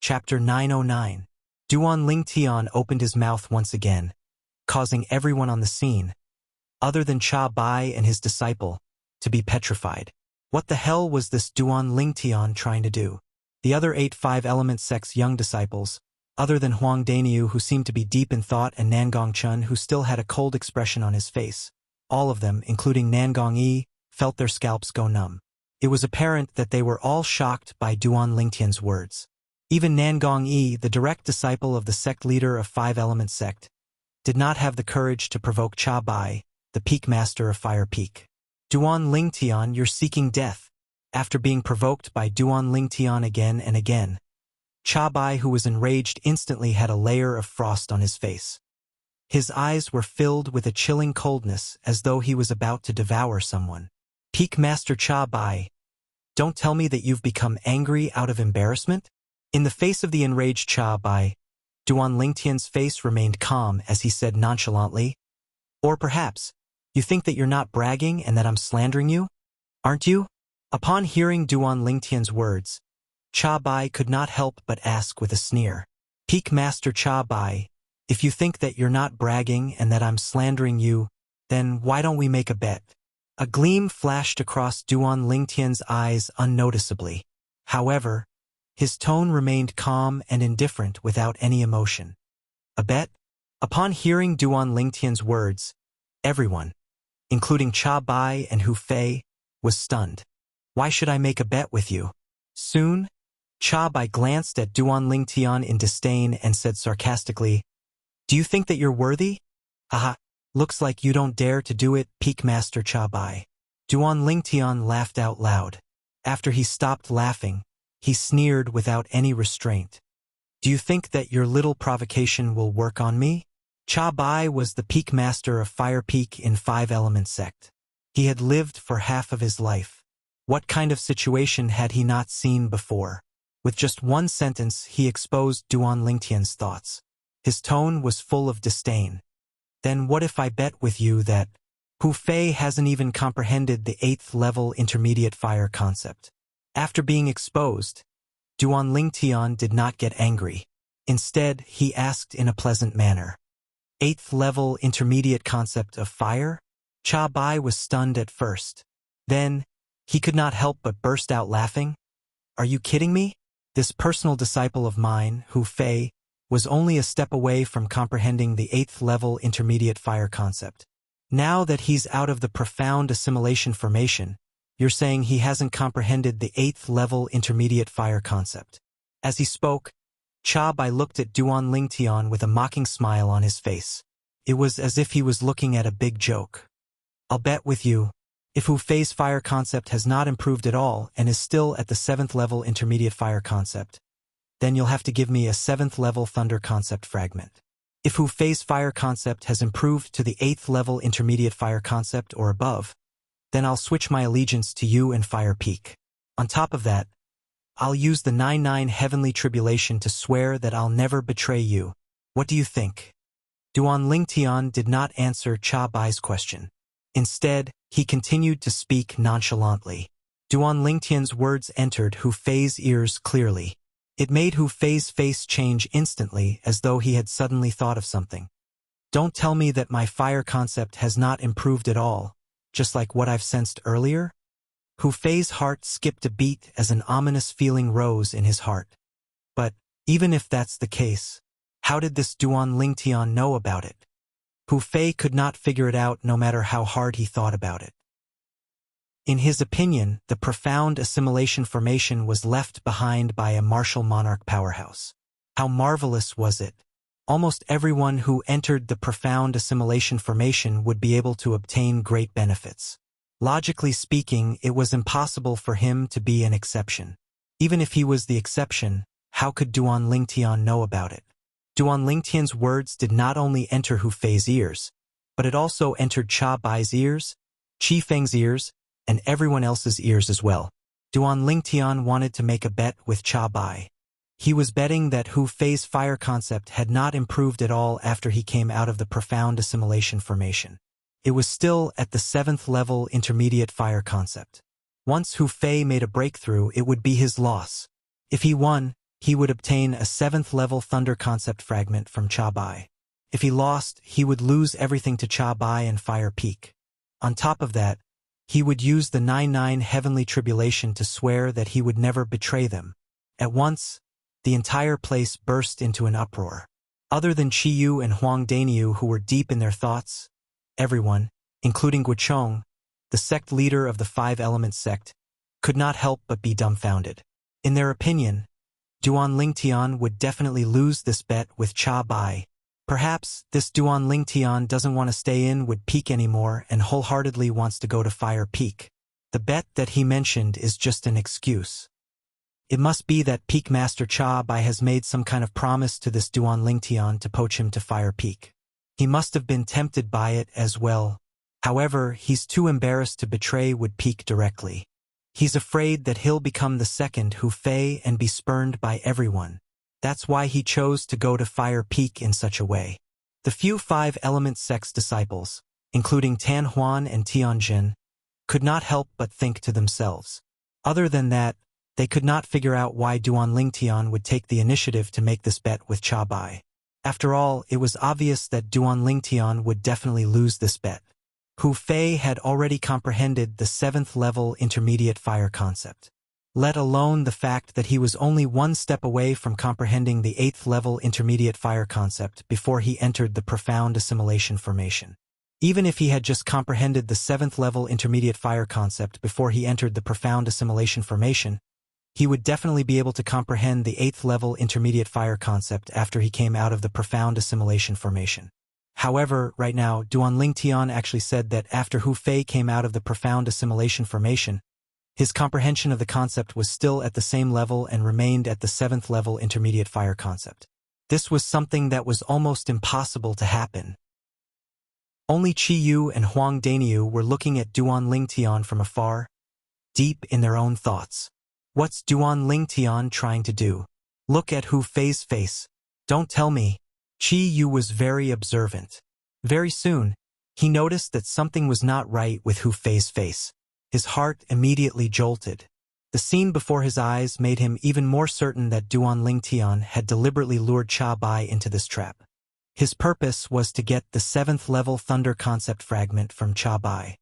Chapter 909. Duan Lingtian opened his mouth once again, causing everyone on the scene, other than Cha Bai and his disciple, to be petrified. What the hell was this Duan Lingtian trying to do? The other 8 five-element sect's young disciples, other than Huang Daniu, who seemed to be deep in thought, and Nangong Chun, who still had a cold expression on his face, all of them, including Nangong Yi, felt their scalps go numb. It was apparent that they were all shocked by Duan Lingtian's words. Even Nangong Yi, the direct disciple of the sect leader of Five-Element Sect, did not have the courage to provoke Cha Bai, the peak master of Fire Peak. Duan Lingtian, you're seeking death. After being provoked by Duan Lingtian again and again, Cha Bai, who was enraged, instantly had a layer of frost on his face. His eyes were filled with a chilling coldness, as though he was about to devour someone. Peak Master Cha Bai, don't tell me that you've become angry out of embarrassment? In the face of the enraged Cha Bai, Duan Lingtian's face remained calm as he said nonchalantly, "Or perhaps, you think that you're not bragging and that I'm slandering you? Aren't you?" Upon hearing Duan Lingtian's words, Cha Bai could not help but ask with a sneer, "Peak Master Cha Bai, if you think that you're not bragging and that I'm slandering you, then why don't we make a bet?" A gleam flashed across Duan Lingtian's eyes unnoticeably. However, his tone remained calm and indifferent without any emotion. A bet? Upon hearing Duan Lingtian's words, everyone, including Cha Bai and Hu Fei, was stunned. "Why should I make a bet with you?" Soon, Cha Bai glanced at Duan Lingtian in disdain and said sarcastically, "Do you think that you're worthy? Haha, looks like you don't dare to do it, Peak Master Cha Bai." Duan Lingtian laughed out loud. After he stopped laughing, he sneered without any restraint. "Do you think that your little provocation will work on me?" Cha Bai was the peak master of Fire Peak in Five-Element Sect. He had lived for half of his life. What kind of situation had he not seen before? With just one sentence, he exposed Duan Lingtian's thoughts. His tone was full of disdain. "Then what if I bet with you that Hu Fei hasn't even comprehended the 8th level intermediate fire concept?" After being exposed, Duan Lingtian did not get angry. Instead, he asked in a pleasant manner, "8th level intermediate concept of fire?" Cha Bai was stunned at first. Then, he could not help but burst out laughing. "Are you kidding me? This personal disciple of mine, Hu Fei, was only a step away from comprehending the 8th level intermediate fire concept. Now that he's out of the profound assimilation formation, you're saying he hasn't comprehended the 8th level intermediate fire concept." As he spoke, Cha Bai looked at Duan Lingtian with a mocking smile on his face. It was as if he was looking at a big joke. "I'll bet with you, if Hu Fei's fire concept has not improved at all and is still at the 7th level intermediate fire concept, then you'll have to give me a 7th level thunder concept fragment. If Hu Fei's fire concept has improved to the 8th level intermediate fire concept or above, then I'll switch my allegiance to you and Fire Peak. On top of that, I'll use the 99 heavenly tribulation to swear that I'll never betray you. What do you think?" Duan Lingtian did not answer Cha Bai's question. Instead, he continued to speak nonchalantly. Duan Lingtian's words entered Hu Fei's ears clearly. It made Hu Fei's face change instantly, as though he had suddenly thought of something. "Don't tell me that my fire concept has not improved at all, just like what I've sensed earlier?" Hu Fei's heart skipped a beat as an ominous feeling rose in his heart. But, even if that's the case, how did this Duan Lingtian know about it? Hu Fei could not figure it out no matter how hard he thought about it. In his opinion, the profound assimilation formation was left behind by a martial monarch powerhouse. How marvelous was it! Almost everyone who entered the profound assimilation formation would be able to obtain great benefits. Logically speaking, it was impossible for him to be an exception. Even if he was the exception, how could Duan Lingtian know about it? Duan Lingtian's words did not only enter Hu Fei's ears, but it also entered Cha Bai's ears, Qi Feng's ears, and everyone else's ears as well. Duan Lingtian wanted to make a bet with Cha Bai. He was betting that Hu Fei's fire concept had not improved at all after he came out of the profound assimilation formation. It was still at the 7th level intermediate fire concept. Once Hu Fei made a breakthrough, it would be his loss. If he won, he would obtain a 7th level Thunder Concept Fragment from Cha Bai. If he lost, he would lose everything to Cha Bai and Fire Peak. On top of that, he would use the 9-9 Heavenly Tribulation to swear that he would never betray them. At once, the entire place burst into an uproar. Other than Chi Yu and Huang Daniu, who were deep in their thoughts, everyone, including Guochong, the sect leader of the 5 Elements sect, could not help but be dumbfounded. In their opinion, Duan Lingtian would definitely lose this bet with Cha Bai. Perhaps this Duan Lingtian doesn't want to stay in Wood Peak anymore and wholeheartedly wants to go to Fire Peak. The bet that he mentioned is just an excuse. It must be that Peak Master Cha Bai has made some kind of promise to this Duan Lingtian to poach him to Fire Peak. He must have been tempted by it as well. However, he's too embarrassed to betray Wood Peak directly. He's afraid that he'll become the second Hu Fei and be spurned by everyone. That's why he chose to go to Fire Peak in such a way. The few 5 Element sect's disciples, including Tan Huan and Tianjin, could not help but think to themselves. Other than that, they could not figure out why Duan Lingtian would take the initiative to make this bet with Cha Bai. After all, it was obvious that Duan Lingtian would definitely lose this bet. Hu Fei had already comprehended the 7th level intermediate fire concept, let alone the fact that he was only one step away from comprehending the 8th level intermediate fire concept before he entered the profound assimilation formation. Even if he had just comprehended the 7th level intermediate fire concept before he entered the profound assimilation formation, he would definitely be able to comprehend the 8th level intermediate fire concept after he came out of the profound assimilation formation. However, right now, Duan Lingtian actually said that after Hu Fei came out of the profound assimilation formation, his comprehension of the concept was still at the same level and remained at the 7th level intermediate fire concept. This was something that was almost impossible to happen. Only Chi Yu and Huang Daniu were looking at Duan Lingtian from afar, deep in their own thoughts. What's Duan Lingtian trying to do? Look at Hu Fei's face. Don't tell me. Chi Yu was very observant. Very soon, he noticed that something was not right with Hu Fei's face. His heart immediately jolted. The scene before his eyes made him even more certain that Duan Lingtian had deliberately lured Cha Bai into this trap. His purpose was to get the 7th level Thunder Concept Fragment from Cha Bai.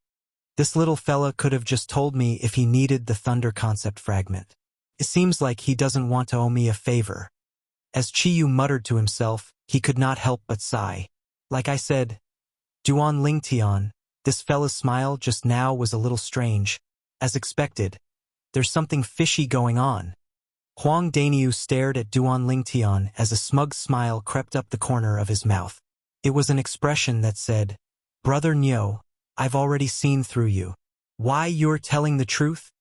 This little fella could have just told me if he needed the Thunder Concept Fragment. It seems like he doesn't want to owe me a favor. As Chi Yu muttered to himself, he could not help but sigh. Like I said, Duan Lingtian, this fella's smile just now was a little strange. As expected, there's something fishy going on. Huang Daniu stared at Duan Lingtian as a smug smile crept up the corner of his mouth. It was an expression that said, "Brother Nyo, I've already seen through you. Why you're telling the truth?"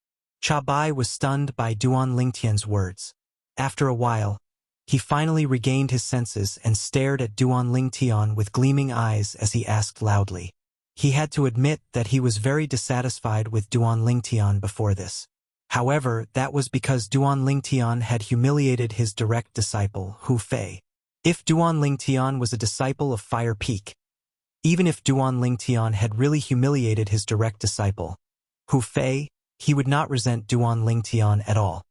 Cha Bai was stunned by Duan Lingtian's words. After a while, he finally regained his senses and stared at Duan Lingtian with gleaming eyes as he asked loudly. He had to admit that he was very dissatisfied with Duan Lingtian before this. However, that was because Duan Lingtian had humiliated his direct disciple, Hu Fei. If Duan Lingtian was a disciple of Fire Peak, even if Duan Lingtian had really humiliated his direct disciple, Hu Fei, he would not resent Duan Lingtian at all.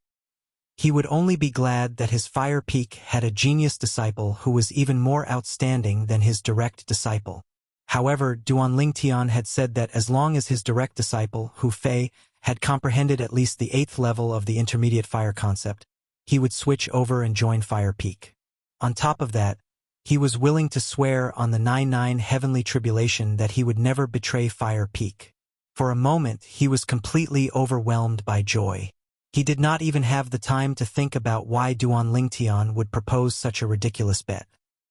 He would only be glad that his Fire Peak had a genius disciple who was even more outstanding than his direct disciple. However, Duan Lingtian had said that as long as his direct disciple, Hu Fei, had comprehended at least the 8th level of the intermediate fire concept, he would switch over and join Fire Peak. On top of that, he was willing to swear on the 9-9 Heavenly Tribulation that he would never betray Fire Peak. For a moment, he was completely overwhelmed by joy. He did not even have the time to think about why Duan Lingtian would propose such a ridiculous bet.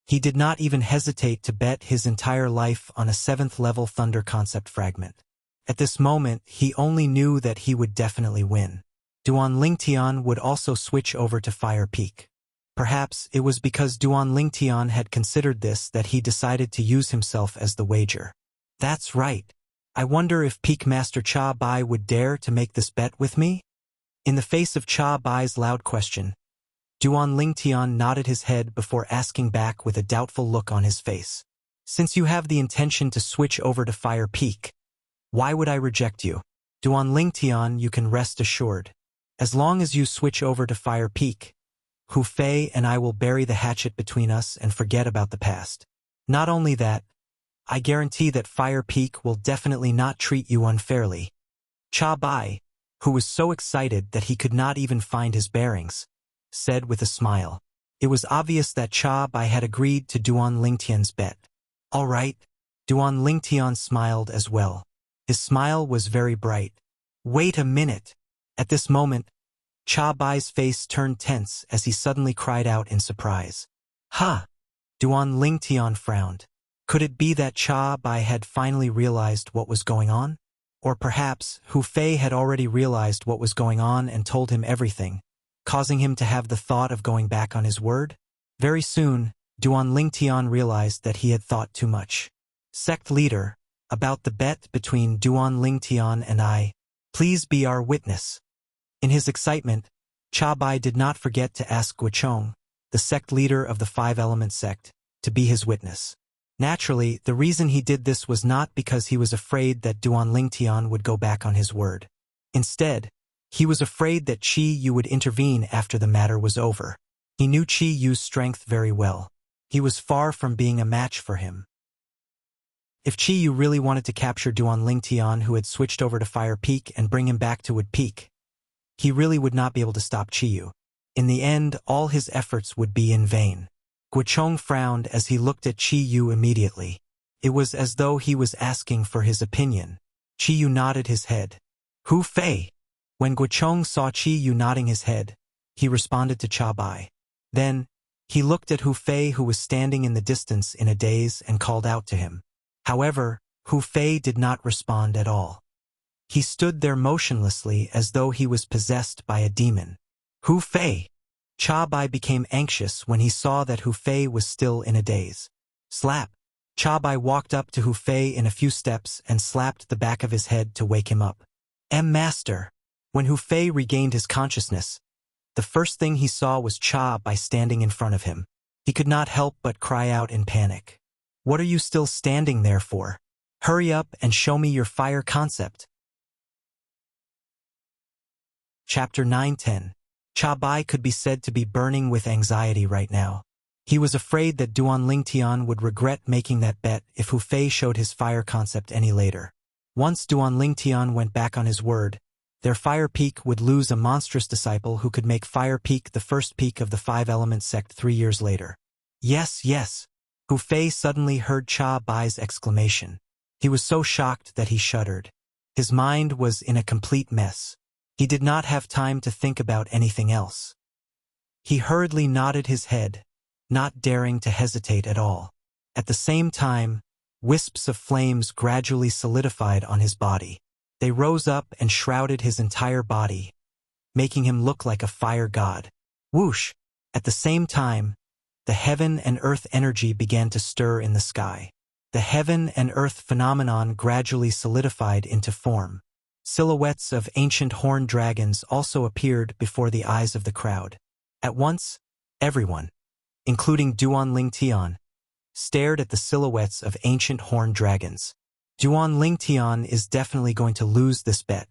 He did not even hesitate to bet his entire life on a 7th level Thunder Concept Fragment. At this moment, he only knew that he would definitely win. Duan Lingtian would also switch over to Fire Peak. Perhaps it was because Duan Lingtian had considered this that he decided to use himself as the wager. That's right. I wonder if Peak Master Cha Bai would dare to make this bet with me? In the face of Cha Bai's loud question, Duan Lingtian nodded his head before asking back with a doubtful look on his face. Since you have the intention to switch over to Fire Peak, why would I reject you? Duan Lingtian, you can rest assured. As long as you switch over to Fire Peak, Hu Fei and I will bury the hatchet between us and forget about the past. Not only that, I guarantee that Fire Peak will definitely not treat you unfairly. Cha Bai, who was so excited that he could not even find his bearings, said with a smile. It was obvious that Cha Bai had agreed to Duan Lingtian's bet. All right. Duan Lingtian smiled as well. His smile was very bright. Wait a minute. At this moment, Cha Bai's face turned tense as he suddenly cried out in surprise. Ha! Duan Lingtian frowned. Could it be that Cha Bai had finally realized what was going on? Or perhaps Hu Fei had already realized what was going on and told him everything, causing him to have the thought of going back on his word? Very soon, Duan Lingtian realized that he had thought too much. Sect leader, about the bet between Duan Lingtian and I, please be our witness. In his excitement, Cha Bai did not forget to ask Guochong, the sect leader of the Five-Element sect, to be his witness. Naturally, the reason he did this was not because he was afraid that Duan Lingtian would go back on his word. Instead, he was afraid that Qi Yu would intervene after the matter was over. He knew Qi Yu's strength very well. He was far from being a match for him. If Qi Yu really wanted to capture Duan Lingtian, who had switched over to Fire Peak, and bring him back to Wood Peak, he really would not be able to stop Qi Yu. In the end, all his efforts would be in vain. Guochong frowned as he looked at Qi Yu immediately. It was as though he was asking for his opinion. Qi Yu nodded his head. Hu Fei. When Guochong saw Qi Yu nodding his head, he responded to Cha Bai. Then, he looked at Hu Fei, who was standing in the distance in a daze, and called out to him. However, Hu Fei did not respond at all. He stood there motionlessly as though he was possessed by a demon. Hu Fei! Cha Bai became anxious when he saw that Hu Fei was still in a daze. Slap! Cha Bai walked up to Hu Fei in a few steps and slapped the back of his head to wake him up. Master! When Hu Fei regained his consciousness, the first thing he saw was Cha Bai standing in front of him. He could not help but cry out in panic. What are you still standing there for? Hurry up and show me your fire concept. Chapter 9-10. Cha Bai could be said to be burning with anxiety right now. He was afraid that Duan Lingtian would regret making that bet if Hu Fei showed his fire concept any later. Once Duan Lingtian went back on his word, their Fire Peak would lose a monstrous disciple who could make Fire Peak the first peak of the Five-Element sect 3 years later. Yes, yes. Hu Fei suddenly heard Cha Bai's exclamation. He was so shocked that he shuddered. His mind was in a complete mess. He did not have time to think about anything else. He hurriedly nodded his head, not daring to hesitate at all. At the same time, wisps of flames gradually solidified on his body. They rose up and shrouded his entire body, making him look like a fire god. Whoosh! At the same time, the heaven and earth energy began to stir in the sky. The heaven and earth phenomenon gradually solidified into form. Silhouettes of ancient horned dragons also appeared before the eyes of the crowd. At once, everyone, including Duan Lingtian, stared at the silhouettes of ancient horned dragons. Duan Lingtian is definitely going to lose this bet.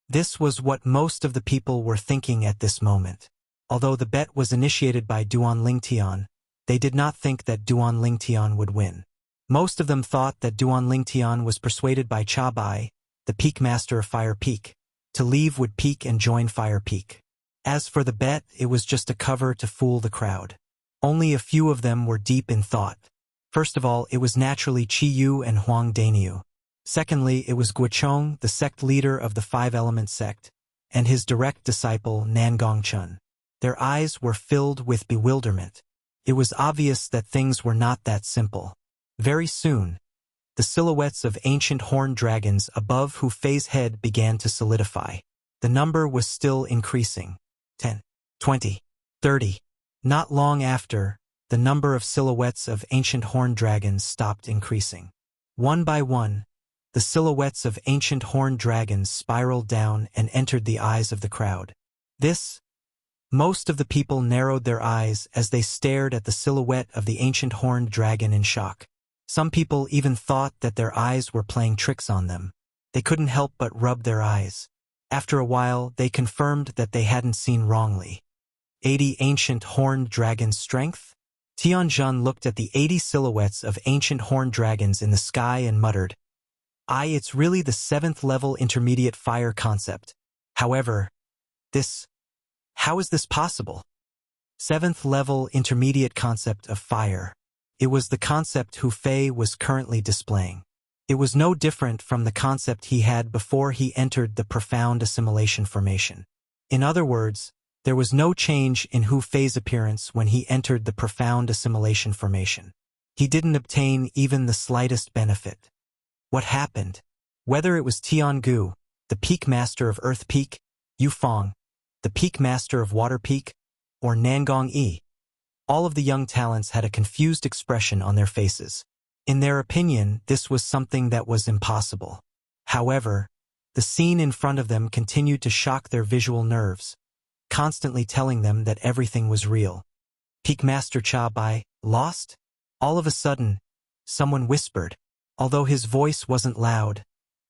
This was what most of the people were thinking at this moment. Although the bet was initiated by Duan Lingtian, they did not think that Duan Lingtian would win. Most of them thought that Duan Lingtian was persuaded by Cha Bai, the Peak Master of Fire Peak, to leave Wood Peak and join Fire Peak. As for the bet, it was just a cover to fool the crowd. Only a few of them were deep in thought. First of all, it was naturally Qi Yu and Huang Daniu. Secondly, it was Guochong, the sect leader of the Five-Element sect, and his direct disciple Nangong Chun. Their eyes were filled with bewilderment. It was obvious that things were not that simple. Very soon, the silhouettes of ancient horned dragons above Hu Fei's head began to solidify. The number was still increasing. 10, 20, 30. Not long after, the number of silhouettes of ancient horned dragons stopped increasing. One by one, the silhouettes of ancient horned dragons spiraled down and entered the eyes of the crowd. Most of the people narrowed their eyes as they stared at the silhouette of the ancient horned dragon in shock. Some people even thought that their eyes were playing tricks on them. They couldn't help but rub their eyes. After a while, they confirmed that they hadn't seen wrongly. 80 ancient horned dragons' strength? Tianjun looked at the 80 silhouettes of ancient horned dragons in the sky and muttered, it's really the 7th level intermediate fire concept. However, how is this possible? 7th level intermediate concept of fire. It was the concept Hu Fei was currently displaying. It was no different from the concept he had before he entered the profound assimilation formation. In other words, there was no change in Hu Fei's appearance when he entered the profound assimilation formation. He didn't obtain even the slightest benefit. What happened? Whether it was Tiangu, the Peak Master of Earth Peak, Yufeng, the Peak Master of Water Peak, or Nangong Yi, all of the young talents had a confused expression on their faces. In their opinion, this was something that was impossible. However, the scene in front of them continued to shock their visual nerves, constantly telling them that everything was real. Peak Master Cha Bai, lost? All of a sudden, someone whispered. Although his voice wasn't loud,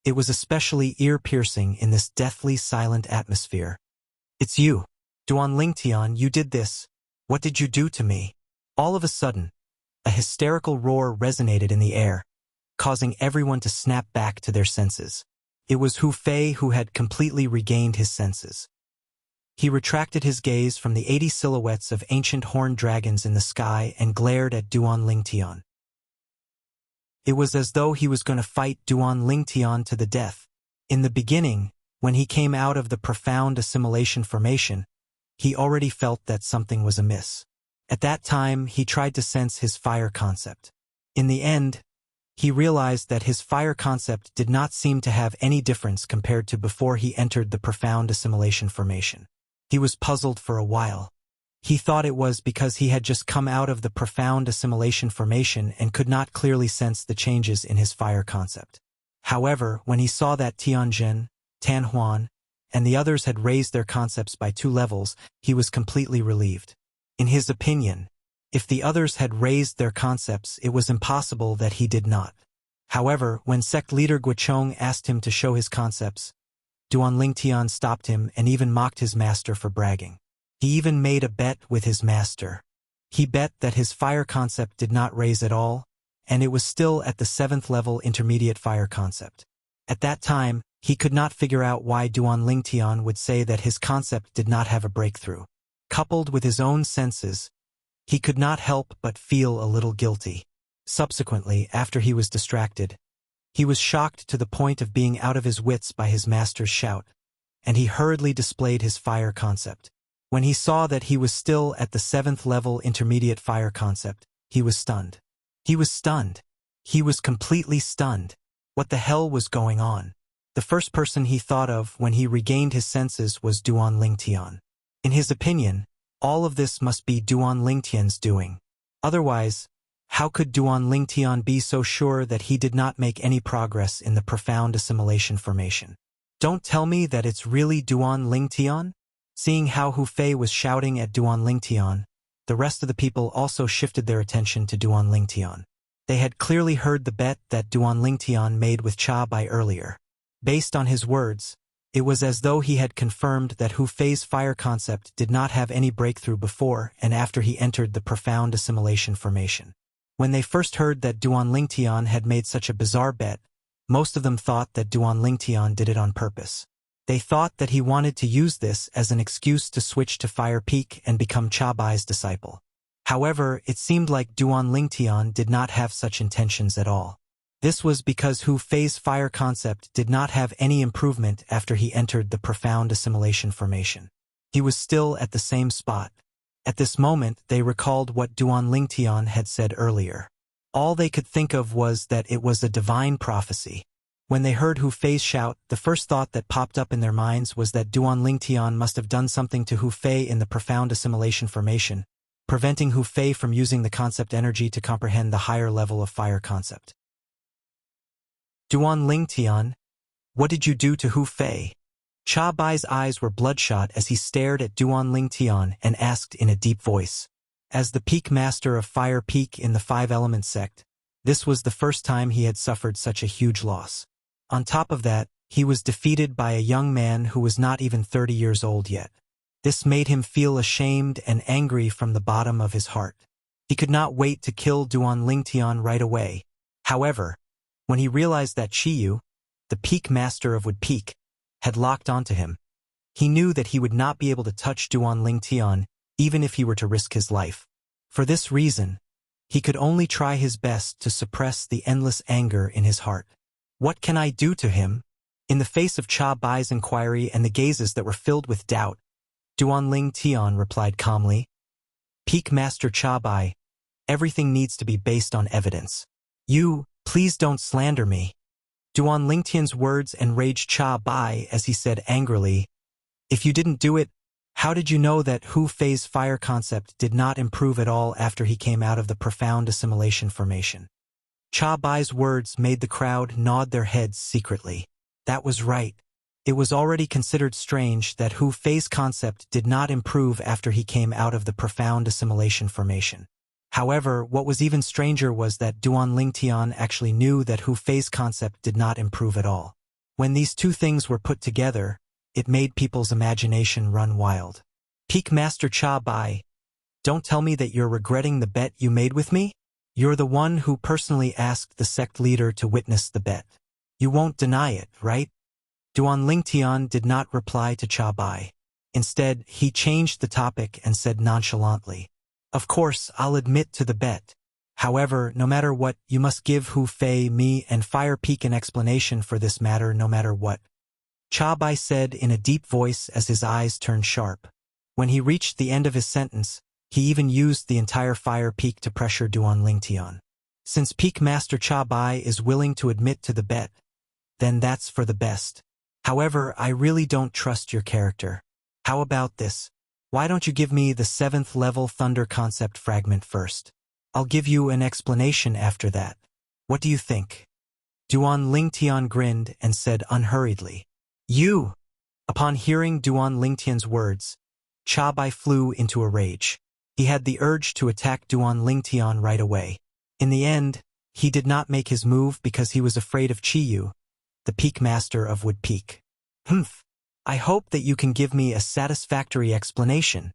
it was especially ear-piercing in this deathly silent atmosphere. It's you. Duan Lingtian, you did this. What did you do to me? All of a sudden, a hysterical roar resonated in the air, causing everyone to snap back to their senses. It was Hu Fei who had completely regained his senses. He retracted his gaze from the 80 silhouettes of ancient horned dragons in the sky and glared at Duan Lingtian. It was as though he was going to fight Duan Lingtian to the death. In the beginning, when he came out of the profound assimilation formation, he already felt that something was amiss. At that time, he tried to sense his fire concept. In the end, he realized that his fire concept did not seem to have any difference compared to before he entered the profound assimilation formation. He was puzzled for a while. He thought it was because he had just come out of the profound assimilation formation and could not clearly sense the changes in his fire concept. However, when he saw that Tianjin, Tan Huan, and the others had raised their concepts by 2 levels, he was completely relieved. In his opinion, if the others had raised their concepts, it was impossible that he did not. However, when sect leader Guochong asked him to show his concepts, Duan Lingtian stopped him and even mocked his master for bragging. He even made a bet with his master. He bet that his fire concept did not raise at all, and it was still at the 7th level intermediate fire concept. At that time, he could not figure out why Duan Lingtian would say that his concept did not have a breakthrough. Coupled with his own senses, he could not help but feel a little guilty. Subsequently, after he was distracted, he was shocked to the point of being out of his wits by his master's shout, and he hurriedly displayed his fire concept. When he saw that he was still at the 7th level intermediate fire concept, he was stunned. He was stunned. He was completely stunned. What the hell was going on? The first person he thought of when he regained his senses was Duan Lingtian. In his opinion, all of this must be Duan Lingtian's doing. Otherwise, how could Duan Lingtian be so sure that he did not make any progress in the profound assimilation formation? Don't tell me that it's really Duan Lingtian? Seeing how Hu Fei was shouting at Duan Lingtian, the rest of the people also shifted their attention to Duan Lingtian. They had clearly heard the bet that Duan Lingtian made with Cha Bai earlier. Based on his words, it was as though he had confirmed that Hu Fei's fire concept did not have any breakthrough before and after he entered the profound assimilation formation. When they first heard that Duan Lingtian had made such a bizarre bet, most of them thought that Duan Lingtian did it on purpose. They thought that he wanted to use this as an excuse to switch to Fire Peak and become Cha Bai's disciple. However, it seemed like Duan Lingtian did not have such intentions at all. This was because Hu Fei's fire concept did not have any improvement after he entered the profound assimilation formation. He was still at the same spot. At this moment, they recalled what Duan Lingtian had said earlier. All they could think of was that it was a divine prophecy. When they heard Hu Fei's shout, the first thought that popped up in their minds was that Duan Lingtian must have done something to Hu Fei in the profound assimilation formation, preventing Hu Fei from using the concept energy to comprehend the higher level of fire concept. Duan Lingtian, what did you do to Hu Fei? Cha Bai's eyes were bloodshot as he stared at Duan Lingtian and asked in a deep voice. As the peak master of Fire Peak in the 5-element sect, this was the first time he had suffered such a huge loss. On top of that, he was defeated by a young man who was not even 30 years old yet. This made him feel ashamed and angry from the bottom of his heart. He could not wait to kill Duan Lingtian right away. However, when he realized that Chiyu, the peak master of Wood Peak, had locked onto him, he knew that he would not be able to touch Duan Lingtian even if he were to risk his life. For this reason, he could only try his best to suppress the endless anger in his heart. What can I do to him? In the face of Cha Bai's inquiry and the gazes that were filled with doubt, Duan Lingtian replied calmly, Peak Master Cha Bai, everything needs to be based on evidence. You, please don't slander me. Duan Lingtian's words enraged Cha Bai as he said angrily, if you didn't do it, how did you know that Hu Fei's fire concept did not improve at all after he came out of the profound assimilation formation? Cha Bai's words made the crowd nod their heads secretly. That was right. It was already considered strange that Hu Fei's concept did not improve after he came out of the profound assimilation formation. However, what was even stranger was that Duan Lingtian actually knew that Hu Fei's concept did not improve at all. When these two things were put together, it made people's imagination run wild. Peak Master Cha Bai, don't tell me that you're regretting the bet you made with me? You're the one who personally asked the sect leader to witness the bet. You won't deny it, right? Duan Lingtian did not reply to Cha Bai. Instead, he changed the topic and said nonchalantly, of course, I'll admit to the bet. However, no matter what, you must give Hu Fei, me, and Fire Peak an explanation for this matter no matter what. Cha Bai said in a deep voice as his eyes turned sharp. When he reached the end of his sentence, he even used the entire Fire Peak to pressure Duan Lingtian. Since Peak Master Cha Bai is willing to admit to the bet, then that's for the best. However, I really don't trust your character. How about this? Why don't you give me the 7th level Thunder concept fragment first? I'll give you an explanation after that. What do you think? Duan Lingtian grinned and said unhurriedly, You! Upon hearing Duan Lingtian's words, Cha Bai flew into a rage. He had the urge to attack Duan Lingtian right away. In the end, he did not make his move because he was afraid of Chiyu, the peak master of Wood Peak. I hope that you can give me a satisfactory explanation.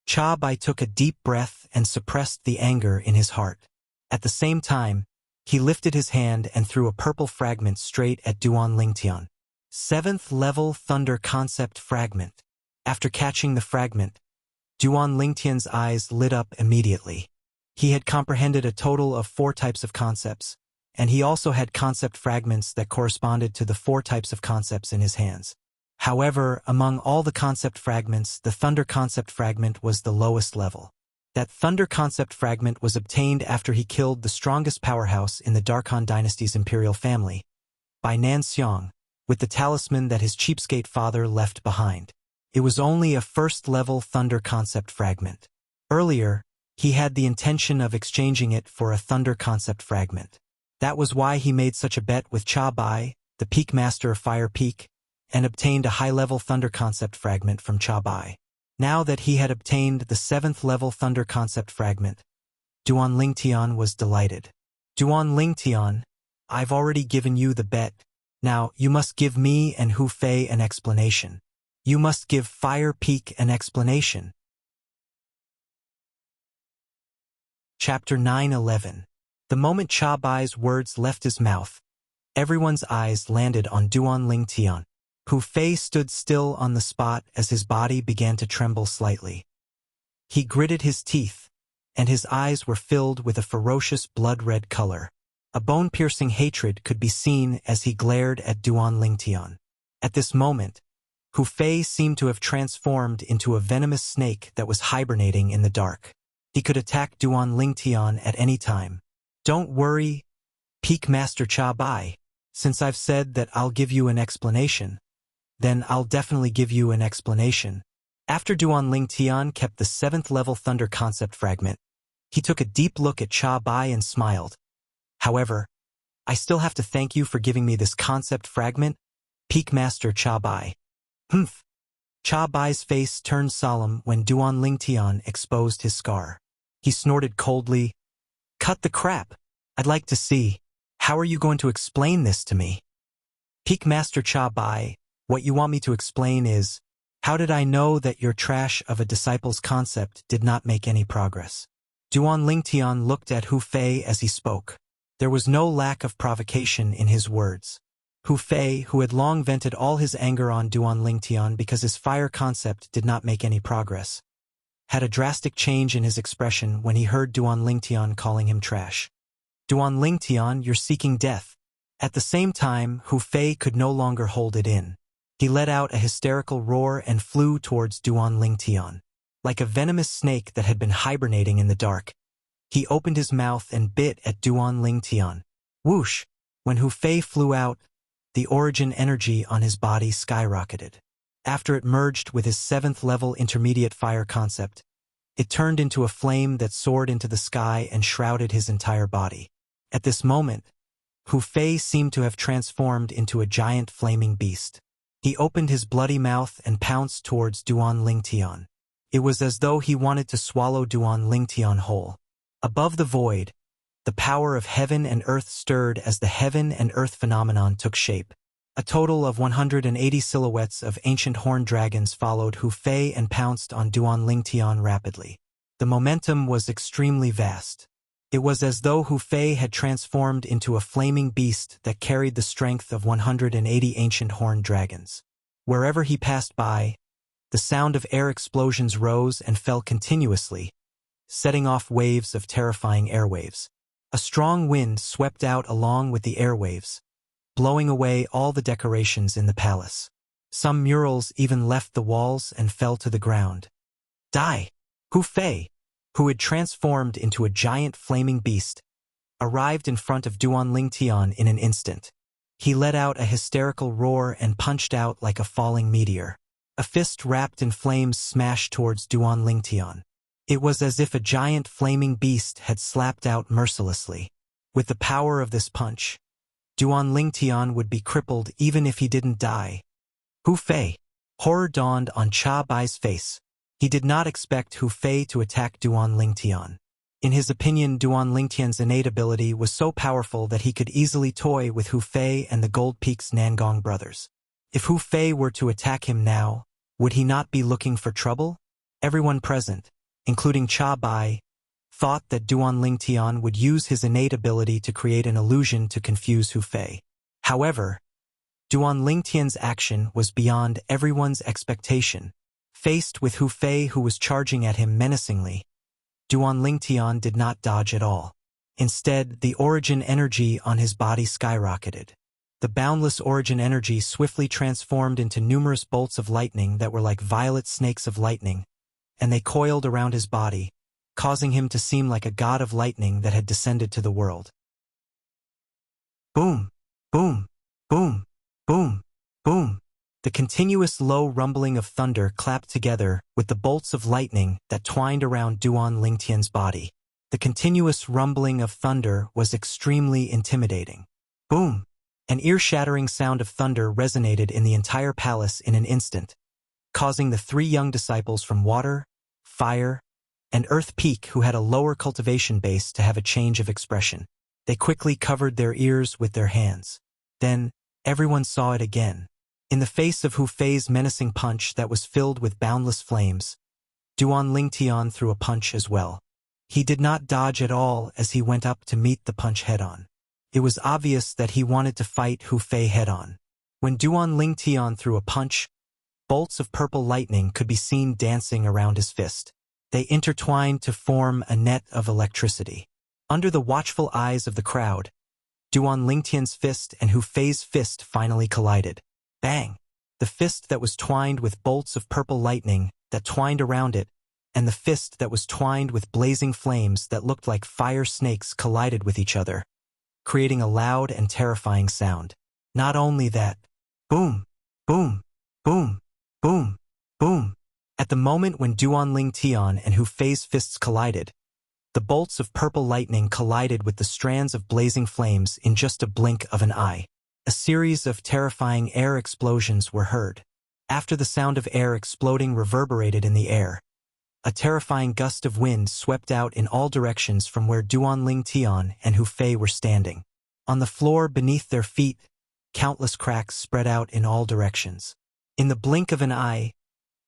Cha Bai took a deep breath and suppressed the anger in his heart. At the same time, he lifted his hand and threw a purple fragment straight at Duan Lingtian. 7th level Thunder concept fragment. After catching the fragment, Duan Lingtian's eyes lit up immediately. He had comprehended a total of 4 types of concepts, and he also had concept fragments that corresponded to the 4 types of concepts in his hands. However, among all the concept fragments, the Thunder concept fragment was the lowest level. That Thunder concept fragment was obtained after he killed the strongest powerhouse in the Darkhan dynasty's imperial family, by Nan Xiang, with the talisman that his cheapskate father left behind. It was only a 1st level Thunder concept fragment. Earlier, he had the intention of exchanging it for a Thunder concept fragment. That was why he made such a bet with Cha Bai, the peak master of Fire Peak, and obtained a high-level Thunder concept fragment from Cha Bai. Now that he had obtained the 7th level Thunder concept fragment, Duan Lingtian was delighted. Duan Lingtian, I've already given you the bet. Now, you must give me and Hu Fei an explanation. You must give Fire Peak an explanation. Chapter 9:11. The moment Cha Bai's words left his mouth, everyone's eyes landed on Duan Lingtian. Hu Fei stood still on the spot as his body began to tremble slightly. He gritted his teeth, and his eyes were filled with a ferocious blood-red color. A bone-piercing hatred could be seen as he glared at Duan Lingtian. At this moment, Hu Fei seemed to have transformed into a venomous snake that was hibernating in the dark. He could attack Duan Lingtian at any time. Don't worry, Peak Master Cha Bai. Since I've said that I'll give you an explanation, then I'll definitely give you an explanation. After Duan Lingtian kept the 7th level Thunder concept fragment, he took a deep look at Cha Bai and smiled. However, I still have to thank you for giving me this concept fragment, Peak Master Cha Bai. Cha Bai's face turned solemn when Duan Lingtian exposed his scar. He snorted coldly, Cut the crap. I'd like to see. How are you going to explain this to me? Peak Master Cha Bai, what you want me to explain is, How did I know that your trash of a disciple's concept did not make any progress? Duan Lingtian looked at Hu Fei as he spoke. There was no lack of provocation in his words. Hu Fei, who had long vented all his anger on Duan Lingtian because his fire concept did not make any progress, had a drastic change in his expression when he heard Duan Lingtian calling him trash. Duan Lingtian, you're seeking death. At the same time, Hu Fei could no longer hold it in. He let out a hysterical roar and flew towards Duan Lingtian. Like a venomous snake that had been hibernating in the dark, he opened his mouth and bit at Duan Lingtian. Whoosh! When Hu Fei flew out, the origin energy on his body skyrocketed. After it merged with his 7th-level intermediate fire concept, it turned into a flame that soared into the sky and shrouded his entire body. At this moment, Hu Fei seemed to have transformed into a giant flaming beast. He opened his bloody mouth and pounced towards Duan Lingtian. It was as though he wanted to swallow Duan Lingtian whole. Above the void, the power of heaven and earth stirred as the heaven and earth phenomenon took shape. A total of 180 silhouettes of ancient horned dragons followed Hu Fei and pounced on Duan Lingtian rapidly. The momentum was extremely vast. It was as though Hu Fei had transformed into a flaming beast that carried the strength of 180 ancient horned dragons. Wherever he passed by, the sound of air explosions rose and fell continuously, setting off waves of terrifying airwaves. A strong wind swept out along with the airwaves, blowing away all the decorations in the palace. Some murals even left the walls and fell to the ground. Die! Hu Fei, who had transformed into a giant flaming beast, arrived in front of Duan Lingtian in an instant. He let out a hysterical roar and punched out like a falling meteor. A fist wrapped in flames smashed towards Duan Lingtian. It was as if a giant flaming beast had slapped out mercilessly. With the power of this punch, Duan Lingtian would be crippled even if he didn't die. Hu Fei! Horror dawned on Cha Bai's face. He did not expect Hu Fei to attack Duan Lingtian. In his opinion, Duan Lingtian's innate ability was so powerful that he could easily toy with Hu Fei and the Gold Peak's Nangong brothers. If Hu Fei were to attack him now, would he not be looking for trouble? Everyone present, including Cha Bai, thought that Duan Lingtian would use his innate ability to create an illusion to confuse Hu Fei. However, Duan Lingtian's action was beyond everyone's expectation. Faced with Hu Fei, who was charging at him menacingly, Duan Lingtian did not dodge at all. Instead, the origin energy on his body skyrocketed. The boundless origin energy swiftly transformed into numerous bolts of lightning that were like violet snakes of lightning, and they coiled around his body, causing him to seem like a god of lightning that had descended to the world. Boom! Boom! Boom! Boom! Boom! The continuous low rumbling of thunder clapped together with the bolts of lightning that twined around Duan Lingtian's body. The continuous rumbling of thunder was extremely intimidating. Boom! An ear-shattering sound of thunder resonated in the entire palace in an instant, causing the 3 young disciples from Water, Fire, and Earth Peak who had a lower cultivation base to have a change of expression. They quickly covered their ears with their hands. Then, everyone saw it again. In the face of Hu Fei's menacing punch that was filled with boundless flames, Duan Lingtian threw a punch as well. He did not dodge at all as he went up to meet the punch head-on. It was obvious that he wanted to fight Hu Fei head-on. When Duan Lingtian threw a punch, bolts of purple lightning could be seen dancing around his fist. They intertwined to form a net of electricity. Under the watchful eyes of the crowd, Duan Lingtian's fist and Hu Fei's fist finally collided. Bang! The fist that was twined with bolts of purple lightning that twined around it, and the fist that was twined with blazing flames that looked like fire snakes collided with each other, creating a loud and terrifying sound. Not only that, boom! Boom! Boom! Boom! Boom! At the moment when Duan Lingtian and Hu Fei's fists collided, the bolts of purple lightning collided with the strands of blazing flames in just a blink of an eye. A series of terrifying air explosions were heard. After the sound of air exploding reverberated in the air, a terrifying gust of wind swept out in all directions from where Duan Lingtian and Hu Fei were standing. On the floor beneath their feet, countless cracks spread out in all directions. In the blink of an eye,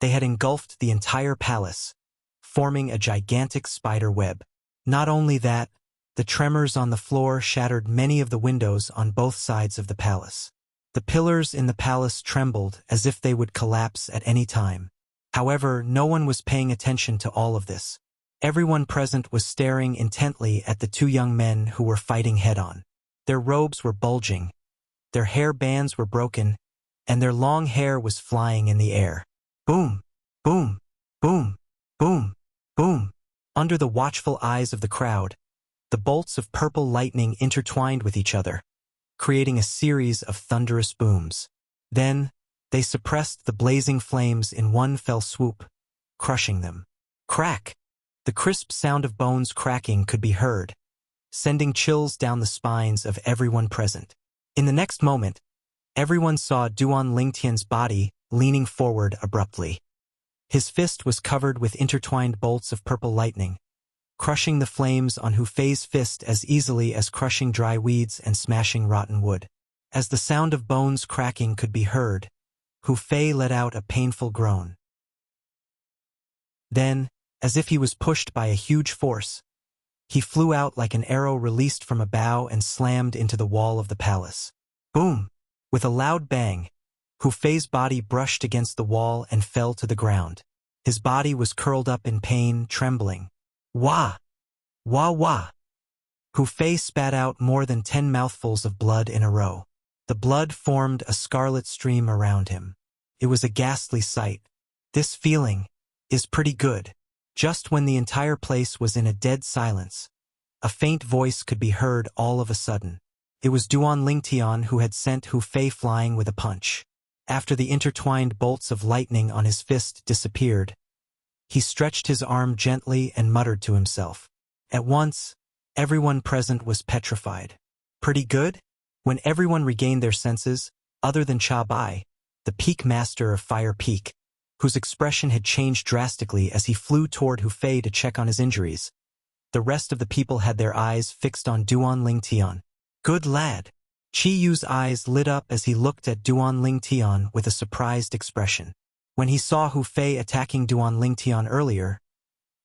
They had engulfed the entire palace, forming a gigantic spider web. Not only that, the tremors on the floor shattered many of the windows on both sides of the palace. The pillars in the palace trembled as if they would collapse at any time. However, no one was paying attention to all of this. Everyone present was staring intently at the two young men who were fighting head-on. Their robes were bulging, their hair bands were broken, and their long hair was flying in the air. Boom! Boom! Boom! Boom! Boom! Under the watchful eyes of the crowd, the bolts of purple lightning intertwined with each other, creating a series of thunderous booms. Then, they suppressed the blazing flames in one fell swoop, crushing them. Crack! The crisp sound of bones cracking could be heard, sending chills down the spines of everyone present. In the next moment, everyone saw Duan Lingtian's body leaning forward abruptly. His fist was covered with intertwined bolts of purple lightning, crushing the flames on Hu Fei's fist as easily as crushing dry weeds and smashing rotten wood. As the sound of bones cracking could be heard, Hu Fei let out a painful groan. Then, as if he was pushed by a huge force, he flew out like an arrow released from a bow and slammed into the wall of the palace. Boom! With a loud bang, Hu Fei's body brushed against the wall and fell to the ground. His body was curled up in pain, trembling. Wah! Wah wah! Hu Fei spat out more than 10 mouthfuls of blood in a row. The blood formed a scarlet stream around him. It was a ghastly sight. This feeling is pretty good. Just when the entire place was in a dead silence, a faint voice could be heard all of a sudden. It was Duan Lingtian who had sent Hu Fei flying with a punch. After the intertwined bolts of lightning on his fist disappeared, he stretched his arm gently and muttered to himself. At once, everyone present was petrified. Pretty good? When everyone regained their senses, other than Cha Bai, the peak master of Fire Peak, whose expression had changed drastically as he flew toward Hu Fei to check on his injuries, the rest of the people had their eyes fixed on Duan Lingtian. Good lad. Chi Yu's eyes lit up as he looked at Duan Lingtian with a surprised expression. When he saw Hu Fei attacking Duan Lingtian earlier,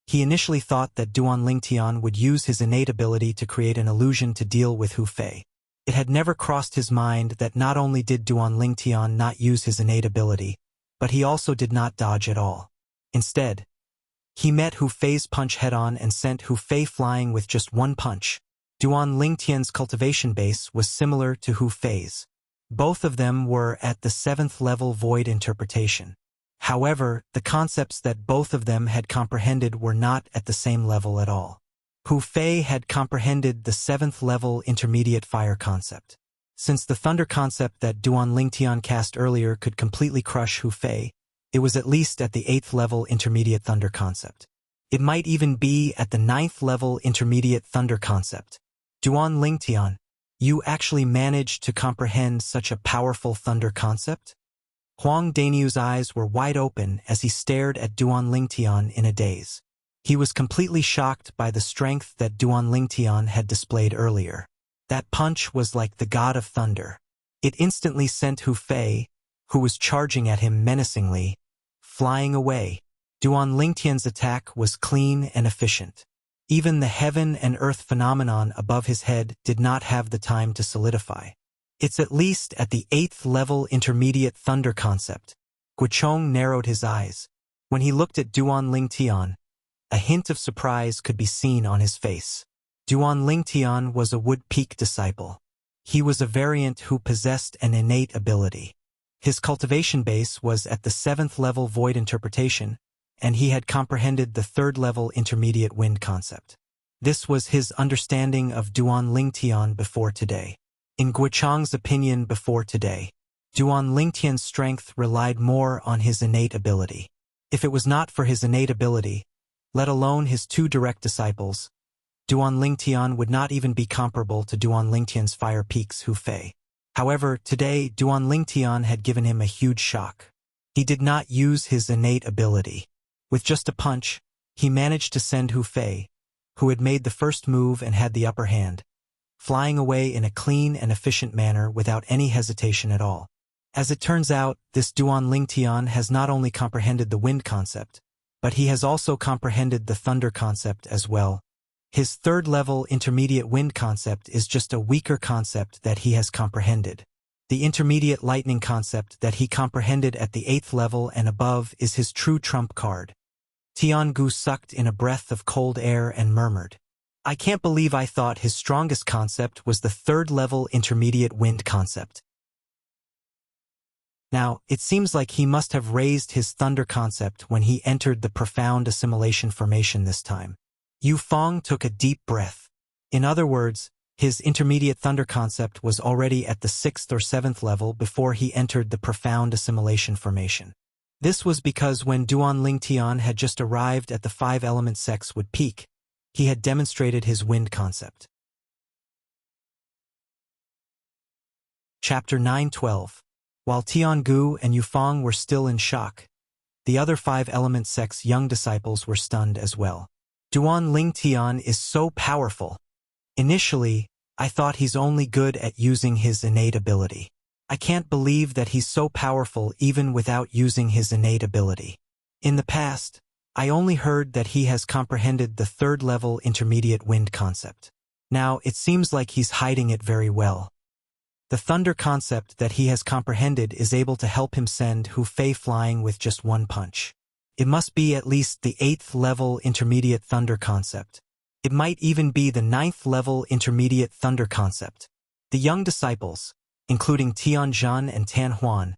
he initially thought that Duan Lingtian would use his innate ability to create an illusion to deal with Hu Fei. It had never crossed his mind that not only did Duan Lingtian not use his innate ability, but he also did not dodge at all. Instead, he met Hu Fei's punch head-on and sent Hu Fei flying with just one punch. Duan Lingtian's cultivation base was similar to Hu Fei's. Both of them were at the 7th level void interpretation. However, the concepts that both of them had comprehended were not at the same level at all. Hu Fei had comprehended the 7th level intermediate fire concept. Since the thunder concept that Duan Lingtian cast earlier could completely crush Hu Fei, it was at least at the 8th level intermediate thunder concept. It might even be at the 9th level intermediate thunder concept. Duan Lingtian, you actually managed to comprehend such a powerful thunder concept? Huang Daniu's eyes were wide open as he stared at Duan Lingtian in a daze. He was completely shocked by the strength that Duan Lingtian had displayed earlier. That punch was like the god of thunder. It instantly sent Hu Fei, who was charging at him menacingly, flying away. Duan Lingtian's attack was clean and efficient. Even the heaven and earth phenomenon above his head did not have the time to solidify. It's at least at the 8th level intermediate thunder concept. Guichong narrowed his eyes. When he looked at Duan Lingtian, a hint of surprise could be seen on his face. Duan Lingtian was a Wood Peak disciple. He was a variant who possessed an innate ability. His cultivation base was at the 7th level void interpretation, and he had comprehended the 3rd level intermediate wind concept. This was his understanding of Duan Lingtian before today. In Guichong's opinion before today, Duan Lingtian's strength relied more on his innate ability. If it was not for his innate ability, let alone his 2 direct disciples, Duan Lingtian would not even be comparable to Duan Lingtian's Fire Peak's Hu Fei. However, today Duan Lingtian had given him a huge shock. He did not use his innate ability. With just a punch, he managed to send Hu Fei, who had made the first move and had the upper hand, flying away in a clean and efficient manner without any hesitation at all. As it turns out, this Duan Lingtian has not only comprehended the wind concept, but he has also comprehended the thunder concept as well. His third-level intermediate wind concept is just a weaker concept that he has comprehended. The intermediate lightning concept that he comprehended at the 8th level and above is his true trump card. Tiangu sucked in a breath of cold air and murmured, "I can't believe I thought his strongest concept was the third-level intermediate wind concept." Now, it seems like he must have raised his thunder concept when he entered the profound assimilation formation this time. Yu Feng took a deep breath. In other words, his intermediate thunder concept was already at the 6th or 7th level before he entered the profound assimilation formation. This was because when Duan Lingtian had just arrived at the 5-element sex would peak, he had demonstrated his wind concept. Chapter 9:12. While Tiangu and Yufeng were still in shock, the other 5-element sect's young disciples were stunned as well. Duan Lingtian is so powerful. Initially, I thought he's only good at using his innate ability. I can't believe that he's so powerful even without using his innate ability. In the past, I only heard that he has comprehended the third-level intermediate wind concept. Now, it seems like he's hiding it very well. The thunder concept that he has comprehended is able to help him send Hu Fei flying with just one punch. It must be at least the 8th-level intermediate thunder concept. It might even be the 9th-level intermediate thunder concept. The young disciples, including Tianzhan and Tan Huan,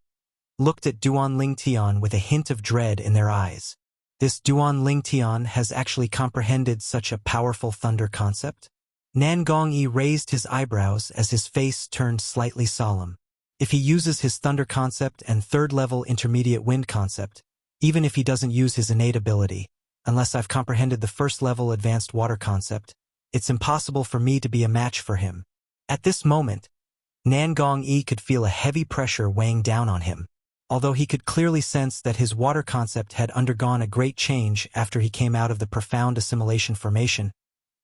looked at Duan Lingtian with a hint of dread in their eyes. This Duan Lingtian has actually comprehended such a powerful thunder concept? Nan Gongyi raised his eyebrows as his face turned slightly solemn. If he uses his thunder concept and third-level intermediate wind concept, even if he doesn't use his innate ability, unless I've comprehended the first-level advanced water concept, it's impossible for me to be a match for him. At this moment, Nan Gongyi could feel a heavy pressure weighing down on him. Although he could clearly sense that his water concept had undergone a great change after he came out of the profound assimilation formation,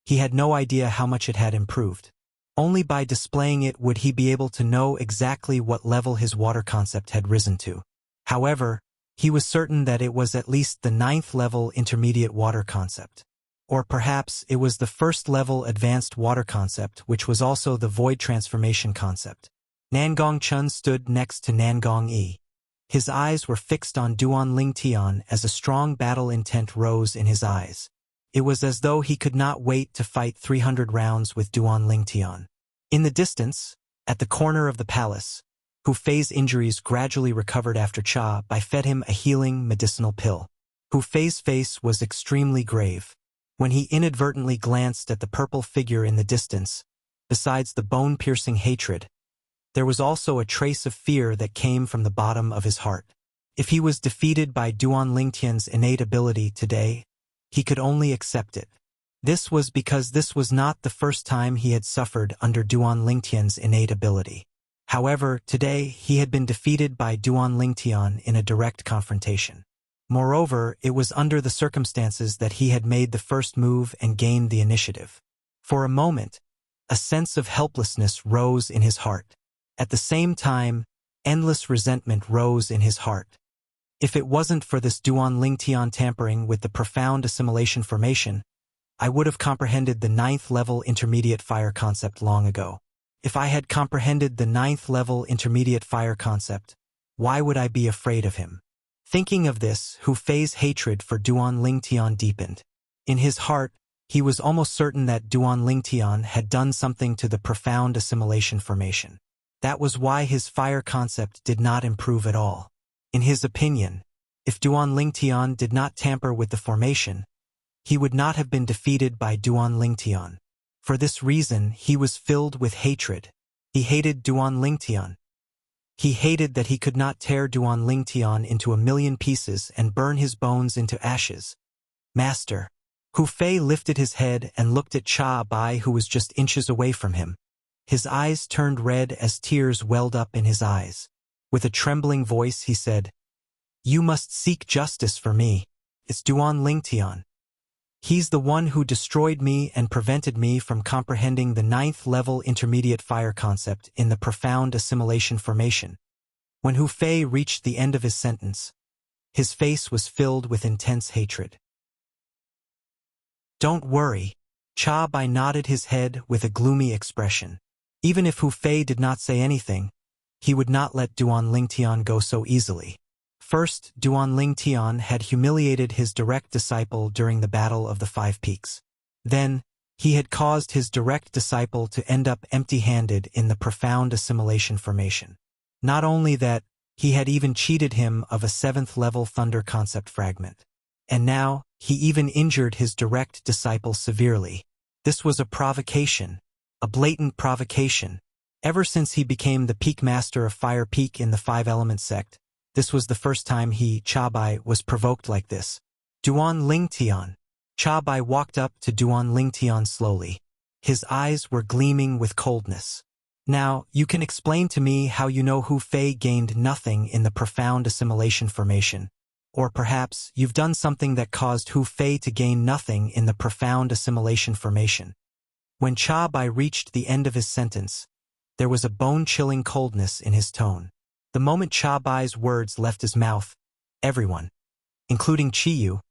he had no idea how much it had improved. Only by displaying it would he be able to know exactly what level his water concept had risen to. However, he was certain that it was at least the 9th-level intermediate water concept. Or perhaps it was the 1st-level advanced water concept, which was also the void transformation concept. Nangong Chun stood next to Nangong Yi. His eyes were fixed on Duan Lingtian as a strong battle intent rose in his eyes. It was as though he could not wait to fight 300 rounds with Duan Lingtian. In the distance, at the corner of the palace, Hu Fei's injuries gradually recovered after Cha Bai fed him a healing medicinal pill. Hu Fei's face was extremely grave. When he inadvertently glanced at the purple figure in the distance, besides the bone-piercing hatred, there was also a trace of fear that came from the bottom of his heart. If he was defeated by Duan Lingtian's innate ability today, he could only accept it. This was because this was not the first time he had suffered under Duan Lingtian's innate ability. However, today he had been defeated by Duan Lingtian in a direct confrontation. Moreover, it was under the circumstances that he had made the first move and gained the initiative. For a moment, a sense of helplessness rose in his heart. At the same time, endless resentment rose in his heart. If it wasn't for this Duan Lingtian tampering with the profound assimilation formation, I would have comprehended the 9th-level intermediate fire concept long ago. If I had comprehended the 9th-level intermediate fire concept, why would I be afraid of him? Thinking of this, Hu Fei's hatred for Duan Lingtian deepened. In his heart, he was almost certain that Duan Lingtian had done something to the profound assimilation formation. That was why his fire concept did not improve at all. In his opinion, if Duan Lingtian did not tamper with the formation, he would not have been defeated by Duan Lingtian. For this reason, he was filled with hatred. He hated Duan Lingtian. He hated that he could not tear Duan Lingtian into 1,000,000 pieces and burn his bones into ashes. Master. Hu Fei lifted his head and looked at Cha Bai, who was just inches away from him. His eyes turned red as tears welled up in his eyes. With a trembling voice he said, "You must seek justice for me. It's Duan Lingtian. He's the one who destroyed me and prevented me from comprehending the 9th-level intermediate fire concept in the profound assimilation formation. When Hu Fei reached the end of his sentence, his face was filled with intense hatred. "Don't worry," Cha Bai nodded his head with a gloomy expression. Even if Hu Fei did not say anything, he would not let Duan Lingtian go so easily. First, Duan Lingtian had humiliated his direct disciple during the Battle of the Five Peaks. Then, he had caused his direct disciple to end up empty-handed in the profound assimilation formation. Not only that, he had even cheated him of a 7th-level thunder concept fragment. And now, he even injured his direct disciple severely. This was a provocation, a blatant provocation. Ever since he became the peak master of Fire Peak in the Five-Element sect, this was the first time he, Cha Bai, was provoked like this. "Duan Lingtian." Cha Bai walked up to Duan Lingtian slowly. His eyes were gleaming with coldness. "Now, you can explain to me how you know Hu Fei gained nothing in the profound assimilation formation. Or perhaps you've done something that caused Hu Fei to gain nothing in the profound assimilation formation." When Cha Bai reached the end of his sentence, there was a bone-chilling coldness in his tone. The moment Cha Bai's words left his mouth, everyone, including Chiyu,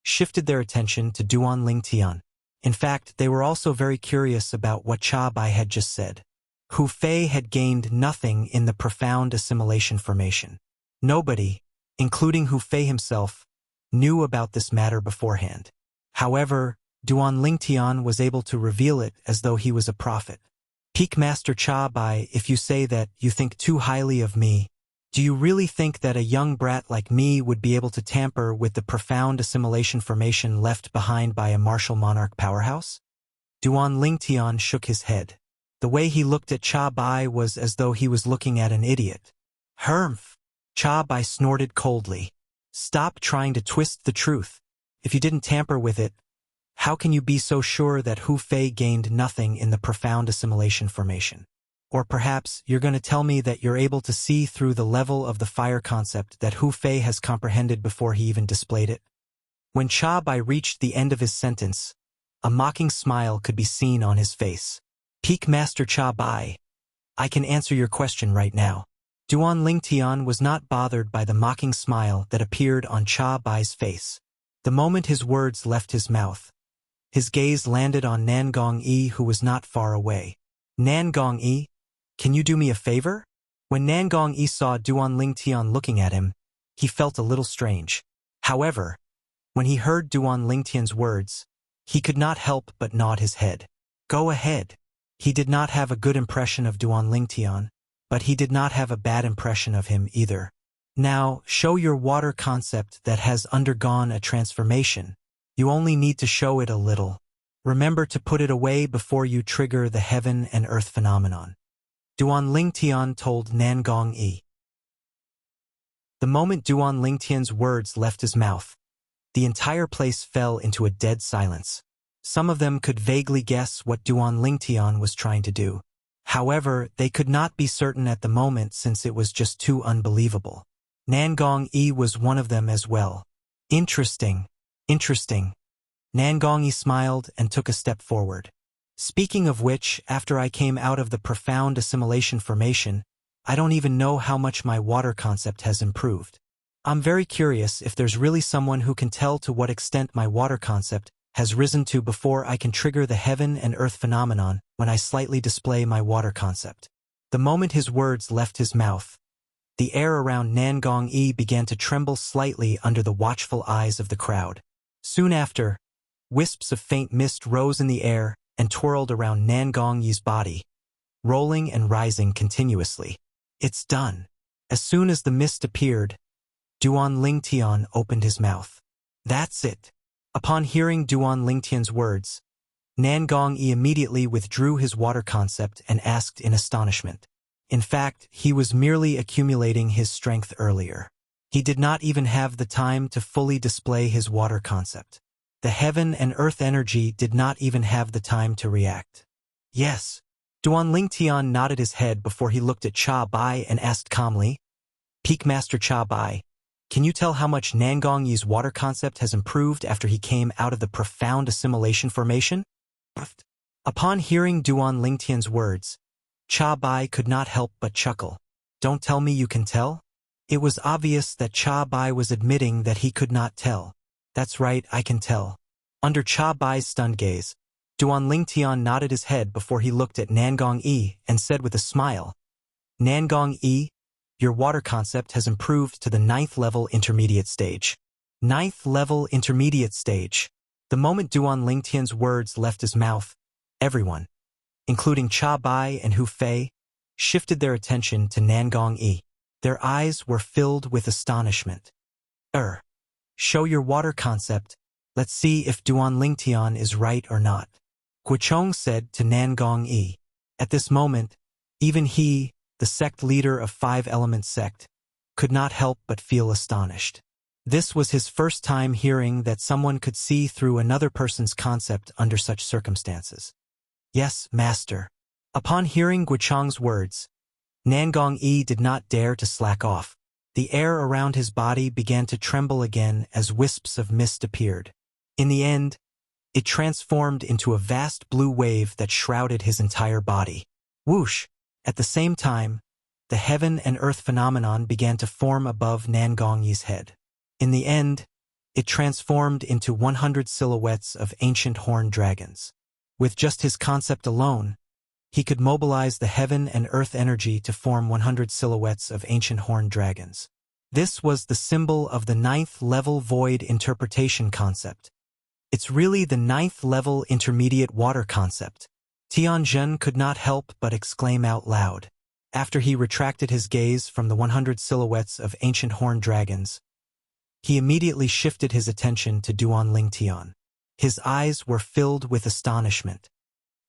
shifted their attention to Duan Lingtian. In fact, they were also very curious about what Cha Bai had just said. Hu Fei had gained nothing in the profound assimilation formation. Nobody, including Hu Fei himself, knew about this matter beforehand. However, Duan Lingtian was able to reveal it as though he was a prophet. "Peak Master Cha Bai, if you say that you think too highly of me, do you really think that a young brat like me would be able to tamper with the profound assimilation formation left behind by a martial monarch powerhouse?" Duan Lingtian shook his head. The way he looked at Cha Bai was as though he was looking at an idiot. "Humph!" Cha Bai snorted coldly. "Stop trying to twist the truth. If you didn't tamper with it, how can you be so sure that Hu Fei gained nothing in the profound assimilation formation? Or perhaps you're going to tell me that you're able to see through the level of the fire concept that Hu Fei has comprehended before he even displayed it?" When Cha Bai reached the end of his sentence, a mocking smile could be seen on his face. "Peak Master Cha Bai, I can answer your question right now." Duan Lingtian was not bothered by the mocking smile that appeared on Cha Bai's face. The moment his words left his mouth, his gaze landed on Nangong Yi, who was not far away. "Nangong Yi, can you do me a favor?" When Nangong Yi saw Duan Lingtian looking at him, he felt a little strange. However, when he heard Duan Lingtian's words, he could not help but nod his head. "Go ahead." He did not have a good impression of Duan Lingtian, but he did not have a bad impression of him either. "Now, show your water concept that has undergone a transformation. You only need to show it a little. Remember to put it away before you trigger the heaven and earth phenomenon," Duan Lingtian told Nangong Yi. The moment Duan Lingtian's words left his mouth, the entire place fell into a dead silence. Some of them could vaguely guess what Duan Lingtian was trying to do. However, they could not be certain at the moment since it was just too unbelievable. Nangong Yi was one of them as well. Interesting. Nangong Yi smiled and took a step forward. "Speaking of which, after I came out of the profound assimilation formation, I don't even know how much my water concept has improved. I'm very curious if there's really someone who can tell to what extent my water concept has risen to before I can trigger the heaven and earth phenomenon when I slightly display my water concept." The moment his words left his mouth, the air around Nangong Yi began to tremble slightly under the watchful eyes of the crowd. Soon after, wisps of faint mist rose in the air and twirled around Nangong Yi's body, rolling and rising continuously. "It's done." As soon as the mist appeared, Duan Lingtian opened his mouth. "That's it." Upon hearing Duan Lingtian's words, Nangong Yi immediately withdrew his water concept and asked in astonishment. In fact, he was merely accumulating his strength earlier. He did not even have the time to fully display his water concept. The heaven and earth energy did not even have the time to react. "Yes." Duan Lingtian nodded his head before he looked at Cha Bai and asked calmly, "Peak Master Cha Bai, can you tell how much Nangong Yi's water concept has improved after he came out of the profound assimilation formation?" Upon hearing Duan Lingtian's words, Cha Bai could not help but chuckle. Don't tell me you can tell? It was obvious that Cha Bai was admitting that he could not tell. That's right, I can tell. Under Cha Bai's stunned gaze, Duan Lingtian nodded his head before he looked at Nangong Yi and said with a smile, Nangong Yi, your water concept has improved to the 9th level intermediate stage. 9th level intermediate stage. The moment Duan Lingtian's words left his mouth, everyone, including Cha Bai and Hu Fei, shifted their attention to Nangong Yi. Their eyes were filled with astonishment. Show your water concept. Let's see if Duan Lingtian is right or not. Guichong said to Nangong Yi. At this moment, even he, the sect leader of 5 Element sect, could not help but feel astonished. This was his first time hearing that someone could see through another person's concept under such circumstances. Yes, master. Upon hearing Guichong's words, Nangong Yi did not dare to slack off. The air around his body began to tremble again as wisps of mist appeared. In the end, it transformed into a vast blue wave that shrouded his entire body. Whoosh! At the same time, the heaven and earth phenomenon began to form above Nangong Yi's head. In the end, it transformed into 100 silhouettes of ancient horned dragons. With just his concept alone, he could mobilize the heaven and earth energy to form 100 silhouettes of ancient horned dragons. This was the symbol of the 9th level void interpretation concept. It's really the 9th level intermediate water concept. Tianzhen could not help but exclaim out loud. After he retracted his gaze from the 100 silhouettes of ancient horned dragons, he immediately shifted his attention to Duan Lingtian. His eyes were filled with astonishment.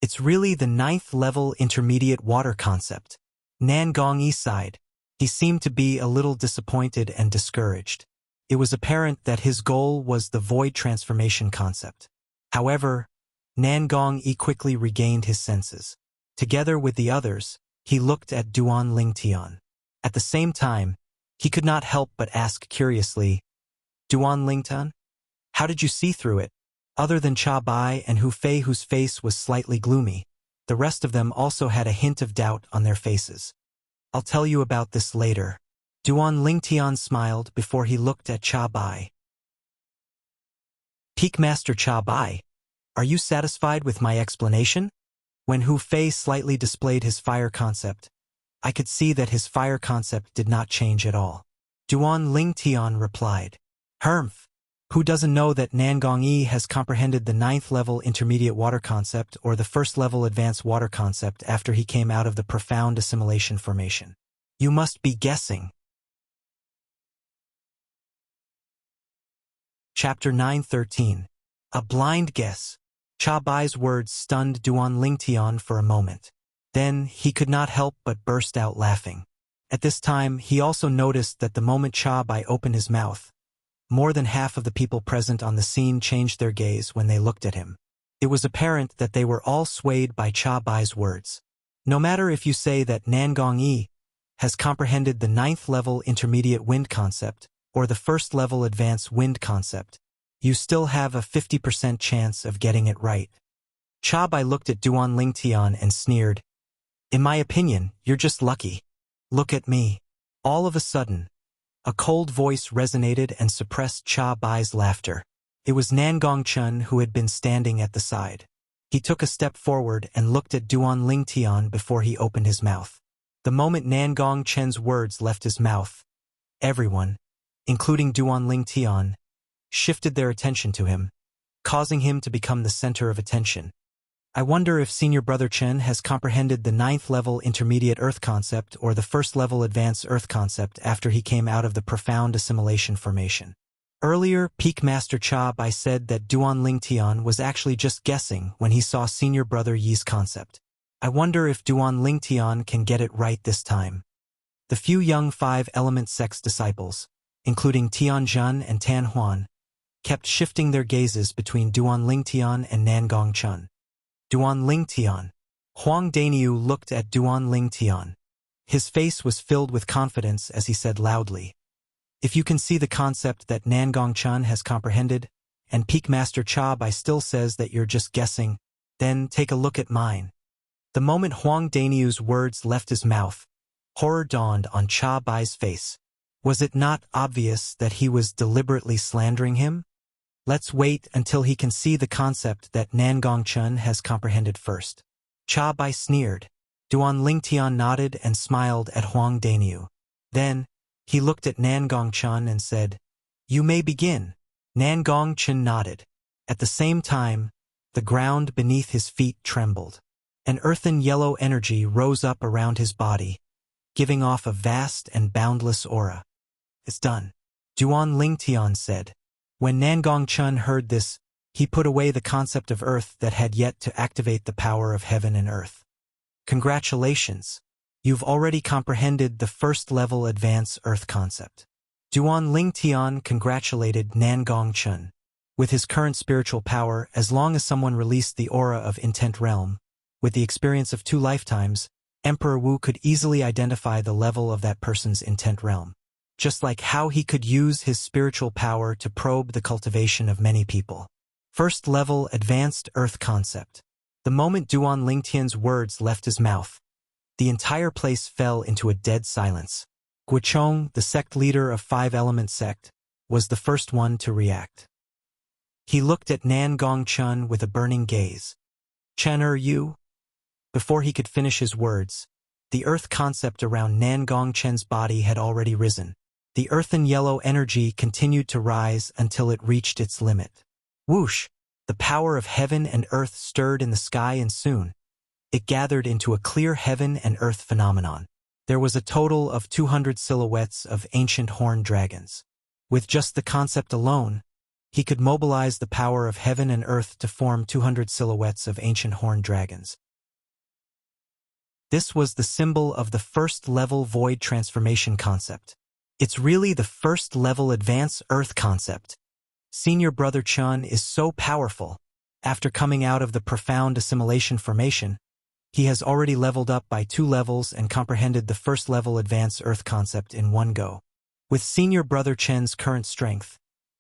It's really the 9th level intermediate water concept. Nangong Yi sighed. He seemed to be a little disappointed and discouraged. It was apparent that his goal was the void transformation concept. However, Nangong Yi quickly regained his senses. Together with the others, he looked at Duan Lingtian. At the same time, he could not help but ask curiously, Duan Lingtian, how did you see through it? Other than Cha Bai and Hu Fei, whose face was slightly gloomy, the rest of them also had a hint of doubt on their faces. I'll tell you about this later. Duan Lingtian smiled before he looked at Cha Bai. Peak Master Cha Bai, are you satisfied with my explanation? When Hu Fei slightly displayed his fire concept, I could see that his fire concept did not change at all. Duan Lingtian replied, Humph! Who doesn't know that Nangong Yi has comprehended the 9th level intermediate water concept or the 1st level advanced water concept after he came out of the profound assimilation formation? You must be guessing. Chapter 9:13. A blind guess. Cha Bai's words stunned Duan Lingtian for a moment. Then he could not help but burst out laughing. At this time, he also noticed that the moment Cha Bai opened his mouth, more than half of the people present on the scene changed their gaze when they looked at him. It was apparent that they were all swayed by Cha Bai's words. No matter if you say that Nangong Yi has comprehended the 9th level intermediate wind concept or the 1st level advanced wind concept, you still have a 50% chance of getting it right. Cha Bai looked at Duan Lingtian and sneered, In my opinion, you're just lucky. Look at me. All of a sudden, a cold voice resonated and suppressed Cha Bai's laughter. It was Nangong Chen who had been standing at the side. He took a step forward and looked at Duan Lingtian before he opened his mouth. The moment Nangong Chen's words left his mouth, everyone, including Duan Lingtian, shifted their attention to him, causing him to become the center of attention. I wonder if Senior Brother Chen has comprehended the 9th level intermediate Earth concept or the 1st level advanced Earth concept after he came out of the profound assimilation formation. Earlier, Peak Master Cha Bai said that Duan Lingtian was actually just guessing when he saw Senior Brother Yi's concept. I wonder if Duan Lingtian can get it right this time. The few young 5 Element sects disciples, including Tianzhen and Tan Huan, kept shifting their gazes between Duan Lingtian and Nangong Chen. Duan Lingtian. Huang Daniu looked at Duan Lingtian. His face was filled with confidence as he said loudly, If you can see the concept that Nangong Chen has comprehended, and Peak Master Cha Bai still says that you're just guessing, then take a look at mine. The moment Huang Daniu's words left his mouth, Horror dawned on Cha Bai's face. Was it not obvious that he was deliberately slandering him? Let's wait until he can see the concept that Nangongchen has comprehended first. Cha Bai sneered. Duan Lingtian nodded and smiled at Huang Daniu. Then, he looked at Nangongchen and said, "You may begin." Nangongchen nodded. At the same time, the ground beneath his feet trembled. An earthen yellow energy rose up around his body, giving off a vast and boundless aura. "It's done," Duan Lingtian said. When Nangongchen heard this, he put away the concept of earth that had yet to activate the power of heaven and earth. "Congratulations. You've already comprehended the first-level advanced earth concept." Duan Lingtian congratulated Nangongchen. With his current spiritual power, as long as someone released the aura of Intent Realm, with the experience of 2 lifetimes, Emperor Wu could easily identify the level of that person's Intent Realm. Just like how he could use his spiritual power to probe the cultivation of many people. First-level advanced earth concept. The moment Duan Lingtian's words left his mouth, the entire place fell into a dead silence. Guichong, the sect leader of 5-element sect, was the first one to react. He looked at Nangongchen with a burning gaze. "Chen er you?" Before he could finish his words, the earth concept around Nangongchen's body had already risen. The earthen yellow energy continued to rise until it reached its limit. Whoosh! The power of heaven and earth stirred in the sky, and soon, it gathered into a clear heaven and earth phenomenon. There was a total of 200 silhouettes of ancient horned dragons. With just the concept alone, he could mobilize the power of heaven and earth to form 200 silhouettes of ancient horned dragons. This was the symbol of the first-level void transformation concept. It's really the first-level advanced earth concept. Senior Brother Chun is so powerful. After coming out of the profound assimilation formation, he has already leveled up by 2 levels and comprehended the first-level advanced earth concept in one go. With Senior Brother Chen's current strength,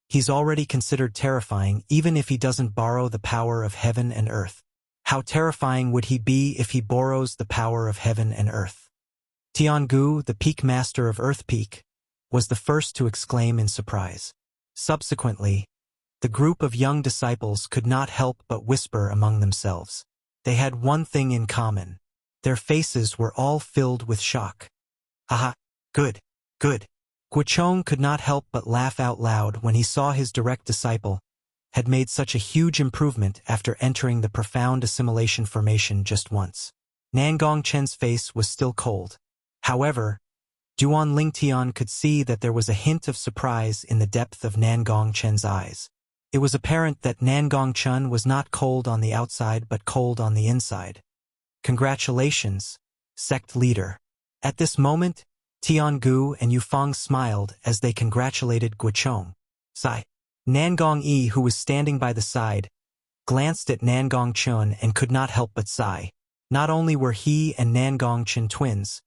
he's already considered terrifying even if he doesn't borrow the power of heaven and earth. How terrifying would he be if he borrows the power of heaven and earth? Tiangu, the Peak Master of Earth Peak, was the first to exclaim in surprise. Subsequently, the group of young disciples could not help but whisper among themselves. They had one thing in common. Their faces were all filled with shock. "Haha, good, good." Guichong could not help but laugh out loud when he saw his direct disciple had made such a huge improvement after entering the profound assimilation formation just once. Nangongchen's face was still cold. However, Duan Lingtian could see that there was a hint of surprise in the depth of Nangongchen's eyes. It was apparent that Nangongchen was not cold on the outside but cold on the inside. "Congratulations, sect leader." At this moment, Tiangu and Yufang smiled as they congratulated Guichong. Sigh. Nangong Yi, who was standing by the side, glanced at Nangongchen and could not help but sigh. Not only were he and Nangongchen twins,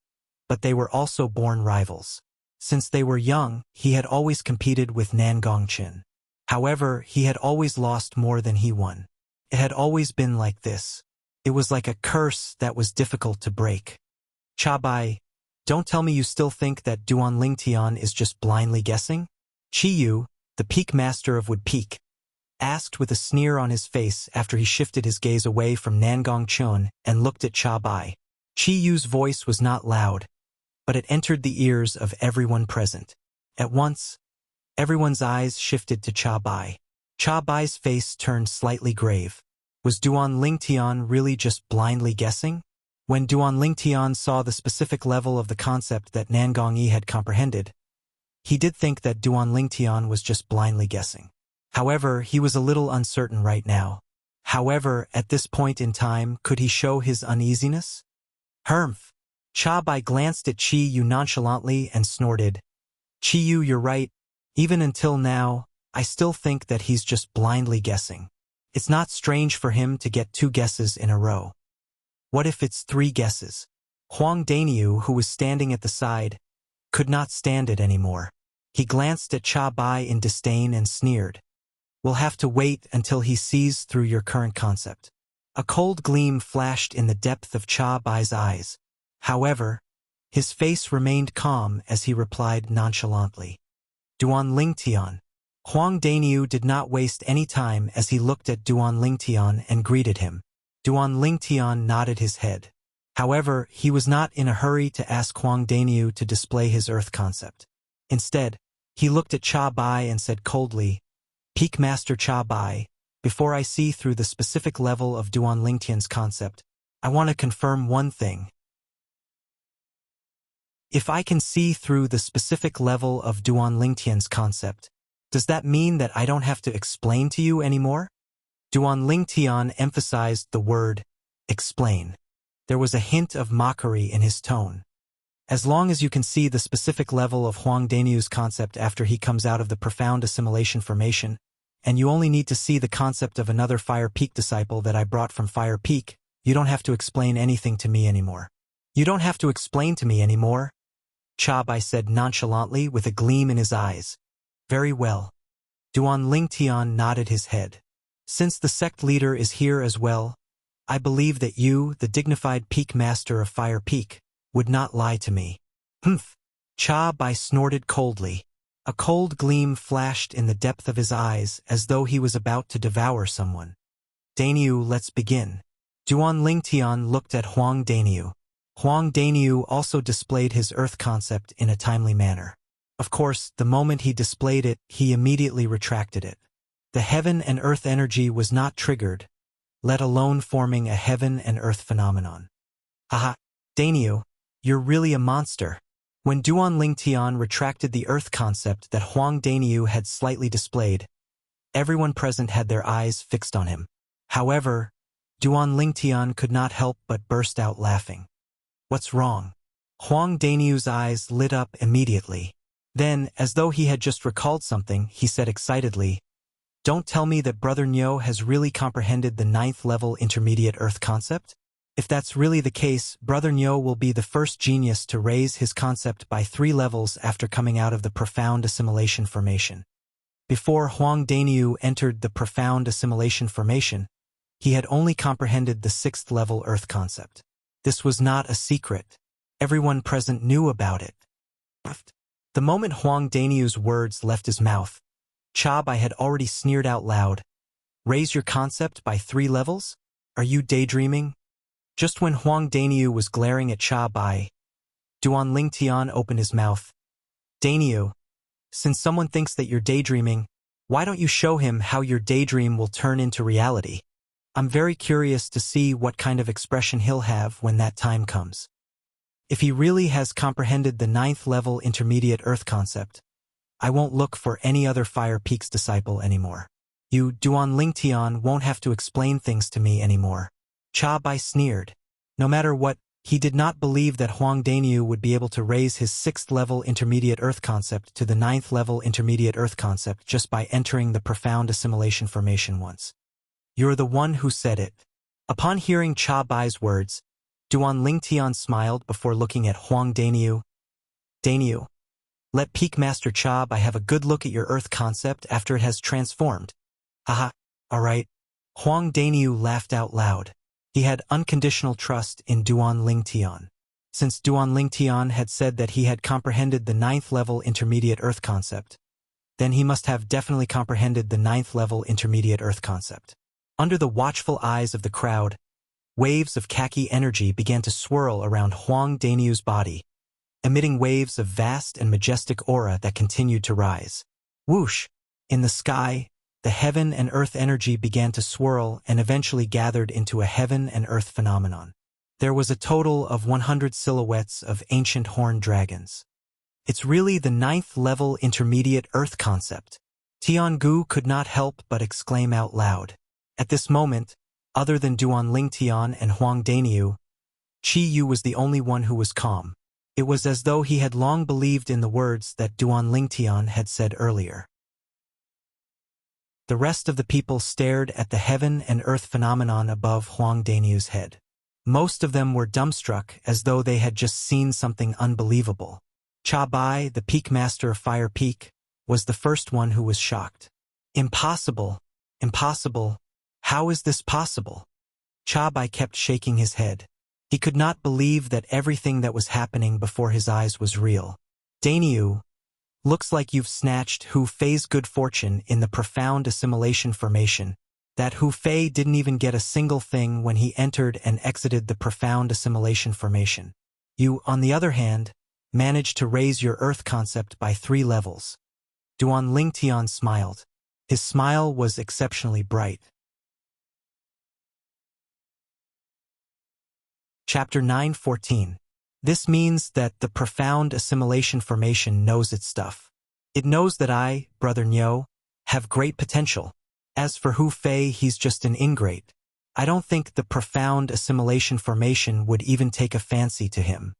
but they were also born rivals. Since they were young, he had always competed with Nangongchen. However, he had always lost more than he won. It had always been like this. It was like a curse that was difficult to break. "Cha Bai, don't tell me you still think that Duan Lingtian is just blindly guessing?" Chi Yu, the Peak Master of Wood Peak, asked with a sneer on his face after he shifted his gaze away from Nangongchen and looked at Cha Bai. Chi Yu's voice was not loud, but it entered the ears of everyone present. At once, everyone's eyes shifted to Cha Bai. Cha Bai's face turned slightly grave. Was Duan Lingtian really just blindly guessing? When Duan Lingtian saw the specific level of the concept that Nangong Yi had comprehended, he did think that Duan Lingtian was just blindly guessing. However, he was a little uncertain right now. However, at this point in time, could he show his uneasiness? "Humph." Cha Bai glanced at Chi Yu nonchalantly and snorted. "Chi Yu, you're right. Even until now, I still think that he's just blindly guessing. It's not strange for him to get 2 guesses in a row. What if it's 3 guesses?" Huang Daniu, who was standing at the side, could not stand it anymore. He glanced at Cha Bai in disdain and sneered. "We'll have to wait until he sees through your current concept." A cold gleam flashed in the depth of Cha Bai's eyes. However, His face remained calm as he replied nonchalantly. Duan Lingtian. Huang Daniu did not waste any time as he looked at Duan Lingtian and greeted him. Duan Lingtian nodded his head. However, he was not in a hurry to ask Huang Daniu to display his earth concept. Instead, he looked at Cha Bai and said coldly, Peak Master Cha Bai, before I see through the specific level of Duan Lingtian's concept, I want to confirm one thing. If I can see through the specific level of Duan Lingtian's concept, does that mean that I don't have to explain to you anymore? Duan Lingtian emphasized the word, explain. There was a hint of mockery in his tone. As long as you can see the specific level of Huang Daniu's concept after he comes out of the profound assimilation formation, and you only need to see the concept of another Fire Peak disciple that I brought from Fire Peak, you don't have to explain anything to me anymore. You don't have to explain to me anymore, Cha Bai said nonchalantly with a gleam in his eyes. Very well. Duan Lingtian nodded his head. Since the sect leader is here as well, I believe that you, the dignified Peak Master of Fire Peak, would not lie to me. Humph! Cha Bai snorted coldly. A cold gleam flashed in the depth of his eyes as though he was about to devour someone. Daniu, let's begin. Duan Lingtian looked at Huang Daniu. Huang Daniu also displayed his earth concept in a timely manner. Of course, the moment he displayed it, he immediately retracted it. The heaven and earth energy was not triggered, let alone forming a heaven and earth phenomenon. Haha, Daniu, you're really a monster. When Duan Lingtian retracted the earth concept that Huang Daniu had slightly displayed, everyone present had their eyes fixed on him. However, Duan Lingtian could not help but burst out laughing. What's wrong? Huang Daniu's eyes lit up immediately. Then, as though he had just recalled something, he said excitedly, Don't tell me that Brother Nyo has really comprehended the 9th level intermediate earth concept? If that's really the case, Brother Nyo will be the first genius to raise his concept by 3 levels after coming out of the profound assimilation formation. Before Huang Daniu entered the profound assimilation formation, he had only comprehended the 6th level earth concept. This was not a secret. Everyone present knew about it. The moment Huang Daniu's words left his mouth, Cha Bai had already sneered out loud, Raise your concept by 3 levels? Are you daydreaming? Just when Huang Daniu was glaring at Cha Bai, Duan Lingtian opened his mouth. Daniu, since someone thinks that you're daydreaming, why don't you show him how your daydream will turn into reality? I'm very curious to see what kind of expression he'll have when that time comes. If he really has comprehended the 9th level intermediate earth concept, I won't look for any other Fire Peak's disciple anymore. You, Duan Lingtian, won't have to explain things to me anymore. Cha Bai sneered. No matter what, he did not believe that Huang Daniu would be able to raise his 6th level intermediate earth concept to the 9th level intermediate earth concept just by entering the profound assimilation formation once. You're the one who said it. Upon hearing Cha Bai's words, Duan Lingtian smiled before looking at Huang Daniu. Daniu, let Peak Master Cha Bai have a good look at your earth concept after it has transformed. Haha, alright. Huang Daniu laughed out loud. He had unconditional trust in Duan Lingtian. Since Duan Lingtian had said that he had comprehended the 9th level intermediate earth concept, then he must have definitely comprehended the 9th level intermediate earth concept. Under the watchful eyes of the crowd, waves of khaki energy began to swirl around Huang Daniu's body, emitting waves of vast and majestic aura that continued to rise. Whoosh! In the sky, the heaven and earth energy began to swirl and eventually gathered into a heaven and earth phenomenon. There was a total of 100 silhouettes of ancient horned dragons. It's really the 9th level intermediate earth concept. Tiangu could not help but exclaim out loud. At this moment, other than Duan Lingtian and Huang Daniu, Qi Yu was the only one who was calm. It was as though he had long believed in the words that Duan Lingtian had said earlier. The rest of the people stared at the heaven and earth phenomenon above Huang Daniu's head. Most of them were dumbstruck as though they had just seen something unbelievable. Cha Bai, the Peak Master of Fire Peak, was the first one who was shocked. Impossible! Impossible! How is this possible? Cha Bai kept shaking his head. He could not believe that everything that was happening before his eyes was real. Dainyu, looks like you've snatched Hu Fei's good fortune in the profound assimilation formation. That Hu Fei didn't even get a single thing when he entered and exited the profound assimilation formation. You, on the other hand, managed to raise your Earth concept by 3 levels. Duan Lingtian smiled. His smile was exceptionally bright. Chapter 9:14. This means that the profound assimilation formation knows its stuff. It knows that I, Brother Nyo, have great potential. As for Hu Fei, he's just an ingrate. I don't think the profound assimilation formation would even take a fancy to him.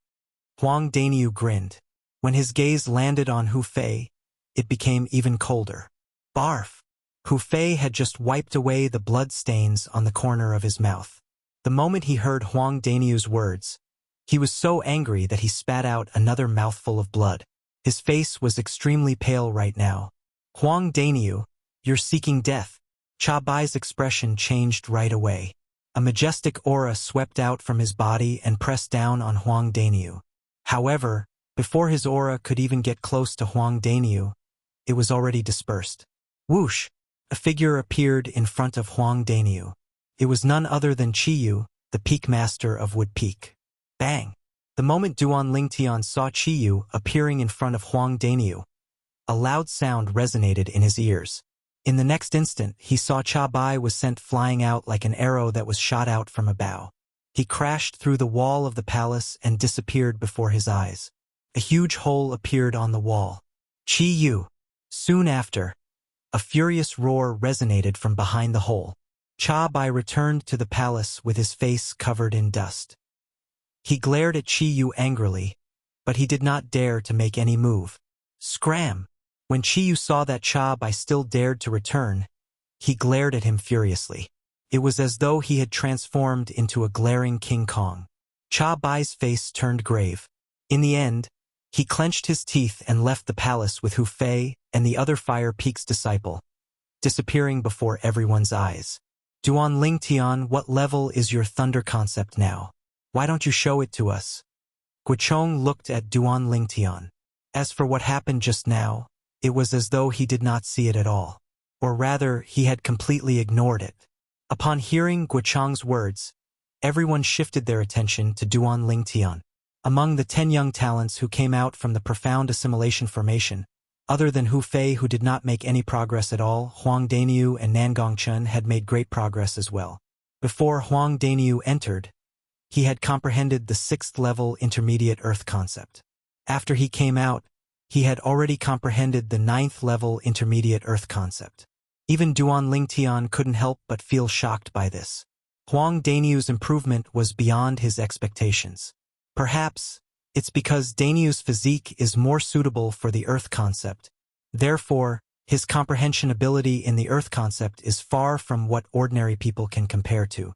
Huang Dainyu grinned. When his gaze landed on Hu Fei, it became even colder. Barf! Hu Fei had just wiped away the blood stains on the corner of his mouth. The moment he heard Huang Dainyu's words, he was so angry that he spat out another mouthful of blood. His face was extremely pale right now. Huang Dainyu, you're seeking death. Cha Bai's expression changed right away. A majestic aura swept out from his body and pressed down on Huang Dainyu. However, before his aura could even get close to Huang Dainyu, it was already dispersed. Whoosh! A figure appeared in front of Huang Dainyu. It was none other than Chiyu, the Peak Master of Wood Peak. Bang! The moment Duan Lingtian saw Chiyu appearing in front of Huang Dainyu, a loud sound resonated in his ears. In the next instant, he saw Cha Bai was sent flying out like an arrow that was shot out from a bow. He crashed through the wall of the palace and disappeared before his eyes. A huge hole appeared on the wall. Chiyu! Soon after, a furious roar resonated from behind the hole. Cha Bai returned to the palace with his face covered in dust. He glared at Chiyu angrily, but he did not dare to make any move. Scram! When Chiyu saw that Cha Bai still dared to return, he glared at him furiously. It was as though he had transformed into a glaring King Kong. Cha Bai's face turned grave. In the end, he clenched his teeth and left the palace with Hu Fei and the other Fire Peak's disciple, disappearing before everyone's eyes. Duan Lingtian, what level is your thunder concept now? Why don't you show it to us? Guichong looked at Duan Lingtian. As for what happened just now, it was as though he did not see it at all. Or rather, he had completely ignored it. Upon hearing Guichong's words, everyone shifted their attention to Duan Lingtian. Among the 10 young talents who came out from the profound assimilation formation, other than Hu Fei, who did not make any progress at all, Huang Dainyu and Nangong Chen had made great progress as well. Before Huang Dainyu entered, he had comprehended the 6th level intermediate Earth concept. After he came out, he had already comprehended the 9th level intermediate Earth concept. Even Duan Lingtian couldn't help but feel shocked by this. Huang Dainyu's improvement was beyond his expectations. Perhaps it's because Dainyu's physique is more suitable for the Earth concept. Therefore, his comprehension ability in the Earth concept is far from what ordinary people can compare to.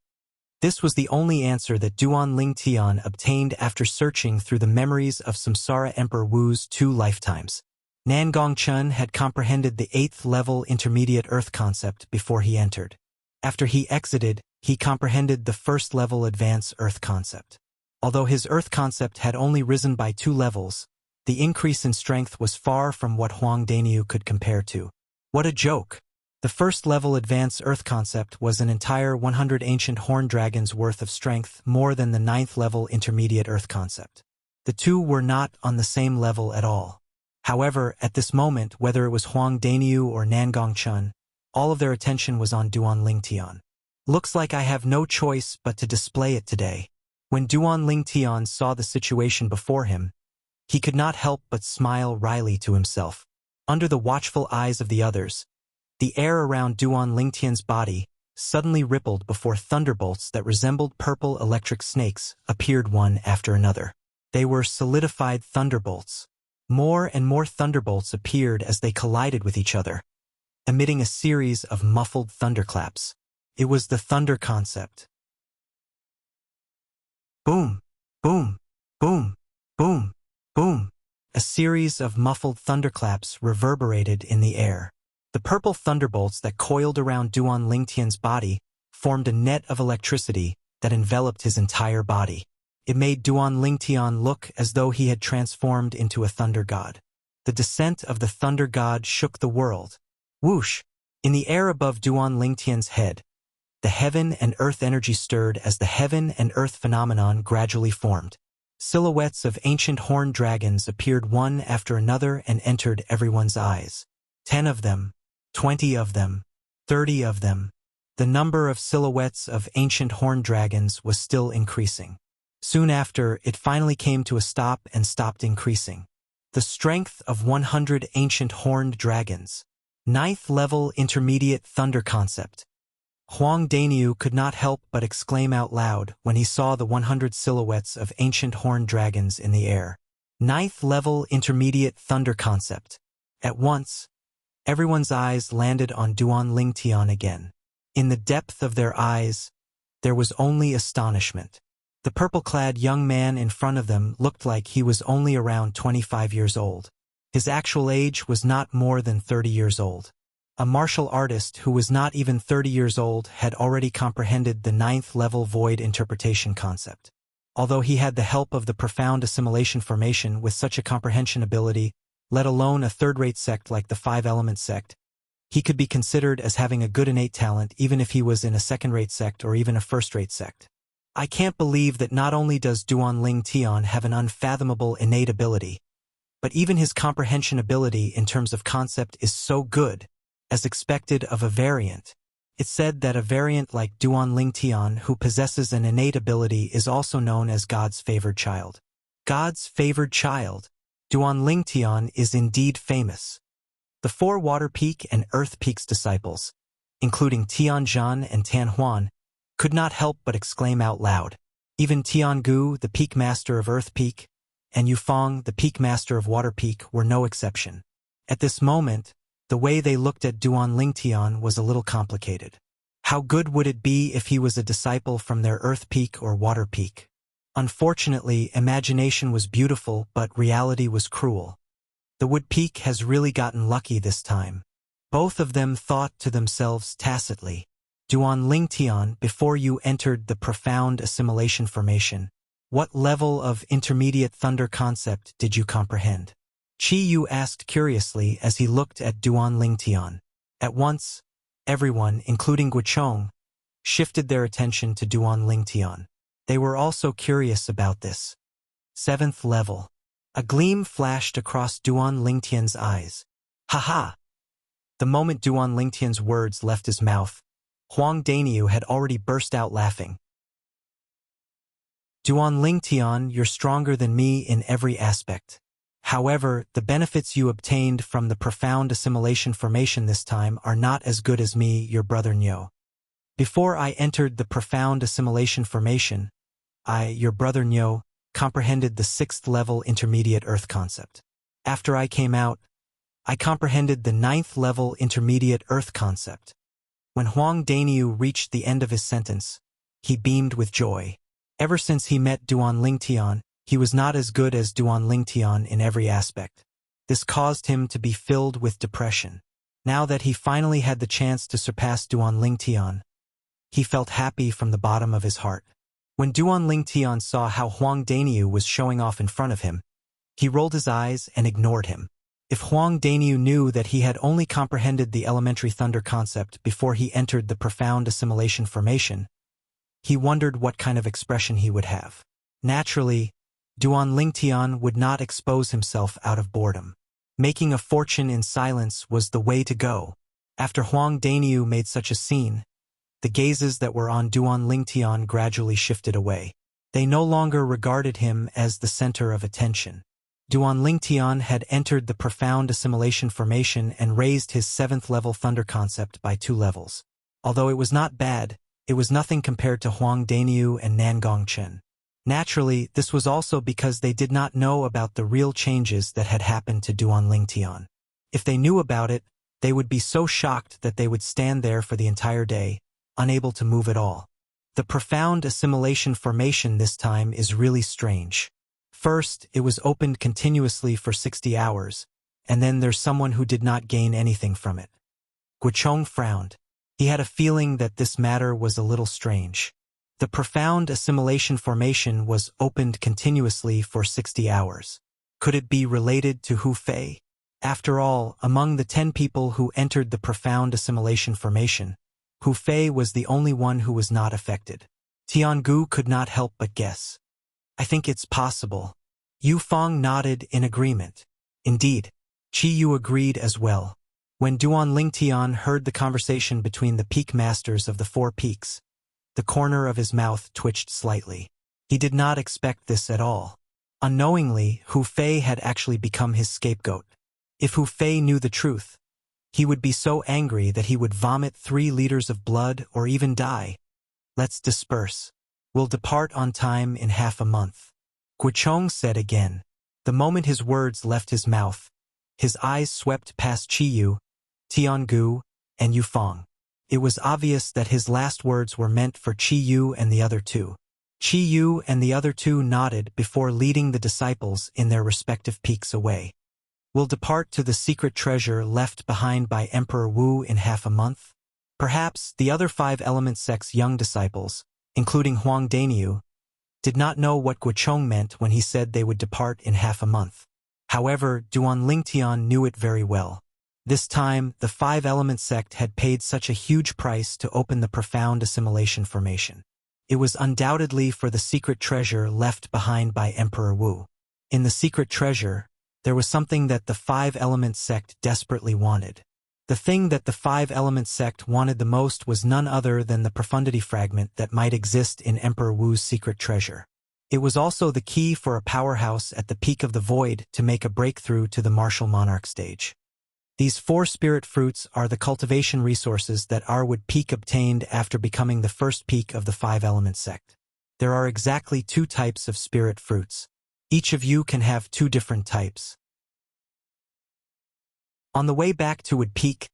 This was the only answer that Duan Lingtian obtained after searching through the memories of Samsara Emperor Wu's 2 lifetimes. Nangong Chen had comprehended the 8th level intermediate Earth concept before he entered. After he exited, he comprehended the 1st level advanced Earth concept. Although his Earth concept had only risen by 2 levels, the increase in strength was far from what Huang Dainyu could compare to. What a joke! The 1st level advanced Earth concept was an entire 100 ancient horn dragons worth of strength, more than the 9th level intermediate Earth concept. The two were not on the same level at all. However, at this moment, whether it was Huang Dainyu or Nangong Chen, all of their attention was on Duan Lingtian. Looks like I have no choice but to display it today. When Duan Lingtian saw the situation before him, he could not help but smile wryly to himself. Under the watchful eyes of the others, the air around Duan Lingtian's body suddenly rippled before thunderbolts that resembled purple electric snakes appeared one after another. They were solidified thunderbolts. More and more thunderbolts appeared as they collided with each other, emitting a series of muffled thunderclaps. It was the thunder concept. Boom, boom, boom, boom, boom. A series of muffled thunderclaps reverberated in the air. The purple thunderbolts that coiled around Duan Lingtian's body formed a net of electricity that enveloped his entire body. It made Duan Lingtian look as though he had transformed into a thunder god. The descent of the thunder god shook the world. Whoosh! In the air above Duan Lingtian's head, the heaven and earth energy stirred as the heaven and earth phenomenon gradually formed. Silhouettes of ancient horned dragons appeared one after another and entered everyone's eyes. 10 of them, 20 of them, 30 of them. The number of silhouettes of ancient horned dragons was still increasing. Soon after, it finally came to a stop and stopped increasing. The strength of 100 ancient horned dragons. 9th level intermediate thunder concept. Huang Daniu could not help but exclaim out loud when he saw the 100 silhouettes of ancient horned dragons in the air. 9th level intermediate thunder concept. At once, everyone's eyes landed on Duan Lingtian again. In the depth of their eyes, there was only astonishment. The purple-clad young man in front of them looked like he was only around 25 years old. His actual age was not more than 30 years old. A martial artist who was not even 30 years old had already comprehended the 9th level void interpretation concept. Although he had the help of the profound assimilation formation with such a comprehension ability, let alone a third-rate sect like the Five-Element sect, he could be considered as having a good innate talent even if he was in a second-rate sect or even a first-rate sect. I can't believe that not only does Duan Lingtian have an unfathomable innate ability, but even his comprehension ability in terms of concept is so good, as expected of a variant. It's said that a variant like Duan Lingtian who possesses an innate ability is also known as God's favored child. God's favored child. Duan Lingtian is indeed famous. The 4 Water Peak and Earth Peak's disciples, including Tianzhan and Tanhuan, could not help but exclaim out loud. Even Tiangu, the Peak Master of Earth Peak, and Yufeng, the Peak Master of Water Peak, were no exception. At this moment, the way they looked at Duan Lingtian was a little complicated. How good would it be if he was a disciple from their Earth Peak or Water Peak? Unfortunately, imagination was beautiful, but reality was cruel. The Wood Peak has really gotten lucky this time. Both of them thought to themselves tacitly. Duan Lingtian, before you entered the profound assimilation formation, what level of intermediate thunder concept did you comprehend? Chi Yu asked curiously as he looked at Duan Lingtian. At once, everyone, including Guichong, shifted their attention to Duan Lingtian. They were also curious about this. 7th level. A gleam flashed across Duan Lingtian's eyes. Ha! The moment Duan Lingtian's words left his mouth, Huang Daniu had already burst out laughing. Duan Lingtian, you're stronger than me in every aspect. However, the benefits you obtained from the profound assimilation formation this time are not as good as me, your brother Nyo. Before I entered the profound assimilation formation, I, your brother Nyo, comprehended the 6th level intermediate earth concept. After I came out, I comprehended the 9th level intermediate earth concept. When Huang Daniu reached the end of his sentence, he beamed with joy. Ever since he met Duan Lingtian, he was not as good as Duan Lingtian in every aspect. This caused him to be filled with depression. Now that he finally had the chance to surpass Duan Lingtian, he felt happy from the bottom of his heart. When Duan Lingtian saw how Huang Daniu was showing off in front of him, he rolled his eyes and ignored him. If Huang Daniu knew that he had only comprehended the elementary thunder concept before he entered the profound assimilation formation, he wondered what kind of expression he would have. Naturally, Duan Lingtian would not expose himself out of boredom. Making a fortune in silence was the way to go. After Huang Daniu made such a scene, the gazes that were on Duan Lingtian gradually shifted away. They no longer regarded him as the center of attention. Duan Lingtian had entered the profound assimilation formation and raised his 7th level thunder concept by 2 levels. Although it was not bad, it was nothing compared to Huang Daniu and Nangong Chen. Naturally, this was also because they did not know about the real changes that had happened to Duan Lingtian. If they knew about it, they would be so shocked that they would stand there for the entire day, unable to move at all. The profound assimilation formation this time is really strange. First, it was opened continuously for 60 hours, and then there's someone who did not gain anything from it. Guichong frowned. He had a feeling that this matter was a little strange. The profound assimilation formation was opened continuously for 60 hours. Could it be related to Hu Fei? After all, among the 10 people who entered the profound assimilation formation, Hu Fei was the only one who was not affected. Tiangu could not help but guess. I think it's possible. Yu Feng nodded in agreement. Indeed, Qi Yu agreed as well. When Duan Lingtian heard the conversation between the peak masters of the 4 peaks, the corner of his mouth twitched slightly. He did not expect this at all. Unknowingly, Hu Fei had actually become his scapegoat. If Hu Fei knew the truth, he would be so angry that he would vomit 3 liters of blood or even die. Let's disperse. We'll depart on time in half a month. Guichong said again. The moment his words left his mouth, his eyes swept past Qi Yu, Tiangu, and Yu Feng. It was obvious that his last words were meant for Qi Yu and the other 2. Qi Yu and the other 2 nodded before leading the disciples in their respective peaks away. We'll depart to the secret treasure left behind by Emperor Wu in half a month. Perhaps the other 5 element sect's young disciples, including Huang Daniu, did not know what Guichong meant when he said they would depart in half a month. However, Duan Lingtian knew it very well. This time, the 5 element sect had paid such a huge price to open the profound assimilation formation. It was undoubtedly for the secret treasure left behind by Emperor Wu. In the secret treasure, there was something that the 5 element sect desperately wanted. The thing that the 5 element sect wanted the most was none other than the profundity fragment that might exist in Emperor Wu's secret treasure. It was also the key for a powerhouse at the peak of the void to make a breakthrough to the martial monarch stage. These 4 spirit fruits are the cultivation resources that Arwood Peak obtained after becoming the first peak of the 5 element sect. There are exactly 2 types of spirit fruits. Each of you can have 2 different types. On the way back to Wood Peak,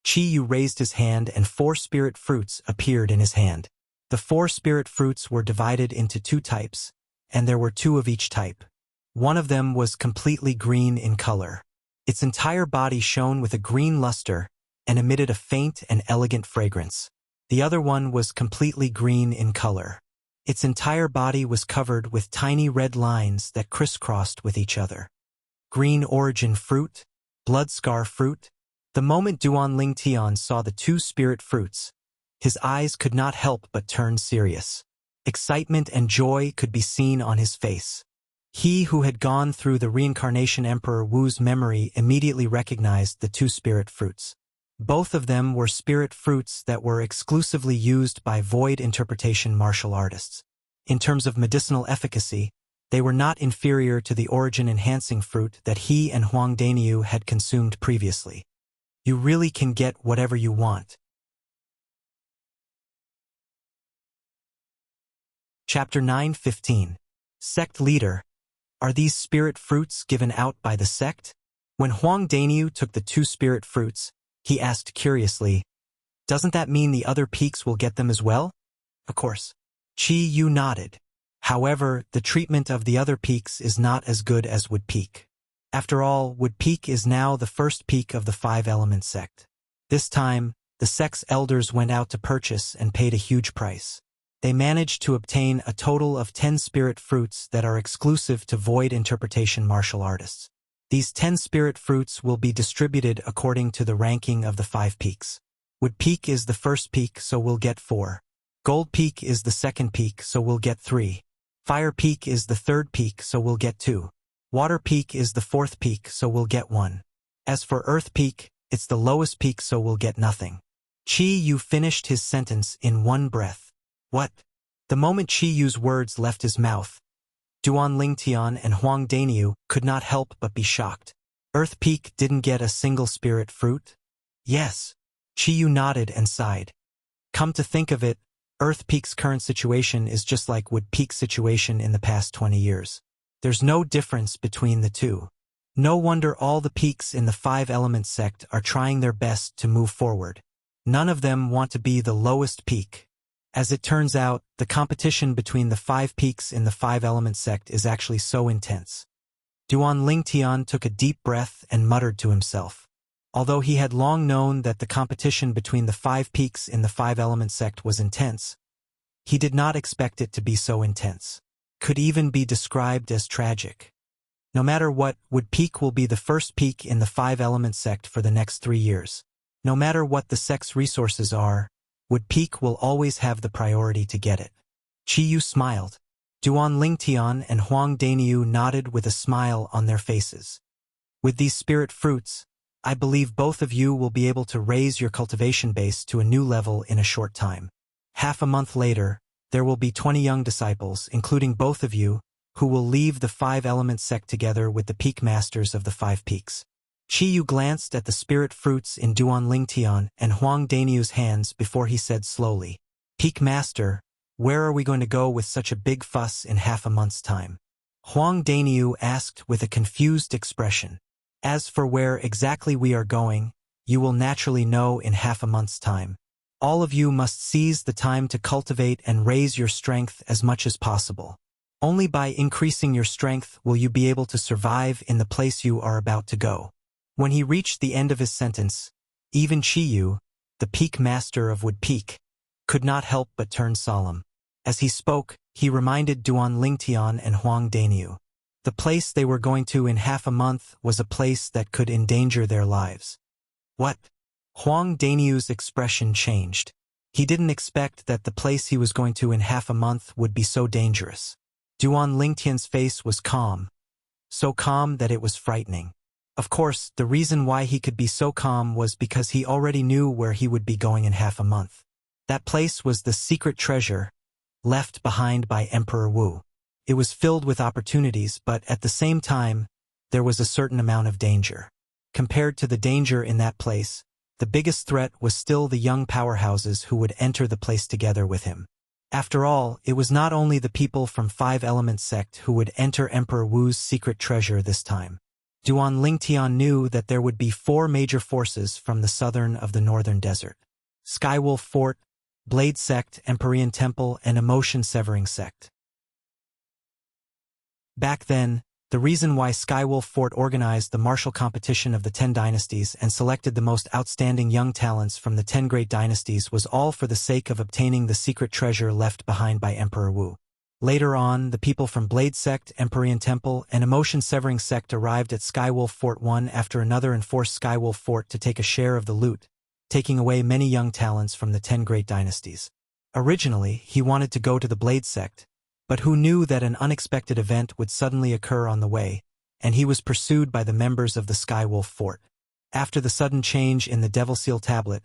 Qi Yu raised his hand and 4 spirit fruits appeared in his hand. The 4 spirit fruits were divided into 2 types, and there were 2 of each type. One of them was completely green in color. Its entire body shone with a green luster and emitted a faint and elegant fragrance. The other one was completely green in color. Its entire body was covered with tiny red lines that crisscrossed with each other. Green origin fruit, blood scar fruit. The moment Duan Lingtian saw the 2 spirit fruits, his eyes could not help but turn serious. Excitement and joy could be seen on his face. He who had gone through the reincarnation Emperor Wu's memory immediately recognized the 2 spirit fruits. Both of them were spirit fruits that were exclusively used by void interpretation martial artists. In terms of medicinal efficacy, they were not inferior to the origin-enhancing fruit that he and Huang Daniu had consumed previously. You really can get whatever you want. Chapter 9:15. Sect Leader. Are these spirit fruits given out by the sect? When Huang Daniu took the 2 spirit fruits, he asked curiously, "Doesn't that mean the other peaks will get them as well?" Of course. Qi Yu nodded. However, the treatment of the other peaks is not as good as Wood Peak. After all, Wood Peak is now the first peak of the 5 element sect. This time, the sect's elders went out to purchase and paid a huge price. They managed to obtain a total of 10 spirit fruits that are exclusive to void interpretation martial artists. These 10 spirit fruits will be distributed according to the ranking of the 5 peaks. Wood Peak is the first peak, so we'll get 4. Gold Peak is the second peak, so we'll get 3. Fire Peak is the third peak, so we'll get 2. Water Peak is the 4th peak, so we'll get 1. As for Earth Peak, it's the lowest peak, so we'll get nothing. Qi Yu finished his sentence in one breath. What? The moment Qi Yu's words left his mouth, Duan Lingtian and Huang Daniu could not help but be shocked. Earth Peak didn't get a single spirit fruit? Yes. Qi Yu nodded and sighed. Come to think of it, Earth Peak's current situation is just like Wood Peak's situation in the past 20 years. There's no difference between the 2. No wonder all the peaks in the 5 element sect are trying their best to move forward. None of them want to be the lowest peak. As it turns out, the competition between the 5 peaks in the 5 element sect is actually so intense. Duan Lingtian took a deep breath and muttered to himself. Although he had long known that the competition between the 5 peaks in the 5 element sect was intense, He did not expect it to be so intense. Could even be described as tragic. No matter what, Wood Peak will be the first peak in the 5-element sect for the next 3 years. No matter what the sect's resources are, Wood Peak will always have the priority to get it. Chi Yu smiled. Duan Lingtian and Huang Daniu nodded with a smile on their faces. With these spirit fruits, I believe both of you will be able to raise your cultivation base to a new level in a short time. Half a month later, there will be 20 young disciples, including both of you, who will leave the 5-element sect together with the peak masters of the 5 peaks. Chi Yu glanced at the spirit fruits in Duan Lingtian and Huang Daniu's hands before he said slowly, Peak Master, where are we going to go with such a big fuss in half a month's time? Huang Daniu asked with a confused expression. As for where exactly we are going, you will naturally know in half a month's time. All of you must seize the time to cultivate and raise your strength as much as possible. Only by increasing your strength will you be able to survive in the place you are about to go. When he reached the end of his sentence, even Chi Yu, the peak master of Wood Peak, could not help but turn solemn. As he spoke, he reminded Duan Lingtian and Huang Daniu. The place they were going to in half a month was a place that could endanger their lives. What? Huang Daniu's expression changed. He didn't expect that the place he was going to in half a month would be so dangerous. Duan Lingtian's face was calm. So calm that it was frightening. Of course, the reason why he could be so calm was because he already knew where he would be going in half a month. That place was the secret treasure left behind by Emperor Wu. It was filled with opportunities, but at the same time, there was a certain amount of danger. Compared to the danger in that place, the biggest threat was still the young powerhouses who would enter the place together with him. After all, it was not only the people from 5-element sect who would enter Emperor Wu's secret treasure this time. Duan Lingtian knew that there would be 4 major forces from the southern of the northern desert. Skywolf Fort, Blade Sect, Empyrean Temple, and Emotion Severing Sect. Back then, the reason why Skywolf Fort organized the martial competition of the 10 dynasties and selected the most outstanding young talents from the 10 great dynasties was all for the sake of obtaining the secret treasure left behind by Emperor Wu. Later on, the people from Blade Sect, Empyrean Temple, and Emotion Severing Sect arrived at Skywolf Fort one after another and forced Skywolf Fort to take a share of the loot, taking away many young talents from the 10 great dynasties. Originally, he wanted to go to the Blade Sect, but who knew that an unexpected event would suddenly occur on the way, and he was pursued by the members of the Skywolf Fort. After the sudden change in the Devil Seal tablet,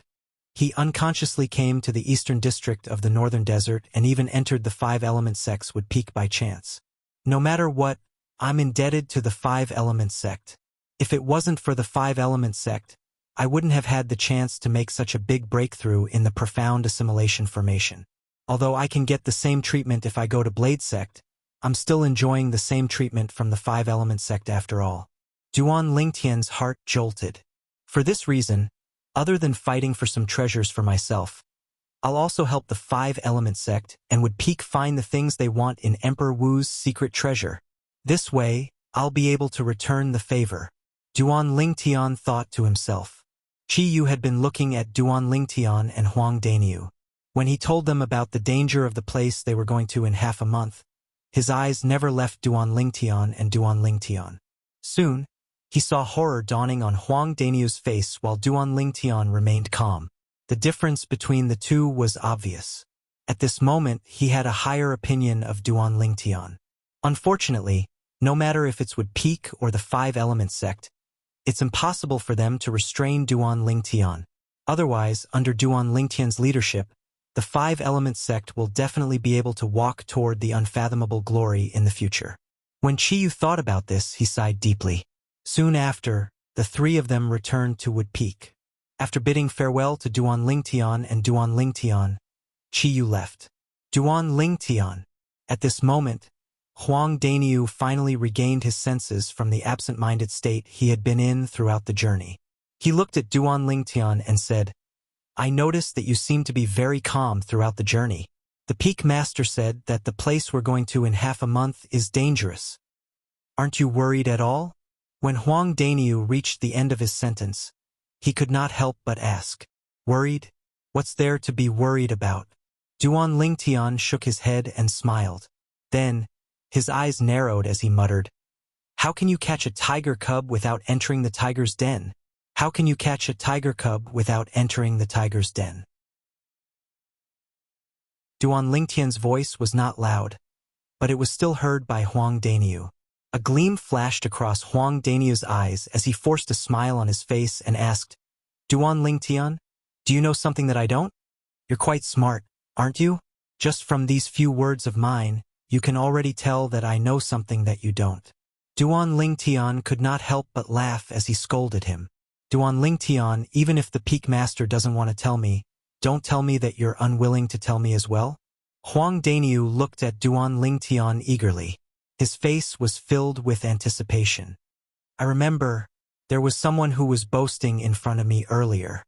he unconsciously came to the eastern district of the northern desert and even entered the 5-element sects Wood Peak by chance. No matter what, I'm indebted to the 5-element sect. If it wasn't for the 5-element sect, I wouldn't have had the chance to make such a big breakthrough in the profound assimilation formation. Although I can get the same treatment if I go to Blade Sect, I'm still enjoying the same treatment from the 5-element sect after all. Duan Lingtian's heart jolted. For this reason, other than fighting for some treasures for myself, I'll also help the 5-element sect and Wood Peak find the things they want in Emperor Wu's secret treasure. This way, I'll be able to return the favor. Duan Lingtian thought to himself. Chi Yu had been looking at Duan Lingtian and Huang Daniu. When he told them about the danger of the place they were going to in half a month, his eyes never left Duan Lingtian and Duan Lingtian. Soon, he saw horror dawning on Huang Daniu's face while Duan Lingtian remained calm. The difference between the two was obvious. At this moment, he had a higher opinion of Duan Lingtian. Unfortunately, no matter if it's Wood Peak or the 5-element sect, it's impossible for them to restrain Duan Lingtian. Otherwise, under Duan Lingtian's leadership, the 5-element sect will definitely be able to walk toward the unfathomable glory in the future. When Chi Yu thought about this, he sighed deeply. Soon after, the 3 of them returned to Wood Peak. After bidding farewell to Duan Lingtian and Duan Lingtian, Chi Yu left. Duan Lingtian. At this moment, Huang Daniu finally regained his senses from the absent-minded state he had been in throughout the journey. He looked at Duan Lingtian and said, I noticed that you seem to be very calm throughout the journey. The Peak Master said that the place we're going to in half a month is dangerous. Aren't you worried at all? When Huang Daniu reached the end of his sentence, he could not help but ask, Worried? What's there to be worried about? Duan Lingtian shook his head and smiled. Then, his eyes narrowed as he muttered, "How can you catch a tiger cub without entering the tiger's den? How can you catch a tiger cub without entering the tiger's den?" Duan Lingtian's voice was not loud, but it was still heard by Huang Daniu. A gleam flashed across Huang Daniu's eyes as he forced a smile on his face and asked, "Duan Lingtian, do you know something that I don't? You're quite smart, aren't you? Just from these few words of mine, you can already tell that I know something that you don't." Duan Lingtian could not help but laugh as he scolded him. "Duan Lingtian, even if the Peak Master doesn't want to tell me, don't tell me that you're unwilling to tell me as well?" Huang Daniu looked at Duan Lingtian eagerly. His face was filled with anticipation. "I remember, there was someone who was boasting in front of me earlier.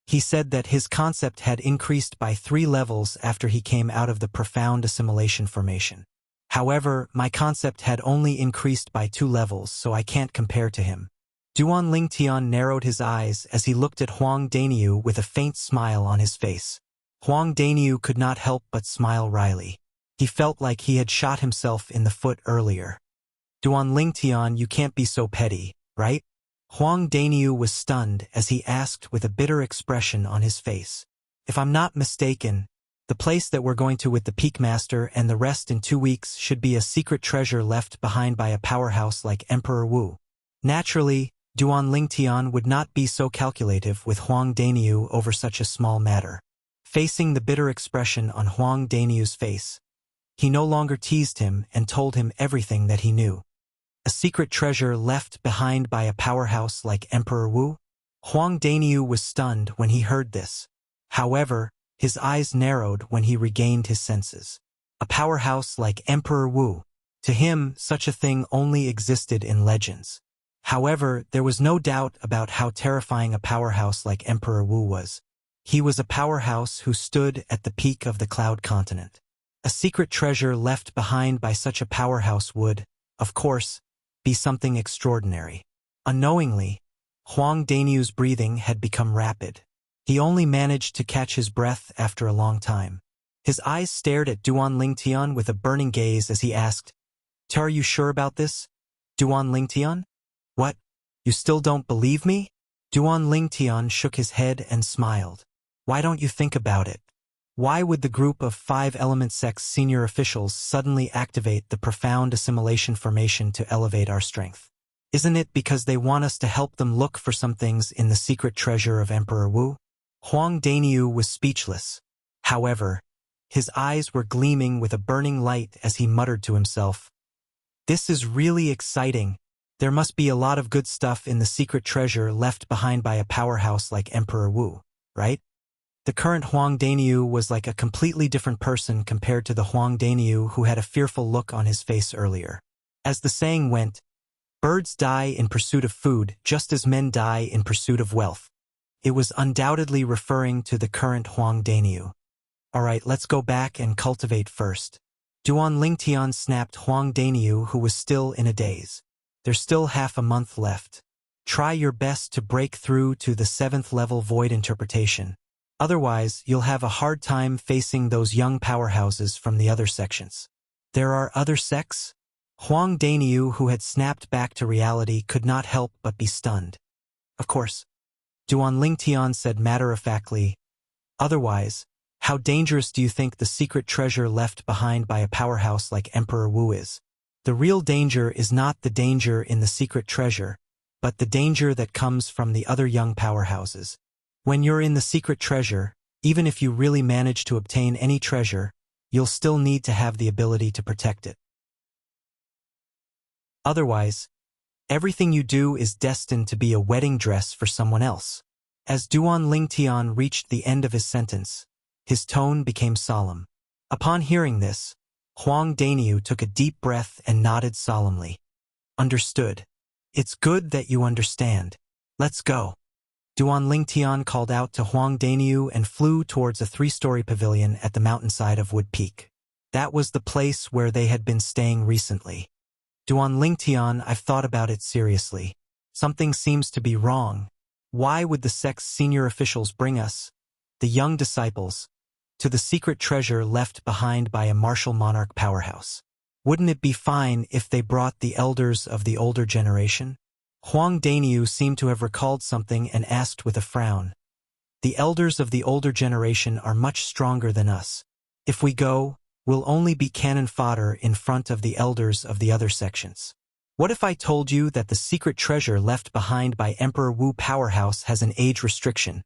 He said that his concept had increased by 3 levels after he came out of the profound assimilation formation. However, my concept had only increased by 2 levels, so I can't compare to him." Duan Lingtian narrowed his eyes as he looked at Huang Daniu with a faint smile on his face. Huang Daniu could not help but smile wryly. He felt like he had shot himself in the foot earlier. "Duan Lingtian, you can't be so petty, right?" Huang Daniu was stunned as he asked with a bitter expression on his face. "If I'm not mistaken, the place that we're going to with the Peak Master and the rest in 2 weeks should be a secret treasure left behind by a powerhouse like Emperor Wu." Naturally, Duan Lingtian would not be so calculative with Huang Daniu over such a small matter. Facing the bitter expression on Huang Daniu's face, he no longer teased him and told him everything that he knew. A secret treasure left behind by a powerhouse like Emperor Wu? Huang Daniu was stunned when he heard this. However, his eyes narrowed when he regained his senses. A powerhouse like Emperor Wu. To him, such a thing only existed in legends. However, there was no doubt about how terrifying a powerhouse like Emperor Wu was. He was a powerhouse who stood at the peak of the Cloud Continent. A secret treasure left behind by such a powerhouse would, of course, be something extraordinary. Unknowingly, Huang Daniu's breathing had become rapid. He only managed to catch his breath after a long time. His eyes stared at Duan Lingtian with a burning gaze as he asked, "Are you sure about this, Duan Lingtian? What? You still don't believe me?" Duan Lingtian shook his head and smiled. "Why don't you think about it? Why would the group of 5 Element Sect's senior officials suddenly activate the profound assimilation formation to elevate our strength? Isn't it because they want us to help them look for some things in the secret treasure of Emperor Wu?" Huang Daniu was speechless. However, his eyes were gleaming with a burning light as he muttered to himself, "This is really exciting. There must be a lot of good stuff in the secret treasure left behind by a powerhouse like Emperor Wu, right?" The current Huang Daniu was like a completely different person compared to the Huang Daniu who had a fearful look on his face earlier. As the saying went, birds die in pursuit of food just as men die in pursuit of wealth. It was undoubtedly referring to the current Huang Daniu. "Alright, let's go back and cultivate first." Duan Lingtian snapped Huang Daniu, who was still in a daze. "There's still half a month left. Try your best to break through to the 7th level void interpretation. Otherwise, you'll have a hard time facing those young powerhouses from the other sections." "There are other sects?" Huang Daniu, who had snapped back to reality, could not help but be stunned. "Of course," Duan Lingtian said matter-of-factly. "Otherwise, how dangerous do you think the secret treasure left behind by a powerhouse like Emperor Wu is? The real danger is not the danger in the secret treasure, but the danger that comes from the other young powerhouses. When you're in the secret treasure, even if you really manage to obtain any treasure, you'll still need to have the ability to protect it. Otherwise, everything you do is destined to be a wedding dress for someone else." As Duan Lingtian reached the end of his sentence, his tone became solemn. Upon hearing this, Huang Daniu took a deep breath and nodded solemnly. "Understood. It's good that you understand. Let's go." Duan Lingtian called out to Huang Daniu and flew towards a 3-story pavilion at the mountainside of Wood Peak. That was the place where they had been staying recently. "Duan Lingtian, I've thought about it seriously. Something seems to be wrong. Why would the sect's senior officials bring us, the young disciples, to the secret treasure left behind by a martial monarch powerhouse. Wouldn't it be fine if they brought the elders of the older generation? Huang Daniu seemed to have recalled something and asked with a frown. The elders of the older generation are much stronger than us. If we go, we'll only be cannon fodder in front of the elders of the other sections. What if I told you that the secret treasure left behind by Emperor Wu Powerhouse has an age restriction?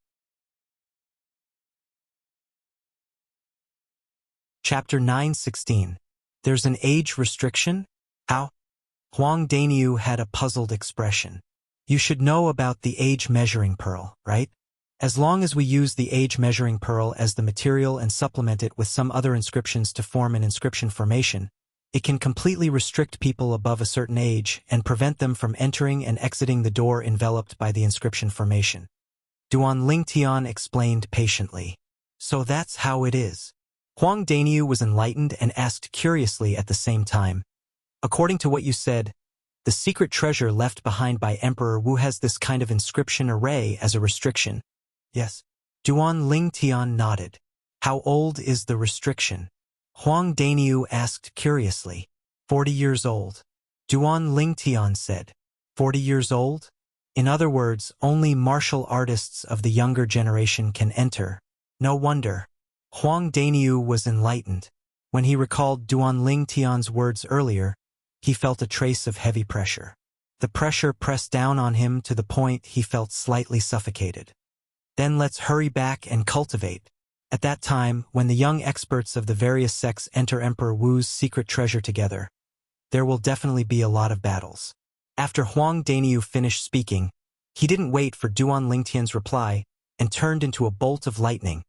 Chapter 9:16. There's an age restriction? How? Huang Daniu had a puzzled expression. You should know about the age measuring pearl, right? As long as we use the age measuring pearl as the material and supplement it with some other inscriptions to form an inscription formation, it can completely restrict people above a certain age and prevent them from entering and exiting the door enveloped by the inscription formation. Duan Lingtian explained patiently. So that's how it is. Huang Daniu was enlightened and asked curiously at the same time. According to what you said, the secret treasure left behind by Emperor Wu has this kind of inscription array as a restriction. Yes. Duan Lingtian nodded. How old is the restriction? Huang Daniu asked curiously. 40 years old. Duan Lingtian said. 40 years old? In other words, only martial artists of the younger generation can enter. No wonder. Huang Daniu was enlightened. When he recalled Duan Lingtian's words earlier, he felt a trace of heavy pressure. The pressure pressed down on him to the point he felt slightly suffocated. Then let's hurry back and cultivate. At that time, when the young experts of the various sects enter Emperor Wu's secret treasure together, there will definitely be a lot of battles. After Huang Daniu finished speaking, he didn't wait for Duan Lingtian's reply and turned into a bolt of lightning,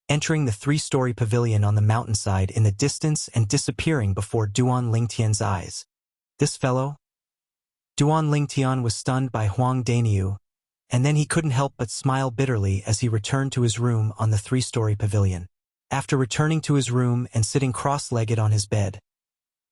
entering the 3-story pavilion on the mountainside in the distance and disappearing before Duan Lingtian's eyes. This fellow? Duan Lingtian was stunned by Huang Daniu, and then he couldn't help but smile bitterly as he returned to his room on the 3-story pavilion. After returning to his room and sitting cross-legged on his bed,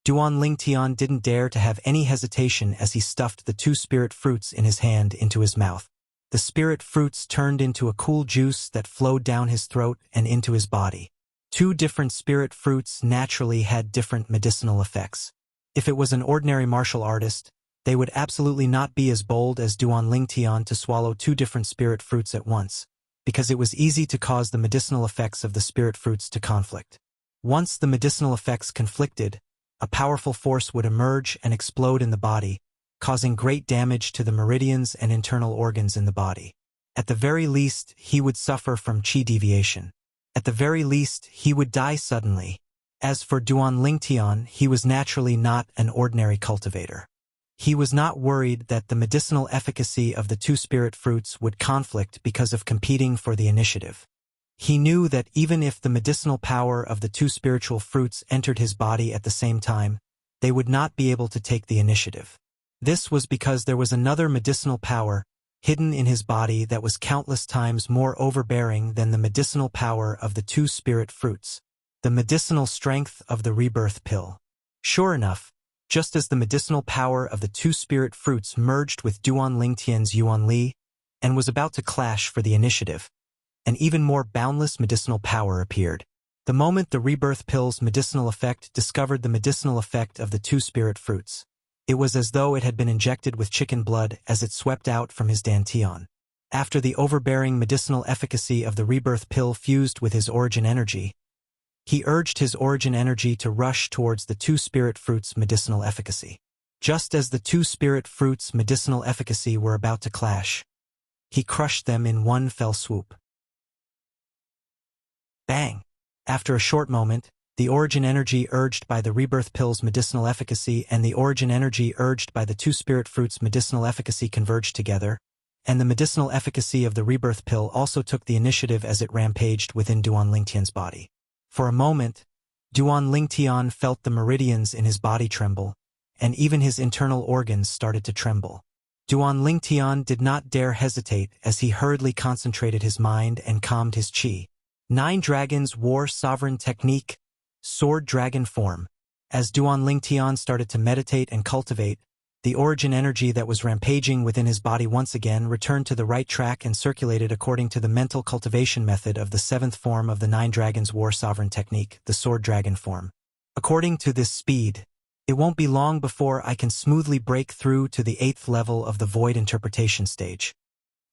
Duan Lingtian didn't dare to have any hesitation as he stuffed the 2 spirit fruits in his hand into his mouth. The spirit fruits turned into a cool juice that flowed down his throat and into his body. 2 different spirit fruits naturally had different medicinal effects. If it was an ordinary martial artist, they would absolutely not be as bold as Duan Lingtian to swallow 2 different spirit fruits at once, because it was easy to cause the medicinal effects of the spirit fruits to conflict. Once the medicinal effects conflicted, a powerful force would emerge and explode in the body, causing great damage to the meridians and internal organs in the body. At the very least, he would suffer from qi deviation. At the very least, he would die suddenly. As for Duan Lingtian, he was naturally not an ordinary cultivator. He was not worried that the medicinal efficacy of the 2 spirit fruits would conflict because of competing for the initiative. He knew that even if the medicinal power of the 2 spiritual fruits entered his body at the same time, they would not be able to take the initiative. This was because there was another medicinal power hidden in his body that was countless times more overbearing than the medicinal power of the 2 spirit fruits. The medicinal strength of the rebirth pill. Sure enough, just as the medicinal power of the 2 spirit fruits merged with Duan Lingtian's Yuan Li and was about to clash for the initiative, an even more boundless medicinal power appeared. The moment the rebirth pill's medicinal effect discovered the medicinal effect of the 2 spirit fruits, it was as though it had been injected with chicken blood as it swept out from his dantian. After the overbearing medicinal efficacy of the rebirth pill fused with his origin energy, he urged his origin energy to rush towards the 2 spirit fruits' medicinal efficacy. Just as the 2 spirit fruits' medicinal efficacy were about to clash, he crushed them in one fell swoop. Bang! After a short moment, the origin energy urged by the rebirth pill's medicinal efficacy and the origin energy urged by the 2 spirit fruits' medicinal efficacy converged together, and the medicinal efficacy of the rebirth pill also took the initiative as it rampaged within Duan Lingtian's body. For a moment, Duan Lingtian felt the meridians in his body tremble, and even his internal organs started to tremble. Duan Lingtian did not dare hesitate as he hurriedly concentrated his mind and calmed his qi. 9 Dragons War Sovereign Technique, Sword Dragon Form. As Duan Lingtian started to meditate and cultivate, the origin energy that was rampaging within his body once again returned to the right track and circulated according to the mental cultivation method of the seventh form of the Nine Dragons War Sovereign technique, the Sword Dragon form. According to this speed, it won't be long before I can smoothly break through to the 8th level of the Void Interpretation stage.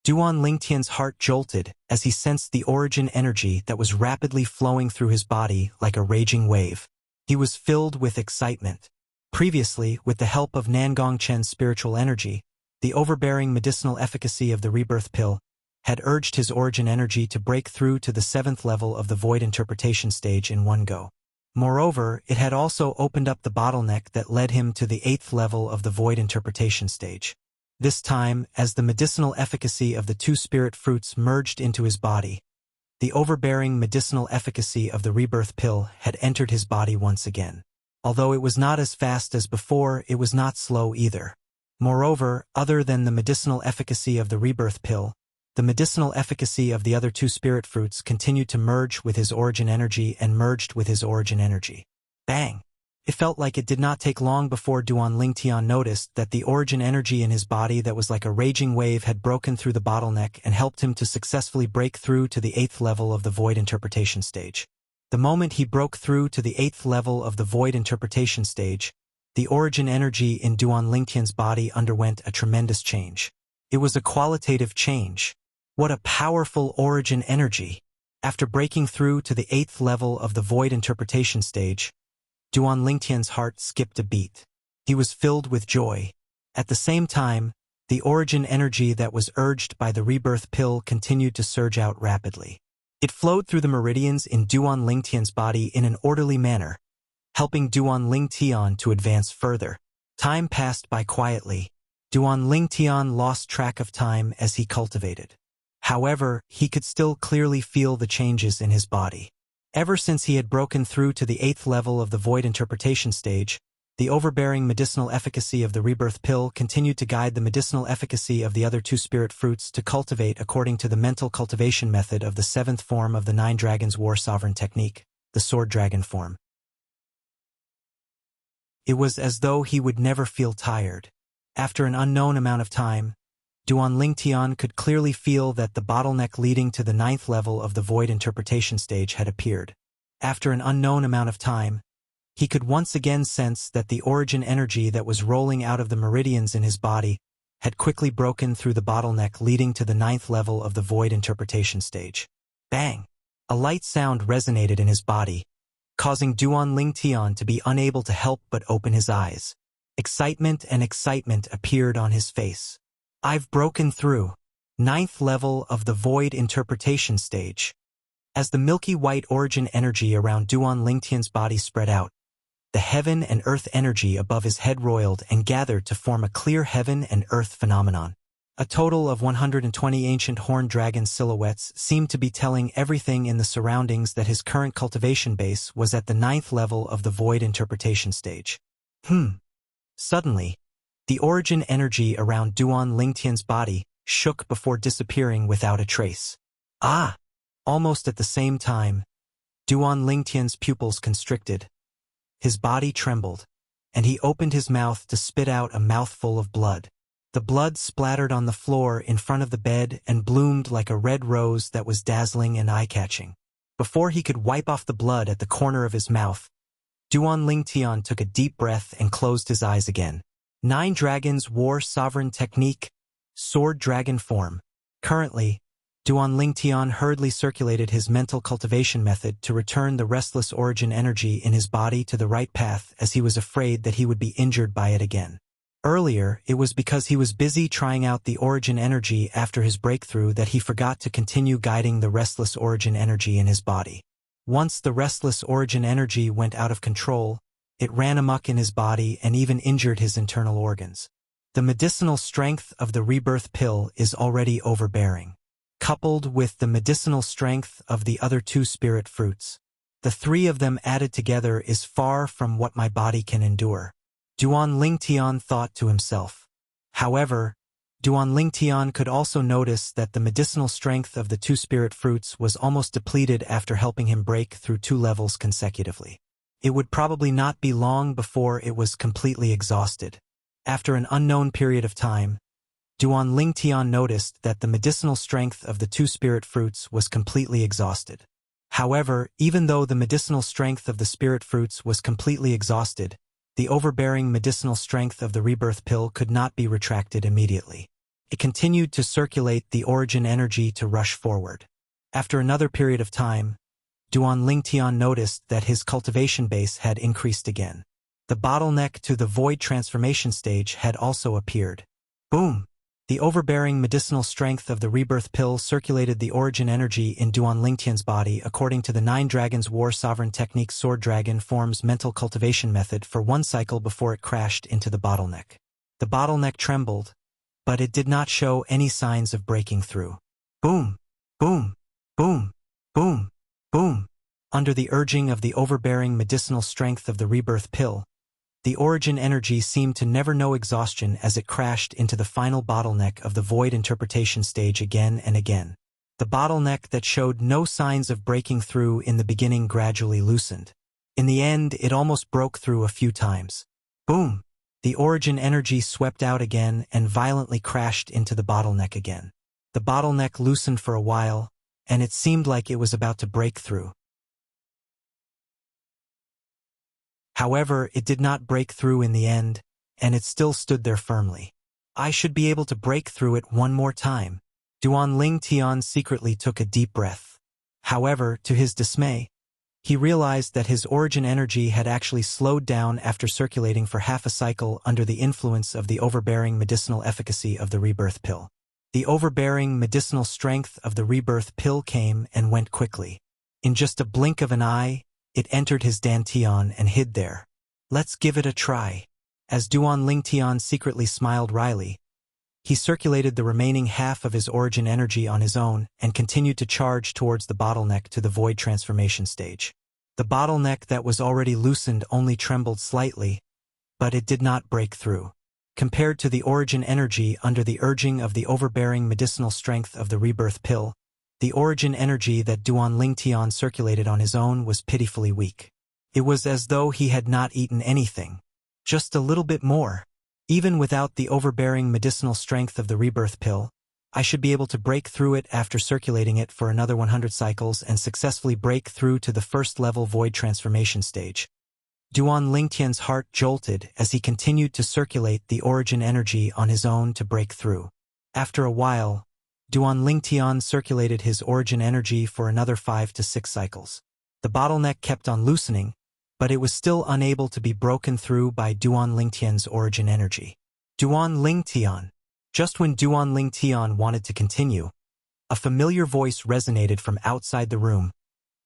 Duan Lingtian's heart jolted as he sensed the origin energy that was rapidly flowing through his body like a raging wave. He was filled with excitement. Previously, with the help of Nangong Chen's spiritual energy, the overbearing medicinal efficacy of the rebirth pill had urged his origin energy to break through to the 7th level of the Void Interpretation stage in one go. Moreover, it had also opened up the bottleneck that led him to the 8th level of the Void Interpretation stage. This time, as the medicinal efficacy of the two spirit fruits merged into his body, the overbearing medicinal efficacy of the rebirth pill had entered his body once again. Although it was not as fast as before, it was not slow either. Moreover, other than the medicinal efficacy of the rebirth pill, the medicinal efficacy of the other two spirit fruits continued to merge with his origin energy and merged with his origin energy. Bang! It felt like it did not take long before Duan Lingtian noticed that the origin energy in his body that was like a raging wave had broken through the bottleneck and helped him to successfully break through to the 8th level of the Void Interpretation stage. The moment he broke through to the 8th level of the Void Interpretation stage, the origin energy in Duan Lingtian's body underwent a tremendous change. It was a qualitative change. What a powerful origin energy! After breaking through to the 8th level of the Void Interpretation stage, Duan Lingtian's heart skipped a beat. He was filled with joy. At the same time, the origin energy that was urged by the rebirth pill continued to surge out rapidly. It flowed through the meridians in Duan Lingtian's body in an orderly manner, helping Duan Lingtian to advance further. Time passed by quietly. Duan Lingtian lost track of time as he cultivated. However, he could still clearly feel the changes in his body. Ever since he had broken through to the 8th level of the Void Interpretation stage, the overbearing medicinal efficacy of the rebirth pill continued to guide the medicinal efficacy of the other two spirit fruits to cultivate according to the mental cultivation method of the 7th form of the Nine Dragons War Sovereign technique, the Sword Dragon form. It was as though he would never feel tired. After an unknown amount of time, Duan Lingtian could clearly feel that the bottleneck leading to the 9th level of the Void Interpretation stage had appeared. After an unknown amount of time, he could once again sense that the origin energy that was rolling out of the meridians in his body had quickly broken through the bottleneck leading to the 9th level of the Void Interpretation stage. Bang! A light sound resonated in his body, causing Duan Lingtian to be unable to help but open his eyes. Excitement appeared on his face. I've broken through. 9th level of the Void Interpretation stage. As the milky white origin energy around Duan Lingtian's body spread out, the heaven and earth energy above his head roiled and gathered to form a clear heaven and earth phenomenon. A total of 120 ancient horned dragon silhouettes seemed to be telling everything in the surroundings that his current cultivation base was at the 9th level of the Void Interpretation stage. Suddenly, the origin energy around Duan Lingtian's body shook before disappearing without a trace. Ah! Almost at the same time, Duan Lingtian's pupils constricted. His body trembled, and he opened his mouth to spit out a mouthful of blood. The blood splattered on the floor in front of the bed and bloomed like a red rose that was dazzling and eye-catching. Before he could wipe off the blood at the corner of his mouth, Duan Lingtian took a deep breath and closed his eyes again. Nine Dragons War Sovereign Technique, Sword Dragon form. Currently, Duan Lingtian hurriedly circulated his mental cultivation method to return the restless origin energy in his body to the right path as he was afraid that he would be injured by it again. Earlier, it was because he was busy trying out the origin energy after his breakthrough that he forgot to continue guiding the restless origin energy in his body. Once the restless origin energy went out of control, it ran amok in his body and even injured his internal organs. The medicinal strength of the rebirth pill is already overbearing. Coupled with the medicinal strength of the other two spirit fruits, the three of them added together is far from what my body can endure. Duan Lingtian thought to himself. However, Duan Lingtian could also notice that the medicinal strength of the two spirit fruits was almost depleted after helping him break through 2 levels consecutively. It would probably not be long before it was completely exhausted. After an unknown period of time, Duan Lingtian noticed that the medicinal strength of the two spirit fruits was completely exhausted. However, even though the medicinal strength of the spirit fruits was completely exhausted, the overbearing medicinal strength of the rebirth pill could not be retracted immediately. It continued to circulate the origin energy to rush forward. After another period of time, Duan Lingtian noticed that his cultivation base had increased again. The bottleneck to the void transformation stage had also appeared. Boom! The overbearing medicinal strength of the rebirth pill circulated the origin energy in Duan Lingtian's body according to the 9 Dragons War Sovereign Technique. Sword Dragon forms mental cultivation method for 1 cycle before it crashed into the bottleneck. The bottleneck trembled, but it did not show any signs of breaking through. Boom! Boom! Boom! Boom! Boom! Under the urging of the overbearing medicinal strength of the rebirth pill, the origin energy seemed to never know exhaustion as it crashed into the final bottleneck of the void interpretation stage again and again. The bottleneck that showed no signs of breaking through in the beginning gradually loosened. In the end, it almost broke through a few times. Boom! The origin energy swept out again and violently crashed into the bottleneck again. The bottleneck loosened for a while, and it seemed like it was about to break through. However, it did not break through in the end, and it still stood there firmly. I should be able to break through it one more time. Duan Lingtian secretly took a deep breath. However, to his dismay, he realized that his origin energy had actually slowed down after circulating for half a cycle under the influence of the overbearing medicinal efficacy of the rebirth pill. The overbearing medicinal strength of the rebirth pill came and went quickly. In just a blink of an eye, it entered his dantian and hid there. Let's give it a try. As Duan Lingtian secretly smiled wryly, he circulated the remaining half of his origin energy on his own and continued to charge towards the bottleneck to the void transformation stage. The bottleneck that was already loosened only trembled slightly, but it did not break through. Compared to the origin energy under the urging of the overbearing medicinal strength of the rebirth pill, the origin energy that Duan Lingtian circulated on his own was pitifully weak. It was as though he had not eaten anything. Just a little bit more. Even without the overbearing medicinal strength of the rebirth pill, I should be able to break through it after circulating it for another 100 cycles and successfully break through to the first level void transformation stage. Duan Lingtian's heart jolted as he continued to circulate the origin energy on his own to break through. After a while, Duan Lingtian circulated his origin energy for another 5 to 6 cycles. The bottleneck kept on loosening, but it was still unable to be broken through by Duan Lingtian's origin energy. Duan Lingtian. Just when Duan Lingtian wanted to continue, a familiar voice resonated from outside the room,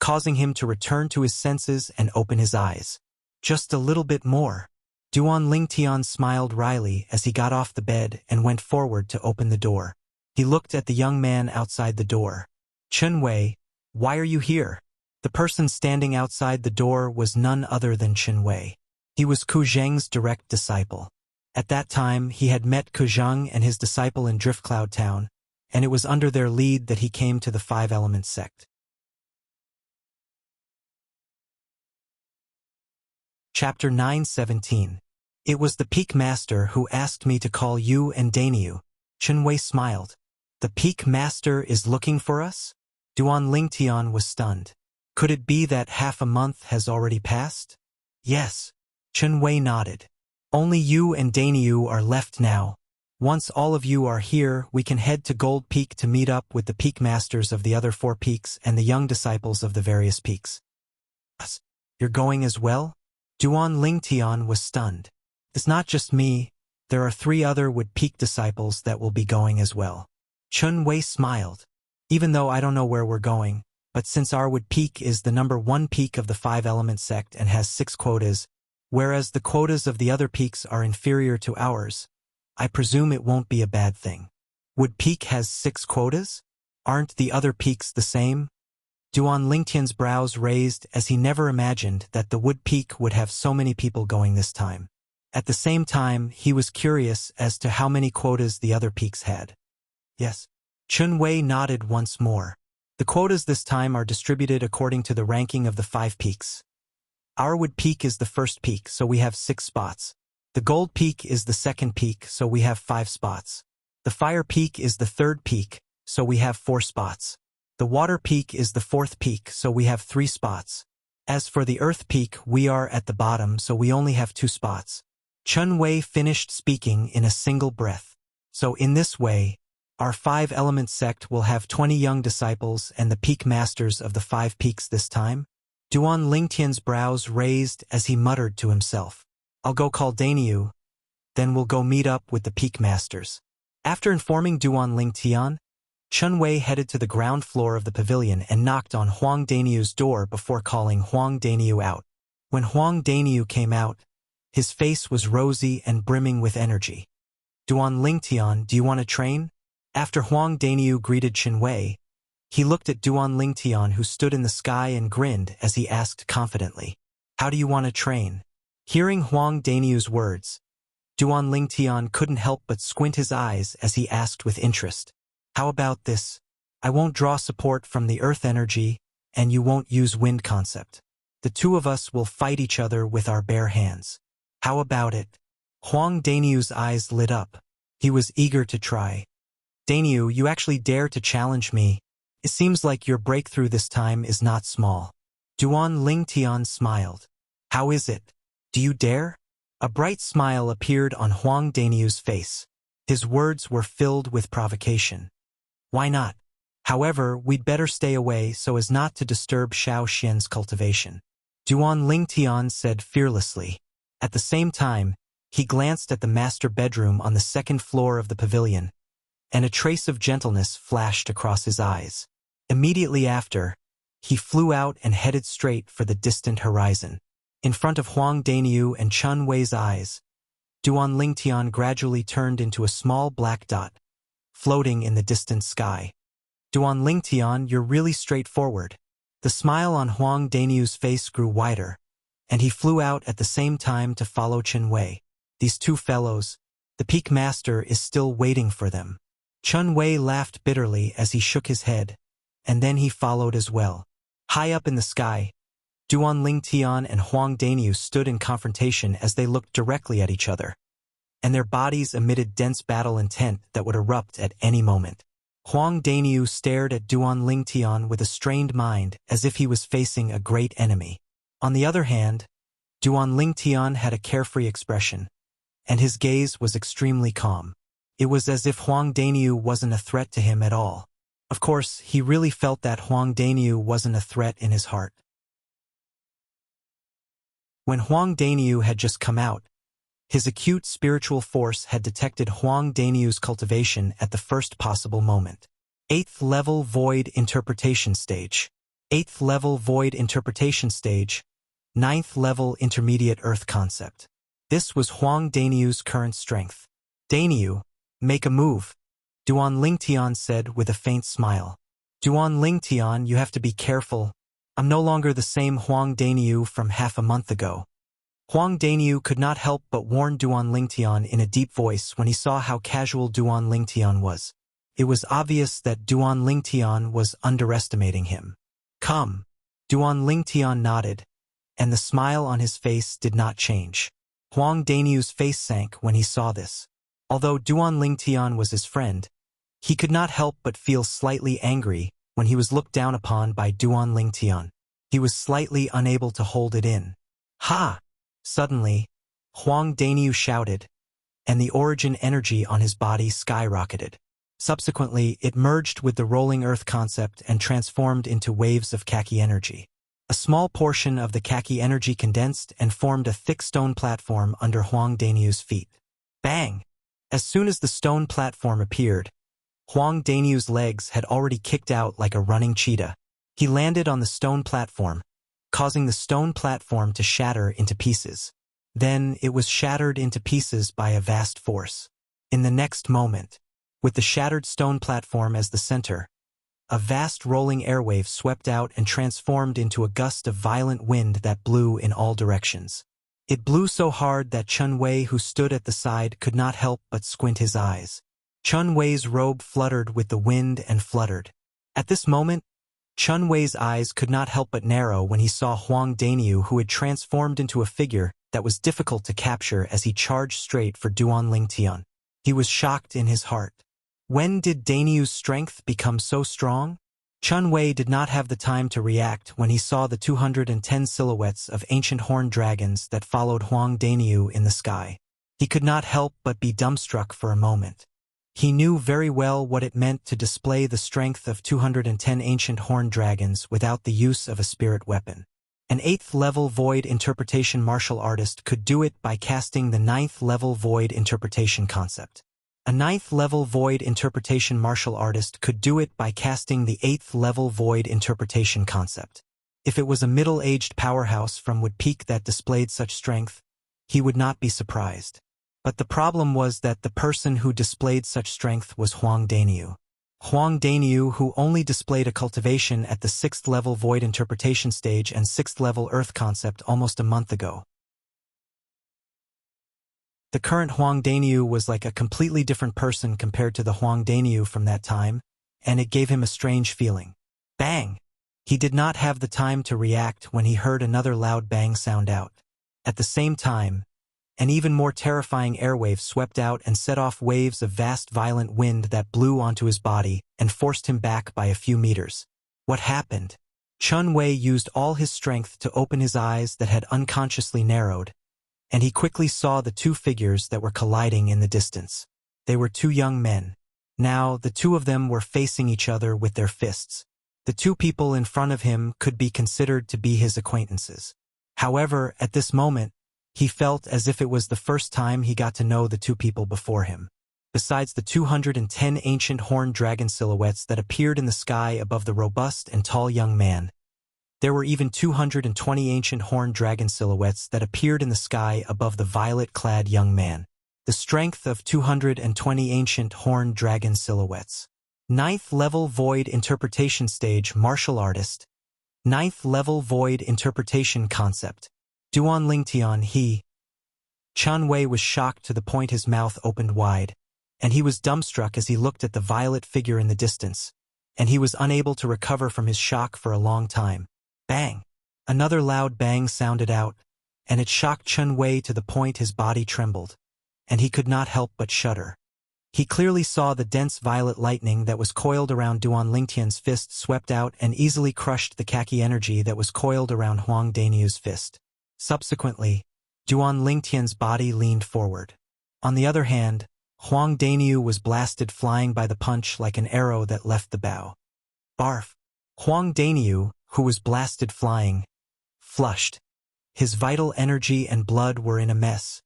causing him to return to his senses and open his eyes. Just a little bit more. Duan Lingtian smiled wryly as he got off the bed and went forward to open the door. He looked at the young man outside the door. Chen Wei, why are you here? The person standing outside the door was none other than Chen Wei. He was Ku Zheng's direct disciple. At that time, he had met Ku Zheng and his disciple in Driftcloud Town, and it was under their lead that he came to the Five Elements sect. Chapter 9:17. It was the Peak Master who asked me to call you and Dainyu. Chen Wei smiled. The Peak Master is looking for us? Duan Lingtian was stunned. Could it be that half a month has already passed? Yes. Chen Wei nodded. Only you and Dainyu are left now. Once all of you are here, we can head to Gold Peak to meet up with the Peak Masters of the other 4 peaks and the young disciples of the various peaks. You're going as well? Duan Lingtian was stunned. It's not just me. There are 3 other Wood Peak disciples that will be going as well. Chen Wei smiled. Even though I don't know where we're going, but since our Wood Peak is the number 1 peak of the 5 Element sect and has 6 quotas, whereas the quotas of the other peaks are inferior to ours, I presume it won't be a bad thing. Wood Peak has 6 quotas? Aren't the other peaks the same? Duan Lingtian's brows raised as he never imagined that the Wood Peak would have so many people going this time. At the same time, he was curious as to how many quotas the other peaks had. Yes. Chen Wei nodded once more. The quotas this time are distributed according to the ranking of the 5 peaks. Our Wood Peak is the first peak, so we have 6 spots. The gold peak is the second peak, so we have 5 spots. The fire peak is the third peak, so we have 4 spots. The water peak is the fourth peak, so we have 3 spots. As for the earth peak, we are at the bottom, so we only have 2 spots. Chun Wei finished speaking in a single breath. So in this way, our 5-element sect will have 20 young disciples and the peak masters of the 5 peaks this time? Duan Lingtian's brows raised as he muttered to himself. I'll go call Danyu, then we'll go meet up with the peak masters. After informing Duan Lingtian, Chun Wei headed to the ground floor of the pavilion and knocked on Huang Danyu's door before calling Huang Danyu out. When Huang Danyu came out, his face was rosy and brimming with energy. Duan Lingtian, do you want to train? After Huang Danyu greeted Chun Wei, he looked at Duan Lingtian, who stood in the sky, and grinned as he asked confidently, How do you want to train? Hearing Huang Danyu's words, Duan Lingtian couldn't help but squint his eyes as he asked with interest, How about this? I won't draw support from the earth energy, and you won't use wind concept. The two of us will fight each other with our bare hands. How about it? Huang Danyu's eyes lit up. He was eager to try. Danyu, you actually dare to challenge me. It seems like your breakthrough this time is not small. Duan Lingtian smiled. How is it? Do you dare? A bright smile appeared on Huang Danyu's face. His words were filled with provocation. Why not? However, we'd better stay away so as not to disturb Xiao Xian's cultivation. Duan Lingtian said fearlessly. At the same time, he glanced at the master bedroom on the second floor of the pavilion, and a trace of gentleness flashed across his eyes. Immediately after, he flew out and headed straight for the distant horizon. In front of Huang Danyu and Chun Wei's eyes, Duan Lingtian gradually turned into a small black dot, floating in the distant sky. Duan Lingtian, you're really straightforward. The smile on Huang Danyu's face grew wider, and he flew out at the same time to follow Chun Wei. These two fellows, the peak master is still waiting for them. Chun Wei laughed bitterly as he shook his head, and then he followed as well. High up in the sky, Duan Lingtian and Huang Danyu stood in confrontation as they looked directly at each other, and their bodies emitted dense battle intent that would erupt at any moment. Huang Danyu stared at Duan Lingtian with a strained mind as if he was facing a great enemy. On the other hand, Duan Lingtian had a carefree expression, and his gaze was extremely calm. It was as if Huang Danyu wasn't a threat to him at all. Of course, he really felt that Huang Danyu wasn't a threat in his heart. When Huang Danyu had just come out, his acute spiritual force had detected Huang Danyu's cultivation at the first possible moment. 8th level Void Interpretation Stage. 8th level Void Interpretation Stage. 9th level Intermediate Earth Concept. This was Huang Danyu's current strength. Danyu, make a move, Duan Lingtian said with a faint smile. Duan Lingtian, you have to be careful. I'm no longer the same Huang Danyu from half a month ago. Huang Danyu could not help but warn Duan Lingtian in a deep voice when he saw how casual Duan Lingtian was. It was obvious that Duan Lingtian was underestimating him. Come. Duan Lingtian nodded, and the smile on his face did not change. Huang Danyu's face sank when he saw this. Although Duan Lingtian was his friend, he could not help but feel slightly angry when he was looked down upon by Duan Lingtian. He was slightly unable to hold it in. Ha! Suddenly, Huang Danyu shouted, and the origin energy on his body skyrocketed. Subsequently, it merged with the rolling earth concept and transformed into waves of khaki energy. A small portion of the khaki energy condensed and formed a thick stone platform under Huang Danyu's feet. Bang! As soon as the stone platform appeared, Huang Danyu's legs had already kicked out like a running cheetah. He landed on the stone platform, causing the stone platform to shatter into pieces. Then it was shattered into pieces by a vast force. In the next moment, with the shattered stone platform as the center, a vast rolling airwave swept out and transformed into a gust of violent wind that blew in all directions. It blew so hard that Chun Wei, who stood at the side, could not help but squint his eyes. Chun Wei's robe fluttered with the wind and fluttered. At this moment, Chun Wei's eyes could not help but narrow when he saw Huang Danyu, who had transformed into a figure that was difficult to capture as he charged straight for Duan Lingtian. He was shocked in his heart. When did Danyu's strength become so strong? Chun Wei did not have the time to react when he saw the 210 silhouettes of ancient horned dragons that followed Huang Danyu in the sky. He could not help but be dumbstruck for a moment. He knew very well what it meant to display the strength of 210 ancient horned dragons without the use of a spirit weapon. An 8th-level void interpretation martial artist could do it by casting the 9th-level void interpretation concept. A 9th-level void interpretation martial artist could do it by casting the 8th-level void interpretation concept. If it was a middle-aged powerhouse from Wood Peak that displayed such strength, he would not be surprised. But the problem was that the person who displayed such strength was Huang Danyu. Huang Danyu, who only displayed a cultivation at the 6th-level void interpretation stage and 6th-level earth concept almost a month ago. The current Huang Danyu was like a completely different person compared to the Huang Danyu from that time, and it gave him a strange feeling. Bang! He did not have the time to react when he heard another loud bang sound out. At the same time, an even more terrifying airwave swept out and set off waves of vast violent wind that blew onto his body and forced him back by a few meters. What happened? Chun Wei used all his strength to open his eyes that had unconsciously narrowed, and he quickly saw the two figures that were colliding in the distance. They were two young men. Now, the two of them were facing each other with their fists. The two people in front of him could be considered to be his acquaintances. However, at this moment, he felt as if it was the first time he got to know the two people before him. Besides the 210 ancient horned dragon silhouettes that appeared in the sky above the robust and tall young man, there were even 220 ancient horned dragon silhouettes that appeared in the sky above the violet-clad young man. The strength of 220 ancient horned dragon silhouettes. 9th-level void interpretation stage martial artist. 9th-level void interpretation concept. Duan Lingtian Chun Wei was shocked to the point his mouth opened wide, and he was dumbstruck as he looked at the violet figure in the distance, and he was unable to recover from his shock for a long time. Bang! Another loud bang sounded out, and it shocked Chun Wei to the point his body trembled, and he could not help but shudder. He clearly saw the dense violet lightning that was coiled around Duan Lingtian's fist swept out and easily crushed the khaki energy that was coiled around Huang Danyu's fist. Subsequently, Duan Lingtian's body leaned forward. On the other hand, Huang Danyu was blasted flying by the punch like an arrow that left the bow. Barf! Huang Danyu, who was blasted flying, flushed. His vital energy and blood were in a mess,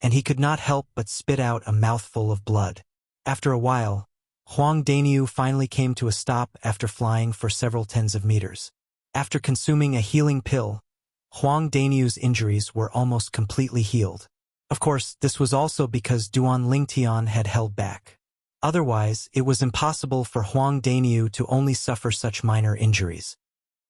and he could not help but spit out a mouthful of blood. After a while, Huang Danyu finally came to a stop after flying for several tens of meters. After consuming a healing pill, Huang Danyu's injuries were almost completely healed. Of course, this was also because Duan Lingtian had held back. Otherwise, it was impossible for Huang Danyu to only suffer such minor injuries.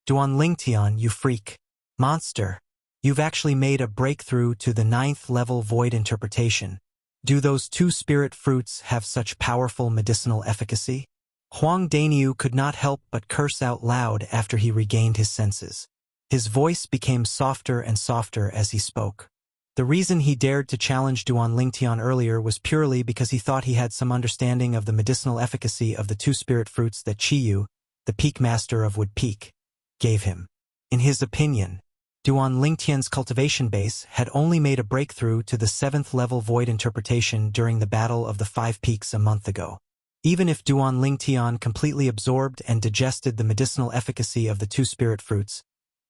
Duan Lingtian, you freak. Monster. You've actually made a breakthrough to the 9th-level void interpretation. Do those two spirit fruits have such powerful medicinal efficacy? Huang Danyu could not help but curse out loud after he regained his senses. His voice became softer and softer as he spoke. The reason he dared to challenge Duan Lingtian earlier was purely because he thought he had some understanding of the medicinal efficacy of the two spirit fruits that Chiyu, the Peak Master of Wood Peak, gave him. In his opinion, Duan Lingtian's cultivation base had only made a breakthrough to the 7th-level void interpretation during the Battle of the Five Peaks a month ago. Even if Duan Lingtian completely absorbed and digested the medicinal efficacy of the two spirit fruits,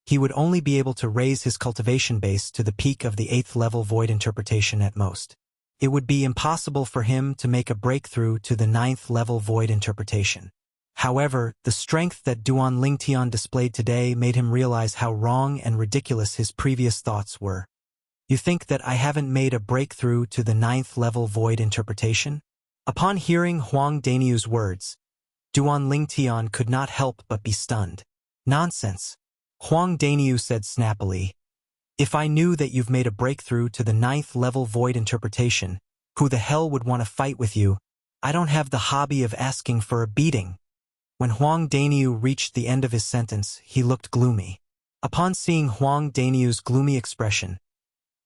he would only be able to raise his cultivation base to the peak of the 8th-level void interpretation at most. It would be impossible for him to make a breakthrough to the 9th-level void interpretation. However, the strength that Duan Lingtian displayed today made him realize how wrong and ridiculous his previous thoughts were. You think that I haven't made a breakthrough to the 9th-level void interpretation? Upon hearing Huang Danyu's words, Duan Lingtian could not help but be stunned. Nonsense. Huang Danyu said snappily. If I knew that you've made a breakthrough to the 9th-level void interpretation, who the hell would want to fight with you? I don't have the hobby of asking for a beating. When Huang Danyu reached the end of his sentence, he looked gloomy. Upon seeing Huang Danyu's gloomy expression,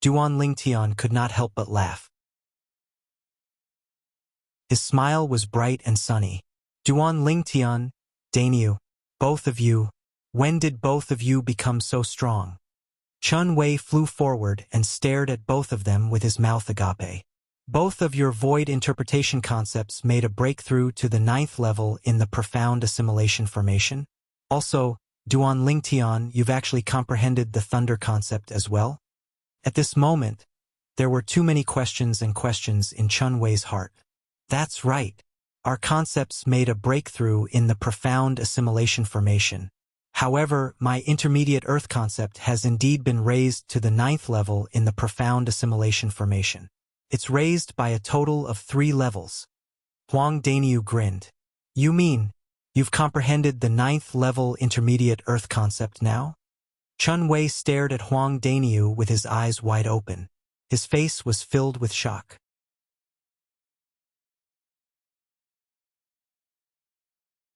Duan Lingtian could not help but laugh. His smile was bright and sunny. Duan Lingtian, Dainyu, both of you, when did both of you become so strong? Chun Wei flew forward and stared at both of them with his mouth agape. Both of your void interpretation concepts made a breakthrough to the 9th level in the profound assimilation formation. Also, Duan Lingtian, you've actually comprehended the thunder concept as well? At this moment, there were too many questions in Chun Wei's heart. That's right. Our concepts made a breakthrough in the profound assimilation formation. However, my intermediate earth concept has indeed been raised to the 9th level in the profound assimilation formation. It's raised by a total of 3 levels. Huang Dainyu grinned. You mean, you've comprehended the 9th level intermediate earth concept now? Chun Wei stared at Huang Dainyu with his eyes wide open. His face was filled with shock.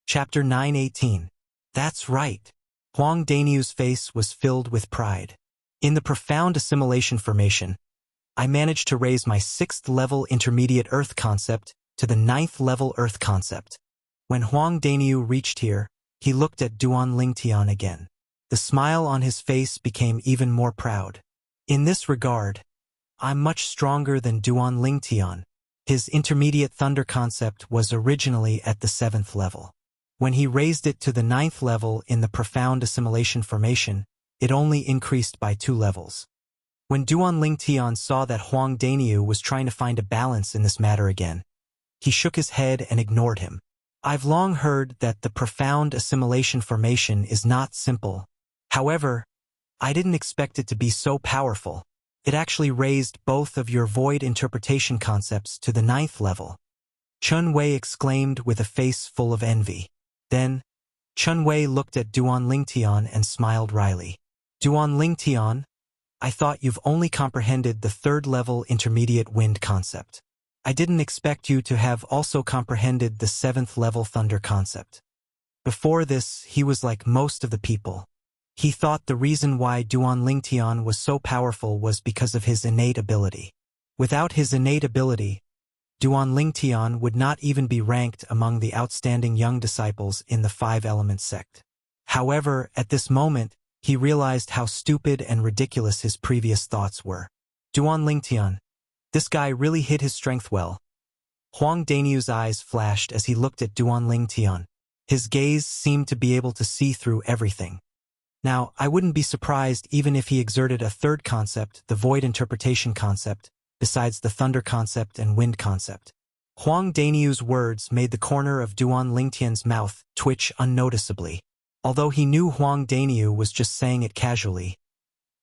Chapter 9:18. That's right. Huang Dainyu's face was filled with pride. In the profound assimilation formation, I managed to raise my 6th level intermediate earth concept to the 9th level earth concept. When Huang Dainyu reached here, he looked at Duan Lingtian again. The smile on his face became even more proud. In this regard, I'm much stronger than Duan Lingtian. His intermediate thunder concept was originally at the 7th level. When he raised it to the 9th level in the profound assimilation formation, it only increased by 2 levels. When Duan Lingtian saw that Huang Dainyu was trying to find a balance in this matter again, he shook his head and ignored him. I've long heard that the profound assimilation formation is not simple. However, I didn't expect it to be so powerful. It actually raised both of your void interpretation concepts to the 9th level. Chun Wei exclaimed with a face full of envy. Then, Chun Wei looked at Duan Lingtian and smiled wryly. Duan Lingtian, I thought you've only comprehended the 3rd level intermediate wind concept. I didn't expect you to have also comprehended the 7th level thunder concept. Before this, he was like most of the people. He thought the reason why Duan Lingtian was so powerful was because of his innate ability. Without his innate ability, Duan Lingtian would not even be ranked among the outstanding young disciples in the 5-element sect. However, at this moment, he realized how stupid and ridiculous his previous thoughts were. Duan Lingtian, this guy really hid his strength well. Huang Dainyu's eyes flashed as he looked at Duan Lingtian. His gaze seemed to be able to see through everything. Now, I wouldn't be surprised even if he exerted a 3rd concept, the void interpretation concept, besides the thunder concept and wind concept. Huang Dainyu's words made the corner of Duan Lingtian's mouth twitch unnoticeably. Although he knew Huang Dainyu was just saying it casually,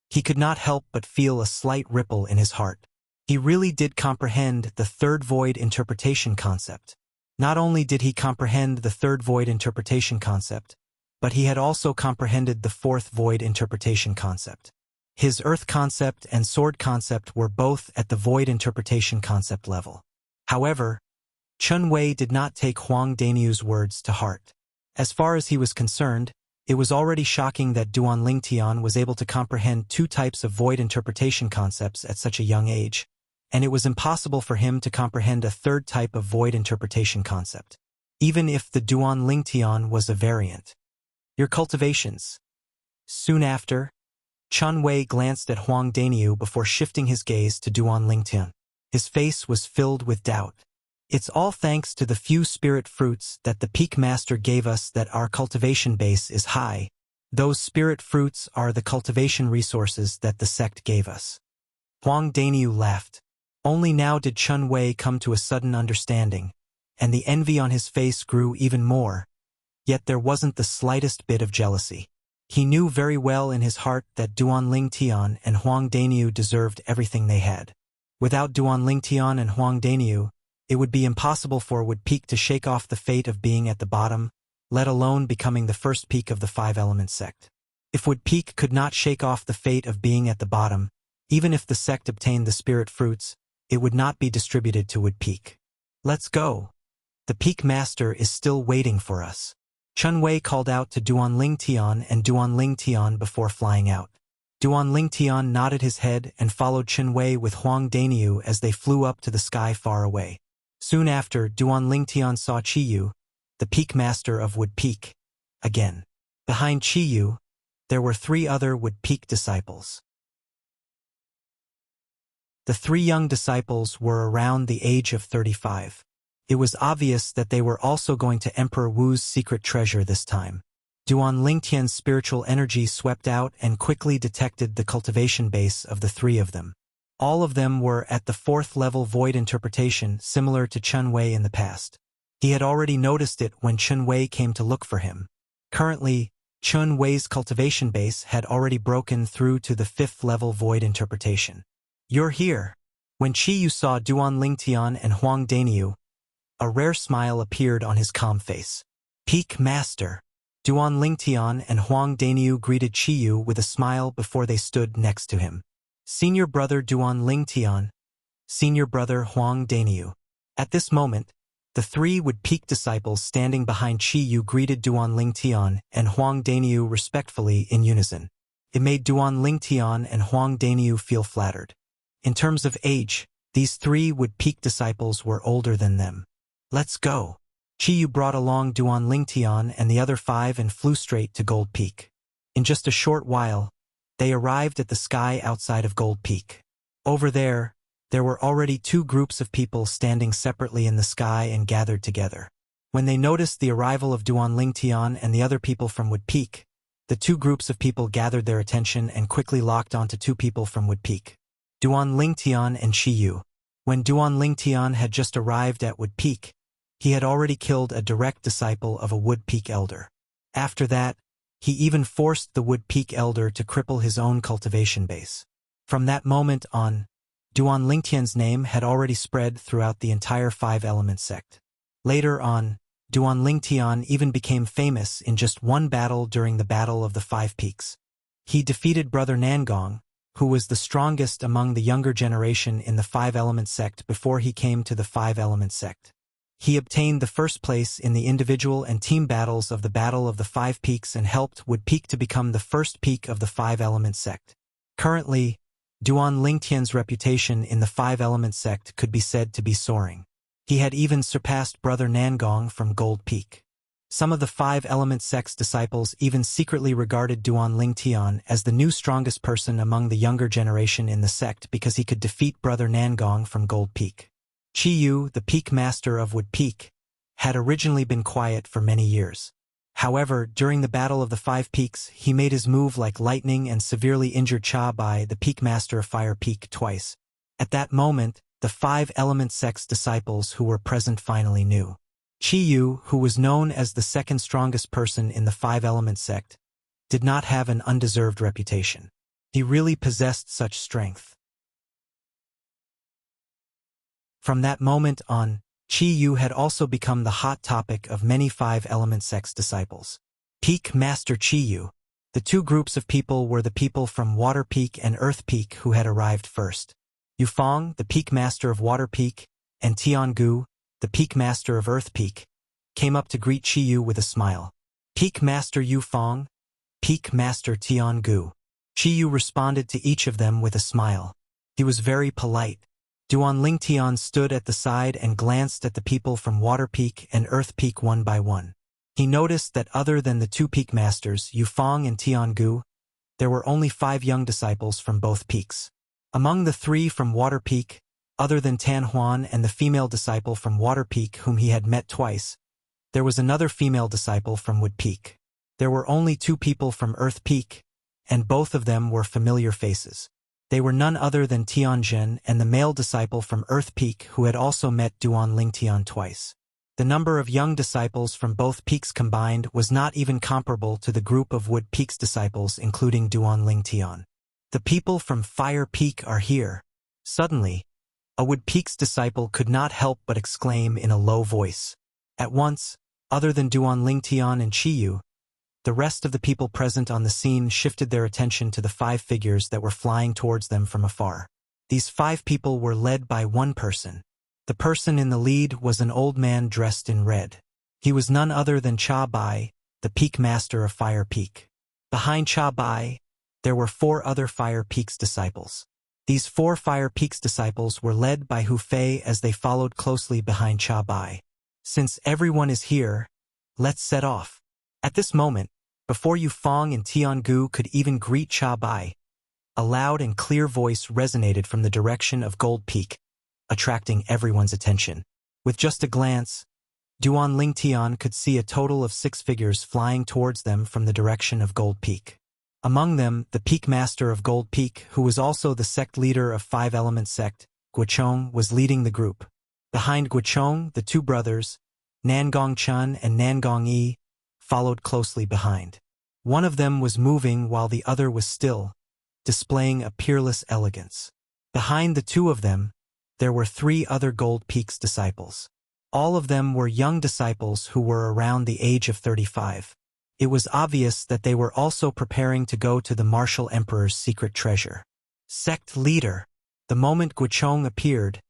he could not help but feel a slight ripple in his heart. He really did comprehend the 3rd void interpretation concept. Not only did he comprehend the 3rd void interpretation concept, but he had also comprehended the 4th void interpretation concept. His earth concept and sword concept were both at the void interpretation concept level. However, Chun Wei did not take Huang Dainyu's words to heart. As far as he was concerned, it was already shocking that Duan Lingtian was able to comprehend 2 types of void interpretation concepts at such a young age, and it was impossible for him to comprehend a 3rd type of void interpretation concept, even if the Duan Lingtian was a variant. Your cultivations. Soon after, Chun Wei glanced at Huang Dainyu before shifting his gaze to Duan Lingtian. His face was filled with doubt. It's all thanks to the few spirit fruits that the Peak Master gave us that our cultivation base is high. Those spirit fruits are the cultivation resources that the sect gave us. Huang Dainyu laughed. Only now did Chun Wei come to a sudden understanding, and the envy on his face grew even more. Yet there wasn't the slightest bit of jealousy. He knew very well in his heart that Duan Lingtian and Huang Dainyu deserved everything they had. Without Duan Lingtian and Huang Dainyu, it would be impossible for Wood Peak to shake off the fate of being at the bottom, let alone becoming the first peak of the 5-element sect. If Wood Peak could not shake off the fate of being at the bottom, even if the sect obtained the spirit fruits, it would not be distributed to Wood Peak. Let's go. The Peak Master is still waiting for us. Chun Wei called out to Duan Lingtian and Duan Lingtian before flying out. Duan Lingtian nodded his head and followed Chen Wei with Huang Daniu as they flew up to the sky far away. Soon after, Duan Lingtian saw Qiyu, the peak master of Wood Peak, again. Behind Qiyu, there were 3 other Wood Peak disciples. The 3 young disciples were around the age of 35. It was obvious that they were also going to Emperor Wu's secret treasure this time. Duan Lingtian's spiritual energy swept out and quickly detected the cultivation base of the 3 of them. All of them were at the 4th level void interpretation, similar to Chen Wei in the past. He had already noticed it when Chen Wei came to look for him. Currently, Chen Wei's cultivation base had already broken through to the 5th level void interpretation. "You're here." When Qiyu saw Duan Lingtian and Huang Daniu, a rare smile appeared on his calm face. "Peak Master." Duan Lingtian and Huang Daniu greeted Qiyu with a smile before they stood next to him. "Senior brother Duan Lingtian, senior brother Huang Daniu." At this moment, the 3 Wood Peak disciples standing behind Qiyu greeted Duan Lingtian and Huang Daniu respectfully in unison. It made Duan Lingtian and Huang Daniu feel flattered. In terms of age, these 3 Wood Peak disciples were older than them. "Let's go." Qiyu brought along Duan Lingtian and the other 5 and flew straight to Gold Peak. In just a short while, they arrived at the sky outside of Gold Peak. Over there were already 2 groups of people standing separately in the sky and gathered together. When they noticed the arrival of Duan Lingtian and the other people from Wood Peak, the 2 groups of people gathered their attention and quickly locked onto 2 people from Wood Peak. Duan Lingtian and Qiyu. When Duan Lingtian had just arrived at Wood Peak, he had already killed a direct disciple of a Wood Peak elder. After that, he even forced the Wood Peak elder to cripple his own cultivation base. From that moment on, Duan Lingtian's name had already spread throughout the entire 5-element sect. Later on, Duan Lingtian even became famous in just one battle during the Battle of the 5 Peaks. He defeated Brother Nangong, who was the strongest among the younger generation in the 5-element sect before he came to the 5-element sect. He obtained the 1st place in the individual and team battles of the Battle of the 5 Peaks and helped Wood Peak to become the 1st peak of the 5-element sect. Currently, Duan Lingtian's reputation in the 5-element sect could be said to be soaring. He had even surpassed Brother Nangong from Gold Peak. Some of the 5-element sect's disciples even secretly regarded Duan Lingtian as the new strongest person among the younger generation in the sect because he could defeat Brother Nangong from Gold Peak. Qiyu, the peak master of Wood Peak, had originally been quiet for many years. However, during the Battle of the 5 Peaks, he made his move like lightning and severely injured Cha Bai, the peak master of Fire Peak, twice. At that moment, the 5-element sect's disciples who were present finally knew. Qiyu, who was known as the 2nd strongest person in the 5-element sect, did not have an undeserved reputation. He really possessed such strength. From that moment on, Qiyu had also become the hot topic of many 5-element sect's disciples. Peak Master Qiyu. The 2 groups of people were the people from Water Peak and Earth Peak who had arrived first. Yufeng, the peak master of Water Peak, and Tiangu, the peak master of Earth Peak, came up to greet Qiyu with a smile. "Peak Master Yufeng, Peak Master Tiangu." Qiyu responded to each of them with a smile. He was very polite. Duan Lingtian stood at the side and glanced at the people from Water Peak and Earth Peak one by one. He noticed that other than the 2 peak masters, Yufeng and Tiangu, there were only 5 young disciples from both peaks. Among the 3 from Water Peak, other than Tan Huan and the female disciple from Water Peak whom he had met twice, there was another female disciple from Wood Peak. There were only 2 people from Earth Peak, and both of them were familiar faces. They were none other than Tianjin and the male disciple from Earth Peak who had also met Duan Lingtian twice. The number of young disciples from both peaks combined was not even comparable to the group of Wood Peak's disciples including Duan Lingtian. "The people from Fire Peak are here." Suddenly, a Wood Peak's disciple could not help but exclaim in a low voice. At once, other than Duan Lingtian and Qiyu, the rest of the people present on the scene shifted their attention to the 5 figures that were flying towards them from afar. These 5 people were led by one person. The person in the lead was an old man dressed in red. He was none other than Cha Bai, the peak master of Fire Peak. Behind Cha Bai, there were 4 other Fire Peak's disciples. These 4 Fire Peak's disciples were led by Hu Fei as they followed closely behind Cha Bai. Since everyone is here, let's set off. At this moment, before Yu Fong and Tiangu could even greet Cha Bai, a loud and clear voice resonated from the direction of Gold Peak, attracting everyone's attention. With just a glance, Duan Lingtian could see a total of 6 figures flying towards them from the direction of Gold Peak. Among them, the Peak Master of Gold Peak, who was also the sect leader of 5-element sect, Guochong, was leading the group. Behind Guochong, the 2 brothers, Nangong Chun and Nangong Yi, followed closely behind. One of them was moving while the other was still, displaying a peerless elegance. Behind the 2 of them, there were 3 other Gold Peak's disciples. All of them were young disciples who were around the age of 35. It was obvious that they were also preparing to go to the Martial Emperor's secret treasure. Sect leader. The moment Guochong appeared,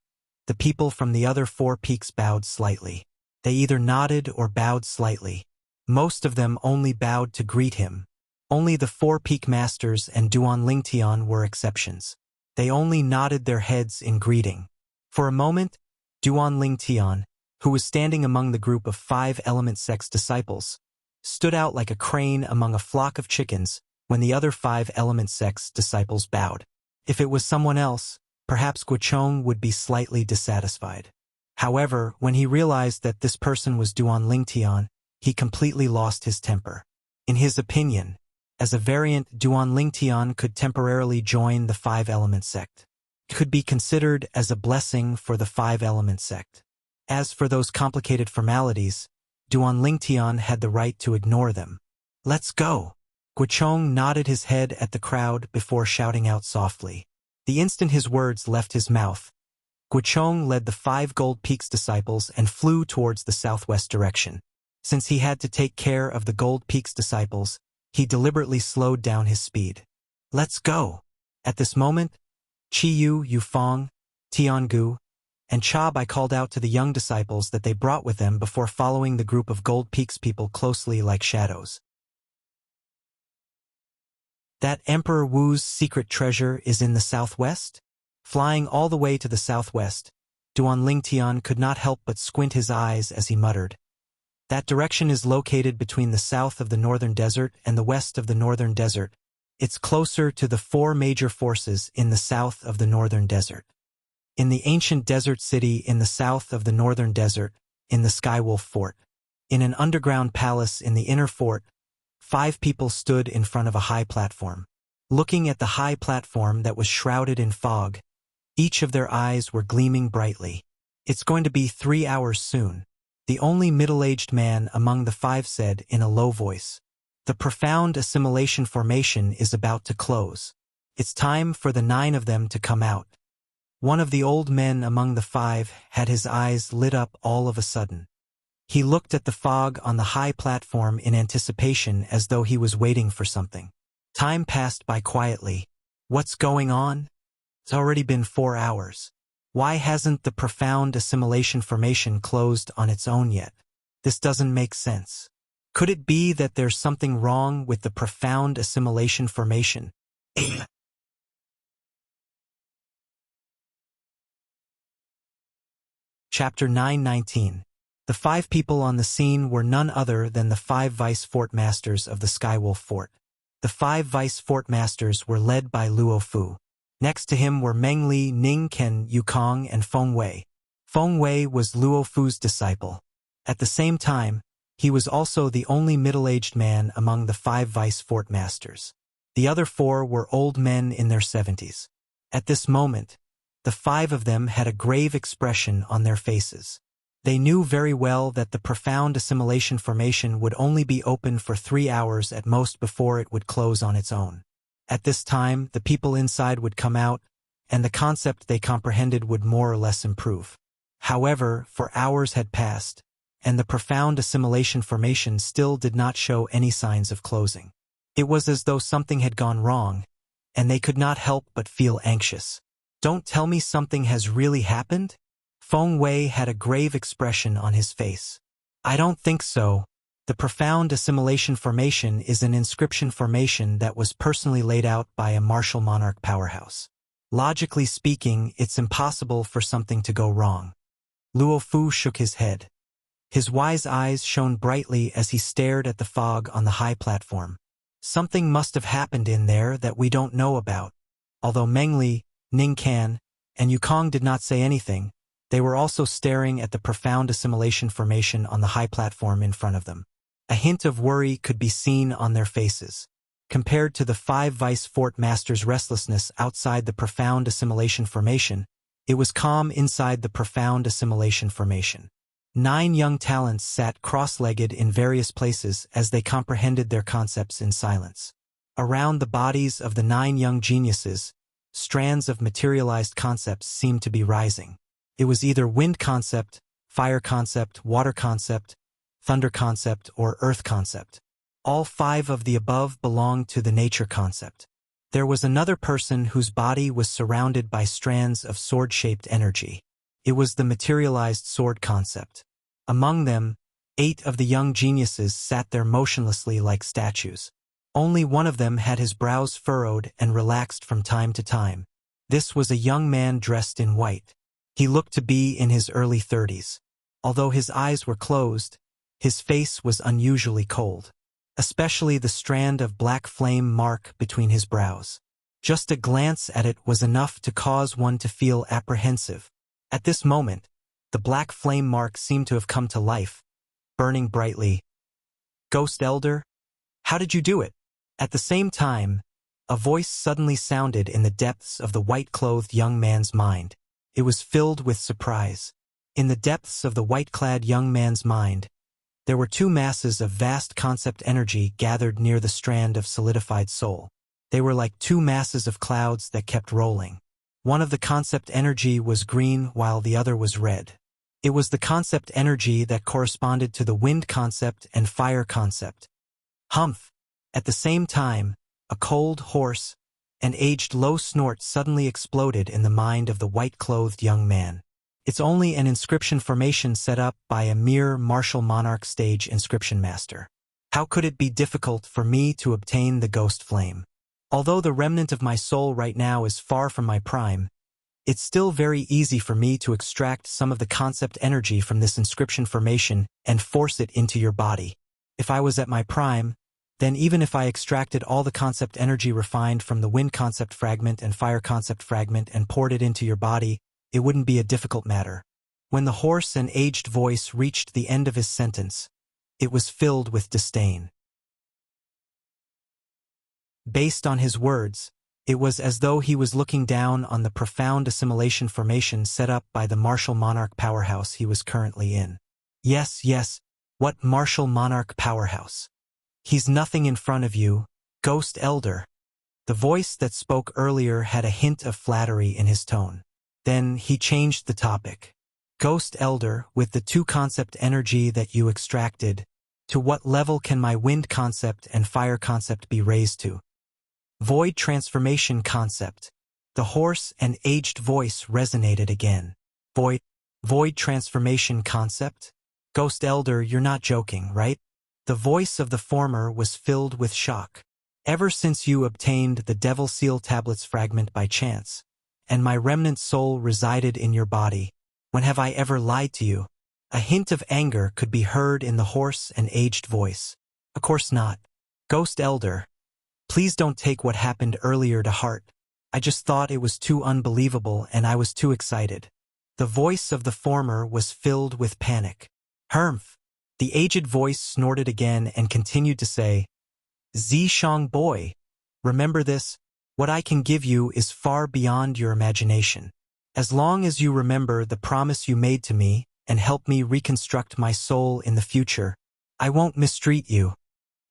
the people from the other 4 peaks bowed slightly. They either nodded or bowed slightly. Most of them only bowed to greet him. Only the 4 peak masters and Duan Lingtian were exceptions. They only nodded their heads in greeting. For a moment, Duan Lingtian, who was standing among the group of 5-element sect's disciples, stood out like a crane among a flock of chickens when the other 5-element sect's disciples bowed. If it was someone else, perhaps Guochong would be slightly dissatisfied. However, when he realized that this person was Duan Lingtian, he completely lost his temper. In his opinion, as a variant, Duan Lingtian could temporarily join the 5-element sect. It could be considered as a blessing for the 5-element sect. As for those complicated formalities, Duan Lingtian had the right to ignore them. Let's go. Guochong nodded his head at the crowd before shouting out softly. The instant his words left his mouth, Guochong led the 5 Gold Peaks disciples and flew towards the southwest direction. Since he had to take care of the Gold Peaks disciples, he deliberately slowed down his speed. Let's go. At this moment, Qiyu, Yufong, Tiangu, and Cha Bai called out to the young disciples that they brought with them before following the group of Gold Peaks people closely like shadows. That Emperor Wu's secret treasure is in the southwest? Flying all the way to the southwest, Duan Lingtian could not help but squint his eyes as he muttered. That direction is located between the south of the northern desert and the west of the northern desert. It's closer to the 4 major forces in the south of the northern desert. In the ancient desert city in the south of the northern desert, in the Skywolf Fort. In an underground palace in the inner fort, 5 people stood in front of a high platform. Looking at the high platform that was shrouded in fog, each of their eyes were gleaming brightly. It's going to be 3 hours soon. The only middle-aged man among the 5 said in a low voice. The profound assimilation formation is about to close. It's time for the 9 of them to come out. One of the old men among the 5 had his eyes lit up all of a sudden. He looked at the fog on the high platform in anticipation as though he was waiting for something. Time passed by quietly. What's going on? It's already been 4 hours. Why hasn't the profound assimilation formation closed on its own yet? This doesn't make sense. Could it be that there's something wrong with the profound assimilation formation? Chapter 919. The 5 people on the scene were none other than the 5 vice fort masters of the Skywolf Fort. The 5 vice fort masters were led by Luo Fu. Next to him were Meng Li, Ning Ken, Yukong, and Feng Wei. Feng Wei was Luo Fu's disciple. At the same time, he was also the only middle-aged man among the 5 vice fort masters. The other 4 were old men in their 70s. At this moment, the 5 of them had a grave expression on their faces. They knew very well that the profound assimilation formation would only be open for 3 hours at most before it would close on its own. At this time, the people inside would come out, and the concept they comprehended would more or less improve. However, for hours had passed, and the profound assimilation formation still did not show any signs of closing. It was as though something had gone wrong, and they could not help but feel anxious. Don't tell me something has really happened? Feng Wei had a grave expression on his face. I don't think so, The profound assimilation formation is an inscription formation that was personally laid out by a martial monarch powerhouse. Logically speaking, it's impossible for something to go wrong. Luo Fu shook his head. His wise eyes shone brightly as he stared at the fog on the high platform. Something must have happened in there that we don't know about. Although Mengli, Ning Can, and Yukong did not say anything, they were also staring at the profound assimilation formation on the high platform in front of them. A hint of worry could be seen on their faces. Compared to the 5 Vice Fort Masters' restlessness outside the profound assimilation formation, it was calm inside the profound assimilation formation. 9 young talents sat cross-legged in various places as they comprehended their concepts in silence. Around the bodies of the 9 young geniuses, strands of materialized concepts seemed to be rising. It was either wind concept, fire concept, water concept, thunder concept, or earth concept. All 5 of the above belonged to the nature concept. There was another person whose body was surrounded by strands of sword-shaped energy. It was the materialized sword concept. Among them, 8 of the young geniuses sat there motionlessly like statues. Only one of them had his brows furrowed and relaxed from time to time. This was a young man dressed in white. He looked to be in his early 30s. Although his eyes were closed, his face was unusually cold. Especially the strand of black flame mark between his brows. Just a glance at it was enough to cause one to feel apprehensive. At this moment, the black flame mark seemed to have come to life, burning brightly. "Ghost Elder? How did you do it?" At the same time, a voice suddenly sounded in the depths of the white-clothed young man's mind. It was filled with surprise. In the depths of the white-clad young man's mind, there were 2 masses of vast concept energy gathered near the strand of solidified soul. They were like 2 masses of clouds that kept rolling. One of the concept energy was green while the other was red. It was the concept energy that corresponded to the wind concept and fire concept. Humph! At the same time, a cold, hoarse, and aged low snort suddenly exploded in the mind of the white-clothed young man. It's only an inscription formation set up by a mere martial monarch stage inscription master. How could it be difficult for me to obtain the ghost flame? Although the remnant of my soul right now is far from my prime, it's still very easy for me to extract some of the concept energy from this inscription formation and force it into your body. If I was at my prime, then even if I extracted all the concept energy refined from the wind concept fragment and fire concept fragment and poured it into your body, it wouldn't be a difficult matter. When the hoarse and aged voice reached the end of his sentence, it was filled with disdain. Based on his words, it was as though he was looking down on the profound assimilation formation set up by the martial monarch powerhouse he was currently in. Yes, what martial monarch powerhouse? He's nothing in front of you, Ghost Elder. The voice that spoke earlier had a hint of flattery in his tone. Then he changed the topic. Ghost Elder, with the 2 concept energy that you extracted, to what level can my wind concept and fire concept be raised to? Void transformation concept. The hoarse and aged voice resonated again. Void transformation concept? Ghost Elder, you're not joking, right? The voice of the former was filled with shock. Ever since you obtained the Devil Seal Tablets fragment by chance, and my remnant soul resided in your body, when have I ever lied to you? A hint of anger could be heard in the hoarse and aged voice. Of course not. Ghost Elder, please don't take what happened earlier to heart. I just thought it was too unbelievable and I was too excited. The voice of the former was filled with panic. Humph! The aged voice snorted again and continued to say, Zishang boy, remember this? What I can give you is far beyond your imagination. As long as you remember the promise you made to me and help me reconstruct my soul in the future, I won't mistreat you.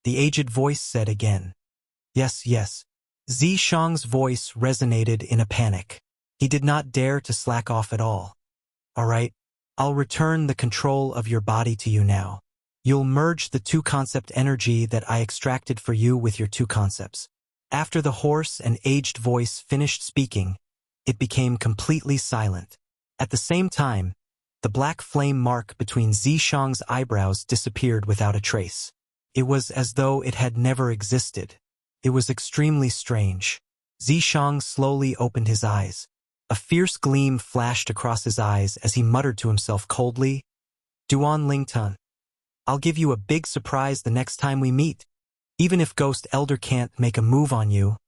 The aged voice said again. Yes. Zishang's voice resonated in a panic. He did not dare to slack off at all. All right, I'll return the control of your body to you now. You'll merge the 2 concept energy that I extracted for you with your 2 concepts. After the hoarse and aged voice finished speaking, it became completely silent. At the same time, The black flame mark between Zishang's eyebrows disappeared without a trace. It was as though it had never existed. It was extremely strange. Zishang slowly opened his eyes. A fierce gleam flashed across his eyes as he muttered to himself coldly, "Duan Lingtun, I'll give you a big surprise the next time we meet. Even if Ghost Elder can't make a move on you,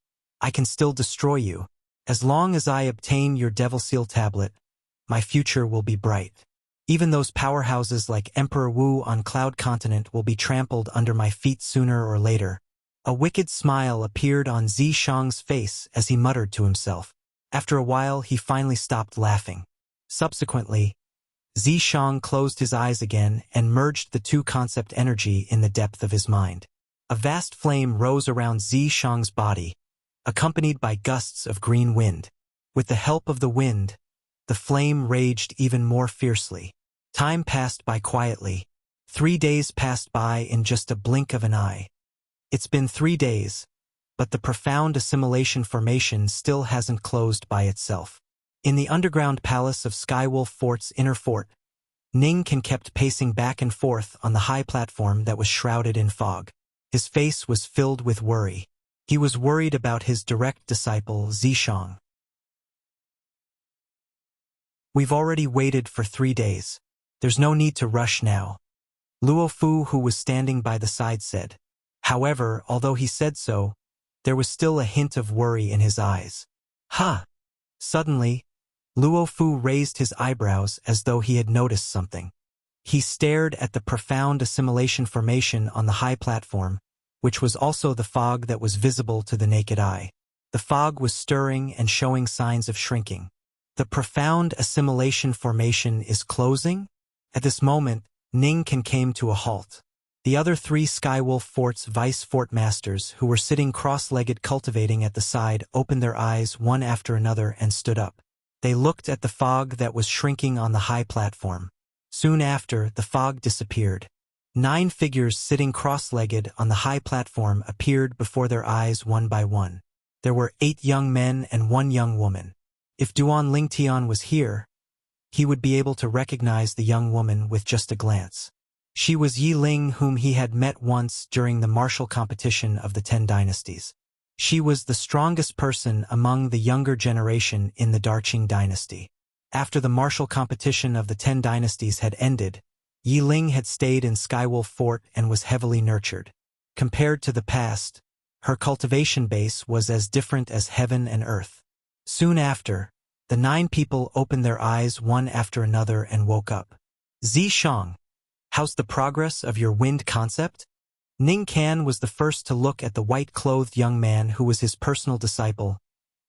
I can still destroy you. As long as I obtain your Devil Seal tablet, my future will be bright. Even those powerhouses like Emperor Wu on Cloud Continent will be trampled under my feet sooner or later." A wicked smile appeared on Zishang's face as he muttered to himself. After a while, he finally stopped laughing. Subsequently, Zishang closed his eyes again and merged the two concept energy in the depth of his mind. A vast flame rose around Zishang's body, accompanied by gusts of green wind. With the help of the wind, the flame raged even more fiercely. Time passed by quietly. 3 days passed by in just a blink of an eye. It's been 3 days, but the profound assimilation formation still hasn't closed by itself. In the underground palace of Skywolf Fort's inner fort, Ningkan kept pacing back and forth on the high platform that was shrouded in fog. His face was filled with worry. He was worried about his direct disciple, Zishang. "We've already waited for 3 days. There's no need to rush now," Luofu, who was standing by the side, said. However, although he said so, there was still a hint of worry in his eyes. "Ha!" Suddenly, Luofu raised his eyebrows as though he had noticed something. He stared at the profound assimilation formation on the high platform, which was also the fog that was visible to the naked eye. The fog was stirring and showing signs of shrinking. The profound assimilation formation is closing? At this moment, Ningkan came to a halt. The other 3 Skywolf Fort's vice fort masters, who were sitting cross-legged cultivating at the side, opened their eyes one after another and stood up. They looked at the fog that was shrinking on the high platform. Soon after, the fog disappeared. 9 figures sitting cross-legged on the high platform appeared before their eyes one by one. There were 8 young men and 1 young woman. If Duan Lingtian was here, he would be able to recognize the young woman with just a glance. She was Yi Ling, whom he had met once during the martial competition of the 10 dynasties. She was the strongest person among the younger generation in the Darqing dynasty. After the martial competition of the 10 dynasties had ended, Yi Ling had stayed in Skywolf Fort and was heavily nurtured. Compared to the past, her cultivation base was as different as heaven and earth. Soon after, the 9 people opened their eyes one after another and woke up. "Zishang, how's the progress of your wind concept?" Ning Kan was the first to look at the white-clothed young man who was his personal disciple,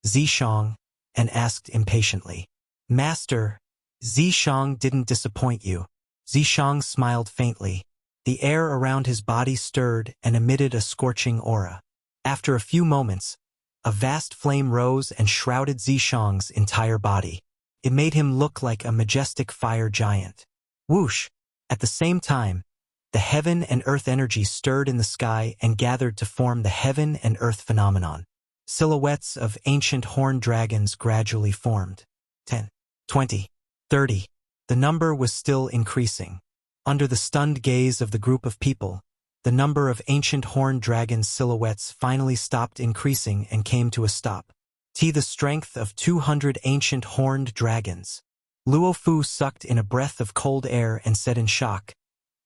Zishang, and asked impatiently, "Master, Zishang didn't disappoint you." Zishang smiled faintly. The air around his body stirred and emitted a scorching aura. After a few moments, a vast flame rose and shrouded Zishang's entire body. It made him look like a majestic fire giant. Whoosh! At the same time, the heaven and earth energy stirred in the sky and gathered to form the heaven and earth phenomenon. Silhouettes of ancient horned dragons gradually formed. 10, 20, 30. The number was still increasing. Under the stunned gaze of the group of people, the number of ancient horned dragon silhouettes finally stopped increasing and came to a stop. The strength of 200 ancient horned dragons. Luofu sucked in a breath of cold air and said in shock,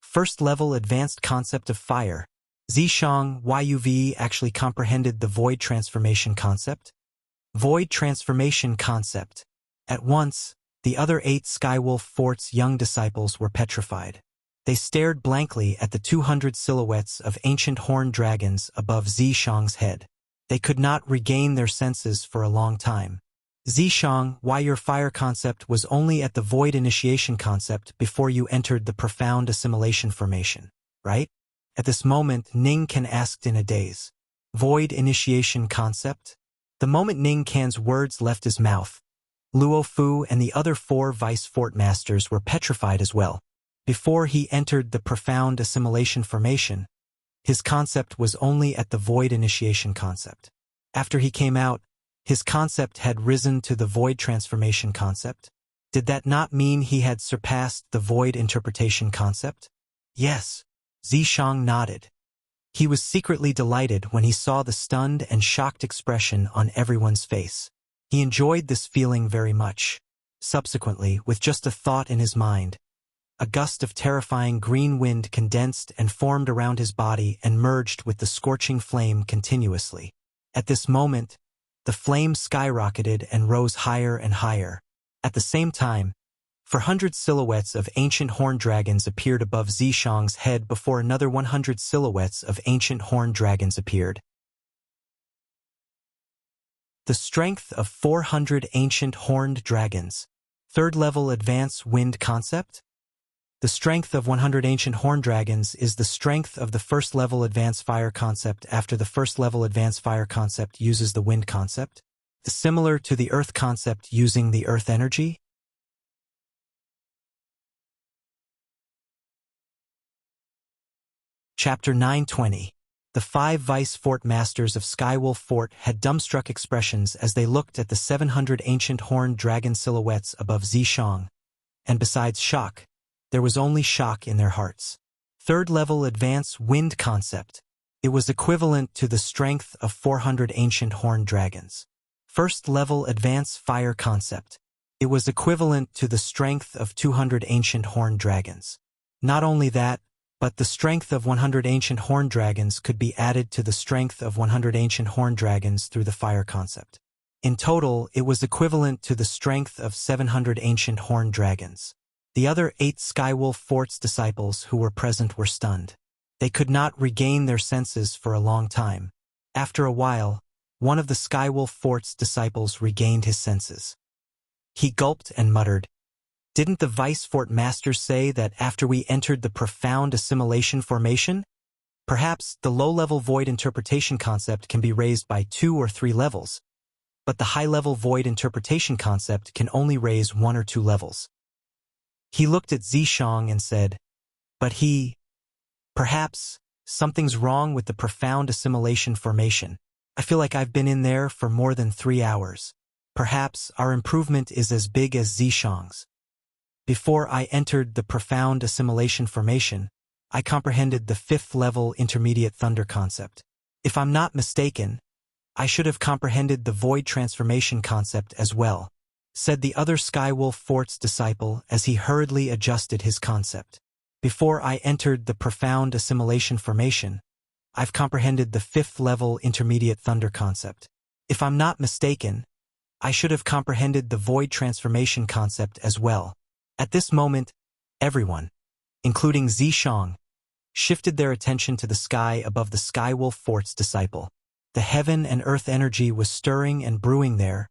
"First-level advanced concept of fire. Zishang Yuv actually comprehended the void transformation concept?" Void transformation concept. At once, the other 8 Skywolf Fort's young disciples were petrified. They stared blankly at the 200 silhouettes of ancient horned dragons above Zishang's head. They could not regain their senses for a long time. "Zishang, why your fire concept was only at the void initiation concept before you entered the profound assimilation formation, right?" At this moment, Ning Kan asked in a daze. "Void initiation concept?" The moment Ning Kan's words left his mouth, Luofu and the other 4 vice fort masters were petrified as well. Before he entered the profound assimilation formation, his concept was only at the void initiation concept. After he came out, his concept had risen to the void transformation concept. Did that not mean he had surpassed the void interpretation concept? Yes. Zishang nodded. He was secretly delighted when he saw the stunned and shocked expression on everyone's face. He enjoyed this feeling very much. Subsequently, with just a thought in his mind, a gust of terrifying green wind condensed and formed around his body and merged with the scorching flame continuously. At this moment, the flame skyrocketed and rose higher and higher. At the same time, 400 silhouettes of ancient horned dragons appeared above Zishang's head before another 100 silhouettes of ancient horned dragons appeared. The strength of 400 ancient horned dragons. Third-level advanced wind concept? The strength of 100 ancient horned dragons is the strength of the first-level advanced fire concept after the first-level advanced fire concept uses the wind concept, similar to the earth concept using the earth energy. Chapter 920. The 5 Vice Fort Masters of Skywolf Fort had dumbstruck expressions as they looked at the 700 ancient horned dragon silhouettes above Zishang, and besides shock, there was only shock in their hearts. Third-level advanced wind concept. It was equivalent to the strength of 400 ancient horned dragons. First-level advanced fire concept. It was equivalent to the strength of 200 ancient horned dragons. Not only that, but the strength of 100 ancient horned dragons could be added to the strength of 100 ancient horned dragons through the fire concept. In total, it was equivalent to the strength of 700 ancient horned dragons. The other 8 Skywolf Fort's disciples who were present were stunned. They could not regain their senses for a long time. After a while, one of the Skywolf Fort's disciples regained his senses. He gulped and muttered, "Didn't the Vice Fort Masters say that after we entered the profound assimilation formation? Perhaps the low-level void interpretation concept can be raised by 2 or 3 levels, but the high-level void interpretation concept can only raise 1 or 2 levels. He looked at Zishang and said, Perhaps something's wrong with the profound assimilation formation. I feel like I've been in there for more than 3 hours. Perhaps our improvement is as big as Zishang's. Before I entered the profound assimilation formation, I comprehended the 5th-level intermediate thunder concept. If I'm not mistaken, I should have comprehended the void transformation concept as well," said the other Skywolf Fort's disciple as he hurriedly adjusted his concept. "Before I entered the profound assimilation formation, I've comprehended the 5th-level intermediate thunder concept. If I'm not mistaken, I should have comprehended the void transformation concept as well." At this moment, everyone, including Zishang, shifted their attention to the sky above the Skywolf Fort's disciple. The heaven and earth energy was stirring and brewing there,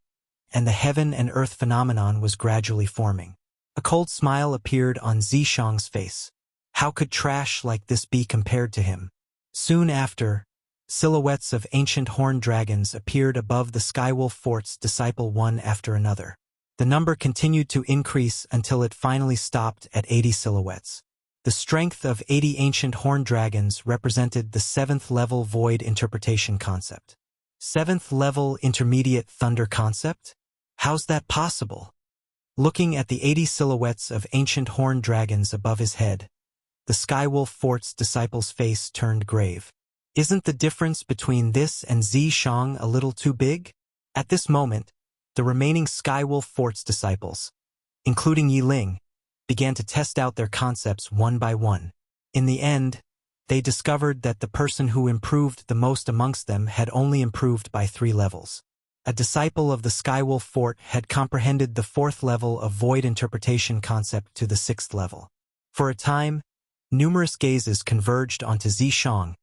and the heaven and earth phenomenon was gradually forming. A cold smile appeared on Zishang's face. How could trash like this be compared to him? Soon after, silhouettes of ancient horned dragons appeared above the Skywolf Fort's disciple one after another. The number continued to increase until it finally stopped at 80 silhouettes. The strength of 80 ancient horned dragons represented the 7th-level void interpretation concept. 7th-level intermediate thunder concept? How's that possible? Looking at the 80 silhouettes of ancient horned dragons above his head, the Skywolf Fort's disciple's face turned grave. Isn't the difference between this and Zishang a little too big? At this moment, the remaining Skywolf Fort's disciples, including Yi Ling, began to test out their concepts one by one. In the end, they discovered that the person who improved the most amongst them had only improved by 3 levels. A disciple of the Skywolf Fort had comprehended the 4th level of void interpretation concept to the 6th level. For a time, numerous gazes converged onto Zishang,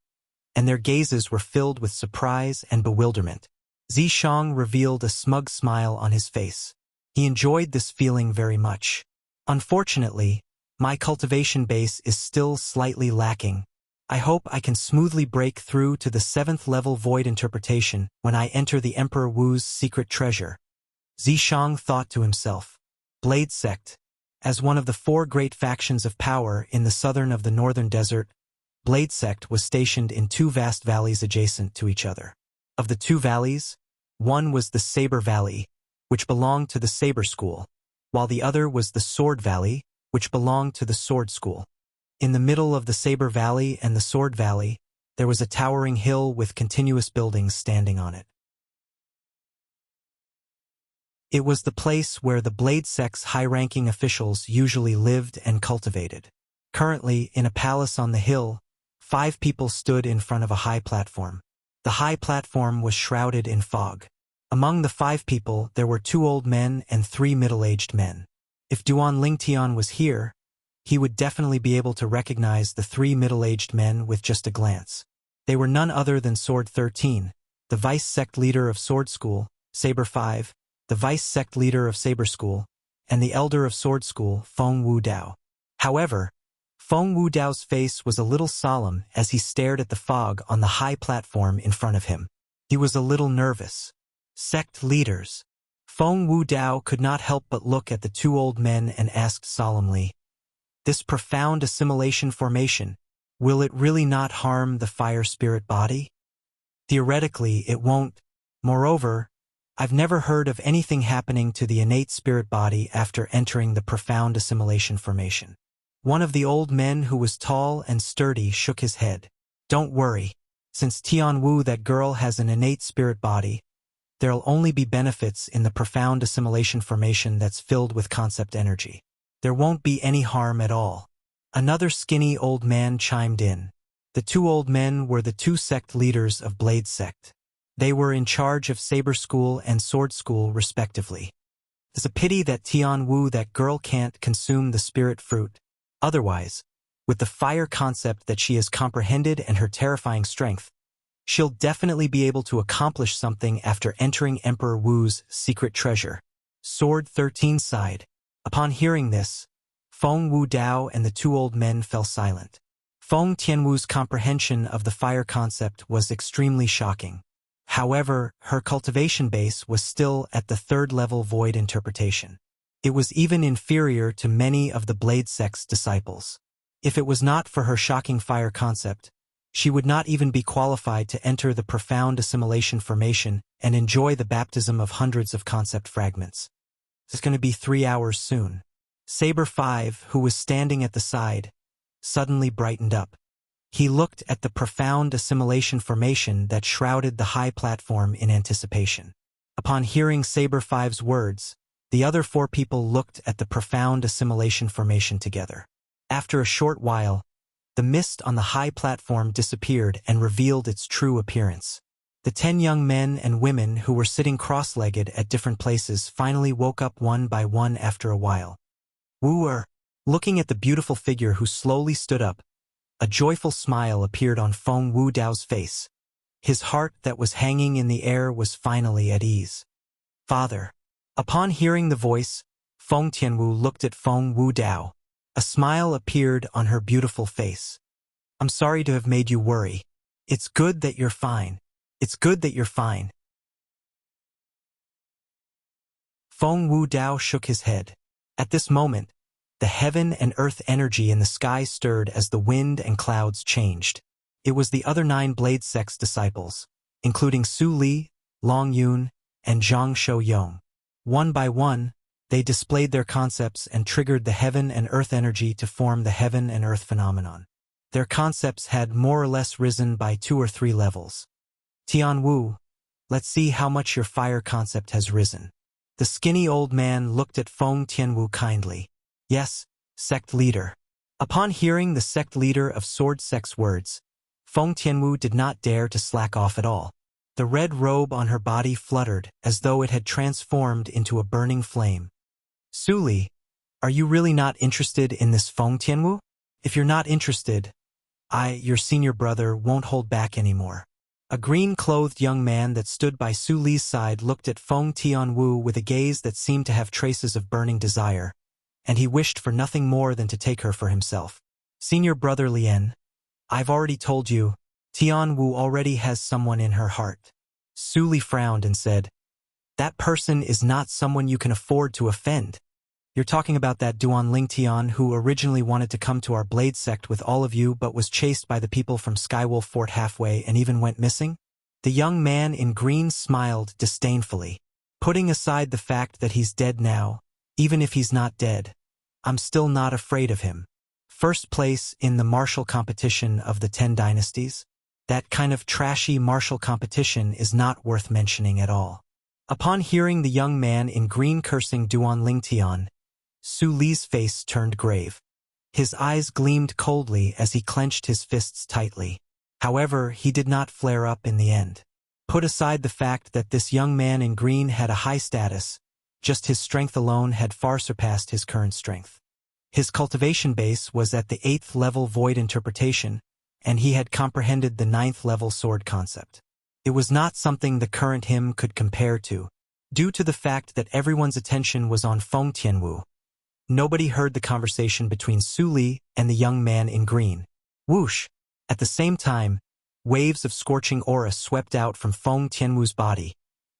and their gazes were filled with surprise and bewilderment. Zishang revealed a smug smile on his face. He enjoyed this feeling very much. "Unfortunately, my cultivation base is still slightly lacking. I hope I can smoothly break through to the 7th-level void interpretation when I enter the Emperor Wu's secret treasure," Zishang thought to himself. Blade Sect. As one of the 4 great factions of power in the southern of the northern desert, Blade Sect was stationed in 2 vast valleys adjacent to each other. Of the 2 valleys, one was the Saber Valley, which belonged to the Saber School, while the other was the Sword Valley, which belonged to the Sword School. In the middle of the Saber Valley and the Sword Valley, there was a towering hill with continuous buildings standing on it. It was the place where the Blade Sect's high-ranking officials usually lived and cultivated. Currently, in a palace on the hill, 5 people stood in front of a high platform. The high platform was shrouded in fog. Among the 5 people, there were 2 old men and 3 middle-aged men. If Duan Lingtian was here, he would definitely be able to recognize the 3 middle-aged men with just a glance. They were none other than Sword 13, the vice-sect leader of Sword School, Saber 5, the vice-sect leader of Saber School, and the elder of Sword School, Feng Wudao. However, Feng Wudao's face was a little solemn as he stared at the fog on the high platform in front of him. He was a little nervous. Sect leaders. Feng Wudao could not help but look at the 2 old men and asked solemnly, "This profound assimilation formation, will it really not harm the fire spirit body?" Theoretically, it won't. Moreover, I've never heard of anything happening to the innate spirit body after entering the profound assimilation formation. One of the old men who was tall and sturdy shook his head. "Don't worry. Since Tianwu, that girl, has an innate spirit body, there'll only be benefits in the profound assimilation formation that's filled with concept energy. There won't be any harm at all." Another skinny old man chimed in. The 2 old men were the 2 sect leaders of Blade Sect. They were in charge of Saber School and Sword School, respectively. It's a pity that Tianwu, that girl, can't consume the spirit fruit. Otherwise, with the fire concept that she has comprehended and her terrifying strength, she'll definitely be able to accomplish something after entering Emperor Wu's secret treasure. Sword 13 sighed. Upon hearing this, Feng Wudao and the 2 old men fell silent. Feng Tianwu's comprehension of the fire concept was extremely shocking. However, her cultivation base was still at the 3rd level void interpretation. It was even inferior to many of the Blade Sect's disciples. If it was not for her shocking fire concept, she would not even be qualified to enter the profound assimilation formation and enjoy the baptism of hundreds of concept fragments. It's going to be 3 hours soon. Saber 5, who was standing at the side, suddenly brightened up. He looked at the profound assimilation formation that shrouded the high platform in anticipation. Upon hearing Saber 5's words, the other 4 people looked at the profound assimilation formation together. After a short while, the mist on the high platform disappeared and revealed its true appearance. The 10 young men and women who were sitting cross-legged at different places finally woke up one by one after a while. Wu, looking at the beautiful figure who slowly stood up, a joyful smile appeared on Feng Wudao's face. His heart that was hanging in the air was finally at ease. "Father." Upon hearing the voice, Feng Tianwu looked at Feng Wudao. A smile appeared on her beautiful face. "I'm sorry to have made you worry. It's good that you're fine. It's good that you're fine." Feng Wudao shook his head. At this moment, the heaven and earth energy in the sky stirred as the wind and clouds changed. It was the other 9 Blade Sect's disciples, including Su Li, Long Yun, and Zhang Shou-yong. One by one, they displayed their concepts and triggered the heaven and earth energy to form the heaven and earth phenomenon. Their concepts had more or less risen by 2 or 3 levels. "Tianwu, let's see how much your fire concept has risen." The skinny old man looked at Feng Tianwu kindly. "Yes, sect leader." Upon hearing the sect leader of Sword Sect's words, Feng Tianwu did not dare to slack off at all. The red robe on her body fluttered as though it had transformed into a burning flame. "Su Li, are you really not interested in this Feng Tianwu? If you're not interested, your senior brother, won't hold back anymore." A green-clothed young man that stood by Su Li's side looked at Feng Tianwu with a gaze that seemed to have traces of burning desire, and he wished for nothing more than to take her for himself. "Senior brother Lien, I've already told you, Tianwu already has someone in her heart." Su Li frowned and said, "That person is not someone you can afford to offend. You're talking about that Duan Lingtian who originally wanted to come to our Blade Sect with all of you but was chased by the people from Skywolf Fort halfway and even went missing?" The young man in green smiled disdainfully. "Putting aside the fact that he's dead now, Even if he's not dead, I'm still not afraid of him. First place in the martial competition of the 10 dynasties? That kind of trashy martial competition is not worth mentioning at all. Upon hearing the young man in green cursing Duan Lingtian, Su Li's face turned grave. His eyes gleamed coldly as he clenched his fists tightly. However, he did not flare up in the end. Put aside the fact that this young man in green had a high status, just his strength alone had far surpassed his current strength. His cultivation base was at the 8th level void interpretation, and he had comprehended the 9th level sword concept. It was not something the current him could compare to. Due to the fact that everyone's attention was on Feng Tianwu, nobody heard the conversation between Su Li and the young man in green. Whoosh! At the same time, waves of scorching aura swept out from Feng Tianwu's body,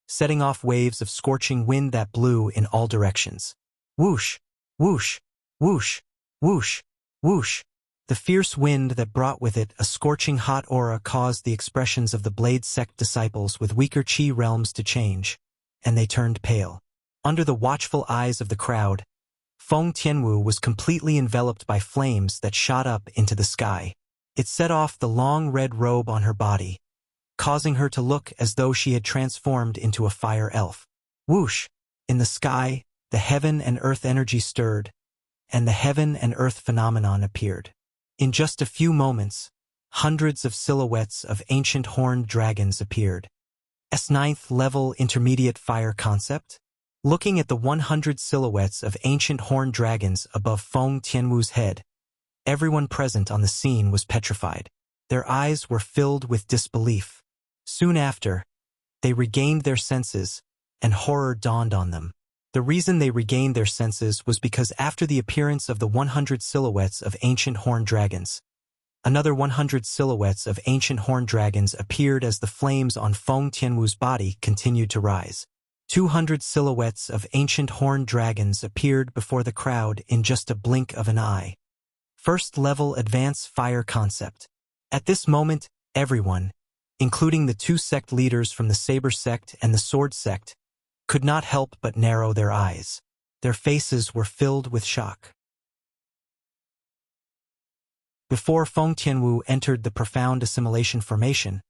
setting off waves of scorching wind that blew in all directions. Whoosh! Whoosh! Whoosh! Whoosh! Whoosh! The fierce wind that brought with it a scorching hot aura caused the expressions of the Blade sect disciples with weaker chi realms to change, and they turned pale. Under the watchful eyes of the crowd, Feng Tianwu was completely enveloped by flames that shot up into the sky. It set off the long red robe on her body, causing her to look as though she had transformed into a fire elf. Whoosh! In the sky, the heaven and earth energy stirred, and the heaven and earth phenomenon appeared. In just a few moments, hundreds of silhouettes of ancient horned dragons appeared. S9th level intermediate fire concept? Looking at the 100 silhouettes of ancient horned dragons above Feng Tianwu's head, everyone present on the scene was petrified. Their eyes were filled with disbelief. Soon after, they regained their senses, and horror dawned on them. The reason they regained their senses was because after the appearance of the 100 silhouettes of ancient horned dragons, another 100 silhouettes of ancient horned dragons appeared as the flames on Feng Tianwu's body continued to rise. 200 silhouettes of ancient horned dragons appeared before the crowd in just a blink of an eye. First level advanced fire concept. At this moment, everyone, including the 2 sect leaders from the Saber sect and the Sword sect, could not help but narrow their eyes. Their faces were filled with shock. Before Feng Tianwu entered the profound assimilation formation,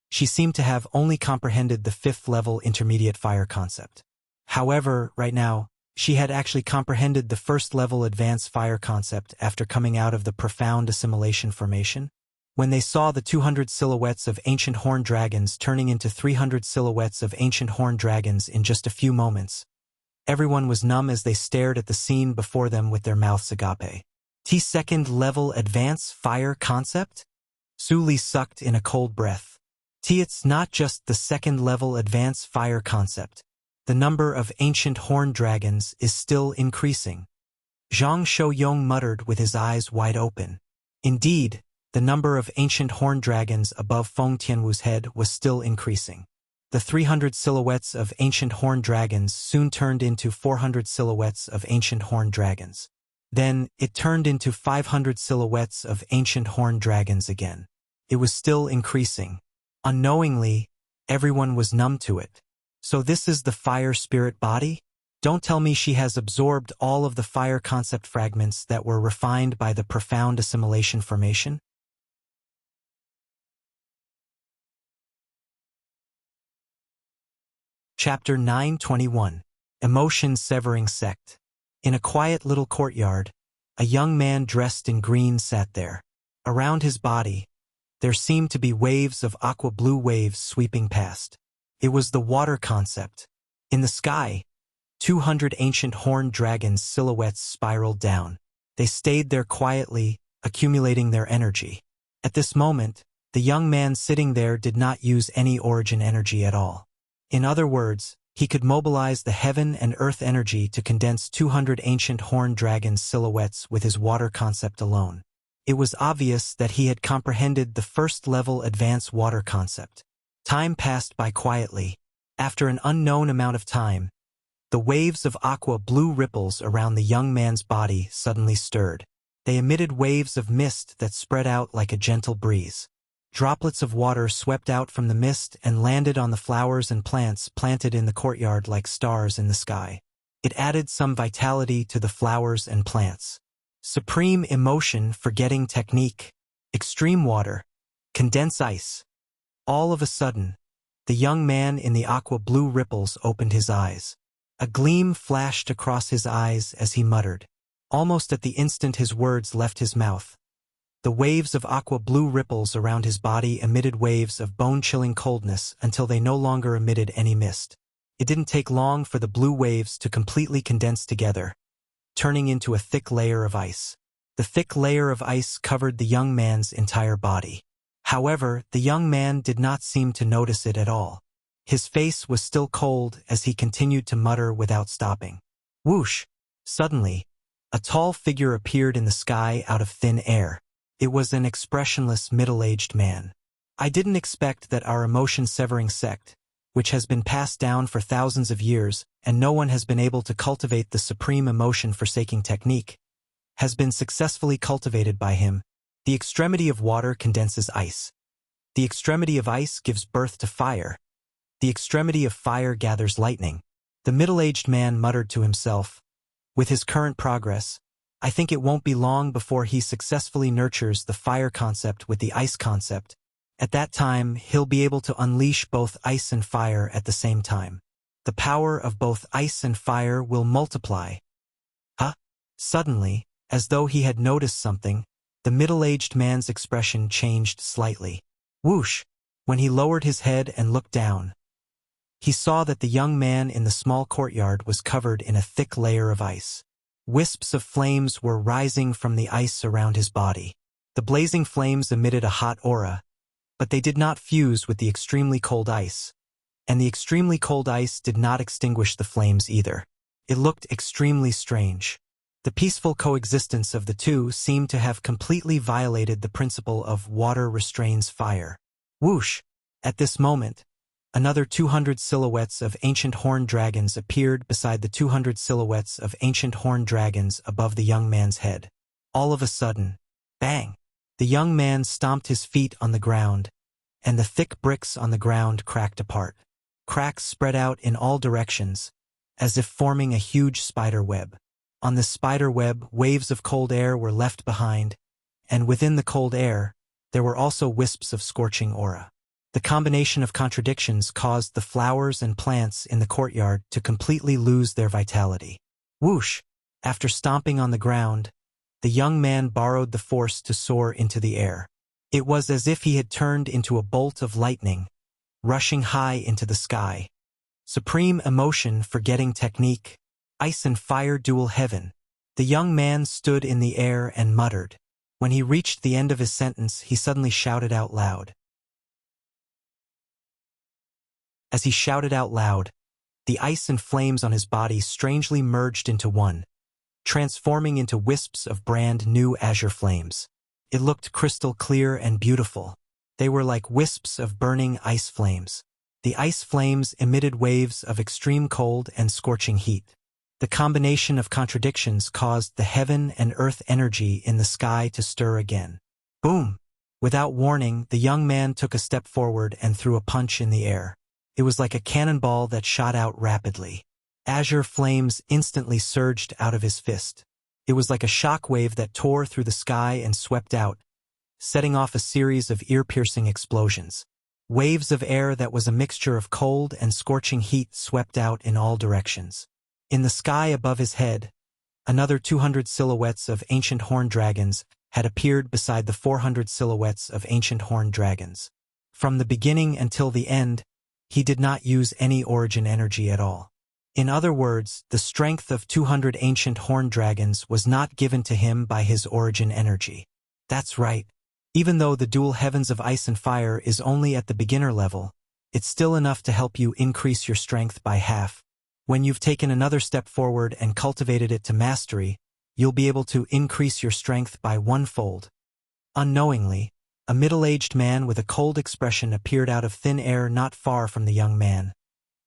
she seemed to have only comprehended the 5th level intermediate fire concept. However, right now, she had actually comprehended the 1st level advanced fire concept after coming out of the profound assimilation formation. When they saw the 200 silhouettes of ancient horned dragons turning into 300 silhouettes of ancient horned dragons in just a few moments, everyone was numb as they stared at the scene before them with their mouths agape. T2nd level advance fire concept? Su Li sucked in a cold breath. It's not just the 2nd level advance fire concept. The number of ancient horned dragons is still increasing. Zhang Shouyong muttered with his eyes wide open. Indeed, the number of ancient horned dragons above Feng Tianwu's head was still increasing. The 300 silhouettes of ancient horned dragons soon turned into 400 silhouettes of ancient horned dragons. Then, it turned into 500 silhouettes of ancient horned dragons again. It was still increasing. Unknowingly, everyone was numb to it. So this is the fire spirit body? Don't tell me she has absorbed all of the fire concept fragments that were refined by the profound assimilation formation? Chapter 921. Emotion-Severing Sect. In a quiet little courtyard, a young man dressed in green sat there. Around his body, there seemed to be waves of aqua-blue waves sweeping past. It was the water concept. In the sky, 200 ancient horned dragons' silhouettes spiraled down. They stayed there quietly, accumulating their energy. At this moment, the young man sitting there did not use any origin energy at all. In other words, he could mobilize the heaven and earth energy to condense 200 ancient horned dragons' silhouettes with his water concept alone. It was obvious that he had comprehended the 1st level advanced water concept. Time passed by quietly. After an unknown amount of time, the waves of aqua-blue ripples around the young man's body suddenly stirred. They emitted waves of mist that spread out like a gentle breeze. Droplets of water swept out from the mist and landed on the flowers and plants planted in the courtyard like stars in the sky. It added some vitality to the flowers and plants. Supreme emotion, forgetting technique. Extreme water. Condense ice. All of a sudden, the young man in the aqua-blue ripples opened his eyes. A gleam flashed across his eyes as he muttered. Almost at the instant his words left his mouth, the waves of aqua-blue ripples around his body emitted waves of bone-chilling coldness until they no longer emitted any mist. It didn't take long for the blue waves to completely condense together, turning into a thick layer of ice. The thick layer of ice covered the young man's entire body. However, the young man did not seem to notice it at all. His face was still cold as he continued to mutter without stopping. Whoosh! Suddenly, a tall figure appeared in the sky out of thin air. It was an expressionless middle-aged man. I didn't expect that our emotion-severing sect, which has been passed down for thousands of years and no one has been able to cultivate the supreme emotion-forsaking technique, has been successfully cultivated by him. The extremity of water condenses ice. The extremity of ice gives birth to fire. The extremity of fire gathers lightning. The middle-aged man muttered to himself, with his current progress, I think it won't be long before he successfully nurtures the fire concept with the ice concept. At that time, he'll be able to unleash both ice and fire at the same time. The power of both ice and fire will multiply. Huh? Suddenly, as though he had noticed something, the middle-aged man's expression changed slightly. Whoosh! When he lowered his head and looked down, he saw that the young man in the small courtyard was covered in a thick layer of ice. Wisps of flames were rising from the ice around his body. The blazing flames emitted a hot aura, but they did not fuse with the extremely cold ice, and the extremely cold ice did not extinguish the flames either. It looked extremely strange. The peaceful coexistence of the two seemed to have completely violated the principle of water restrains fire. Whoosh! At this moment, another 200 silhouettes of ancient horned dragons appeared beside the 200 silhouettes of ancient horned dragons above the young man's head. All of a sudden, bang! The young man stomped his feet on the ground, and the thick bricks on the ground cracked apart. Cracks spread out in all directions, as if forming a huge spider web. On this spider web, waves of cold air were left behind, and within the cold air, there were also wisps of scorching aura. The combination of contradictions caused the flowers and plants in the courtyard to completely lose their vitality. Whoosh! After stomping on the ground, the young man borrowed the force to soar into the air. It was as if he had turned into a bolt of lightning, rushing high into the sky. Supreme emotion, forgetting technique. Ice and fire dual heaven. The young man stood in the air and muttered. When he reached the end of his sentence, he suddenly shouted out loud. As he shouted out loud, the ice and flames on his body strangely merged into one, transforming into wisps of brand new azure flames. It looked crystal clear and beautiful. They were like wisps of burning ice flames. The ice flames emitted waves of extreme cold and scorching heat. The combination of contradictions caused the heaven and earth energy in the sky to stir again. Boom! Without warning, the young man took a step forward and threw a punch in the air. It was like a cannonball that shot out rapidly. Azure flames instantly surged out of his fist. It was like a shock wave that tore through the sky and swept out, setting off a series of ear-piercing explosions. Waves of air that was a mixture of cold and scorching heat swept out in all directions. In the sky above his head, another 200 silhouettes of ancient horned dragons had appeared beside the 400 silhouettes of ancient horned dragons. From the beginning until the end, he did not use any origin energy at all. In other words, the strength of 200 ancient horned dragons was not given to him by his origin energy. That's right. Even though the dual heavens of ice and fire is only at the beginner level, it's still enough to help you increase your strength by half. When you've taken another step forward and cultivated it to mastery, you'll be able to increase your strength by 1-fold. Unknowingly, a middle-aged man with a cold expression appeared out of thin air not far from the young man,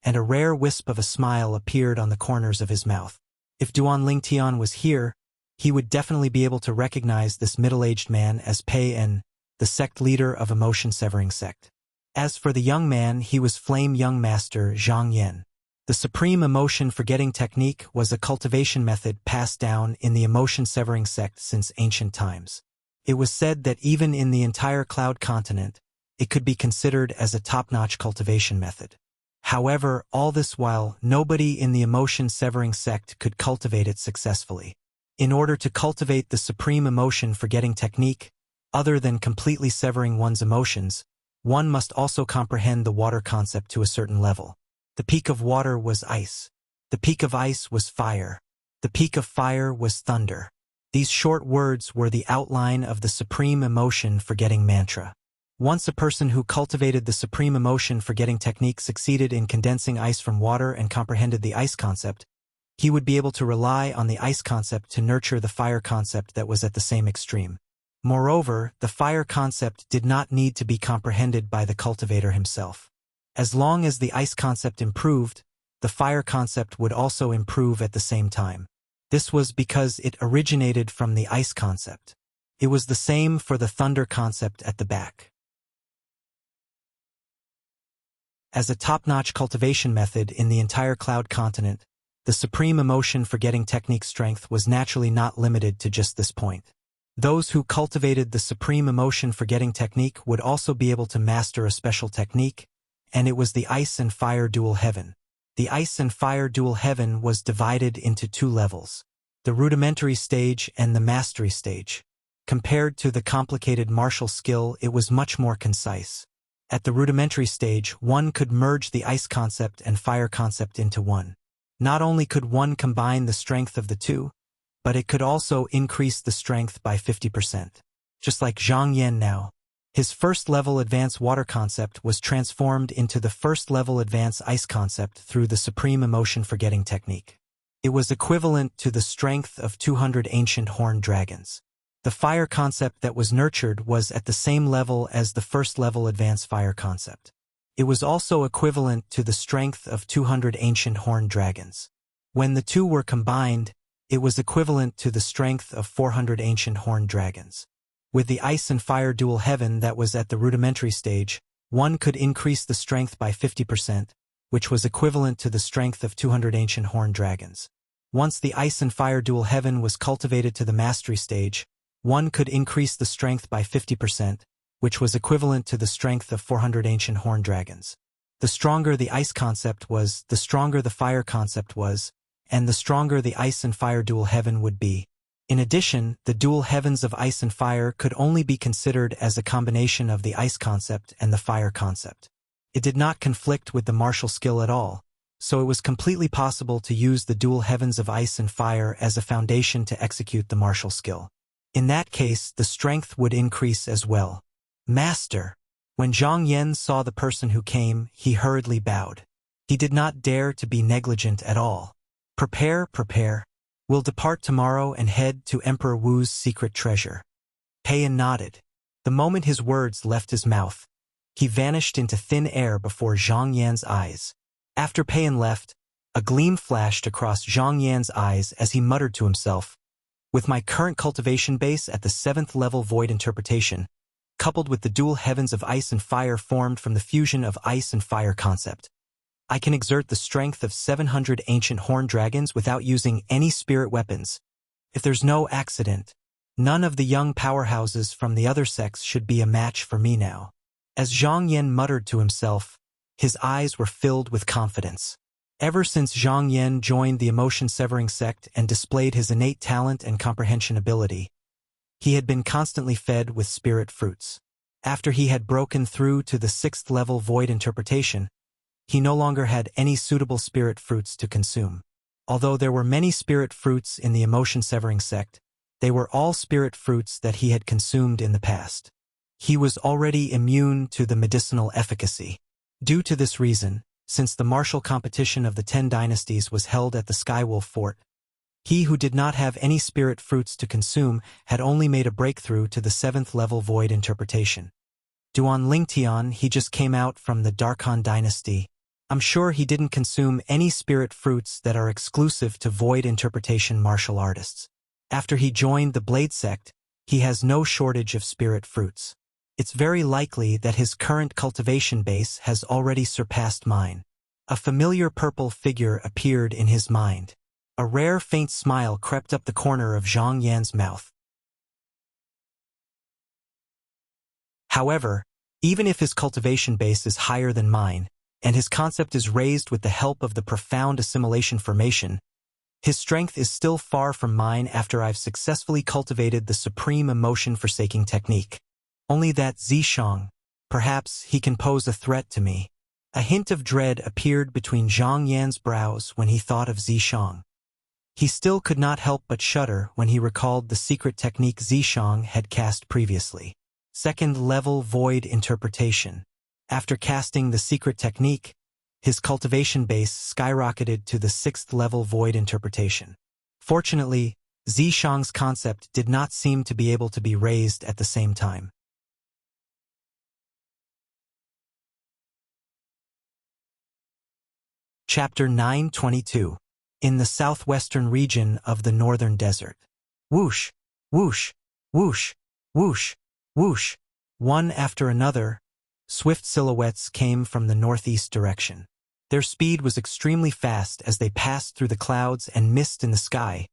and a rare wisp of a smile appeared on the corners of his mouth. If Duan Lingtian was here, he would definitely be able to recognize this middle-aged man as Pei En, the sect leader of Emotion Severing Sect. As for the young man, he was Flame Young Master Zhang Yan. The supreme emotion-forgetting technique was a cultivation method passed down in the emotion-severing sect since ancient times. It was said that even in the entire Cloud continent, it could be considered as a top-notch cultivation method. However, all this while, nobody in the emotion-severing sect could cultivate it successfully. In order to cultivate the supreme emotion-forgetting technique, other than completely severing one's emotions, one must also comprehend the water concept to a certain level. The peak of water was ice. The peak of ice was fire. The peak of fire was thunder. These short words were the outline of the supreme emotion-forgetting mantra. Once a person who cultivated the supreme emotion-forgetting technique succeeded in condensing ice from water and comprehended the ice concept, he would be able to rely on the ice concept to nurture the fire concept that was at the same extreme. Moreover, the fire concept did not need to be comprehended by the cultivator himself. As long as the ice concept improved, the fire concept would also improve at the same time. This was because it originated from the ice concept. It was the same for the thunder concept at the back. As a top-notch cultivation method in the entire Cloud continent, the supreme emotion-forgetting technique strength was naturally not limited to just this point. Those who cultivated the supreme emotion-forgetting technique would also be able to master a special technique, and it was the ice and fire dual heaven. The ice and fire dual heaven was divided into two levels: the rudimentary stage and the mastery stage. Compared to the complicated martial skill, it was much more concise. At the rudimentary stage, one could merge the ice concept and fire concept into one. Not only could one combine the strength of the two, but it could also increase the strength by 50%. Just like Zhang Yan now. His first-level advanced water concept was transformed into the first-level advanced ice concept through the supreme emotion-forgetting technique. It was equivalent to the strength of 200 ancient horned dragons. The fire concept that was nurtured was at the same level as the first-level advanced fire concept. It was also equivalent to the strength of 200 ancient horned dragons. When the two were combined, it was equivalent to the strength of 400 ancient horned dragons. With the ice and fire dual heaven that was at the rudimentary stage, one could increase the strength by 50%, which was equivalent to the strength of 200 ancient horned dragons. Once the ice and fire dual heaven was cultivated to the mastery stage, one could increase the strength by 50%, which was equivalent to the strength of 400 ancient horned dragons. The stronger the ice concept was, the stronger the fire concept was, and the stronger the ice and fire dual heaven would be. In addition, the dual heavens of ice and fire could only be considered as a combination of the ice concept and the fire concept. It did not conflict with the martial skill at all, so it was completely possible to use the dual heavens of ice and fire as a foundation to execute the martial skill. In that case, the strength would increase as well. Master! When Zhang Yan saw the person who came, he hurriedly bowed. He did not dare to be negligent at all. Prepare. We'll depart tomorrow and head to Emperor Wu's secret treasure. Peiyan nodded. The moment his words left his mouth, he vanished into thin air before Zhang Yan's eyes. After Peiyan left, a gleam flashed across Zhang Yan's eyes as he muttered to himself, "With my current cultivation base at the 7th level void interpretation, coupled with the dual heavens of ice and fire formed from the fusion of ice and fire concept, I can exert the strength of 700 ancient horned dragons without using any spirit weapons. If there's no accident, none of the young powerhouses from the other sects should be a match for me now." As Zhang Yan muttered to himself, his eyes were filled with confidence. Ever since Zhang Yan joined the emotion-severing sect and displayed his innate talent and comprehension ability, he had been constantly fed with spirit fruits. After he had broken through to the 6th level void interpretation, he no longer had any suitable spirit fruits to consume. Although there were many spirit fruits in the emotion-severing sect, they were all spirit fruits that he had consumed in the past. He was already immune to the medicinal efficacy. Due to this reason, since the martial competition of the 10 dynasties was held at the Skywolf Fort, he who did not have any spirit fruits to consume had only made a breakthrough to the 7th level void interpretation. Duan Lingtian, he just came out from the Darkhan dynasty. I'm sure he didn't consume any spirit fruits that are exclusive to void interpretation martial artists. After he joined the Blade sect, he has no shortage of spirit fruits. It's very likely that his current cultivation base has already surpassed mine. A familiar purple figure appeared in his mind. A rare faint smile crept up the corner of Zhang Yan's mouth. However, even if his cultivation base is higher than mine, and his concept is raised with the help of the profound assimilation formation, his strength is still far from mine after I've successfully cultivated the supreme emotion-forsaking technique. Only that Zishang, perhaps he can pose a threat to me. A hint of dread appeared between Zhang Yan's brows when he thought of Zishang. He still could not help but shudder when he recalled the secret technique Zishang had cast previously. Second-level void interpretation. After casting the secret technique, his cultivation base skyrocketed to the 6th-level void interpretation. Fortunately, Zishang's concept did not seem to be able to be raised at the same time. Chapter 922. In the southwestern region of the northern desert. Whoosh, whoosh, whoosh, whoosh, whoosh. One after another, swift silhouettes came from the northeast direction. Their speed was extremely fast as they passed through the clouds and mist in the sky,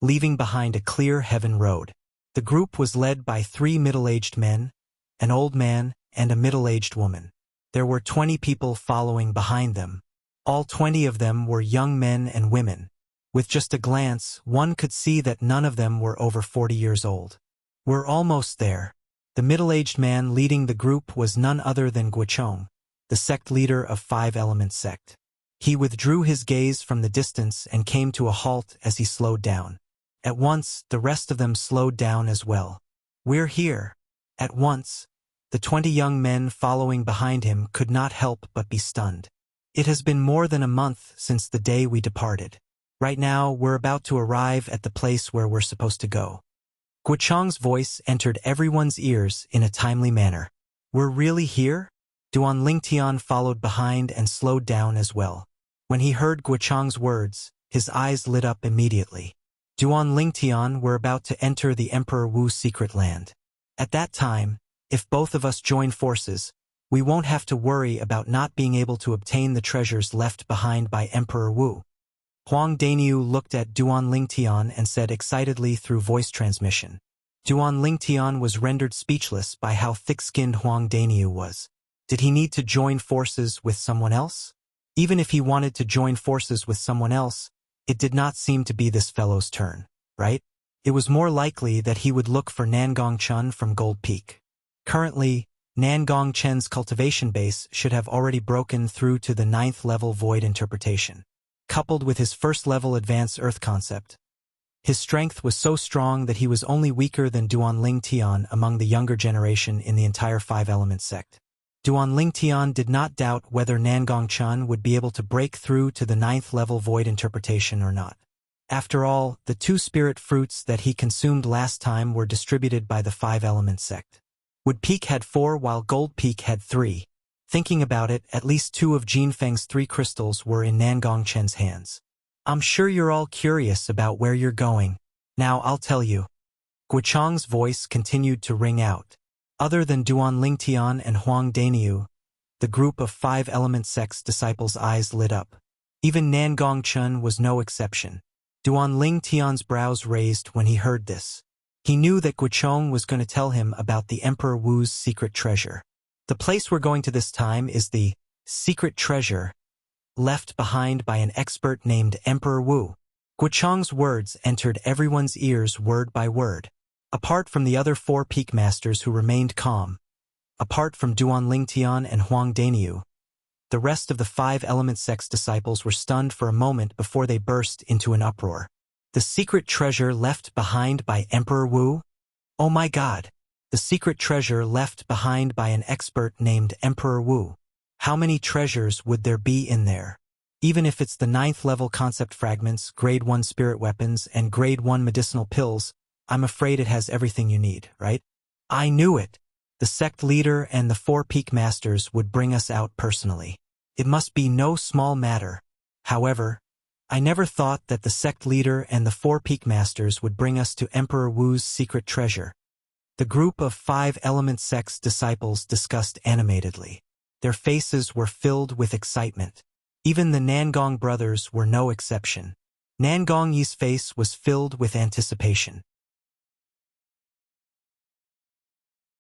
leaving behind a clear heaven road. The group was led by 3 middle-aged men, an old man, and a middle-aged woman. There were 20 people following behind them. All 20 of them were young men and women. With just a glance, one could see that none of them were over 40 years old. We're almost there. The middle-aged man leading the group was none other than Guichong, the sect leader of 5-Element sect. He withdrew his gaze from the distance and came to a halt as he slowed down. At once, the rest of them slowed down as well. We're here. At once, the 20 young men following behind him could not help but be stunned. It has been more than a month since the day we departed. Right now, we're about to arrive at the place where we're supposed to go. Guichong's voice entered everyone's ears in a timely manner. We're really here? Duan Lingtian followed behind and slowed down as well. When he heard Guichong's words, his eyes lit up immediately. Duan Lingtian, we're about to enter the Emperor Wu's secret land. At that time, if both of us join forces, we won't have to worry about not being able to obtain the treasures left behind by Emperor Wu. Huang Daniu looked at Duan Lingtian and said excitedly through voice transmission. Duan Lingtian was rendered speechless by how thick-skinned Huang Daniu was. Did he need to join forces with someone else? Even if he wanted to join forces with someone else, it did not seem to be this fellow's turn, right? It was more likely that he would look for Nangong Chun from Gold Peak. Currently, Nangong Chen's cultivation base should have already broken through to the 9th-level void interpretation. Coupled with his 1st-level advanced earth concept, his strength was so strong that he was only weaker than Duan Lingtian among the younger generation in the entire 5-Element sect. Duan Lingtian did not doubt whether Nangong Chun would be able to break through to the 9th-level void interpretation or not. After all, the 2 spirit fruits that he consumed last time were distributed by the 5-Element sect. Wood Peak had 4 while Gold Peak had 3. Thinking about it, at least 2 of Jin Feng's 3 crystals were in Nangong Chen's hands. I'm sure you're all curious about where you're going. Now I'll tell you. Guichong's voice continued to ring out. Other than Duan Lingtian and Huang Daniu, the group of 5-Element sect's disciples' eyes lit up. Even Nangong Chun was no exception. Duan Lingtian's brows raised when he heard this. He knew that Guichong was going to tell him about the Emperor Wu's secret treasure. The place we're going to this time is the secret treasure left behind by an expert named Emperor Wu. Guichong's words entered everyone's ears word by word. Apart from the other 4 peak masters who remained calm, apart from Duan Lingtian and Huang Daniu, the rest of the 5-Element sect's disciples were stunned for a moment before they burst into an uproar. The secret treasure left behind by Emperor Wu? Oh my God! The secret treasure left behind by an expert named Emperor Wu. How many treasures would there be in there? Even if it's the 9th-level concept fragments, Grade 1 spirit weapons, and Grade 1 medicinal pills, I'm afraid it has everything you need, right? I knew it! The sect leader and the 4 peak masters would bring us out personally. It must be no small matter. However, I never thought that the sect leader and the 4 peak masters would bring us to Emperor Wu's secret treasure. The group of 5-Element sect's disciples discussed animatedly. Their faces were filled with excitement. Even the Nangong brothers were no exception. Nangong Yi's face was filled with anticipation.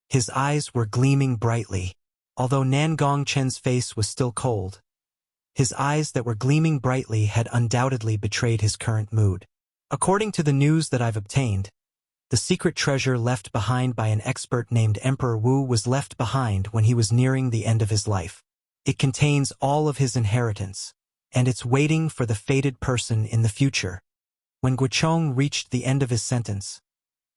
His eyes were gleaming brightly. Although Nangong Chen's face was still cold, his eyes that were gleaming brightly had undoubtedly betrayed his current mood. According to the news that I've obtained, the secret treasure left behind by an expert named Emperor Wu was left behind when he was nearing the end of his life. It contains all of his inheritance, and it's waiting for the fated person in the future. When Guochong reached the end of his sentence,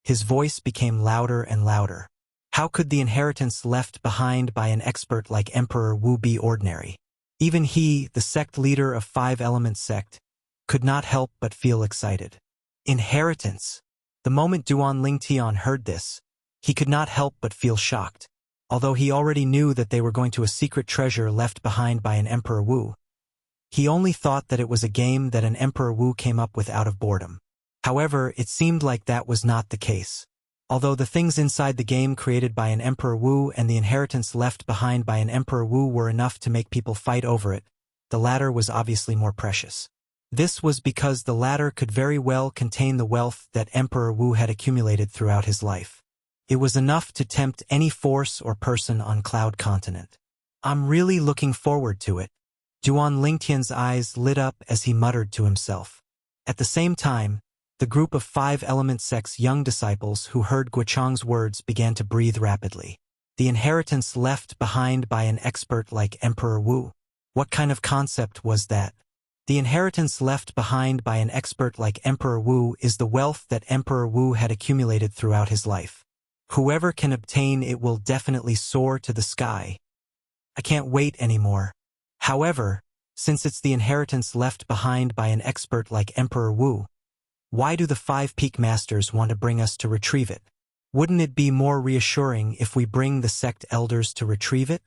his voice became louder and louder. How could the inheritance left behind by an expert like Emperor Wu be ordinary? Even he, the sect leader of Five Elements sect, could not help but feel excited. Inheritance! The moment Duan Lingtian heard this, he could not help but feel shocked. Although he already knew that they were going to a secret treasure left behind by an Emperor Wu, he only thought that it was a game that an Emperor Wu came up with out of boredom. However, it seemed like that was not the case. Although the things inside the game created by an Emperor Wu and the inheritance left behind by an Emperor Wu were enough to make people fight over it, the latter was obviously more precious. This was because the latter could very well contain the wealth that Emperor Wu had accumulated throughout his life. It was enough to tempt any force or person on Cloud Continent. I'm really looking forward to it. Duan Lingtian's eyes lit up as he muttered to himself. At the same time, the group of Five Element sect's young disciples who heard Guochong's words began to breathe rapidly. The inheritance left behind by an expert like Emperor Wu. What kind of concept was that? The inheritance left behind by an expert like Emperor Wu is the wealth that Emperor Wu had accumulated throughout his life. Whoever can obtain it will definitely soar to the sky. I can't wait anymore. However, since it's the inheritance left behind by an expert like Emperor Wu, why do the Five Peak Masters want to bring us to retrieve it? Wouldn't it be more reassuring if we bring the sect elders to retrieve it?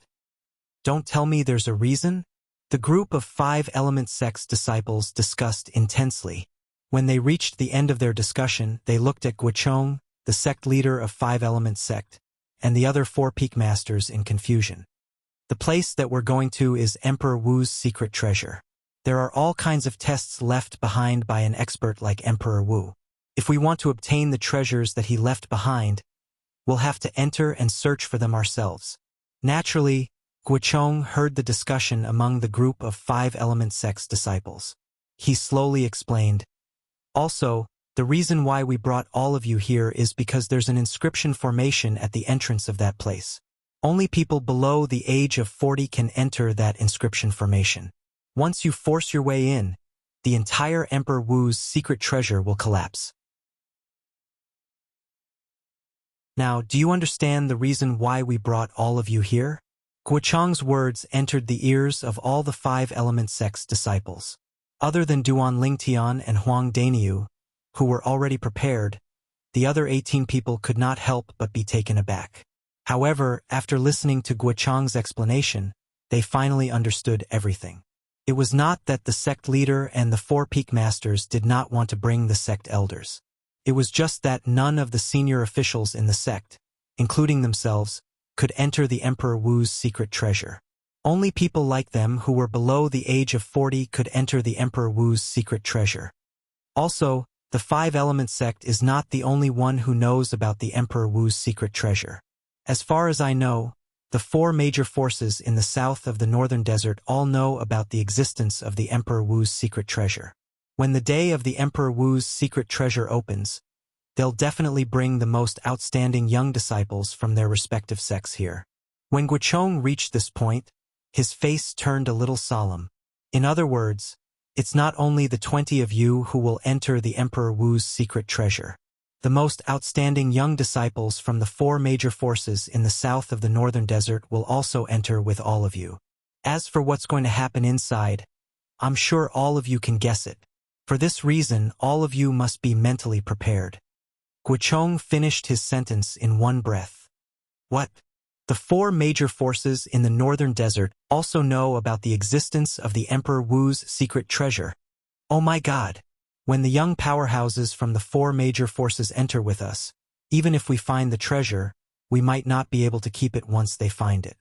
Don't tell me there's a reason? The group of Five Element sect's disciples discussed intensely. When they reached the end of their discussion, they looked at Guochong, the sect leader of Five Element sect, and the other four Peak Masters in confusion. The place that we're going to is Emperor Wu's secret treasure. There are all kinds of tests left behind by an expert like Emperor Wu. If we want to obtain the treasures that he left behind, we'll have to enter and search for them ourselves. Naturally, Guochong heard the discussion among the group of Five Element sect's disciples. He slowly explained, "Also, the reason why we brought all of you here is because there's an inscription formation at the entrance of that place. Only people below the age of 40 can enter that inscription formation. Once you force your way in, the entire Emperor Wu's secret treasure will collapse." Now, do you understand the reason why we brought all of you here? Guochong's words entered the ears of all the Five Element sect's disciples. Other than Duan Lingtian and Huang Daniu, who were already prepared, the other 18 people could not help but be taken aback. However, after listening to Guochong's explanation, they finally understood everything. It was not that the sect leader and the four Peak Masters did not want to bring the sect elders. It was just that none of the senior officials in the sect, including themselves, could enter the Emperor Wu's secret treasure. Only people like them who were below the age of 40 could enter the Emperor Wu's secret treasure. Also, the Five Element sect is not the only one who knows about the Emperor Wu's secret treasure. As far as I know, the four major forces in the south of the northern desert all know about the existence of the Emperor Wu's secret treasure. When the day of the Emperor Wu's secret treasure opens, they'll definitely bring the most outstanding young disciples from their respective sects here. When Guochong reached this point, his face turned a little solemn. In other words, it's not only the 20 of you who will enter the Emperor Wu's secret treasure. The most outstanding young disciples from the four major forces in the south of the northern desert will also enter with all of you. As for what's going to happen inside, I'm sure all of you can guess it. For this reason, all of you must be mentally prepared." Guochong finished his sentence in one breath. What? The four major forces in the northern desert also know about the existence of the Emperor Wu's secret treasure. Oh my God! When the young powerhouses from the four major forces enter with us, even if we find the treasure, we might not be able to keep it once they find it.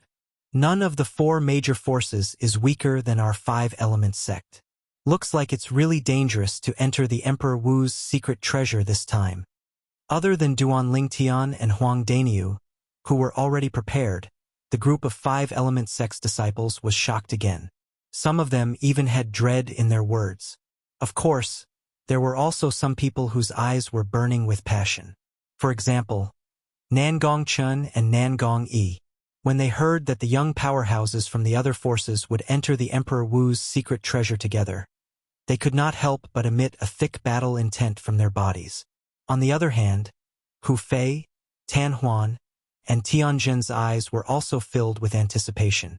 None of the four major forces is weaker than our five-element sect. Looks like it's really dangerous to enter the Emperor Wu's secret treasure this time. Other than Duan Lingtian and Huang Daniu, who were already prepared, the group of five-element sect's disciples was shocked again. Some of them even had dread in their words. Of course, there were also some people whose eyes were burning with passion. For example, Nangong Chun and Nangong Yi. When they heard that the young powerhouses from the other forces would enter the Emperor Wu's secret treasure together, they could not help but emit a thick battle intent from their bodies. On the other hand, Hu Fei, Tan Huan, and Tianjin's eyes were also filled with anticipation.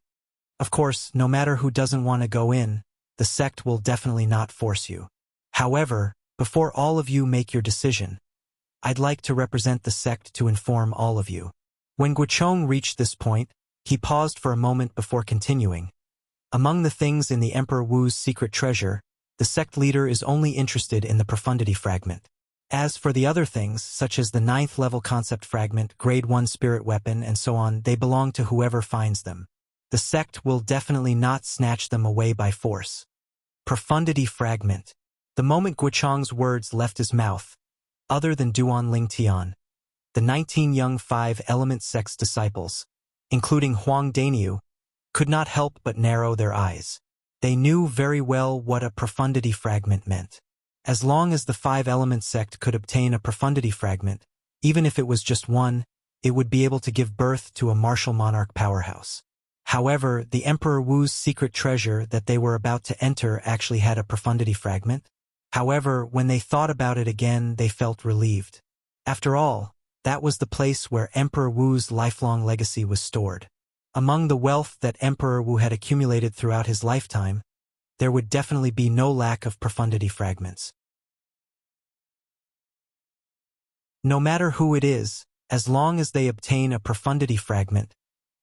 Of course, no matter who doesn't want to go in, the sect will definitely not force you. However, before all of you make your decision, I'd like to represent the sect to inform all of you. When Guochong reached this point, he paused for a moment before continuing. Among the things in the Emperor Wu's secret treasure, the sect leader is only interested in the profundity fragment. As for the other things, such as the 9th level concept fragment, grade 1 spirit weapon, and so on, they belong to whoever finds them. The sect will definitely not snatch them away by force. Profundity fragment. The moment Guochong's words left his mouth, other than Duan Lingtian, the 19 young five-element sect's disciples, including Huang Daniu, could not help but narrow their eyes. They knew very well what a profundity fragment meant. As long as the five-element sect could obtain a profundity fragment, even if it was just one, it would be able to give birth to a martial monarch powerhouse. However, the Emperor Wu's secret treasure that they were about to enter actually had a profundity fragment. However, when they thought about it again, they felt relieved. After all, that was the place where Emperor Wu's lifelong legacy was stored. Among the wealth that Emperor Wu had accumulated throughout his lifetime, there would definitely be no lack of profundity fragments. No matter who it is, as long as they obtain a profundity fragment,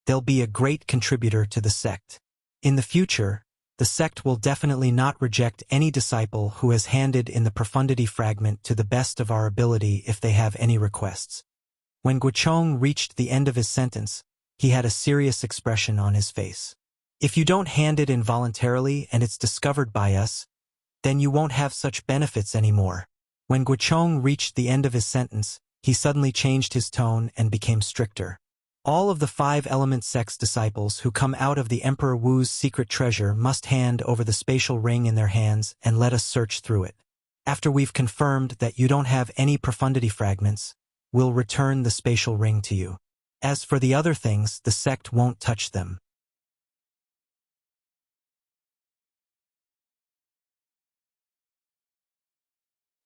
they'll be a great contributor to the sect. In the future, the sect will definitely not reject any disciple who has handed in the profundity fragment to the best of our ability if they have any requests. When Guochong reached the end of his sentence, he had a serious expression on his face. If you don't hand it in voluntarily and it's discovered by us, then you won't have such benefits anymore. When Guochong reached the end of his sentence, he suddenly changed his tone and became stricter. All of the five-element sect's disciples who come out of the Emperor Wu's secret treasure must hand over the spatial ring in their hands and let us search through it. After we've confirmed that you don't have any profundity fragments, we'll return the spatial ring to you. As for the other things, the sect won't touch them.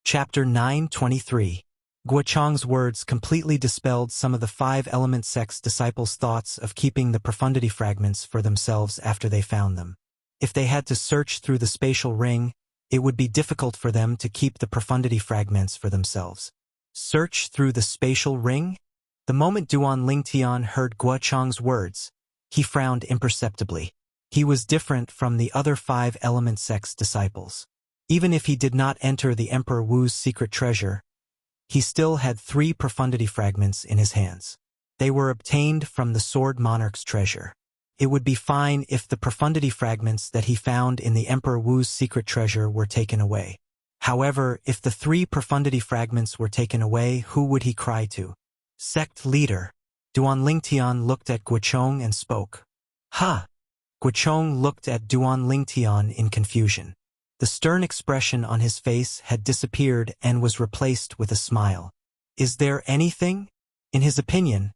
Chapter 9:23. Guochong's words completely dispelled some of the five-element sect's disciples' thoughts of keeping the profundity fragments for themselves after they found them. If they had to search through the spatial ring, it would be difficult for them to keep the profundity fragments for themselves. Search through the spatial ring? The moment Duan Lingtian heard Guochong's words, he frowned imperceptibly. He was different from the other five-element sect's disciples. Even if he did not enter the Emperor Wu's secret treasure, he still had 3 profundity fragments in his hands. They were obtained from the Sword Monarch's treasure. It would be fine if the profundity fragments that he found in the Emperor Wu's secret treasure were taken away. However, if the 3 profundity fragments were taken away, who would he cry to? Sect leader. Duan Lingtian looked at Guochong and spoke. Ha! Guochong looked at Duan Lingtian in confusion. The stern expression on his face had disappeared and was replaced with a smile. Is there anything? In his opinion,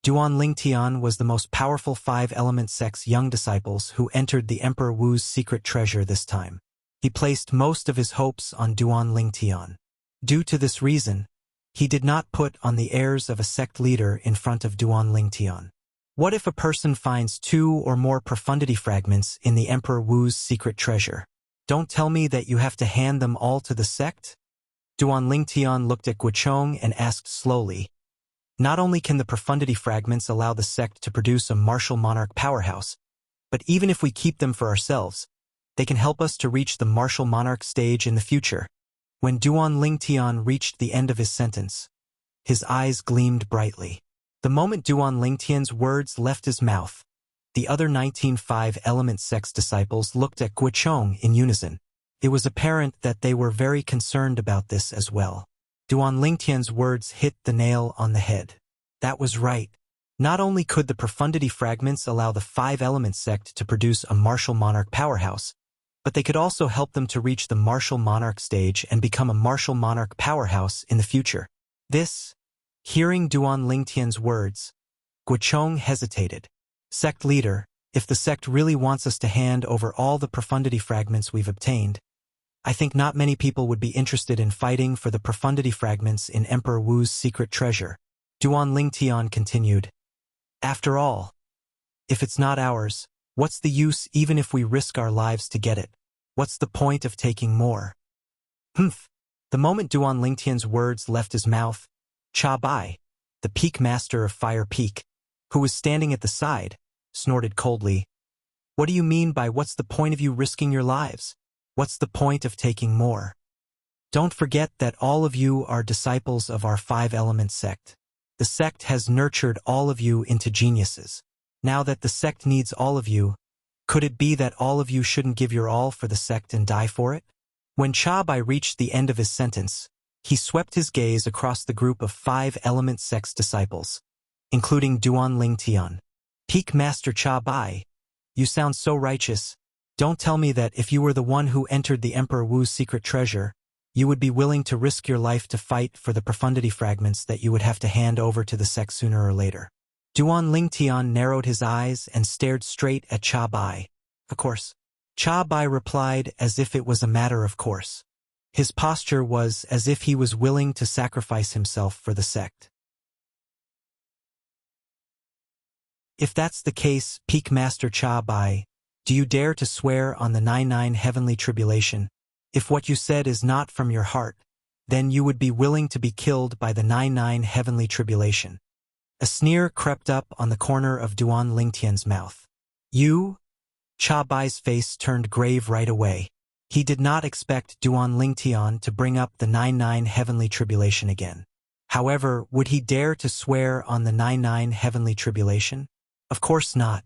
Duan Lingtian was the most powerful five-element sect's young disciples who entered the Emperor Wu's secret treasure this time. He placed most of his hopes on Duan Lingtian. Due to this reason, he did not put on the airs of a sect leader in front of Duan Lingtian. What if a person finds 2 or more profundity fragments in the Emperor Wu's secret treasure? Don't tell me that you have to hand them all to the sect? Duan Lingtian looked at Guochong and asked slowly. Not only can the profundity fragments allow the sect to produce a martial monarch powerhouse, but even if we keep them for ourselves, they can help us to reach the martial monarch stage in the future. When Duan Lingtian reached the end of his sentence, his eyes gleamed brightly. The moment Duan Lingtian's words left his mouth, The other 19 five-element sect's disciples looked at Guichong in unison. It was apparent that they were very concerned about this as well. Duan Lingtian's words hit the nail on the head. That was right. Not only could the profundity fragments allow the five-element sect to produce a martial monarch powerhouse, but they could also help them to reach the martial monarch stage and become a martial monarch powerhouse in the future. Hearing Duan Lingtian's words, Guichong hesitated. Sect leader, if the sect really wants us to hand over all the profundity fragments we've obtained, I think not many people would be interested in fighting for the profundity fragments in Emperor Wu's secret treasure. Duan Lingtian continued. After all, if it's not ours, what's the use even if we risk our lives to get it? What's the point of taking more? The moment Duan Lingtian's words left his mouth, Cha Bai, the peak master of Fire Peak, who was standing at the side, snorted coldly. What do you mean by what's the point of you risking your lives? What's the point of taking more? Don't forget that all of you are disciples of our five-element sect. The sect has nurtured all of you into geniuses. Now that the sect needs all of you, could it be that all of you shouldn't give your all for the sect and die for it? When Cha Bai reached the end of his sentence, he swept his gaze across the group of five-element sect's disciples, including Duan Lingtian. Peak Master Cha Bai, you sound so righteous. Don't tell me that if you were the one who entered the Emperor Wu's secret treasure, you would be willing to risk your life to fight for the profundity fragments that you would have to hand over to the sect sooner or later. Duan Lingtian narrowed his eyes and stared straight at Cha Bai. Of course. Cha Bai replied as if it was a matter of course. His posture was as if he was willing to sacrifice himself for the sect. If that's the case, Peak Master Cha Bai, do you dare to swear on the 99 heavenly tribulation? If what you said is not from your heart, then you would be willing to be killed by the 99 heavenly tribulation. A sneer crept up on the corner of Duan Lingtian's mouth. You? Cha Bai's face turned grave right away. He did not expect Duan Lingtian to bring up the 99 heavenly tribulation again. However, would he dare to swear on the 99 heavenly tribulation? Of course not.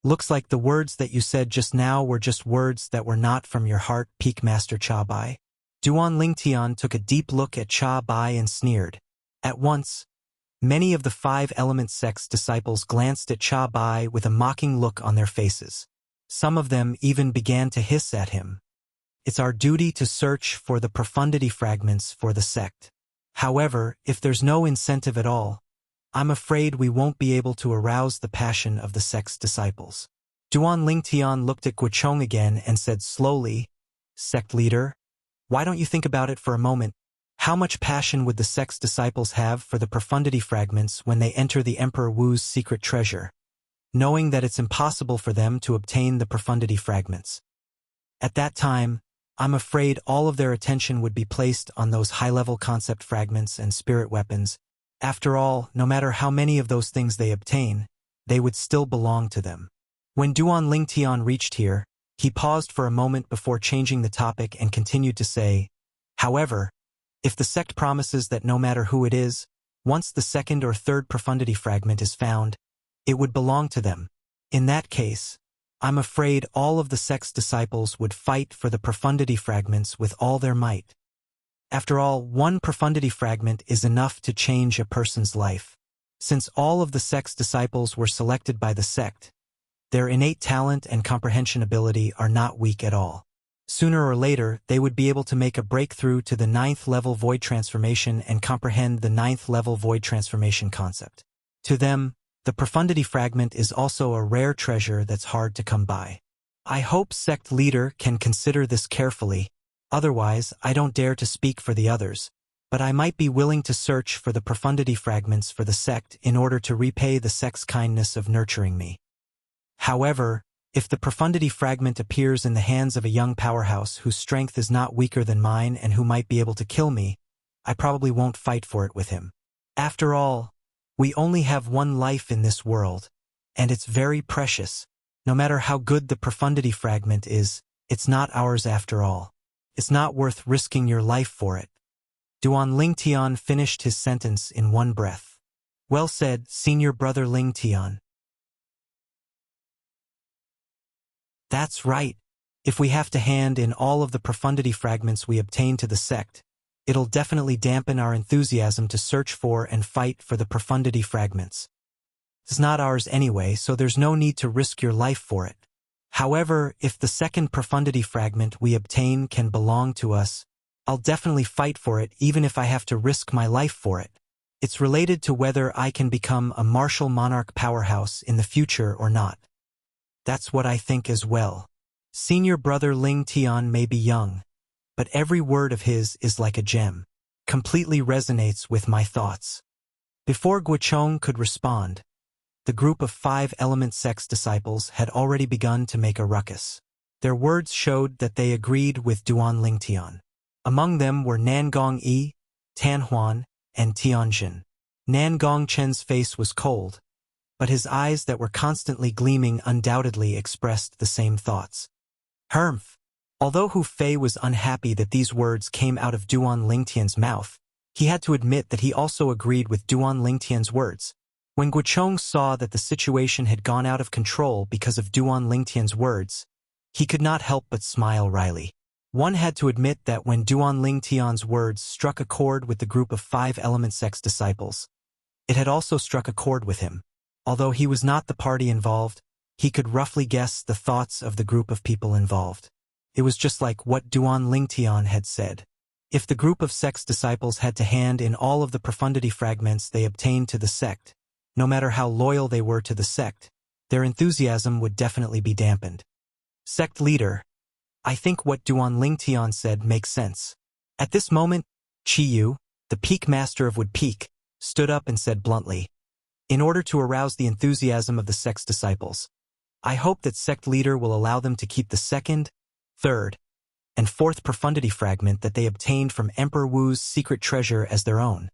Looks like the words that you said just now were just words that were not from your heart, Peak Master Cha Bai. Duan Lingtian took a deep look at Cha Bai and sneered. At once, many of the five-element sect's disciples glanced at Cha Bai with a mocking look on their faces. Some of them even began to hiss at him. It's our duty to search for the profundity fragments for the sect. However, if there's no incentive at all, I'm afraid we won't be able to arouse the passion of the sect's disciples. Duan Lingtian looked at Guichong again and said slowly, Sect leader, why don't you think about it for a moment? How much passion would the sect's disciples have for the profundity fragments when they enter the Emperor Wu's secret treasure, knowing that it's impossible for them to obtain the profundity fragments? At that time, I'm afraid all of their attention would be placed on those high-level concept fragments and spirit weapons. After all, no matter how many of those things they obtain, they would still belong to them. When Duan Lingtian reached here, he paused for a moment before changing the topic and continued to say, however, if the sect promises that no matter who it is, once the second or third profundity fragment is found, it would belong to them. In that case, I'm afraid all of the sect's disciples would fight for the profundity fragments with all their might. After all, one profundity fragment is enough to change a person's life. Since all of the sect's disciples were selected by the sect, their innate talent and comprehension ability are not weak at all. Sooner or later, they would be able to make a breakthrough to the 9th level void transformation and comprehend the 9th level void transformation concept. To them, the profundity fragment is also a rare treasure that's hard to come by. I hope sect leader can consider this carefully. Otherwise, I don't dare to speak for the others, but I might be willing to search for the profundity fragments for the sect in order to repay the sect's kindness of nurturing me. However, if the profundity fragment appears in the hands of a young powerhouse whose strength is not weaker than mine and who might be able to kill me, I probably won't fight for it with him. After all, we only have one life in this world, and it's very precious. No matter how good the profundity fragment is, it's not ours after all. It's not worth risking your life for it. Duan Lingtian finished his sentence in one breath. Well said, Senior Brother Lingtian. That's right. If we have to hand in all of the profundity fragments we obtain to the sect, it'll definitely dampen our enthusiasm to search for and fight for the profundity fragments. It's not ours anyway, so there's no need to risk your life for it. However, if the second profundity fragment we obtain can belong to us, I'll definitely fight for it even if I have to risk my life for it. It's related to whether I can become a martial monarch powerhouse in the future or not. That's what I think as well. Senior brother Ling Tian may be young, but every word of his is like a gem. Completely resonates with my thoughts. Before Guochong could respond, the group of 5 element sect's disciples had already begun to make a ruckus. Their words showed that they agreed with Duan Lingtian. Among them were Nangong Yi, Tan Huan, and Tianjin. Nangong Chen's face was cold, but his eyes that were constantly gleaming undoubtedly expressed the same thoughts. Humph! Although Hu Fei was unhappy that these words came out of Duan Lingtian's mouth, he had to admit that he also agreed with Duan Lingtian's words. When Guochong saw that the situation had gone out of control because of Duan Lingtian's words, he could not help but smile wryly. One had to admit that when Duan Lingtian's words struck a chord with the group of 5 element sect's disciples, it had also struck a chord with him. Although he was not the party involved, he could roughly guess the thoughts of the group of people involved. It was just like what Duan Lingtian had said. If the group of sect's disciples had to hand in all of the profundity fragments they obtained to the sect, no matter how loyal they were to the sect, their enthusiasm would definitely be dampened. Sect leader, I think what Duan Lingtian said makes sense. At this moment, Chi Yu, the peak master of Wood Peak, stood up and said bluntly, in order to arouse the enthusiasm of the sect's disciples, I hope that sect leader will allow them to keep the 2nd, 3rd, and 4th profundity fragment that they obtained from Emperor Wu's secret treasure as their own.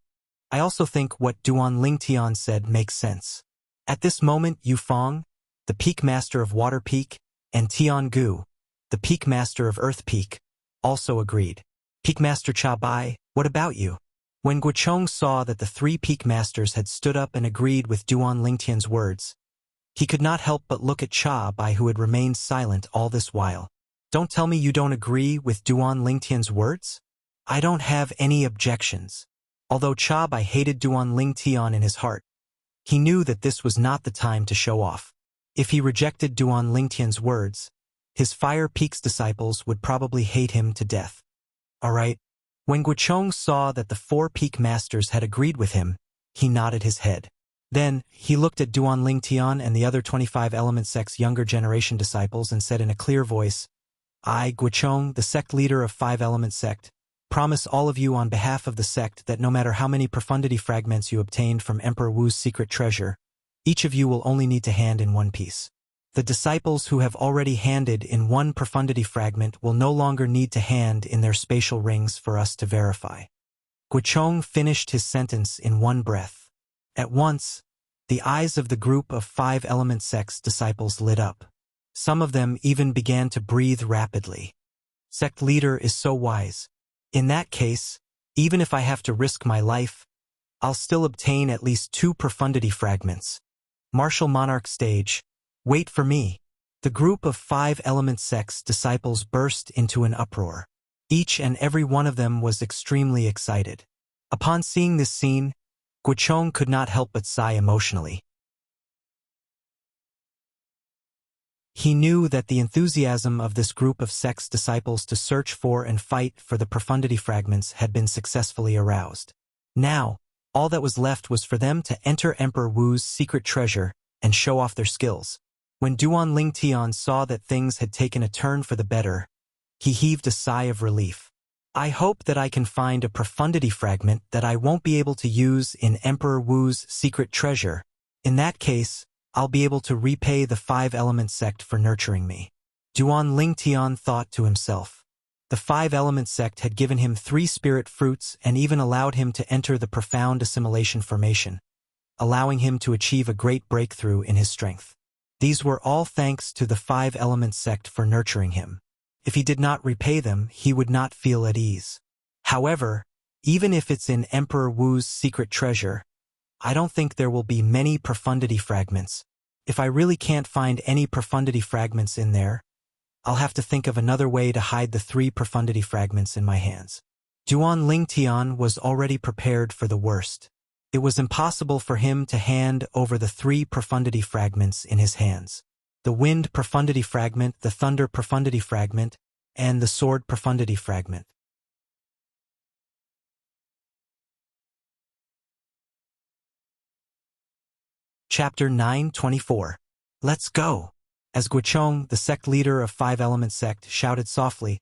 I also think what Duan Lingtian said makes sense. At this moment, Yu Fong, the peak master of Water Peak, and Tian Gu, the peak master of Earth Peak, also agreed. Peak Master Cha Bai, what about you? When Guochong saw that the 3 peak masters had stood up and agreed with Duan Lingtian's words, he could not help but look at Cha Bai, who had remained silent all this while. Don't tell me you don't agree with Duan Lingtian's words? I don't have any objections. Although Cha Bai hated Duan Lingtian in his heart, he knew that this was not the time to show off. If he rejected Duan Lingtian's words, his Fire Peak's disciples would probably hate him to death. Alright. When Guochong saw that the 4 peak masters had agreed with him, he nodded his head. Then, he looked at Duan Lingtian and the other 25 element sect's younger generation disciples and said in a clear voice, I, Guochong, the sect leader of 5 element sect, promise all of you on behalf of the sect that no matter how many profundity fragments you obtained from Emperor Wu's secret treasure, each of you will only need to hand in 1 piece. The disciples who have already handed in 1 profundity fragment will no longer need to hand in their spatial rings for us to verify. Guochong finished his sentence in one breath. At once, the eyes of the group of 5 element sect's disciples lit up. Some of them even began to breathe rapidly. Sect leader is so wise. In that case, even if I have to risk my life, I'll still obtain at least 2 profundity fragments. Martial Monarch stage, wait for me. The group of 5 element sect's disciples burst into an uproar. Each and every one of them was extremely excited. Upon seeing this scene, Guochong could not help but sigh emotionally. He knew that the enthusiasm of this group of sect's disciples to search for and fight for the profundity fragments had been successfully aroused. Now, all that was left was for them to enter Emperor Wu's secret treasure and show off their skills. When Duan Lingtian saw that things had taken a turn for the better, he heaved a sigh of relief. I hope that I can find a profundity fragment that I won't be able to use in Emperor Wu's secret treasure. In that case, I'll be able to repay the 5 element sect for nurturing me. Duan Lingtian thought to himself. The 5 element sect had given him 3 spirit fruits and even allowed him to enter the profound assimilation formation, allowing him to achieve a great breakthrough in his strength. These were all thanks to the 5 element sect for nurturing him. If he did not repay them, he would not feel at ease. However, even if it's in Emperor Wu's secret treasure, I don't think there will be many profundity fragments. If I really can't find any profundity fragments in there, I'll have to think of another way to hide the 3 profundity fragments in my hands. Duan Lingtian was already prepared for the worst. It was impossible for him to hand over the 3 profundity fragments in his hands. The wind profundity fragment, the thunder profundity fragment, and the sword profundity fragment. Chapter 9:24. Let's go! As Guochong, the sect leader of 5-element sect, shouted softly,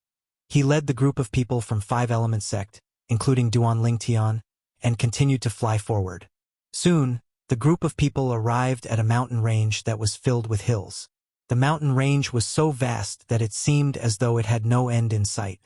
he led the group of people from 5-element sect, including Duan Lingtian, and continued to fly forward. Soon, the group of people arrived at a mountain range that was filled with hills. The mountain range was so vast that it seemed as though it had no end in sight.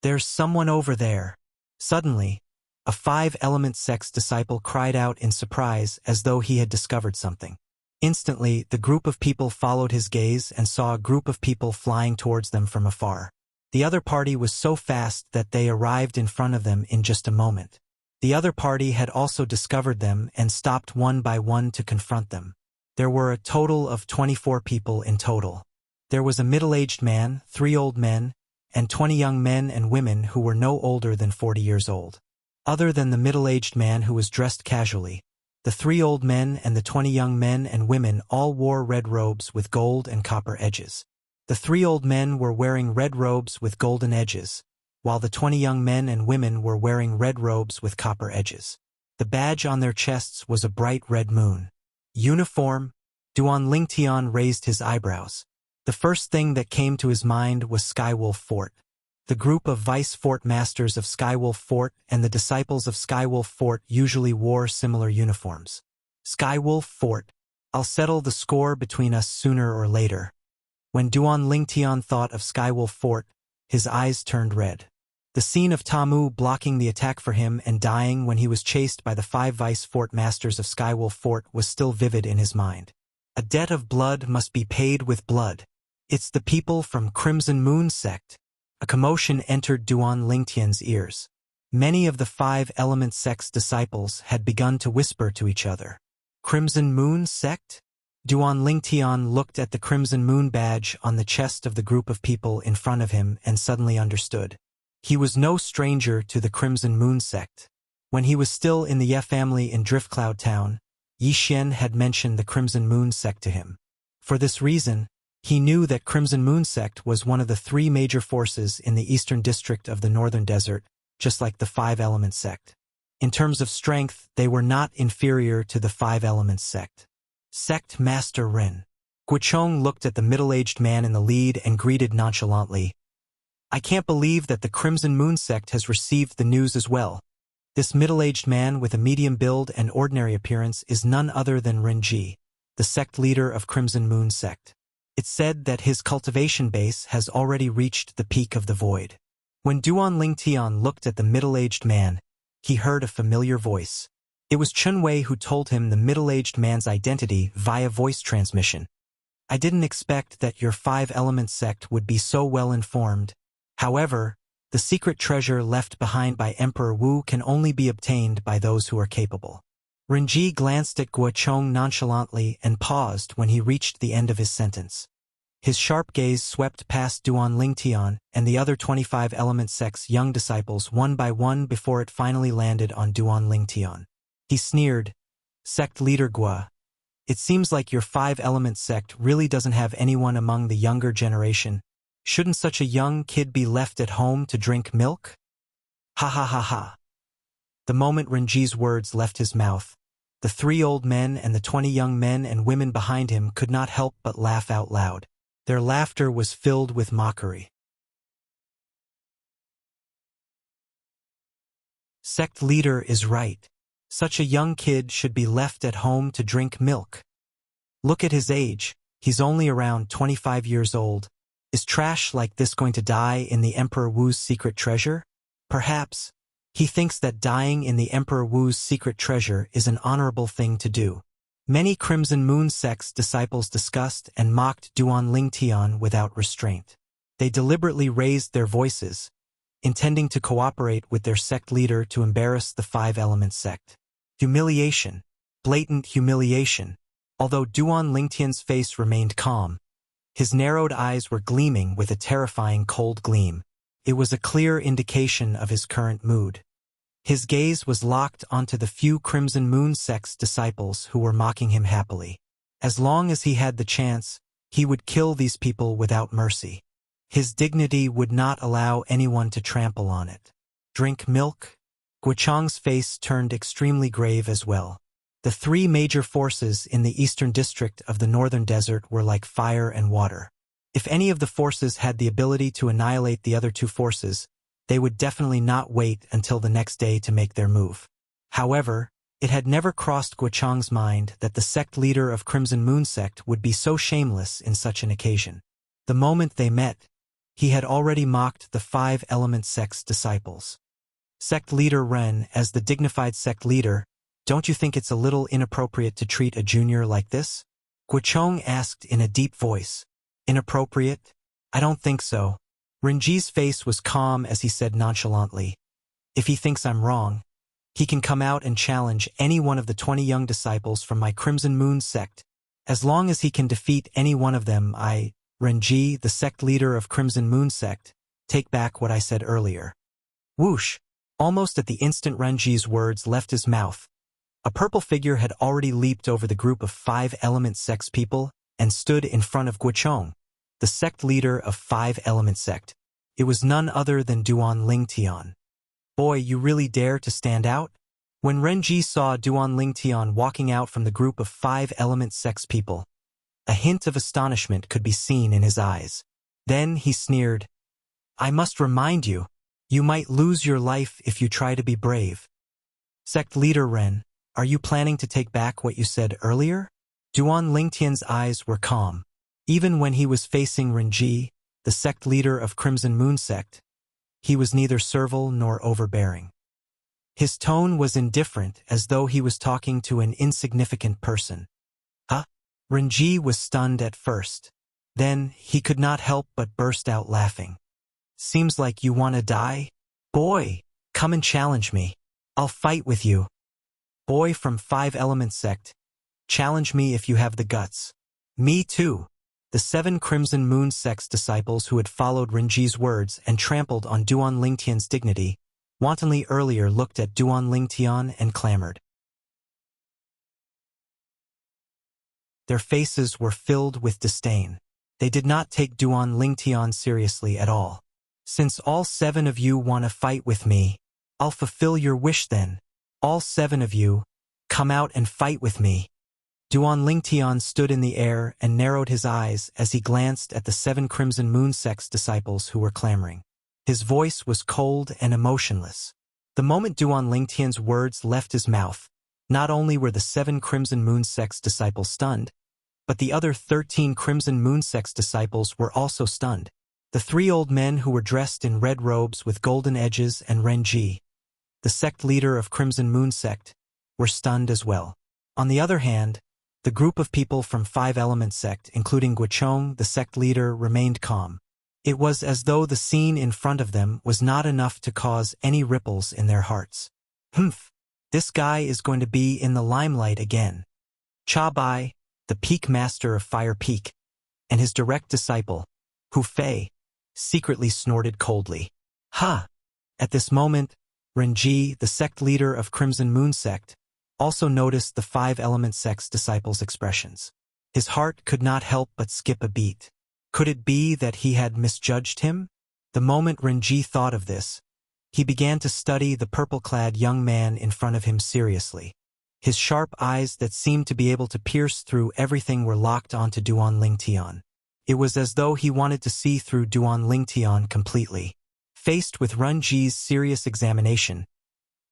There's someone over there. Suddenly, a 5-element sect's disciple cried out in surprise as though he had discovered something. Instantly, the group of people followed his gaze and saw a group of people flying towards them from afar. The other party was so fast that they arrived in front of them in just a moment. The other party had also discovered them and stopped one by one to confront them. There were a total of 24 people in total. There was a middle-aged man, 3 old men, and 20 young men and women who were no older than 40 years old. Other than the middle-aged man who was dressed casually, the 3 old men and the 20 young men and women all wore red robes with gold and copper edges. The 3 old men were wearing red robes with golden edges, while the 20 young men and women were wearing red robes with copper edges. The badge on their chests was a bright red moon. Uniform? Duan Lingtian raised his eyebrows. The first thing that came to his mind was Skywolf Fort. The group of vice fort masters of Skywolf Fort and the disciples of Skywolf Fort usually wore similar uniforms. Skywolf Fort. I'll settle the score between us sooner or later. When Duan Lingtian thought of Skywolf Fort, his eyes turned red. The scene of Tamu blocking the attack for him and dying when he was chased by the 5 vice fort masters of Skywolf Fort was still vivid in his mind. A debt of blood must be paid with blood. It's the people from Crimson Moon sect. A commotion entered Duan Lingtian's ears. Many of the 5-element sect's disciples had begun to whisper to each other. Crimson Moon sect? Duan Lingtian looked at the Crimson Moon badge on the chest of the group of people in front of him and suddenly understood. He was no stranger to the Crimson Moon sect. When he was still in the Ye family in Driftcloud Town, Yi Xian had mentioned the Crimson Moon sect to him. For this reason, he knew that Crimson Moon sect was one of the 3 major forces in the eastern district of the Northern Desert, just like the 5-element sect. In terms of strength, they were not inferior to the 5-element sect. Sect Master Ren. Guochong looked at the middle-aged man in the lead and greeted nonchalantly. I can't believe that the Crimson Moon sect has received the news as well. This middle-aged man with a medium build and ordinary appearance is none other than Renji, the sect leader of Crimson Moon sect. It's said that his cultivation base has already reached the peak of the void. When Duan Lingtian looked at the middle-aged man, he heard a familiar voice. It was Chunwei who told him the middle-aged man's identity via voice transmission. I didn't expect that your 5-element sect would be so well informed. However, the secret treasure left behind by Emperor Wu can only be obtained by those who are capable. Renji glanced at Guochong nonchalantly and paused when he reached the end of his sentence. His sharp gaze swept past Duan Lingtian and the other 25-element sect's young disciples one by one before it finally landed on Duan Lingtian. He sneered, Sect Leader Gua, it seems like your 5-element sect really doesn't have anyone among the younger generation. Shouldn't such a young kid be left at home to drink milk? Ha ha ha ha. The moment Renji's words left his mouth, the 3 old men and the 20 young men and women behind him could not help but laugh out loud. Their laughter was filled with mockery. Sect leader is right. Such a young kid should be left at home to drink milk. Look at his age, he's only around 25 years old. Is trash like this going to die in the Emperor Wu's secret treasure? Perhaps. He thinks that dying in the Emperor Wu's secret treasure is an honorable thing to do. Many Crimson Moon sect's disciples discussed and mocked Duan Lingtian without restraint. They deliberately raised their voices, intending to cooperate with their sect leader to embarrass the 5-element sect. Humiliation. Blatant humiliation. Although Duan Lingtian's face remained calm, His narrowed eyes were gleaming with a terrifying cold gleam. It was a clear indication of his current mood. His gaze was locked onto the few Crimson Moon sect's disciples who were mocking him happily. As long as he had the chance, he would kill these people without mercy. His dignity would not allow anyone to trample on it. Drink milk? Guicheng's face turned extremely grave as well. The three major forces in the eastern district of the northern desert were like fire and water. If any of the forces had the ability to annihilate the other two forces, they would definitely not wait until the next day to make their move. However, it had never crossed Guicheng's mind that the sect leader of Crimson Moon sect would be so shameless in such an occasion. The moment they met, he had already mocked the Five Element sect's disciples. Sect leader Ren, as the dignified sect leader, don't you think it's a little inappropriate to treat a junior like this? Guicheng asked in a deep voice. Inappropriate? I don't think so. Renji's face was calm as he said nonchalantly. If he thinks I'm wrong, he can come out and challenge any one of the 20 young disciples from my Crimson Moon sect. As long as he can defeat any one of them, Renji, the sect leader of Crimson Moon sect, take back what I said earlier. Whoosh! Almost at the instant Renji's words left his mouth, a purple figure had already leaped over the group of Five Element sect's people and stood in front of Guicheng, the sect leader of Five Element sect. It was none other than Duan Lingtian. Boy, you really dare to stand out? When Renji saw Duan Lingtian walking out from the group of Five Element sect's people, a hint of astonishment could be seen in his eyes. Then he sneered, I must remind you, you might lose your life if you try to be brave. Sect leader Ren, are you planning to take back what you said earlier? Duan Lingtian's eyes were calm. Even when he was facing Renji, the sect leader of Crimson Moon sect, he was neither servile nor overbearing. His tone was indifferent, as though he was talking to an insignificant person. Huh? Renji was stunned at first. Then he could not help but burst out laughing. Seems like you want to die? Boy, come and challenge me. I'll fight with you. Boy from Five Element sect, challenge me if you have the guts. Me too. The 7 Crimson Moon sect's disciples who had followed Renji's words and trampled on Duan Lingtian's dignity, wantonly earlier looked at Duan Lingtian and clamored. Their faces were filled with disdain. They did not take Duan Lingtian seriously at all. Since all 7 of you want to fight with me, I'll fulfill your wish then. All 7 of you, come out and fight with me. Duan Lingtian stood in the air and narrowed his eyes as he glanced at the 7 Crimson Moon sect's disciples who were clamoring. His voice was cold and emotionless. The moment Duan Lingtian's words left his mouth, not only were the 7 Crimson Moon sect's disciples stunned, but the other 13 Crimson Moon sect's disciples were also stunned. The 3 old men who were dressed in red robes with golden edges and Renji, the sect leader of Crimson Moon sect, were stunned as well. On the other hand, the group of people from Five Element sect, including Guicheng, the sect leader, remained calm. It was as though the scene in front of them was not enough to cause any ripples in their hearts. Humph, this guy is going to be in the limelight again. Cha Bai, the peak master of Fire Peak, and his direct disciple, Hu Fei, secretly snorted coldly. Ha! At this moment, Renji, the sect leader of Crimson Moon sect, also noticed the Five Element sect's disciples' expressions. His heart could not help but skip a beat. Could it be that he had misjudged him? The moment Renji thought of this, he began to study the purple-clad young man in front of him seriously. His sharp eyes that seemed to be able to pierce through everything were locked onto Duan Lingtian. It was as though he wanted to see through Duan Lingtian completely. Faced with Renji's serious examination,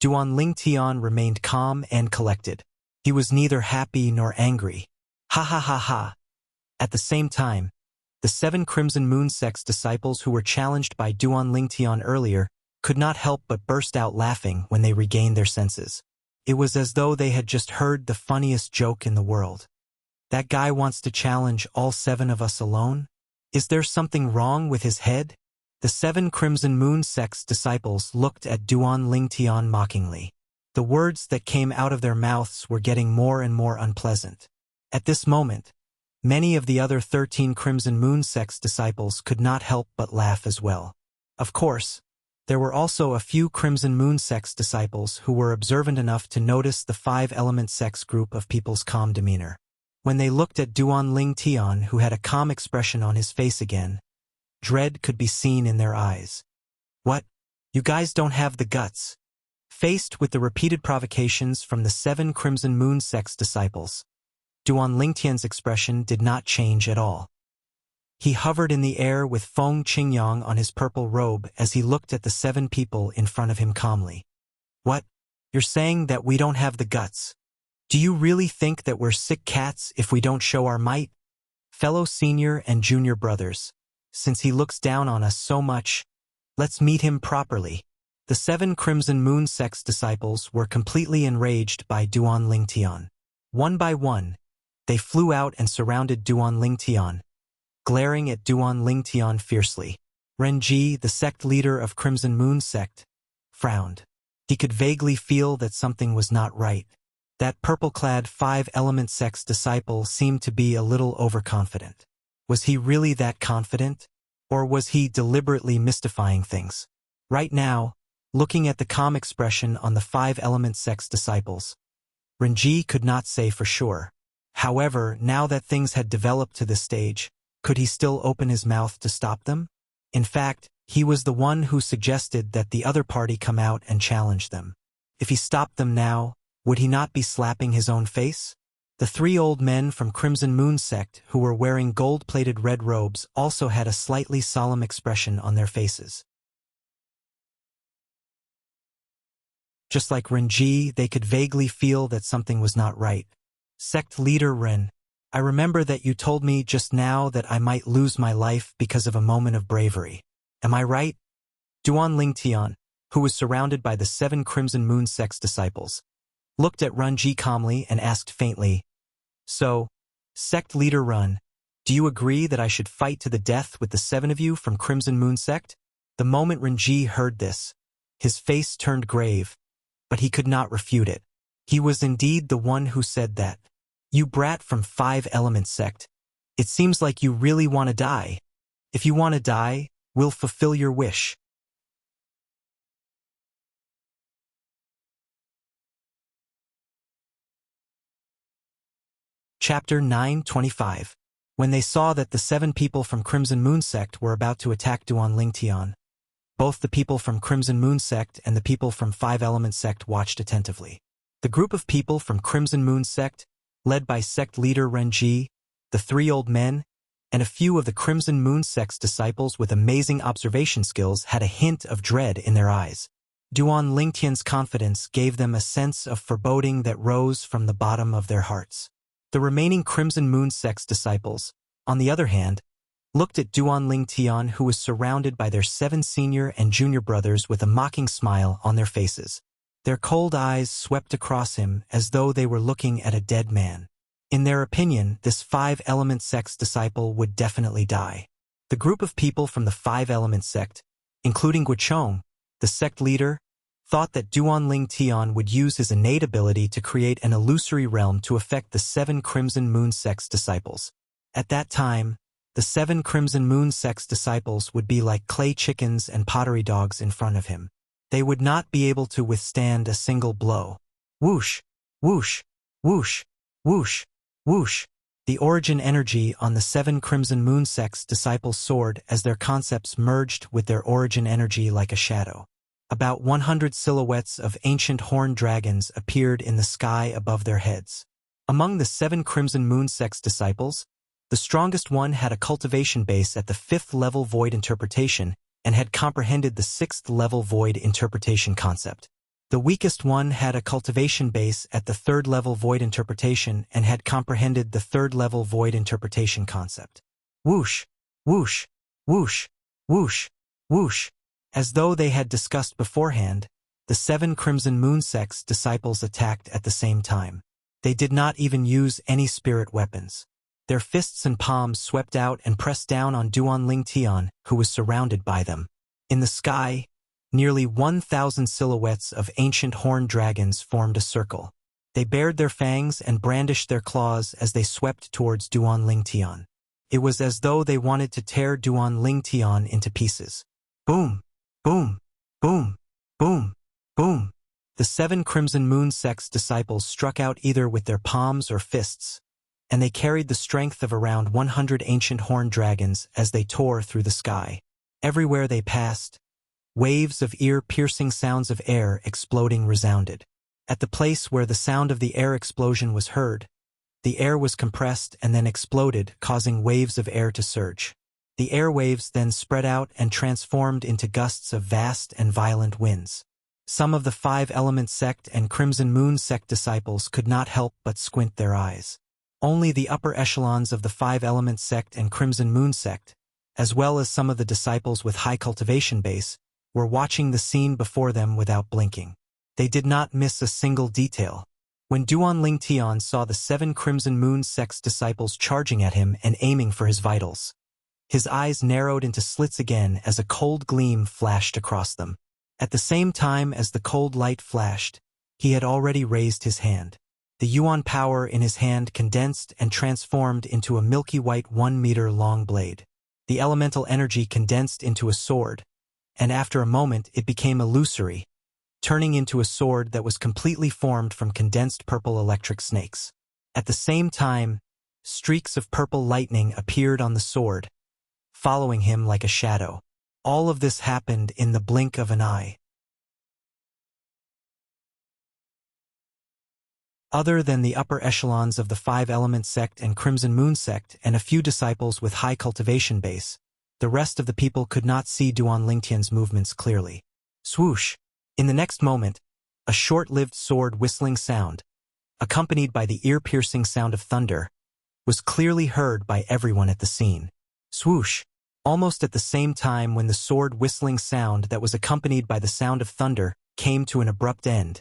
Duan Lingtian remained calm and collected. He was neither happy nor angry. Ha ha ha ha. At the same time, the 7 Crimson Moon sect's disciples who were challenged by Duan Lingtian earlier could not help but burst out laughing when they regained their senses. It was as though they had just heard the funniest joke in the world. That guy wants to challenge all 7 of us alone? Is there something wrong with his head? The 7 Crimson Moon sect's disciples looked at Duan Lingtian mockingly. The words that came out of their mouths were getting more and more unpleasant. At this moment, Many of the other 13 Crimson Moon Sect's disciples could not help but laugh as well. Of course, there were also a few Crimson Moon Sect's disciples who were observant enough to notice the five-element sect's group of people's calm demeanor. When they looked at Duan Ling Tian, who had a calm expression on his face again, dread could be seen in their eyes. What? You guys don't have the guts. Faced with the repeated provocations from the 7 Crimson Moon Sect's disciples, Duan Lingtian's expression did not change at all. He hovered in the air with Feng Qingyang on his purple robe as he looked at the 7 people in front of him calmly. What? You're saying that we don't have the guts? Do you really think that we're sick cats if we don't show our might? Fellow senior and junior brothers, since he looks down on us so much, let's meet him properly. The 7 Crimson Moon Sect's disciples were completely enraged by Duan Lingtian. One by one, they flew out and surrounded Duan Lingtian, glaring at Duan Lingtian fiercely. Renji, the sect leader of Crimson Moon Sect, frowned. He could vaguely feel that something was not right. That purple-clad 5-element sect's disciple seemed to be a little overconfident. Was he really that confident? Or was he deliberately mystifying things? Right now, looking at the calm expression on the 5-element sect's disciples, Renji could not say for sure. However, now that things had developed to this stage, could he still open his mouth to stop them? In fact, he was the one who suggested that the other party come out and challenge them. If he stopped them now, would he not be slapping his own face? The 3 old men from Crimson Moon Sect who were wearing gold-plated red robes also had a slightly solemn expression on their faces. Just like Renji, they could vaguely feel that something was not right. Sect leader Ren, I remember that you told me just now that I might lose my life because of a moment of bravery. Am I right? Duan Lingtian, who was surrounded by the 7 Crimson Moon Sect's disciples, looked at Renji calmly and asked faintly, So, sect leader Ren, do you agree that I should fight to the death with the 7 of you from Crimson Moon Sect? The moment Renji heard this, his face turned grave, but he could not refute it. He was indeed the one who said that. You brat from 5-element sect, it seems like you really want to die. If you want to die, we'll fulfill your wish. Chapter 9:25. When they saw that the 7 people from Crimson Moon Sect were about to attack Duan Lingtian, both the people from Crimson Moon Sect and the people from 5-element sect watched attentively. The group of people from Crimson Moon Sect, led by sect leader Renji, the 3 old men, and a few of the Crimson Moon Sect's disciples with amazing observation skills had a hint of dread in their eyes. Duan Lingtian's confidence gave them a sense of foreboding that rose from the bottom of their hearts. The remaining Crimson Moon Sect's disciples, on the other hand, looked at Duan Lingtian, who was surrounded by their 7 senior and junior brothers with a mocking smile on their faces. Their cold eyes swept across him as though they were looking at a dead man. In their opinion, this 5-element sect's disciple would definitely die. The group of people from the 5-element sect, including Guichong, the sect leader, thought that Duan Lingtian would use his innate ability to create an illusory realm to affect the 7 Crimson Moon Sect's disciples. At that time, the 7 Crimson Moon Sect's disciples would be like clay chickens and pottery dogs in front of him. They would not be able to withstand a single blow. Whoosh, whoosh, whoosh, whoosh, whoosh. The origin energy on the 7 Crimson Moon Sect's disciples soared as their concepts merged with their origin energy like a shadow. About 100 silhouettes of ancient horned dragons appeared in the sky above their heads. Among the 7 Crimson Moon Sect's disciples, the strongest one had a cultivation base at the 5th level void interpretation and had comprehended the 6th level void interpretation concept. The weakest one had a cultivation base at the 3rd level void interpretation and had comprehended the 3rd level void interpretation concept. Whoosh, whoosh, whoosh, whoosh, whoosh. As though they had discussed beforehand, the 7 Crimson Moon Sect's disciples attacked at the same time. They did not even use any spirit weapons. Their fists and palms swept out and pressed down on Duan Lingtian, who was surrounded by them. In the sky, nearly 1,000 silhouettes of ancient horned dragons formed a circle. They bared their fangs and brandished their claws as they swept towards Duan Lingtian. It was as though they wanted to tear Duan Lingtian into pieces. Boom! Boom! Boom! Boom! Boom! The 7 Crimson Moon sect's disciples struck out either with their palms or fists, and they carried the strength of around 100 ancient horned dragons as they tore through the sky. Everywhere they passed, waves of ear-piercing sounds of air exploding resounded. At the place where the sound of the air explosion was heard, the air was compressed and then exploded, causing waves of air to surge. The air waves then spread out and transformed into gusts of vast and violent winds. Some of the 5 Element sect and Crimson Moon sect disciples could not help but squint their eyes. Only the upper echelons of the 5 Element sect and Crimson Moon sect, as well as some of the disciples with high cultivation base, were watching the scene before them without blinking. They did not miss a single detail. When Duan Lingtian saw the 7 Crimson Moon sect's disciples charging at him and aiming for his vitals, his eyes narrowed into slits again as a cold gleam flashed across them. At the same time as the cold light flashed, he had already raised his hand. The yuan power in his hand condensed and transformed into a milky white 1-meter-long blade. The elemental energy condensed into a sword, and after a moment it became illusory, turning into a sword that was completely formed from condensed purple electric snakes. At the same time, streaks of purple lightning appeared on the sword, following him like a shadow. All of this happened in the blink of an eye. Other than the upper echelons of the 5 Element sect and Crimson Moon sect and a few disciples with high cultivation base, the rest of the people could not see Duan Lingtian's movements clearly. Swoosh! In the next moment, a short-lived sword whistling sound, accompanied by the ear-piercing sound of thunder, was clearly heard by everyone at the scene. Swoosh! Almost at the same time when the sword whistling sound that was accompanied by the sound of thunder came to an abrupt end,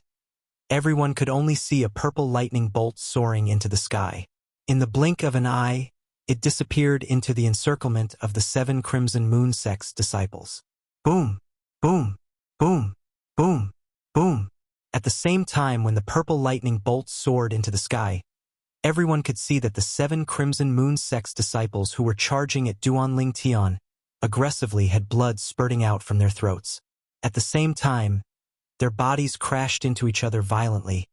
everyone could only see a purple lightning bolt soaring into the sky. In the blink of an eye, it disappeared into the encirclement of the 7 Crimson Moon sect's disciples. Boom! Boom! Boom! Boom! Boom! At the same time when the purple lightning bolt soared into the sky, everyone could see that the 7 Crimson Moon sect's disciples who were charging at Duan Lingtian aggressively had blood spurting out from their throats. At the same time, their bodies crashed into each other violently,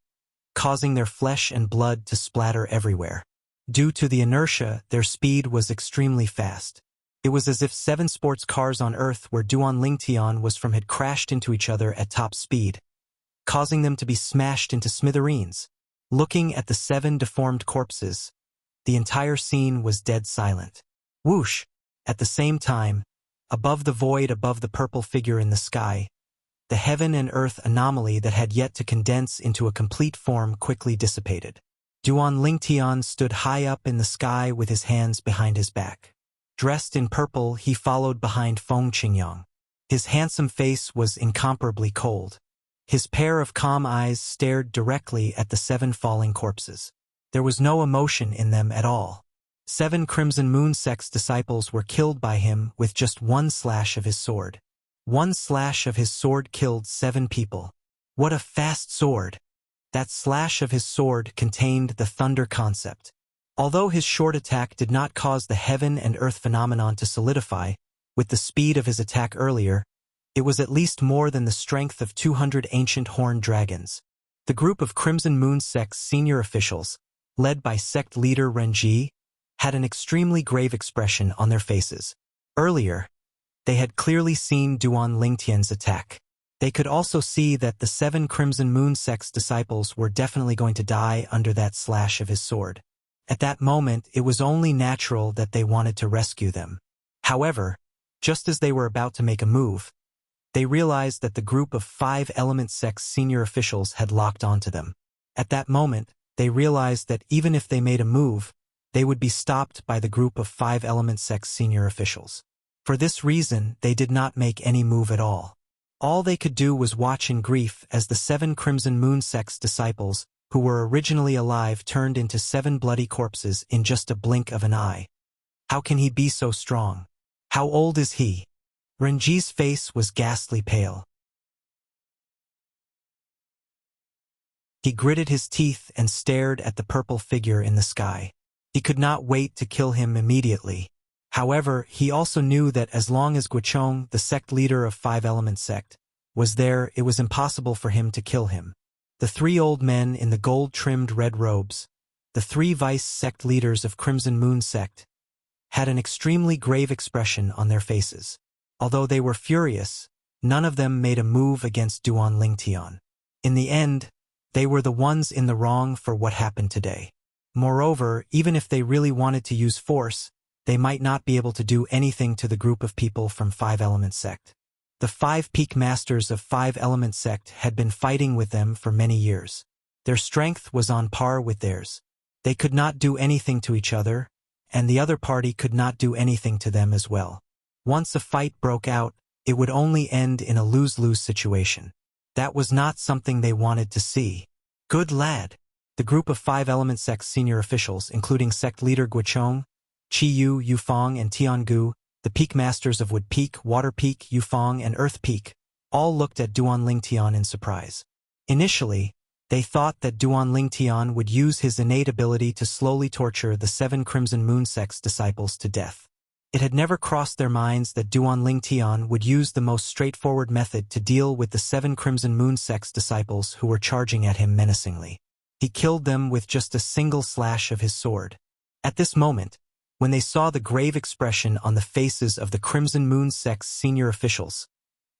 causing their flesh and blood to splatter everywhere. Due to the inertia, their speed was extremely fast. It was as if 7 sports cars on Earth where Duan Lingtian was from had crashed into each other at top speed, causing them to be smashed into smithereens. Looking at the 7 deformed corpses, the entire scene was dead silent. Whoosh! At the same time, above the void above the purple figure in the sky, the heaven and earth anomaly that had yet to condense into a complete form quickly dissipated. Duan Lingtian stood high up in the sky with his hands behind his back. Dressed in purple, he followed behind Feng Qingyang. His handsome face was incomparably cold. His pair of calm eyes stared directly at the 7 falling corpses. There was no emotion in them at all. 7 Crimson Moon sect's disciples were killed by him with just 1 slash of his sword. 1 slash of his sword killed 7 people. What a fast sword! That slash of his sword contained the thunder concept. Although his short attack did not cause the heaven and earth phenomenon to solidify, with the speed of his attack earlier, it was at least more than the strength of 200 ancient horned dragons. The group of Crimson Moon sect's senior officials, led by sect leader Renji, had an extremely grave expression on their faces. Earlier, they had clearly seen Duan Lingtian's attack. They could also see that the 7 Crimson Moon sect's disciples were definitely going to die under that slash of his sword. At that moment, it was only natural that they wanted to rescue them. However, just as they were about to make a move, they realized that the group of 5 Element sect's senior officials had locked onto them. At that moment, they realized that even if they made a move, they would be stopped by the group of 5 Element sect's senior officials. For this reason, they did not make any move at all. All they could do was watch in grief as the 7 Crimson Moon sect's disciples, who were originally alive, turned into 7 bloody corpses in just a blink of an eye. How can he be so strong? How old is he? Renji's face was ghastly pale. He gritted his teeth and stared at the purple figure in the sky. He could not wait to kill him immediately. However, he also knew that as long as Guochong, the sect leader of Five Element Sect, was there, it was impossible for him to kill him. The three old men in the gold-trimmed red robes, the three vice sect leaders of Crimson Moon Sect, had an extremely grave expression on their faces. Although they were furious, none of them made a move against Duan Lingtian. In the end, they were the ones in the wrong for what happened today. Moreover, even if they really wanted to use force, they might not be able to do anything to the group of people from Five Element Sect. The 5 peak masters of Five Element Sect had been fighting with them for many years. Their strength was on par with theirs. They could not do anything to each other, and the other party could not do anything to them as well. Once a fight broke out, it would only end in a lose-lose situation. That was not something they wanted to see. Good lad. The group of Five Element Sect senior officials, including sect leader Guochong, Qiyu, Yufeng, and Tiangu, the peak masters of Wood Peak, Water Peak, Yufeng, and Earth Peak, all looked at Duan Lingtian in surprise. Initially, they thought that Duan Lingtian would use his innate ability to slowly torture the 7 Crimson Moon Sect's disciples to death. It had never crossed their minds that Duan Lingtian would use the most straightforward method to deal with the 7 Crimson Moon Sect's disciples who were charging at him menacingly. He killed them with just a single slash of his sword. At this moment, when they saw the grave expression on the faces of the Crimson Moon Sect's senior officials,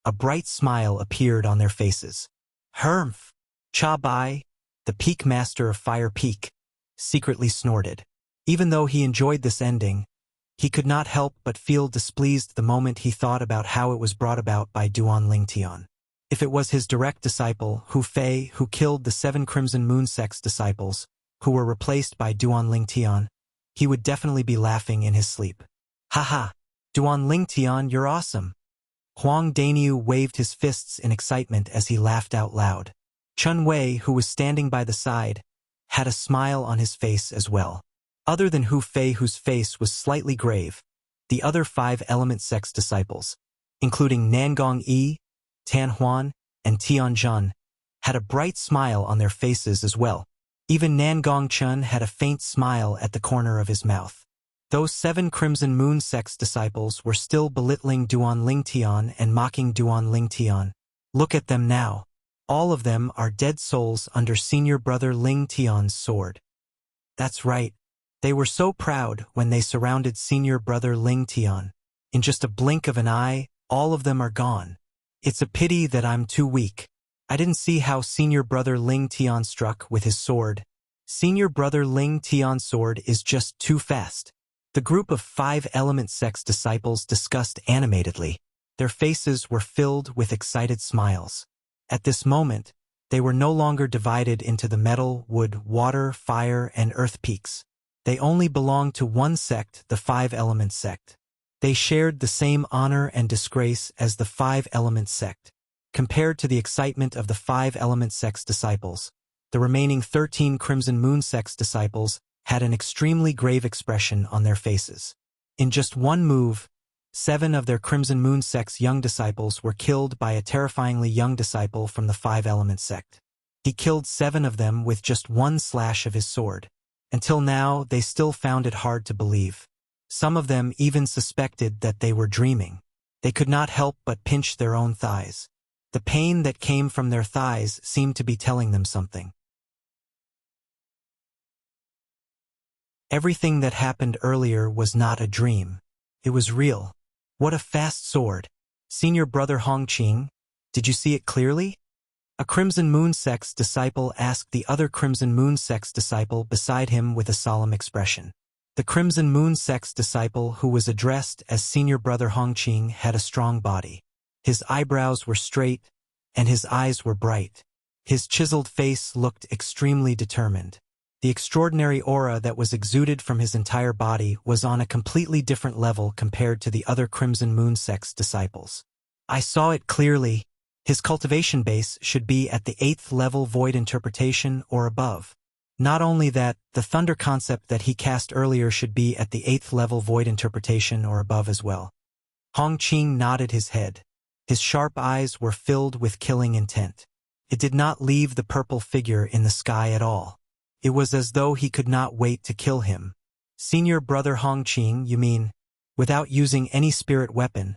a bright smile appeared on their faces. Humph! Cha Bai, the peak master of Fire Peak, secretly snorted. Even though he enjoyed this ending, he could not help but feel displeased the moment he thought about how it was brought about by Duan Lingtian. If it was his direct disciple, Hu Fei, who killed the 7 Crimson Moon Sect's disciples, who were replaced by Duan Lingtian, he would definitely be laughing in his sleep. Haha! Duan Lingtian, you're awesome! Huang Daniu waved his fists in excitement as he laughed out loud. Chun Wei, who was standing by the side, had a smile on his face as well. Other than Hu Fei, whose face was slightly grave, the other 5 Element Sect's disciples, including Nangong Yi, Tan Huan, and Tian Zhan, had a bright smile on their faces as well. Even Nangong Chun had a faint smile at the corner of his mouth. Those 7 Crimson Moon Sect's disciples were still belittling Duan Lingtian and mocking Duan Lingtian. Look at them now. All of them are dead souls under senior brother Lingtian's sword. That's right. They were so proud when they surrounded senior brother Lingtian. In just a blink of an eye, all of them are gone. It's a pity that I'm too weak. I didn't see how senior brother Lingtian struck with his sword. Senior brother Lingtian's sword is just too fast. The group of 5 Element Sect's disciples discussed animatedly. Their faces were filled with excited smiles. At this moment, they were no longer divided into the metal, wood, water, fire, and earth peaks. They only belonged to one sect, the 5 Element Sect. They shared the same honor and disgrace as the 5 Element Sect. Compared to the excitement of the 5 Element Sect's disciples, the remaining 13 Crimson Moon Sect's disciples had an extremely grave expression on their faces. In just one move, 7 of their Crimson Moon Sect's young disciples were killed by a terrifyingly young disciple from the 5 Element Sect. He killed 7 of them with just one slash of his sword. Until now, they still found it hard to believe. Some of them even suspected that they were dreaming. They could not help but pinch their own thighs. The pain that came from their thighs seemed to be telling them something. Everything that happened earlier was not a dream. It was real. What a fast sword. Senior brother Hongqing, did you see it clearly? A Crimson Moon Sect's disciple asked the other Crimson Moon Sect's disciple beside him with a solemn expression. The Crimson Moon Sect's disciple who was addressed as senior brother Hongqing had a strong body. His eyebrows were straight, and his eyes were bright. His chiseled face looked extremely determined. The extraordinary aura that was exuded from his entire body was on a completely different level compared to the other Crimson Moon Sect's disciples. I saw it clearly. His cultivation base should be at the 8th level void interpretation or above. Not only that, the thunder concept that he cast earlier should be at the 8th level void interpretation or above as well. Hongqing nodded his head. His sharp eyes were filled with killing intent. It did not leave the purple figure in the sky at all. It was as though he could not wait to kill him. Senior brother Hongqing, you mean? Without using any spirit weapon,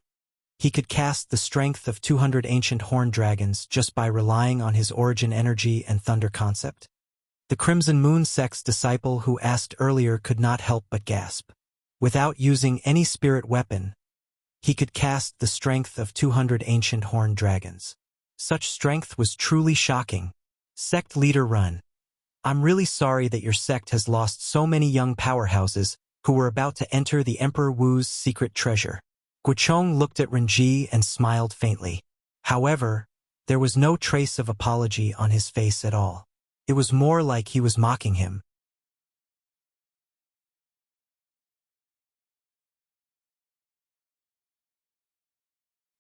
he could cast the strength of 200 ancient horned dragons just by relying on his origin energy and thunder concept? The Crimson Moon sect's disciple who asked earlier could not help but gasp. Without using any spirit weapon, he could cast the strength of 200 ancient horned dragons. Such strength was truly shocking. Sect leader Run. I'm really sorry that your sect has lost so many young powerhouses who were about to enter the Emperor Wu's secret treasure. Guochong looked at Renji and smiled faintly. However, there was no trace of apology on his face at all. It was more like he was mocking him.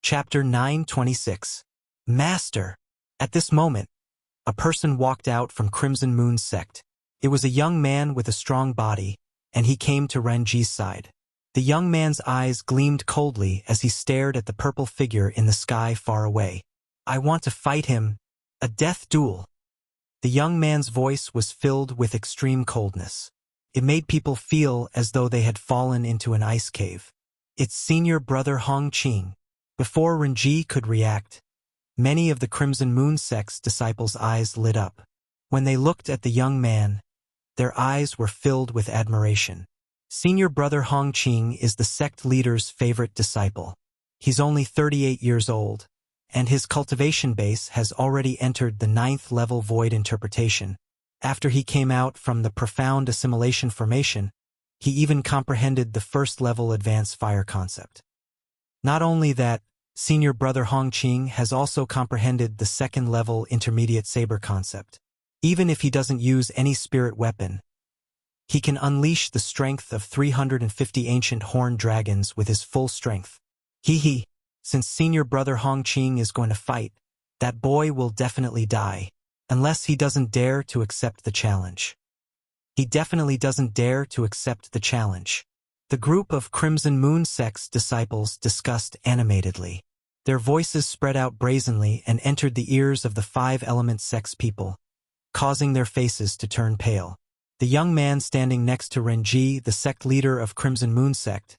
Chapter 926. Master. At this moment, a person walked out from Crimson Moon's sect. It was a young man with a strong body, and he came to Renji's side. The young man's eyes gleamed coldly as he stared at the purple figure in the sky far away. I want to fight him. A death duel. The young man's voice was filled with extreme coldness. It made people feel as though they had fallen into an ice cave. It's senior brother Hongqing. Before Renji could react, many of the Crimson Moon sect's disciples' eyes lit up. When they looked at the young man, their eyes were filled with admiration. Senior brother Hongqing is the sect leader's favorite disciple. He's only 38 years old, and his cultivation base has already entered the 9th level void interpretation. After he came out from the profound assimilation formation, he even comprehended the 1st level advanced fire concept. Not only that, senior brother Hongqing has also comprehended the 2nd level intermediate saber concept. Even if he doesn't use any spirit weapon, he can unleash the strength of 350 ancient horned dragons with his full strength. Since senior brother Hongqing is going to fight, that boy will definitely die, unless he doesn't dare to accept the challenge. He definitely doesn't dare to accept the challenge. The group of Crimson Moon sect's disciples discussed animatedly. Their voices spread out brazenly and entered the ears of the 5-element sect's people, causing their faces to turn pale. The young man standing next to Renji, the sect leader of Crimson Moon sect,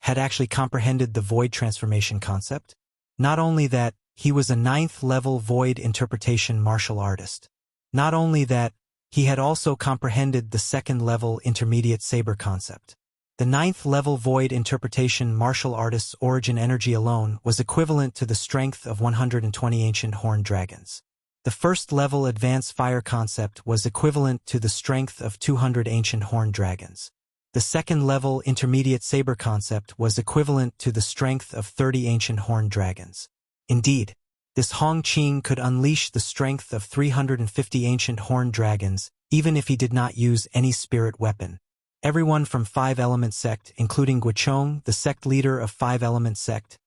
had actually comprehended the void transformation concept. Not only that, he was a 9th level void interpretation martial artist. Not only that, he had also comprehended the 2nd level intermediate saber concept. The 9th level void interpretation martial artist's origin energy alone was equivalent to the strength of 120 ancient horned dragons. The 1st level advanced fire concept was equivalent to the strength of 200 ancient horned dragons. The 2nd level intermediate saber concept was equivalent to the strength of 30 ancient horned dragons. Indeed, this Hongqing could unleash the strength of 350 ancient horned dragons, even if he did not use any spirit weapon. Everyone from 5-element sect, including Guochong, the sect leader of 5-element sect,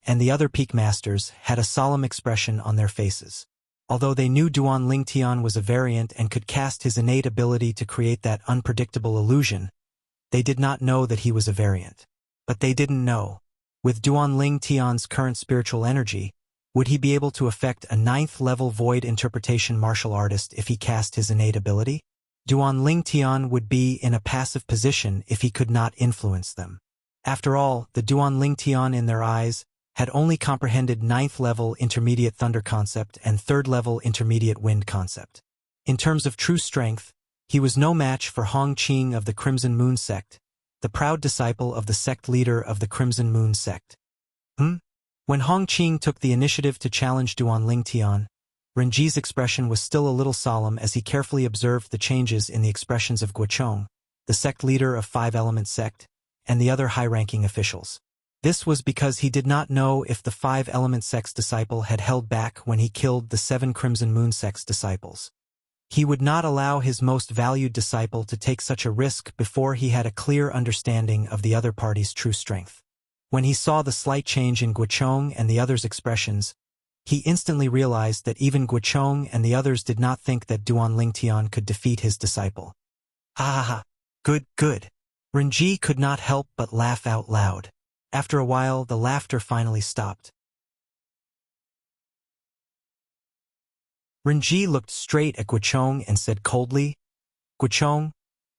and the other peak masters, had a solemn expression on their faces. Although they knew Duan Lingtian was a variant and could cast his innate ability to create that unpredictable illusion, they did not know that he was a variant. But they didn't know. With Duan Lingtian's current spiritual energy, would he be able to affect a 9th level void interpretation martial artist if he cast his innate ability? Duan Lingtian would be in a passive position if he could not influence them. After all, the Duan Lingtian in their eyes had only comprehended 9th level intermediate thunder concept and 3rd level intermediate wind concept. In terms of true strength, he was no match for Hongqing of the Crimson Moon sect, the proud disciple of the sect leader of the Crimson Moon sect. When Hongqing took the initiative to challenge Duan Lingtian, Renji's expression was still a little solemn as he carefully observed the changes in the expressions of Guochong, the sect leader of 5-element sect, and the other high-ranking officials. This was because he did not know if the 5-element sect's disciple had held back when he killed the 7 Crimson Moon sect's disciples. He would not allow his most valued disciple to take such a risk before he had a clear understanding of the other party's true strength. When he saw the slight change in Guochong and the others' expressions, he instantly realized that even Guochong and the others did not think that Duan Lingtian could defeat his disciple. Ha! Good. Renji could not help but laugh out loud. After a while, the laughter finally stopped. Renji looked straight at Guochong and said coldly, Guochong,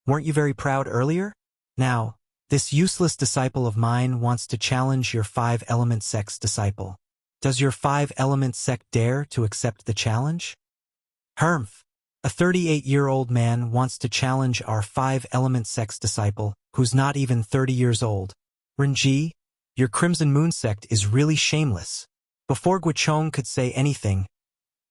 weren't you very proud earlier? Now, this useless disciple of mine wants to challenge your 5-element sect's disciple. Does your 5-element sect dare to accept the challenge? Humph! A 38-year-old man wants to challenge our 5-element sect's disciple, who's not even 30 years old. Renji, your Crimson Moon sect is really shameless. Before Guochong could say anything,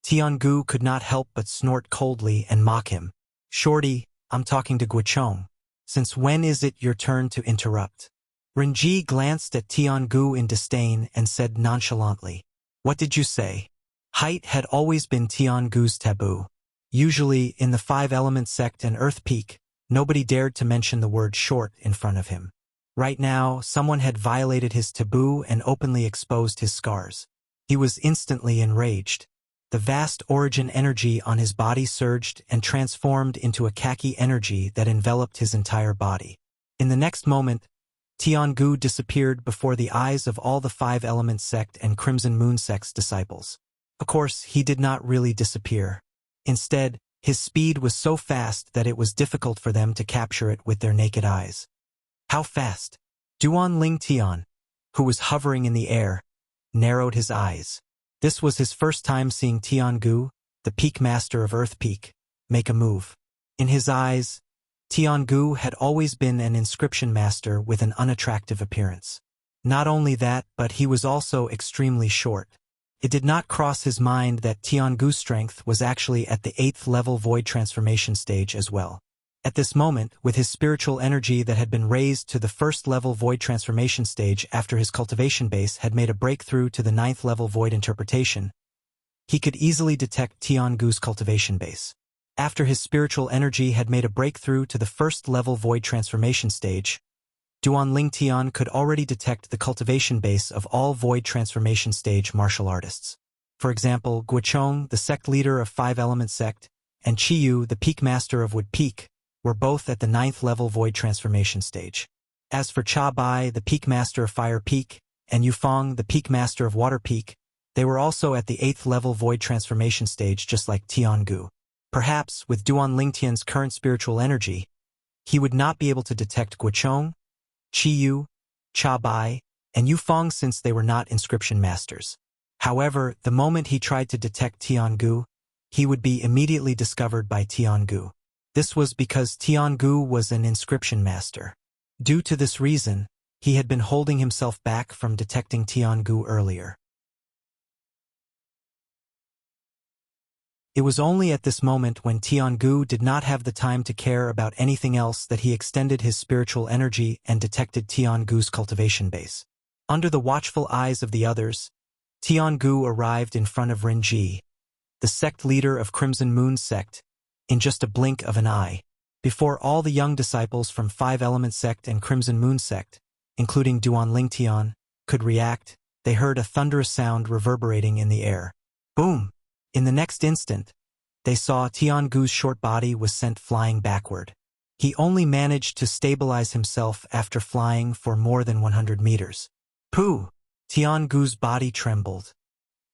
Tiangu could not help but snort coldly and mock him. Shorty, I'm talking to Guochong. Since when is it your turn to interrupt? Renji glanced at Tiangu in disdain and said nonchalantly, What did you say? Height had always been Tiangu's taboo. Usually, in the 5-element sect and Earth Peak, nobody dared to mention the word short in front of him. Right now, someone had violated his taboo and openly exposed his scars. He was instantly enraged. The vast origin energy on his body surged and transformed into a khaki energy that enveloped his entire body. In the next moment, Tiangu disappeared before the eyes of all the 5-element sect and Crimson Moon sect's disciples. Of course, he did not really disappear. Instead, his speed was so fast that it was difficult for them to capture it with their naked eyes. How fast? Duan Lingtian, who was hovering in the air, narrowed his eyes. This was his first time seeing Tiangu, the Peak Master of Earth Peak, make a move. In his eyes, Tiangu had always been an inscription master with an unattractive appearance. Not only that, but he was also extremely short. It did not cross his mind that Tiangu's strength was actually at the 8th level void transformation stage as well. At this moment, with his spiritual energy that had been raised to the 1st level void transformation stage after his cultivation base had made a breakthrough to the 9th level void interpretation, he could easily detect Tiangu's cultivation base. After his spiritual energy had made a breakthrough to the 1st level void transformation stage, Duan Lingtian could already detect the cultivation base of all void transformation stage martial artists. For example, Guochong, the sect leader of 5-element sect, and Chiyu, the peak master of Wood Peak, were both at the 9th level void transformation stage. As for Cha Bai, the peak master of Fire Peak, and Yufeng, the peak master of Water Peak, they were also at the 8th level void transformation stage just like Tiangu. Perhaps, with Duan Lingtian's current spiritual energy, he would not be able to detect Guochong, Chiyu, Cha Bai, and Yufeng since they were not inscription masters. However, the moment he tried to detect Tiangu, he would be immediately discovered by Tiangu. This was because Tiangu was an inscription master. Due to this reason, he had been holding himself back from detecting Tiangu earlier. It was only at this moment when Tiangu did not have the time to care about anything else that he extended his spiritual energy and detected Tiangu's cultivation base. Under the watchful eyes of the others, Tiangu arrived in front of Renji, the sect leader of Crimson Moon sect, in just a blink of an eye. Before all the young disciples from 5-element sect and Crimson Moon sect, including Duan Lingtian, could react, they heard a thunderous sound reverberating in the air. Boom! In the next instant, they saw Tiangu's short body was sent flying backward. He only managed to stabilize himself after flying for more than 100 meters. Pooh! Tiangu's body trembled.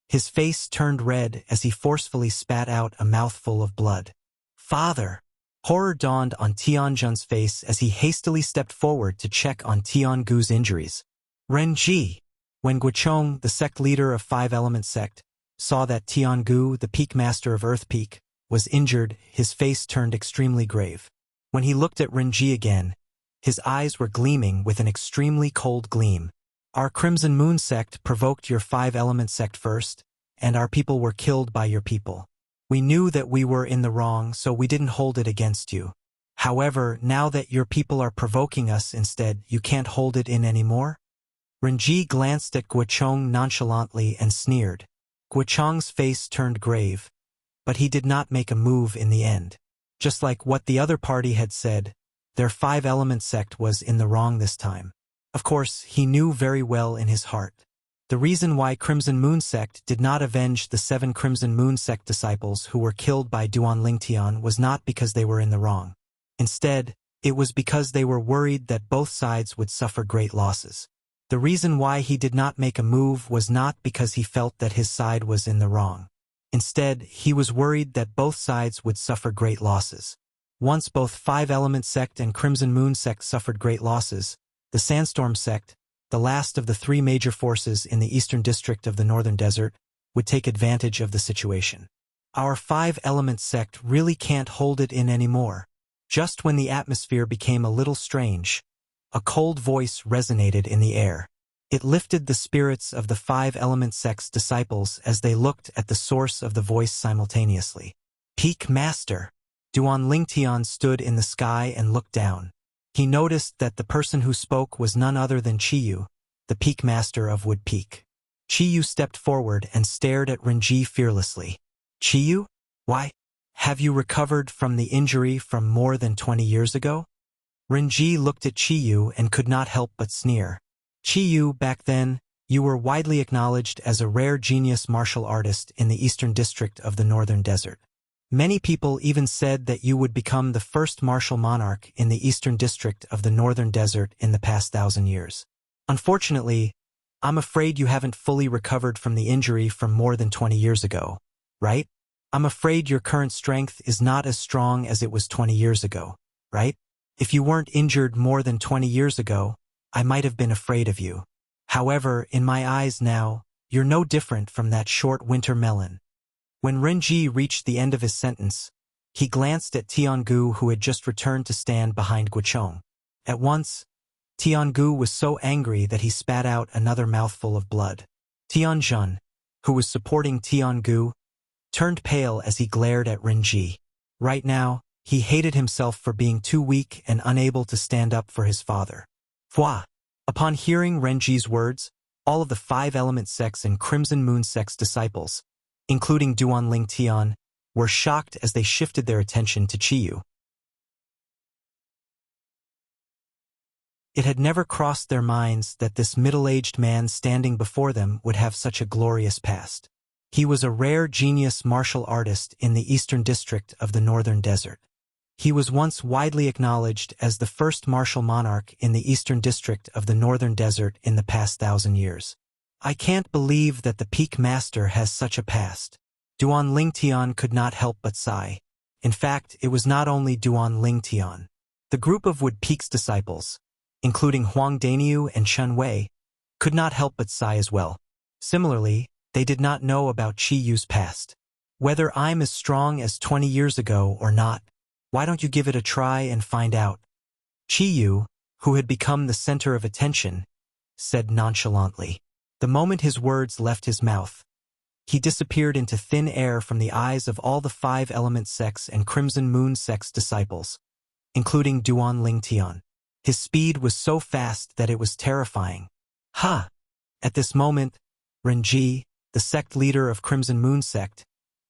His face turned red as he forcefully spat out a mouthful of blood. Father! Horror dawned on Tianjun's face as he hastily stepped forward to check on Tiangu's injuries. Renji! When Guochong, the sect leader of 5-element sect, saw that Tiangu, the peak master of Earth Peak, was injured, his face turned extremely grave. When he looked at Renji again, his eyes were gleaming with an extremely cold gleam. Our Crimson Moon sect provoked your 5-element sect first, and our people were killed by your people. We knew that we were in the wrong, so we didn't hold it against you. However, now that your people are provoking us instead, you can't hold it in anymore? Renji glanced at Guochong nonchalantly and sneered. Guochong's face turned grave, but he did not make a move in the end. Just like what the other party had said, their 5-element sect was in the wrong this time. Of course, he knew very well in his heart. The reason why Crimson Moon sect did not avenge the 7 Crimson Moon sect disciples who were killed by Duan Lingtian was not because they were in the wrong. Instead, it was because they were worried that both sides would suffer great losses. The reason why he did not make a move was not because he felt that his side was in the wrong. Instead, he was worried that both sides would suffer great losses. Once both Five-Element Sect and Crimson Moon Sect suffered great losses, the Sandstorm Sect, the last of the three major forces in the eastern district of the Northern Desert, would take advantage of the situation. Our Five-Element Sect really can't hold it in anymore. Just when the atmosphere became a little strange, a cold voice resonated in the air. It lifted the spirits of the Five-Element Sect's disciples as they looked at the source of the voice simultaneously. Peak Master! Duan Lingtian stood in the sky and looked down. He noticed that the person who spoke was none other than Chiyu, the Peak Master of Wood Peak. Chiyu stepped forward and stared at Renji fearlessly. Chiyu? Why? Have you recovered from the injury from more than 20 years ago? Renji looked at Chiyu and could not help but sneer. Chiyu, back then, you were widely acknowledged as a rare genius martial artist in the eastern district of the Northern Desert. Many people even said that you would become the first martial monarch in the eastern district of the Northern Desert in the past 1,000 years. Unfortunately, I'm afraid you haven't fully recovered from the injury from more than 20 years ago, right? I'm afraid your current strength is not as strong as it was 20 years ago, right? If you weren't injured more than 20 years ago, I might have been afraid of you. However, in my eyes now, you're no different from that short winter melon. When Renji reached the end of his sentence, he glanced at Tiangu, who had just returned to stand behind Guichong. At once, Tiangu was so angry that he spat out another mouthful of blood. Tianjun, who was supporting Tiangu, turned pale as he glared at Renji. Right now, he hated himself for being too weak and unable to stand up for his father. Hua! Upon hearing Renji's words, all of the Five-Element Sect's and Crimson Moon Sect's disciples, including Duan Lingtian, were shocked as they shifted their attention to Chiyu. It had never crossed their minds that this middle-aged man standing before them would have such a glorious past. He was a rare genius martial artist in the eastern district of the Northern Desert. He was once widely acknowledged as the first martial monarch in the eastern district of the Northern Desert in the past 1,000 years. I can't believe that the Peak Master has such a past. Duan Lingtian could not help but sigh. In fact, it was not only Duan Lingtian. The group of Wood Peak's disciples, including Huang Daniu and Chen Wei, could not help but sigh as well. Similarly, they did not know about Chiyu's past. Whether I'm as strong as 20 years ago or not, why don't you give it a try and find out? Chiyu, who had become the center of attention, said nonchalantly. The moment his words left his mouth, he disappeared into thin air from the eyes of all the Five-Element Sect's and Crimson Moon Sect's disciples, including Duan Lingtian. His speed was so fast that it was terrifying. Ha! At this moment, Renji, the sect leader of Crimson Moon Sect,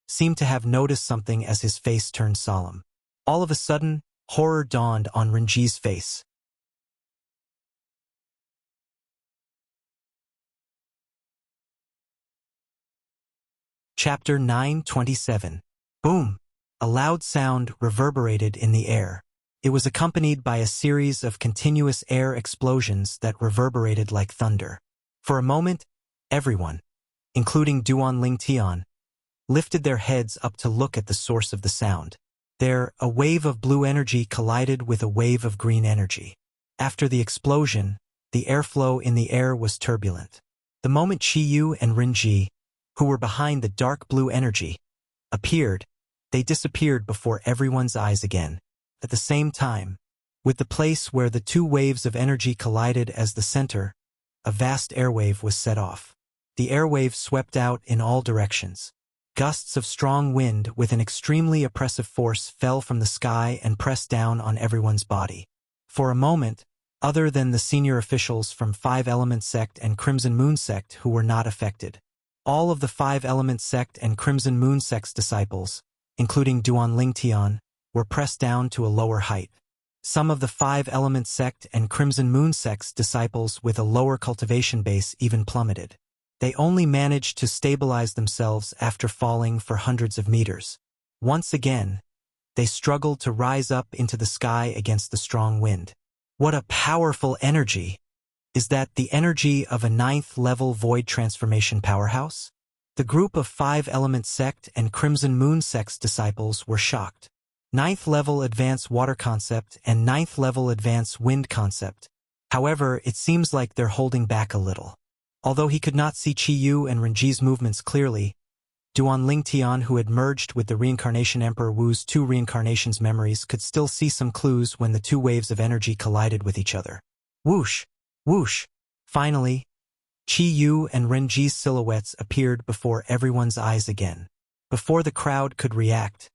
seemed to have noticed something as his face turned solemn. All of a sudden, horror dawned on Renji's face. Chapter 927. Boom! A loud sound reverberated in the air. It was accompanied by a series of continuous air explosions that reverberated like thunder. For a moment, everyone, including Duan Lingtian, lifted their heads up to look at the source of the sound. There, a wave of blue energy collided with a wave of green energy. After the explosion, the airflow in the air was turbulent. The moment Chiyu and Renji, who were behind the dark blue energy, appeared, they disappeared before everyone's eyes again. At the same time, with the place where the two waves of energy collided as the center, a vast airwave was set off. The airwave swept out in all directions. Gusts of strong wind with an extremely oppressive force fell from the sky and pressed down on everyone's body. For a moment, other than the senior officials from Five-Element Sect and Crimson Moon Sect who were not affected, all of the Five-Element Sect and Crimson Moon Sect's disciples, including Duan Lingtian, were pressed down to a lower height. Some of the Five-Element Sect and Crimson Moon Sect's disciples with a lower cultivation base even plummeted. They only managed to stabilize themselves after falling for hundreds of meters. Once again, they struggled to rise up into the sky against the strong wind. What a powerful energy! Is that the energy of a 9th-level void transformation powerhouse? The group of 5-element sect and Crimson Moon sect's disciples were shocked. 9th level advanced water concept and 9th level advanced wind concept. However, it seems like they're holding back a little. Although he could not see Qiyu and Renji's movements clearly, Duan Lingtian, who had merged with the reincarnation Emperor Wu's 2 reincarnations memories, could still see some clues when the 2 waves of energy collided with each other. Whoosh! Whoosh! Finally, Qiyu and Renji's silhouettes appeared before everyone's eyes again. Before the crowd could react,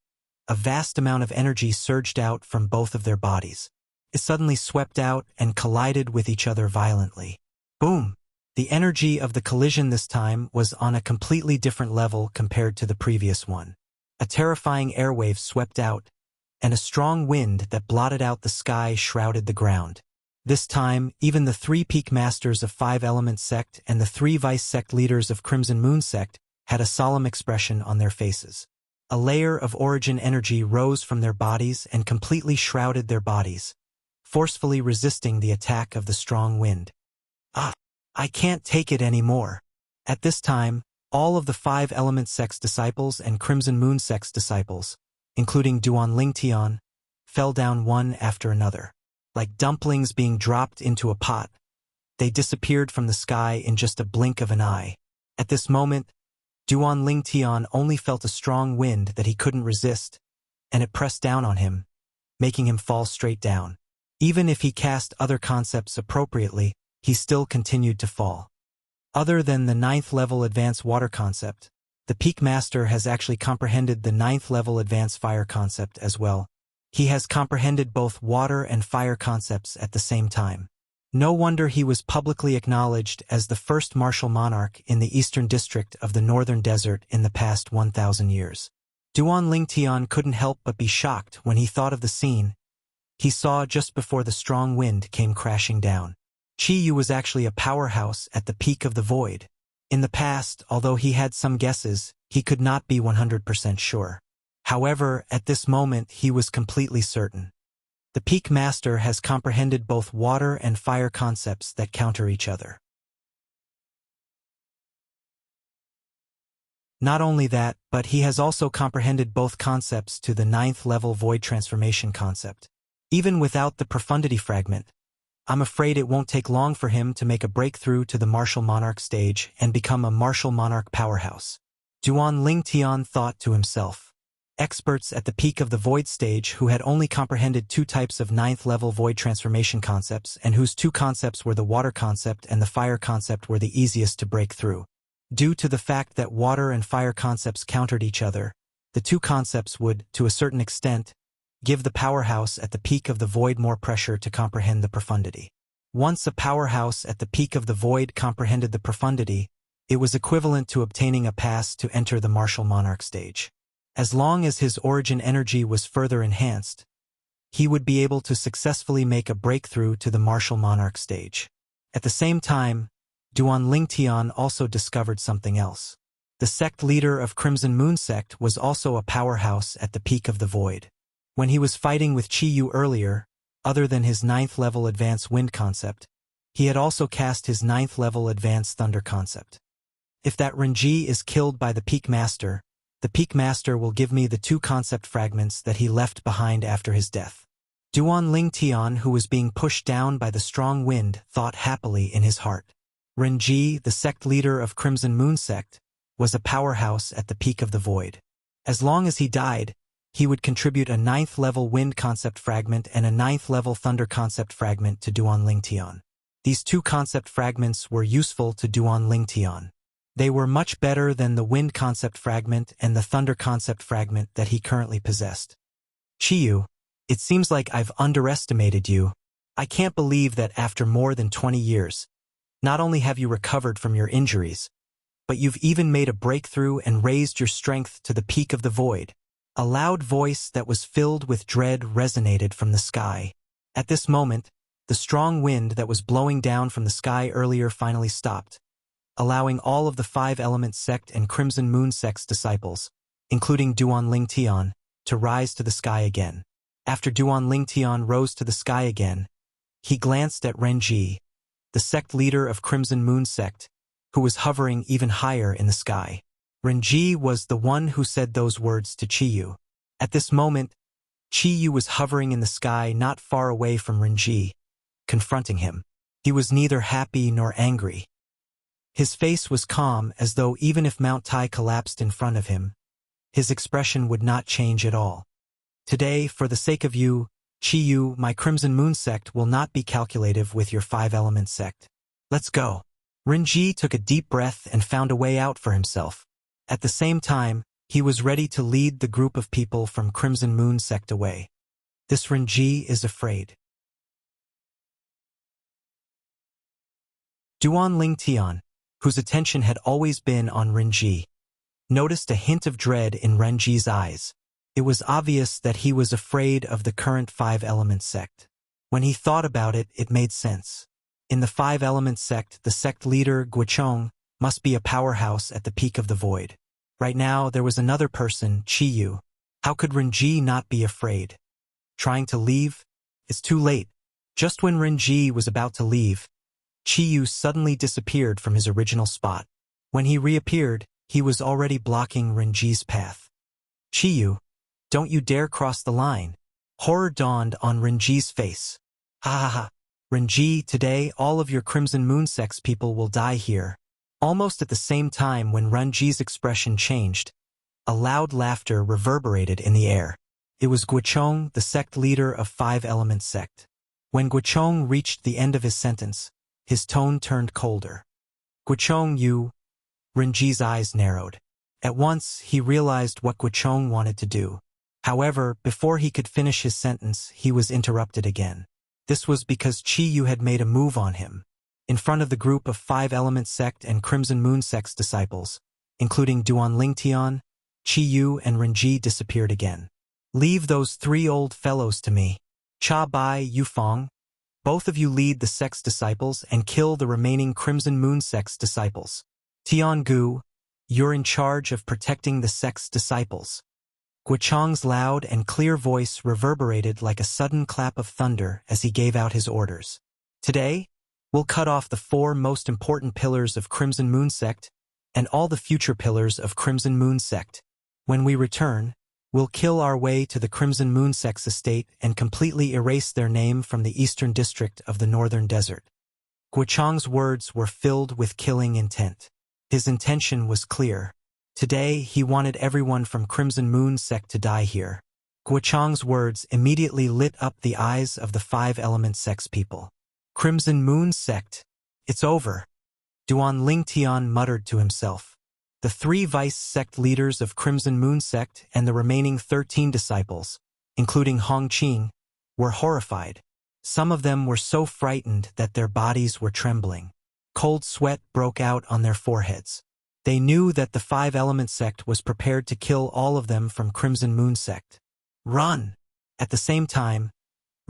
a vast amount of energy surged out from both of their bodies. It suddenly swept out and collided with each other violently. Boom! The energy of the collision this time was on a completely different level compared to the previous one. A terrifying airwave swept out, and a strong wind that blotted out the sky shrouded the ground. This time, even the 3 peak masters of 5-element sect and the 3 vice sect leaders of Crimson Moon sect had a solemn expression on their faces. A layer of origin energy rose from their bodies and completely shrouded their bodies, forcefully resisting the attack of the strong wind. I can't take it anymore. At this time, all of the 5-element sect's disciples and Crimson Moon sect's disciples, including Duan Lingtian, fell down one after another. Like dumplings being dropped into a pot, they disappeared from the sky in just a blink of an eye. At this moment, Duan Lingtian only felt a strong wind that he couldn't resist, and it pressed down on him, making him fall straight down. Even if he cast other concepts appropriately, he still continued to fall. Other than the 9th level advanced water concept, the Peak Master has actually comprehended the 9th level advanced fire concept as well. He has comprehended both water and fire concepts at the same time. No wonder he was publicly acknowledged as the first martial monarch in the eastern district of the northern desert in the past 1,000 years. Duan Lingtian couldn't help but be shocked when he thought of the scene he saw just before the strong wind came crashing down. Qiyu was actually a powerhouse at the peak of the void. In the past, although he had some guesses, he could not be 100% sure. However, at this moment he was completely certain. The Peak Master has comprehended both water and fire concepts that counter each other. Not only that, but he has also comprehended both concepts to the 9th level void transformation concept. Even without the profundity fragment, I'm afraid it won't take long for him to make a breakthrough to the martial monarch stage and become a martial monarch powerhouse. Duan Lingtian thought to himself. Experts at the peak of the void stage who had only comprehended 2 types of 9th level void transformation concepts and whose 2 concepts were the water concept and the fire concept were the easiest to break through. Due to the fact that water and fire concepts countered each other, the 2 concepts would, to a certain extent, give the powerhouse at the peak of the void more pressure to comprehend the profundity. Once a powerhouse at the peak of the void comprehended the profundity, it was equivalent to obtaining a pass to enter the martial monarch stage. As long as his origin energy was further enhanced, he would be able to successfully make a breakthrough to the martial monarch stage. At the same time, Duan Lingtian also discovered something else. The sect leader of Crimson Moon sect was also a powerhouse at the peak of the void. When he was fighting with Qiyu earlier, other than his 9th level advanced wind concept, he had also cast his 9th level advanced thunder concept. If that Renji is killed by the Peak Master, the Peak Master will give me the 2 concept fragments that he left behind after his death. Duan Lingtian, who was being pushed down by the strong wind, thought happily in his heart. Renji, the sect leader of Crimson Moon sect, was a powerhouse at the peak of the void. As long as he died, he would contribute a 9th level wind concept fragment and a 9th level thunder concept fragment to Duan Lingtian. These 2 concept fragments were useful to Duan Lingtian. They were much better than the wind concept fragment and the thunder concept fragment that he currently possessed. Qiyu, it seems like I've underestimated you. I can't believe that after more than 20 years, not only have you recovered from your injuries, but you've even made a breakthrough and raised your strength to the peak of the void. A loud voice that was filled with dread resonated from the sky. At this moment, the strong wind that was blowing down from the sky earlier finally stopped, allowing all of the 5-element sect and Crimson Moon sect's disciples, including Duan Lingtian, to rise to the sky again. After Duan Lingtian rose to the sky again, he glanced at Renji, the sect leader of Crimson Moon sect, who was hovering even higher in the sky. Renji was the one who said those words to Chiyu. At this moment, Chiyu was hovering in the sky not far away from Renji, confronting him. He was neither happy nor angry. His face was calm, as though even if Mount Tai collapsed in front of him, his expression would not change at all. Today, for the sake of you, Chiyu, my Crimson Moon sect will not be calculative with your five-element sect. Let's go. Renji took a deep breath and found a way out for himself. At the same time, he was ready to lead the group of people from Crimson Moon sect away. This Renji is afraid. Duan Ling Tian, whose attention had always been on Renji, noticed a hint of dread in Renji's eyes. It was obvious that he was afraid of the current five-element sect. When he thought about it, it made sense. In the five-element sect, the sect leader, Guichong, must be a powerhouse at the peak of the void. Right now, there was another person, Chiyu. How could Renji not be afraid? Trying to leave? It's too late. Just when Renji was about to leave, Chiyu suddenly disappeared from his original spot. When he reappeared, he was already blocking Renji's path. Chiyu, don't you dare cross the line. Horror dawned on Renji's face. Ha ha ha. Renji, today all of your Crimson Moon sect's people will die here. Almost at the same time when Renji's expression changed, a loud laughter reverberated in the air. It was Guichong, the sect leader of five-element sect. When Guichong reached the end of his sentence, his tone turned colder. Guichong, you... Renji's eyes narrowed. At once, he realized what Guichong wanted to do. However, before he could finish his sentence, he was interrupted again. This was because Chiyu had made a move on him. In front of the group of five-element sect and Crimson Moon sect's disciples, including Duan Lingtian, Chiyu and Renji disappeared again. Leave those three old fellows to me. Cha Bai, Yufeng, both of you lead the sect's disciples and kill the remaining Crimson Moon sect's disciples. Tian Gu, you're in charge of protecting the sect's disciples. Guichong's loud and clear voice reverberated like a sudden clap of thunder as he gave out his orders. Today, we'll cut off the four most important pillars of Crimson Moon sect and all the future pillars of Crimson Moon sect. When we return, we'll kill our way to the Crimson Moon sect's estate and completely erase their name from the eastern district of the northern desert. Guichong's words were filled with killing intent. His intention was clear. Today, he wanted everyone from Crimson Moon sect to die here. Guichong's words immediately lit up the eyes of the five-element sect's people. Crimson Moon sect. It's over. Duan Lingtian muttered to himself. The three vice sect leaders of Crimson Moon sect and the remaining 13 disciples, including Hong Qing, were horrified. Some of them were so frightened that their bodies were trembling. Cold sweat broke out on their foreheads. They knew that the five-element sect was prepared to kill all of them from Crimson Moon sect. Run! At the same time,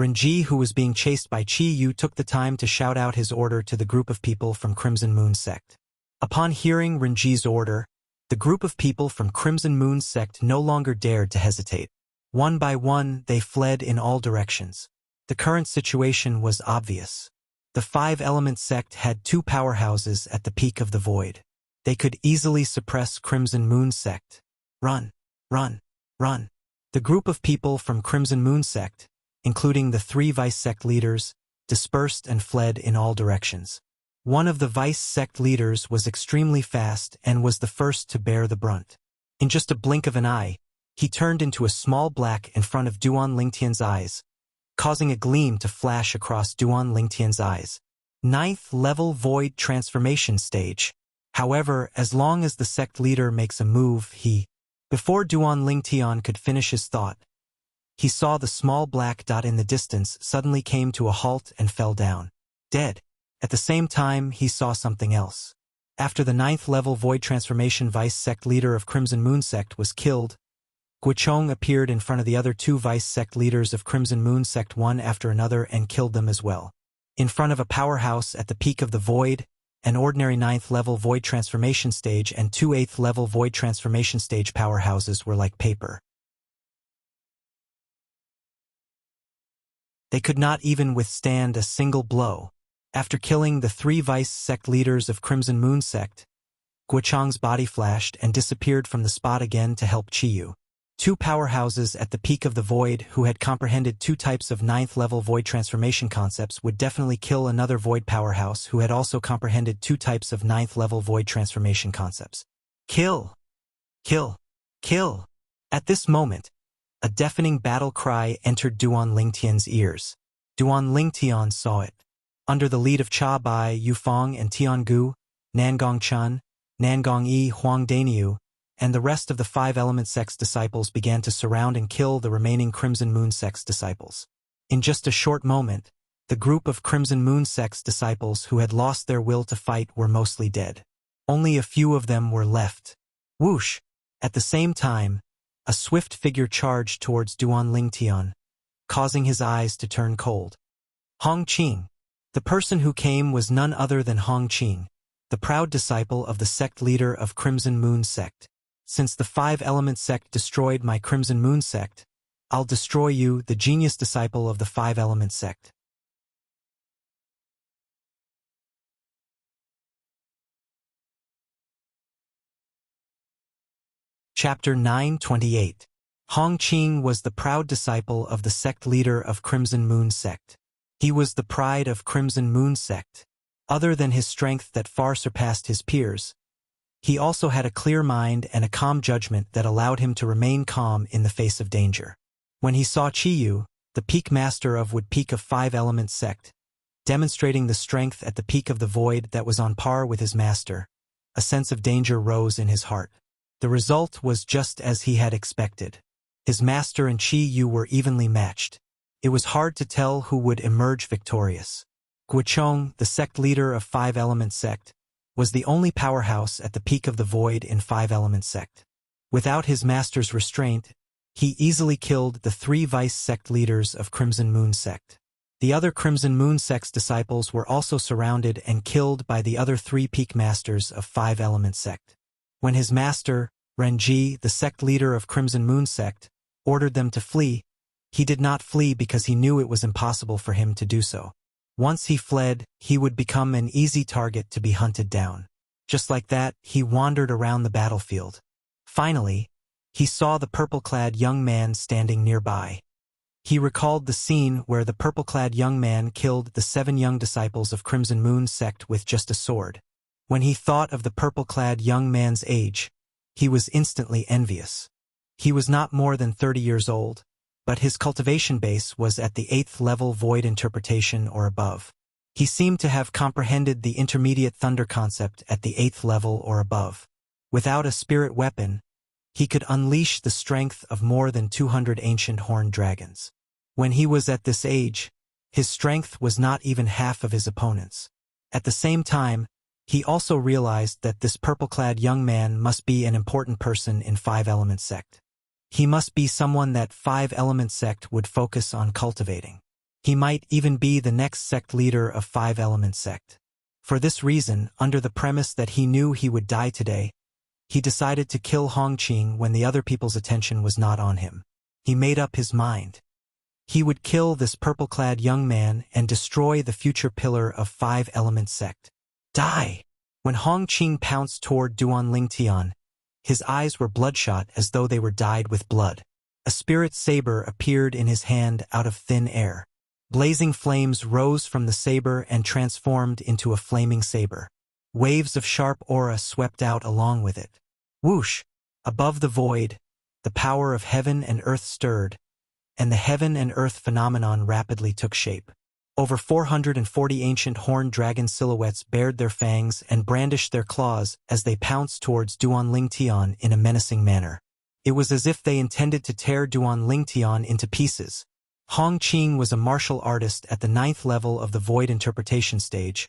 Renji, who was being chased by Chiyu, took the time to shout out his order to the group of people from Crimson Moon sect. Upon hearing Renji's order, the group of people from Crimson Moon sect no longer dared to hesitate. One by one, they fled in all directions. The current situation was obvious. The five-element sect had two powerhouses at the peak of the void. They could easily suppress Crimson Moon sect. Run, run, run. The group of people from Crimson Moon sect, including the three vice sect leaders, dispersed and fled in all directions. One of the vice sect leaders was extremely fast and was the first to bear the brunt. In just a blink of an eye, he turned into a small black in front of Duan Lingtian's eyes, causing a gleam to flash across Duan Lingtian's eyes. 9th level void transformation stage. However, as long as the sect leader makes a move, Before Duan Lingtian could finish his thought, he saw the small black dot in the distance suddenly came to a halt and fell down, dead. At the same time, he saw something else. After the 9th level void transformation vice sect leader of Crimson Moon sect was killed, Guichong appeared in front of the other two vice sect leaders of Crimson Moon sect one after another and killed them as well. In front of a powerhouse at the peak of the void, an ordinary 9th level void transformation stage and two 8th level void transformation stage powerhouses were like paper. They could not even withstand a single blow. After killing the three vice sect leaders of Crimson Moon sect, Guochang's body flashed and disappeared from the spot again to help Chiyu. Two powerhouses at the peak of the void who had comprehended two types of 9th-level void transformation concepts would definitely kill another void powerhouse who had also comprehended two types of 9th-level void transformation concepts. Kill! Kill! Kill! At this moment, a deafening battle cry entered Duan Lingtian's ears. Duan Lingtian saw it. Under the lead of Cha Bai, Yufeng and Tiangu, Nangong Chun, Nangong Yi, Huang Daniu, and the rest of the 5-element sect's disciples began to surround and kill the remaining Crimson Moon sect's disciples. In just a short moment, the group of Crimson Moon sect's disciples who had lost their will to fight were mostly dead. Only a few of them were left. Whoosh! At the same time, a swift figure charged towards Duan Lingtian, causing his eyes to turn cold. Hong Qing. The person who came was none other than Hong Qing, the proud disciple of the sect leader of Crimson Moon sect. Since the 5-element sect destroyed my Crimson Moon sect, I'll destroy you, the genius disciple of the 5-element sect. Chapter 928. Hong Qing was the proud disciple of the sect leader of Crimson Moon sect. He was the pride of Crimson Moon sect. Other than his strength that far surpassed his peers, he also had a clear mind and a calm judgment that allowed him to remain calm in the face of danger. When he saw Chiyu, the peak master of Wood Peak of 5-element sect, demonstrating the strength at the peak of the void that was on par with his master, a sense of danger rose in his heart. The result was just as he had expected. His master and Chiyu were evenly matched. It was hard to tell who would emerge victorious. Guochong, the sect leader of 5-element sect, was the only powerhouse at the peak of the void in 5-element sect. Without his master's restraint, he easily killed the 3 vice sect leaders of Crimson Moon sect. The other Crimson Moon sect's disciples were also surrounded and killed by the other 3 peak masters of 5-element sect. When his master, Renji, the sect leader of Crimson Moon sect, ordered them to flee, he did not flee because he knew it was impossible for him to do so. Once he fled, he would become an easy target to be hunted down. Just like that, he wandered around the battlefield. Finally, he saw the purple-clad young man standing nearby. He recalled the scene where the purple-clad young man killed the 7 young disciples of Crimson Moon sect with just a sword. When he thought of the purple-clad young man's age, he was instantly envious. He was not more than 30 years old, but his cultivation base was at the 8th level void interpretation or above. He seemed to have comprehended the intermediate thunder concept at the 8th level or above. Without a spirit weapon, he could unleash the strength of more than 200 ancient horned dragons. When he was at this age, his strength was not even half of his opponent's. At the same time, he also realized that this purple-clad young man must be an important person in 5-element sect. He must be someone that 5-element sect would focus on cultivating. He might even be the next sect leader of 5-element sect. For this reason, under the premise that he knew he would die today, he decided to kill Hong Qing when the other people's attention was not on him. He made up his mind. He would kill this purple-clad young man and destroy the future pillar of 5-element sect. Die! When Hong Qing pounced toward Duan Lingtian, his eyes were bloodshot as though they were dyed with blood. A spirit saber appeared in his hand out of thin air. Blazing flames rose from the saber and transformed into a flaming saber. Waves of sharp aura swept out along with it. Whoosh! Above the void, the power of heaven and earth stirred, and the heaven and earth phenomenon rapidly took shape. Over 440 ancient horned dragon silhouettes bared their fangs and brandished their claws as they pounced towards Duan Lingtian in a menacing manner. It was as if they intended to tear Duan Lingtian into pieces. Hong Qing was a martial artist at the 9th level of the void interpretation stage,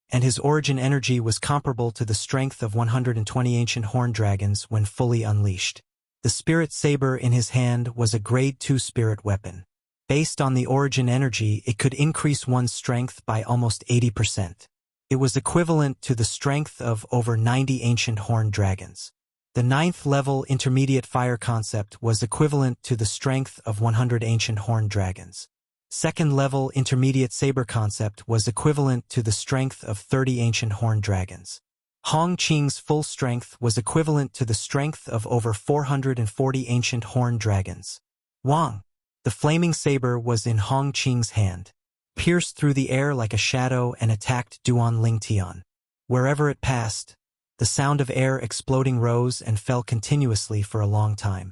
and his origin energy was comparable to the strength of 120 ancient horned dragons when fully unleashed. The spirit saber in his hand was a grade 2 spirit weapon. Based on the origin energy, it could increase one's strength by almost 80%. It was equivalent to the strength of over 90 ancient horned dragons. The 9th level intermediate fire concept was equivalent to the strength of 100 ancient horned dragons. 2nd level intermediate saber concept was equivalent to the strength of 30 ancient horned dragons. Hong Qing's full strength was equivalent to the strength of over 440 ancient horned dragons. Wang, the flaming saber was in Hong Qing's hand, pierced through the air like a shadow and attacked Duan Lingtian. Wherever it passed, the sound of air exploding rose and fell continuously for a long time.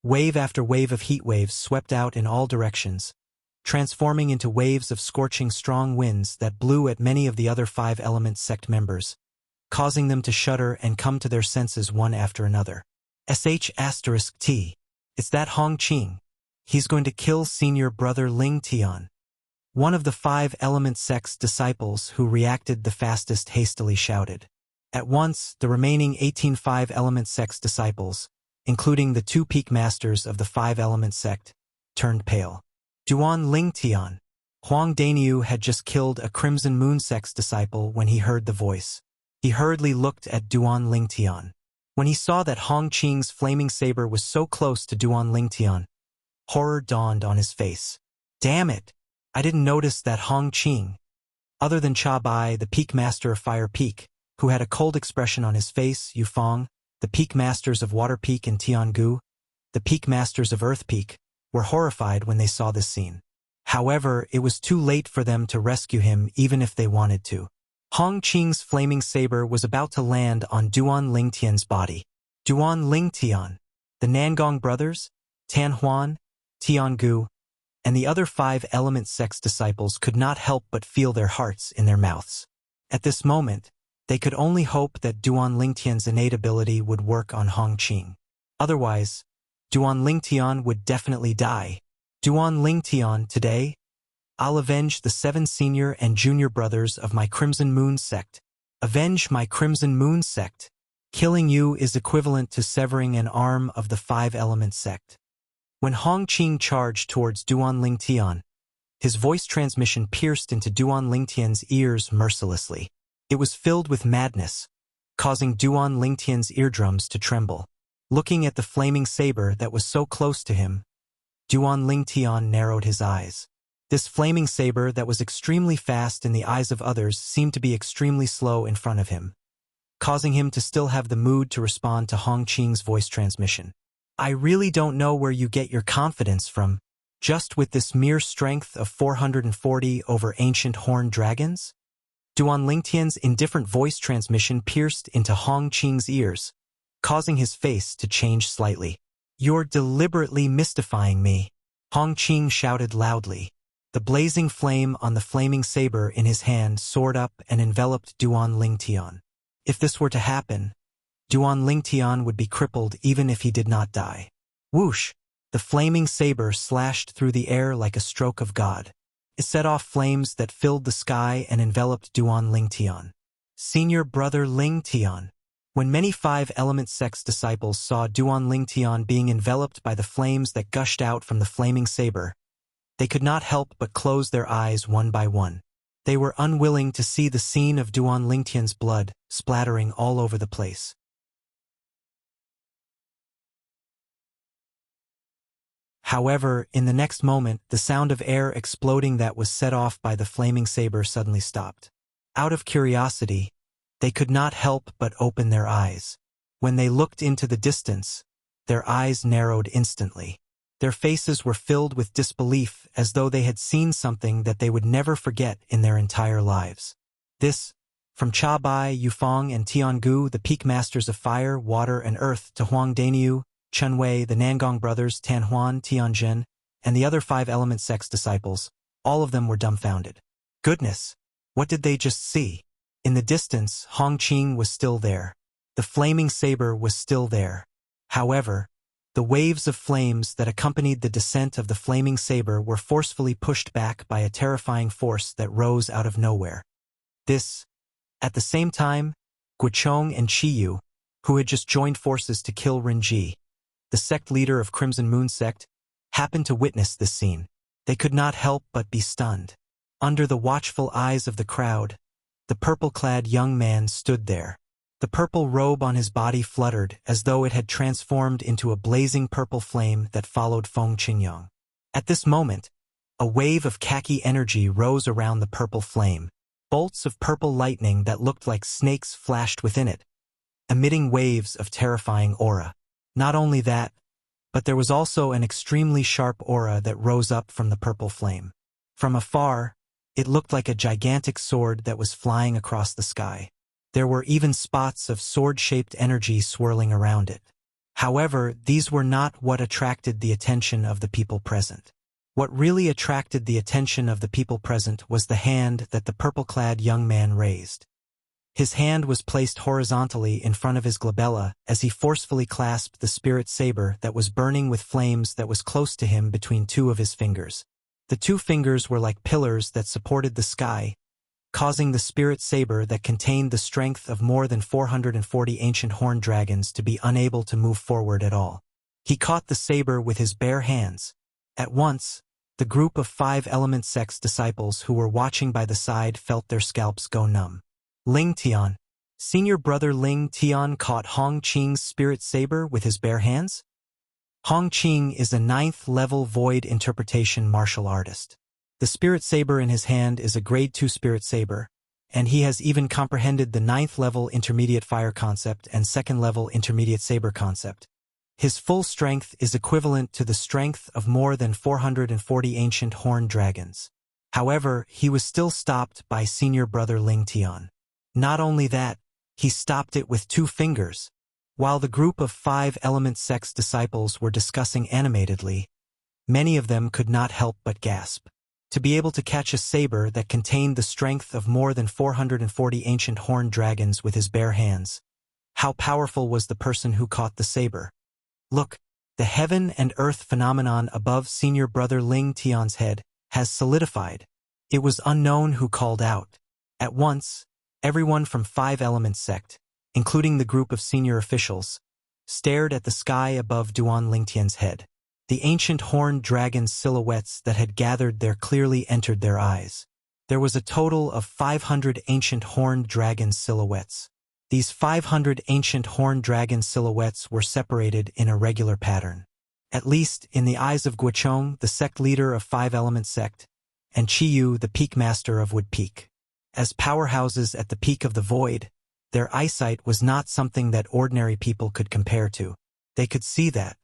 Wave after wave of heat waves swept out in all directions, transforming into waves of scorching strong winds that blew at many of the other 5-element sect members, causing them to shudder and come to their senses one after another. *T. It's that Hong Qing. He's going to kill senior brother Ling Tian. One of the 5-element sect's disciples who reacted the fastest hastily shouted. At once, the remaining 18 5-element sect's disciples, including the 2 peak masters of the 5-element sect, turned pale. Duan Lingtian. Huang Daniu had just killed a Crimson Moon sect's disciple when he heard the voice. He hurriedly looked at Duan Lingtian. When he saw that Hong Qing's flaming saber was so close to Duan Lingtian, horror dawned on his face. Damn it! I didn't notice that Hong Qing. Other than Cha Bai, the peak master of Fire Peak, who had a cold expression on his face, Yufeng, the peak masters of Water Peak and Tiangu, the peak masters of Earth Peak, were horrified when they saw this scene. However, it was too late for them to rescue him even if they wanted to. Hong Qing's flaming saber was about to land on Duan Lingtian's body. Duan Lingtian, the Nangong brothers, Tan Huan, Tiangu, and the other 5-element sect's disciples could not help but feel their hearts in their mouths. At this moment, they could only hope that Duan Lingtian's innate ability would work on Hong Qing. Otherwise, Duan Lingtian would definitely die. Duan Lingtian, today, I'll avenge the 7 senior and junior brothers of my Crimson Moon sect. Avenge my Crimson Moon sect. Killing you is equivalent to severing an arm of the 5-element sect. When Hong Qing charged towards Duan Lingtian, his voice transmission pierced into Duan Lingtian's ears mercilessly. It was filled with madness, causing Duan Lingtian's eardrums to tremble. Looking at the flaming saber that was so close to him, Duan Lingtian narrowed his eyes. This flaming saber that was extremely fast in the eyes of others seemed to be extremely slow in front of him, causing him to still have the mood to respond to Hong Qing's voice transmission. I really don't know where you get your confidence from, just with this mere strength of 440 over ancient horned dragons? Duan Lingtian's indifferent voice transmission pierced into Hong Qing's ears, causing his face to change slightly. You're deliberately mystifying me, Hong Qing shouted loudly. The blazing flame on the flaming saber in his hand soared up and enveloped Duan Lingtian. If this were to happen, Duan Lingtian would be crippled even if he did not die. Whoosh! The flaming saber slashed through the air like a stroke of God. It set off flames that filled the sky and enveloped Duan Lingtian. Senior brother Lingtian. When many 5-element sect's disciples saw Duan Lingtian being enveloped by the flames that gushed out from the flaming saber, they could not help but close their eyes one by one. They were unwilling to see the scene of Duan Lingtian's blood splattering all over the place. However, in the next moment, the sound of air exploding that was set off by the flaming saber suddenly stopped. Out of curiosity, they could not help but open their eyes. When they looked into the distance, their eyes narrowed instantly. Their faces were filled with disbelief as though they had seen something that they would never forget in their entire lives. This, from Cha Bai, Yufeng, and Tiangu, the peak masters of fire, water, and earth, to Huang Daniu, Chen Wei, the Nangong brothers, Tan Huan, Tianjin, and the other 5-element sect's disciples, all of them were dumbfounded. Goodness! What did they just see? In the distance, Hong Qing was still there. The flaming saber was still there. However, the waves of flames that accompanied the descent of the flaming saber were forcefully pushed back by a terrifying force that rose out of nowhere. At the same time, Guochong and Chiyu, who had just joined forces to kill Rinji, the sect leader of Crimson Moon sect, happened to witness this scene. They could not help but be stunned. Under the watchful eyes of the crowd, the purple-clad young man stood there. The purple robe on his body fluttered as though it had transformed into a blazing purple flame that followed Feng Qingyang. At this moment, A wave of khaki energy rose around the purple flame. Bolts of purple lightning that looked like snakes flashed within it, emitting waves of terrifying aura. Not only that, but there was also an extremely sharp aura that rose up from the purple flame. From afar, it looked like a gigantic sword that was flying across the sky. There were even spots of sword-shaped energy swirling around it. However, these were not what attracted the attention of the people present. What really attracted the attention of the people present was the hand that the purple-clad young man raised. His hand was placed horizontally in front of his glabella as he forcefully clasped the spirit saber that was burning with flames that was close to him between two of his fingers. The two fingers were like pillars that supported the sky, causing the spirit saber that contained the strength of more than 440 ancient horned dragons to be unable to move forward at all. He caught the saber with his bare hands. At once, the group of 5 element sect's disciples who were watching by the side felt their scalps go numb. Ling Tian. Senior brother Ling Tian caught Hong Qing's spirit saber with his bare hands? Hong Qing is a 9th-level void interpretation martial artist. The spirit saber in his hand is a grade 2 spirit saber, and he has even comprehended the 9th-level intermediate fire concept and 2nd-level intermediate saber concept. His full strength is equivalent to the strength of more than 440 ancient horned dragons. However, he was still stopped by senior brother Ling Tian. Not only that, he stopped it with 2 fingers. While the group of 5 element sect's disciples were discussing animatedly, many of them could not help but gasp. To be able to catch a saber that contained the strength of more than 440 ancient horned dragons with his bare hands. How powerful was the person who caught the saber? Look, the heaven and earth phenomenon above senior brother Ling Tian's head has solidified. It was unknown who called out. At once, everyone from 5 element sect, including the group of senior officials, stared at the sky above Duan Lingtian's head. The ancient horned dragon silhouettes that had gathered there clearly entered their eyes. There was a total of 500 ancient horned dragon silhouettes. These 500 ancient horned dragon silhouettes were separated in a regular pattern. At least in the eyes of Guochong, the sect leader of 5 element sect, and Qiyu, the peak master of Wood Peak. As powerhouses at the peak of the void, their eyesight was not something that ordinary people could compare to. They could see that.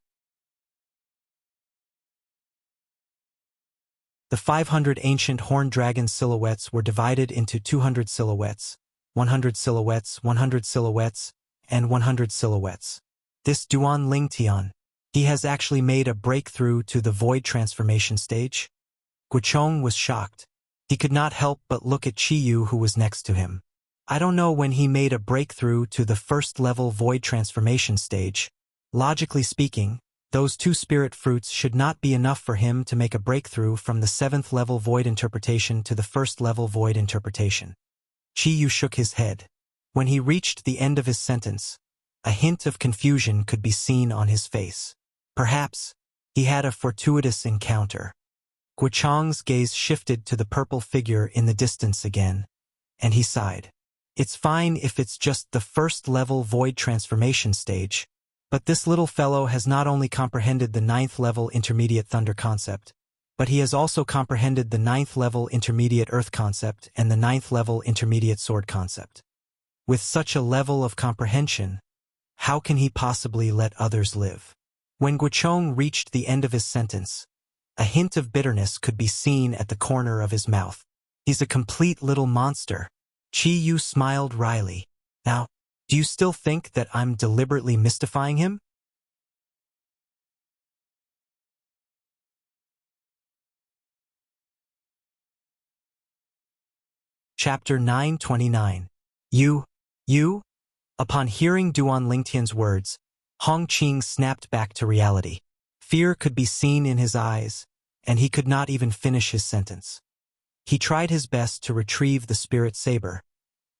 The 500 ancient horned dragon silhouettes were divided into 200 silhouettes, 100 silhouettes, 100 silhouettes, and 100 silhouettes. This Duan Lingtian, he has actually made a breakthrough to the void transformation stage? Guochong was shocked. He could not help but look at Qiyu who was next to him. I don't know when he made a breakthrough to the 1st level void transformation stage. Logically speaking, those 2 spirit fruits should not be enough for him to make a breakthrough from the 7th level void interpretation to the 1st level void interpretation. Qiyu shook his head. When he reached the end of his sentence, a hint of confusion could be seen on his face. Perhaps, he had a fortuitous encounter. Guochong's gaze shifted to the purple figure in the distance again, and he sighed. It's fine if it's just the 1st level void transformation stage, but this little fellow has not only comprehended the 9th level intermediate thunder concept, but he has also comprehended the 9th level intermediate earth concept and the 9th level intermediate sword concept. With such a level of comprehension, how can he possibly let others live? When Guochong reached the end of his sentence, a hint of bitterness could be seen at the corner of his mouth. He's a complete little monster. Qiyu smiled wryly. Now, do you still think that I'm deliberately mystifying him? Chapter 929. You? Upon hearing Duan Lingtian's words, Hong Qing snapped back to reality. Fear could be seen in his eyes, and he could not even finish his sentence. He tried his best to retrieve the spirit saber,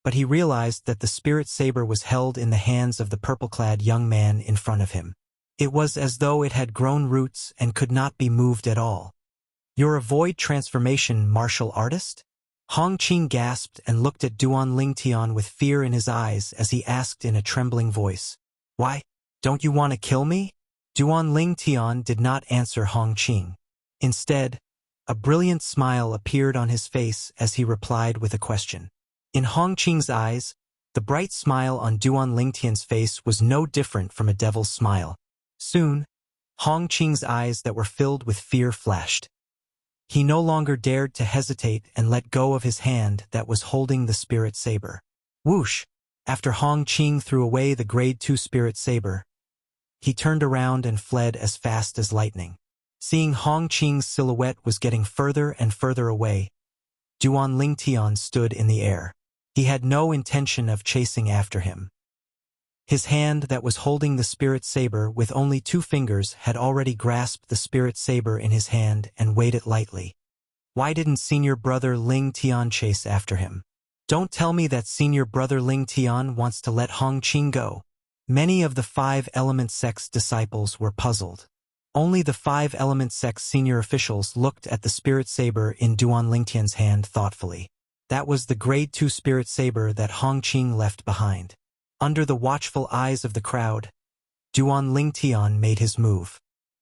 but he realized that the spirit saber was held in the hands of the purple-clad young man in front of him. It was as though it had grown roots and could not be moved at all. You're a void transformation martial artist? Hong Qing gasped and looked at Duan Lingtian with fear in his eyes as he asked in a trembling voice, Why, don't you want to kill me? Duan Lingtian did not answer Hong Qing. Instead, A brilliant smile appeared on his face as he replied with a question. In Hongqing's eyes, the bright smile on Duan Lingtian's face was no different from a devil's smile. Soon, Hongqing's eyes that were filled with fear flashed. He no longer dared to hesitate and let go of his hand that was holding the spirit saber. Whoosh! After Hongqing threw away the Grade 2 spirit saber, he turned around and fled as fast as lightning. Seeing Hongqing's silhouette was getting further and further away, Duan Lingtian stood in the air. He had no intention of chasing after him. His hand that was holding the spirit saber with only 2 fingers had already grasped the spirit saber in his hand and weighed it lightly. Why didn't senior brother Ling Tian chase after him? Don't tell me that senior brother Ling Tian wants to let Hongqing go. Many of the 5 Element Sect's disciples were puzzled. Only the 5 Element Sect's senior officials looked at the spirit saber in Duan Lingtian's hand thoughtfully. That was the Grade 2 spirit saber that Hongqing left behind. Under the watchful eyes of the crowd, Duan Lingtian made his move.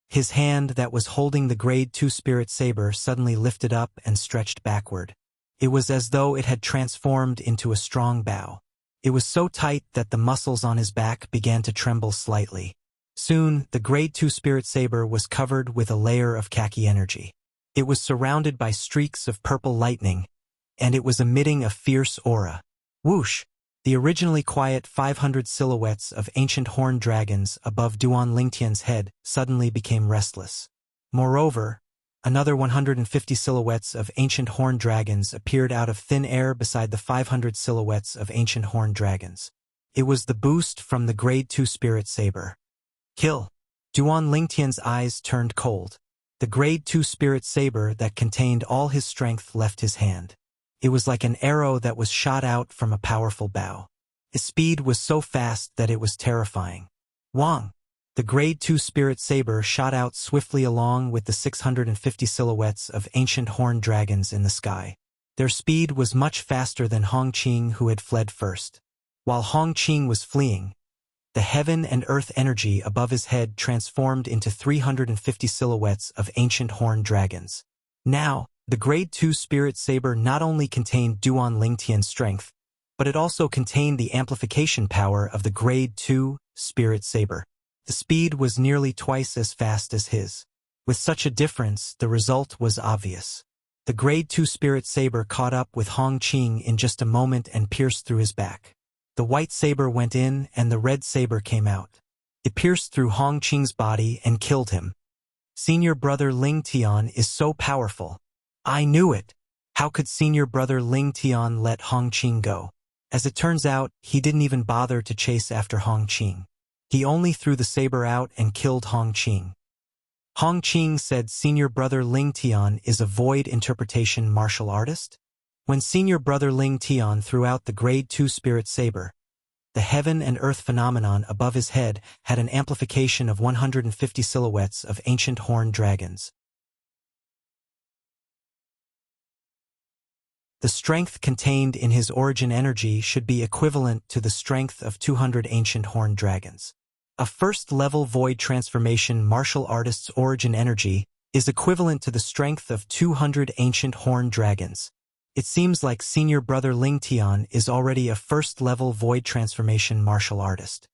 His hand that was holding the Grade 2 spirit saber suddenly lifted up and stretched backward. It was as though it had transformed into a strong bow. It was so tight that the muscles on his back began to tremble slightly. Soon, the Grade 2 spirit saber was covered with a layer of khaki energy. It was surrounded by streaks of purple lightning, and it was emitting a fierce aura. Whoosh! The originally quiet 500 silhouettes of ancient horned dragons above Duan Lingtian's head suddenly became restless. Moreover, another 150 silhouettes of ancient horned dragons appeared out of thin air beside the 500 silhouettes of ancient horned dragons. It was the boost from the Grade 2 spirit saber. Kill! Duan Lingtian's eyes turned cold. The Grade 2 spirit saber that contained all his strength left his hand. It was like an arrow that was shot out from a powerful bow. Its speed was so fast that it was terrifying. Wang! The Grade 2 spirit saber shot out swiftly along with the 650 silhouettes of ancient horned dragons in the sky. Their speed was much faster than Hongqing, who had fled first. While Hongqing was fleeing, the heaven and earth energy above his head transformed into 350 silhouettes of ancient horned dragons. Now, the Grade 2 spirit saber not only contained Duan Lingtian's strength, but it also contained the amplification power of the Grade 2 spirit saber. The speed was nearly twice as fast as his. With such a difference, the result was obvious. The Grade 2 spirit saber caught up with Hongqing in just a moment and pierced through his back. The white saber went in and the red saber came out. It pierced through Hongqing's body and killed him. Senior brother Ling Tian is so powerful. I knew it. How could senior brother Ling Tian let Hongqing go? As it turns out, he didn't even bother to chase after Hongqing. He only threw the saber out and killed Hongqing. Hongqing said senior brother Ling Tian is a void interpretation martial artist? When senior brother Ling Tian threw out the Grade 2 spirit saber, the heaven and earth phenomenon above his head had an amplification of 150 silhouettes of ancient horned dragons. The strength contained in his origin energy should be equivalent to the strength of 200 ancient horned dragons. A first-level void transformation martial artist's origin energy is equivalent to the strength of 200 ancient horned dragons. It seems like senior brother Ling Tian is already a first-level void transformation martial artist.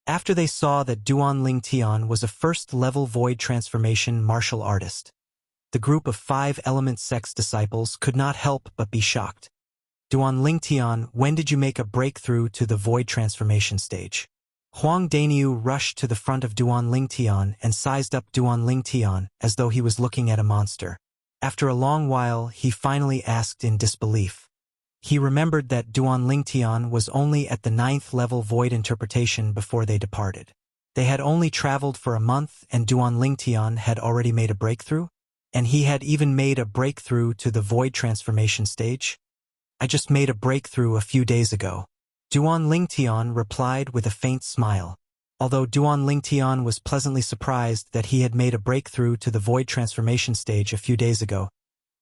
After they saw that Duan Ling Tian was a first-level void transformation martial artist, the group of 5 Element Sect's disciples could not help but be shocked. Duan Ling Tian, when did you make a breakthrough to the void transformation stage? Huang Dainiu rushed to the front of Duan Ling Tian and sized up Duan Ling Tian as though he was looking at a monster. After a long while, he finally asked in disbelief. He remembered that Duan Ling Tian was only at the 9th level void interpretation before they departed. They had only traveled for a month and Duan Ling Tian had already made a breakthrough? And he had even made a breakthrough to the void transformation stage? I just made a breakthrough a few days ago. Duan Ling Tian replied with a faint smile. Although Duan Ling Tian was pleasantly surprised that he had made a breakthrough to the void transformation stage a few days ago,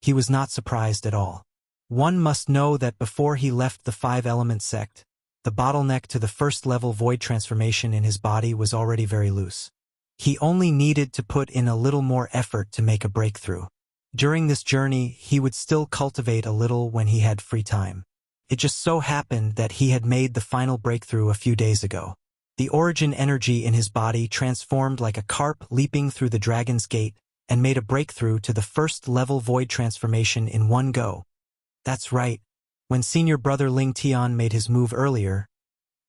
he was not surprised at all. One must know that before he left the 5 Element Sect, the bottleneck to the first-level void transformation in his body was already very loose. He only needed to put in a little more effort to make a breakthrough. During this journey, he would still cultivate a little when he had free time. It just so happened that he had made the final breakthrough a few days ago. The origin energy in his body transformed like a carp leaping through the dragon's gate and made a breakthrough to the first level void transformation in one go. That's right. When senior brother Ling Tian made his move earlier,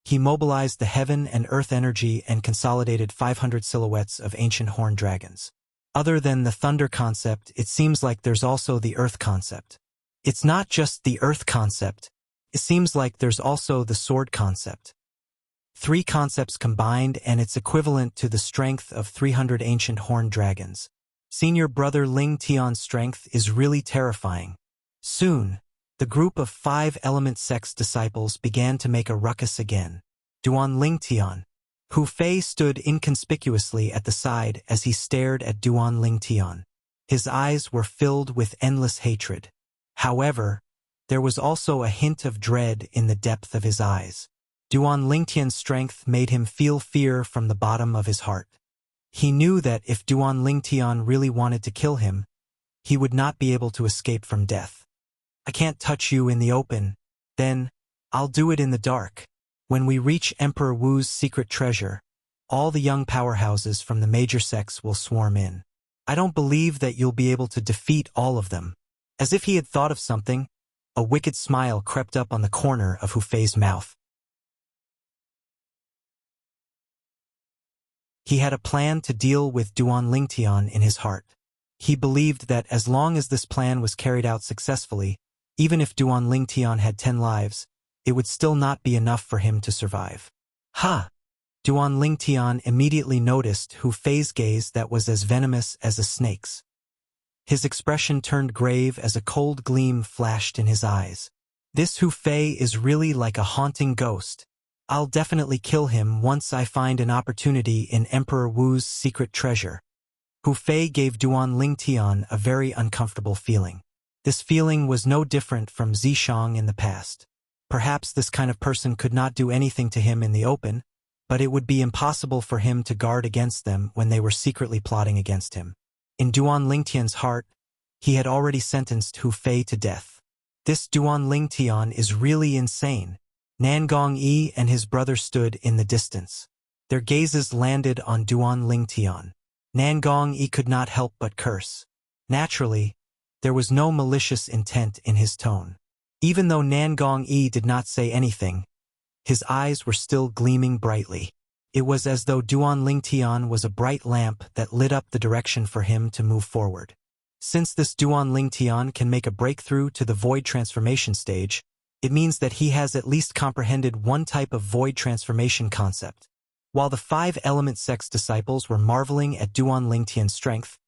he mobilized the heaven and earth energy and consolidated 500 silhouettes of ancient horned dragons. Other than the thunder concept, it seems like there's also the earth concept. It's not just the earth concept. It seems like there's also the sword concept. 3 concepts combined, and it's equivalent to the strength of 300 ancient horned dragons. Senior brother Ling Tian's strength is really terrifying. Soon, the group of 5 element sect's disciples began to make a ruckus again. Duan Ling Tian. Hu Fei stood inconspicuously at the side as he stared at Duan Ling Tian. His eyes were filled with endless hatred. However, there was also a hint of dread in the depth of his eyes. Duan Ling Tian's strength made him feel fear from the bottom of his heart. He knew that if Duan Ling Tian really wanted to kill him, he would not be able to escape from death. I can't touch you in the open, then I'll do it in the dark. When we reach Emperor Wu's secret treasure, all the young powerhouses from the major sects will swarm in. I don't believe that you'll be able to defeat all of them. As if he had thought of something, a wicked smile crept up on the corner of Hu Fei's mouth. He had a plan to deal with Duan Ling Tian in his heart. He believed that as long as this plan was carried out successfully, even if Duan Ling Tian had 10 lives, it would still not be enough for him to survive. Ha! Duan Ling Tian immediately noticed Hu Fei's gaze that was as venomous as a snake's. His expression turned grave as a cold gleam flashed in his eyes. This Hu Fei is really like a haunting ghost. I'll definitely kill him once I find an opportunity in Emperor Wu's secret treasure. Hu Fei gave Duan Ling Tian a very uncomfortable feeling. This feeling was no different from Zishang in the past. Perhaps this kind of person could not do anything to him in the open, but it would be impossible for him to guard against them when they were secretly plotting against him. In Duan Ling Tian's heart, he had already sentenced Hu Fei to death. This Duan Ling Tian is really insane. Nan Gongyi and his brother stood in the distance. Their gazes landed on Duan Ling Tian. Nan Gongyi could not help but curse. Naturally, there was no malicious intent in his tone. Even though Nan Gongyi did not say anything, his eyes were still gleaming brightly. It was as though Duan Ling Tian was a bright lamp that lit up the direction for him to move forward. Since this Duan Ling Tian can make a breakthrough to the void transformation stage, it means that he has at least comprehended one type of void transformation concept. While the 5 element sect's disciples were marveling at Duan Ling Tian's strength,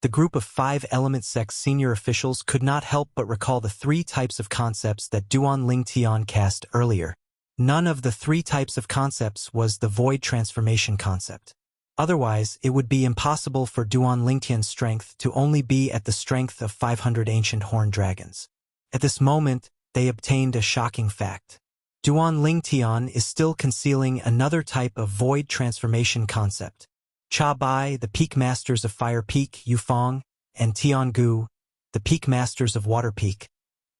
the group of 5 element sect's senior officials could not help but recall the 3 types of concepts that Duan Ling Tian cast earlier. None of the 3 types of concepts was the void transformation concept. Otherwise, it would be impossible for Duan Ling Tian's strength to only be at the strength of 500 ancient horned dragons. At this moment, they obtained a shocking fact. Duan Ling Tian is still concealing another type of void transformation concept. Cha Bai, the peak masters of Fire Peak, Yufeng, and Tian Gu, the peak masters of Water Peak,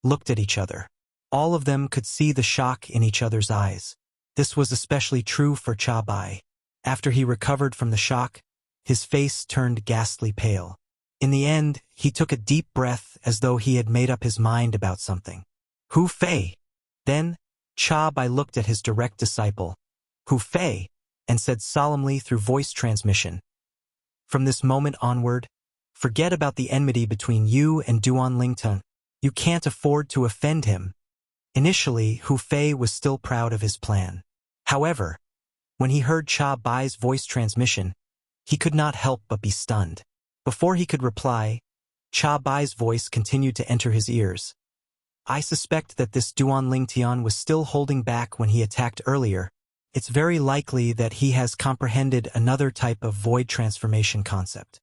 looked at each other. All of them could see the shock in each other's eyes. This was especially true for Cha Bai. After he recovered from the shock, his face turned ghastly pale. In the end, he took a deep breath as though he had made up his mind about something. Hu Fei! Then, Cha Bai looked at his direct disciple, Hu Fei, and said solemnly through voice transmission, "From this moment onward, forget about the enmity between you and Duan Ling Tian. You can't afford to offend him." Initially, Hu Fei was still proud of his plan. However, when he heard Cha Bai's voice transmission, he could not help but be stunned. Before he could reply, Cha Bai's voice continued to enter his ears. "I suspect that this Duan Ling Tian was still holding back when he attacked earlier. It's very likely that he has comprehended another type of void transformation concept."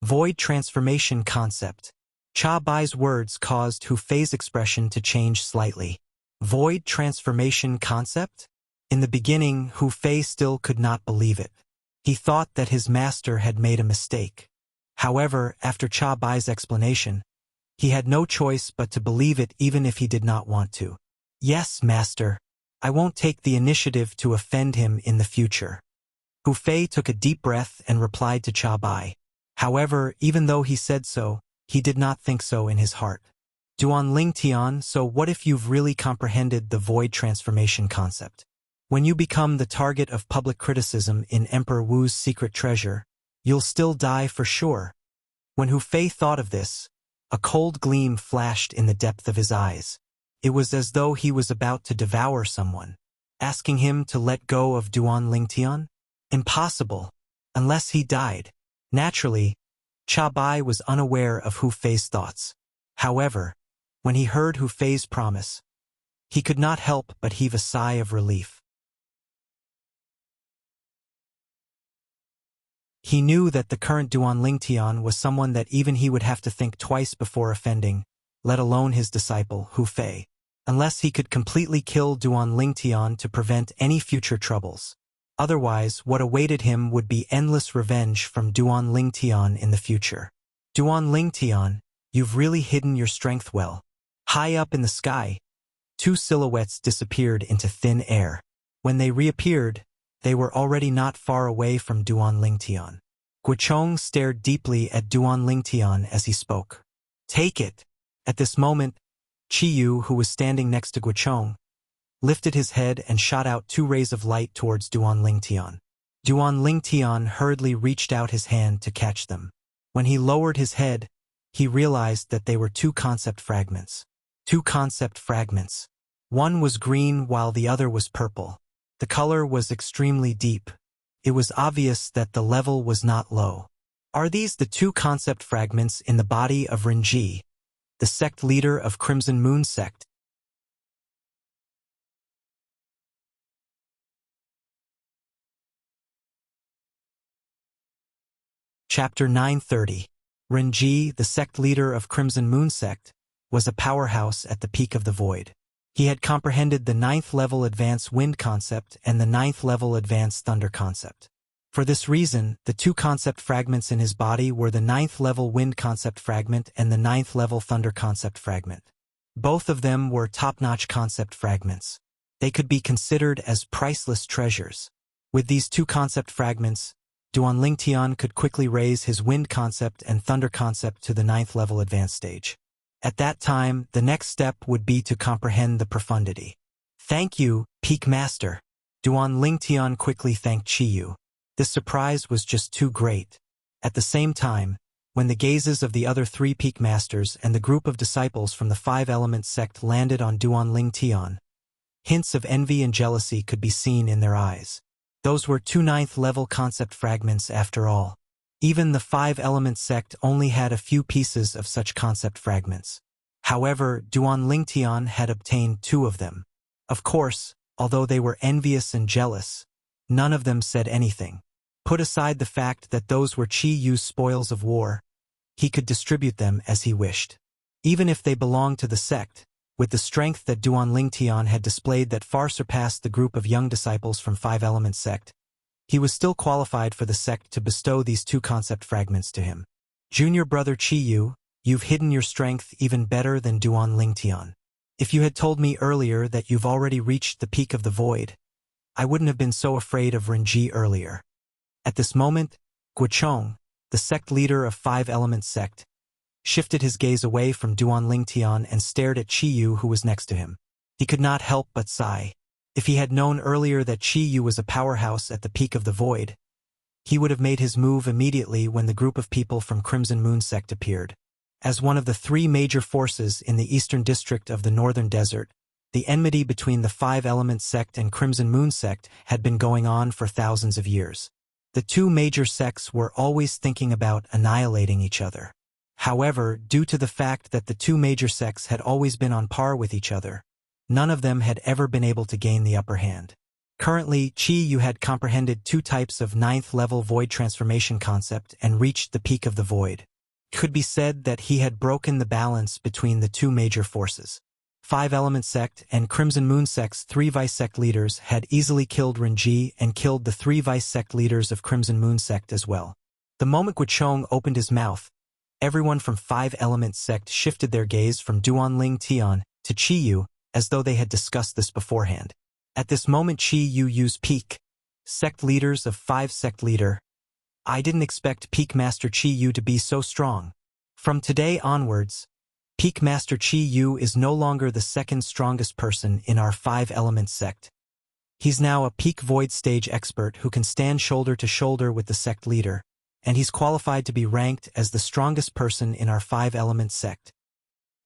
Void transformation concept. Cha Bai's words caused Hu Fei's expression to change slightly. Void transformation concept? In the beginning, Hu Fei still could not believe it. He thought that his master had made a mistake. However, after Cha Bai's explanation, he had no choice but to believe it even if he did not want to. Yes, master. I won't take the initiative to offend him in the future. Hu Fei took a deep breath and replied to Cha Bai. However, even though he said so, he did not think so in his heart. Duan Ling Tian, so what if you've really comprehended the void transformation concept? When you become the target of public criticism in Emperor Wu's secret treasure, you'll still die for sure. When Hu Fei thought of this, a cold gleam flashed in the depth of his eyes. It was as though he was about to devour someone. Asking him to let go of Duan Ling Tian? Impossible, unless he died. Naturally, Cha Bai was unaware of Hu Fei's thoughts. However, when he heard Hu Fei's promise, he could not help but heave a sigh of relief. He knew that the current Duan Ling Tian was someone that even he would have to think twice before offending, let alone his disciple, Hu Fei, unless he could completely kill Duan Ling Tian to prevent any future troubles. Otherwise, what awaited him would be endless revenge from Duan Ling Tian in the future. Duan Ling Tian, you've really hidden your strength well. High up in the sky, two silhouettes disappeared into thin air. When they reappeared, they were already not far away from Duan Ling Tian. Guochong stared deeply at Duan Ling Tian as he spoke. Take it! At this moment, Chi Yu, who was standing next to Guochong, lifted his head and shot out two rays of light towards Duan Ling Tian. Duan Ling Tian hurriedly reached out his hand to catch them. When he lowered his head, he realized that they were two concept fragments. Two concept fragments. One was green while the other was purple. The color was extremely deep. It was obvious that the level was not low. Are these the two concept fragments in the body of Renji, the sect leader of Crimson Moon sect? Chapter 930. Renji, the sect leader of Crimson Moon sect, was a powerhouse at the peak of the void. He had comprehended the 9th level advanced wind concept and the 9th level advanced thunder concept. For this reason, the two concept fragments in his body were the 9th level wind concept fragment and the 9th level thunder concept fragment. Both of them were top-notch concept fragments. They could be considered as priceless treasures. With these two concept fragments, Duan Ling Tian could quickly raise his wind concept and thunder concept to the 9th level advanced stage. At that time, the next step would be to comprehend the profundity. Thank you, Peak Master. Duan Ling Tian quickly thanked Chi Yu. This surprise was just too great. At the same time, when the gazes of the other three Peak Masters and the group of disciples from the Five Element sect landed on Duan Ling Tian, hints of envy and jealousy could be seen in their eyes. Those were two 9th level concept fragments after all. Even the Five Element sect only had a few pieces of such concept fragments. However, Duan Ling Tian had obtained 2 of them. Of course, although they were envious and jealous, none of them said anything. Put aside the fact that those were Chi Yu's spoils of war, he could distribute them as he wished. Even if they belonged to the sect, with the strength that Duan Ling Tian had displayed that far surpassed the group of young disciples from Five Element sect, he was still qualified for the sect to bestow these 2 concept fragments to him. Junior brother Chi Yu, you've hidden your strength even better than Duan Ling Tian. If you had told me earlier that you've already reached the peak of the void, I wouldn't have been so afraid of Renji earlier. At this moment, Guochong, the sect leader of Five Element sect, shifted his gaze away from Duan Ling Tian and stared at Chi Yu, who was next to him. He could not help but sigh. If he had known earlier that Chi Yu was a powerhouse at the peak of the void, he would have made his move immediately when the group of people from Crimson Moon sect appeared. As one of the 3 major forces in the eastern district of the Northern Desert, the enmity between the Five Element sect and Crimson Moon sect had been going on for thousands of years. The 2 major sects were always thinking about annihilating each other. However, due to the fact that the 2 major sects had always been on par with each other, none of them had ever been able to gain the upper hand. Currently, Chi Yu had comprehended 2 types of 9th level void transformation concept and reached the peak of the void. It could be said that he had broken the balance between the 2 major forces. Five Element sect and Crimson Moon sect's 3 vice sect leaders had easily killed Renji and killed the 3 vice sect leaders of Crimson Moon sect as well. The moment Guichong opened his mouth, everyone from Five Element sect shifted their gaze from Duanling Tian to Qi Yu, as though they had discussed this beforehand. At this moment Qi Yu used peak. Sect leaders of Five Sect Leader. I didn't expect Peak Master Qi Yu to be so strong. From today onwards, Peak Master Qi Yu is no longer the second strongest person in our Five Element sect. He's now a peak void stage expert who can stand shoulder to shoulder with the sect leader, and he's qualified to be ranked as the strongest person in our Five Element sect.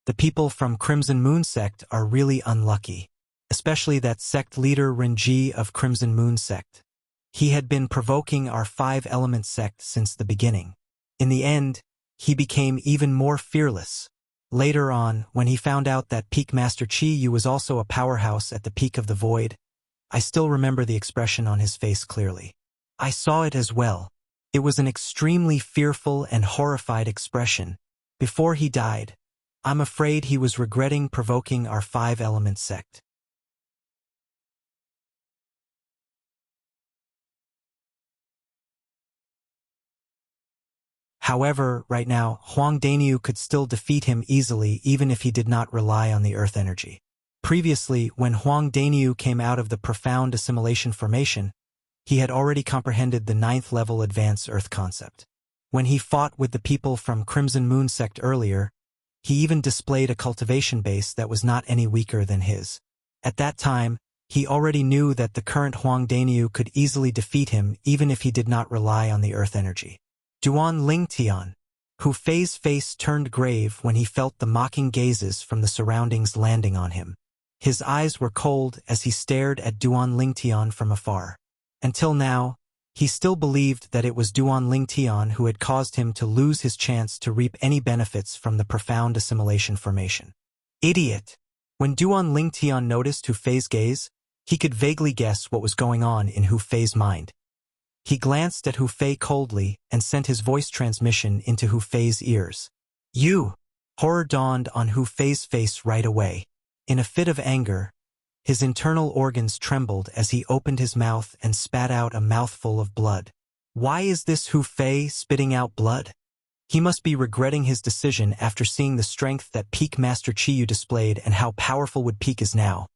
The people from Crimson Moon sect are really unlucky, especially that sect leader Renji of Crimson Moon sect. He had been provoking our Five Element sect since the beginning. In the end, he became even more fearless. Later on, when he found out that Peak Master Qi Yu was also a powerhouse at the peak of the void, I still remember the expression on his face clearly. I saw it as well. It was an extremely fearful and horrified expression. Before he died, I'm afraid he was regretting provoking our Five Element sect. However, right now, Huang Daniu could still defeat him easily even if he did not rely on the earth energy. Previously, when Huang Daniu came out of the profound assimilation formation, he had already comprehended the 9th level advanced earth concept. When he fought with the people from Crimson Moon sect earlier, he even displayed a cultivation base that was not any weaker than his. At that time, he already knew that the current Huang Daniu could easily defeat him even if he did not rely on the earth energy. Duan Lingtian, Hu Fei's face turned grave when he felt the mocking gazes from the surroundings landing on him. His eyes were cold as he stared at Duan Lingtian from afar. Until now, he still believed that it was Duan Lingtian who had caused him to lose his chance to reap any benefits from the profound assimilation formation. Idiot! When Duan Lingtian noticed Hu Fei's gaze, he could vaguely guess what was going on in Hu Fei's mind. He glanced at Hu Fei coldly and sent his voice transmission into Hu Fei's ears. You! Horror dawned on Hu Fei's face right away. In a fit of anger, his internal organs trembled as he opened his mouth and spat out a mouthful of blood. Why is this Hu Fei spitting out blood? He must be regretting his decision after seeing the strength that Peak Master Qi Yu displayed and how powerful Wood Peak is now.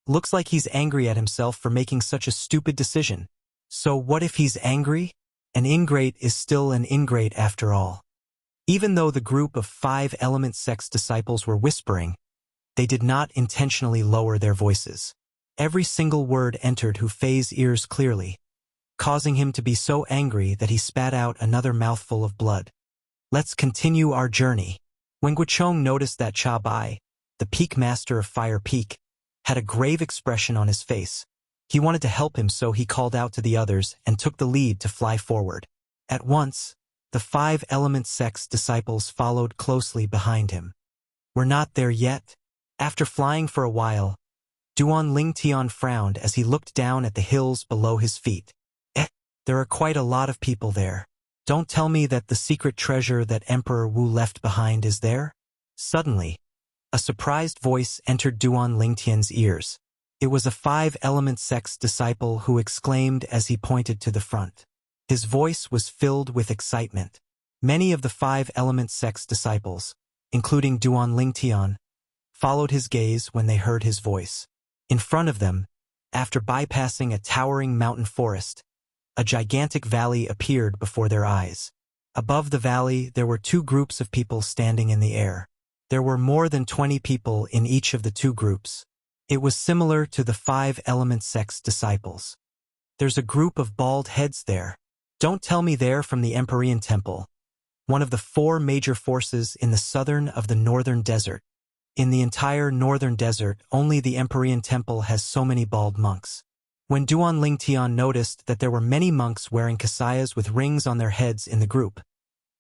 Looks like he's angry at himself for making such a stupid decision. So what if he's angry? An ingrate is still an ingrate after all. Even though the group of Five Element sect's disciples were whispering, they did not intentionally lower their voices. Every single word entered Hu Fei's ears clearly, causing him to be so angry that he spat out another mouthful of blood. Let's continue our journey. When Guichong noticed that Cha Bai, the Peak Master of Fire Peak, had a grave expression on his face, he wanted to help him, so he called out to the others and took the lead to fly forward. At once, the Five Element sect's disciples followed closely behind him. We're not there yet. After flying for a while, Duan Lingtian frowned as he looked down at the hills below his feet. There are quite a lot of people there. Don't tell me that the secret treasure that Emperor Wu left behind is there? Suddenly, a surprised voice entered Duan Lingtian's ears. It was a Five Element sect's disciple who exclaimed as he pointed to the front. His voice was filled with excitement. Many of the Five Element sect's disciples, including Duan Lingtian, followed his gaze when they heard his voice. In front of them, after bypassing a towering mountain forest, a gigantic valley appeared before their eyes. Above the valley, there were two groups of people standing in the air. There were more than 20 people in each of the two groups. It was similar to the Five Element sect's disciples. There's a group of bald heads there. Don't tell me they're from the Empyrean Temple, one of the 4 major forces in the southern of the Northern Desert. In the entire Northern Desert, only the Empyrean Temple has so many bald monks. When Duan Lingtian noticed that there were many monks wearing kasayas with rings on their heads in the group,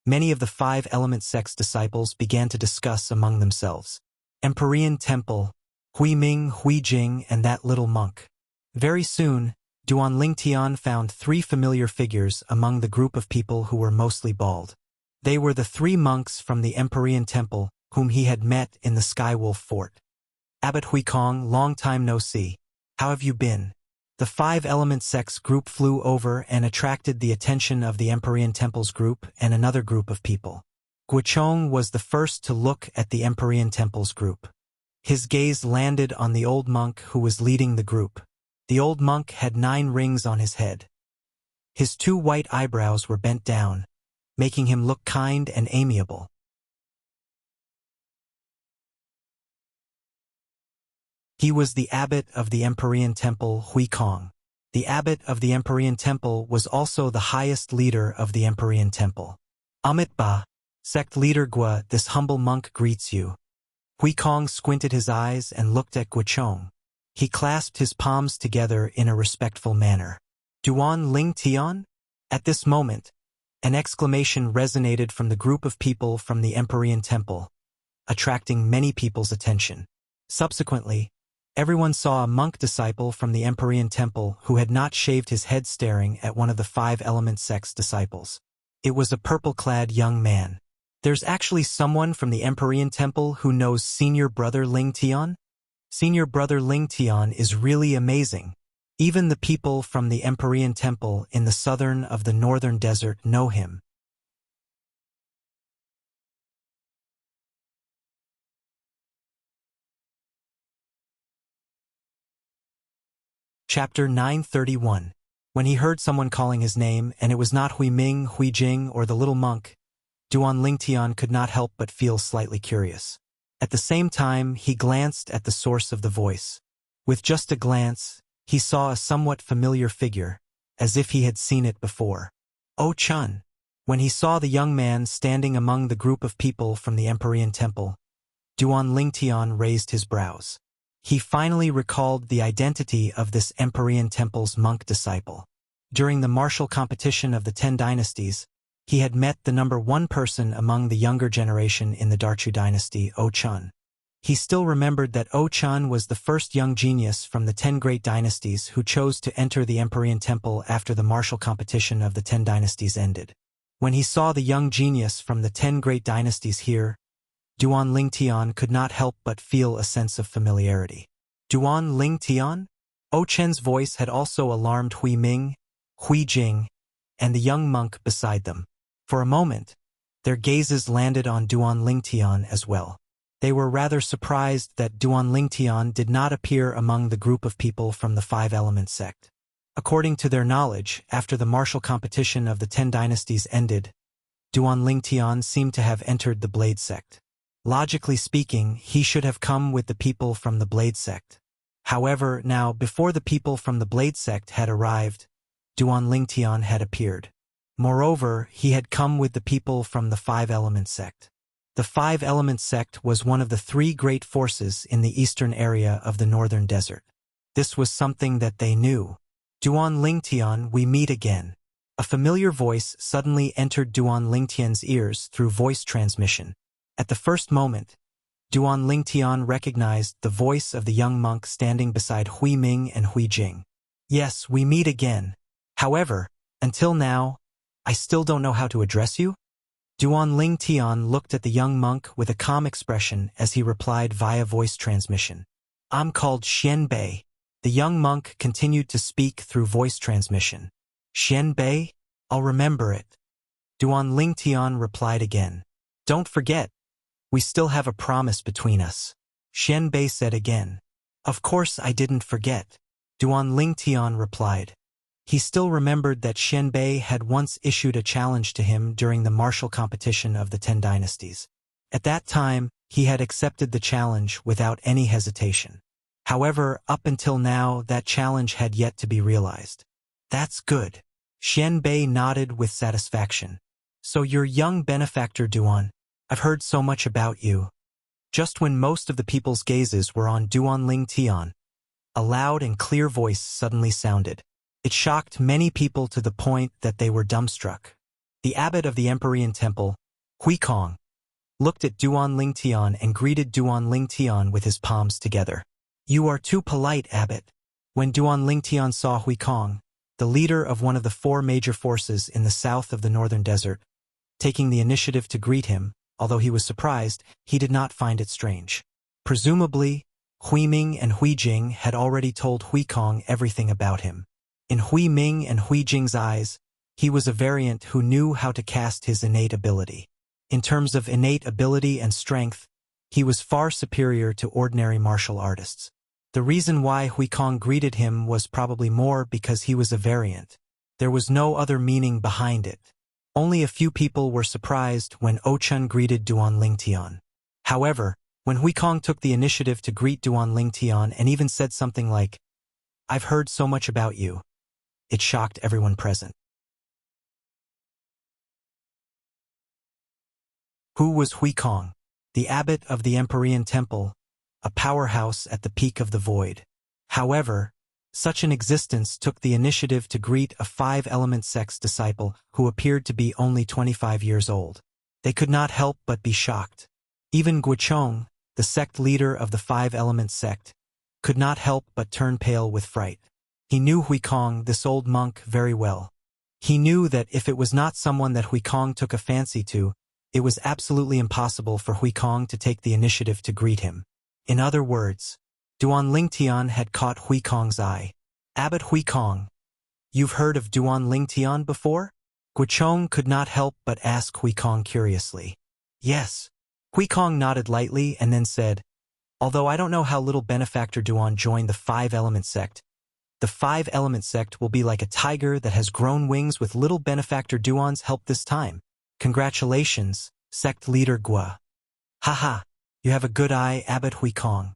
many of the Five Element sect's disciples began to discuss among themselves. Empyrean Temple, Hui Ming, Hui Jing, and that little monk. Very soon, Duan Lingtian found 3 familiar figures among the group of people who were mostly bald. They were the 3 monks from the Empyrean Temple whom he had met in the Skywolf Fort. Abbot Huikong, long time no see. How have you been? The five-element sects group flew over and attracted the attention of the Empyrean Temple's group and another group of people. Guochong was the first to look at the Empyrean Temple's group. His gaze landed on the old monk who was leading the group. The old monk had 9 rings on his head. His 2 white eyebrows were bent down, making him look kind and amiable. He was the abbot of the Empyrean Temple, Huikong. The abbot of the Empyrean Temple was also the highest leader of the Empyrean Temple. Amitba, sect leader Gua, this humble monk greets you. Huikong squinted his eyes and looked at Guochong. He clasped his palms together in a respectful manner. Duan Ling Tian? At this moment, an exclamation resonated from the group of people from the Empyrean Temple, attracting many people's attention. Subsequently, everyone saw a monk disciple from the Empyrean Temple who had not shaved his head staring at one of the five-element sect's disciples. It was a purple-clad young man. There's actually someone from the Empyrean Temple who knows Senior Brother Ling Tian? Senior Brother Ling Tian is really amazing. Even the people from the Empyrean Temple in the southern of the northern desert know him. Chapter 931. When he heard someone calling his name, and it was not Hui Ming, Hui Jing, or the little monk, Duan Lingtian could not help but feel slightly curious. At the same time, he glanced at the source of the voice. With just a glance, he saw a somewhat familiar figure, as if he had seen it before. Oh Chun! When he saw the young man standing among the group of people from the Empyrean Temple, Duan Lingtian raised his brows. He finally recalled the identity of this Empyrean Temple's monk disciple. During the martial competition of the 10 dynasties, he had met the number 1 person among the younger generation in the Darchu dynasty, Oh Chun. He still remembered that Oh Chun was the first young genius from the 10 great dynasties who chose to enter the Empyrean Temple after the martial competition of the 10 dynasties ended. When he saw the young genius from the 10 great dynasties here, Duan Lingtian could not help but feel a sense of familiarity. Duan Lingtian? Oh Chen's voice had also alarmed Hui Ming, Hui Jing, and the young monk beside them. For a moment, their gazes landed on Duan Lingtian as well. They were rather surprised that Duan Lingtian did not appear among the group of people from the five-element sect. According to their knowledge, after the martial competition of the 10 dynasties ended, Duan Lingtian seemed to have entered the Blade sect. Logically speaking, he should have come with the people from the Blade sect. However, now, before the people from the Blade sect had arrived, Duan Lingtian had appeared. Moreover, he had come with the people from the five-element sect. The five-element sect was one of the 3 great forces in the eastern area of the northern desert. This was something that they knew. Duan Lingtian, we meet again. A familiar voice suddenly entered Duan Lingtian's ears through voice transmission. At the first moment, Duan Lingtian recognized the voice of the young monk standing beside Hui Ming and Hui Jing. Yes, we meet again. However, until now, I still don't know how to address you? Duan Lingtian looked at the young monk with a calm expression as he replied via voice transmission. I'm called Xian Bei. The young monk continued to speak through voice transmission. Xian Bei? I'll remember it. Duan Lingtian replied again. Don't forget. We still have a promise between us. Xian Bei said again. Of course I didn't forget. Duan Lingtian replied. He still remembered that Xian Bei had once issued a challenge to him during the martial competition of the 10 dynasties. At that time, he had accepted the challenge without any hesitation. However, up until now, that challenge had yet to be realized. That's good. Xian Bei nodded with satisfaction. So you're young benefactor Duan. I've heard so much about you. Just when most of the people's gazes were on Duan Lingtian, a loud and clear voice suddenly sounded. It shocked many people to the point that they were dumbstruck. The abbot of the Empyrean Temple, Huikong, looked at Duan Lingtian and greeted Duan Lingtian with his palms together. You are too polite, abbot. When Duan Lingtian saw Huikong, the leader of one of the 4 major forces in the south of the northern desert, taking the initiative to greet him, although he was surprised, he did not find it strange. Presumably, Hui Ming and Hui Jing had already told Hui Kong everything about him. In Hui Ming and Hui Jing's eyes, he was a variant who knew how to cast his innate ability. In terms of innate ability and strength, he was far superior to ordinary martial artists. The reason why Hui Kong greeted him was probably more because he was a variant. There was no other meaning behind it. Only a few people were surprised when Ochun greeted Duan Lingtian. However, when Hui Kong took the initiative to greet Duan Lingtian and even said something like, "I've heard so much about you," it shocked everyone present. Who was Hui Kong? The abbot of the Empyrean Temple, a powerhouse at the peak of the void. However, such an existence took the initiative to greet a five-element sect's disciple who appeared to be only 25 years old. They could not help but be shocked. Even Guichong, the sect leader of the five-element sect, could not help but turn pale with fright. He knew Hui Kong, this old monk, very well. He knew that if it was not someone that Hui Kong took a fancy to, it was absolutely impossible for Hui Kong to take the initiative to greet him. In other words, Duan Lingtian had caught Hui Kong's eye. "Abbot Hui Kong, you've heard of Duan Lingtian before?" Guichong could not help but ask Hui Kong curiously. "Yes." Hui Kong nodded lightly and then said, "Although I don't know how little benefactor Duan joined the five-element sect, the five-element sect will be like a tiger that has grown wings with little benefactor Duan's help this time. Congratulations, sect leader Gua." "Haha, you have a good eye, Abbot Hui Kong."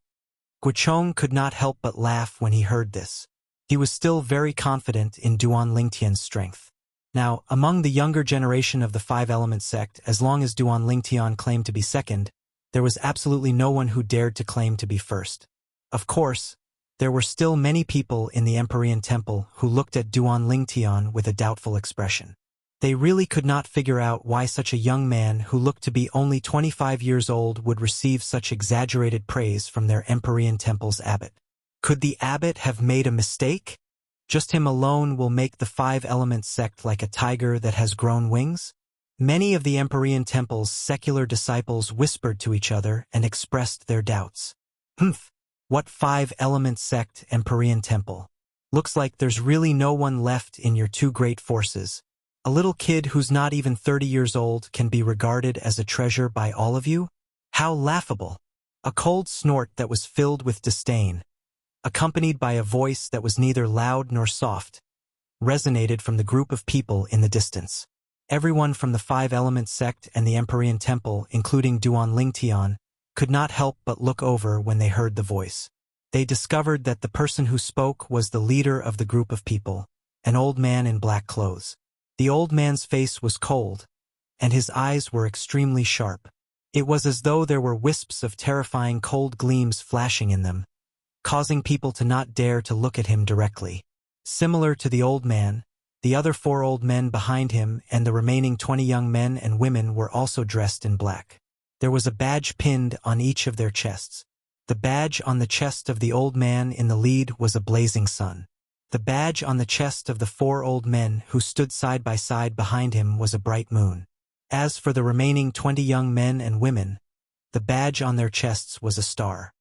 Guichong could not help but laugh when he heard this. He was still very confident in Duan Lingtian's strength. Now, among the younger generation of the five-element sect, as long as Duan Lingtian claimed to be second, there was absolutely no one who dared to claim to be first. Of course, there were still many people in the Empyrean Temple who looked at Duan Lingtian with a doubtful expression. They really could not figure out why such a young man who looked to be only 25 years old would receive such exaggerated praise from their Empyrean Temple's abbot. Could the abbot have made a mistake? Just him alone will make the five-element sect like a tiger that has grown wings? Many of the Empyrean Temple's secular disciples whispered to each other and expressed their doubts. What five-element sect, Empyrean Temple? Looks like there's really no one left in your two great forces. A little kid who's not even 30 years old can be regarded as a treasure by all of you? How laughable! A cold snort that was filled with disdain, accompanied by a voice that was neither loud nor soft, resonated from the group of people in the distance. Everyone from the five-element sect and the Empyrean Temple, including Duan Lingtian, could not help but look over when they heard the voice. They discovered that the person who spoke was the leader of the group of people, an old man in black clothes. The old man's face was cold, and his eyes were extremely sharp. It was as though there were wisps of terrifying cold gleams flashing in them, causing people to not dare to look at him directly. Similar to the old man, the other 4 old men behind him and the remaining 20 young men and women were also dressed in black. There was a badge pinned on each of their chests. The badge on the chest of the old man in the lead was a blazing sun. The badge on the chest of the 4 old men who stood side by side behind him was a bright moon. As for the remaining 20 young men and women, the badge on their chests was a star.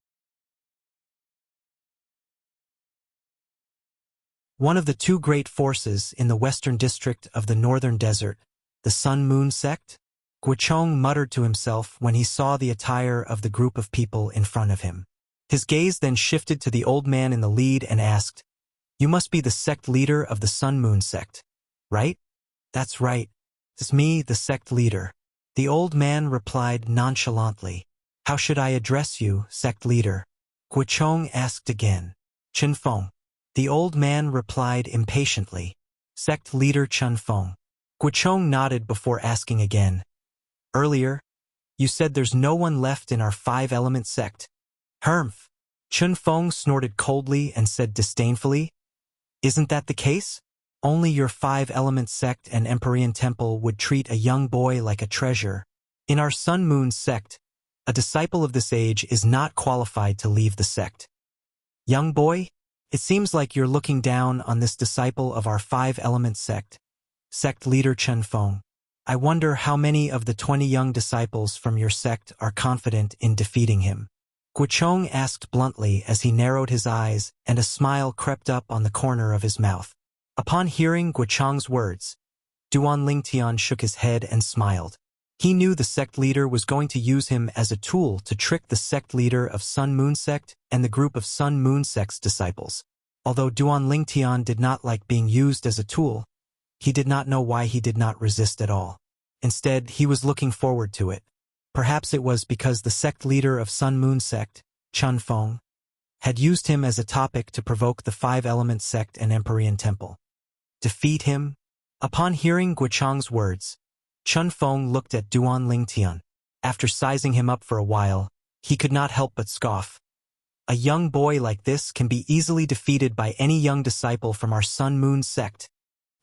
One of the 2 great forces in the western district of the northern desert, the Sun-Moon sect? Guichong muttered to himself when he saw the attire of the group of people in front of him. His gaze then shifted to the old man in the lead and asked, "You must be the sect leader of the Sun-Moon sect, right?" "That's right. It's me, the sect leader." The old man replied nonchalantly. "How should I address you, sect leader?" Guichong asked again. "Chen Feng." The old man replied impatiently. "Sect leader Chen Feng." Guichong nodded before asking again. "Earlier, you said there's no one left in our five-element sect." "Humph." Chen Feng snorted coldly and said disdainfully, "Isn't that the case? Only your five-element sect and Empyrean Temple would treat a young boy like a treasure. In our Sun-Moon sect, a disciple of this age is not qualified to leave the sect." "Young boy? It seems like you're looking down on this disciple of our five-element sect, sect leader Chen Feng. I wonder how many of the 20 young disciples from your sect are confident in defeating him." Guochong asked bluntly as he narrowed his eyes and a smile crept up on the corner of his mouth. Upon hearing Guochong's words, Duan Lingtian shook his head and smiled. He knew the sect leader was going to use him as a tool to trick the sect leader of Sun Moon Sect and the group of Sun Moon Sect's disciples. Although Duan Lingtian did not like being used as a tool, he did not know why he did not resist at all. Instead, he was looking forward to it. Perhaps it was because the sect leader of Sun Moon Sect, Chun Feng, had used him as a topic to provoke the Five-Element Sect and Empyrean Temple. Defeat him? Upon hearing Guochong's words, Chun Feng looked at Duan Lingtian. After sizing him up for a while, he could not help but scoff. A young boy like this can be easily defeated by any young disciple from our Sun Moon Sect.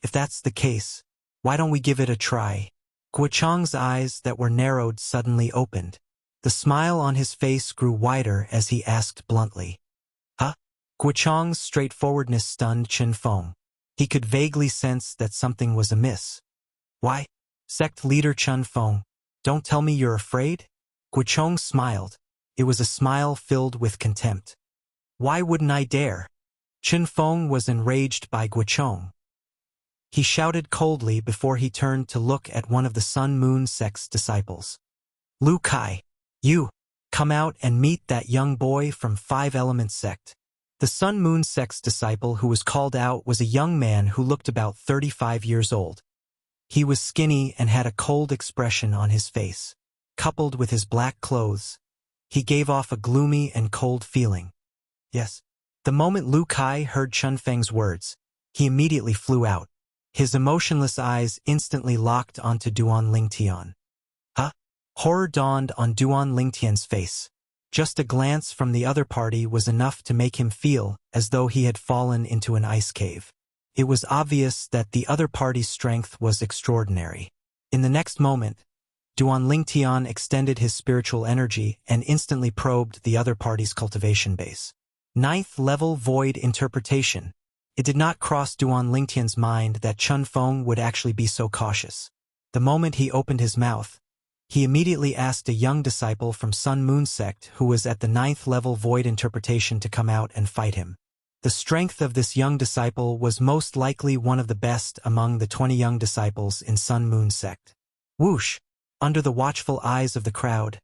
If that's the case, why don't we give it a try? Guochong's eyes that were narrowed suddenly opened. The smile on his face grew wider as he asked bluntly. Huh? Guochong's straightforwardness stunned Chun Feng. He could vaguely sense that something was amiss. Why? Sect leader Chun Feng, don't tell me you're afraid? Guochong smiled. It was a smile filled with contempt. Why wouldn't I dare? Chun Feng was enraged by Guochong. He shouted coldly before he turned to look at one of the Sun Moon Sect's disciples. Lu Kai, you, come out and meet that young boy from Five-Element Sect. The Sun Moon Sect's disciple who was called out was a young man who looked about 35 years old. He was skinny and had a cold expression on his face. Coupled with his black clothes, he gave off a gloomy and cold feeling. Yes. The moment Lu Kai heard Chun Feng's words, he immediately flew out. His emotionless eyes instantly locked onto Duan Lingtian. Huh? Horror dawned on Duan Lingtian's face. Just a glance from the other party was enough to make him feel as though he had fallen into an ice cave. It was obvious that the other party's strength was extraordinary. In the next moment, Duan Lingtian extended his spiritual energy and instantly probed the other party's cultivation base. 9th level void interpretation. It did not cross Duan Lingtian's mind that Chun Feng would actually be so cautious. The moment he opened his mouth, he immediately asked a young disciple from Sun Moon Sect who was at the 9th level void interpretation to come out and fight him. The strength of this young disciple was most likely one of the best among the 20 young disciples in Sun Moon Sect. Whoosh! Under the watchful eyes of the crowd,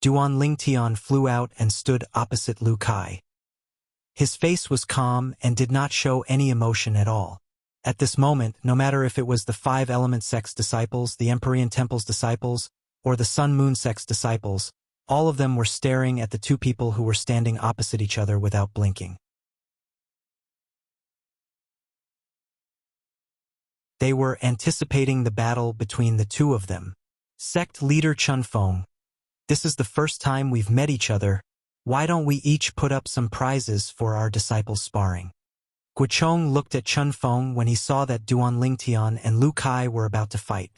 Duan Lingtian flew out and stood opposite Lu Kai. His face was calm and did not show any emotion at all. At this moment, no matter if it was the Five-Element Sect's disciples, the Empyrean Temple's disciples, or the Sun Moon Sect's disciples, all of them were staring at the two people who were standing opposite each other without blinking. They were anticipating the battle between the two of them. Sect leader Chun Feng, this is the first time we've met each other. Why don't we each put up some prizes for our disciples sparring? Guochong looked at Chun Feng when he saw that Duan Lingtian and Lu Kai were about to fight.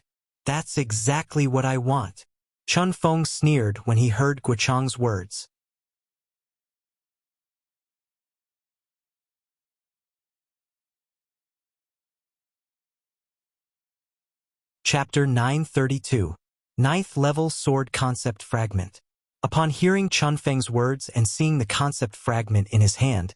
That's exactly what I want. Chun Feng sneered when he heard Guochong's words. Chapter 932. 9th Level Sword Concept Fragment. Upon hearing Chun Feng's words and seeing the concept fragment in his hand,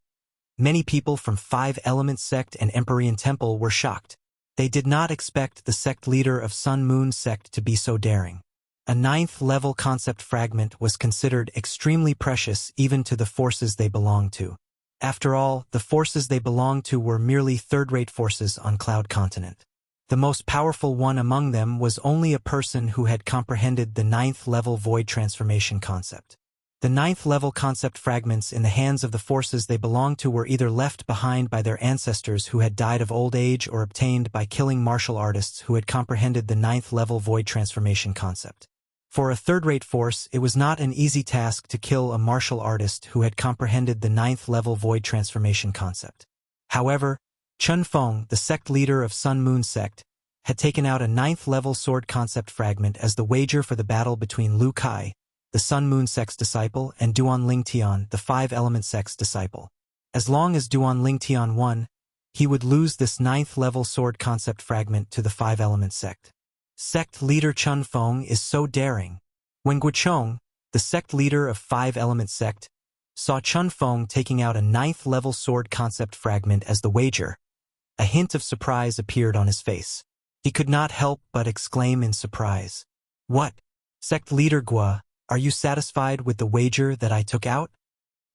many people from Five-Element Sect and Empyrean Temple were shocked. They did not expect the sect leader of Sun Moon Sect to be so daring. A 9th level concept fragment was considered extremely precious even to the forces they belonged to. After all, the forces they belonged to were merely third-rate forces on Cloud Continent. The most powerful one among them was only a person who had comprehended the 9th level void transformation concept. The 9th level concept fragments in the hands of the forces they belonged to were either left behind by their ancestors who had died of old age or obtained by killing martial artists who had comprehended the 9th level void transformation concept. For a third-rate force, it was not an easy task to kill a martial artist who had comprehended the 9th level void transformation concept. However, Chun Feng, the sect leader of Sun Moon Sect, had taken out a 9th level sword concept fragment as the wager for the battle between Lu Kai, the Sun Moon Sect's disciple, and Duan Lingtian, the Five-Element Sect's disciple. As long as Duan Lingtian won, he would lose this 9th level sword concept fragment to the Five-Element Sect. Sect leader Chun Feng is so daring. When Guochong, the sect leader of 5-element sect, saw Chun Feng taking out a 9th-level sword concept fragment as the wager. A hint of surprise appeared on his face. He could not help but exclaim in surprise. "What? Sect leader Gua, are you satisfied with the wager that I took out?"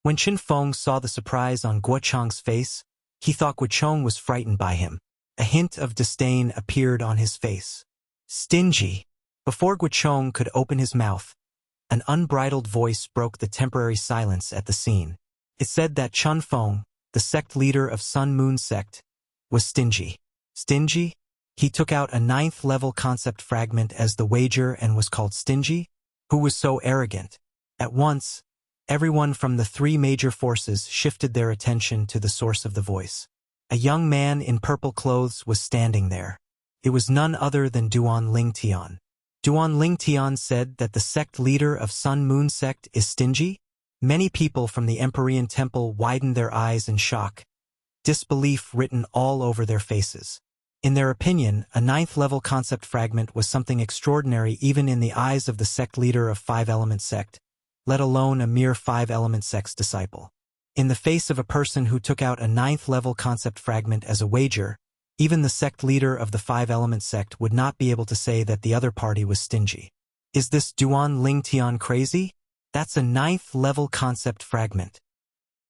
When Chun Feng saw the surprise on Guo Chang's face, he thought Guo Chang was frightened by him. A hint of disdain appeared on his face. "Stingy." Before Guo Chang could open his mouth, an unbridled voice broke the temporary silence at the scene. It said that Chun Feng, the sect leader of Sun Moon sect, was stingy. Stingy? He took out a 9th-level concept fragment as the wager and was called stingy? Who was so arrogant? At once, everyone from the 3 major forces shifted their attention to the source of the voice. A young man in purple clothes was standing there. It was none other than Duan Lingtian. Duan Lingtian said that the sect leader of Sun Moon sect is stingy? Many people from the Empyrean Temple widened their eyes in shock, disbelief written all over their faces. In their opinion, a 9th-level concept fragment was something extraordinary even in the eyes of the sect leader of 5-element sect, let alone a mere 5-element sect's disciple. In the face of a person who took out a 9th-level concept fragment as a wager, even the sect leader of the 5-element sect would not be able to say that the other party was stingy. Is this Duan Lingtian crazy? That's a 9th-level concept fragment.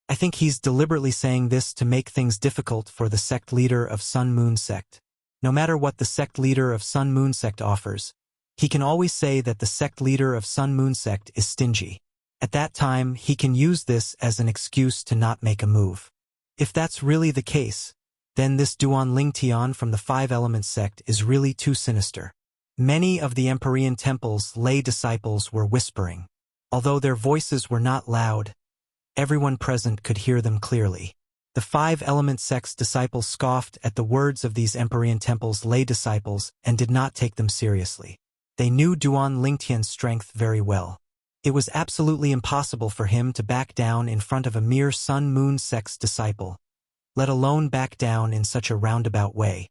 I think he's deliberately saying this to make things difficult for the sect leader of Sun Moon sect. No matter what the sect leader of Sun Moon sect offers, he can always say that the sect leader of Sun Moon sect is stingy. At that time, he can use this as an excuse to not make a move. If that's really the case, then this Duan Lingtian from the 5-element sect is really too sinister. Many of the Empyrean Temple's lay disciples were whispering. Although their voices were not loud, everyone present could hear them clearly. The 5-element sect's disciples scoffed at the words of these Empyrean Temple's lay disciples and did not take them seriously. They knew Duan Lingtian's strength very well. It was absolutely impossible for him to back down in front of a mere Sun Moon sect's disciple, let alone back down in such a roundabout way.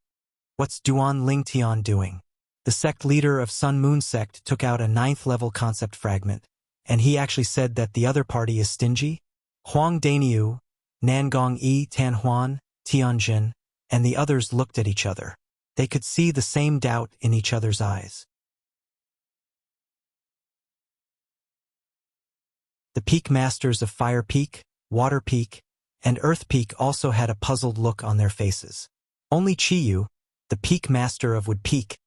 What's Duan Lingtian doing? The sect leader of Sun Moon sect took out a 9th-level concept fragment, and he actually said that the other party is stingy? Huang Daniu, Nangong Yi Tanhuan, Tianjin, and the others looked at each other. They could see the same doubt in each other's eyes. The Peak Masters of Fire Peak, Water Peak, and Earth Peak also had a puzzled look on their faces. Only Chiyu, the Peak Master of Wood Peak,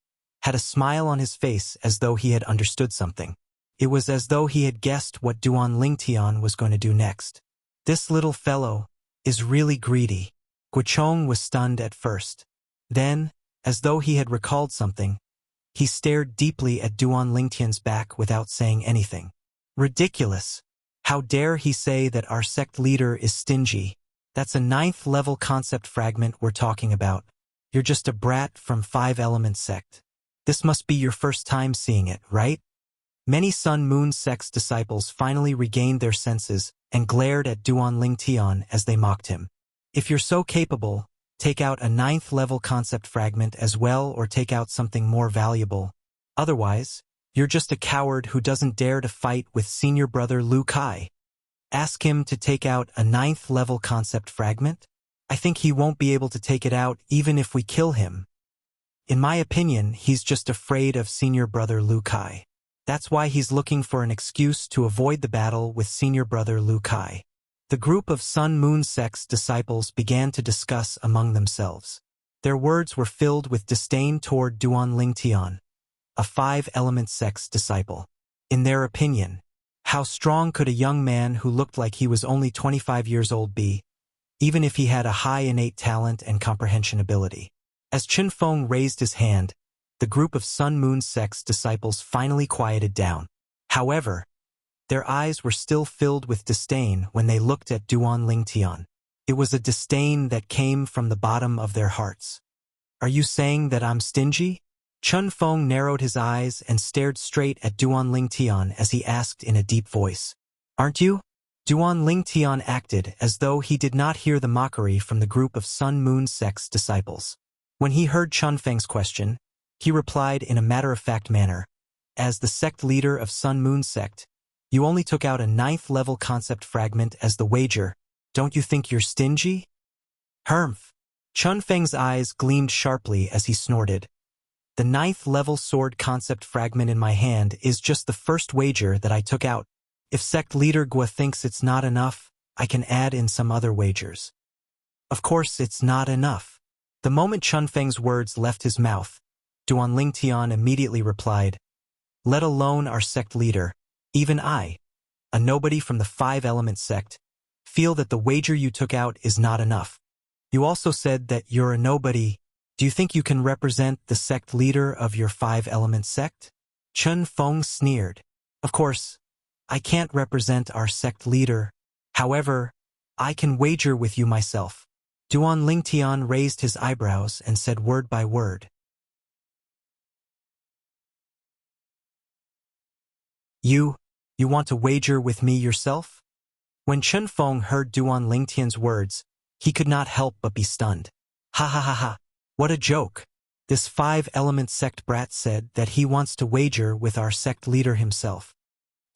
had a smile on his face as though he had understood something. It was as though he had guessed what Duan Lingtian was going to do next. This little fellow is really greedy. Guo Chang was stunned at first. Then, as though he had recalled something, he stared deeply at Duan Lingtian's back without saying anything. Ridiculous! How dare he say that our sect leader is stingy? That's a 9th-level concept fragment we're talking about. You're just a brat from 5-element sect. This must be your first time seeing it, right? Many Sun Moon sect's disciples finally regained their senses and glared at Duan Lingtian as they mocked him. If you're so capable, take out a 9th-level concept fragment as well or take out something more valuable. Otherwise, you're just a coward who doesn't dare to fight with senior brother Lu Kai. Ask him to take out a 9th-level concept fragment? I think he won't be able to take it out even if we kill him. In my opinion, he's just afraid of senior brother Lu Kai. That's why he's looking for an excuse to avoid the battle with senior brother Lu Kai. The group of Sun Moon sect's disciples began to discuss among themselves. Their words were filled with disdain toward Duan Lingtian, a 5-element sect's disciple. In their opinion, how strong could a young man who looked like he was only 25 years old be, even if he had a high innate talent and comprehension ability? As Chun Feng raised his hand, the group of Sun Moon sect's disciples finally quieted down. However, their eyes were still filled with disdain when they looked at Duan Lingtian. It was a disdain that came from the bottom of their hearts. Are you saying that I'm stingy? Chun Feng narrowed his eyes and stared straight at Duan Lingtian as he asked in a deep voice. Aren't you? Duan Lingtian acted as though he did not hear the mockery from the group of Sun Moon sect's disciples. When he heard Chun Feng's question, he replied in a matter-of-fact manner. As the sect leader of Sun Moon sect, You only took out a 9th level concept fragment as the wager. Don't you think you're stingy? Humph. Chun Feng's eyes gleamed sharply as he snorted. The 9th level sword concept fragment in my hand is just the first wager that I took out. If sect leader Gua thinks it's not enough, I can add in some other wagers. Of course it's not enough. The moment Chun Feng's words left his mouth, Duan Lingtian immediately replied, let alone our sect leader, even I, a nobody from the 5-element sect, feel that the wager you took out is not enough. You also said that you're a nobody. Do you think you can represent the sect leader of your 5-element sect? Chun Feng sneered. Of course, I can't represent our sect leader. However, I can wager with you myself. Duan Lingtian raised his eyebrows and said word by word. You want to wager with me yourself? When Chun Feng heard Duan Lingtian's words, he could not help but be stunned. Ha ha ha ha, what a joke. This 5-element sect brat said that he wants to wager with our sect leader himself.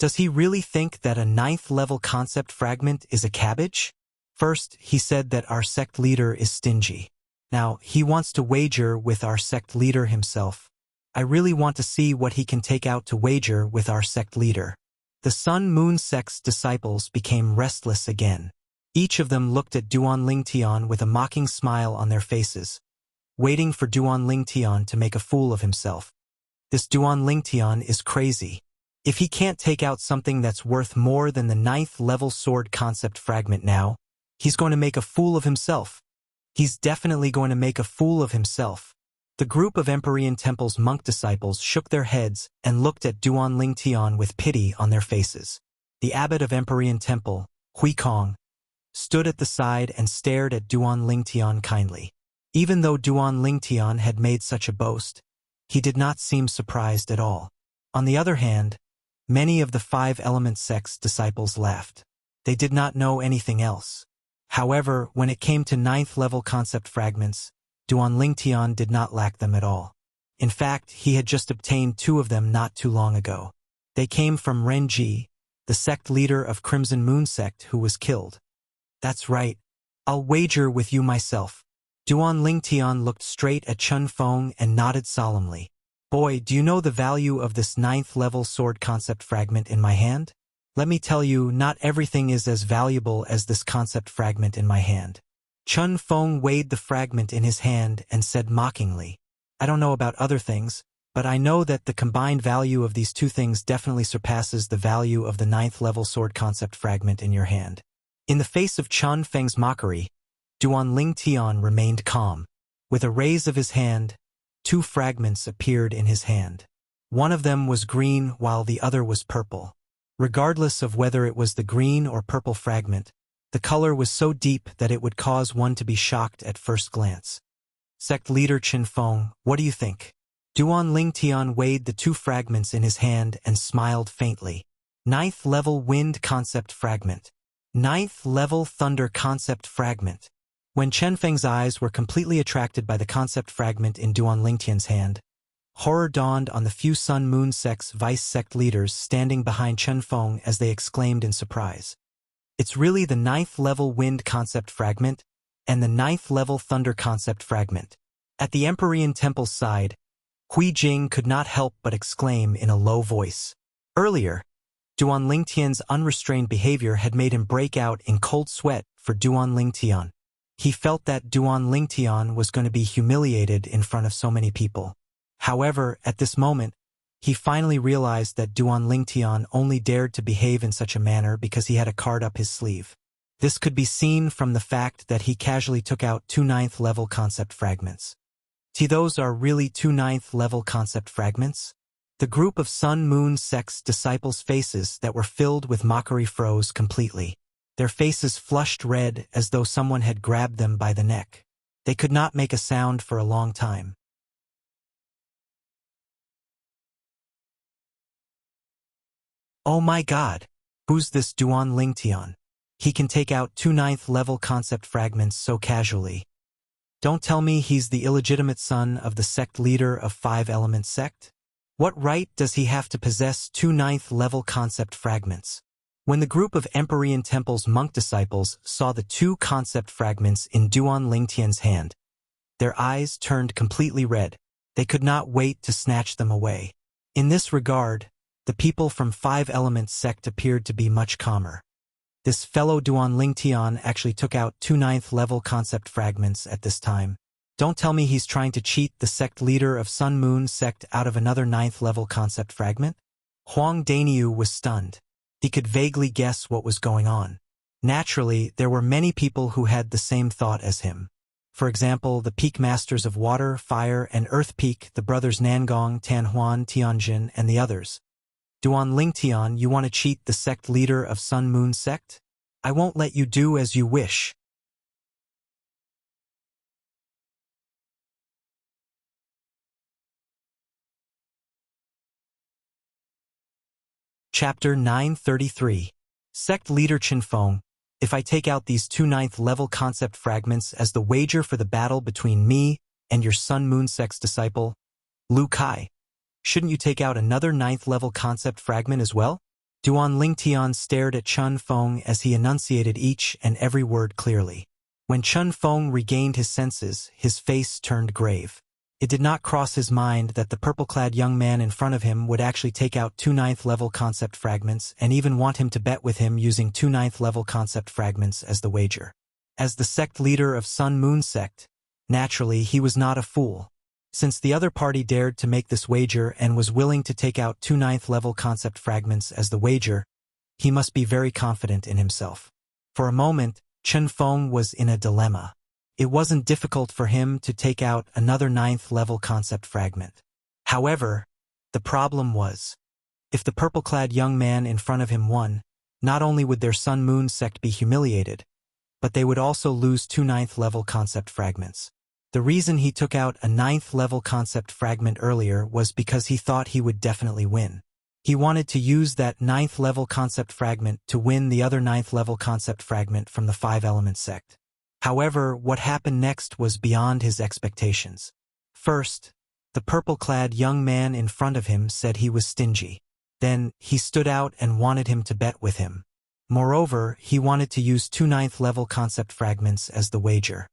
Does he really think that a 9th level concept fragment is a cabbage? First, he said that our sect leader is stingy. Now, he wants to wager with our sect leader himself. I really want to see what he can take out to wager with our sect leader. The Sun Moon sect's disciples became restless again. Each of them looked at Duan Lingtian with a mocking smile on their faces, waiting for Duan Lingtian to make a fool of himself. This Duan Lingtian is crazy. If he can't take out something that's worth more than the 9th level sword concept fragment now, he's going to make a fool of himself. He's definitely going to make a fool of himself. The group of Empyrean Temple's monk disciples shook their heads and looked at Duan Lingtian with pity on their faces. The abbot of Empyrean Temple, Hui Kong, stood at the side and stared at Duan Lingtian kindly. Even though Duan Lingtian had made such a boast, he did not seem surprised at all. On the other hand, many of the 5-element sect's disciples laughed. They did not know anything else. However, when it came to 9th level concept fragments, Duan Lingtian did not lack them at all. In fact, he had just obtained 2 of them not too long ago. They came from Ren Ji, the sect leader of Crimson Moon sect who was killed. That's right. I'll wager with you myself. Duan Lingtian looked straight at Chun Feng and nodded solemnly. Boy, do you know the value of this 9th level sword concept fragment in my hand? Let me tell you, not everything is as valuable as this concept fragment in my hand. Chun Feng weighed the fragment in his hand and said mockingly, I don't know about other things, but I know that the combined value of these 2 things definitely surpasses the value of the 9th level sword concept fragment in your hand. In the face of Chun Feng's mockery, Duan Lingtian remained calm. With a raise of his hand, 2 fragments appeared in his hand. One of them was green while the other was purple. Regardless of whether it was the green or purple fragment, the color was so deep that it would cause one to be shocked at first glance. Sect leader Chun Feng, what do you think? Duan Lingtian weighed the 2 fragments in his hand and smiled faintly. 9th level wind concept fragment. 9th level thunder concept fragment. When Chen Feng's eyes were completely attracted by the concept fragment in Duan Lingtian's hand, horror dawned on the few Sun Moon sect's vice sect leaders standing behind Chun Feng as they exclaimed in surprise. It's really the 9th level wind concept fragment and the 9th level thunder concept fragment. At the Empyrean Temple's side, Hui Jing could not help but exclaim in a low voice. Earlier, Duan Lingtian's unrestrained behavior had made him break out in cold sweat for Duan Lingtian. He felt that Duan Lingtian was going to be humiliated in front of so many people. However, at this moment, he finally realized that Duan Lingtian only dared to behave in such a manner because he had a card up his sleeve. This could be seen from the fact that he casually took out 2 9th level concept fragments. Those are really 2 9th level concept fragments? The group of Sun Moon sect's disciples' faces that were filled with mockery froze completely. Their faces flushed red as though someone had grabbed them by the neck. They could not make a sound for a long time. Oh my god! Who's this Duan Lingtian? He can take out 2 9th level concept fragments so casually. Don't tell me he's the illegitimate son of the sect leader of 5-element sect? What right does he have to possess 2 ninth-level concept fragments? When the group of Empyrean Temple's monk disciples saw the 2 concept fragments in Duan Lingtian's hand, their eyes turned completely red. They could not wait to snatch them away. In this regard, the people from 5 Elements sect appeared to be much calmer. This fellow Duan Lingtian actually took out 2 ninth-level concept fragments at this time. Don't tell me he's trying to cheat the sect leader of Sun Moon sect out of another 9th-level concept fragment? Huang Daniu was stunned. He could vaguely guess what was going on. Naturally, there were many people who had the same thought as him. For example, the peak masters of Water, Fire, and Earth Peak, the brothers Nangong, Tanhuan, Tianjin, and the others. Duan Lingtian, you want to cheat the sect leader of Sun Moon sect? I won't let you do as you wish. Chapter 933. Sect Leader Qinfeng, if I take out these 2 ninth-level concept fragments as the wager for the battle between me and your Sun Moon sect's disciple, Lu Kai, shouldn't you take out another 9th-level concept fragment as well? Duan Lingtian stared at Chun Feng as he enunciated each and every word clearly. When Chun Feng regained his senses, his face turned grave. It did not cross his mind that the purple-clad young man in front of him would actually take out 2 ninth-level concept fragments and even want him to bet with him using 2 ninth-level concept fragments as the wager. As the sect leader of Sun Moon sect, naturally he was not a fool. Since the other party dared to make this wager and was willing to take out 2 ninth-level concept fragments as the wager, he must be very confident in himself. For a moment, Chun Feng was in a dilemma. It wasn't difficult for him to take out another 9th-level concept fragment. However, the problem was, if the purple-clad young man in front of him won, not only would their Sun Moon sect be humiliated, but they would also lose 2 9th-level concept fragments. The reason he took out a 9th-level concept fragment earlier was because he thought he would definitely win. He wanted to use that 9th-level concept fragment to win the other 9th-level concept fragment from the 5 Element sect. However, what happened next was beyond his expectations. First, the purple-clad young man in front of him said he was stingy. Then, he stood out and wanted him to bet with him. Moreover, he wanted to use 2 9th-level concept fragments as the wager.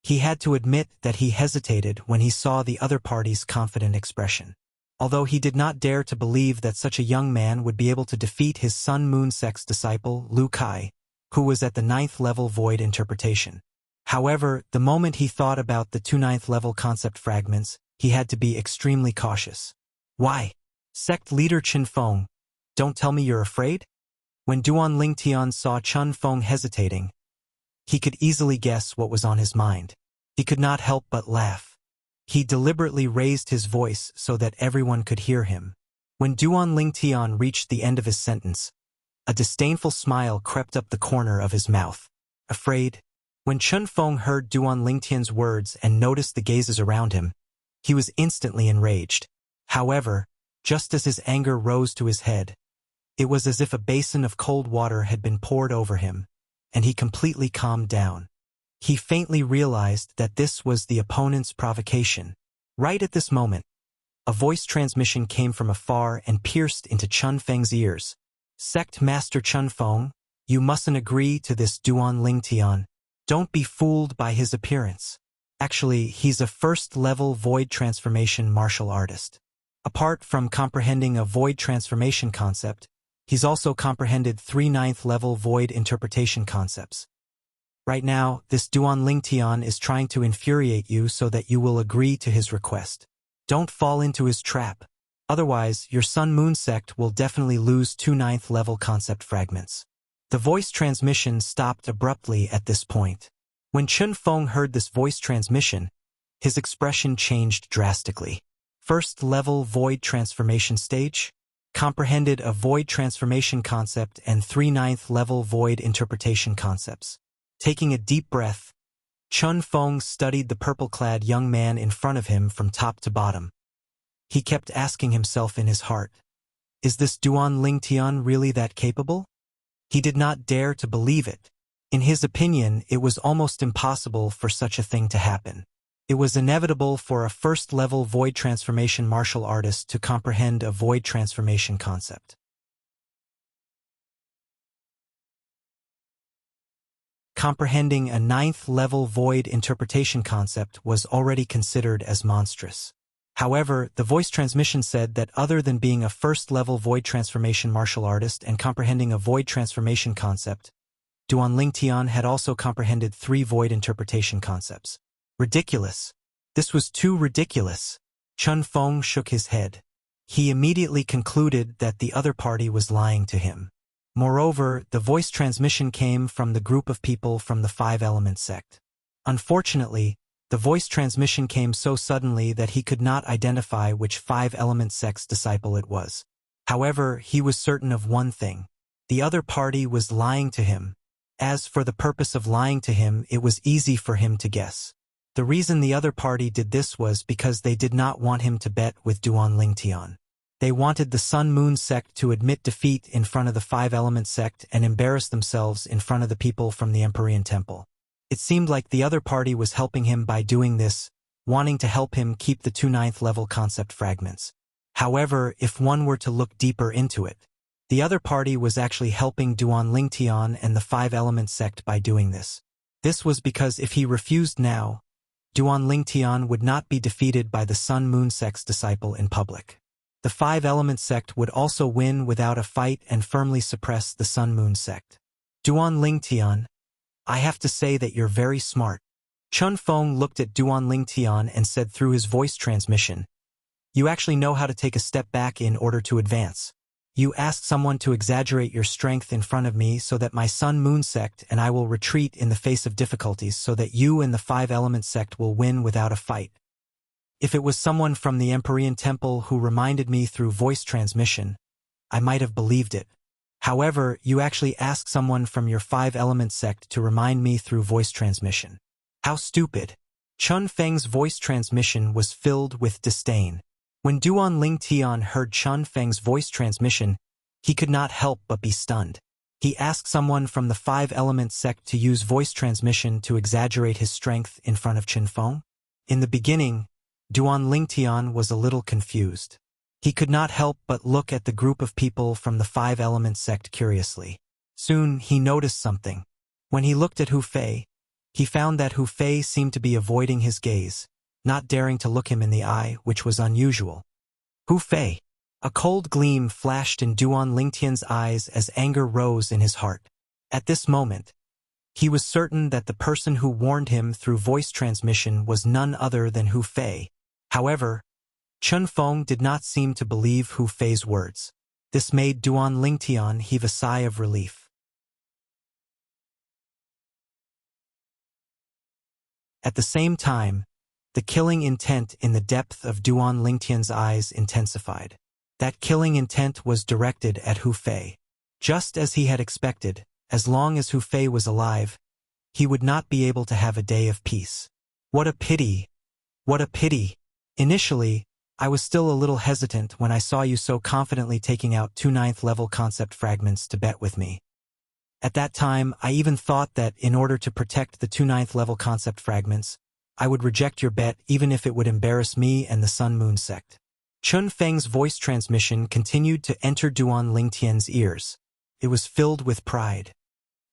He had to admit that he hesitated when he saw the other party's confident expression. Although he did not dare to believe that such a young man would be able to defeat his Sun Moon sect's disciple, Lu Kai, who was at the 9th-level void interpretation. However, the moment he thought about the 2 9th-level concept fragments, he had to be extremely cautious. Why? Sect leader Qinfeng, don't tell me you're afraid? When Duan Lingtian saw Chun Feng hesitating, he could easily guess what was on his mind. He could not help but laugh. He deliberately raised his voice so that everyone could hear him. When Duan Lingtian reached the end of his sentence, a disdainful smile crept up the corner of his mouth. Afraid? When Chun Feng heard Duan Lingtian's words and noticed the gazes around him, he was instantly enraged. However, just as his anger rose to his head, it was as if a basin of cold water had been poured over him, and he completely calmed down. He faintly realized that this was the opponent's provocation. Right at this moment, a voice transmission came from afar and pierced into Chun Feng's ears. Sect Master Chun Feng, you mustn't agree to this Duan Lingtian. Don't be fooled by his appearance. Actually, he's a first-level void transformation martial artist. Apart from comprehending a void transformation concept, he's also comprehended 3 9th-level void interpretation concepts. Right now, this Duan Lingtian is trying to infuriate you so that you will agree to his request. Don't fall into his trap. Otherwise, your Sun Moon sect will definitely lose 2 9th-level concept fragments. The voice transmission stopped abruptly at this point. When Chun Feng heard this voice transmission, his expression changed drastically. First-level void transformation stage? Comprehended a void transformation concept and 3 9th-level void interpretation concepts. Taking a deep breath, Chun Feng studied the purple-clad young man in front of him from top to bottom. He kept asking himself in his heart, is this Duan Lingtian really that capable? He did not dare to believe it. In his opinion, it was almost impossible for such a thing to happen. It was inevitable for a first-level void transformation martial artist to comprehend a void transformation concept. Comprehending a ninth-level void interpretation concept was already considered as monstrous. However, the voice transmission said that other than being a first-level void transformation martial artist and comprehending a void transformation concept, Duan Lingtian had also comprehended 3 void interpretation concepts. Ridiculous. This was too ridiculous. Chun Feng shook his head. He immediately concluded that the other party was lying to him. Moreover, the voice transmission came from the group of people from the Five-Element sect. Unfortunately, the voice transmission came so suddenly that he could not identify which Five-Element sect's disciple it was. However, he was certain of one thing. The other party was lying to him. As for the purpose of lying to him, it was easy for him to guess. The reason the other party did this was because they did not want him to bet with Duan Lingtian. They wanted the Sun-Moon sect to admit defeat in front of the Five-Element sect and embarrass themselves in front of the people from the Empyrean Temple. It seemed like the other party was helping him by doing this, wanting to help him keep the 2 ninth-level concept fragments. However, if one were to look deeper into it, the other party was actually helping Duan Lingtian and the Five-Element sect by doing this. This was because if he refused now, Duan Lingtian would not be defeated by the Sun-Moon sect's disciple in public. The Five-Element sect would also win without a fight and firmly suppress the Sun-Moon sect. Duan Lingtian, I have to say that you're very smart. Chun Feng looked at Duan Lingtian and said through his voice transmission, you actually know how to take a step back in order to advance. You asked someone to exaggerate your strength in front of me so that my Sun-Moon sect and I will retreat in the face of difficulties so that you and the Five-Element sect will win without a fight. If it was someone from the Empyrean Temple who reminded me through voice transmission, I might have believed it. However, you actually asked someone from your Five-Element sect to remind me through voice transmission. How stupid. Chun Feng's voice transmission was filled with disdain. When Duan Lingtian heard Chun Feng's voice transmission, he could not help but be stunned. He asked someone from the Five-Element sect to use voice transmission to exaggerate his strength in front of Chun Feng. In the beginning, Duan Lingtian was a little confused. He could not help but look at the group of people from the Five-Element sect curiously. Soon, he noticed something. When he looked at Hu Fei, he found that Hu Fei seemed to be avoiding his gaze, not daring to look him in the eye, which was unusual. Hu Fei. A cold gleam flashed in Duan Lingtian's eyes as anger rose in his heart. At this moment, he was certain that the person who warned him through voice transmission was none other than Hu Fei. However, Chun Feng did not seem to believe Hu Fei's words. This made Duan Lingtian heave a sigh of relief. At the same time, the killing intent in the depth of Duan Lingtian's eyes intensified. That killing intent was directed at Hu Fei. Just as he had expected, as long as Hu Fei was alive, he would not be able to have a day of peace. What a pity! What a pity! Initially, I was still a little hesitant when I saw you so confidently taking out 2 ninth-level concept fragments to bet with me. At that time, I even thought that, in order to protect the 2 ninth-level concept fragments, I would reject your bet even if it would embarrass me and the Sun-Moon sect. Chun Feng's voice transmission continued to enter Duan Lingtian's ears. It was filled with pride.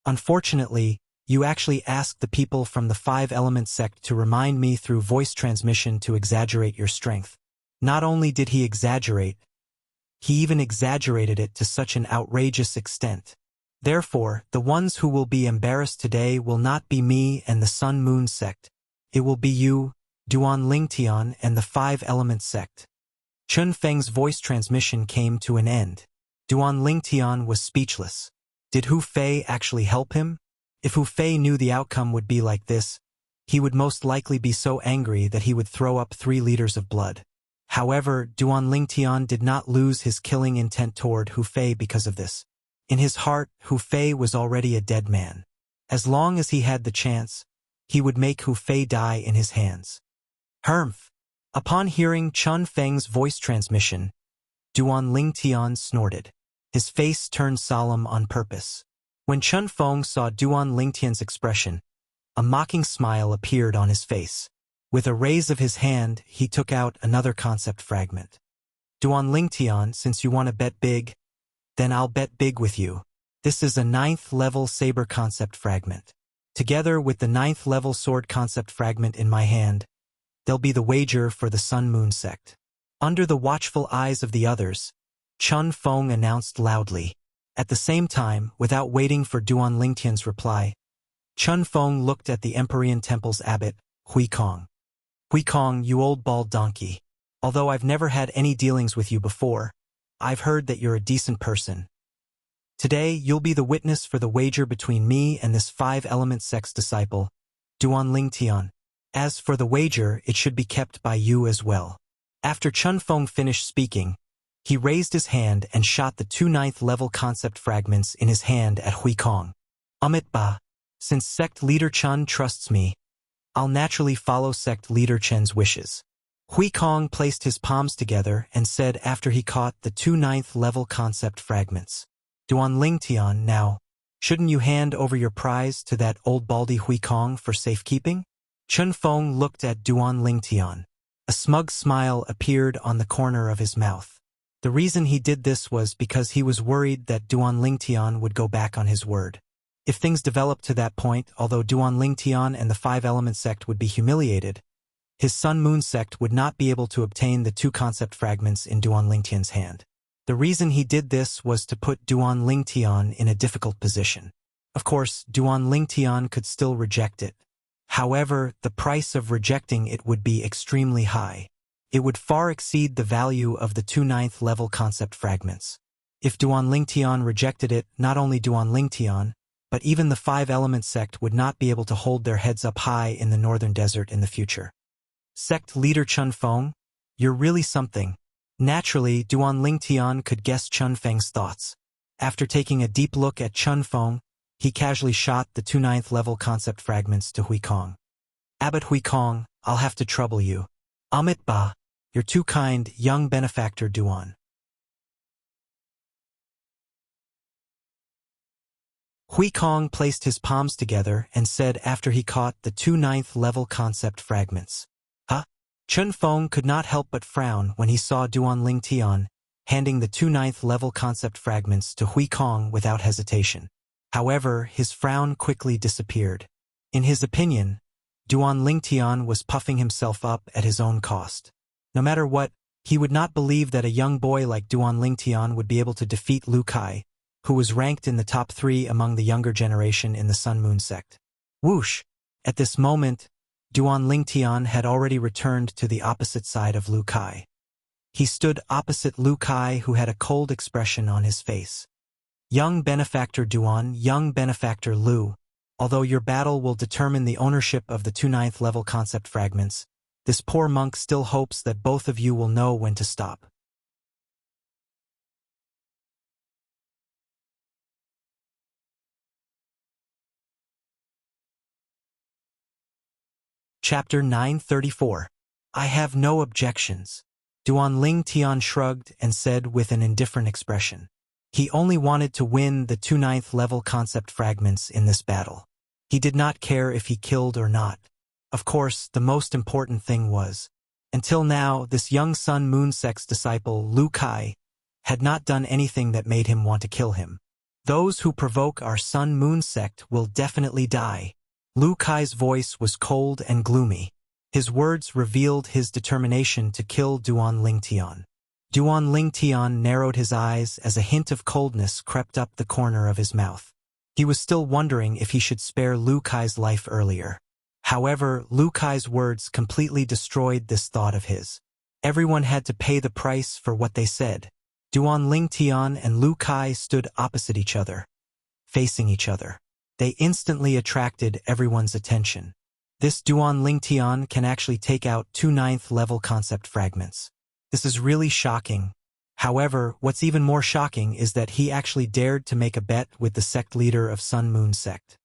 Unfortunately, you actually asked the people from the Five-Element sect to remind me through voice transmission to exaggerate your strength. Not only did he exaggerate, he even exaggerated it to such an outrageous extent. Therefore, the ones who will be embarrassed today will not be me and the Sun-Moon sect. It will be you, Duan Lingtian, and the Five-Element sect. Chun Feng's voice transmission came to an end. Duan Lingtian was speechless. Did Hu Fei actually help him? If Hu Fei knew the outcome would be like this, he would most likely be so angry that he would throw up 3 liters of blood. However, Duan Lingtian did not lose his killing intent toward Hu Fei because of this. In his heart, Hu Fei was already a dead man. As long as he had the chance, he would make Hu Fei die in his hands. Humph! Upon hearing Chun Feng's voice transmission, Duan Lingtian snorted. His face turned solemn on purpose. When Chun Feng saw Duan Lingtian's expression, a mocking smile appeared on his face. With a raise of his hand, he took out another concept fragment. Duan Lingtian, since you want to bet big, then I'll bet big with you. This is a 9th level saber concept fragment. Together with the 9th level sword concept fragment in my hand, they'll be the wager for the Sun Moon sect. Under the watchful eyes of the others, Chun Feng announced loudly. At the same time, without waiting for Duan Lingtian's reply, Chun Feng looked at the Empyrean Temple's abbot, Hui Kong. Hui Kong, you old bald donkey. Although I've never had any dealings with you before, I've heard that you're a decent person. Today, you'll be the witness for the wager between me and this 5-element sect's disciple, Duan Lingtian. As for the wager, it should be kept by you as well. After Chun Feng finished speaking, he raised his hand and shot the 2 9th-level concept fragments in his hand at Hui Kong. Amit Ba, since sect leader Chun trusts me, I'll naturally follow sect leader Chen's wishes. Hui Kong placed his palms together and said after he caught the 2 9th-level concept fragments. Duan Lingtian, now, shouldn't you hand over your prize to that old baldy Hui Kong for safekeeping? Chun Feng looked at Duan Lingtian. A smug smile appeared on the corner of his mouth. The reason he did this was because he was worried that Duan Lingtian would go back on his word. If things developed to that point, although Duan Lingtian and the 5-element sect would be humiliated, his Sun Moon sect would not be able to obtain the 2 concept fragments in Duan Lingtian's hand. The reason he did this was to put Duan Lingtian in a difficult position. Of course, Duan Lingtian could still reject it. However, the price of rejecting it would be extremely high. It would far exceed the value of the 2 9th-level concept fragments. If Duan Lingtian rejected it, not only Duan Lingtian, but even the 5-element sect would not be able to hold their heads up high in the northern desert in the future. Sect leader Chun Feng, you're really something. Naturally, Duan Lingtian could guess Chun Feng's thoughts. After taking a deep look at Chun Feng, he casually shot the 2 9th-level concept fragments to Hui Kong. Abbot Hui Kong, I'll have to trouble you. Amit Ba, you're too kind, young benefactor Duan. Hui Kong placed his palms together and said after he caught the 2 9th-level concept fragments. Huh? Chun Feng could not help but frown when he saw Duan Lingtian handing the 2 9th-level concept fragments to Hui Kong without hesitation. However, his frown quickly disappeared. In his opinion, Duan Lingtian was puffing himself up at his own cost. No matter what, he would not believe that a young boy like Duan Lingtian would be able to defeat Lu Kai, who was ranked in the top 3 among the younger generation in the Sun Moon sect. Whoosh! At this moment, Duan Lingtian had already returned to the opposite side of Lu Kai. He stood opposite Lu Kai, who had a cold expression on his face. Young benefactor Duan, young benefactor Lu, although your battle will determine the ownership of the 2 9th-level concept fragments, this poor monk still hopes that both of you will know when to stop. Chapter 934. I have no objections. Duan Lingtian shrugged and said with an indifferent expression. He only wanted to win the 2 9th-level concept fragments in this battle. He did not care if he killed or not. Of course, the most important thing was, until now, this young Sun Moon sect's disciple, Lu Kai, had not done anything that made him want to kill him. Those who provoke our Sun Moon sect will definitely die. Lu Kai's voice was cold and gloomy. His words revealed his determination to kill Duan Lingtian. Duan Lingtian narrowed his eyes as a hint of coldness crept up the corner of his mouth. He was still wondering if he should spare Lu Kai's life earlier. However, Lu Kai's words completely destroyed this thought of his. Everyone had to pay the price for what they said. Duan Lingtian and Lu Kai stood opposite each other, facing each other. They instantly attracted everyone's attention. This Duan Lingtian can actually take out 2 9th-level concept fragments. This is really shocking. However, what's even more shocking is that he actually dared to make a bet with the sect leader of Sun Moon sect.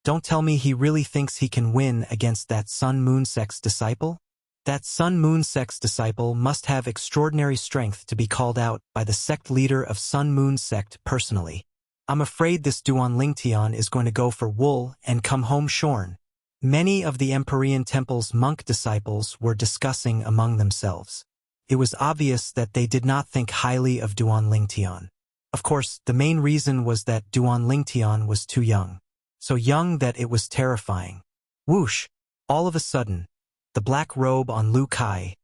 Don't tell me he really thinks he can win against that Sun Moon sect's disciple? That Sun Moon sect's disciple must have extraordinary strength to be called out by the sect leader of Sun Moon sect personally. I'm afraid this Duan Lingtian is going to go for wool and come home shorn. Many of the Empyrean Temple's monk disciples were discussing among themselves. It was obvious that they did not think highly of Duan Lingtian. Of course, the main reason was that Duan Lingtian was too young. So young that it was terrifying. Whoosh! All of a sudden, the black robe on Lu Kai,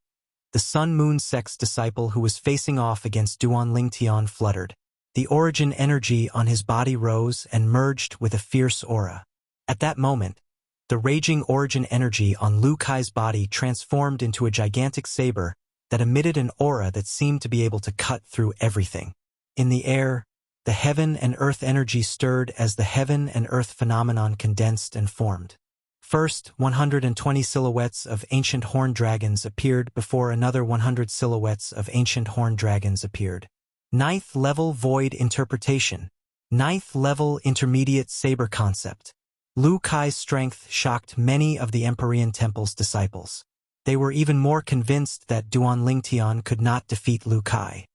the Sun-Moon sect's disciple who was facing off against Duan Lingtian, fluttered. The origin energy on his body rose and merged with a fierce aura. At that moment, the raging origin energy on Lu Kai's body transformed into a gigantic saber that emitted an aura that seemed to be able to cut through everything. In the air, the heaven and earth energy stirred as the heaven and earth phenomenon condensed and formed. First, 120 silhouettes of ancient horned dragons appeared before another 100 silhouettes of ancient horned dragons appeared. Ninth level void interpretation. Ninth level intermediate saber concept. Lu Kai's strength shocked many of the Empyrean Temple's disciples. They were even more convinced that Duan Lingtian could not defeat Lu Kai.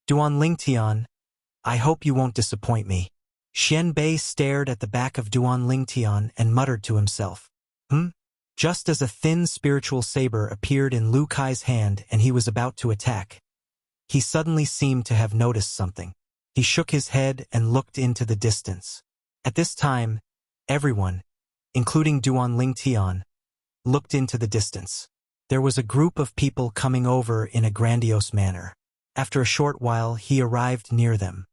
Duan Lingtian, I hope you won't disappoint me. Xian Bei stared at the back of Duan Lingtian and muttered to himself. Just as a thin spiritual saber appeared in Lu Kai's hand and he was about to attack, he suddenly seemed to have noticed something. He shook his head and looked into the distance. At this time, everyone, including Duan Lingtian, looked into the distance. There was a group of people coming over in a grandiose manner. After a short while, he arrived near them.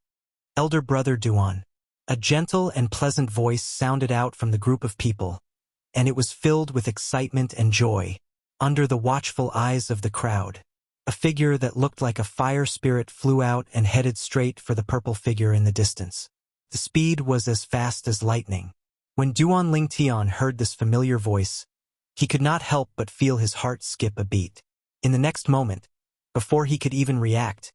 Elder brother Duan. A gentle and pleasant voice sounded out from the group of people, and it was filled with excitement and joy. Under the watchful eyes of the crowd, a figure that looked like a fire spirit flew out and headed straight for the purple figure in the distance. The speed was as fast as lightning. When Duan Lingtian heard this familiar voice, he could not help but feel his heart skip a beat. In the next moment, before he could even react,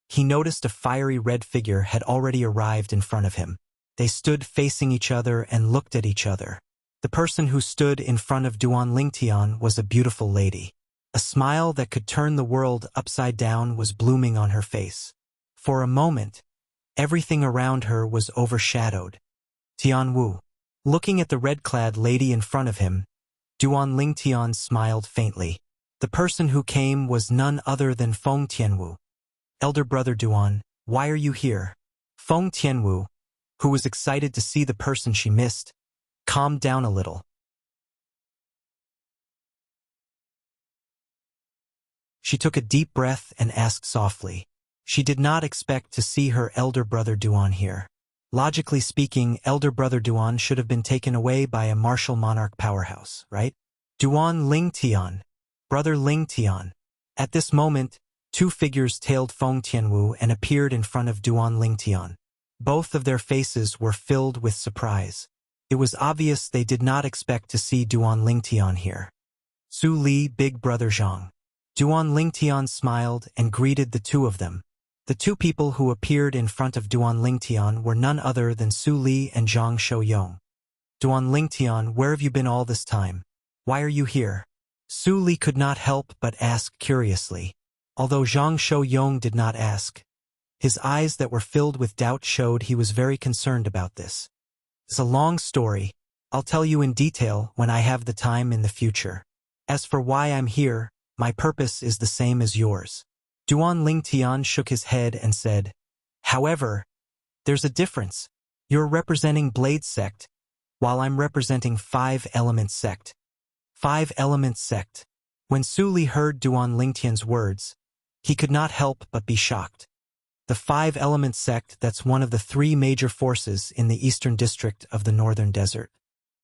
he noticed a fiery red figure had already arrived in front of him. They stood facing each other and looked at each other. The person who stood in front of Duan Lingtian was a beautiful lady. A smile that could turn the world upside down was blooming on her face. For a moment, everything around her was overshadowed. Tian Wu. Looking at the red-clad lady in front of him, Duan Lingtian smiled faintly. The person who came was none other than Feng Tianwu. Elder brother Duan, why are you here? Feng Tianwu, who was excited to see the person she missed, calmed down a little. She took a deep breath and asked softly. She did not expect to see her elder brother Duan here. Logically speaking, elder brother Duan should have been taken away by a martial monarch powerhouse, right? Duan Lingtian, brother Lingtian. At this moment, two figures tailed Feng Tianwu and appeared in front of Duan Lingtian. Both of their faces were filled with surprise. It was obvious they did not expect to see Duan Lingtian here. Su Li, big brother Zhang. Duan Lingtian smiled and greeted the two of them. The two people who appeared in front of Duan Lingtian were none other than Su Li and Zhang Shouyong. Duan Lingtian, where have you been all this time? Why are you here? Su Li could not help but ask curiously. Although Zhang Shouyong did not ask, his eyes that were filled with doubt showed he was very concerned about this. It's a long story. I'll tell you in detail when I have the time in the future. As for why I'm here, my purpose is the same as yours. Duan Lingtian shook his head and said, however, there's a difference. You're representing Blade Sect, while I'm representing Five Element Sect. Five Element Sect. When Su Li heard Duan Lingtian's words, he could not help but be shocked. The Five Element Sect, that's one of the three major forces in the eastern district of the northern desert.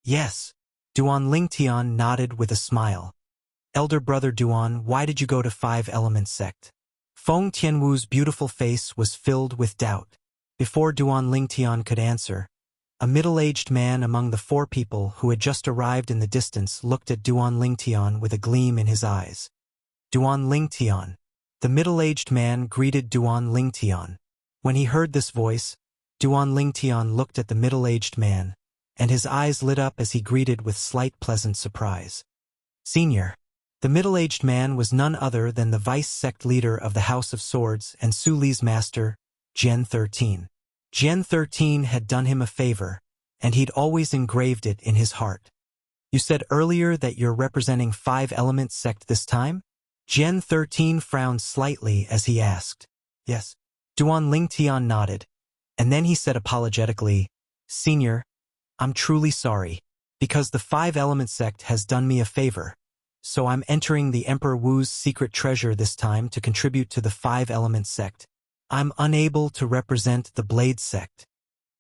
Yes. Duan Lingtian nodded with a smile. Elder brother Duan, why did you go to Five Element Sect? Feng Tianwu's beautiful face was filled with doubt. Before Duan Lingtian could answer, a middle-aged man among the four people who had just arrived in the distance looked at Duan Lingtian with a gleam in his eyes. Duan Lingtian. The middle-aged man greeted Duan Lingtian. When he heard this voice, Duan Lingtian looked at the middle-aged man, and his eyes lit up as he greeted with slight pleasant surprise. Senior. The middle-aged man was none other than the vice-sect leader of the House of Swords and Su Li's master, Gen 13. Gen 13 had done him a favor, and he'd always engraved it in his heart. You said earlier that you're representing 5 Elements sect this time? Gen 13 frowned slightly as he asked. Yes. Duan Lingtian nodded, and then he said apologetically, Senior, I'm truly sorry, because the 5 Elements sect has done me a favor, so I'm entering the Emperor Wu's secret treasure this time to contribute to the 5 Elements sect. I'm unable to represent the Blade sect.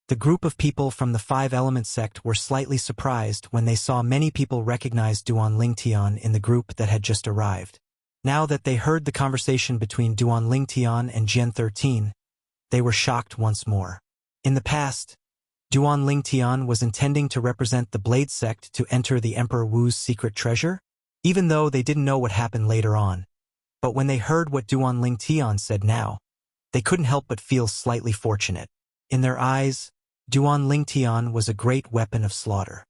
The group of people from the 5 Elements sect were slightly surprised when they saw many people recognize Duan Lingtian in the group that had just arrived. Now that they heard the conversation between Duan Lingtian and Gen 13, they were shocked once more. In the past, Duan Lingtian was intending to represent the Blade sect to enter the Emperor Wu's secret treasure, even though they didn't know what happened later on. But when they heard what Duan Lingtian said now, they couldn't help but feel slightly fortunate. In their eyes, Duan Lingtian was a great weapon of slaughter.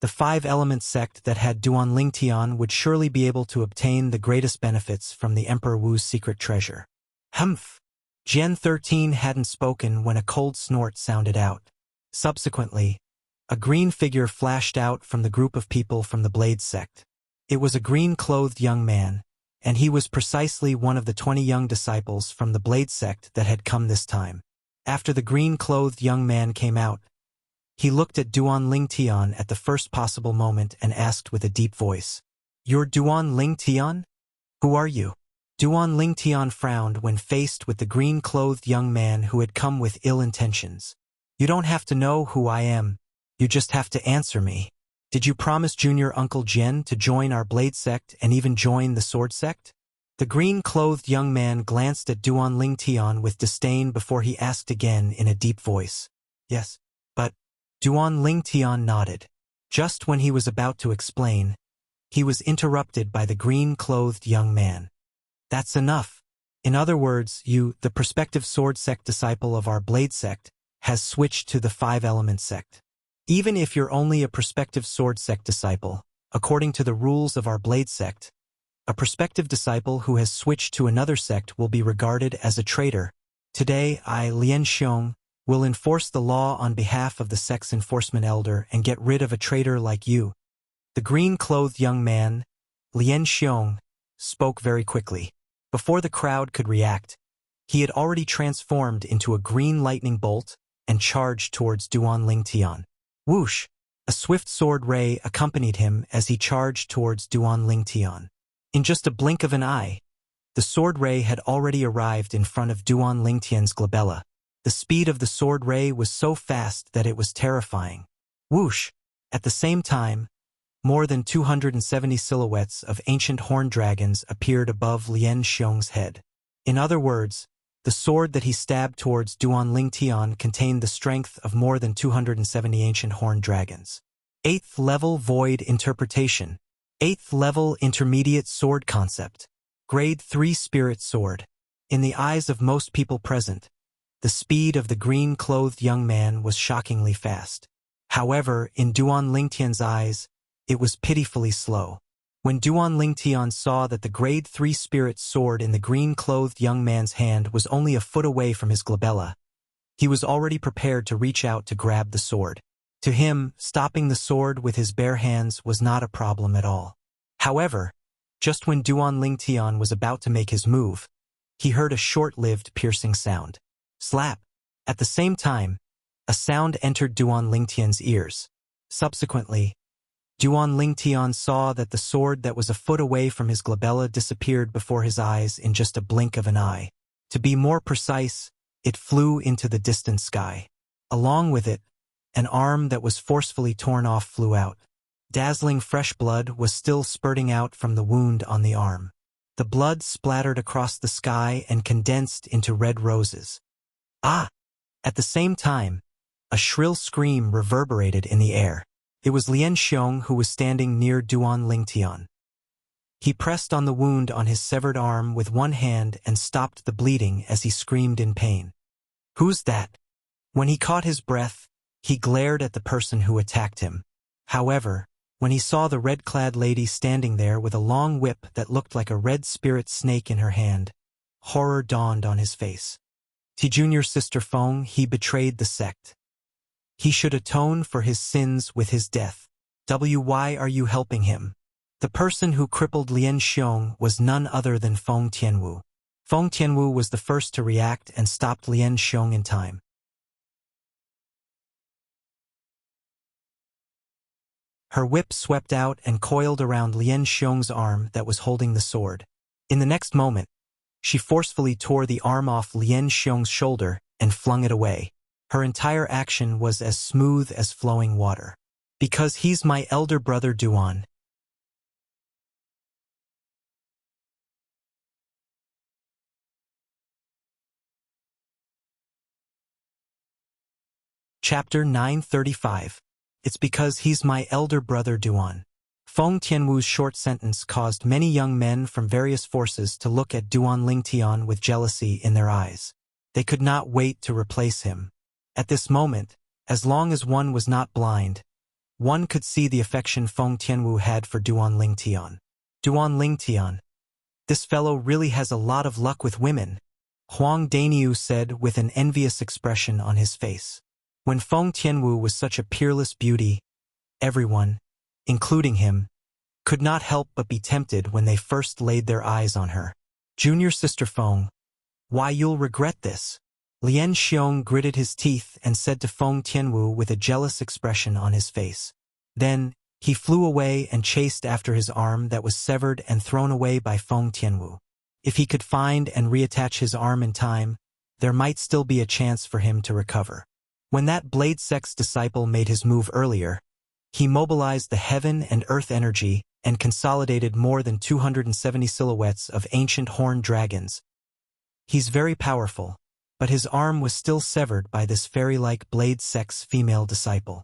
The 5 Elements sect that had Duan Lingtian would surely be able to obtain the greatest benefits from the Emperor Wu's secret treasure. Humph! Gen 13 hadn't spoken when a cold snort sounded out. Subsequently, a green figure flashed out from the group of people from the Blade sect. It was a green-clothed young man, and he was precisely one of the 20 young disciples from the Blade sect that had come this time. After the green-clothed young man came out, he looked at Duan Lingtian at the first possible moment and asked with a deep voice, You're Duan Lingtian? Who are you? Duan Lingtian frowned when faced with the green-clothed young man who had come with ill intentions. You don't have to know who I am, you just have to answer me. Did you promise Junior Uncle Jen to join our Blade sect and even join the Sword sect? The green-clothed young man glanced at Duan Lingtian with disdain before he asked again in a deep voice. Yes, but Duan Lingtian nodded. Just when he was about to explain, he was interrupted by the green-clothed young man. That's enough. In other words, you, the prospective Sword sect disciple of our Blade sect, has switched to the 5 Elements sect. Even if you're only a prospective Sword sect disciple, according to the rules of our Blade sect, a prospective disciple who has switched to another sect will be regarded as a traitor. Today, I, Lian Xiong, will enforce the law on behalf of the sect's enforcement elder and get rid of a traitor like you. The green-clothed young man, Lian Xiong, spoke very quickly. Before the crowd could react, he had already transformed into a green lightning bolt and charged towards Duan Lingtian. Whoosh! A swift sword ray accompanied him as he charged towards Duan Lingtian. In just a blink of an eye, the sword ray had already arrived in front of Duan Lingtian's glabella. The speed of the sword ray was so fast that it was terrifying. Whoosh! At the same time, more than 270 silhouettes of ancient horned dragons appeared above Lian Xiong's head. In other words, the sword that he stabbed towards Duan Lingtian contained the strength of more than 270 ancient horned dragons. 8th level Void Interpretation. 8th level Intermediate Sword Concept. Grade 3 Spirit Sword. In the eyes of most people present, the speed of the green-clothed young man was shockingly fast. However, in Duan Lingtian's eyes, it was pitifully slow. When Duan Lingtian saw that the Grade 3 Spirit Sword in the green-clothed young man's hand was only a foot away from his glabella, he was already prepared to reach out to grab the sword. To him, stopping the sword with his bare hands was not a problem at all. However, just when Duan Lingtian was about to make his move, he heard a short-lived piercing sound. Slap! At the same time, a sound entered Duan Lingtian's ears. Subsequently, Duan Lingtian saw that the sword that was a foot away from his glabella disappeared before his eyes in just a blink of an eye. To be more precise, it flew into the distant sky. Along with it, an arm that was forcefully torn off flew out. Dazzling fresh blood was still spurting out from the wound on the arm. The blood splattered across the sky and condensed into red roses. Ah! At the same time, a shrill scream reverberated in the air. It was Lian Xiong who was standing near Duan Lingtian. He pressed on the wound on his severed arm with one hand and stopped the bleeding as he screamed in pain. Who's that? When he caught his breath, he glared at the person who attacked him. However, when he saw the red-clad lady standing there with a long whip that looked like a red spirit snake in her hand, horror dawned on his face. To junior sister Feng, he betrayed the sect. He should atone for his sins with his death. Why are you helping him? The person who crippled Lien Xiong was none other than Feng Tianwu. Feng Tianwu was the first to react and stopped Lien Xiong in time. Her whip swept out and coiled around Lien Xiong's arm that was holding the sword. In the next moment, she forcefully tore the arm off Lien Xiong's shoulder and flung it away. Her entire action was as smooth as flowing water. Because he's my elder brother Duan. Chapter 935. It's because he's my elder brother Duan. Feng Tianwu's short sentence caused many young men from various forces to look at Duan Lingtian with jealousy in their eyes. They could not wait to replace him. At this moment, as long as one was not blind, one could see the affection Feng Tianwu had for Duan Lingtian. Duan Lingtian. This fellow really has a lot of luck with women, Huang Dainiu said with an envious expression on his face. When Feng Tianwu was such a peerless beauty, everyone, including him, could not help but be tempted when they first laid their eyes on her. Junior sister Feng, why you'll regret this? Lien Xiong gritted his teeth and said to Feng Tianwu with a jealous expression on his face. Then, he flew away and chased after his arm that was severed and thrown away by Feng Tianwu. If he could find and reattach his arm in time, there might still be a chance for him to recover. When that blade sect's disciple made his move earlier, he mobilized the heaven and earth energy and consolidated more than 270 silhouettes of ancient horned dragons. He's very powerful, but his arm was still severed by this fairy-like blade sect's female disciple.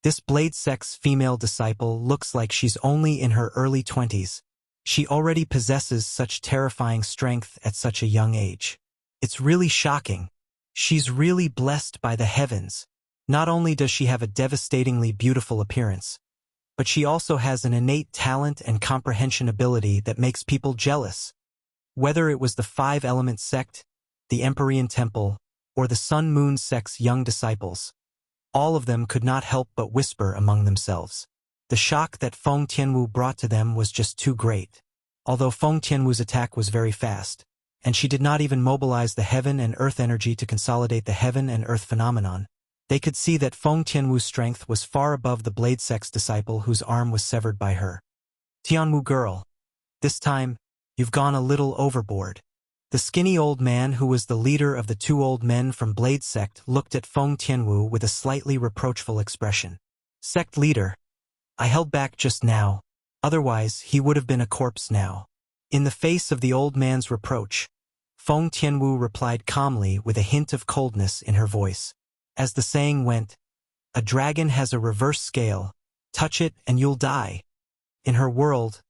This blade sect's female disciple looks like she's only in her early 20s. She already possesses such terrifying strength at such a young age. It's really shocking. She's really blessed by the heavens. Not only does she have a devastatingly beautiful appearance, but she also has an innate talent and comprehension ability that makes people jealous. Whether it was the five-element sect, the Empyrean Temple, or the Sun-Moon sect's young disciples, all of them could not help but whisper among themselves. The shock that Feng Tianwu brought to them was just too great. Although Feng Tianwu's attack was very fast, and she did not even mobilize the heaven and earth energy to consolidate the heaven and earth phenomenon, they could see that Feng Tianwu's strength was far above the blade sect's disciple whose arm was severed by her. Tianwu girl, this time, you've gone a little overboard. The skinny old man who was the leader of the two old men from Blade Sect looked at Feng Tianwu with a slightly reproachful expression. Sect leader, I held back just now, otherwise he would have been a corpse now. In the face of the old man's reproach, Feng Tianwu replied calmly with a hint of coldness in her voice. As the saying went, a dragon has a reverse scale, touch it and you'll die. In her world,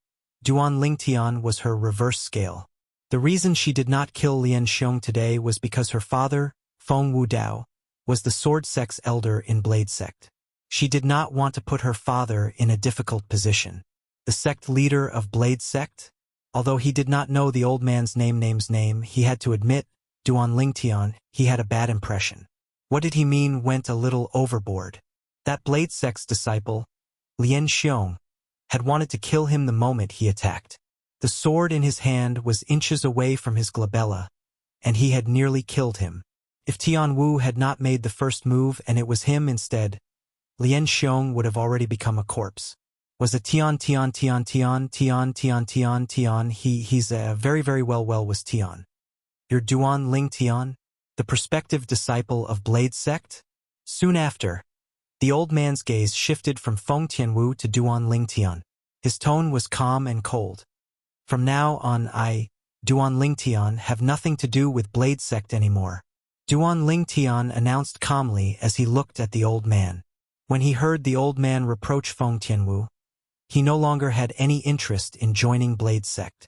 Duan Lingtian was her reverse scale. The reason she did not kill Lien Xiong today was because her father, Feng Wudao, was the sword sect's elder in Blade Sect. She did not want to put her father in a difficult position. The sect leader of Blade Sect? Although he did not know the old man's name, he had to admit, Duan Lingtian, he had a bad impression. What did he mean went a little overboard? That Blade Sect's disciple, Lien Xiong, had wanted to kill him the moment he attacked. The sword in his hand was inches away from his glabella, and he had nearly killed him. If Tianwu had not made the first move and it was him instead, Lien Xiong would have already become a corpse. Was it Tian? He's a very well was Tian. You're Duan Lingtian, the prospective disciple of Blade Sect? Soon after, the old man's gaze shifted from Feng Tianwu to Duan Lingtian. His tone was calm and cold. From now on Duan Lingtian, have nothing to do with Blade Sect anymore. Duan Lingtian announced calmly as he looked at the old man. When he heard the old man reproach Feng Tianwu, he no longer had any interest in joining Blade Sect.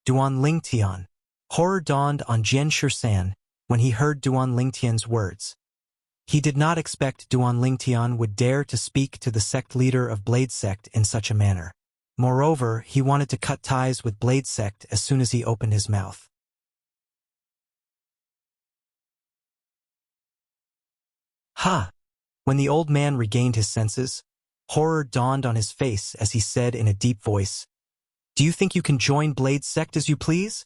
Duan Lingtian. Horror dawned on Jian Shisan when he heard Duan Lingtian's words. He did not expect Duan Lingtian would dare to speak to the sect leader of Blade Sect in such a manner. Moreover, he wanted to cut ties with Blade Sect as soon as he opened his mouth. Ha! When the old man regained his senses, horror dawned on his face as he said in a deep voice, "Do you think you can join Blade's sect as you please?"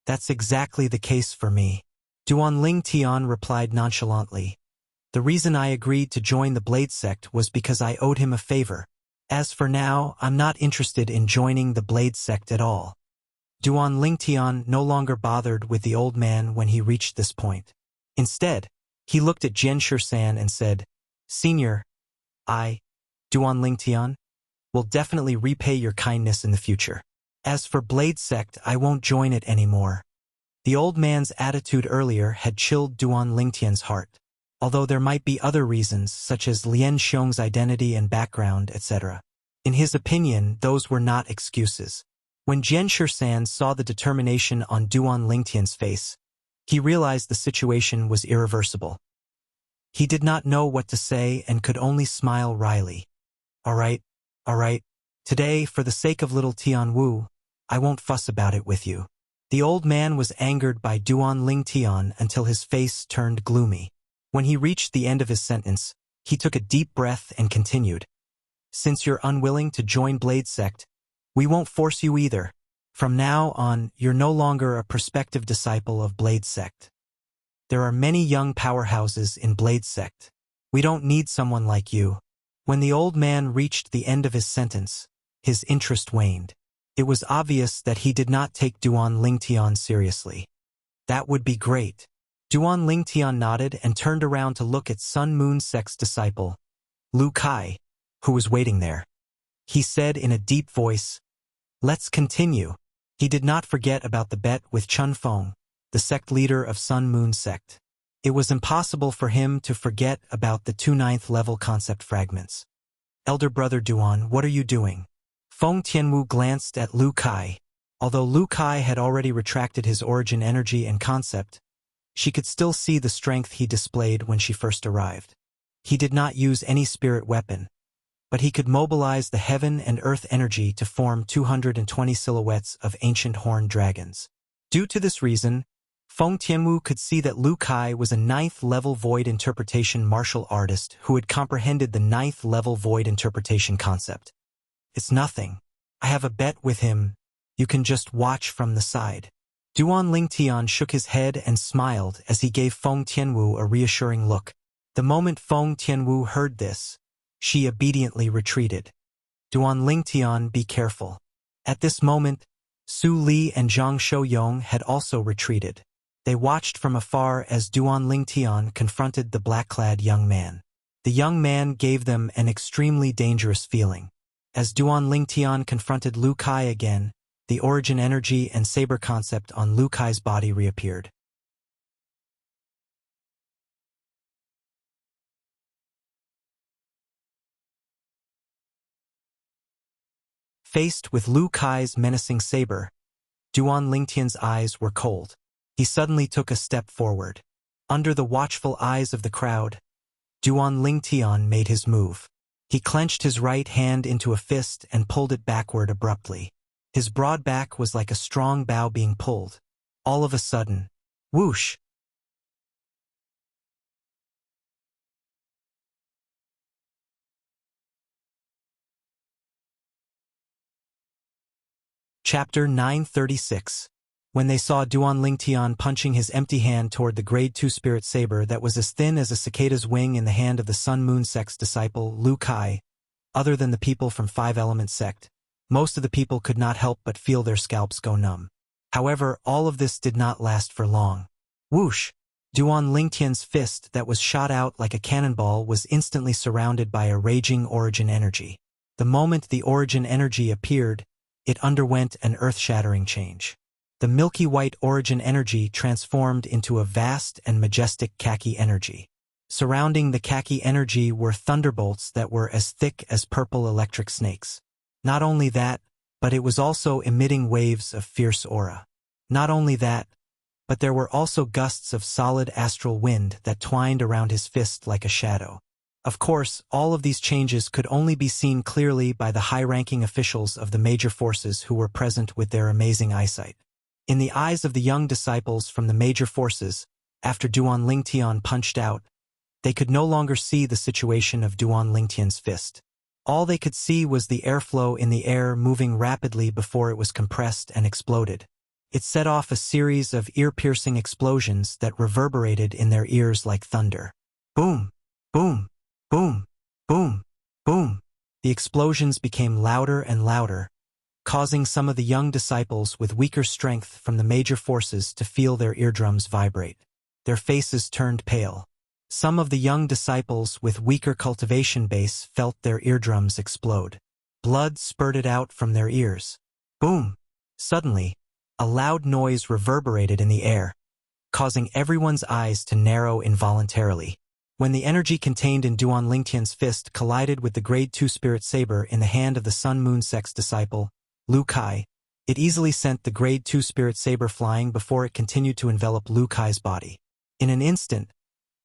"That's exactly the case for me." Duan Ling Tian replied nonchalantly. "The reason I agreed to join the Blade sect was because I owed him a favor. As for now, I'm not interested in joining the Blade sect at all." Duan Ling Tian no longer bothered with the old man when he reached this point. Instead, he looked at Jian Shisan and said, "Senior, I, Duan Ling Tian, will definitely repay your kindness in the future. As for Blade sect, I won't join it anymore." The old man's attitude earlier had chilled Duan Lingtian's heart, although there might be other reasons such as Lien Xiong's identity and background, etc. In his opinion, those were not excuses. When Jian Shisan saw the determination on Duan Lingtian's face, he realized the situation was irreversible. He did not know what to say and could only smile wryly. All right. Today, for the sake of little Tian Wu, I won't fuss about it with you." The old man was angered by Duan Ling Tian until his face turned gloomy. When he reached the end of his sentence, he took a deep breath and continued, "Since you're unwilling to join Blade sect, we won't force you either. From now on, you're no longer a prospective disciple of Blade sect. There are many young powerhouses in Blade sect. We don't need someone like you." When the old man reached the end of his sentence, his interest waned. It was obvious that he did not take Duan Lingtian seriously. "That would be great." Duan Lingtian nodded and turned around to look at Sun Moon sect's disciple, Lu Kai, who was waiting there. He said in a deep voice, "Let's continue." He did not forget about the bet with Chun Feng, the sect leader of Sun Moon sect. It was impossible for him to forget about the 2 9th level concept fragments. "Elder brother Duan, what are you doing?" Feng Tianwu glanced at Lu Kai. Although Lu Kai had already retracted his origin energy and concept, she could still see the strength he displayed when she first arrived. He did not use any spirit weapon, but he could mobilize the heaven and earth energy to form 220 silhouettes of ancient horned dragons. Due to this reason, Feng Tianwu could see that Lu Kai was a 9th level void interpretation martial artist who had comprehended the 9th level void interpretation concept. "It's nothing. I have a bet with him. You can just watch from the side." Duan Lingtian shook his head and smiled as he gave Feng Tianwu a reassuring look. The moment Feng Tianwu heard this, she obediently retreated. "Duan Lingtian, be careful." At this moment, Su Li and Zhang Shouyong had also retreated. They watched from afar as Duan Lingtian confronted the black-clad young man. The young man gave them an extremely dangerous feeling. As Duan Lingtian confronted Lu Kai again, the origin energy and saber concept on Lu Kai's body reappeared. Faced with Lu Kai's menacing saber, Duan Lingtian's eyes were cold. He suddenly took a step forward. Under the watchful eyes of the crowd, Duan Lingtian made his move. He clenched his right hand into a fist and pulled it backward abruptly. His broad back was like a strong bow being pulled. All of a sudden, whoosh! Chapter 936. When they saw Duan Lingtian punching his empty hand toward the Grade 2 spirit saber that was as thin as a cicada's wing in the hand of the Sun Moon sect's disciple, Lu Kai, other than the people from 5 Element sect, most of the people could not help but feel their scalps go numb. However, all of this did not last for long. Whoosh! Duan Lingtian's fist that was shot out like a cannonball was instantly surrounded by a raging origin energy. The moment the origin energy appeared, it underwent an earth-shattering change. The milky white origin energy transformed into a vast and majestic khaki energy. Surrounding the khaki energy were thunderbolts that were as thick as purple electric snakes. Not only that, but it was also emitting waves of fierce aura. Not only that, but there were also gusts of solid astral wind that twined around his fist like a shadow. Of course, all of these changes could only be seen clearly by the high-ranking officials of the major forces who were present with their amazing eyesight. In the eyes of the young disciples from the major forces, after Duan Lingtian punched out, They could no longer see the situation of Duan Lingtian's fist. All they could see was the airflow in the air moving rapidly before it was compressed and exploded. It set off a series of ear-piercing explosions that reverberated in their ears like thunder. Boom! Boom! Boom! Boom! Boom! The explosions became louder and louder, causing some of the young disciples with weaker strength from the major forces to feel their eardrums vibrate. Their faces turned pale. Some of the young disciples with weaker cultivation base felt their eardrums explode. Blood spurted out from their ears. Boom! Suddenly, a loud noise reverberated in the air, causing everyone's eyes to narrow involuntarily. When the energy contained in Duan Lingtian's fist collided with the Grade 2 Spirit Saber in the hand of the Sun Moon Sect's disciple, Lu Kai, it easily sent the Grade 2 Spirit Saber flying before it continued to envelop Lu Kai's body. In an instant,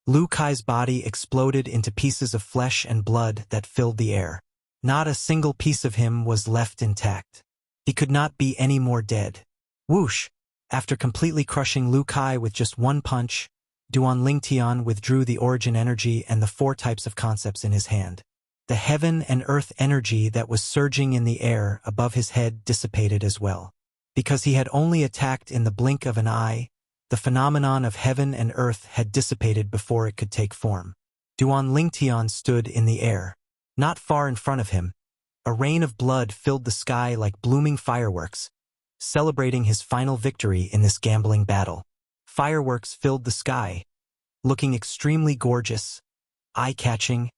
Lu Kai's body exploded into pieces of flesh and blood that filled the air. Not a single piece of him was left intact. He could not be any more dead. Whoosh! After completely crushing Lu Kai with just one punch, Duan Lingtian withdrew the origin energy and the 4 types of concepts in his hand. The heaven and earth energy that was surging in the air above his head dissipated as well. Because he had only attacked in the blink of an eye, the phenomenon of heaven and earth had dissipated before it could take form. Duan Lingtian stood in the air. Not far in front of him, a rain of blood filled the sky like blooming fireworks, celebrating his final victory in this gambling battle. Fireworks filled the sky, looking extremely gorgeous, eye-catching,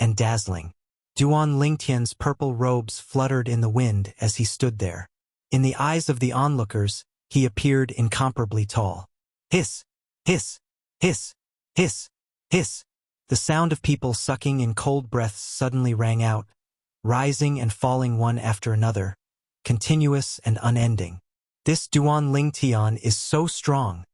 and dazzling. Duan Lingtian's purple robes fluttered in the wind as he stood there. In the eyes of the onlookers, he appeared incomparably tall. Hiss! Hiss! Hiss! Hiss! Hiss! The sound of people sucking in cold breaths suddenly rang out, rising and falling one after another, continuous and unending. This Duan Lingtian is so strong.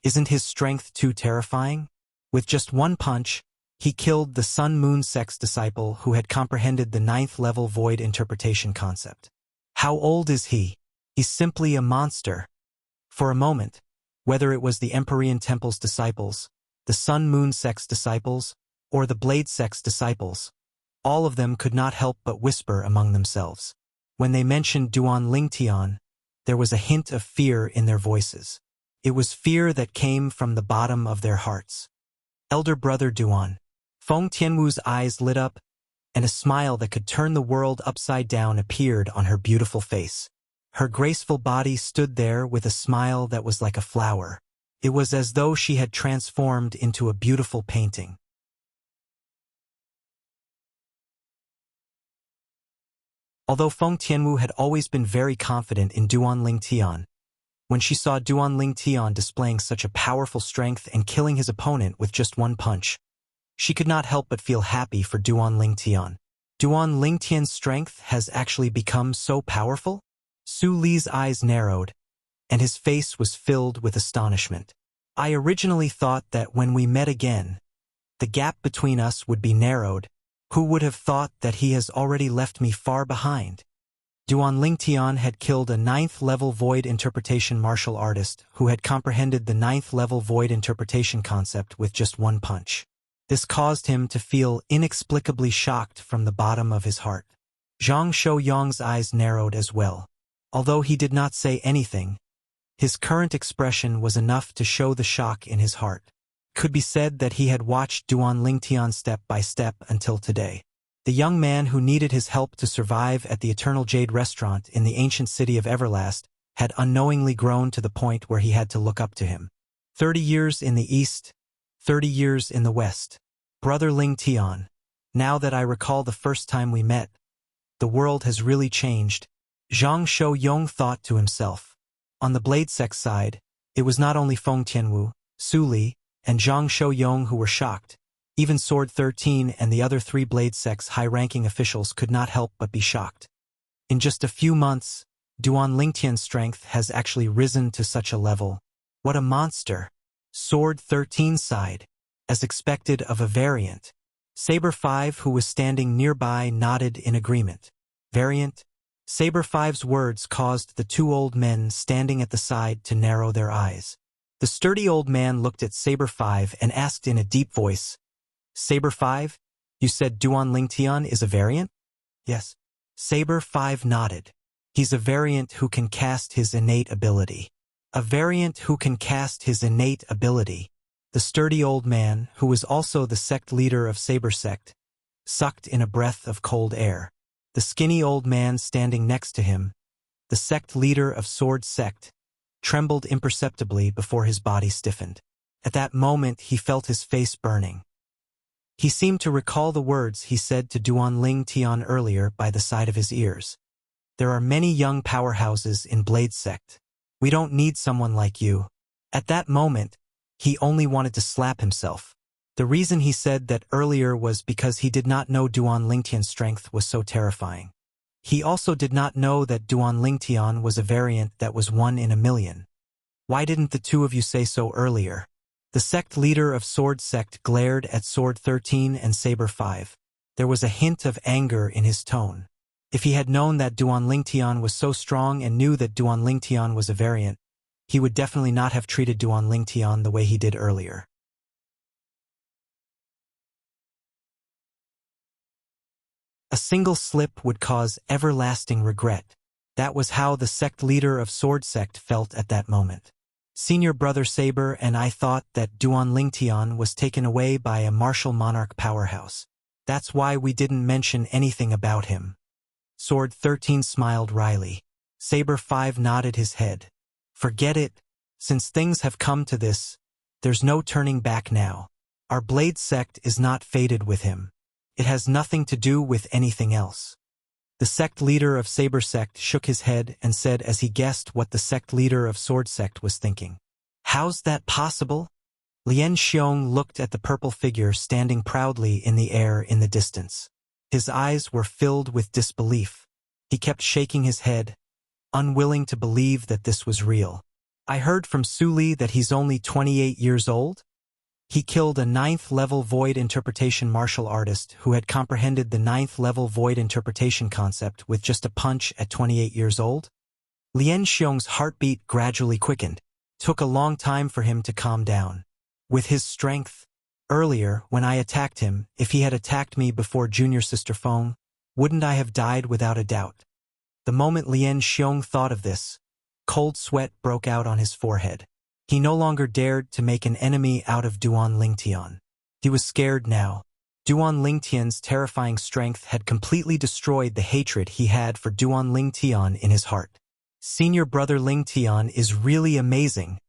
Isn't his strength too terrifying? With just one punch, he killed the Sun Moon Sect's disciple who had comprehended the 9th level void interpretation concept. How old is he? He's simply a monster. For a moment, whether it was the Empyrean Temple's disciples, the Sun Moon Sect's disciples, or the Blade Sect's disciples, all of them could not help but whisper among themselves. When they mentioned Duan Lingtian, there was a hint of fear in their voices. It was fear that came from the bottom of their hearts. Elder brother Duan. Feng Tianwu's eyes lit up, and a smile that could turn the world upside down appeared on her beautiful face. Her graceful body stood there with a smile that was like a flower. It was as though she had transformed into a beautiful painting. Although Feng Tianwu had always been very confident in Duan Lingtian, when she saw Duan Lingtian displaying such a powerful strength and killing his opponent with just one punch, she could not help but feel happy for Duan Lingtian. Duan Lingtian's strength has actually become so powerful? Su Li's eyes narrowed, and his face was filled with astonishment. I originally thought that when we met again, the gap between us would be narrowed. Who would have thought that he has already left me far behind? Duan Lingtian had killed a 9th level void interpretation martial artist who had comprehended the 9th level void interpretation concept with just one punch. This caused him to feel inexplicably shocked from the bottom of his heart. Zhang Shouyang's eyes narrowed as well. Although he did not say anything, his current expression was enough to show the shock in his heart. Could be said that he had watched Duan Lingtian step by step until today. The young man who needed his help to survive at the Eternal Jade restaurant in the ancient city of Everlast had unknowingly grown to the point where he had to look up to him. 30 years in the east, 30 years in the west. Brother Lingtian, now that I recall the first time we met, the world has really changed. Zhang Shouyang thought to himself. On the Blade Sect side, it was not only Feng Tianwu, Su Li, and Zhang Shouyang who were shocked. Even Sword 13 and the other 3 Blade Sect's high-ranking officials could not help but be shocked. In just a few months, Duan Lingtian's strength has actually risen to such a level. What a monster! Sword 13 sighed, as expected of a variant. Saber 5, who was standing nearby, nodded in agreement. Variant? Saber 5's words caused the 2 old men standing at the side to narrow their eyes. The sturdy old man looked at Saber 5 and asked in a deep voice, Saber 5? You said Duan Lingtian is a variant? Yes. Saber 5 nodded. He's a variant who can cast his innate ability. A variant who can cast his innate ability. The sturdy old man, who was also the sect leader of Saber sect, sucked in a breath of cold air. The skinny old man standing next to him, the sect leader of Sword sect, trembled imperceptibly before his body stiffened. At that moment he felt his face burning. He seemed to recall the words he said to Duan Lingtian earlier by the side of his ears. There are many young powerhouses in Blade sect. We don't need someone like you. At that moment, he only wanted to slap himself. The reason he said that earlier was because he did not know Duan Lingtian's strength was so terrifying. He also did not know that Duan Lingtian was a variant that was 1 in a million. Why didn't the two of you say so earlier? The sect leader of Sword sect glared at Sword 13 and Saber 5. There was a hint of anger in his tone. If he had known that Duan Lingtian was so strong and knew that Duan Lingtian was a variant, he would definitely not have treated Duan Lingtian the way he did earlier. A single slip would cause everlasting regret. That was how the sect leader of Sword sect felt at that moment. Senior brother Saber and I thought that Duan Lingtian was taken away by a martial monarch powerhouse. That's why we didn't mention anything about him. Sword 13 smiled wryly. Saber 5 nodded his head. Forget it. Since things have come to this, there's no turning back now. Our Blade sect is not fated with him. It has nothing to do with anything else. The sect leader of Saber sect shook his head and said as he guessed what the sect leader of Sword sect was thinking. How's that possible? Lien Xiong looked at the purple figure standing proudly in the air in the distance. His eyes were filled with disbelief. He kept shaking his head, unwilling to believe that this was real. I heard from Suli that he's only 28 years old? He killed a 9th-level void interpretation martial artist who had comprehended the 9th-level void interpretation concept with just a punch at 28 years old? Lien Xiong's heartbeat gradually quickened. Took a long time for him to calm down. With his strength, earlier, when I attacked him, if he had attacked me before Junior Sister Feng, wouldn't I have died without a doubt? The moment Lien Xiong thought of this, cold sweat broke out on his forehead. He no longer dared to make an enemy out of Duan Lingtian. He was scared now. Duan Lingtian's terrifying strength had completely destroyed the hatred he had for Duan Lingtian in his heart. Senior brother Lingtian is really amazing.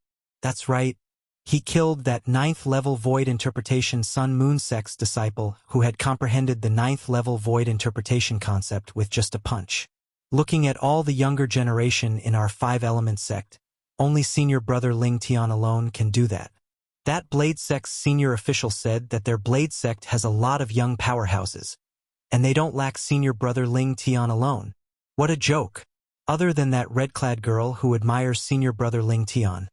That's right. He killed that 9th-level void interpretation Sun Moon sect's disciple who had comprehended the 9th-level void interpretation concept with just a punch. Looking at all the younger generation in our 5-element sect, only senior brother Lingtian alone can do that. That Blade sect's senior official said that their Blade sect has a lot of young powerhouses, and they don't lack senior brother Lingtian alone. What a joke. Other than that red-clad girl who admires senior brother Lingtian,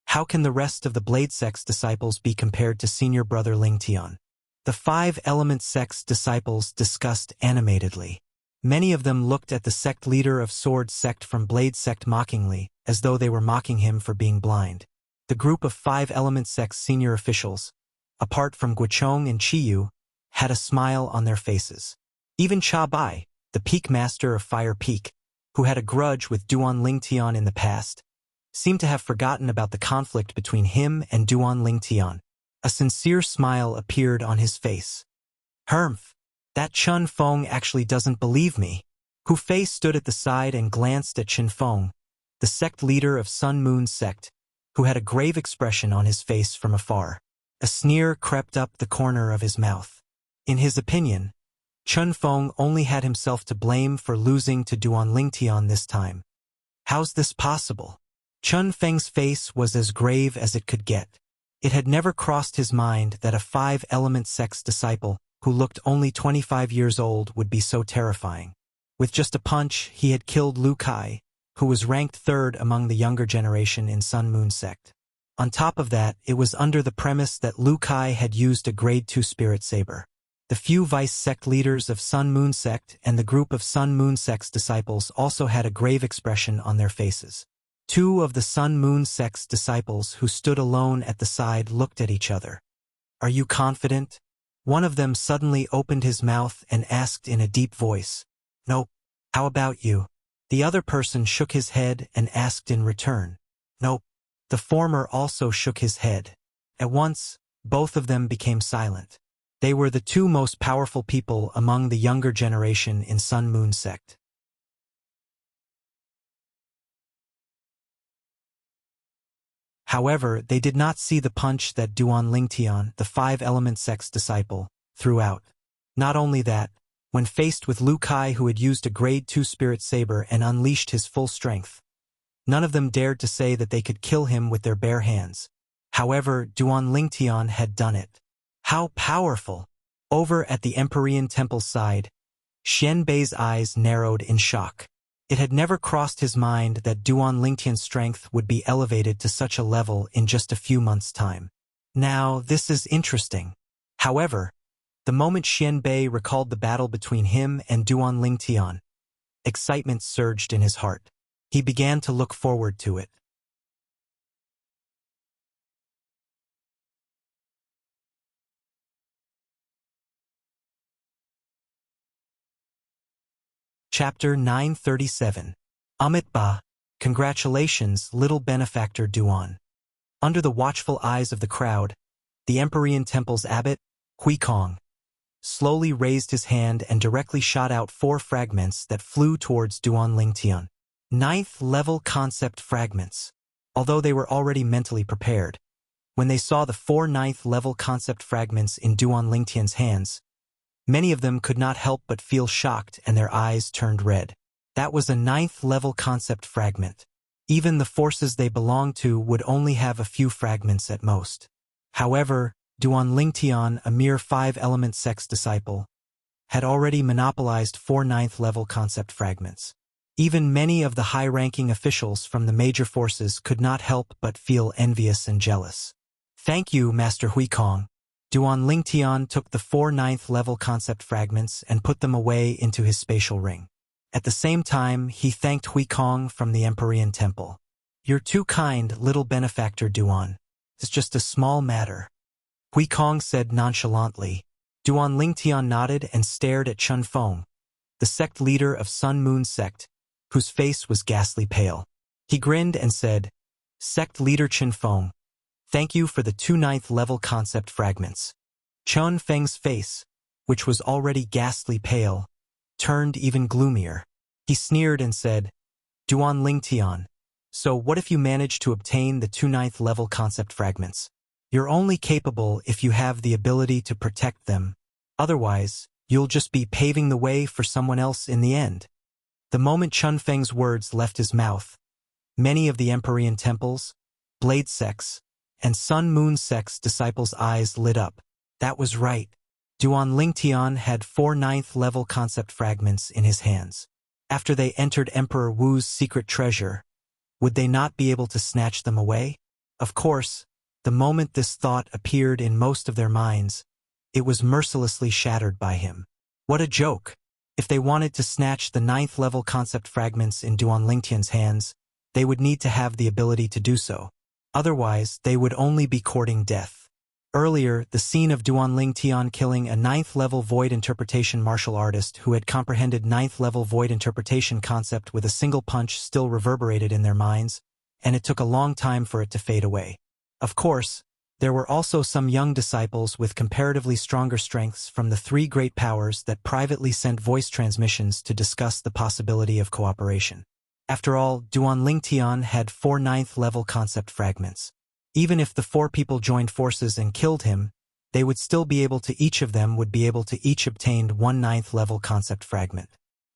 how can the rest of the Blade sect's disciples be compared to senior brother Lingtian? The 5-element sect's disciples discussed animatedly. Many of them looked at the sect leader of Sword sect from Blade sect mockingly, as though they were mocking him for being blind. The group of 5-element sect's senior officials, apart from Guochong and Chiyu, had a smile on their faces. Even Cha Bai, the peak master of Fire Peak, who had a grudge with Duan Lingtian in the past, seemed to have forgotten about the conflict between him and Duan Lingtian. A sincere smile appeared on his face. Hermf, that Chun Feng actually doesn't believe me. Hu Fei stood at the side and glanced at Chen Feng, the sect leader of Sun Moon sect, who had a grave expression on his face from afar. A sneer crept up the corner of his mouth. In his opinion, Chun Feng only had himself to blame for losing to Duan Lingtian this time. How's this possible? Chun Feng's face was as grave as it could get. It had never crossed his mind that a 5-element sect's disciple, who looked only 25 years old, would be so terrifying. With just a punch, he had killed Lu Kai, who was ranked 3rd among the younger generation in Sun Moon sect. On top of that, it was under the premise that Lu Kai had used a grade 2 spirit saber. The few vice sect leaders of Sun Moon sect and the group of Sun Moon sect's disciples also had a grave expression on their faces. 2 of the Sun Moon sect's disciples who stood alone at the side looked at each other. Are you confident? One of them suddenly opened his mouth and asked in a deep voice, "Nope. How about you?" The other person shook his head and asked in return, "Nope." The former also shook his head. At once, both of them became silent. They were the two most powerful people among the younger generation in Sun Moon sect. However, they did not see the punch that Duan Lingtian, the five-element sect's disciple, threw out. Not only that, when faced with Lu Kai, who had used a grade 2 spirit saber and unleashed his full strength, none of them dared to say that they could kill him with their bare hands. However, Duan Lingtian had done it. How powerful! Over at the Empyrean Temple's side, Xian Bei's eyes narrowed in shock. It had never crossed his mind that Duan Lingtian's strength would be elevated to such a level in just a few months' time. Now, this is interesting. However, the moment Xian Bei recalled the battle between him and Duan Lingtian, excitement surged in his heart. He began to look forward to it. Chapter 937. Amit Ba. Congratulations, little benefactor Duan. Under the watchful eyes of the crowd, the Empyrean Temple's abbot, Hui Kong, slowly raised his hand and directly shot out 4 fragments that flew towards Duan Lingtian. 9th level concept fragments. Although they were already mentally prepared, when they saw the 4 9th level concept fragments in Duan Lingtian's hands, many of them could not help but feel shocked and their eyes turned red. That was a 9th level concept fragment. Even the forces they belonged to would only have a few fragments at most. However, Duan Lingtian, a mere 5-element sect's disciple, had already monopolized 4 9th level concept fragments. Even many of the high-ranking officials from the major forces could not help but feel envious and jealous. Thank you, Master Hui Kong. Duan Lingtian took the 4 9th level concept fragments and put them away into his spatial ring. At the same time, he thanked Hui Kong from the Empyrean Temple. You're too kind, little benefactor Duan. It's just a small matter. Hui Kong said nonchalantly. Duan Lingtian nodded and stared at Chun Feng, the sect leader of Sun Moon sect, whose face was ghastly pale. He grinned and said, Sect leader Chun Feng, thank you for the 2 9th level concept fragments. Chun Feng's face, which was already ghastly pale, turned even gloomier. He sneered and said, Duan Lingtian, so what if you manage to obtain the 2 9th level concept fragments? You're only capable if you have the ability to protect them. Otherwise, you'll just be paving the way for someone else in the end. The moment Chun Feng's words left his mouth, many of the Empyrean Temple's, Blade sects, and Sun Moon sect's disciples' eyes lit up. That was right. Duan Lingtian had 4 9th level concept fragments in his hands. After they entered Emperor Wu's secret treasure, would they not be able to snatch them away? Of course, the moment this thought appeared in most of their minds, it was mercilessly shattered by him. What a joke! If they wanted to snatch the 9th level concept fragments in Duan Lingtian's hands, they would need to have the ability to do so. Otherwise, they would only be courting death. Earlier, the scene of Duan Lingtian killing a 9th level void interpretation martial artist who had comprehended 9th level void interpretation concept with a single punch still reverberated in their minds, and it took a long time for it to fade away. Of course, there were also some young disciples with comparatively stronger strengths from the 3 great powers that privately sent voice transmissions to discuss the possibility of cooperation. After all, Duan Lingtian had 4 9th level concept fragments. Even if the 4 people joined forces and killed him, they would still be able to each of them would be able to each obtain 1 9th level concept fragment.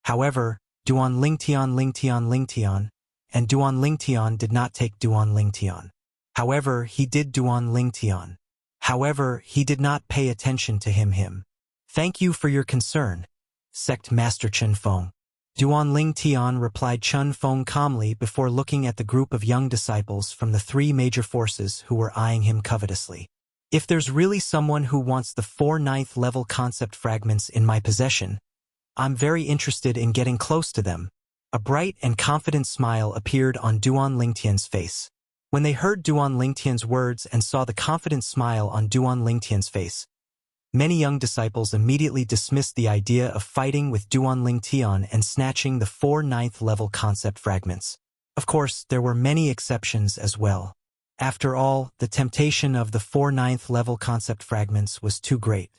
However, Duan Lingtian, and Duan Lingtian did not take Duan Lingtian. However, he did Duan Lingtian. However, he did not pay attention to him. Thank you for your concern, Sect Master Chun Feng. Duan Lingtian replied Chun Feng calmly before looking at the group of young disciples from the 3 major forces who were eyeing him covetously. If there's really someone who wants the 4 9th level concept fragments in my possession, I'm very interested in getting close to them. A bright and confident smile appeared on Duan Lingtian's face. When they heard Duan Lingtian's words and saw the confident smile on Duan Lingtian's face, Many young disciples immediately dismissed the idea of fighting with Duanling Tian and snatching the 4 ninth-level concept fragments. Of course, there were many exceptions as well. After all, the temptation of the 4 ninth-level concept fragments was too great.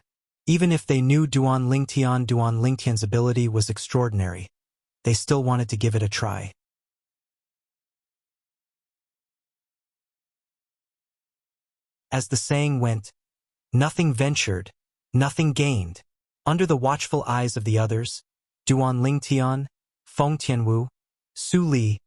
Even if they knew Duanling Tian's ability was extraordinary, they still wanted to give it a try. As the saying went, nothing ventured, nothing gained. Under the watchful eyes of the others, Duanling Tian, Feng Tianwu, Su Li,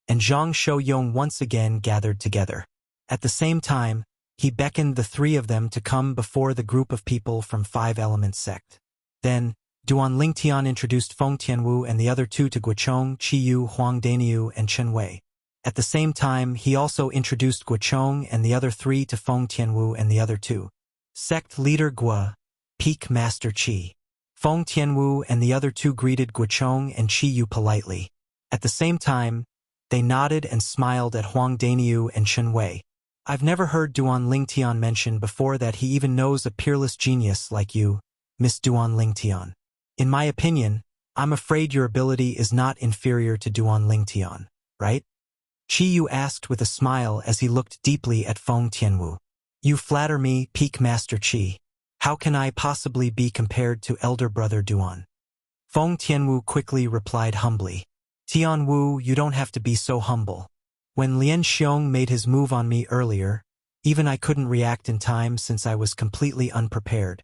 and Zhang Shouyong once again gathered together. At the same time, he beckoned the 3 of them to come before the group of people from 5 Element sect. Then, Duanling Tian introduced Feng Tianwu and the other 2 to Guochong, Qiyu, Huang Daniu, and Chen Wei. At the same time, he also introduced Guochong and the other 3 to Feng Tianwu and the other 2. Sect leader Guo, Peak Master Qi. Feng Tianwu and the other 2 greeted Guochong and Qiyu politely. At the same time, they nodded and smiled at Huang Daniu and Chen Wei. I've never heard Duanling Tian mention before that he even knows a peerless genius like you, Miss Duanling Tian. In my opinion, I'm afraid your ability is not inferior to Duanling Tian, right? Qiyu asked with a smile as he looked deeply at Feng Tianwu. You flatter me, Peak Master Qi. How can I possibly be compared to elder brother Duan? Feng Tianwu quickly replied humbly. Tianwu, you don't have to be so humble. When Lian Xiong made his move on me earlier, even I couldn't react in time since I was completely unprepared.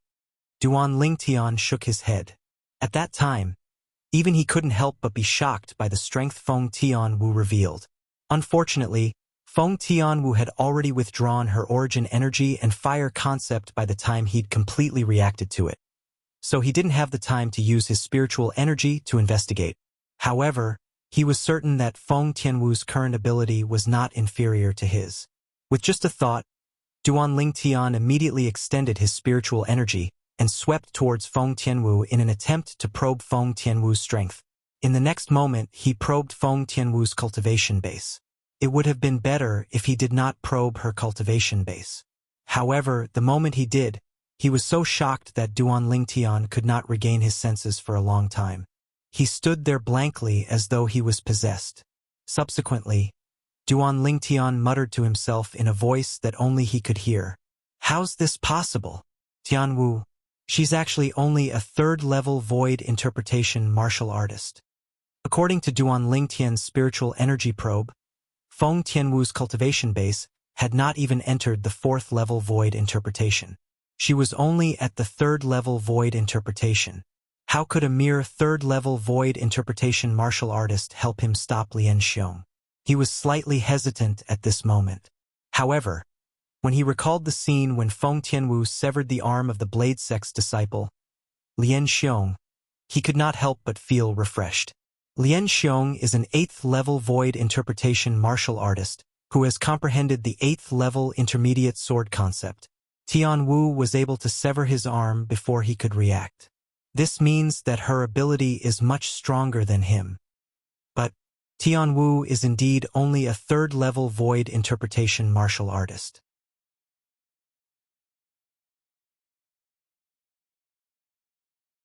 Duanling Tian shook his head. At that time, even he couldn't help but be shocked by the strength Feng Tianwu revealed. Unfortunately, Feng Tianwu had already withdrawn her origin energy and fire concept by the time he'd completely reacted to it. So he didn't have the time to use his spiritual energy to investigate. However, he was certain that Feng Tianwu's current ability was not inferior to his. With just a thought, Duanling Tian immediately extended his spiritual energy and swept towards Feng Tianwu in an attempt to probe Feng Tianwu's strength. In the next moment, he probed Feng Tianwu's cultivation base. It would have been better if he did not probe her cultivation base. However, the moment he did, he was so shocked that Duanling Tian could not regain his senses for a long time. He stood there blankly as though he was possessed. Subsequently, Duanling Tian muttered to himself in a voice that only he could hear. How's this possible? Tianwu, she's actually only a 3rd-level void interpretation martial artist. According to Duanling Tian's spiritual energy probe, Feng Tianwu's cultivation base had not even entered the 4th-level void interpretation. She was only at the 3rd-level void interpretation. How could a mere 3rd-level void interpretation martial artist help him stop Lian Xiong? He was slightly hesitant at this moment. However, when he recalled the scene when Feng Tianwu severed the arm of the Blade Sect's disciple, Lian Xiong, he could not help but feel refreshed. Lian Xiong is an 8th-level void interpretation martial artist who has comprehended the 8th-level intermediate sword concept. Tianwu was able to sever his arm before he could react. This means that her ability is much stronger than him. But Tianwu is indeed only a 3rd-level void interpretation martial artist.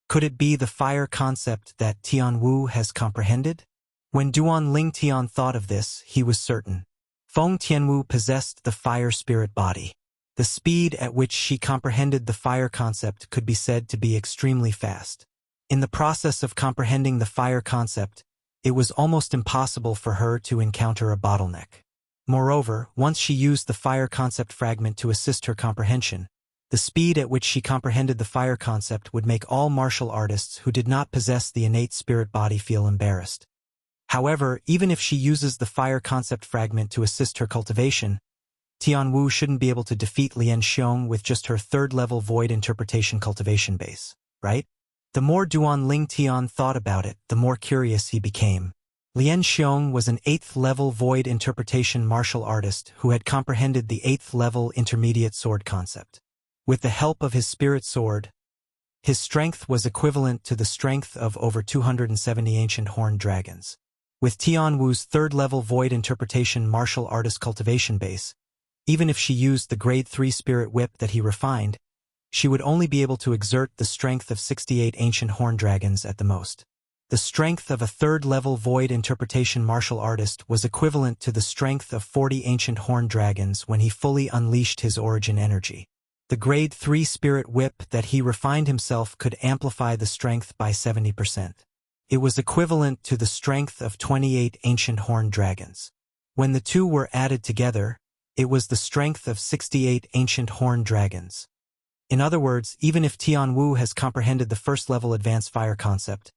Could it be the fire concept that Tianwu has comprehended? When Duanling Tian thought of this, he was certain. Feng Tianwu possessed the fire spirit body. The speed at which she comprehended the fire concept could be said to be extremely fast. In the process of comprehending the fire concept, it was almost impossible for her to encounter a bottleneck. Moreover, once she used the fire concept fragment to assist her comprehension, the speed at which she comprehended the fire concept would make all martial artists who did not possess the innate spirit body feel embarrassed. However, even if she uses the fire concept fragment to assist her cultivation, Tianwu shouldn't be able to defeat Lian Xiong with just her 3rd-level void interpretation cultivation base, right? The more Duanling Tian thought about it, the more curious he became. Lian Xiong was an 8th-level void interpretation martial artist who had comprehended the 8th-level intermediate sword concept. With the help of his spirit sword, his strength was equivalent to the strength of over 270 ancient horned dragons. With Tianwu's 3rd-level void interpretation martial artist cultivation base, even if she used the grade 3 spirit whip that he refined, she would only be able to exert the strength of 68 ancient horn dragons at the most. The strength of a third-level void interpretation martial artist was equivalent to the strength of 40 ancient horn dragons when he fully unleashed his origin energy. The grade 3 spirit whip that he refined himself could amplify the strength by 70%. It was equivalent to the strength of 28 ancient horn dragons. When the two were added together, it was the strength of 68 ancient horn dragons. In other words, even if Tianwu has comprehended the first-level advanced fire concept,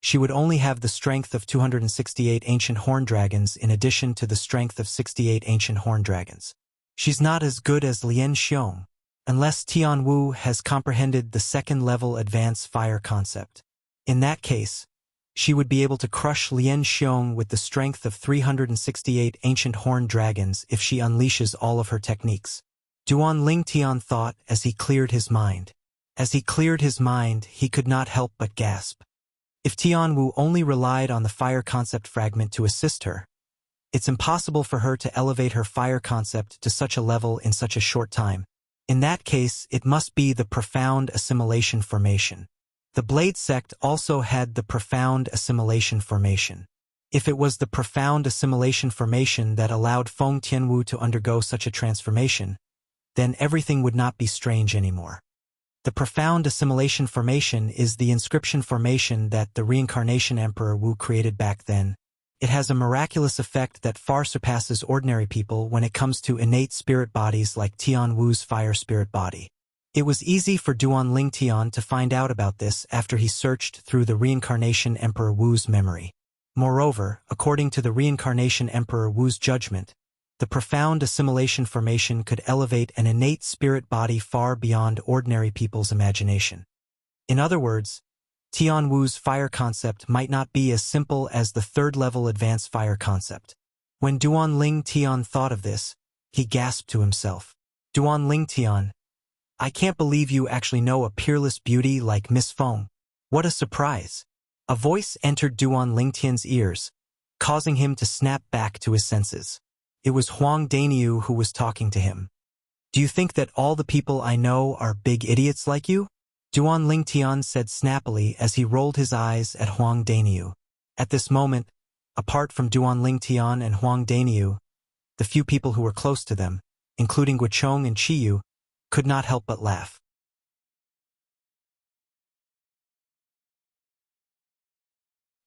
she would only have the strength of 268 ancient horn dragons in addition to the strength of 68 ancient horn dragons. She's not as good as Lian Xiong, unless Tianwu has comprehended the second-level advanced fire concept. In that case, she would be able to crush Lian Xiong with the strength of 368 ancient horn dragons if she unleashes all of her techniques. Duan Lingtian thought as he cleared his mind. As he cleared his mind, he could not help but gasp. If Tianwu only relied on the fire concept fragment to assist her, it's impossible for her to elevate her fire concept to such a level in such a short time. In that case, it must be the profound assimilation formation. The Blade sect also had the profound assimilation formation. If it was the profound assimilation formation that allowed Feng Tianwu to undergo such a transformation, then everything would not be strange anymore. The profound assimilation formation is the inscription formation that the reincarnation Emperor Wu created back then. It has a miraculous effect that far surpasses ordinary people when it comes to innate spirit bodies like Tian Wu's fire spirit body. It was easy for Duan Lingtian to find out about this after he searched through the reincarnation Emperor Wu's memory. Moreover, according to the reincarnation Emperor Wu's judgment, the profound assimilation formation could elevate an innate spirit body far beyond ordinary people's imagination. In other words, Tianwu's fire concept might not be as simple as the third-level advanced fire concept. When Duan Lingtian thought of this, he gasped to himself. Duan Lingtian, I can't believe you actually know a peerless beauty like Miss Feng. What a surprise. A voice entered Duan Lingtian's ears, causing him to snap back to his senses. It was Huang Daniu who was talking to him. Do you think that all the people I know are big idiots like you? Duan Lingtian said snappily as he rolled his eyes at Huang Daniu. At this moment, apart from Duan Lingtian and Huang Daniu, the few people who were close to them, including Guochong and Chiyu, could not help but laugh.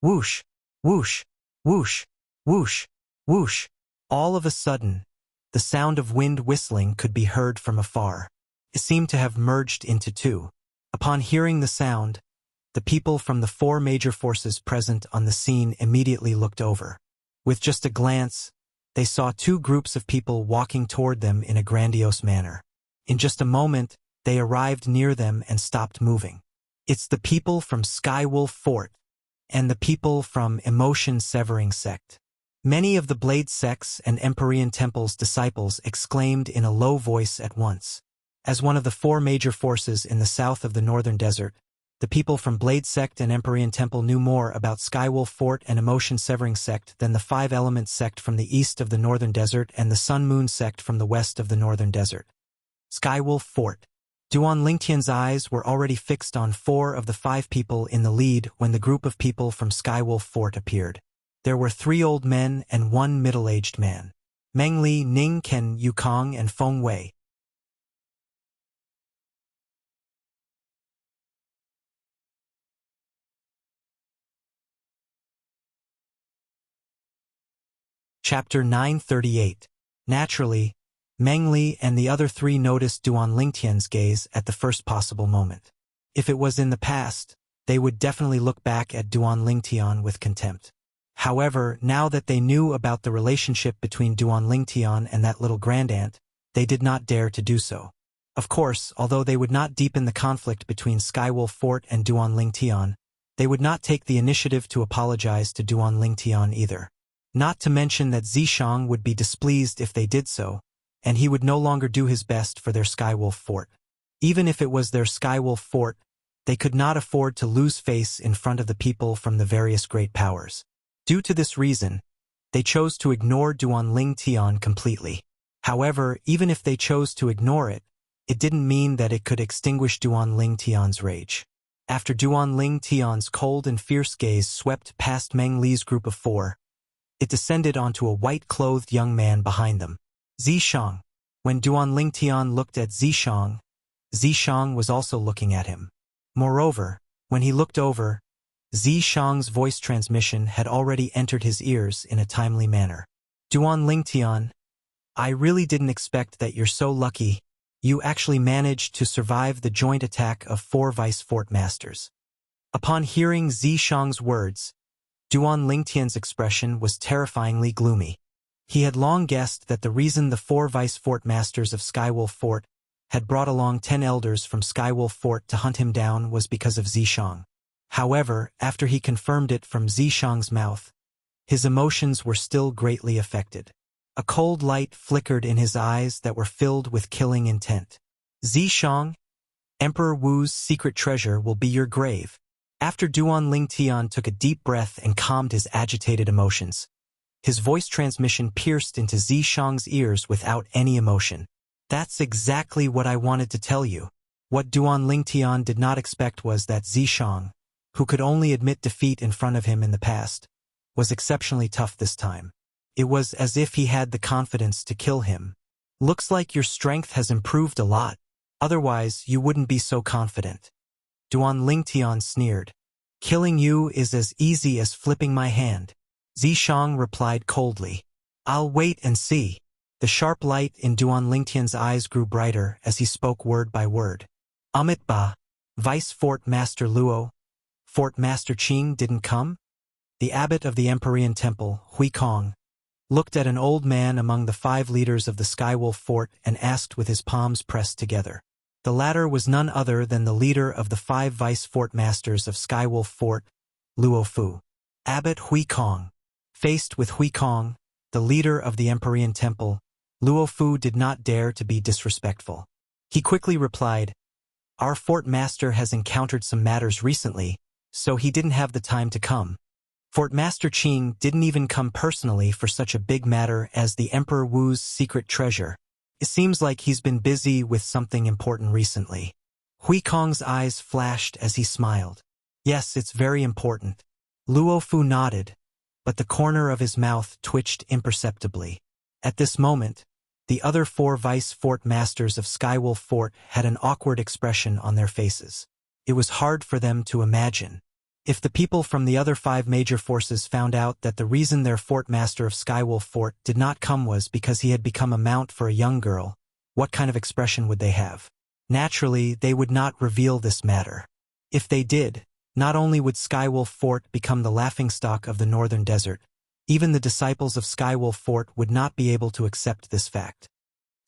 Whoosh, whoosh, whoosh, whoosh, whoosh. All of a sudden, the sound of wind whistling could be heard from afar. It seemed to have merged into two. Upon hearing the sound, the people from the four major forces present on the scene immediately looked over. With just a glance, they saw two groups of people walking toward them in a grandiose manner. In just a moment, they arrived near them and stopped moving. It's the people from Skywolf Fort and the people from Emotion Severing Sect. Many of the Blade sects and Empyrean Temple's disciples exclaimed in a low voice at once. As one of the four major forces in the south of the Northern Desert, the people from Blade Sect and Empyrean Temple knew more about Skywolf Fort and Emotion Severing Sect than the Five Elements Sect from the east of the Northern Desert and the Sun Moon Sect from the west of the Northern Desert. Skywolf Fort. Duan Lingtian's eyes were already fixed on four of the five people in the lead when the group of people from Skywolf Fort appeared. There were 3 old men and 1 middle-aged man. Meng Li, Ning Ken, Yukong, and Feng Wei. Chapter 938. Naturally, Meng Li and the other 3 noticed Duan Lingtian's gaze at the first possible moment. If it was in the past, they would definitely look back at Duan Lingtian with contempt. However, now that they knew about the relationship between Duan Lingtian and that little grandaunt, they did not dare to do so. Of course, although they would not deepen the conflict between Skywolf Fort and Duan Lingtian, they would not take the initiative to apologize to Duan Lingtian either. Not to mention that Zishang would be displeased if they did so, and he would no longer do his best for their Skywolf Fort. Even if it was their Skywolf Fort, they could not afford to lose face in front of the people from the various great powers. Due to this reason, they chose to ignore Duan Lingtian completely. However, even if they chose to ignore it, it didn't mean that it could extinguish Duan Ling Tian's rage. After Duan Ling Tian's cold and fierce gaze swept past Meng Li's group of four, it descended onto a white-clothed young man behind them. Zishang. When Duan Ling Tian looked at Zishang was also looking at him. Moreover, when he looked over, Zishang's voice transmission had already entered his ears in a timely manner. Duan Ling Tian, I really didn't expect that you're so lucky. You actually managed to survive the joint attack of 4 vice fort masters. Upon hearing Zishang's words, Duan Ling Tian's expression was terrifyingly gloomy. He had long guessed that the reason the 4 vice fort masters of Skywolf Fort had brought along 10 elders from Skywolf Fort to hunt him down was because of Zishang. However, after he confirmed it from Zishang's mouth, his emotions were still greatly affected. A cold light flickered in his eyes that were filled with killing intent. Zishang, Emperor Wu's secret treasure will be your grave. After Duan Ling Tian took a deep breath and calmed his agitated emotions, his voice transmission pierced into Zishang's ears without any emotion. That's exactly what I wanted to tell you. What Duan Ling Tian did not expect was that Zishang, who could only admit defeat in front of him in the past, was exceptionally tough this time. It was as if he had the confidence to kill him. Looks like your strength has improved a lot. Otherwise, you wouldn't be so confident. Duan Ling Tian sneered. Killing you is as easy as flipping my hand. Zishang replied coldly. I'll wait and see. The sharp light in Duan Ling Tian's eyes grew brighter as he spoke word by word. Amit Ba, Vice Fort Master Luo, Fort Master Qing didn't come? The abbot of the Empyrean Temple, Hui Kong, looked at an old man among the 5 leaders of the Skywolf Fort and asked with his palms pressed together. The latter was none other than the leader of the 5 vice fort masters of Skywolf Fort, Luo Fu. Abbot Hui Kong. Faced with Hui Kong, the leader of the Empyrean Temple, Luo Fu did not dare to be disrespectful. He quickly replied, Our fort master has encountered some matters recently, so he didn't have the time to come. Fort Master Qing didn't even come personally for such a big matter as the Emperor Wu's secret treasure. It seems like he's been busy with something important recently. Hui Kong's eyes flashed as he smiled. Yes, it's very important. Luo Fu nodded, but the corner of his mouth twitched imperceptibly. At this moment, the other 4 vice fort masters of Skywolf Fort had an awkward expression on their faces. It was hard for them to imagine. If the people from the other 5 major forces found out that the reason their fort master of Skywolf Fort did not come was because he had become a mount for a young girl, what kind of expression would they have? Naturally, they would not reveal this matter. If they did, not only would Skywolf Fort become the laughingstock of the northern desert, even the disciples of Skywolf Fort would not be able to accept this fact.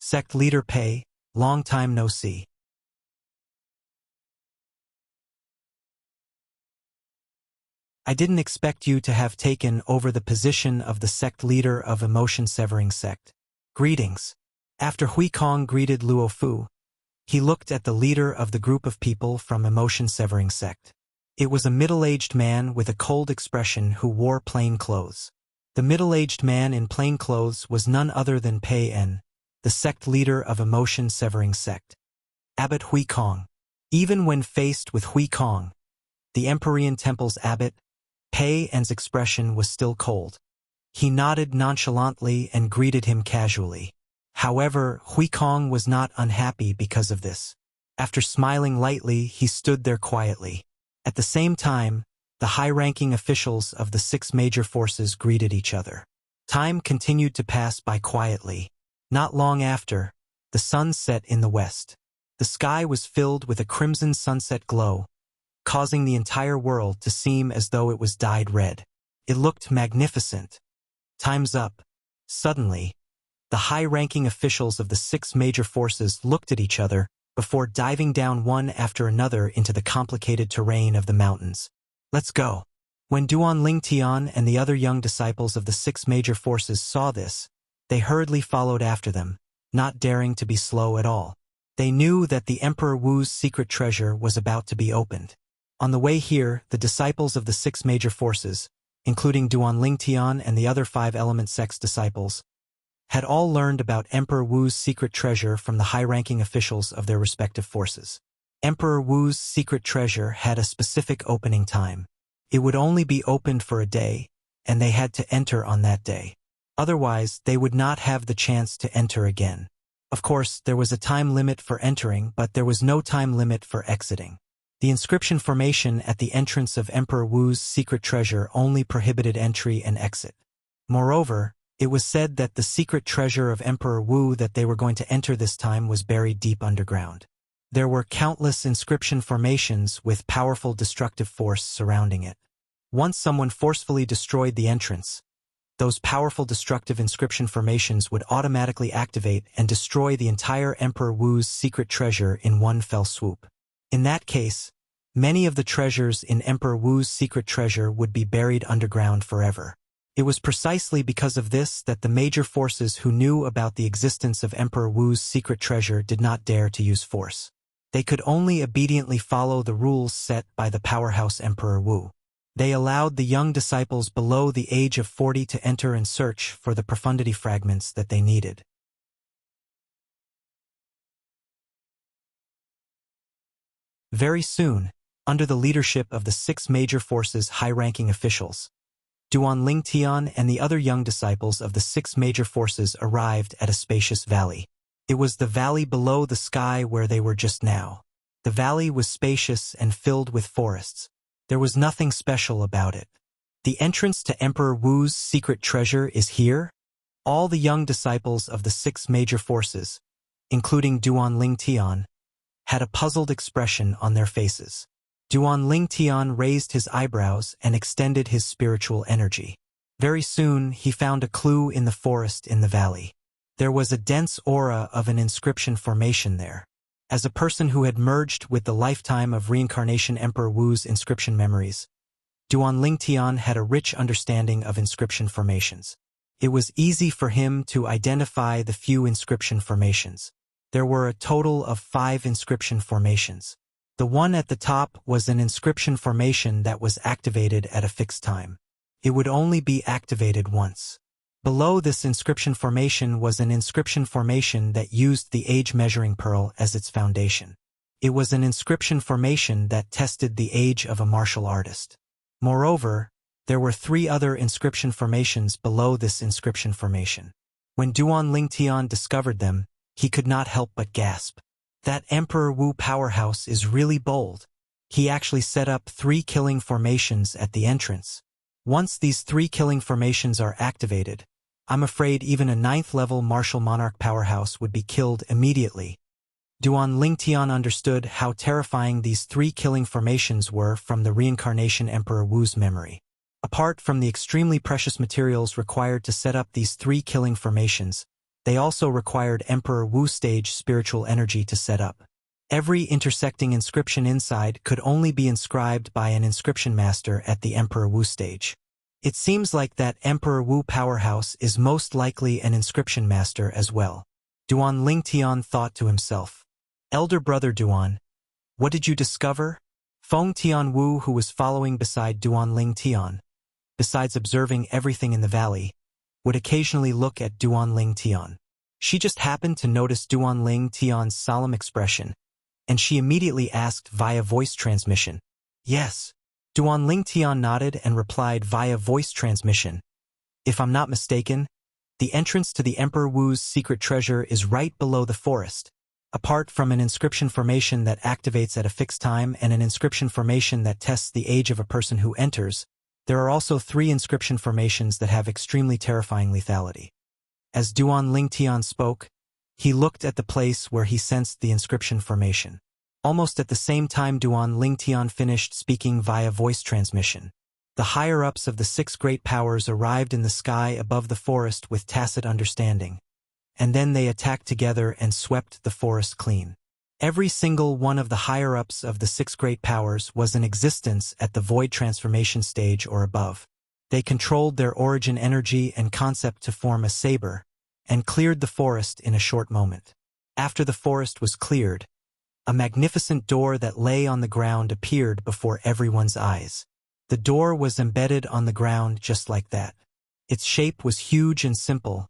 Sect Leader Pei, long time no see. I didn't expect you to have taken over the position of the sect leader of Emotion Severing Sect. Greetings. After Hui Kong greeted Luo Fu, he looked at the leader of the group of people from Emotion Severing Sect. It was a middle-aged man with a cold expression who wore plain clothes. The middle-aged man in plain clothes was none other than Pei En, the sect leader of Emotion Severing Sect. Abbot Hui Kong. Even when faced with Hui Kong, the Empyrean Temple's abbot, Pei En's expression was still cold. He nodded nonchalantly and greeted him casually. However, Hui Kong was not unhappy because of this. After smiling lightly, he stood there quietly. At the same time, the high-ranking officials of the 6 major forces greeted each other. Time continued to pass by quietly. Not long after, the sun set in the west. The sky was filled with a crimson sunset glow, causing the entire world to seem as though it was dyed red. It looked magnificent. Time's up. Suddenly, the high-ranking officials of the 6 major forces looked at each other before diving down one after another into the complicated terrain of the mountains. Let's go. When Duan Ling Tian and the other young disciples of the 6 major forces saw this, they hurriedly followed after them, not daring to be slow at all. They knew that the Emperor Wu's secret treasure was about to be opened. On the way here, the disciples of the 6 major forces, including Duan Ling Tian and the other 5 element sect's disciples, had all learned about Emperor Wu's secret treasure from the high-ranking officials of their respective forces. Emperor Wu's secret treasure had a specific opening time. It would only be opened for a day, and they had to enter on that day. Otherwise, they would not have the chance to enter again. Of course, there was a time limit for entering, but there was no time limit for exiting. The inscription formation at the entrance of Emperor Wu's secret treasure only prohibited entry and exit. Moreover, it was said that the secret treasure of Emperor Wu that they were going to enter this time was buried deep underground. There were countless inscription formations with powerful destructive force surrounding it. Once someone forcefully destroyed the entrance, those powerful destructive inscription formations would automatically activate and destroy the entire Emperor Wu's secret treasure in one fell swoop. In that case, many of the treasures in Emperor Wu's secret treasure would be buried underground forever. It was precisely because of this that the major forces who knew about the existence of Emperor Wu's secret treasure did not dare to use force. They could only obediently follow the rules set by the powerhouse Emperor Wu. They allowed the young disciples below the age of 40 to enter and search for the profundity fragments that they needed. Very soon, under the leadership of the 6 major forces' high-ranking officials, Duan Lingtian and the other young disciples of the 6 major forces arrived at a spacious valley. It was the valley below the sky where they were just now. The valley was spacious and filled with forests. There was nothing special about it. The entrance to Emperor Wu's secret treasure is here? All the young disciples of the 6 major forces, including Duan Lingtian, had a puzzled expression on their faces. Duan Lingtian raised his eyebrows and extended his spiritual energy. Very soon, he found a clue in the forest in the valley. There was a dense aura of an inscription formation there. As a person who had merged with the lifetime of reincarnation Emperor Wu's inscription memories, Duan Lingtian had a rich understanding of inscription formations. It was easy for him to identify the few inscription formations. There were a total of 5 inscription formations. The one at the top was an inscription formation that was activated at a fixed time. It would only be activated once. Below this inscription formation was an inscription formation that used the age measuring pearl as its foundation. It was an inscription formation that tested the age of a martial artist. Moreover, there were 3 other inscription formations below this inscription formation. When Duan Lingtian discovered them, he could not help but gasp. That Emperor Wu powerhouse is really bold. He actually set up 3 killing formations at the entrance. Once these 3 killing formations are activated, I'm afraid even a 9th-level martial monarch powerhouse would be killed immediately. Duan Lingtian understood how terrifying these 3 killing formations were from the reincarnation Emperor Wu's memory. Apart from the extremely precious materials required to set up these 3 killing formations, they also required Emperor Wu stage spiritual energy to set up. Every intersecting inscription inside could only be inscribed by an inscription master at the Emperor Wu stage. It seems like that Emperor Wu powerhouse is most likely an inscription master as well. Duan Lingtian thought to himself. Elder brother Duan, what did you discover? Feng Tianwu, who was following beside Duan Lingtian, besides observing everything in the valley, would occasionally look at Duan Lingtian. She just happened to notice Duan Lingtian's solemn expression, and she immediately asked via voice transmission. Yes. Duan Lingtian nodded and replied via voice transmission. If I'm not mistaken, the entrance to the Emperor Wu's secret treasure is right below the forest. Apart from an inscription formation that activates at a fixed time and an inscription formation that tests the age of a person who enters, there are also 3 inscription formations that have extremely terrifying lethality. As Duan Lingtian spoke, he looked at the place where he sensed the inscription formation. Almost at the same time Duan Lingtian finished speaking via voice transmission. The higher-ups of the 6 great powers arrived in the sky above the forest with tacit understanding, and then they attacked together and swept the forest clean. Every single one of the higher-ups of the 6 great powers was in existence at the void transformation stage or above. They controlled their origin energy and concept to form a saber, and cleared the forest in a short moment. After the forest was cleared, a magnificent door that lay on the ground appeared before everyone's eyes. The door was embedded on the ground just like that. Its shape was huge and simple,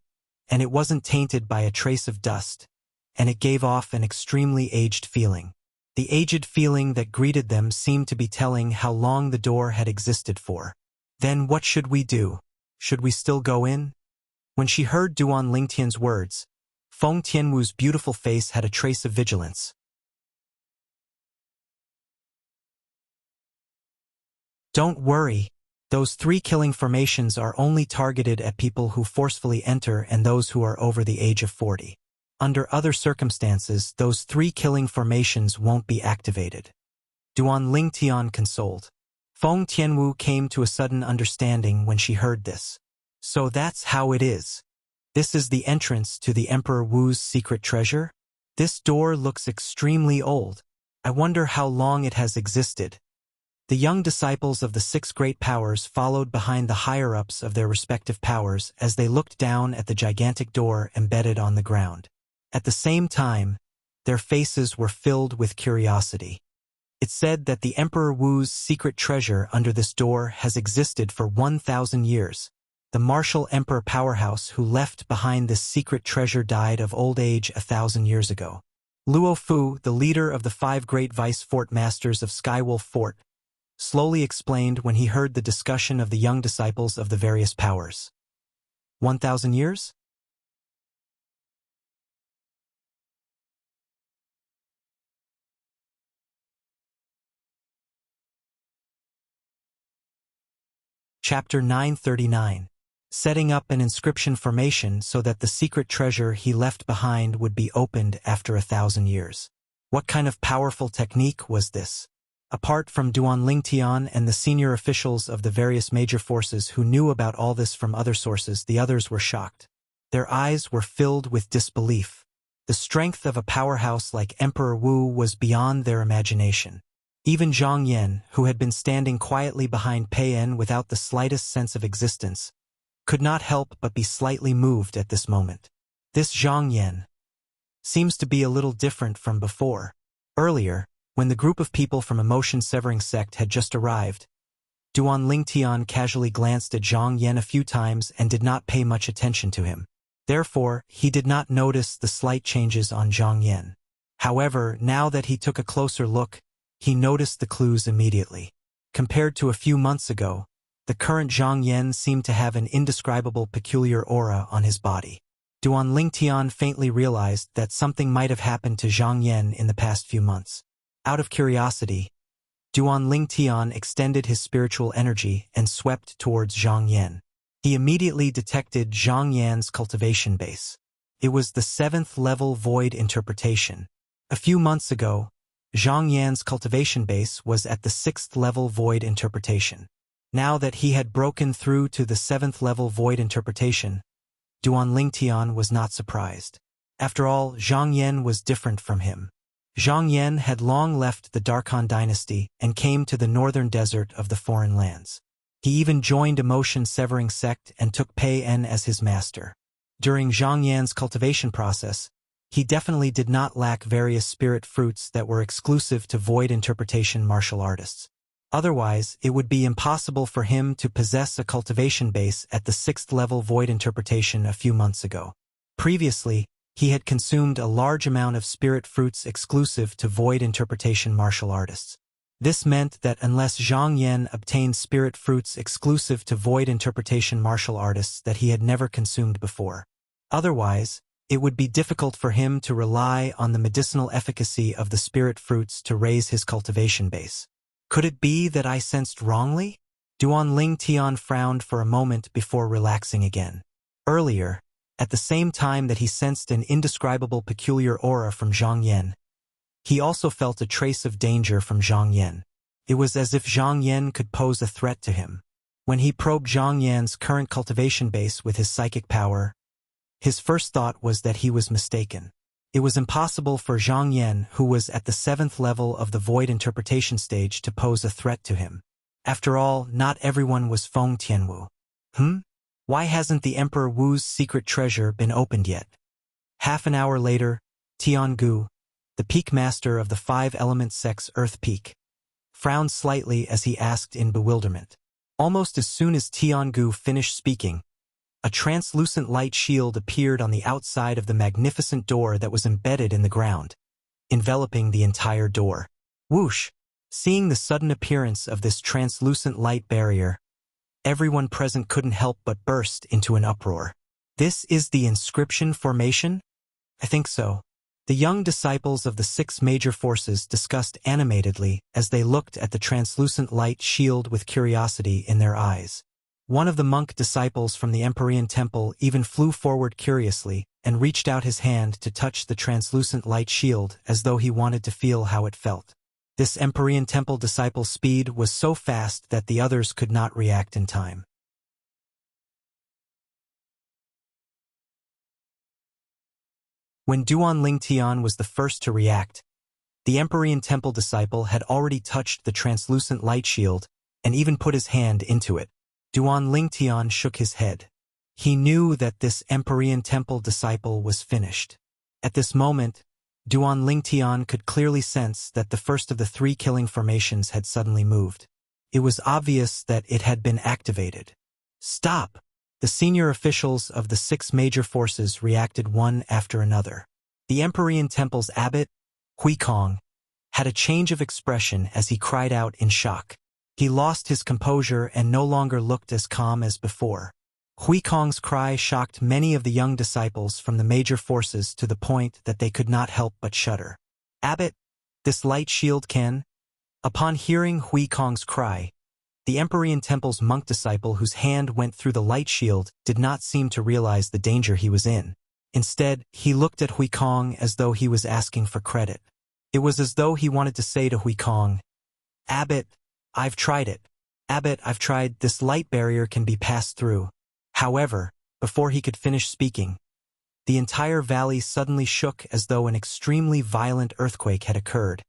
and it wasn't tainted by a trace of dust, and it gave off an extremely aged feeling. The aged feeling that greeted them seemed to be telling how long the door had existed for. Then what should we do? Should we still go in? When she heard Duan Lingtian's words, Feng Tianwu's beautiful face had a trace of vigilance. Don't worry. Those 3 killing formations are only targeted at people who forcefully enter and those who are over the age of 40. Under other circumstances, those 3 killing formations won't be activated. Duan Lingtian consoled. Feng Tianwu came to a sudden understanding when she heard this. So that's how it is. This is the entrance to the Emperor Wu's secret treasure? This door looks extremely old. I wonder how long it has existed. The young disciples of the 6 great powers followed behind the higher-ups of their respective powers as they looked down at the gigantic door embedded on the ground. At the same time, their faces were filled with curiosity. It said that the Emperor Wu's secret treasure under this door has existed for 1,000 years. The martial emperor powerhouse who left behind this secret treasure died of old age 1,000 years ago. Luo Fu, the leader of the 5 great vice fort masters of Skywolf Fort, slowly explained when he heard the discussion of the young disciples of the various powers. 1,000 years? Chapter 939. Setting up an inscription formation so that the secret treasure he left behind would be opened after 1,000 years. What kind of powerful technique was this? Apart from Duan Lingtian and the senior officials of the various major forces who knew about all this from other sources, the others were shocked. Their eyes were filled with disbelief. The strength of a powerhouse like Emperor Wu was beyond their imagination. Even Zhang Yan, who had been standing quietly behind Pei En without the slightest sense of existence, could not help but be slightly moved at this moment. This Zhang Yan seems to be a little different from before. Earlier, when the group of people from emotion-severing sect had just arrived, Duan Lingtian casually glanced at Zhang Yan a few times and did not pay much attention to him. Therefore, he did not notice the slight changes on Zhang Yan. However, now that he took a closer look, he noticed the clues immediately. Compared to a few months ago, the current Zhang Yan seemed to have an indescribable peculiar aura on his body. Duan Lingtian faintly realized that something might have happened to Zhang Yan in the past few months. Out of curiosity, Duan Lingtian extended his spiritual energy and swept towards Zhang Yan. He immediately detected Zhang Yan's cultivation base. It was the 7th level void interpretation. A few months ago, Zhang Yan's cultivation base was at the 6th level void interpretation. Now that he had broken through to the 7th level void interpretation, Duan Lingtian was not surprised. After all, Zhang Yan was different from him. Zhang Yan had long left the Darkhan dynasty and came to the northern desert of the foreign lands. He even joined emotion-severing sect and took Pei En as his master. During Zhang Yan's cultivation process, he definitely did not lack various spirit fruits that were exclusive to void interpretation martial artists. Otherwise, it would be impossible for him to possess a cultivation base at the 6th level void interpretation a few months ago. Previously, he had consumed a large amount of spirit fruits exclusive to void interpretation martial artists. This meant that unless Zhang Yan obtained spirit fruits exclusive to void interpretation martial artists that he had never consumed before. Otherwise, it would be difficult for him to rely on the medicinal efficacy of the spirit fruits to raise his cultivation base. Could it be that I sensed wrongly? Duan Lingtian frowned for a moment before relaxing again. Earlier, at the same time that he sensed an indescribable peculiar aura from Zhang Yan, he also felt a trace of danger from Zhang Yan. It was as if Zhang Yan could pose a threat to him. When he probed Zhang Yan's current cultivation base with his psychic power, his first thought was that he was mistaken. It was impossible for Zhang Yan, who was at the 7th level of the void interpretation stage, to pose a threat to him. After all, not everyone was Feng Tianwu. Why hasn't the Emperor Wu's secret treasure been opened yet? Half an hour later, Tiangu, the peak master of the 5-element sect's Earth Peak, frowned slightly as he asked in bewilderment. Almost as soon as Tiangu finished speaking, A translucent light shield appeared on the outside of the magnificent door that was embedded in the ground, enveloping the entire door. Whoosh! Seeing the sudden appearance of this translucent light barrier, everyone present couldn't help but burst into an uproar. This is the inscription formation? I think so. The young disciples of the 6 major forces discussed animatedly as they looked at the translucent light shield with curiosity in their eyes. One of the monk disciples from the Empyrean Temple even flew forward curiously and reached out his hand to touch the translucent light shield as though he wanted to feel how it felt. This Empyrean Temple disciple's speed was so fast that the others could not react in time. When Duan Lingtian was the first to react, the Empyrean Temple disciple had already touched the translucent light shield and even put his hand into it. Duan Lingtian shook his head. He knew that this Empyrean Temple disciple was finished. At this moment, Duan Lingtian could clearly sense that the first of the 3 killing formations had suddenly moved. It was obvious that it had been activated. Stop! The senior officials of the 6 major forces reacted one after another. The Empyrean Temple's abbot, Huikong, had a change of expression as he cried out in shock. He lost his composure and no longer looked as calm as before. Huikong's cry shocked many of the young disciples from the major forces to the point that they could not help but shudder. Abbot, this light shield can... Upon hearing Huikong's cry, the Empyrean Temple's monk disciple whose hand went through the light shield did not seem to realize the danger he was in. Instead, he looked at Huikong as though he was asking for credit. It was as though he wanted to say to Huikong, Abbot, I've tried it. Abbot, I've tried. This light barrier can be passed through. However, before he could finish speaking, the entire valley suddenly shook as though an extremely violent earthquake had occurred,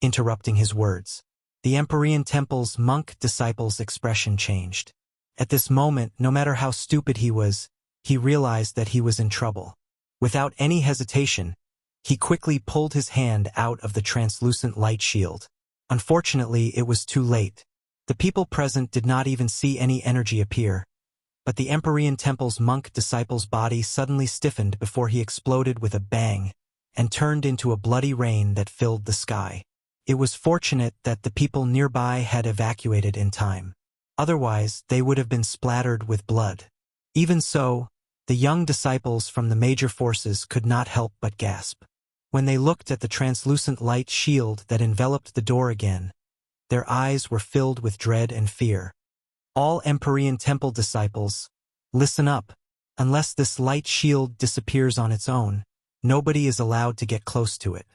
interrupting his words. The Empyrean Temple's monk disciple's expression changed. At this moment, no matter how stupid he was, he realized that he was in trouble. Without any hesitation, he quickly pulled his hand out of the translucent light shield. Unfortunately, it was too late. The people present did not even see any energy appear, but the Empyrean Temple's monk disciple's body suddenly stiffened before he exploded with a bang and turned into a bloody rain that filled the sky. It was fortunate that the people nearby had evacuated in time. Otherwise, they would have been splattered with blood. Even so, the young disciples from the major forces could not help but gasp. When they looked at the translucent light shield that enveloped the door again, their eyes were filled with dread and fear. All Empyrean Temple disciples, listen up. Unless this light shield disappears on its own, nobody is allowed to get close to it.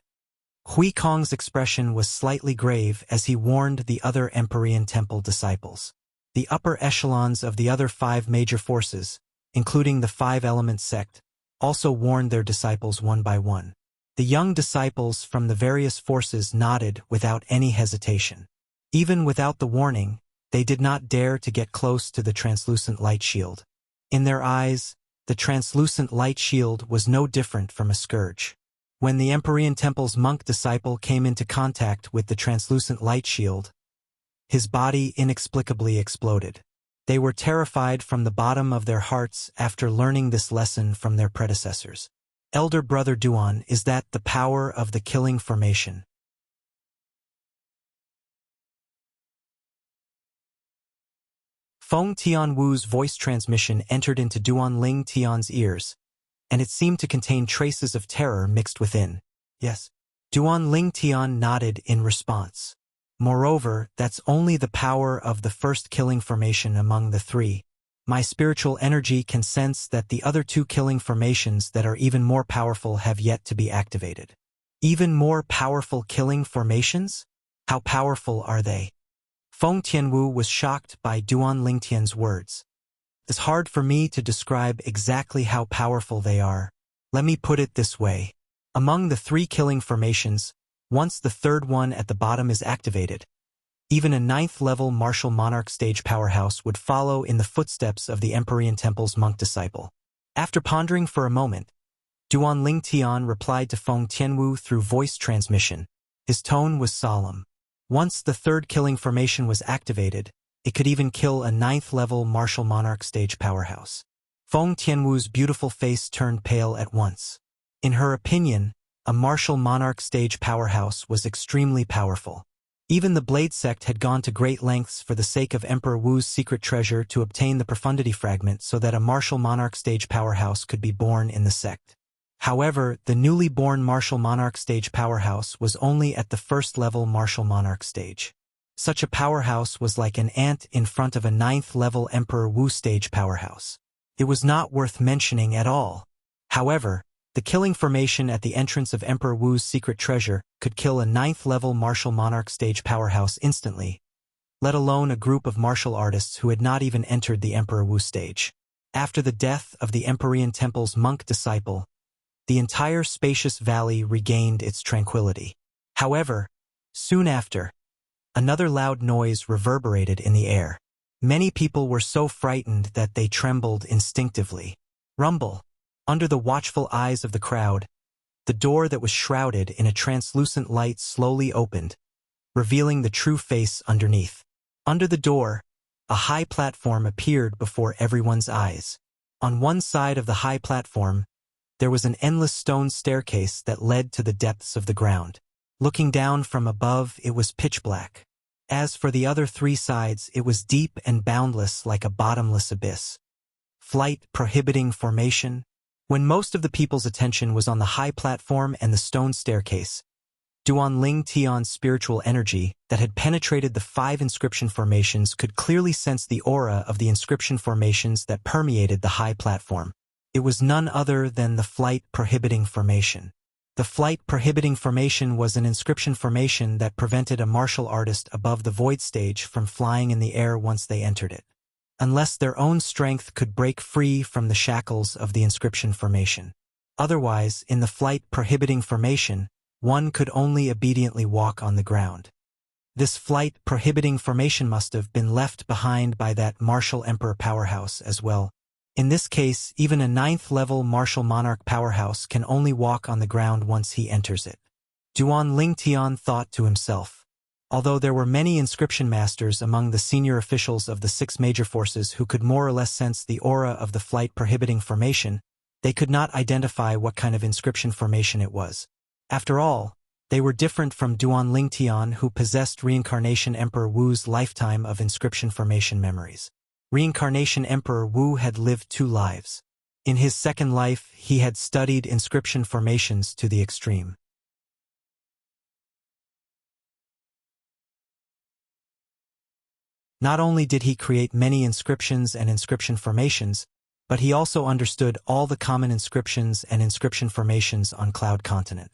Huikong's expression was slightly grave as he warned the other Empyrean Temple disciples. The upper echelons of the other 5 major forces, including the 5-element sect, also warned their disciples one by one. The young disciples from the various forces nodded without any hesitation. Even without the warning, they did not dare to get close to the translucent light shield. In their eyes, the translucent light shield was no different from a scourge. When the Empyrean Temple's monk disciple came into contact with the translucent light shield, his body inexplicably exploded. They were terrified from the bottom of their hearts after learning this lesson from their predecessors. Elder Brother Duan, is that the power of the killing formation? Feng Tianwu's voice transmission entered into Duan Ling Tian's ears, and it seemed to contain traces of terror mixed within. Yes. Duan Ling Tian nodded in response. Moreover, that's only the power of the first killing formation among the 3. My spiritual energy can sense that the other 2 killing formations that are even more powerful have yet to be activated. Even more powerful killing formations? How powerful are they? Feng Tianwu was shocked by Duan Lingtian's words. It's hard for me to describe exactly how powerful they are. Let me put it this way. Among the 3 killing formations, once the 3rd one at the bottom is activated, even a 9th-level martial monarch stage powerhouse would follow in the footsteps of the Empyrean Temple's monk disciple. After pondering for a moment, Duan Lingtian replied to Feng Tianwu through voice transmission. His tone was solemn. Once the 3rd killing formation was activated, it could even kill a 9th-level martial monarch stage powerhouse. Feng Tianwu's beautiful face turned pale at once. In her opinion, a martial monarch stage powerhouse was extremely powerful. Even the Blade sect had gone to great lengths for the sake of Emperor Wu's secret treasure to obtain the profundity fragment so that a martial monarch stage powerhouse could be born in the sect. However, the newly born martial monarch stage powerhouse was only at the first level martial monarch stage. Such a powerhouse was like an ant in front of a 9th level Emperor Wu stage powerhouse. It was not worth mentioning at all. However, the killing formation at the entrance of Emperor Wu's secret treasure could kill a 9th level martial monarch stage powerhouse instantly, let alone a group of martial artists who had not even entered the Emperor Wu stage. After the death of the Empyrean Temple's monk disciple, the entire spacious valley regained its tranquility. However, soon after, another loud noise reverberated in the air. Many people were so frightened that they trembled instinctively. Rumble. Under the watchful eyes of the crowd, the door that was shrouded in a translucent light slowly opened, revealing the true face underneath. Under the door, a high platform appeared before everyone's eyes. On one side of the high platform, there was an endless stone staircase that led to the depths of the ground. Looking down from above, it was pitch black. As for the other 3 sides, it was deep and boundless like a bottomless abyss. Flight prohibiting formation. When most of the people's attention was on the high platform and the stone staircase, Duan Ling Tian's spiritual energy that had penetrated the 5 inscription formations could clearly sense the aura of the inscription formations that permeated the high platform. It was none other than the flight prohibiting formation. The flight prohibiting formation was an inscription formation that prevented a martial artist above the void stage from flying in the air once they entered it, unless their own strength could break free from the shackles of the inscription formation. Otherwise, in the flight prohibiting formation, one could only obediently walk on the ground. This flight prohibiting formation must have been left behind by that martial emperor powerhouse as well. In this case, even a 9th level martial monarch powerhouse can only walk on the ground once he enters it. Duan Ling Tian thought to himself. Although there were many inscription masters among the senior officials of the 6 major forces who could more or less sense the aura of the flight prohibiting formation, they could not identify what kind of inscription formation it was. After all, they were different from Duan Ling Tian, who possessed Reincarnation Emperor Wu's lifetime of inscription formation memories. Reincarnation Emperor Wu had lived 2 lives. In his second life, he had studied inscription formations to the extreme. Not only did he create many inscriptions and inscription formations, but he also understood all the common inscriptions and inscription formations on Cloud Continent.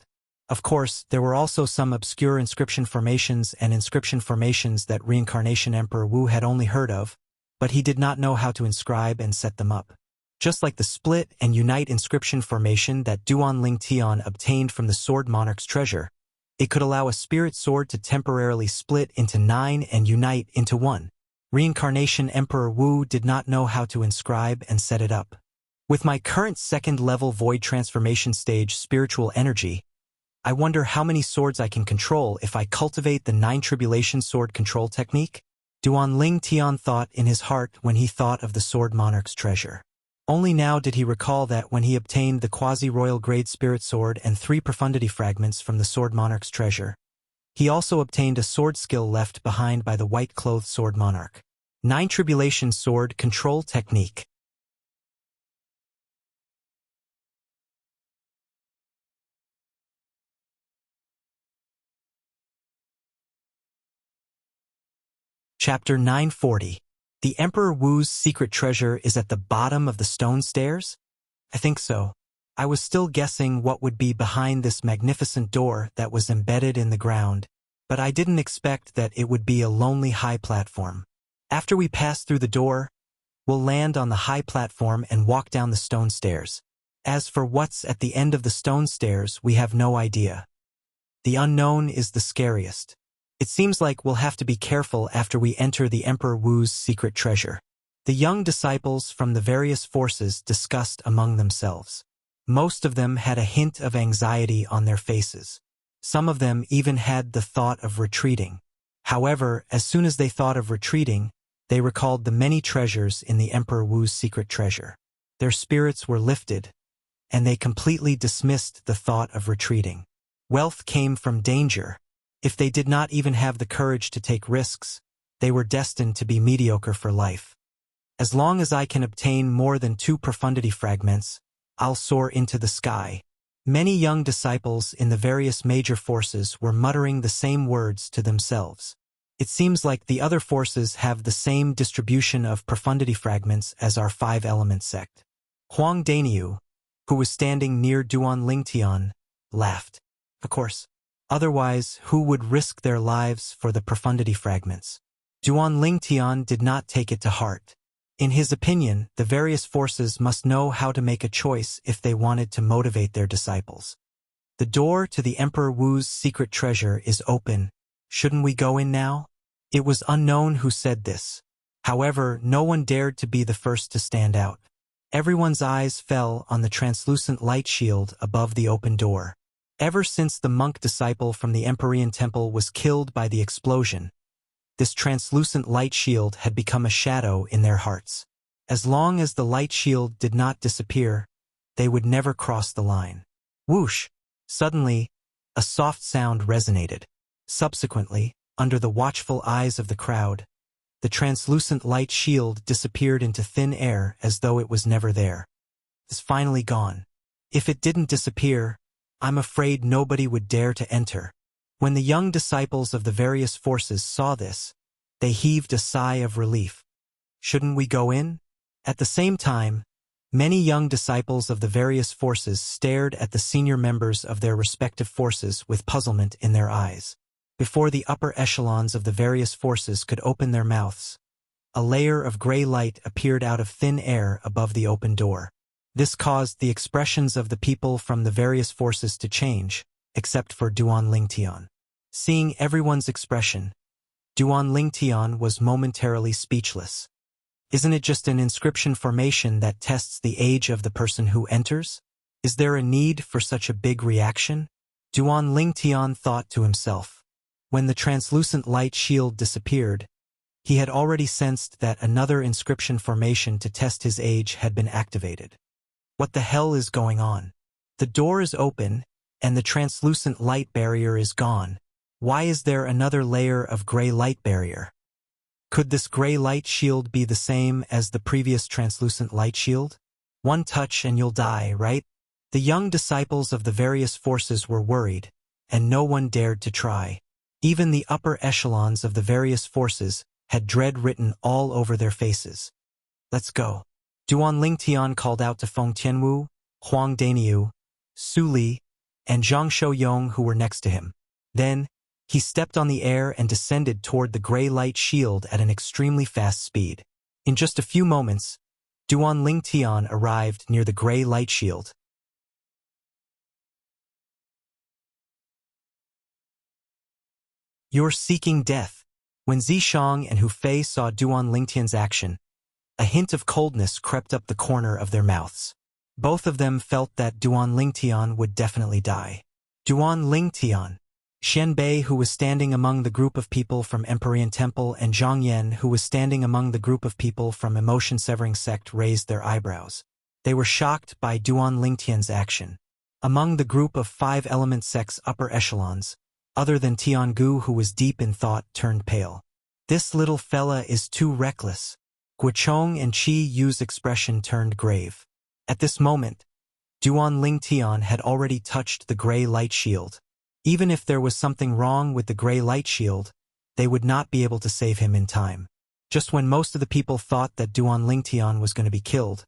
Of course, there were also some obscure inscription formations and inscription formations that Reincarnation Emperor Wu had only heard of, but he did not know how to inscribe and set them up. Just like the split and unite inscription formation that Duan Ling Tian obtained from the Sword Monarch's treasure, it could allow a spirit sword to temporarily split into 9 and unite into 1. Reincarnation Emperor Wu did not know how to inscribe and set it up. With my current 2nd level void transformation stage spiritual energy, I wonder how many swords I can control if I cultivate the 9 tribulation sword control technique? Duan Ling Tian thought in his heart when he thought of the Sword Monarch's treasure. Only now did he recall that when he obtained the quasi-royal grade spirit sword and 3 profundity fragments from the Sword Monarch's treasure, he also obtained a sword skill left behind by the white-clothed Sword Monarch. 9 tribulation sword control technique. Chapter 940. The Emperor Wu's secret treasure is at the bottom of the stone stairs? I think so. I was still guessing what would be behind this magnificent door that was embedded in the ground, but I didn't expect that it would be a lonely high platform. After we pass through the door, we'll land on the high platform and walk down the stone stairs. As for what's at the end of the stone stairs, we have no idea. The unknown is the scariest. It seems like we'll have to be careful after we enter the Emperor Wu's secret treasure. The young disciples from the various forces discussed among themselves. Most of them had a hint of anxiety on their faces. Some of them even had the thought of retreating. However, as soon as they thought of retreating, they recalled the many treasures in the Emperor Wu's secret treasure. Their spirits were lifted, and they completely dismissed the thought of retreating. Wealth came from danger. If they did not even have the courage to take risks, they were destined to be mediocre for life. As long as I can obtain more than 2 profundity fragments, I'll soar into the sky. Many young disciples in the various major forces were muttering the same words to themselves. It seems like the other forces have the same distribution of profundity fragments as our 5-element sect. Huang Daniu, who was standing near Duan Lingtian, laughed. Of course. Otherwise, who would risk their lives for the profundity fragments? Duan Lingtian did not take it to heart. In his opinion, the various forces must know how to make a choice if they wanted to motivate their disciples. The door to the Emperor Wu's secret treasure is open. Shouldn't we go in now? It was unknown who said this. However, no one dared to be the first to stand out. Everyone's eyes fell on the translucent light shield above the open door. Ever since the monk disciple from the Empyrean Temple was killed by the explosion, this translucent light shield had become a shadow in their hearts. As long as the light shield did not disappear, they would never cross the line. Whoosh! Suddenly, a soft sound resonated. Subsequently, under the watchful eyes of the crowd, the translucent light shield disappeared into thin air as though it was never there. It's finally gone. If it didn't disappear, I'm afraid nobody would dare to enter. When the young disciples of the various forces saw this, they heaved a sigh of relief. Shouldn't we go in? At the same time, many young disciples of the various forces stared at the senior members of their respective forces with puzzlement in their eyes. Before the upper echelons of the various forces could open their mouths, a layer of gray light appeared out of thin air above the open door. This caused the expressions of the people from the various forces to change, except for Duan Lingtian. Seeing everyone's expression, Duan Lingtian was momentarily speechless. Isn't it just an inscription formation that tests the age of the person who enters? Is there a need for such a big reaction? Duan Lingtian thought to himself. When the translucent light shield disappeared, he had already sensed that another inscription formation to test his age had been activated. What the hell is going on? The door is open, and the translucent light barrier is gone. Why is there another layer of gray light barrier? Could this gray light shield be the same as the previous translucent light shield? One touch and you'll die, right? The young disciples of the various forces were worried, and no one dared to try. Even the upper echelons of the various forces had dread written all over their faces. Let's go. Duan Lingtian called out to Feng Tianwu, Huang Daniu, Su Li, and Zhang Shouyong who were next to him. Then, he stepped on the air and descended toward the gray light shield at an extremely fast speed. In just a few moments, Duan Lingtian arrived near the gray light shield. You're seeking death. When Zishang and Hu Fei saw Duan Lingtian's action, a hint of coldness crept up the corner of their mouths. Both of them felt that Duan Lingtian would definitely die. Duan Lingtian. Xianbei, who was standing among the group of people from Empyrean Temple, and Zhang Yan, who was standing among the group of people from Emotion-Severing Sect, raised their eyebrows. They were shocked by Duan Lingtian's action. Among the group of 5-element sect's upper echelons, other than Tiangu, who was deep in thought, turned pale. This little fella is too reckless. Guochong and Qi Yu's expression turned grave. At this moment, Duan Lingtian had already touched the gray light shield. Even if there was something wrong with the gray light shield, they would not be able to save him in time. Just when most of the people thought that Duan Lingtian was going to be killed,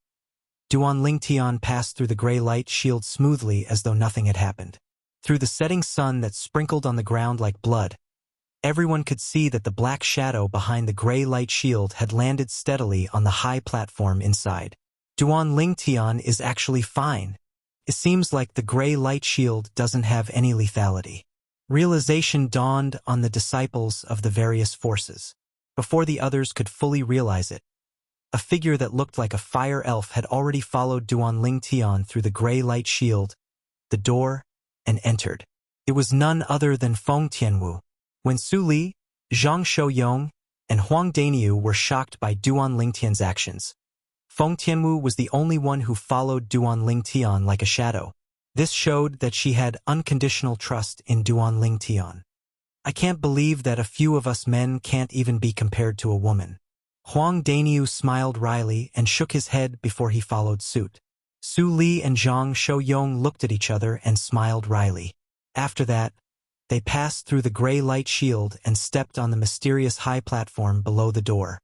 Duan Lingtian passed through the gray light shield smoothly as though nothing had happened. Through the setting sun that sprinkled on the ground like blood, everyone could see that the black shadow behind the gray light shield had landed steadily on the high platform inside. Duan Lingtian is actually fine. It seems like the gray light shield doesn't have any lethality. Realization dawned on the disciples of the various forces. Before the others could fully realize it, a figure that looked like a fire elf had already followed Duan Lingtian through the gray light shield, the door, and entered. It was none other than Feng Tianwu. When Su Li, Zhang Shouyong, and Huang Daniu were shocked by Duan Lingtian's actions, Feng Tianwu was the only one who followed Duan Lingtian like a shadow. This showed that she had unconditional trust in Duan Lingtian. I can't believe that a few of us men can't even be compared to a woman. Huang Daniu smiled wryly and shook his head before he followed suit. Su Li and Zhang Shouyong looked at each other and smiled wryly. After that, they passed through the gray light shield and stepped on the mysterious high platform below the door.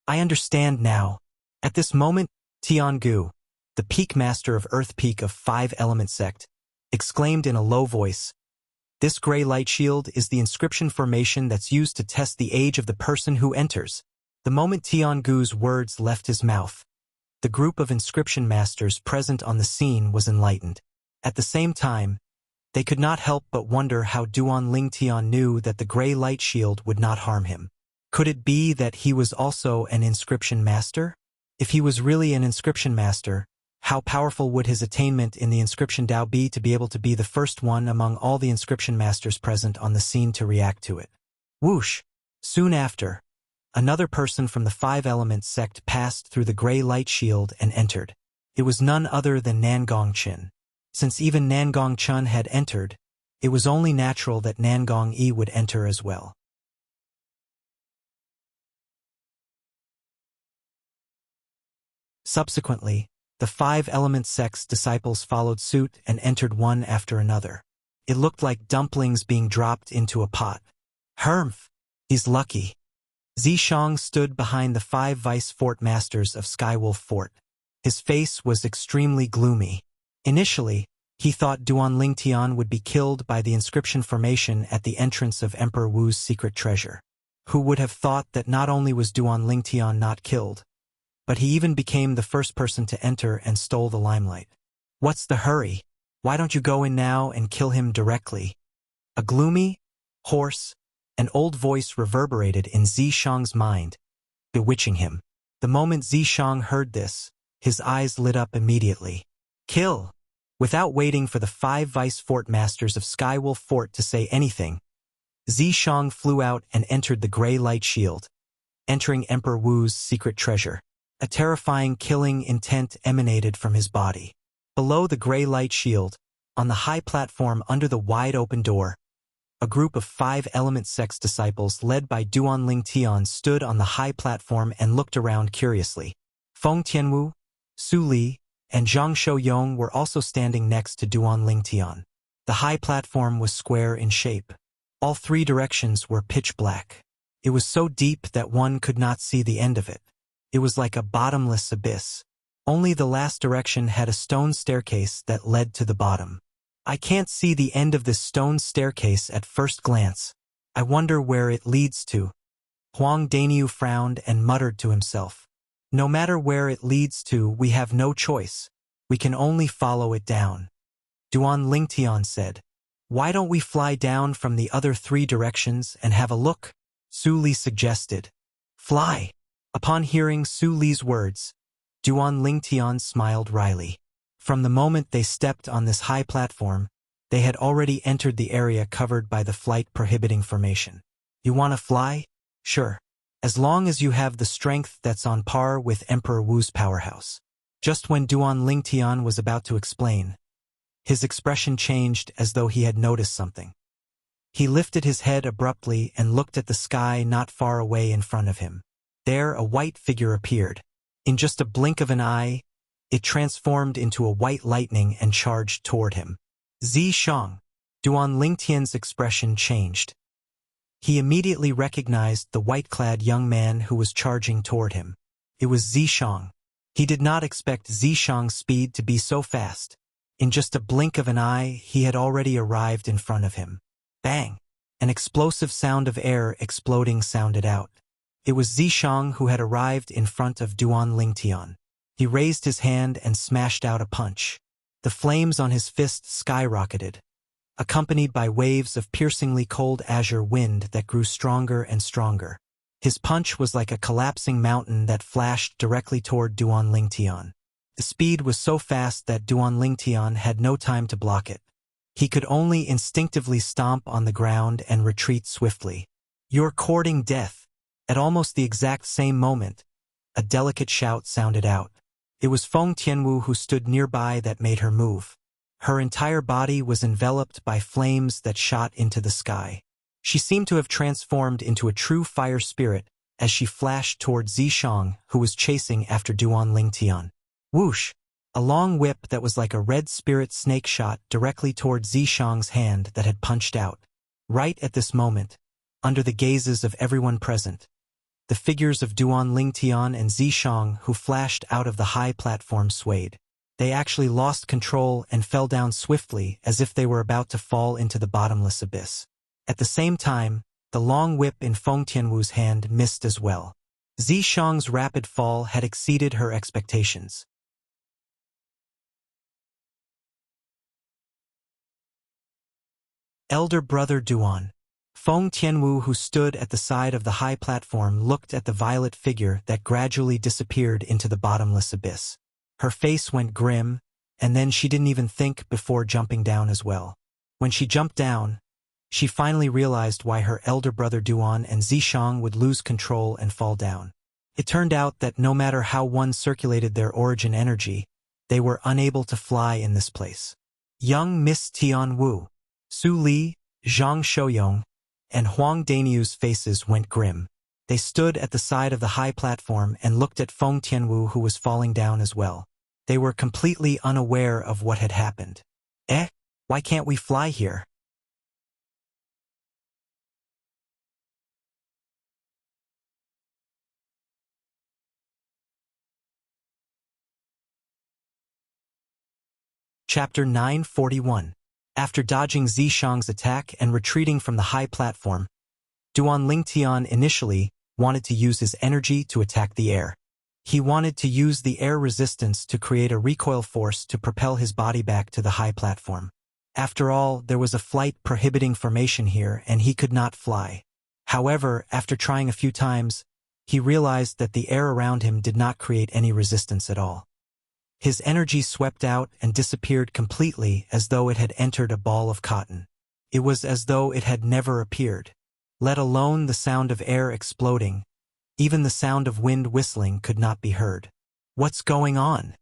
I understand now. At this moment, Tiangu, the peak master of Earth Peak of 5 Element Sect, exclaimed in a low voice, "This gray light shield is the inscription formation that's used to test the age of the person who enters." The moment Tiangu's words left his mouth, the group of inscription masters present on the scene was enlightened. At the same time, they could not help but wonder how Duan Lingtian knew that the gray light shield would not harm him. Could it be that he was also an inscription master? If he was really an inscription master, how powerful would his attainment in the inscription Dao be to be able to be the first one among all the inscription masters present on the scene to react to it? Whoosh! Soon after, another person from the 5 Elements sect passed through the gray light shield and entered. It was none other than Nangong Qin. Since even Nangong Chun had entered, it was only natural that Nangong Yi would enter as well. Subsequently, the 5 Element sect's disciples followed suit and entered one after another. It looked like dumplings being dropped into a pot. Humph! He's lucky. Zishang stood behind the 5 vice fort masters of Skywolf Fort. His face was extremely gloomy. Initially, he thought Duan Lingtian would be killed by the inscription formation at the entrance of Emperor Wu's secret treasure. Who would have thought that not only was Duan Lingtian not killed, but he even became the first person to enter and stole the limelight. What's the hurry? Why don't you go in now and kill him directly? A gloomy, hoarse, an old voice reverberated in Zishang's mind, bewitching him. The moment Zishang heard this, his eyes lit up immediately. Kill! Without waiting for the 5 vice fort masters of Skywolf Fort to say anything, Zishang flew out and entered the gray light shield, entering Emperor Wu's secret treasure. A terrifying killing intent emanated from his body. Below the gray light shield, on the high platform under the wide-open door, a group of 5 Element sect's disciples led by Duan Lingtian stood on the high platform and looked around curiously. Feng Tianwu, Su Li, and Zhang Shouyong were also standing next to Duan Lingtian. The high platform was square in shape. All 3 directions were pitch black. It was so deep that one could not see the end of it. It was like a bottomless abyss. Only the last direction had a stone staircase that led to the bottom. I can't see the end of this stone staircase at first glance. I wonder where it leads to. Huang Daniu frowned and muttered to himself. No matter where it leads to, we have no choice. We can only follow it down. Duan Lingtian said, "Why don't we fly down from the other 3 directions and have a look?" Su Li suggested. "Fly." Upon hearing Su Li's words, Duan Lingtian smiled wryly. From the moment they stepped on this high platform, they had already entered the area covered by the flight-prohibiting formation. You want to fly? Sure. As long as you have the strength that's on par with Emperor Wu's powerhouse. Just when Duan Lingtian was about to explain, his expression changed as though he had noticed something. He lifted his head abruptly and looked at the sky not far away in front of him. There a white figure appeared. In just a blink of an eye, it transformed into a white lightning and charged toward him. Zishang. Duan Lingtian's expression changed. He immediately recognized the white-clad young man who was charging toward him. It was Zishang. He did not expect Zishang's speed to be so fast. In just a blink of an eye, he had already arrived in front of him. Bang! An explosive sound of air exploding sounded out. It was Zishang who had arrived in front of Duan Lingtian. He raised his hand and smashed out a punch. The flames on his fist skyrocketed, accompanied by waves of piercingly cold azure wind that grew stronger and stronger. His punch was like a collapsing mountain that flashed directly toward Duan Lingtian. The speed was so fast that Duan Lingtian had no time to block it. He could only instinctively stomp on the ground and retreat swiftly. "You're courting death." At almost the exact same moment, a delicate shout sounded out. It was Feng Tianwu who stood nearby that made her move. Her entire body was enveloped by flames that shot into the sky. She seemed to have transformed into a true fire spirit as she flashed toward Zishang, who was chasing after Duan Lingtian. Whoosh! A long whip that was like a red spirit snake shot directly toward Zishang's hand that had punched out. Right at this moment, under the gazes of everyone present, the figures of Duan Lingtian and Zishang who flashed out of the high platform swayed. They actually lost control and fell down swiftly as if they were about to fall into the bottomless abyss. At the same time, the long whip in Feng Tianwu's hand missed as well. Zishang's rapid fall had exceeded her expectations. Elder brother Duan. Feng Tianwu, who stood at the side of the high platform, looked at the violet figure that gradually disappeared into the bottomless abyss. Her face went grim, and then she didn't even think before jumping down as well. When she jumped down, she finally realized why her elder brother Duan and Zishang would lose control and fall down. It turned out that no matter how one circulated their origin energy, they were unable to fly in this place. Young Miss Tian Wu, Su Li, Zhang Shouyong, and Huang Daniu's faces went grim. They stood at the side of the high platform and looked at Feng Tianwu, who was falling down as well. They were completely unaware of what had happened. Why can't we fly here? Chapter 941. After dodging Zishang's attack and retreating from the high platform, Duan Lingtian initially wanted to use his energy to attack the air. He wanted to use the air resistance to create a recoil force to propel his body back to the high platform. After all, there was a flight prohibiting formation here and he could not fly. However, after trying a few times, he realized that the air around him did not create any resistance at all. His energy swept out and disappeared completely as though it had entered a ball of cotton. It was as though it had never appeared. Let alone the sound of air exploding, even the sound of wind whistling could not be heard. What's going on?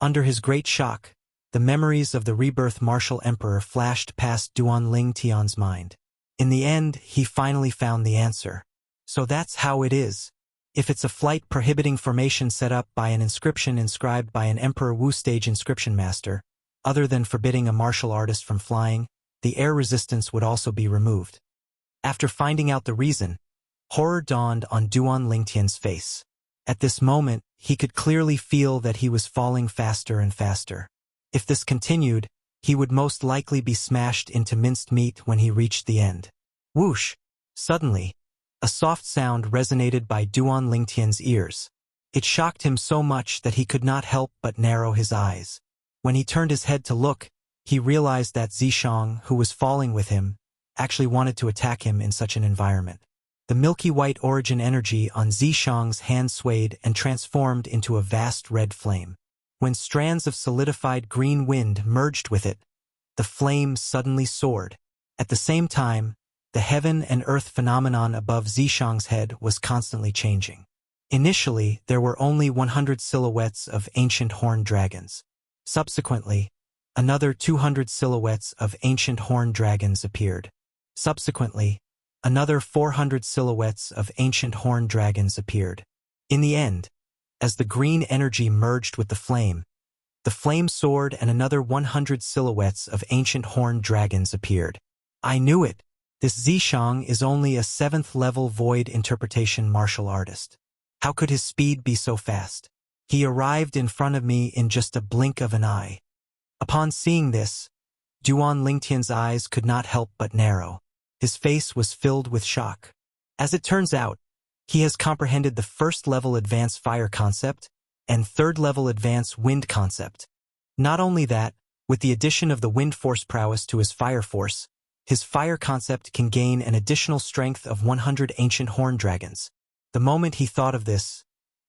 Under his great shock, the memories of the rebirth martial emperor flashed past Duan Lingtian's mind. In the end, he finally found the answer. So that's how it is. If it's a flight prohibiting formation set up by an inscription inscribed by an Emperor Wu stage inscription master, other than forbidding a martial artist from flying, the air resistance would also be removed. After finding out the reason, horror dawned on Duan Lingtian's face. At this moment, he could clearly feel that he was falling faster and faster. If this continued, he would most likely be smashed into minced meat when he reached the end. Whoosh! Suddenly, a soft sound resonated by Duan Lingtian's ears. It shocked him so much that he could not help but narrow his eyes. When he turned his head to look, he realized that Zishang, who was falling with him, actually wanted to attack him in such an environment. The milky white origin energy on Zishang's hand swayed and transformed into a vast red flame. When strands of solidified green wind merged with it, the flame suddenly soared. At the same time, the heaven and earth phenomenon above Zishang's head was constantly changing. Initially, there were only 100 silhouettes of ancient horned dragons. Subsequently, another 200 silhouettes of ancient horned dragons appeared. Subsequently, another 400 silhouettes of ancient horned dragons appeared. In the end, as the green energy merged with the flame soared and another 100 silhouettes of ancient horned dragons appeared. I knew it! This Zishang is only a 7th level void interpretation martial artist. How could his speed be so fast? He arrived in front of me in just a blink of an eye. Upon seeing this, Duan Lingtian's eyes could not help but narrow. His face was filled with shock. As it turns out, he has comprehended the 1st level advanced fire concept and 3rd level advanced wind concept. Not only that, with the addition of the wind force prowess to his fire force, his fire concept can gain an additional strength of 100 ancient horned dragons. The moment he thought of this,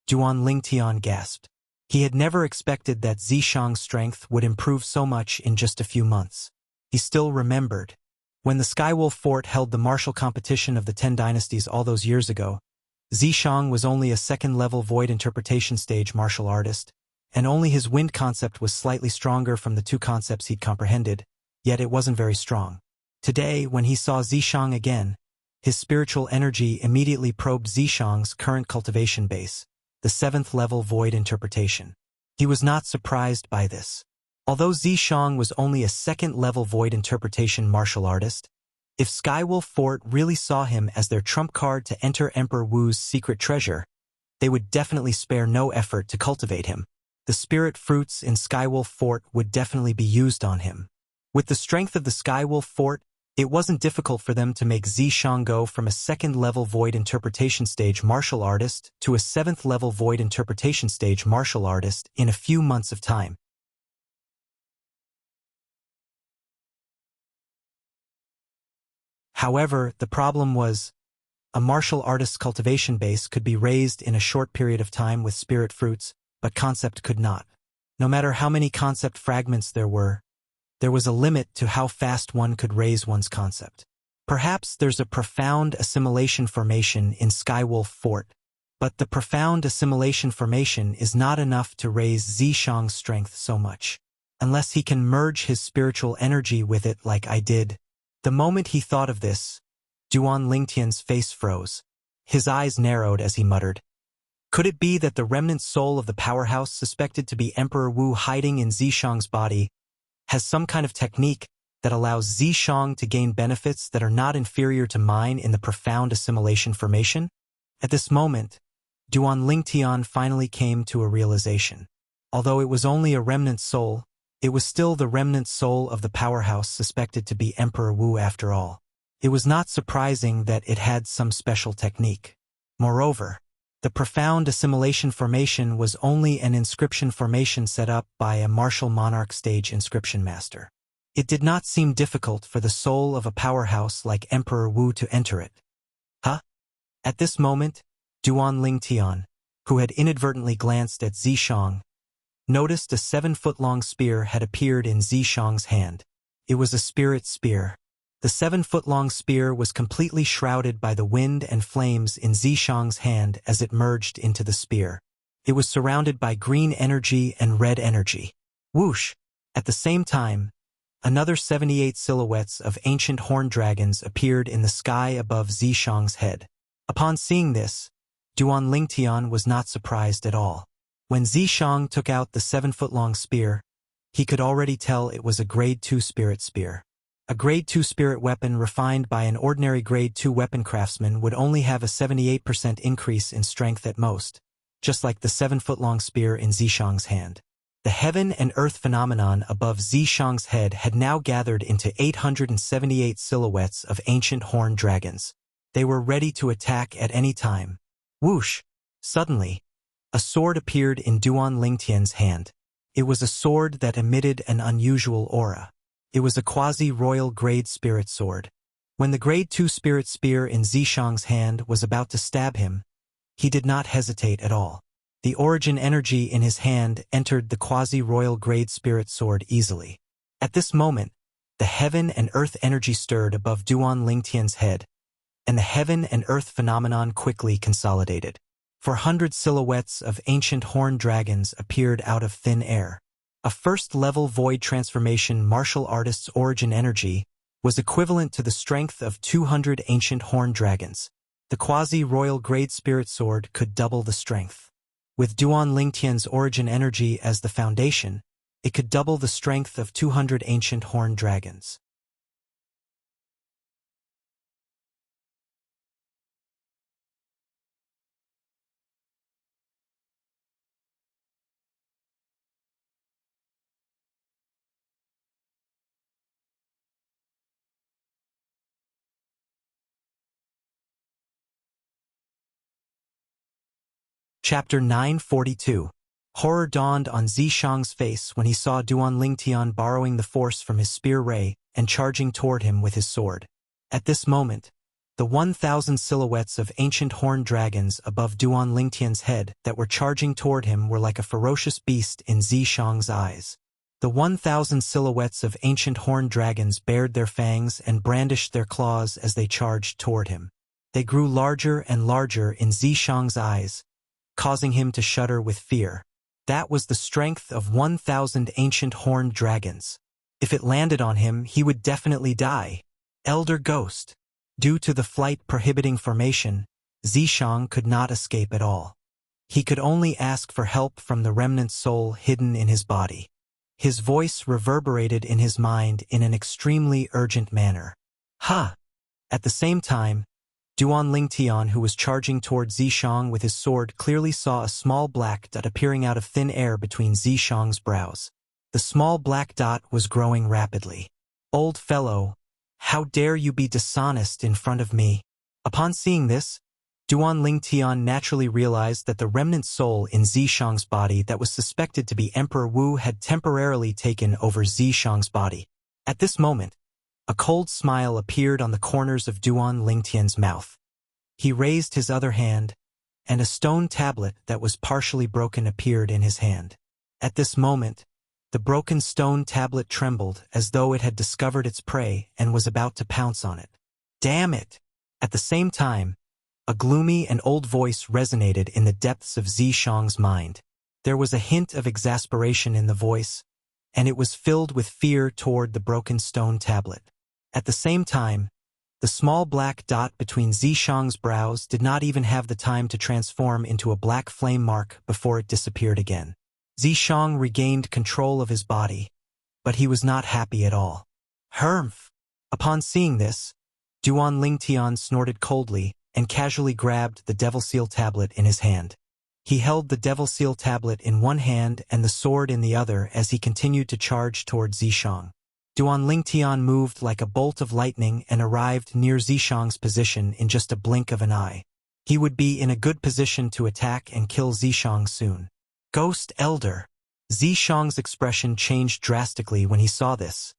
Duan Lingtian gasped. He had never expected that Zishang's strength would improve so much in just a few months. He still remembered. When the Skywolf Fort held the martial competition of the 10 dynasties all those years ago, Zishang was only a 2nd level void interpretation stage martial artist, and only his wind concept was slightly stronger from the two concepts he'd comprehended, yet it wasn't very strong. Today, when he saw Zishang again, his spiritual energy immediately probed Zishang's current cultivation base, the 7th level void interpretation. He was not surprised by this. Although Zishang was only a 2nd level void interpretation martial artist, if Skywolf Fort really saw him as their trump card to enter Emperor Wu's secret treasure, they would definitely spare no effort to cultivate him. The spirit fruits in Skywolf Fort would definitely be used on him. With the strength of the Skywolf Fort, it wasn't difficult for them to make Zishang go from a 2nd level void interpretation stage martial artist to a 7th level void interpretation stage martial artist in a few months of time. However, the problem was, a martial artist's cultivation base could be raised in a short period of time with spirit fruits, but concept could not. No matter how many concept fragments there was a limit to how fast one could raise one's concept. Perhaps there's a profound assimilation formation in Skywolf Fort, but the profound assimilation formation is not enough to raise Zishang's strength so much, unless he can merge his spiritual energy with it like I did. The moment he thought of this, Duan Lingtian's face froze. His eyes narrowed as he muttered. Could it be that the remnant soul of the powerhouse suspected to be Emperor Wu hiding in Zishang's body has some kind of technique that allows Zishang to gain benefits that are not inferior to mine in the profound assimilation formation? At this moment, Duan Lingtian finally came to a realization. Although it was only a remnant soul, it was still the remnant soul of the powerhouse suspected to be Emperor Wu after all. It was not surprising that it had some special technique. Moreover, the profound assimilation formation was only an inscription formation set up by a martial monarch stage inscription master. It did not seem difficult for the soul of a powerhouse like Emperor Wu to enter it. Huh? At this moment, Duan Lingtian, who had inadvertently glanced at Zishang, noticed a 7-foot-long spear had appeared in Zishang's hand. It was a spirit spear. The 7-foot-long spear was completely shrouded by the wind and flames in Zishang's hand as it merged into the spear. It was surrounded by green energy and red energy. Whoosh! At the same time, another 78 silhouettes of ancient horned dragons appeared in the sky above Zishang's head. Upon seeing this, Duan Lingtian was not surprised at all. When Zishang took out the 7-foot-long spear, he could already tell it was a Grade 2 spirit spear. A Grade 2 spirit weapon refined by an ordinary Grade 2 weapon craftsman would only have a 78% increase in strength at most, just like the 7-foot-long spear in Zishang's hand. The heaven and earth phenomenon above Zishang's head had now gathered into 878 silhouettes of ancient horned dragons. They were ready to attack at any time. Whoosh! Suddenly, a sword appeared in Duan Lingtian's hand. It was a sword that emitted an unusual aura. It was a quasi-royal grade spirit sword. When the Grade 2 spirit spear in Zishang's hand was about to stab him, he did not hesitate at all. The origin energy in his hand entered the quasi-royal grade spirit sword easily. At this moment, the heaven and earth energy stirred above Duan Lingtian's head, and the heaven and earth phenomenon quickly consolidated. 400 silhouettes of ancient horned dragons appeared out of thin air. A first-level void transformation martial artist's origin energy was equivalent to the strength of 200 ancient horned dragons. The quasi-royal grade spirit sword could double the strength. With Duan Lingtian's origin energy as the foundation, it could double the strength of 200 ancient horned dragons. Chapter 942. Horror dawned on Zishang's face when he saw Duan Lingtian borrowing the force from his spear ray and charging toward him with his sword. At this moment, the 1,000 silhouettes of ancient horned dragons above Duan Lingtian's head that were charging toward him were like a ferocious beast in Zishang's eyes. The 1,000 silhouettes of ancient horned dragons bared their fangs and brandished their claws as they charged toward him. They grew larger and larger in Zishang's eyes, causing him to shudder with fear. That was the strength of 1,000 ancient horned dragons. If it landed on him, he would definitely die. Elder Ghost. Due to the flight-prohibiting formation, Zishang could not escape at all. He could only ask for help from the remnant soul hidden in his body. His voice reverberated in his mind in an extremely urgent manner. Ha! At the same time, Duan Lingtian, who was charging toward Zishang with his sword, clearly saw a small black dot appearing out of thin air between Zishang's brows. The small black dot was growing rapidly. Old fellow, how dare you be dishonest in front of me? Upon seeing this, Duan Lingtian naturally realized that the remnant soul in Zishang's body that was suspected to be Emperor Wu had temporarily taken over Zishang's body. At this moment, a cold smile appeared on the corners of Duan Lingtian's mouth. He raised his other hand, and a stone tablet that was partially broken appeared in his hand. At this moment, the broken stone tablet trembled as though it had discovered its prey and was about to pounce on it. Damn it! At the same time, a gloomy and old voice resonated in the depths of Zishang's mind. There was a hint of exasperation in the voice, and it was filled with fear toward the broken stone tablet. At the same time, the small black dot between Zishang's brows did not even have the time to transform into a black flame mark before it disappeared again. Zishang regained control of his body, but he was not happy at all. Humph! Upon seeing this, Duan Lingtian snorted coldly and casually grabbed the Devil Seal tablet in his hand. He held the Devil Seal tablet in one hand and the sword in the other as he continued to charge toward Zishang. Duan Lingtian moved like a bolt of lightning and arrived near Zishang's position in just a blink of an eye. He would be in a good position to attack and kill Zishang soon. Ghost Elder. Zishang's expression changed drastically when he saw this,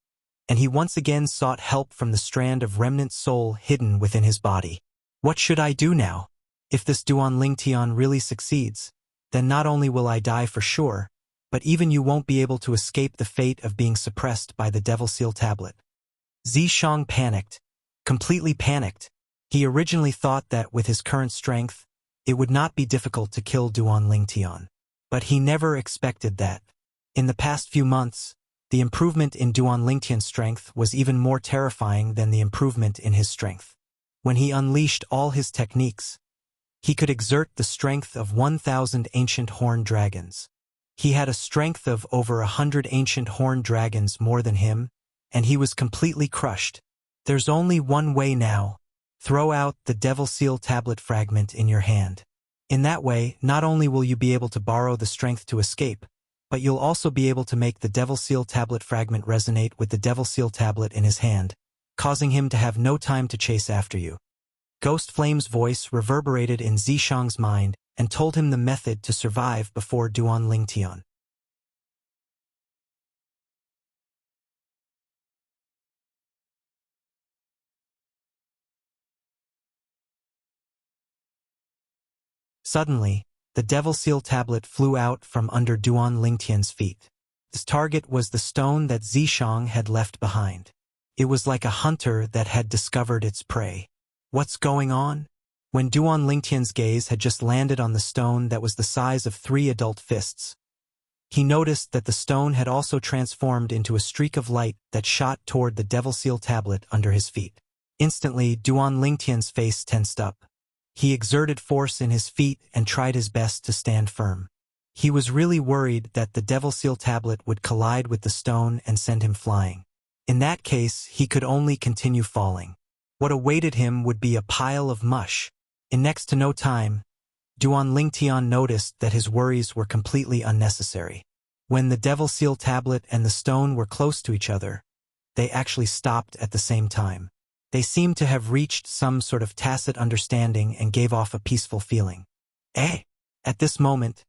and he once again sought help from the strand of remnant soul hidden within his body. What should I do now? If this Duan Lingtian really succeeds, then not only will I die for sure, but even you won't be able to escape the fate of being suppressed by the Devil Seal tablet. Zishang panicked, completely panicked. He originally thought that with his current strength, it would not be difficult to kill Duan Lingtian. But he never expected that. In the past few months, the improvement in Duan Lingtian's strength was even more terrifying than the improvement in his strength. When he unleashed all his techniques, he could exert the strength of 1,000 ancient horned dragons. He had a strength of over 100 ancient horned dragons more than him, and he was completely crushed. There's only one way now. Throw out the Devil Seal tablet fragment in your hand. In that way, not only will you be able to borrow the strength to escape, but you'll also be able to make the Devil Seal tablet fragment resonate with the Devil Seal tablet in his hand, causing him to have no time to chase after you. Ghost Flame's voice reverberated in Zishang's mind and told him the method to survive before Duan Lingtian. Suddenly, the Devil Seal tablet flew out from under Duan Lingtian's feet. Its target was the stone that Zishang had left behind. It was like a hunter that had discovered its prey. What's going on? When Duan Lingtian's gaze had just landed on the stone that was the size of 3 adult fists, he noticed that the stone had also transformed into a streak of light that shot toward the Devil Seal tablet under his feet. Instantly, Duan Lingtian's face tensed up. He exerted force in his feet and tried his best to stand firm. He was really worried that the Devil Seal tablet would collide with the stone and send him flying. In that case, he could only continue falling. What awaited him would be a pile of mush. In next to no time, Duan Lingtian noticed that his worries were completely unnecessary. When the Devil Seal tablet and the stone were close to each other, they actually stopped at the same time. They seemed to have reached some sort of tacit understanding and gave off a peaceful feeling. At this moment,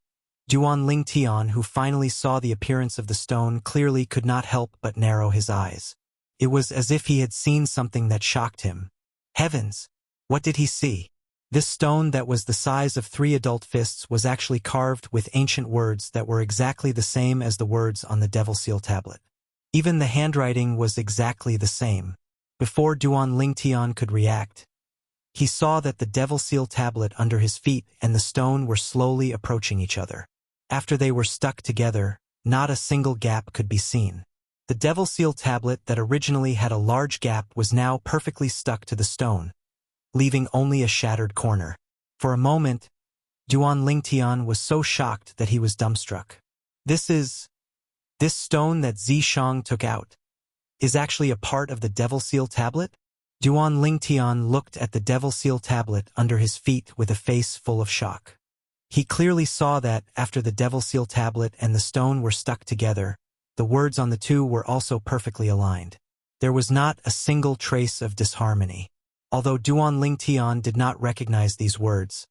Duan Lingtian, who finally saw the appearance of the stone, clearly could not help but narrow his eyes. It was as if he had seen something that shocked him. Heavens! What did he see? This stone that was the size of 3 adult fists was actually carved with ancient words that were exactly the same as the words on the Devil Seal tablet. Even the handwriting was exactly the same. Before Duan Lingtian could react, he saw that the Devil Seal tablet under his feet and the stone were slowly approaching each other. After they were stuck together, not a single gap could be seen. The Devil Seal tablet that originally had a large gap was now perfectly stuck to the stone, leaving only a shattered corner. For a moment, Duan Lingtian was so shocked that he was dumbstruck. This stone that Zishang took out is actually a part of the Devil Seal tablet? Duan Lingtian looked at the Devil Seal tablet under his feet with a face full of shock. He clearly saw that, after the Devil Seal tablet and the stone were stuck together, the words on the two were also perfectly aligned. There was not a single trace of disharmony. Although Duan Lingtian did not recognize these words,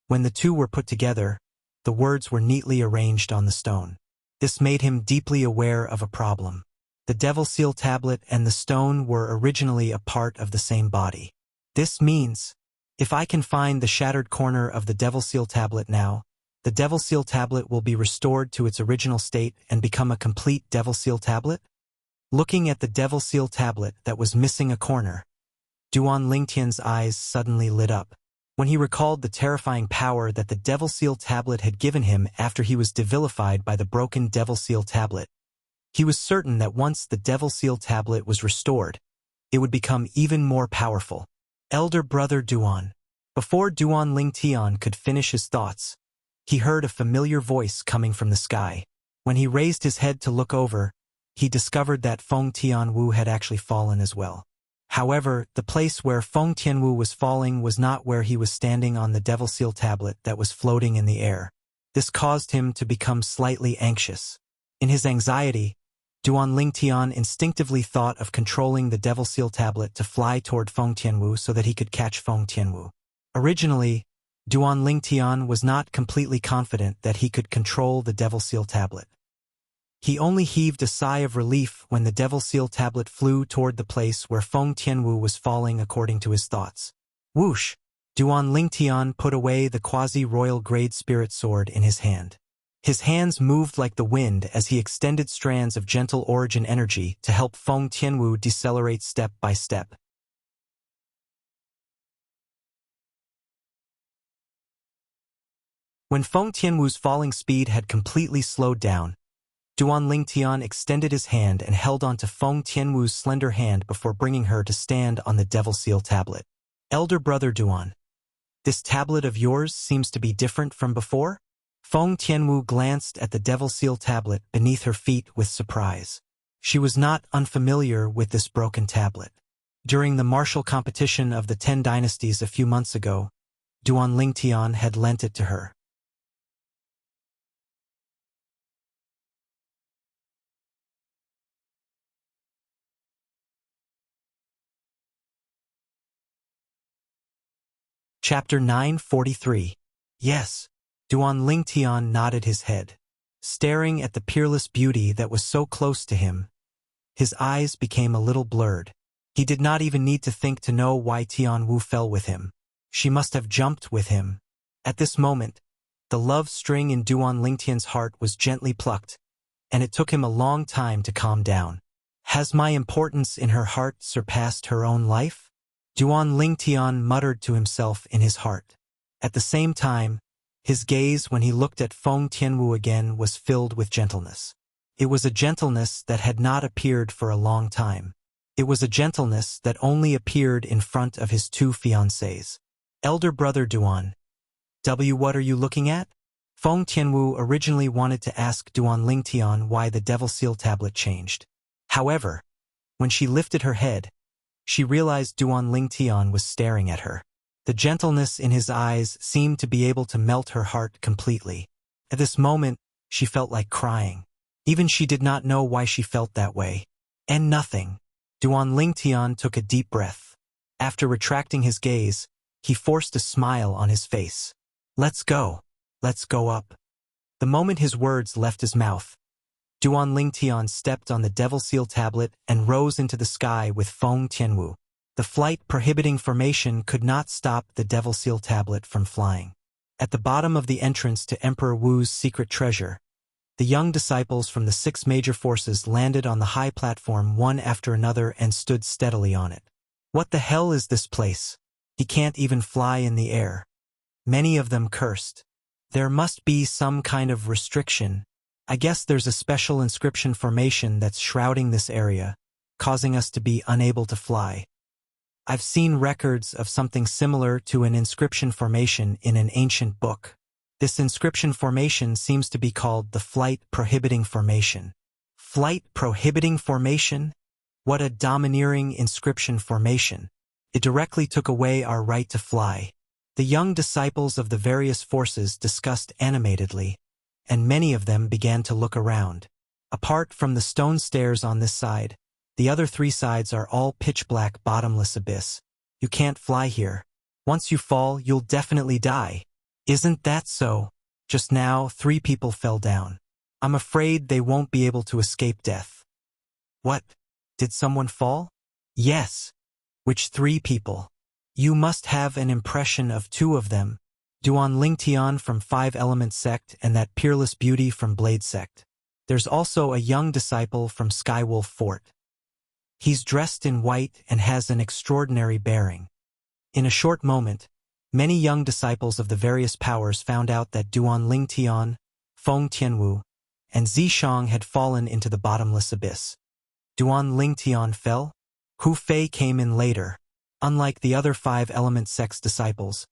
when the two were put together, the words were neatly arranged on the stone. This made him deeply aware of a problem. The Devil Seal tablet and the stone were originally a part of the same body. This means, if I can find the shattered corner of the Devil Seal tablet now, the Devil Seal tablet will be restored to its original state and become a complete Devil Seal tablet? Looking at the Devil Seal tablet that was missing a corner, Duan Lingtian's eyes suddenly lit up. When he recalled the terrifying power that the Devil Seal tablet had given him after he was devilified by the broken Devil Seal tablet, he was certain that once the Devil Seal tablet was restored, it would become even more powerful. Elder brother Duan. Before Duan Lingtian could finish his thoughts, he heard a familiar voice coming from the sky. When he raised his head to look over, he discovered that Feng Tianwu had actually fallen as well. However, the place where Feng Tianwu was falling was not where he was standing on the Devil Seal tablet that was floating in the air. This caused him to become slightly anxious. In his anxiety, Duan Lingtian instinctively thought of controlling the Devil Seal tablet to fly toward Feng Tianwu so that he could catch Feng Tianwu. Originally, Duan Lingtian was not completely confident that he could control the Devil Seal tablet. He only heaved a sigh of relief when the Devil Seal tablet flew toward the place where Feng Tianwu was falling according to his thoughts. Whoosh! Duan Lingtian put away the quasi-royal grade spirit sword in his hand. His hands moved like the wind as he extended strands of gentle origin energy to help Feng Tianwu decelerate step by step. When Feng Tianwu's falling speed had completely slowed down, Duan Lingtian extended his hand and held onto Feng Tianwu's slender hand before bringing her to stand on the Devil Seal tablet. Elder brother Duan, this tablet of yours seems to be different from before? Feng Tianwu glanced at the Devil Seal tablet beneath her feet with surprise. She was not unfamiliar with this broken tablet. During the martial competition of the 10 dynasties a few months ago, Duan Lingtian had lent it to her. Chapter 943. Yes. Duan Lingtian nodded his head. Staring at the peerless beauty that was so close to him, his eyes became a little blurred. He did not even need to think to know why Tianwu fell with him. She must have jumped with him. At this moment, the love string in Duan Lingtian's heart was gently plucked, and it took him a long time to calm down. Has my importance in her heart surpassed her own life? Duan Lingtian muttered to himself in his heart. At the same time, his gaze when he looked at Feng Tianwu again was filled with gentleness. It was a gentleness that had not appeared for a long time. It was a gentleness that only appeared in front of his 2 fiancées. Elder brother Duan. What are you looking at? Feng Tianwu originally wanted to ask Duan Lingtian why the Devil Seal tablet changed. However, when she lifted her head, she realized Duan Lingtian was staring at her. The gentleness in his eyes seemed to be able to melt her heart completely. At this moment, she felt like crying. Even she did not know why she felt that way. And nothing. Duan Lingtian took a deep breath. After retracting his gaze, he forced a smile on his face. Let's go. Let's go up. The moment his words left his mouth, Duan Lingtian stepped on the Devil Seal tablet and rose into the sky with Feng Tianwu. The flight-prohibiting formation could not stop the Devil Seal tablet from flying. At the bottom of the entrance to Emperor Wu's secret treasure, the young disciples from the 6 major forces landed on the high platform one after another and stood steadily on it. What the hell is this place? He can't even fly in the air. Many of them cursed. There must be some kind of restriction. I guess there's a special inscription formation that's shrouding this area, causing us to be unable to fly. I've seen records of something similar to an inscription formation in an ancient book. This inscription formation seems to be called the Flight Prohibiting Formation. Flight Prohibiting Formation? What a domineering inscription formation. It directly took away our right to fly. The young disciples of the various forces discussed animatedly, and many of them began to look around. Apart from the stone stairs on this side, the other 3 sides are all pitch-black bottomless abyss. You can't fly here. Once you fall, you'll definitely die. Isn't that so? Just now, 3 people fell down. I'm afraid they won't be able to escape death. What? Did someone fall? Yes. Which 3 people? You must have an impression of 2 of them. Duan Lingtian from 5 Element Sect and that Peerless Beauty from Blade Sect. There's also a young disciple from Skywolf Fort. He's dressed in white and has an extraordinary bearing. In a short moment, many young disciples of the various powers found out that Duan Lingtian, Feng Tianwu, and Zishang had fallen into the bottomless abyss. Duan Lingtian fell? Hu Fei came in later. Unlike the other 5 Element Sect's disciples,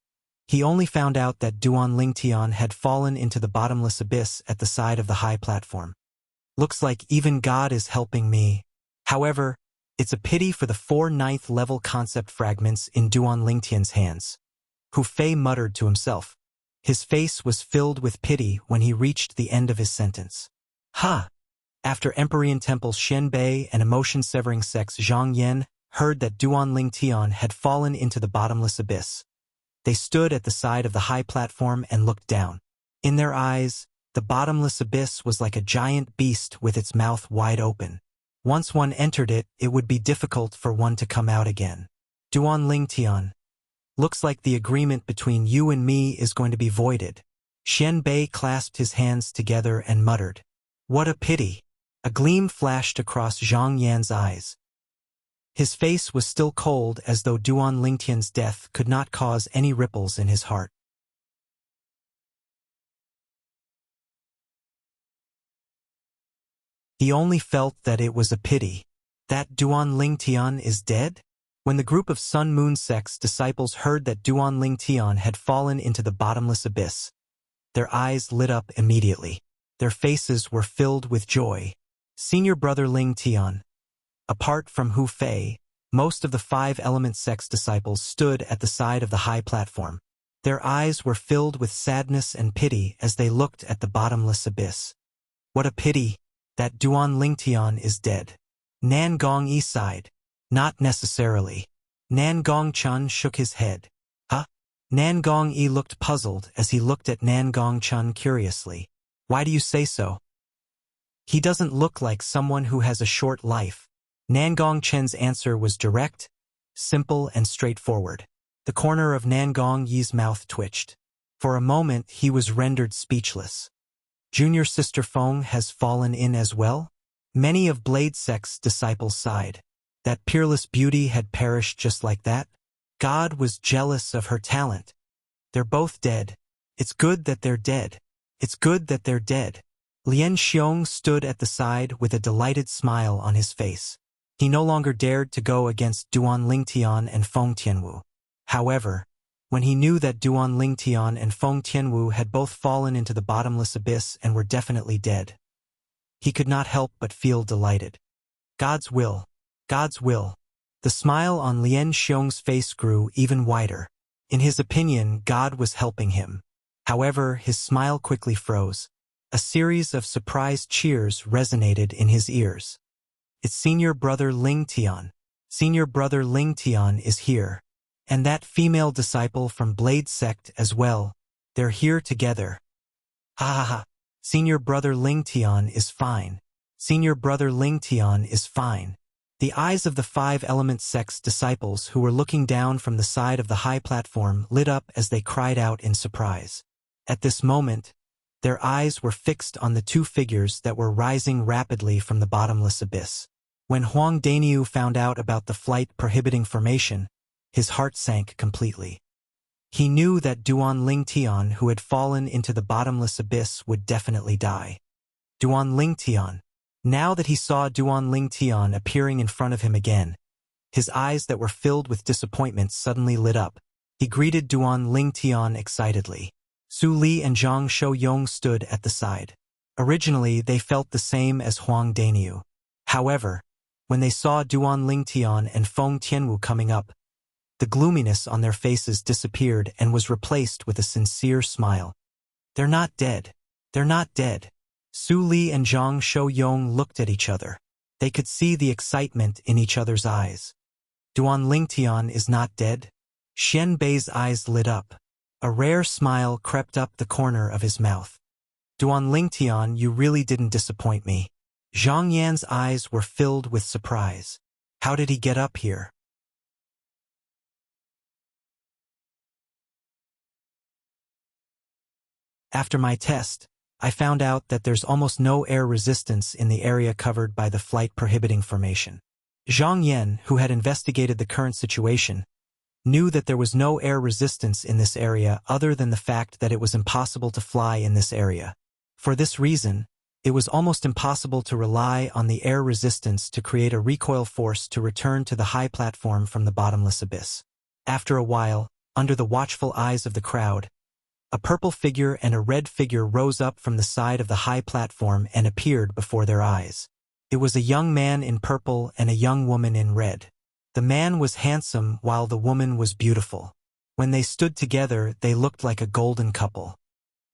he only found out that Duan Lingtian had fallen into the bottomless abyss at the side of the high platform. Looks like even God is helping me. However, it's a pity for the 4 9th-level concept fragments in Duan Lingtian's hands. Hu Fei muttered to himself. His face was filled with pity when he reached the end of his sentence. Ha! After Empyrean Temple's Shen Bei and emotion-severing sects Zhang Yan heard that Duan Lingtian had fallen into the bottomless abyss, they stood at the side of the high platform and looked down. In their eyes, the bottomless abyss was like a giant beast with its mouth wide open. Once one entered it, it would be difficult for one to come out again. Duan Lingtian, looks like the agreement between you and me is going to be voided. Shen Bei clasped his hands together and muttered. What a pity. A gleam flashed across Zhang Yan's eyes. His face was still cold, as though Duan Lingtian's death could not cause any ripples in his heart. He only felt that it was a pity. That Duan Lingtian is dead? When the group of Sun Moon Sect's disciples heard that Duan Lingtian had fallen into the bottomless abyss, their eyes lit up immediately. Their faces were filled with joy. Senior brother Lingtian. Apart from Hu Fei, most of the 5 Element Sect's disciples stood at the side of the high platform. Their eyes were filled with sadness and pity as they looked at the bottomless abyss. What a pity that Duan Lingtian is dead. Nan Gongyi sighed. Not necessarily. Nan Gongchun shook his head. Huh? Nan Gongyi looked puzzled as he looked at Nan Gongchun curiously. Why do you say so? He doesn't look like someone who has a short life. Nan Gongchen's answer was direct, simple, and straightforward. The corner of Nan Gongyi's mouth twitched. For a moment, he was rendered speechless. Junior Sister Feng has fallen in as well? Many of Blade Sect's disciples sighed. That peerless beauty had perished just like that? God was jealous of her talent. They're both dead. It's good that they're dead. It's good that they're dead. Lian Xiong stood at the side with a delighted smile on his face. He no longer dared to go against Duan Lingtian and Feng Tianwu. However, when he knew that Duan Lingtian and Feng Tianwu had both fallen into the bottomless abyss and were definitely dead, he could not help but feel delighted. God's will. God's will. The smile on Lian Xiong's face grew even wider. In his opinion, God was helping him. However, his smile quickly froze. A series of surprised cheers resonated in his ears. It's Senior Brother Lingtian. Senior Brother Lingtian is here. And that female disciple from Blade Sect as well. They're here together. Ha ha ha. Senior Brother Lingtian is fine. Senior Brother Lingtian is fine. The eyes of the 5 Element Sect's disciples who were looking down from the side of the high platform lit up as they cried out in surprise. At this moment, their eyes were fixed on the 2 figures that were rising rapidly from the bottomless abyss. When Huang Daniu found out about the flight prohibiting formation, his heart sank completely. He knew that Duan Lingtian, who had fallen into the bottomless abyss, would definitely die. Duan Lingtian. Now that he saw Duan Lingtian appearing in front of him again, his eyes that were filled with disappointment suddenly lit up. He greeted Duan Lingtian excitedly. Su Li and Zhang Shouyong stood at the side. Originally, they felt the same as Huang Daniu. However, when they saw Duan Lingtian and Feng Tianwu coming up, the gloominess on their faces disappeared and was replaced with a sincere smile. They're not dead. They're not dead. Su Li and Zhang Shouyong looked at each other. They could see the excitement in each other's eyes. Duan Lingtian is not dead? Xian Bei's eyes lit up. A rare smile crept up the corner of his mouth. Duan Lingtian, you really didn't disappoint me. Zhang Yan's eyes were filled with surprise. How did he get up here? After my test, I found out that there's almost no air resistance in the area covered by the flight prohibiting formation. Zhang Yan, who had investigated the current situation, knew that there was no air resistance in this area other than the fact that it was impossible to fly in this area. For this reason, it was almost impossible to rely on the air resistance to create a recoil force to return to the high platform from the bottomless abyss. After a while, under the watchful eyes of the crowd, a purple figure and a red figure rose up from the side of the high platform and appeared before their eyes. It was a young man in purple and a young woman in red. The man was handsome while the woman was beautiful. When they stood together, they looked like a golden couple.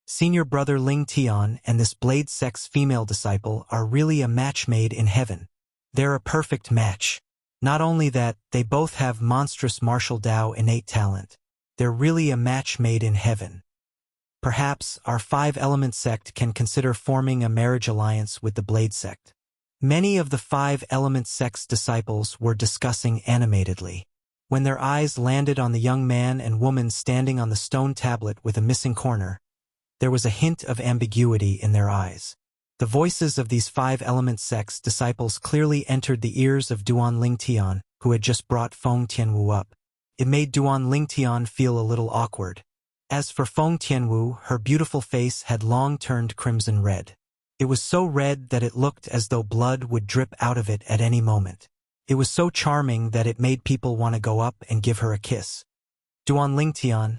Senior brother Ling Tian and this blade sex female disciple are really a match made in heaven. They're a perfect match. Not only that, they both have monstrous martial Dao innate talent. They're really a match made in heaven. Perhaps our five-element sect can consider forming a marriage alliance with the Blade sect. Many of the five-element sect's disciples were discussing animatedly. When their eyes landed on the young man and woman standing on the stone tablet with a missing corner, there was a hint of ambiguity in their eyes. The voices of these five-element sect's disciples clearly entered the ears of Duan Lingtian, who had just brought Feng Tianwu up. It made Duan Lingtian feel a little awkward. As for Feng Tianwu, her beautiful face had long turned crimson red. It was so red that it looked as though blood would drip out of it at any moment. It was so charming that it made people want to go up and give her a kiss. Duan Lingtian,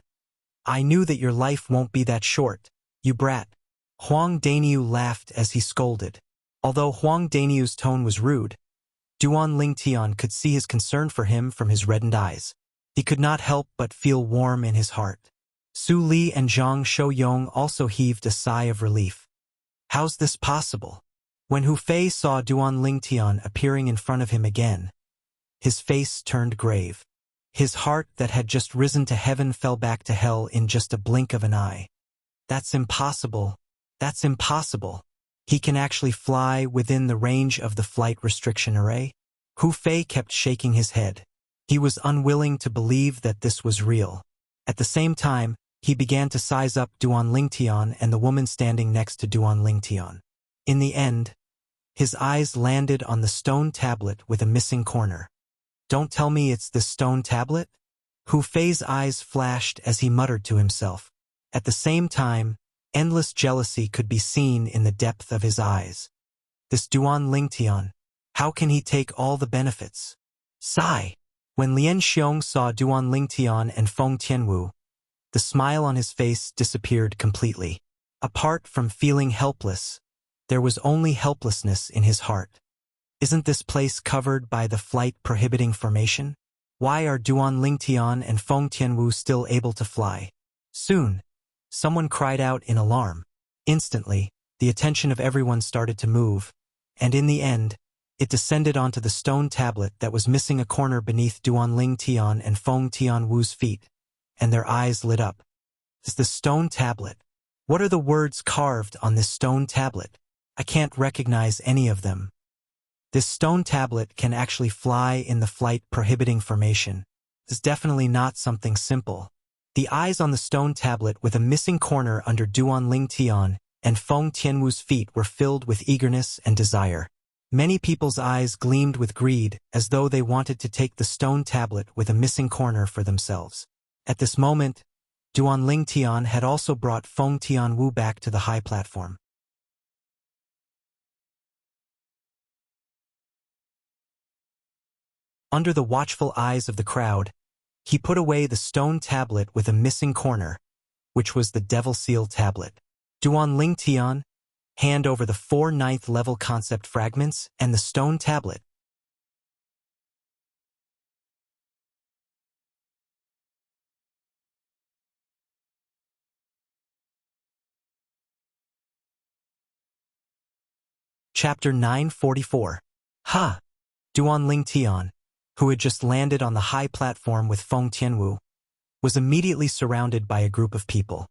I knew that your life won't be that short, you brat. Huang Daniu laughed as he scolded. Although Huang Daniu's tone was rude, Duan Lingtian could see his concern for him from his reddened eyes. He could not help but feel warm in his heart. Su Li and Zhang Shouyong also heaved a sigh of relief. How's this possible? When Hu Fei saw Duan Lingtian appearing in front of him again, his face turned grave. His heart that had just risen to heaven fell back to hell in just a blink of an eye. That's impossible. That's impossible. He can actually fly within the range of the flight restriction array? Hu Fei kept shaking his head. He was unwilling to believe that this was real. At the same time, he began to size up Duan Lingtian and the woman standing next to Duan Lingtian. In the end, his eyes landed on the stone tablet with a missing corner. Don't tell me it's this stone tablet? Hu Fei's eyes flashed as he muttered to himself. At the same time, endless jealousy could be seen in the depth of his eyes. This Duan Lingtian, how can he take all the benefits? Sigh. When Lian Xiong saw Duan Lingtian and Feng Tianwu, the smile on his face disappeared completely. Apart from feeling helpless, there was only helplessness in his heart. Isn't this place covered by the flight prohibiting formation? Why are Duan Lingtian and Feng Tianwu still able to fly? Soon, someone cried out in alarm. Instantly, the attention of everyone started to move, and in the end, it descended onto the stone tablet that was missing a corner beneath Duan Lingtian and Feng Tianwu's feet, and their eyes lit up. Is the stone tablet? What are the words carved on this stone tablet? I can't recognize any of them. This stone tablet can actually fly in the flight prohibiting formation. It's definitely not something simple. The eyes on the stone tablet with a missing corner under Duan Lingtian and Feng Tianwu's feet were filled with eagerness and desire. Many people's eyes gleamed with greed as though they wanted to take the stone tablet with a missing corner for themselves. At this moment, Duanling Tian had also brought Feng Tianwu back to the high platform. Under the watchful eyes of the crowd, he put away the stone tablet with a missing corner, which was the Devil Seal tablet. Duanling Tian, hand over the 4 ninth level concept fragments and the stone tablet. Chapter 944. Ha! Duanling Tian, who had just landed on the high platform with Feng Tianwu, was immediately surrounded by a group of people.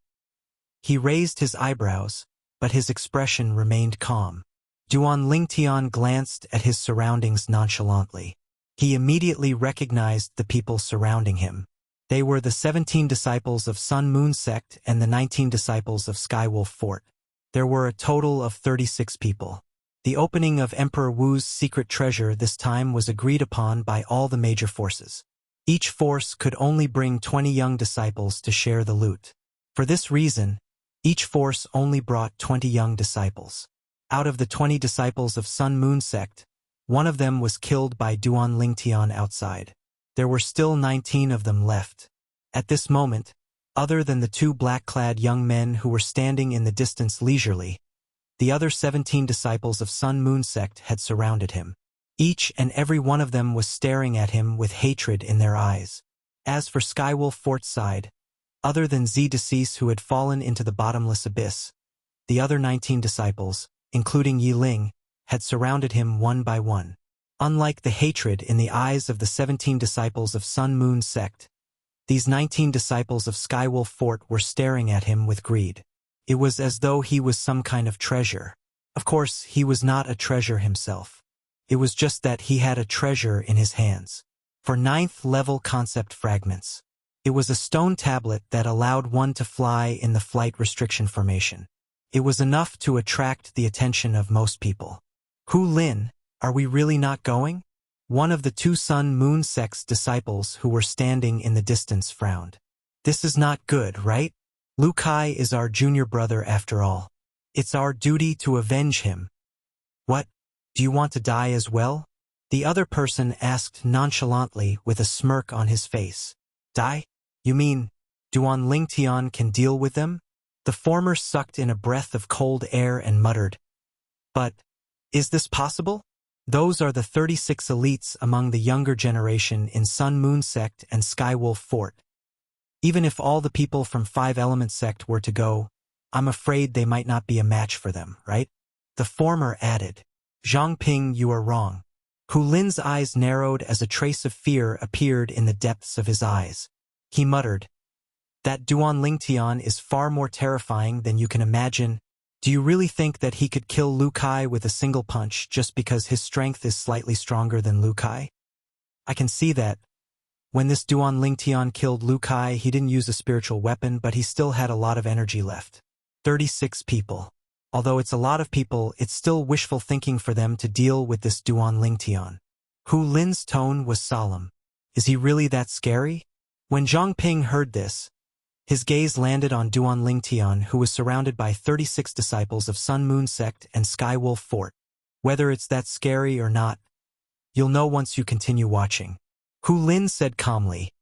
He raised his eyebrows, but his expression remained calm. Duanling Tian glanced at his surroundings nonchalantly. He immediately recognized the people surrounding him. They were the 17 disciples of Sun Moon Sect and the 19 disciples of Skywolf Fort. There were a total of 36 people. The opening of Emperor Wu's secret treasure this time was agreed upon by all the major forces. Each force could only bring 20 young disciples to share the loot. For this reason, each force only brought 20 young disciples. Out of the 20 disciples of Sun Moon Sect, one of them was killed by Duanling Tian outside. There were still 19 of them left. At this moment, other than the 2 black-clad young men who were standing in the distance leisurely, the other 17 disciples of Sun Moon Sect had surrounded him. Each and every one of them was staring at him with hatred in their eyes. As for Skywolf Fort's side, other than Decease who had fallen into the bottomless abyss, the other 19 disciples, including Yi Ling, had surrounded him one by one. Unlike the hatred in the eyes of the 17 disciples of Sun Moon Sect, these 19 disciples of Skywolf Fort were staring at him with greed. It was as though he was some kind of treasure. Of course, he was not a treasure himself. It was just that he had a treasure in his hands. For 9th level concept fragments. It was a stone tablet that allowed one to fly in the flight restriction formation. It was enough to attract the attention of most people. Hu Lin, are we really not going? One of the 2 Sun Moon Sect's disciples who were standing in the distance frowned. This is not good, right? Lu Kai is our junior brother after all. It's our duty to avenge him. What? Do you want to die as well? The other person asked nonchalantly with a smirk on his face. Die? You mean, Duanling Tian can deal with them? The former sucked in a breath of cold air and muttered. But, is this possible? Those are the 36 elites among the younger generation in Sun Moon Sect and Skywolf Fort. Even if all the people from 5 Element Sect were to go, I'm afraid they might not be a match for them, right? The former added. Zhangping, you are wrong. Hu Lin's eyes narrowed as a trace of fear appeared in the depths of his eyes. He muttered, that Duanling Tian is far more terrifying than you can imagine. Do you really think that he could kill Lu Kai with a single punch just because his strength is slightly stronger than Lu Kai? I can see that. When this Duanling Tian killed Lu Kai, he didn't use a spiritual weapon, but he still had a lot of energy left. 36 people. Although it's a lot of people, it's still wishful thinking for them to deal with this Duanling Tian. Hu Lin's tone was solemn. Is he really that scary? When Zhangping heard this, his gaze landed on Duanling Tian, who was surrounded by 36 disciples of Sun Moon Sect and Skywolf Fort. Whether it's that scary or not, you'll know once you continue watching. Hu Lin said calmly,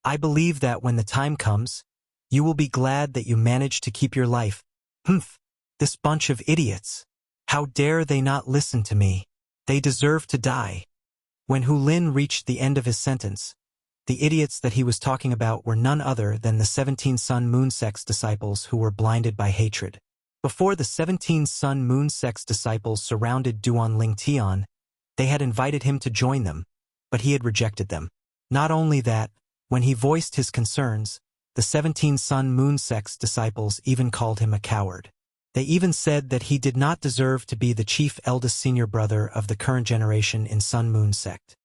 I believe that when the time comes, you will be glad that you managed to keep your life. Humph, this bunch of idiots. How dare they not listen to me? They deserve to die. When Hu Lin reached the end of his sentence, the idiots that he was talking about were none other than the 17 Sun Moon Sect's disciples who were blinded by hatred. Before the 17 Sun Moon Sect's disciples surrounded Duanling Tian, they had invited him to join them, but he had rejected them. Not only that, when he voiced his concerns, the 17 Sun Moon Sect's disciples even called him a coward. They even said that he did not deserve to be the chief eldest senior brother of the current generation in Sun Moon Sect.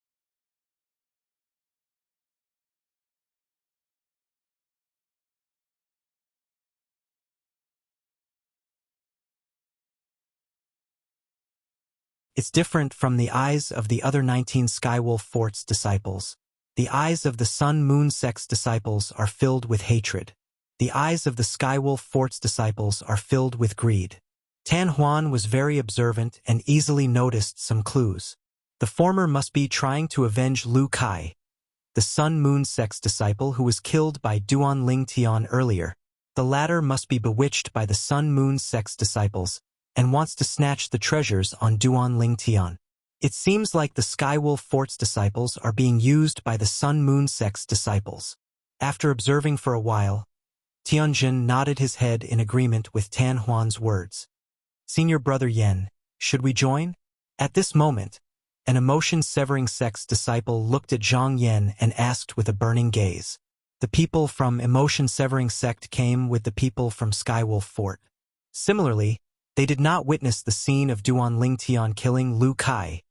It's different from the eyes of the other 19 Skywolf Fort's disciples. The eyes of the Sun Moon Sect's disciples are filled with hatred. The eyes of the Skywolf Fort's disciples are filled with greed. Tan Huan was very observant and easily noticed some clues. The former must be trying to avenge Lu Kai, the Sun Moon sect's disciple who was killed by Duan Ling Tian earlier. The latter must be bewitched by the Sun Moon sect's disciples and wants to snatch the treasures on Duan Ling Tian. It seems like the Skywolf Fort's disciples are being used by the Sun Moon sect's disciples. After observing for a while, Tianjin nodded his head in agreement with Tan Huan's words. Senior Brother Yen, should we join? At this moment, an emotion-severing sect's disciple looked at Zhang Yan and asked with a burning gaze. The people from emotion-severing sect came with the people from Skywolf Fort. Similarly, they did not witness the scene of Duan Ling Tian killing Lu Kai,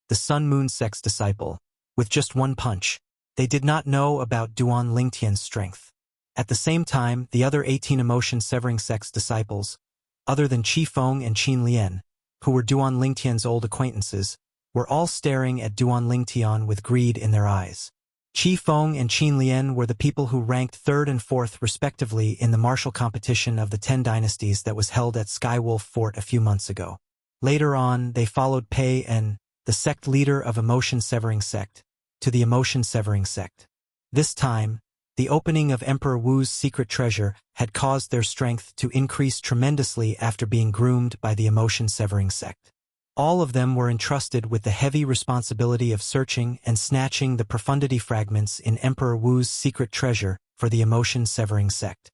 the Sun Moon sect's disciple, with just one punch. They did not know about Duan Ling Tian's strength. At the same time, the other 18 emotion-severing sect's disciples, other than Qi Feng and Qin Lian, who were Duan Ling Tian's old acquaintances, were all staring at Duan Ling Tian with greed in their eyes. Qi Feng and Qin Lian were the people who ranked 3rd and 4th respectively in the martial competition of the 10 dynasties that was held at Skywolf Fort a few months ago. Later on, they followed Pei En, the sect leader of Emotion-Severing Sect, to the Emotion-Severing Sect. This time, the opening of Emperor Wu's secret treasure had caused their strength to increase tremendously after being groomed by the Emotion-Severing Sect. All of them were entrusted with the heavy responsibility of searching and snatching the profundity fragments in Emperor Wu's secret treasure for the Emotion-Severing Sect.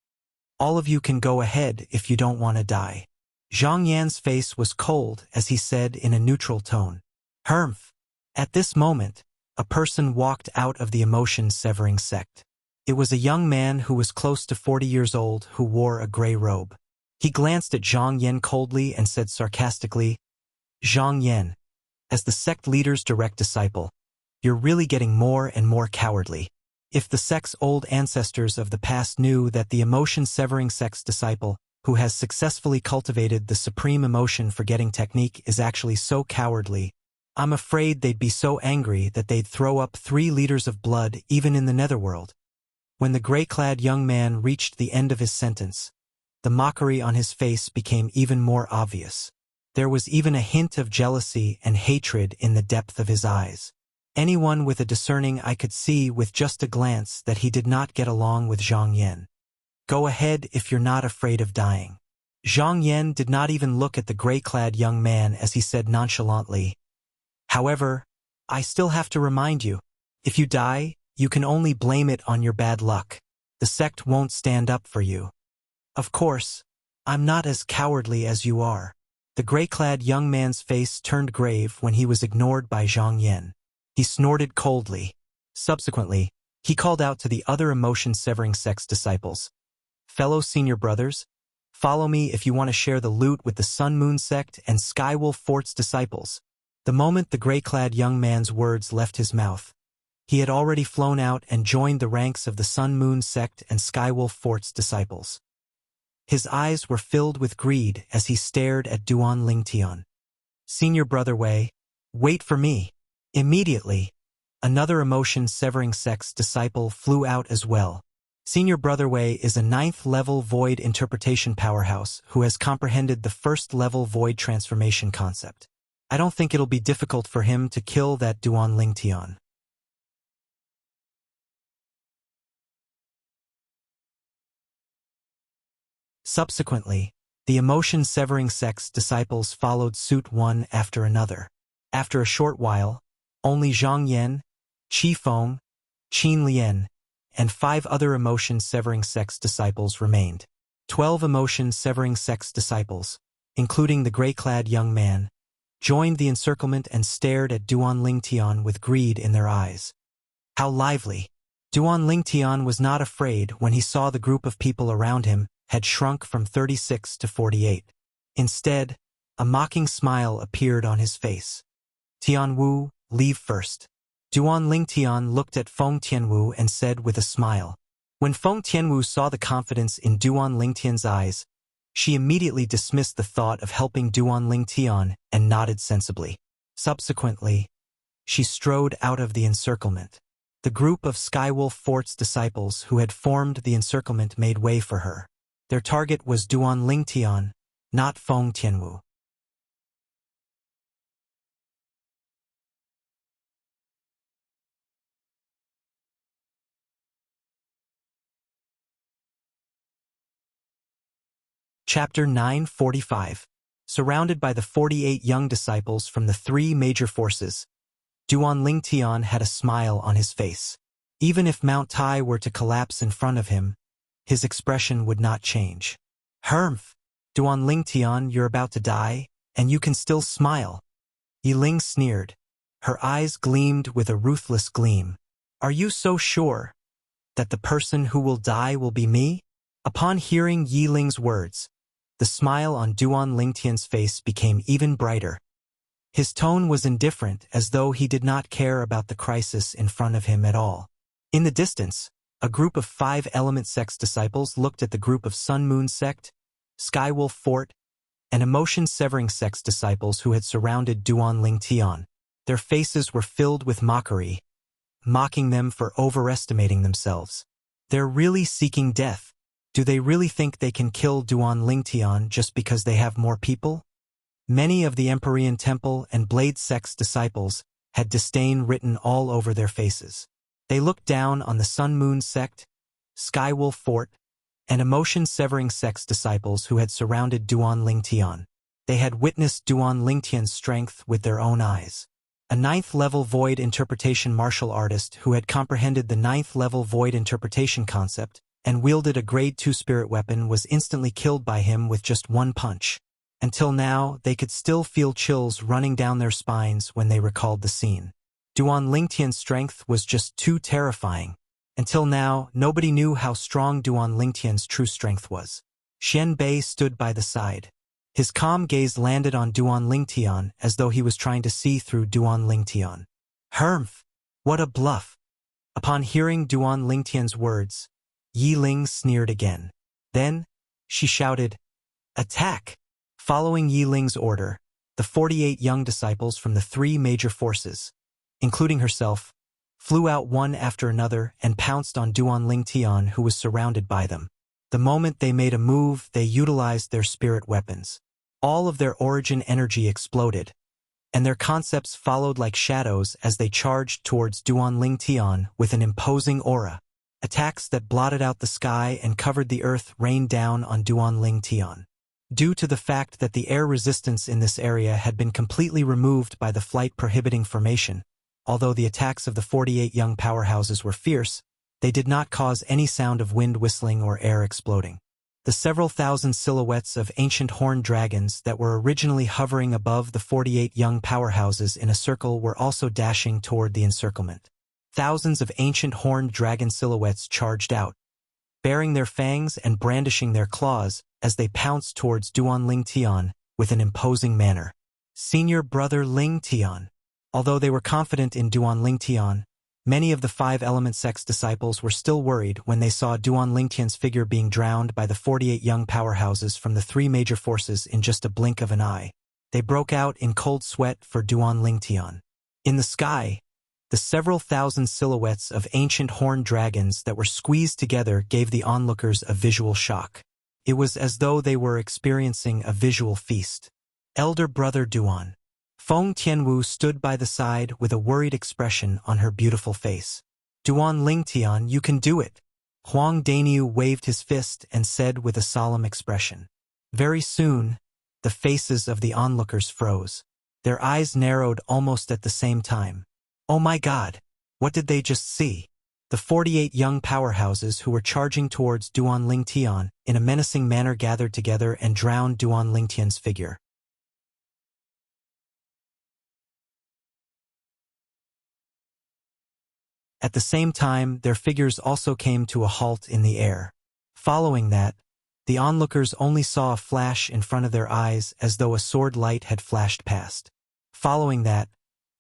All of you can go ahead if you don't want to die. Zhang Yan's face was cold as he said in a neutral tone. Humph! At this moment, a person walked out of the Emotion-Severing Sect. It was a young man who was close to 40 years old who wore a gray robe. He glanced at Zhang Yan coldly and said sarcastically, Zhang Yan, as the sect leader's direct disciple, you're really getting more and more cowardly. If the sect's old ancestors of the past knew that the emotion-severing sect's disciple, who has successfully cultivated the supreme emotion-forgetting technique, is actually so cowardly, I'm afraid they'd be so angry that they'd throw up 3 liters of blood even in the netherworld. When the gray-clad young man reached the end of his sentence, the mockery on his face became even more obvious. There was even a hint of jealousy and hatred in the depth of his eyes. Anyone with a discerning eye could see with just a glance that he did not get along with Zhang Yan. Go ahead if you're not afraid of dying. Zhang Yan did not even look at the gray-clad young man as he said nonchalantly, however, I still have to remind you, if you die, you can only blame it on your bad luck. The sect won't stand up for you. Of course, I'm not as cowardly as you are. The gray-clad young man's face turned grave when he was ignored by Zhang Yan. He snorted coldly. Subsequently, he called out to the other emotion-severing sect's disciples. Fellow senior brothers, follow me if you want to share the loot with the Sun Moon sect and Skywolf Fort's disciples. The moment the gray-clad young man's words left his mouth, he had already flown out and joined the ranks of the Sun Moon sect and Skywolf Fort's disciples. His eyes were filled with greed as he stared at Duan Ling Tian. Senior Brother Wei, wait for me. Immediately, another emotion-severing sect's disciple flew out as well. Senior Brother Wei is a 9th-level void interpretation powerhouse who has comprehended the 1st-level void transformation concept. I don't think it'll be difficult for him to kill that Duan Ling Tian. Subsequently, the emotion-severing sect's disciples followed suit one after another. After a short while, only Zhang Yan, Qi Feng, Qin Lian, and 5 other emotion-severing sect's disciples remained. 12 emotion-severing sect's disciples, including the gray-clad young man, joined the encirclement and stared at Duan Ling Tian with greed in their eyes. How lively! Duan Ling Tian was not afraid when he saw the group of people around him had shrunk from 36 to 48. Instead, a mocking smile appeared on his face. Tianwu, leave first. Duan Ling Tian looked at Feng Tianwu and said with a smile. When Feng Tianwu saw the confidence in Duan Ling Tian's eyes, she immediately dismissed the thought of helping Duan Ling Tian and nodded sensibly. Subsequently, she strode out of the encirclement. The group of Skywolf Fort's disciples who had formed the encirclement made way for her. Their target was Duan Lingtian, not Feng Tianwu. Chapter 945. Surrounded by the 48 young disciples from the 3 major forces, Duan Lingtian had a smile on his face. Even if Mount Tai were to collapse in front of him, his expression would not change. Humph! Duan Lingtian, you're about to die, and you can still smile. Yiling sneered. Her eyes gleamed with a ruthless gleam. Are you so sure that the person who will die will be me? Upon hearing Yiling's words, the smile on Duan Lingtian's face became even brighter. His tone was indifferent, as though he did not care about the crisis in front of him at all. In the distance, a group of 5 Element Sect's disciples looked at the group of Sun Moon Sect, Skywolf Fort, and Emotion Severing Sect's disciples who had surrounded Duan Lingtian. Their faces were filled with mockery, mocking them for overestimating themselves. They're really seeking death. Do they really think they can kill Duan Lingtian just because they have more people? Many of the Empyrean Temple and Blade Sect's disciples had disdain written all over their faces. They looked down on the Sun Moon Sect, Skywolf Fort, and Emotion Severing Sect's disciples who had surrounded Duan Lingtian. They had witnessed Duan Lingtian's strength with their own eyes. A 9th-level void interpretation martial artist who had comprehended the 9th-level void interpretation concept and wielded a Grade 2 spirit weapon was instantly killed by him with just one punch. Until now, they could still feel chills running down their spines when they recalled the scene. Duan Lingtian's strength was just too terrifying. Until now, nobody knew how strong Duan Lingtian's true strength was. Xian Bei stood by the side. His calm gaze landed on Duan Lingtian as though he was trying to see through Duan Lingtian. Humph! What a bluff! Upon hearing Duan Lingtian's words, Yiling sneered again. Then, she shouted, "Attack!" Following Yiling's order, the 48 young disciples from the 3 major forces, including herself, flew out one after another and pounced on Duan Lingtian, who was surrounded by them. The moment they made a move, they utilized their spirit weapons. All of their origin energy exploded, and their concepts followed like shadows as they charged towards Duan Lingtian with an imposing aura. Attacks that blotted out the sky and covered the earth rained down on Duan Lingtian. Due to the fact that the air resistance in this area had been completely removed by the flight-prohibiting formation, although the attacks of the 48 young powerhouses were fierce, they did not cause any sound of wind whistling or air exploding. The several thousand silhouettes of ancient horned dragons that were originally hovering above the 48 young powerhouses in a circle were also dashing toward the encirclement. Thousands of ancient horned dragon silhouettes charged out, baring their fangs and brandishing their claws as they pounced towards Duan Lingtian with an imposing manner. Senior brother Lingtian. Although they were confident in Duan Lingtian, many of the 5 Element Sect's disciples were still worried when they saw Duan Lingtian's figure being drowned by the 48 young powerhouses from the 3 major forces in just a blink of an eye. They broke out in cold sweat for Duan Lingtian. In the sky, the several thousand silhouettes of ancient horned dragons that were squeezed together gave the onlookers a visual shock. It was as though they were experiencing a visual feast. Elder brother Duan. Feng Tianwu stood by the side with a worried expression on her beautiful face. Duan Lingtian, you can do it. Huang Daniu waved his fist and said with a solemn expression. Very soon, the faces of the onlookers froze. Their eyes narrowed almost at the same time. Oh my God! What did they just see? The 48 young powerhouses who were charging towards Duan Lingtian in a menacing manner gathered together and drowned Duan Lingtian's figure. At the same time, their figures also came to a halt in the air. Following that, the onlookers only saw a flash in front of their eyes as though a sword light had flashed past. Following that,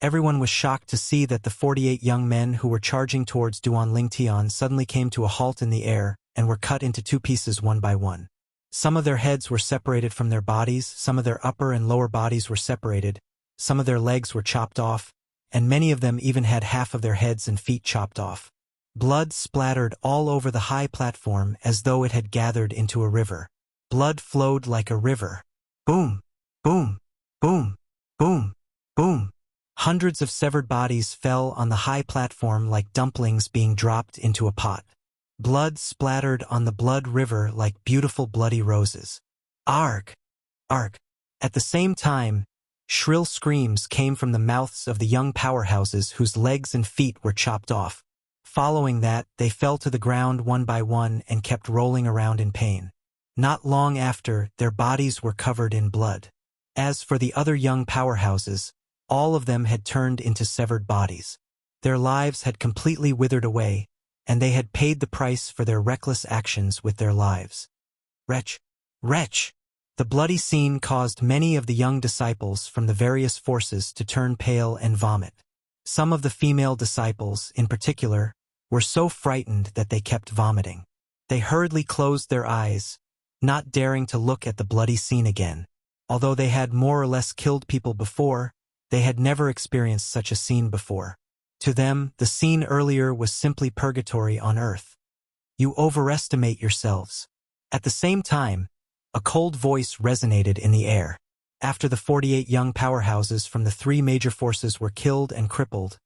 everyone was shocked to see that the 48 young men who were charging towards Duan Lingtian suddenly came to a halt in the air and were cut into 2 pieces one by one. Some of their heads were separated from their bodies, some of their upper and lower bodies were separated, some of their legs were chopped off, and many of them even had half of their heads and feet chopped off. Blood splattered all over the high platform as though it had gathered into a river. Blood flowed like a river. Boom, boom, boom, boom, boom. Hundreds of severed bodies fell on the high platform like dumplings being dropped into a pot. Blood splattered on the blood river like beautiful bloody roses. Arg! Arg! At the same time, shrill screams came from the mouths of the young powerhouses whose legs and feet were chopped off. Following that, they fell to the ground one by one and kept rolling around in pain. Not long after, their bodies were covered in blood. As for the other young powerhouses, all of them had turned into severed bodies. Their lives had completely withered away, and they had paid the price for their reckless actions with their lives. Wretch! Wretch! The bloody scene caused many of the young disciples from the various forces to turn pale and vomit. Some of the female disciples, in particular, were so frightened that they kept vomiting. They hurriedly closed their eyes, not daring to look at the bloody scene again. Although they had more or less killed people before, they had never experienced such a scene before. To them, the scene earlier was simply purgatory on earth. You overestimate yourselves. At the same time, a cold voice resonated in the air. After the 48 young powerhouses from the 3 major forces were killed and crippled,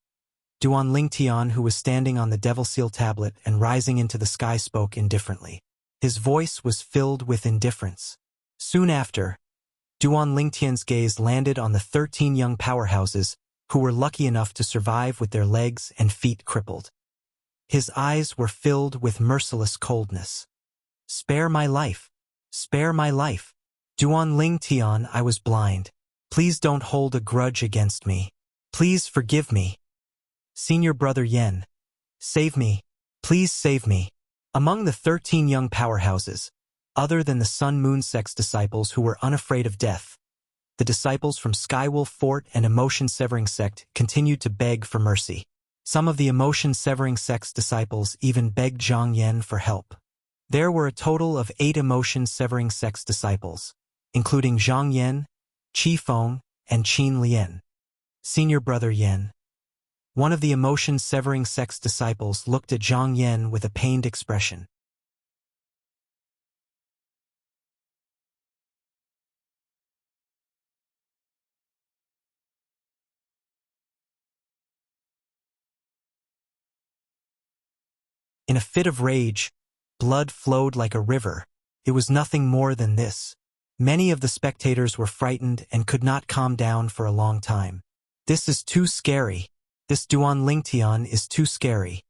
Duan Lingtian, who was standing on the Devil Seal tablet and rising into the sky, spoke indifferently. His voice was filled with indifference. Soon after, Duan Lingtian's gaze landed on the 13 young powerhouses who were lucky enough to survive with their legs and feet crippled. His eyes were filled with merciless coldness. Spare my life. Spare my life. Duan Lingtian, I was blind. Please don't hold a grudge against me. Please forgive me. Senior Brother Yen. Save me. Please save me. Among the 13 young powerhouses, other than the Sun Moon Sect's disciples who were unafraid of death, the disciples from Skywolf Fort and Emotion Severing Sect continued to beg for mercy. Some of the Emotion Severing Sect's disciples even begged Zhang Yan for help. There were a total of 8 Emotion Severing Sect's disciples, including Zhang Yan, Qi Feng, and Qin Lian. Senior Brother Yan. One of the Emotion Severing Sect's disciples looked at Zhang Yan with a pained expression. In a fit of rage, blood flowed like a river. It was nothing more than this. Many of the spectators were frightened and could not calm down for a long time. This is too scary. This Duan Lingtian is too scary.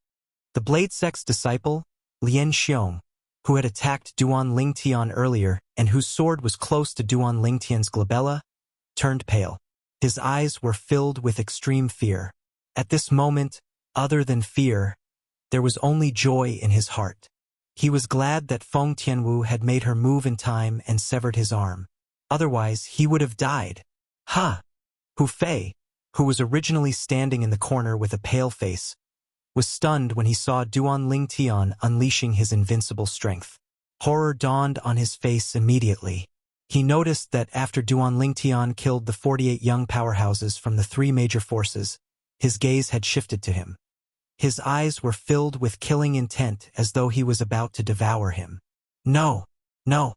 The Blade Sect's disciple, Lian Xiong, who had attacked Duan Lingtian earlier and whose sword was close to Duan Lingtian's glabella, turned pale. His eyes were filled with extreme fear. At this moment, other than fear, there was only joy in his heart. He was glad that Feng Tianwu had made her move in time and severed his arm. Otherwise, he would have died. Ha! Hu Fei, who was originally standing in the corner with a pale face, was stunned when he saw Duan Lingtian unleashing his invincible strength. Horror dawned on his face immediately. He noticed that after Duan Lingtian killed the 48 young powerhouses from the 3 major forces, his gaze had shifted to him. His eyes were filled with killing intent as though he was about to devour him. No, no.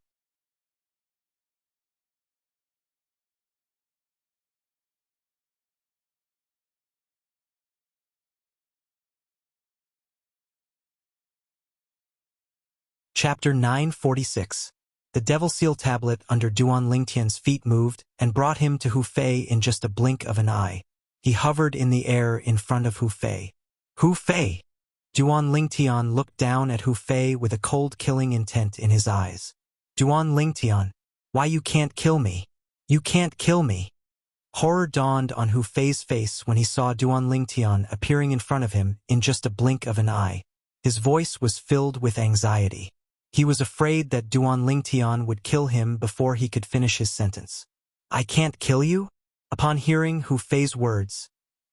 Chapter 946. The Devil Seal tablet under Duan Lingtian's feet moved and brought him to Hu Fei in just a blink of an eye. He hovered in the air in front of Hu Fei. Hu Fei! Duan Lingtian looked down at Hu Fei with a cold killing intent in his eyes. Duan Lingtian, why you can't kill me? You can't kill me. Horror dawned on Hu Fei's face when he saw Duan Lingtian appearing in front of him in just a blink of an eye. His voice was filled with anxiety. He was afraid that Duan Lingtian would kill him before he could finish his sentence. I can't kill you? Upon hearing Hu Fei's words,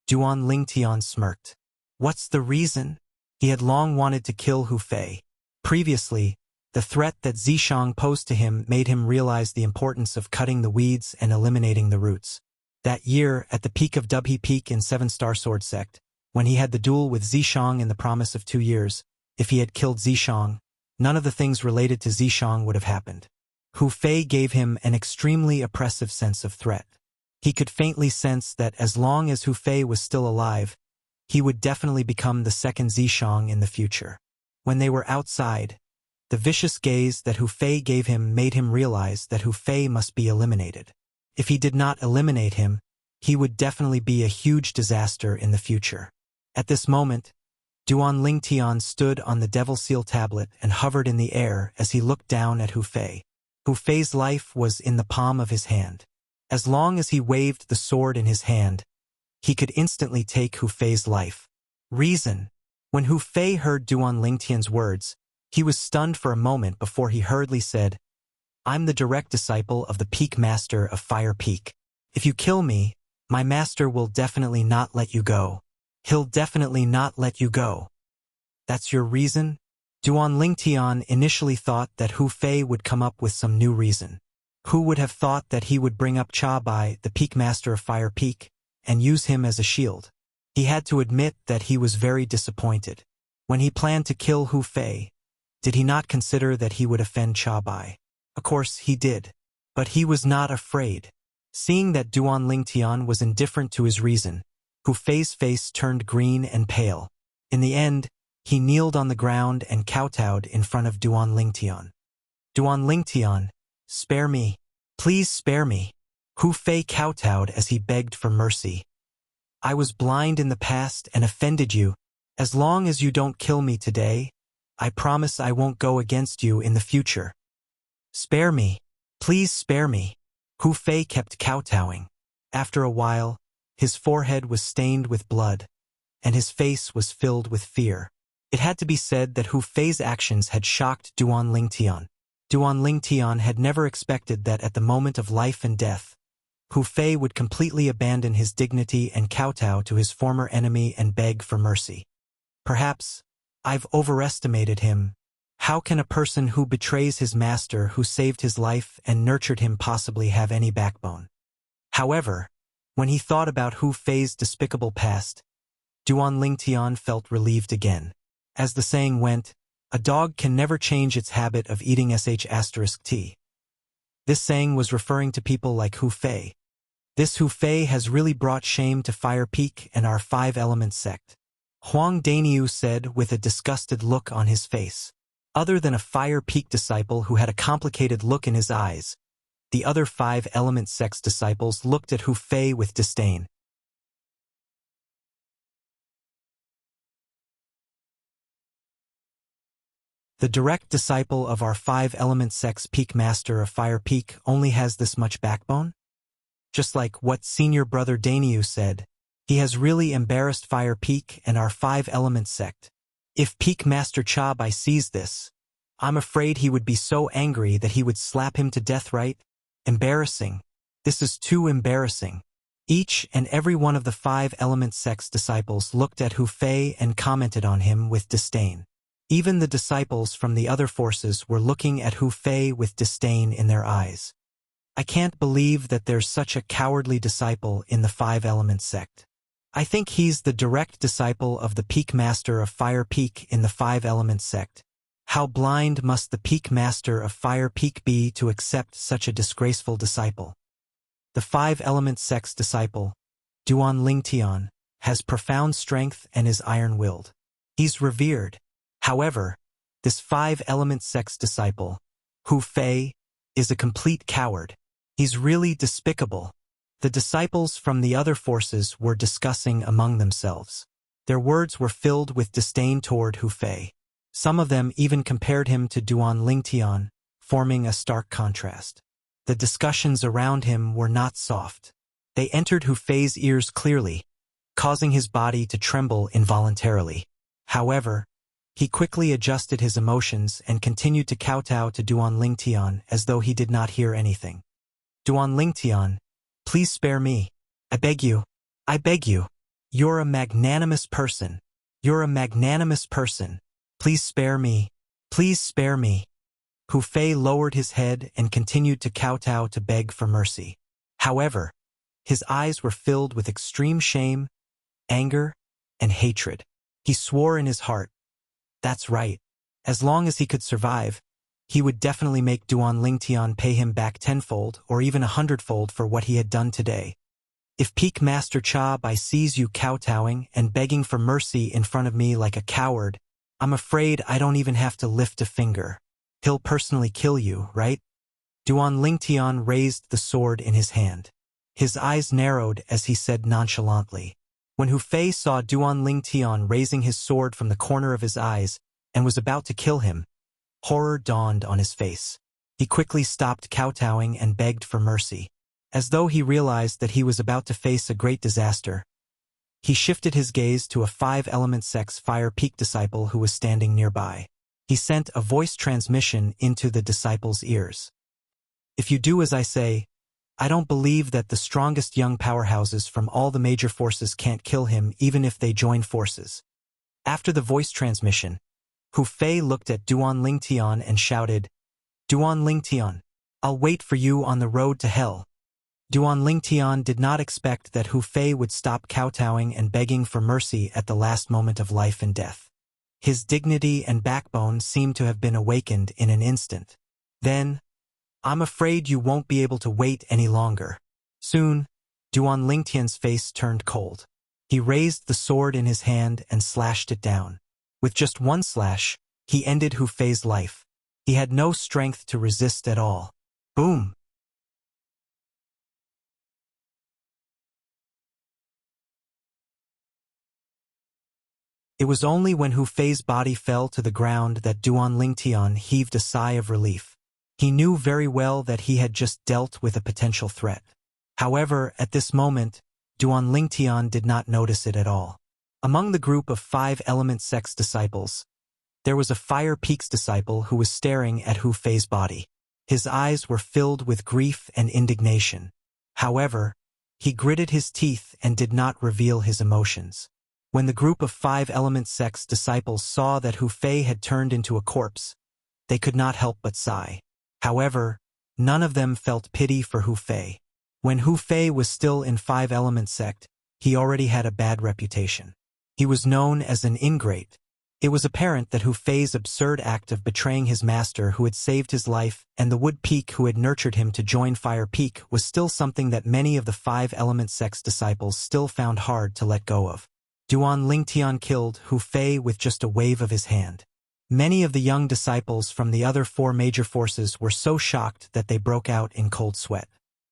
Duan Lingtian smirked. What's the reason? He had long wanted to kill Hu Fei. Previously, the threat that Zishang posed to him made him realize the importance of cutting the weeds and eliminating the roots. That year, at the peak of Dubhe Peak in Seven-Star Sword Sect, when he had the duel with Zishang and the promise of 2 years, if he had killed Zishang, none of the things related to Zishang would have happened. Hu Fei gave him an extremely oppressive sense of threat. He could faintly sense that as long as Hu Fei was still alive, he would definitely become the second Zishang in the future. When they were outside, the vicious gaze that Hu Fei gave him made him realize that Hu Fei must be eliminated. If he did not eliminate him, he would definitely be a huge disaster in the future. At this moment, Duan Lingtian stood on the Devil Seal tablet and hovered in the air as he looked down at Hu Fei. Hu Fei's life was in the palm of his hand. As long as he waved the sword in his hand, he could instantly take Hu Fei's life. Reason. When Hu Fei heard Duan Lingtian's words, he was stunned for a moment before he hurriedly said, "I'm the direct disciple of the Peak Master of Fire Peak. If you kill me, my master will definitely not let you go. He'll definitely not let you go." "That's your reason?" Duan Lingtian initially thought that Hu Fei would come up with some new reason. Who would have thought that he would bring up Cha Bai, the Peak Master of Fire Peak, and use him as a shield? He had to admit that he was very disappointed. When he planned to kill Hu Fei, did he not consider that he would offend Cha Bai? Of course he did. But he was not afraid. Seeing that Duan Lingtian was indifferent to his reason, Hu Fei's face turned green and pale. In the end, he kneeled on the ground and kowtowed in front of Duan Lingtian. "Duan Lingtian, spare me. Please spare me." Hu Fei kowtowed as he begged for mercy. "I was blind in the past and offended you. As long as you don't kill me today, I promise I won't go against you in the future. Spare me. Please spare me." Hu Fei kept kowtowing. After a while, his forehead was stained with blood, and his face was filled with fear. It had to be said that Hu Fei's actions had shocked Duan Lingtian. Duan Lingtian had never expected that at the moment of life and death, Hu Fei would completely abandon his dignity and kowtow to his former enemy and beg for mercy. "Perhaps I've overestimated him. How can a person who betrays his master who saved his life and nurtured him possibly have any backbone?" However, when he thought about Hu Fei's despicable past, Duan Lingtian felt relieved again. As the saying went, a dog can never change its habit of eating sh*t. This saying was referring to people like Hu Fei. This Hu Fei has really brought shame to Fire Peak and our 5-element sect, Huang Daniu said with a disgusted look on his face. Other than a Fire Peak disciple who had a complicated look in his eyes, the other 5-element sect's disciples looked at Hu Fei with disdain. The direct disciple of our 5-element sect's Peak Master of Fire Peak only has this much backbone? Just like what senior brother Daniu said, he has really embarrassed Fire Peak and our 5-element sect. If Peak Master Cha Bai sees this, I'm afraid he would be so angry that he would slap him to death, right? Embarrassing. This is too embarrassing. Each and every one of the 5-element sect's disciples looked at Hu Fei and commented on him with disdain. Even the disciples from the other forces were looking at Hu Fei with disdain in their eyes. I can't believe that there's such a cowardly disciple in the 5-element sect. I think he's the direct disciple of the Peak Master of Fire Peak in the 5-element sect. How blind must the Peak Master of Fire Peak be to accept such a disgraceful disciple? The 5-element sect's disciple, Duan Lingtian, has profound strength and is iron-willed. He's revered. However, this 5-element sect's disciple, Hu Fei, is a complete coward. He's really despicable. The disciples from the other forces were discussing among themselves. Their words were filled with disdain toward Hu Fei. Some of them even compared him to Duan Lingtian, forming a stark contrast. The discussions around him were not soft. They entered Hu Fei's ears clearly, causing his body to tremble involuntarily. However, he quickly adjusted his emotions and continued to kowtow to Duan Lingtian as though he did not hear anything. "Duan Lingtian, please spare me. I beg you. I beg you. You're a magnanimous person. You're a magnanimous person. Please spare me. Please spare me." Hu Fei lowered his head and continued to kowtow to beg for mercy. However, His eyes were filled with extreme shame, anger, and hatred. He swore in his heart, that's right. As long as he could survive, he would definitely make Duan Lingtian pay him back tenfold or even 100-fold for what he had done today. If Peak Master Cha Bai sees you kowtowing and begging for mercy in front of me like a coward, I'm afraid I don't even have to lift a finger. He'll personally kill you, right? Duan Lingtian raised the sword in his hand. His eyes narrowed as he said nonchalantly. When Hu Fei saw Duan Lingtian raising his sword from the corner of his eyes and was about to kill him, horror dawned on his face. He quickly stopped kowtowing and begged for mercy. As though he realized that he was about to face a great disaster, he shifted his gaze to a 5-element sex fire peak disciple who was standing nearby. He sent a voice transmission into the disciple's ears. If you do as I say, I don't believe that the strongest young powerhouses from all the major forces can't kill him even if they join forces. After the voice transmission, Hu Fei looked at Duan Lingtian and shouted, Duan Lingtian, I'll wait for you on the road to hell. Duan Lingtian did not expect that Hu Fei would stop kowtowing and begging for mercy at the last moment of life and death. His dignity and backbone seemed to have been awakened in an instant. Then, I'm afraid you won't be able to wait any longer. Soon, Duan Lingtian's face turned cold. He raised the sword in his hand and slashed it down. With just one slash, he ended Hu Fei's life. He had no strength to resist at all. Boom! It was only when Hu Fei's body fell to the ground that Duan Lingtian heaved a sigh of relief. He knew very well that he had just dealt with a potential threat. However, at this moment, Duan Lingtian did not notice it at all. Among the group of 5-element sex disciples, there was a Fire Peaks disciple who was staring at Hu Fei's body. His eyes were filled with grief and indignation. However, he gritted his teeth and did not reveal his emotions. When the group of 5-element sex disciples saw that Hu Fei had turned into a corpse, they could not help but sigh. However, none of them felt pity for Hu Fei. When Hu Fei was still in 5-element sect, he already had a bad reputation. He was known as an ingrate. It was apparent that Hu Fei's absurd act of betraying his master who had saved his life and the Wood Peak who had nurtured him to join Fire Peak was still something that many of the 5-element sex disciples still found hard to let go of. Duan Lingtian killed Hu Fei with just a wave of his hand. Many of the young disciples from the other 4 major forces were so shocked that they broke out in cold sweat.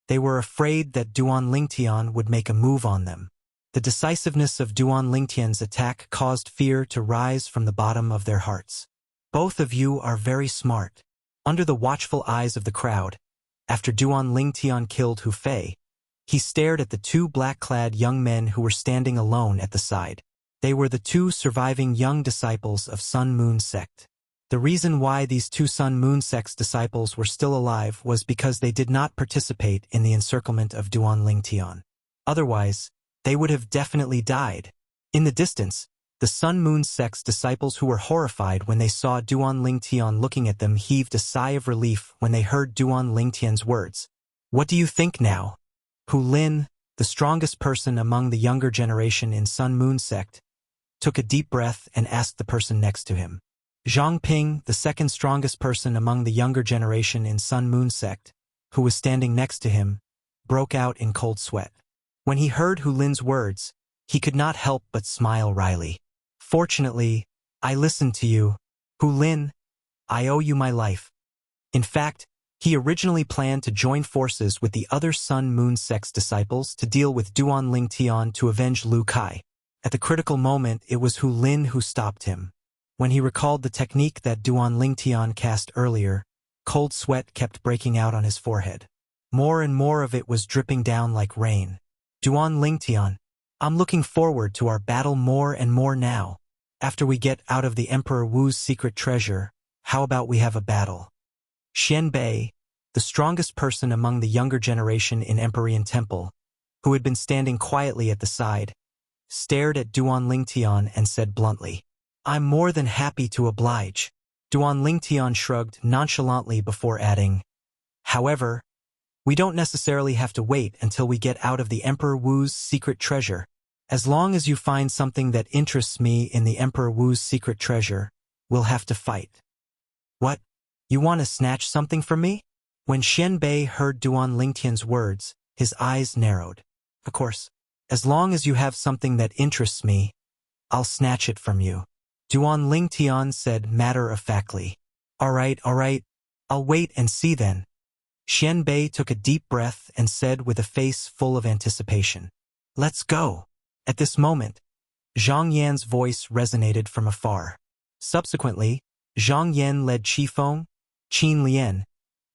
They were afraid that Duan Lingtian would make a move on them. The decisiveness of Duan Lingtian's attack caused fear to rise from the bottom of their hearts. Both of you are very smart. Under the watchful eyes of the crowd, after Duan Lingtian killed Hu Fei, he stared at the 2 black-clad young men who were standing alone at the side. They were the 2 surviving young disciples of Sun Moon sect. The reason why these 2 Sun Moon sect disciples were still alive was because they did not participate in the encirclement of Duan Lingtian. Otherwise, they would have definitely died. In the distance, the Sun Moon sect disciples who were horrified when they saw Duan Lingtian looking at them heaved a sigh of relief when they heard Duan Lingtian's words. What do you think now? Hu Lin, the strongest person among the younger generation in Sun Moon sect, took a deep breath and asked the person next to him. Zhang Ping, the second strongest person among the younger generation in Sun Moon sect, who was standing next to him, broke out in cold sweat. When he heard Hu Lin's words, he could not help but smile wryly. Fortunately, I listened to you. Hu Lin, I owe you my life. In fact, he originally planned to join forces with the other Sun Moon sect disciples to deal with Duan Lingtian to avenge Lu Kai. At the critical moment, it was Hu Lin who stopped him. When he recalled the technique that Duan Lingtian cast earlier, cold sweat kept breaking out on his forehead. More and more of it was dripping down like rain. Duan Lingtian, I'm looking forward to our battle more and more now. After we get out of the Emperor Wu's secret treasure, how about we have a battle? Xian Bei, the strongest person among the younger generation in Empyrean Temple, who had been standing quietly at the side, stared at Duan Lingtian and said bluntly, I'm more than happy to oblige. Duan Lingtian shrugged nonchalantly before adding, however, We don't necessarily have to wait until we get out of the Emperor Wu's secret treasure. As long as you find something that interests me in the Emperor Wu's secret treasure, we'll have to fight. What? You want to snatch something from me? When Xian Bei heard Duan Lingtian's words, his eyes narrowed. Of course, as long as you have something that interests me, I'll snatch it from you. Duan Lingtian said matter-of-factly. All right, I'll wait and see then. Xian Bei took a deep breath and said with a face full of anticipation. Let's go. At this moment, Zhang Yan's voice resonated from afar. Subsequently, Zhang Yan led Qifeng, Qin Lian,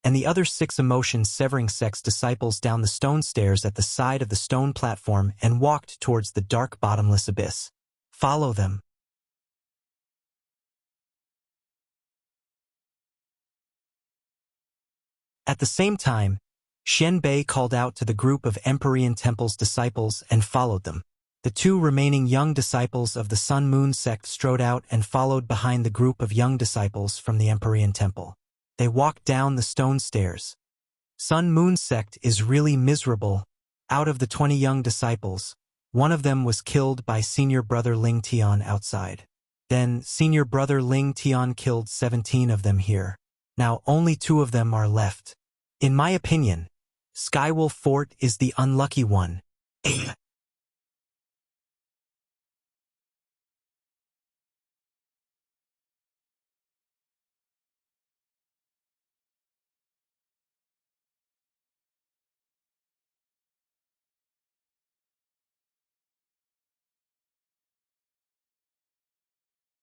and the other 6 emotion-severing sect's disciples down the stone stairs at the side of the stone platform and walked towards the dark bottomless abyss. Follow them. At the same time, Xian Bei called out to the group of Empyrean Temple's disciples and followed them. The 2 remaining young disciples of the Sun Moon sect strode out and followed behind the group of young disciples from the Empyrean Temple. They walked down the stone stairs. Sun Moon sect is really miserable. Out of the 20 young disciples, one of them was killed by senior brother Ling Tian outside. Then senior brother Ling Tian killed 17 of them here. Now only 2 of them are left. In my opinion, Skywolf Fort is the unlucky one.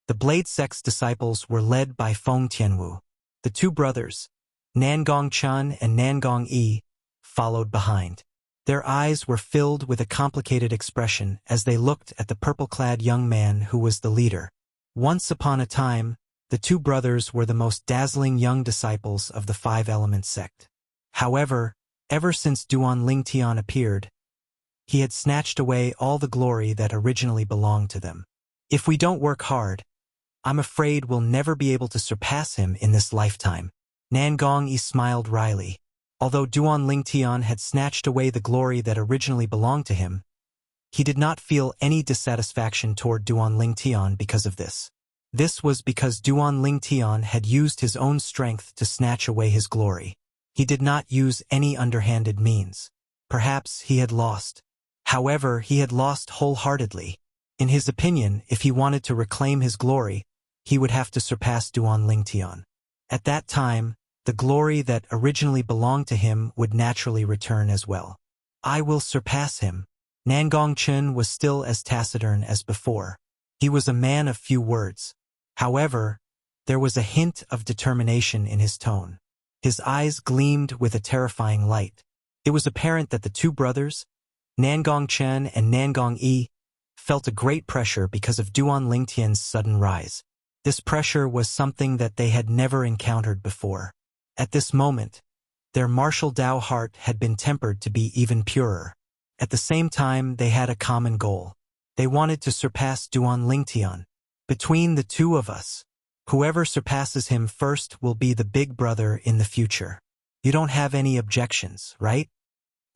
The Blade Sect's disciples were led by Feng Tianwu. The 2 brothers, Nangong Chen and Nangong Yi, followed behind. Their eyes were filled with a complicated expression as they looked at the purple-clad young man who was the leader. Once upon a time, the 2 brothers were the most dazzling young disciples of the 5-element sect. However, ever since Duan Lingtian appeared, he had snatched away all the glory that originally belonged to them. If we don't work hard, I'm afraid we'll never be able to surpass him in this lifetime. Nangong Yi smiled wryly. Although Duan Lingtian had snatched away the glory that originally belonged to him, he did not feel any dissatisfaction toward Duan Lingtian because of this. This was because Duan Lingtian had used his own strength to snatch away his glory. He did not use any underhanded means. Perhaps he had lost. However, he had lost wholeheartedly. In his opinion, if he wanted to reclaim his glory, he would have to surpass Duan Lingtian. At that time, the glory that originally belonged to him would naturally return as well. I will surpass him. Nangong Chen was still as taciturn as before. He was a man of few words. However, there was a hint of determination in his tone. His eyes gleamed with a terrifying light. It was apparent that the 2 brothers, Nangong Chen and Nangong Yi, felt a great pressure because of Duan Lingtian's sudden rise. This pressure was something that they had never encountered before. At this moment, their martial Dao heart had been tempered to be even purer. At the same time, they had a common goal. They wanted to surpass Duan Lingtian. Between the 2 of us, whoever surpasses him first will be the big brother in the future. You don't have any objections, right?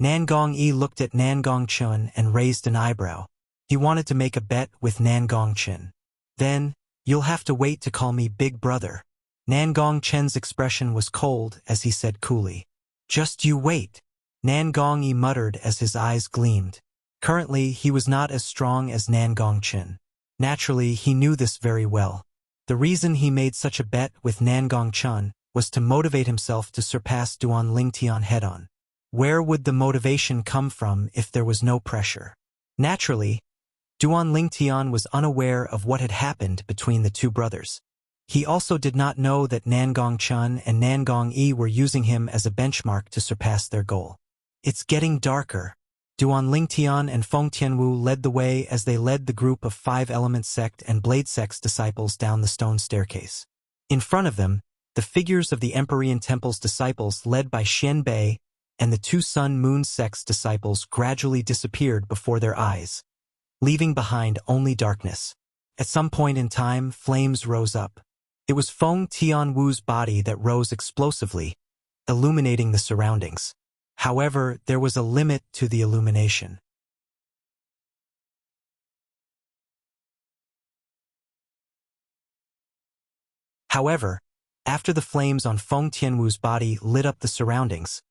Nangong Yi looked at Nangong Chen and raised an eyebrow. He wanted to make a bet with Nangong Chen. Then, you'll have to wait to call me big brother. Nangong Chen's expression was cold as he said coolly. Just you wait. Nangong Yi muttered as his eyes gleamed. Currently, he was not as strong as Nangong Chen. Naturally, he knew this very well. The reason he made such a bet with Nangong Chen was to motivate himself to surpass Duan Lingtian head-on. Where would the motivation come from if there was no pressure? Naturally, Duan Lingtian was unaware of what had happened between the 2 brothers. He also did not know that Nangong Chen and Nangong Yi were using him as a benchmark to surpass their goal. It's getting darker. Duan Lingtian and Feng Tianwu led the way as they led the group of 5-element sect and Blade sect's disciples down the stone staircase. In front of them, the figures of the Empyrean Temple's disciples led by Xian Bei and the 2 Sun Moon sect's disciples gradually disappeared before their eyes, leaving behind only darkness. At some point in time, flames rose up. It was Feng Tianwu's body that rose explosively, illuminating the surroundings. However, there was a limit to the illumination. However, after the flames on Feng Tianwu's body lit up the surroundings,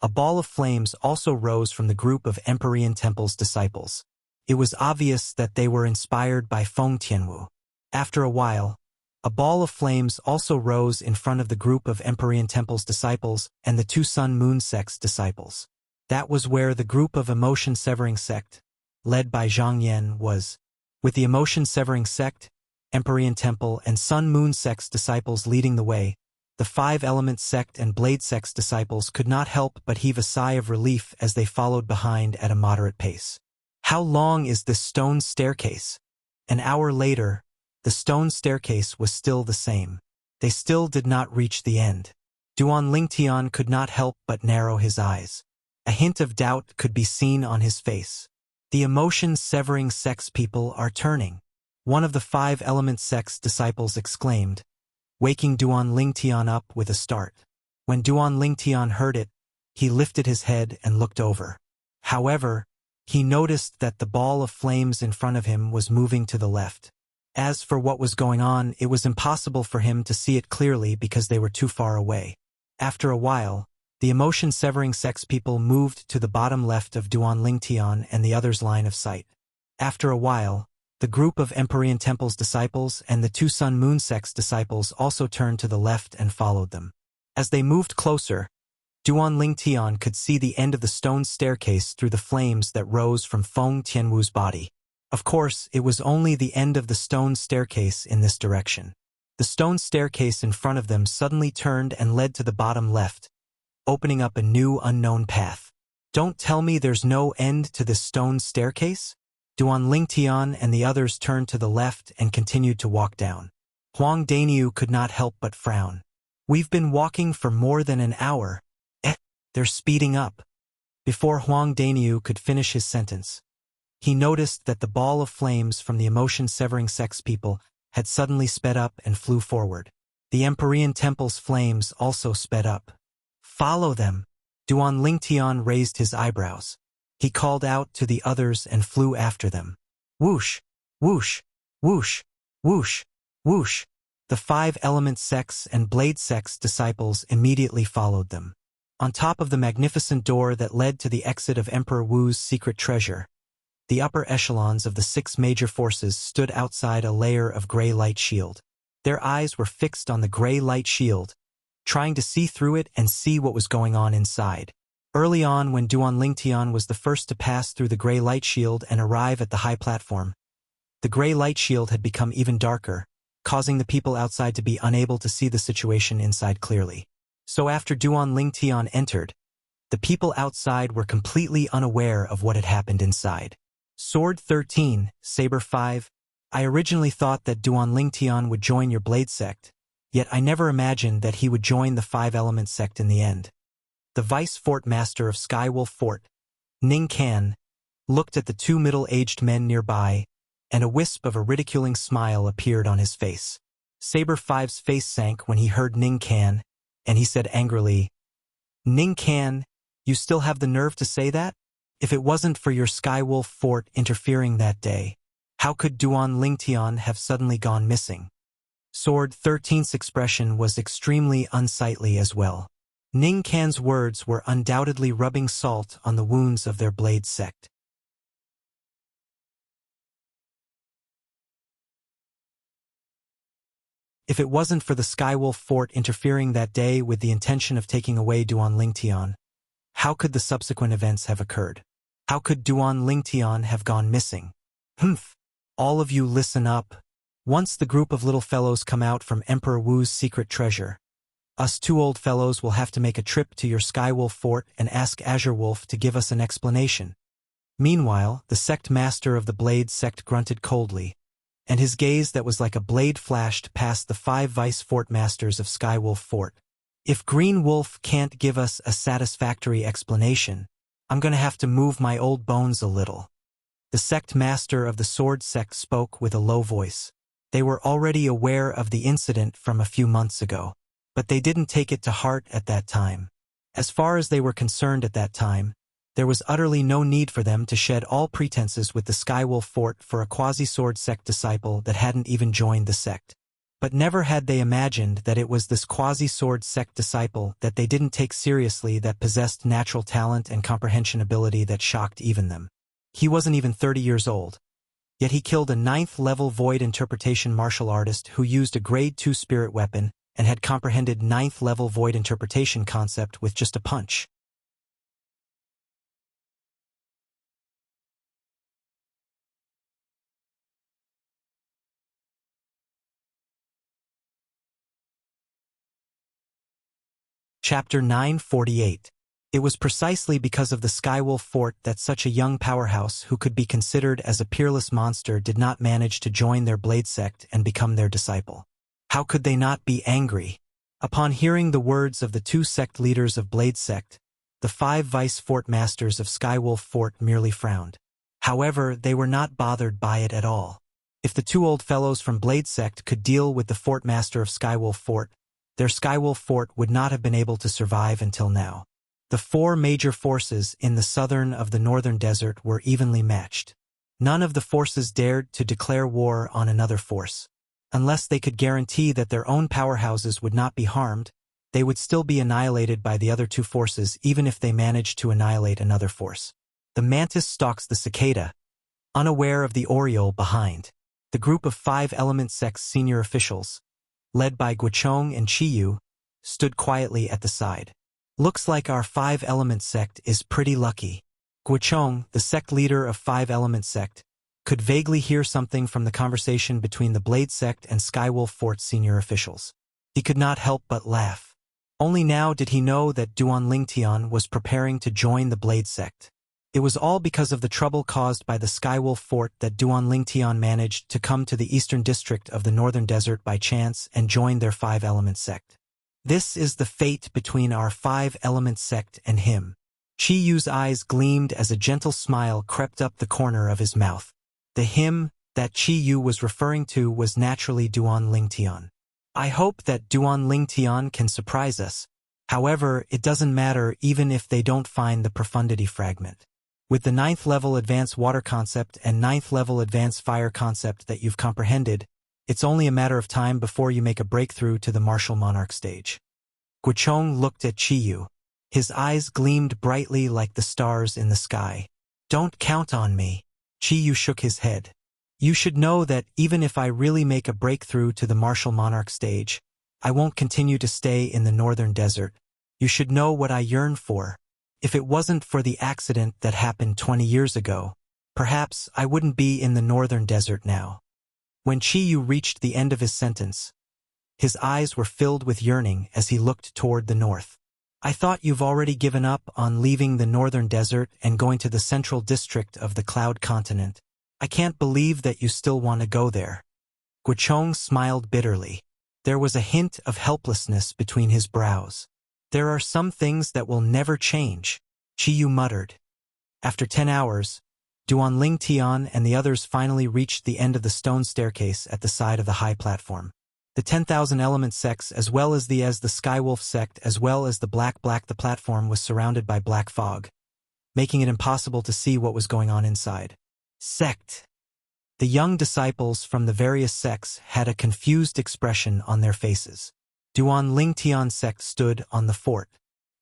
a ball of flames also rose from the group of Empyrean Temple's disciples. It was obvious that they were inspired by Feng Tianwu. After a while, a ball of flames also rose in front of the group of Empyrean Temple's disciples and the two Sun-Moon sect's disciples. That was where the group of emotion-severing sect, led by Zhang Yan, was. With the emotion-severing sect, Empyrean Temple and Sun-Moon sect's disciples leading the way, the Five-Element sect and Blade sect's disciples could not help but heave a sigh of relief as they followed behind at a moderate pace. How long is this stone staircase? An hour later, the stone staircase was still the same. They still did not reach the end. Duan Lingtian could not help but narrow his eyes. A hint of doubt could be seen on his face. The emotion-severing sect's people are turning. One of the Five-Element sect's disciples exclaimed, waking Duan Lingtian up with a start. When Duan Lingtian heard it, he lifted his head and looked over. However, he noticed that the ball of flames in front of him was moving to the left. As for what was going on, it was impossible for him to see it clearly because they were too far away. After a while, the emotion-severing sect's people moved to the bottom left of Duan Lingtian and the other's line of sight. After a while, the group of Empyrean Temple's disciples and the two Sun-Moon sect's disciples also turned to the left and followed them. As they moved closer, Duan Lingtian could see the end of the stone staircase through the flames that rose from Feng Tianwu's body. Of course, it was only the end of the stone staircase in this direction. The stone staircase in front of them suddenly turned and led to the bottom left, opening up a new unknown path. Don't tell me there's no end to this stone staircase? Duan Lingtian and the others turned to the left and continued to walk down. Huang Daniu could not help but frown. We've been walking for more than an hour. They're speeding up. Before Huang Daniu could finish his sentence, he noticed that the ball of flames from the emotion-severing sect's people had suddenly sped up and flew forward. The Empyrean Temple's flames also sped up. Follow them. Duan Lingtian raised his eyebrows. He called out to the others and flew after them. Whoosh, whoosh, whoosh, whoosh, whoosh. The Five-Element sect's and Blade sect's disciples immediately followed them. On top of the magnificent door that led to the exit of Emperor Wu's secret treasure, the upper echelons of the six major forces stood outside a layer of gray light shield. Their eyes were fixed on the gray light shield, trying to see through it and see what was going on inside. Early on, when Duan Lingtian was the first to pass through the gray light shield and arrive at the high platform, the gray light shield had become even darker, causing the people outside to be unable to see the situation inside clearly. So after Duan Lingtian entered, the people outside were completely unaware of what had happened inside. Sword 13, Saber 5. I originally thought that Duan Lingtian would join your Blade sect, yet I never imagined that he would join the Five-Element sect in the end. The Vice Fort Master of Skywolf Fort, Ning Kan, looked at the two middle-aged men nearby, and a wisp of a ridiculing smile appeared on his face. Saber 5's face sank when he heard Ning Kan, and he said angrily, Ning Kan, you still have the nerve to say that? If it wasn't for your Skywolf Fort interfering that day, how could Duan Lingtian have suddenly gone missing? Sword 13's expression was extremely unsightly as well. Ning Kan's words were undoubtedly rubbing salt on the wounds of their Blade sect. If it wasn't for the Skywolf Fort interfering that day with the intention of taking away Duan Lingtian, how could the subsequent events have occurred? How could Duan Lingtian have gone missing? Humph! All of you listen up. Once the group of little fellows come out from Emperor Wu's secret treasure, us two old fellows will have to make a trip to your Skywolf Fort and ask Azure Wolf to give us an explanation. Meanwhile, the sect master of the Blade sect grunted coldly, and his gaze that was like a blade flashed past the 5 vice fort masters of Skywolf Fort. If Green Wolf can't give us a satisfactory explanation, I'm gonna have to move my old bones a little. The sect master of the Sword sect spoke with a low voice. They were already aware of the incident from a few months ago, but they didn't take it to heart at that time. As far as they were concerned at that time, there was utterly no need for them to shed all pretenses with the Skywolf Fort for a quasi-sword sect disciple that hadn't even joined the sect. But never had they imagined that it was this quasi-sword sect disciple that they didn't take seriously that possessed natural talent and comprehension ability that shocked even them. He wasn't even 30 years old. Yet he killed a 9th-level void interpretation martial artist who used a grade 2 spirit weapon and had comprehended 9th-level void interpretation concept with just a punch. Chapter 948. It was precisely because of the Skywolf Fort that such a young powerhouse who could be considered as a peerless monster did not manage to join their blade sect and become their disciple. How could they not be angry? Upon hearing the words of the 2 sect leaders of Blade Sect, the 5 vice fort masters of Skywolf Fort merely frowned. However, they were not bothered by it at all. If the 2 old fellows from Blade Sect could deal with the fort master of Skywolf Fort, their Skywolf Fort would not have been able to survive until now. The 4 major forces in the southern of the northern desert were evenly matched. None of the forces dared to declare war on another force. Unless they could guarantee that their own powerhouses would not be harmed, they would still be annihilated by the other 2 forces even if they managed to annihilate another force. The mantis stalks the cicada, unaware of the Oriole behind. The group of 5 element sect's senior officials, led by Guichong and Chiyu, stood quietly at the side. Looks like our 5 element sect is pretty lucky. Guichong, the sect leader of 5 element sect, could vaguely hear something from the conversation between the Blade Sect and Skywolf Fort senior officials. He could not help but laugh. Only now did he know that Duan Lingtian was preparing to join the Blade Sect. It was all because of the trouble caused by the Skywolf Fort that Duan Lingtian managed to come to the eastern district of the northern desert by chance and join their 5 element sect. This is the fate between our 5 element sect and him. Chiyu's eyes gleamed as a gentle smile crept up the corner of his mouth. The him that Chiyu was referring to was naturally Duan Lingtian. I hope that Duan Lingtian can surprise us. However, it doesn't matter even if they don't find the profundity fragment. With the 9th level advanced water concept and 9th level advanced fire concept that you've comprehended, it's only a matter of time before you make a breakthrough to the martial monarch stage. Guichong looked at Chiyu. His eyes gleamed brightly like the stars in the sky. Don't count on me. Chiyu shook his head. You should know that even if I really make a breakthrough to the martial monarch stage, I won't continue to stay in the northern desert. You should know what I yearn for. If it wasn't for the accident that happened 20 years ago, perhaps I wouldn't be in the northern desert now. When Chiyu reached the end of his sentence, his eyes were filled with yearning as he looked toward the north. I thought you've already given up on leaving the northern desert and going to the central district of the Cloud Continent. I can't believe that you still want to go there. Guichong smiled bitterly. There was a hint of helplessness between his brows. There are some things that will never change, Chiyu muttered. After 10 hours, Duan Lingtian and the others finally reached the end of the stone staircase at the side of the high platform. The 10,000 element sects as well as the Skywolf sect as well as the black the platform was surrounded by black fog, making it impossible to see what was going on inside. Sect. The young disciples from the various sects had a confused expression on their faces. Duan Lingtian's sect stood on the fort.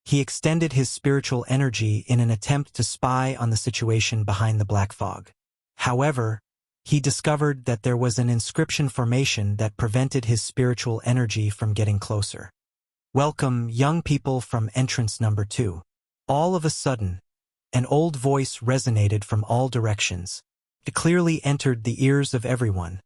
He extended his spiritual energy in an attempt to spy on the situation behind the black fog. However, he discovered that there was an inscription formation that prevented his spiritual energy from getting closer. Welcome, young people from entrance number 2. All of a sudden, an old voice resonated from all directions. It clearly entered the ears of everyone,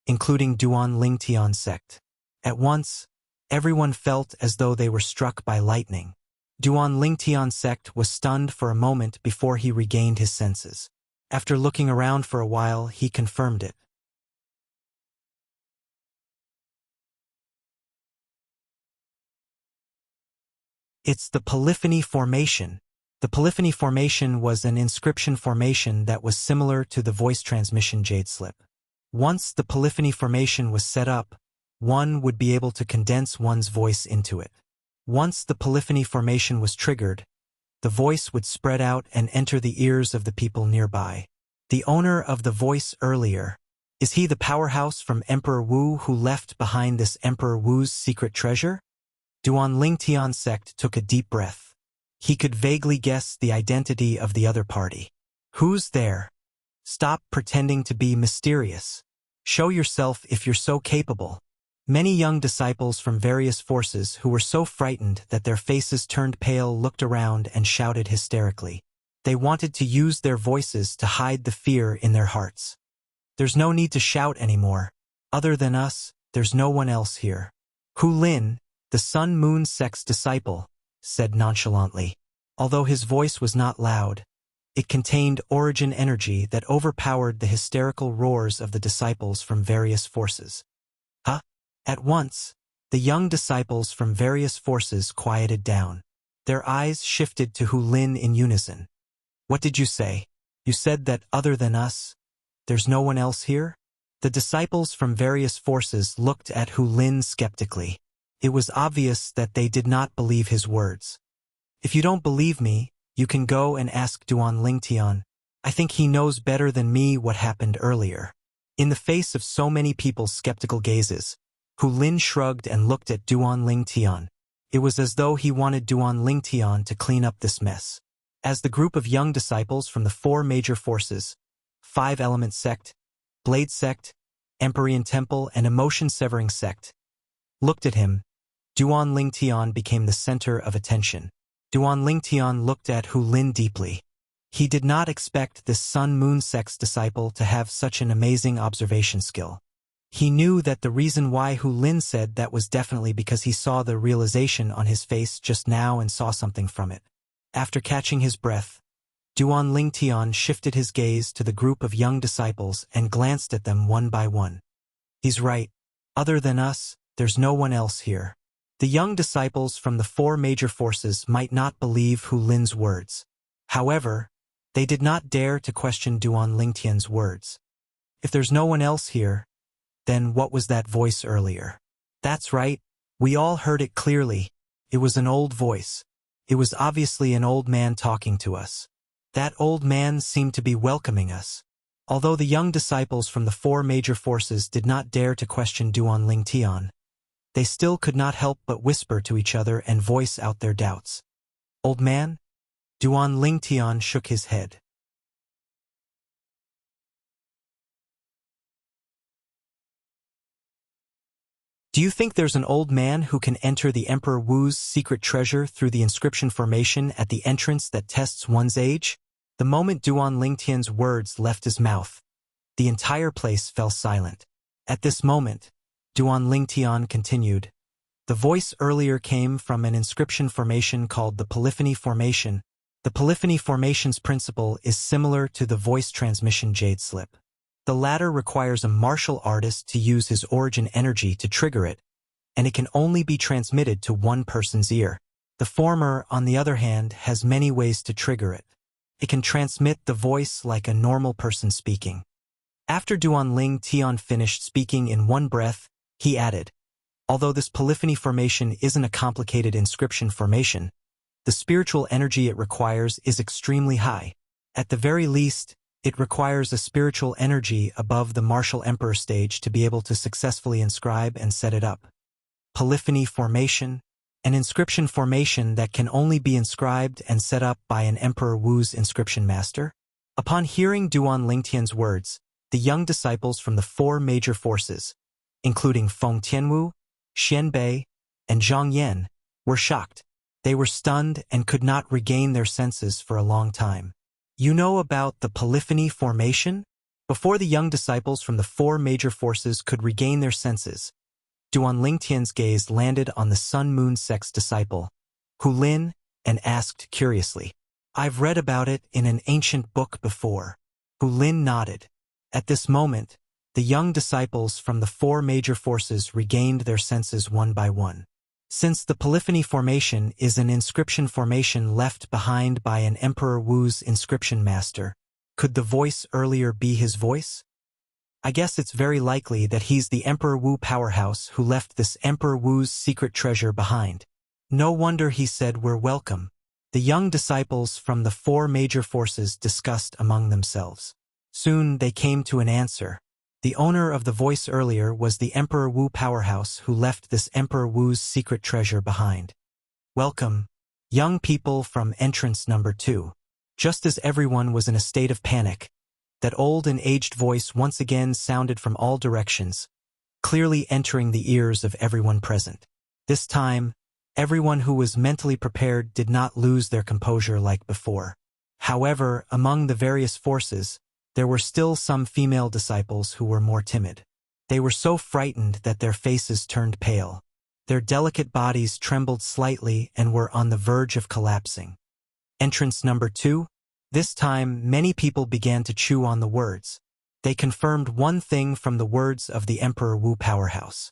including Duan Lingtian's sect. At once, everyone felt as though they were struck by lightning. Duan Lingtian's sect was stunned for a moment before he regained his senses. After looking around for a while, he confirmed it. It's the Polyphony Formation. The Polyphony Formation was an inscription formation that was similar to the voice transmission jade slip. Once the Polyphony Formation was set up, one would be able to condense one's voice into it. Once the polyphony formation was triggered, the voice would spread out and enter the ears of the people nearby. The owner of the voice earlier, is he the powerhouse from Emperor Wu who left behind this Emperor Wu's secret treasure? Duan Lingtian sect took a deep breath. He could vaguely guess the identity of the other party. Who's there? Stop pretending to be mysterious. Show yourself if you're so capable. Many young disciples from various forces who were so frightened that their faces turned pale looked around and shouted hysterically. They wanted to use their voices to hide the fear in their hearts. There's no need to shout anymore. Other than us, there's no one else here. Hu Lin, the Sun Moon sect's disciple, said nonchalantly. Although his voice was not loud, it contained origin energy that overpowered the hysterical roars of the disciples from various forces. Huh? At once, the young disciples from various forces quieted down. Their eyes shifted to Hu Lin in unison. What did you say? You said that other than us, there's no one else here? The disciples from various forces looked at Hu Lin skeptically. It was obvious that they did not believe his words. If you don't believe me, you can go and ask Duan Lingtian. I think he knows better than me what happened earlier. In the face of so many people's skeptical gazes, Hu Lin shrugged and looked at Duan Lingtian. It was as though he wanted Duan Lingtian to clean up this mess. As the group of young disciples from the four major forces, Five-Element Sect, Blade Sect, Empyrean Temple, and Emotion-Severing Sect, looked at him, Duan Lingtian became the center of attention. Duan Lingtian looked at Hu Lin deeply. He did not expect this Sun Moon sect's disciple to have such an amazing observation skill. He knew that the reason why Hu Lin said that was definitely because he saw the realization on his face just now and saw something from it. After catching his breath, Duan Lingtian shifted his gaze to the group of young disciples and glanced at them one by one. He's right. Other than us, there's no one else here. The young disciples from the four major forces might not believe Hu Lin's words. However, they did not dare to question Duan Lingtian's words. If there's no one else here, then what was that voice earlier? That's right. We all heard it clearly. It was an old voice. It was obviously an old man talking to us. That old man seemed to be welcoming us. Although the young disciples from the four major forces did not dare to question Duan Lingtian, they still could not help but whisper to each other and voice out their doubts. Old man? Duan Lingtian shook his head. Do you think there's an old man who can enter the Emperor Wu's secret treasure through the inscription formation at the entrance that tests one's age? The moment Duan Lingtian's words left his mouth, the entire place fell silent. At this moment, Duan Lingtian continued. The voice earlier came from an inscription formation called the polyphony formation. The polyphony formation's principle is similar to the voice transmission jade slip. The latter requires a martial artist to use his origin energy to trigger it, and it can only be transmitted to one person's ear. The former, on the other hand, has many ways to trigger it. It can transmit the voice like a normal person speaking. After Duan Lingtian finished speaking in one breath, he added, although this polyphony formation isn't a complicated inscription formation, the spiritual energy it requires is extremely high. At the very least, it requires a spiritual energy above the martial emperor stage to be able to successfully inscribe and set it up. Polyphony formation, an inscription formation that can only be inscribed and set up by an Emperor Wu's inscription master. Upon hearing Duan Lingtian's words, the young disciples from the four major forces, including Feng Tianwu, Xian Bei, and Zhang Yan, were shocked. They were stunned and could not regain their senses for a long time. You know about the polyphony formation? Before the young disciples from the four major forces could regain their senses, Duan Lingtian's gaze landed on the Sun Moon sect's disciple, Hu Lin, and asked curiously, I've read about it in an ancient book before. Hu Lin nodded. At this moment, the young disciples from the four major forces regained their senses one by one. Since the polyphony formation is an inscription formation left behind by an Emperor Wu's inscription master, could the voice earlier be his voice? I guess it's very likely that he's the Emperor Wu powerhouse who left this Emperor Wu's secret treasure behind. No wonder he said we're welcome. The young disciples from the 4 major forces discussed among themselves. Soon they came to an answer. The owner of the voice earlier was the Emperor Wu powerhouse who left this Emperor Wu's secret treasure behind. Welcome, young people from entrance number 2. Just as everyone was in a state of panic, that old and aged voice once again sounded from all directions, clearly entering the ears of everyone present. This time, everyone who was mentally prepared did not lose their composure like before. However, among the various forces, there were still some female disciples who were more timid. They were so frightened that their faces turned pale. Their delicate bodies trembled slightly and were on the verge of collapsing. Entrance number 2? This time, many people began to chew on the words. They confirmed one thing from the words of the Emperor Wu powerhouse.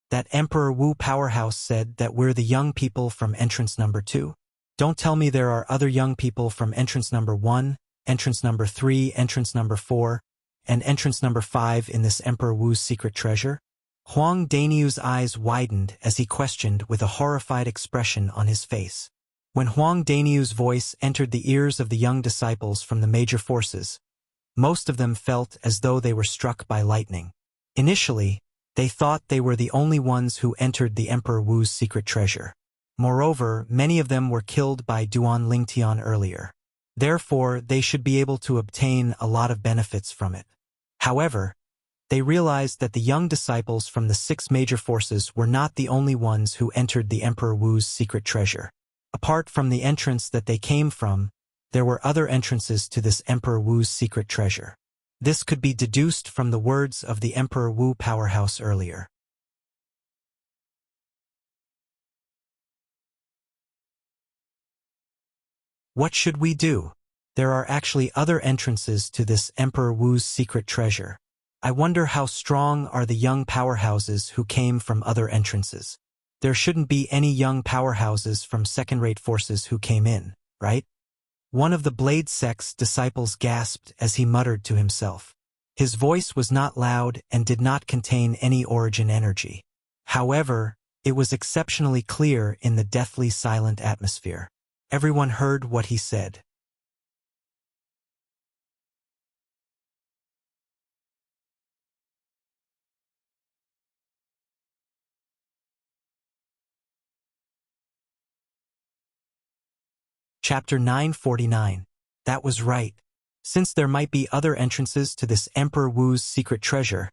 That Emperor Wu powerhouse said that we're the young people from entrance number 2. Don't tell me there are other young people from entrance number 1, entrance number 3, entrance number 4, and entrance number 5 in this Emperor Wu's secret treasure? Huang Daniu's eyes widened as he questioned with a horrified expression on his face. When Huang Daniu's voice entered the ears of the young disciples from the major forces, most of them felt as though they were struck by lightning. Initially, they thought they were the only ones who entered the Emperor Wu's secret treasure. Moreover, many of them were killed by Duan Lingtian earlier. Therefore, they should be able to obtain a lot of benefits from it. However, they realized that the young disciples from the 6 major forces were not the only ones who entered the Emperor Wu's secret treasure. Apart from the entrance that they came from, there were other entrances to this Emperor Wu's secret treasure. This could be deduced from the words of the Emperor Wu powerhouse earlier. What should we do? There are actually other entrances to this Emperor Wu's secret treasure. I wonder how strong are the young powerhouses who came from other entrances. There shouldn't be any young powerhouses from second-rate forces who came in, right? One of the Blade Sect's disciples gasped as he muttered to himself. His voice was not loud and did not contain any origin energy. However, it was exceptionally clear in the deathly silent atmosphere. Everyone heard what he said. Chapter 949. That was right. Since there might be other entrances to this Emperor Wu's secret treasure,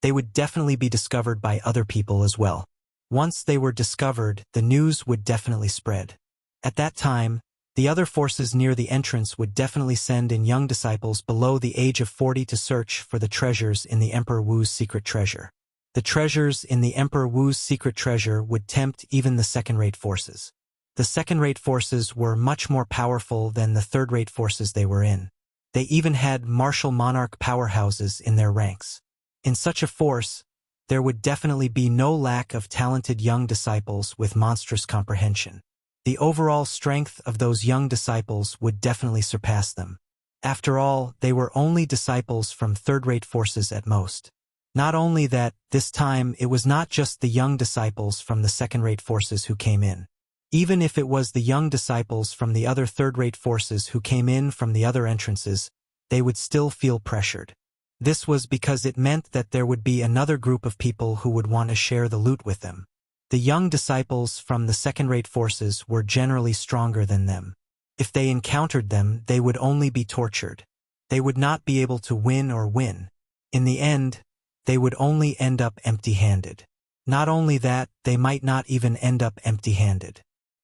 they would definitely be discovered by other people as well. Once they were discovered, the news would definitely spread. At that time, the other forces near the entrance would definitely send in young disciples below the age of 40 to search for the treasures in the Emperor Wu's secret treasure. The treasures in the Emperor Wu's secret treasure would tempt even the second-rate forces. The second-rate forces were much more powerful than the third-rate forces they were in. They even had martial monarch powerhouses in their ranks. In such a force, there would definitely be no lack of talented young disciples with monstrous comprehension. The overall strength of those young disciples would definitely surpass them. After all, they were only disciples from third-rate forces at most. Not only that, this time it was not just the young disciples from the second-rate forces who came in. Even if it was the young disciples from the other third-rate forces who came in from the other entrances, they would still feel pressured. This was because it meant that there would be another group of people who would want to share the loot with them. The young disciples from the second-rate forces were generally stronger than them. If they encountered them, they would only be tortured. They would not be able to win or win. In the end, they would only end up empty-handed. Not only that, they might not even end up empty-handed.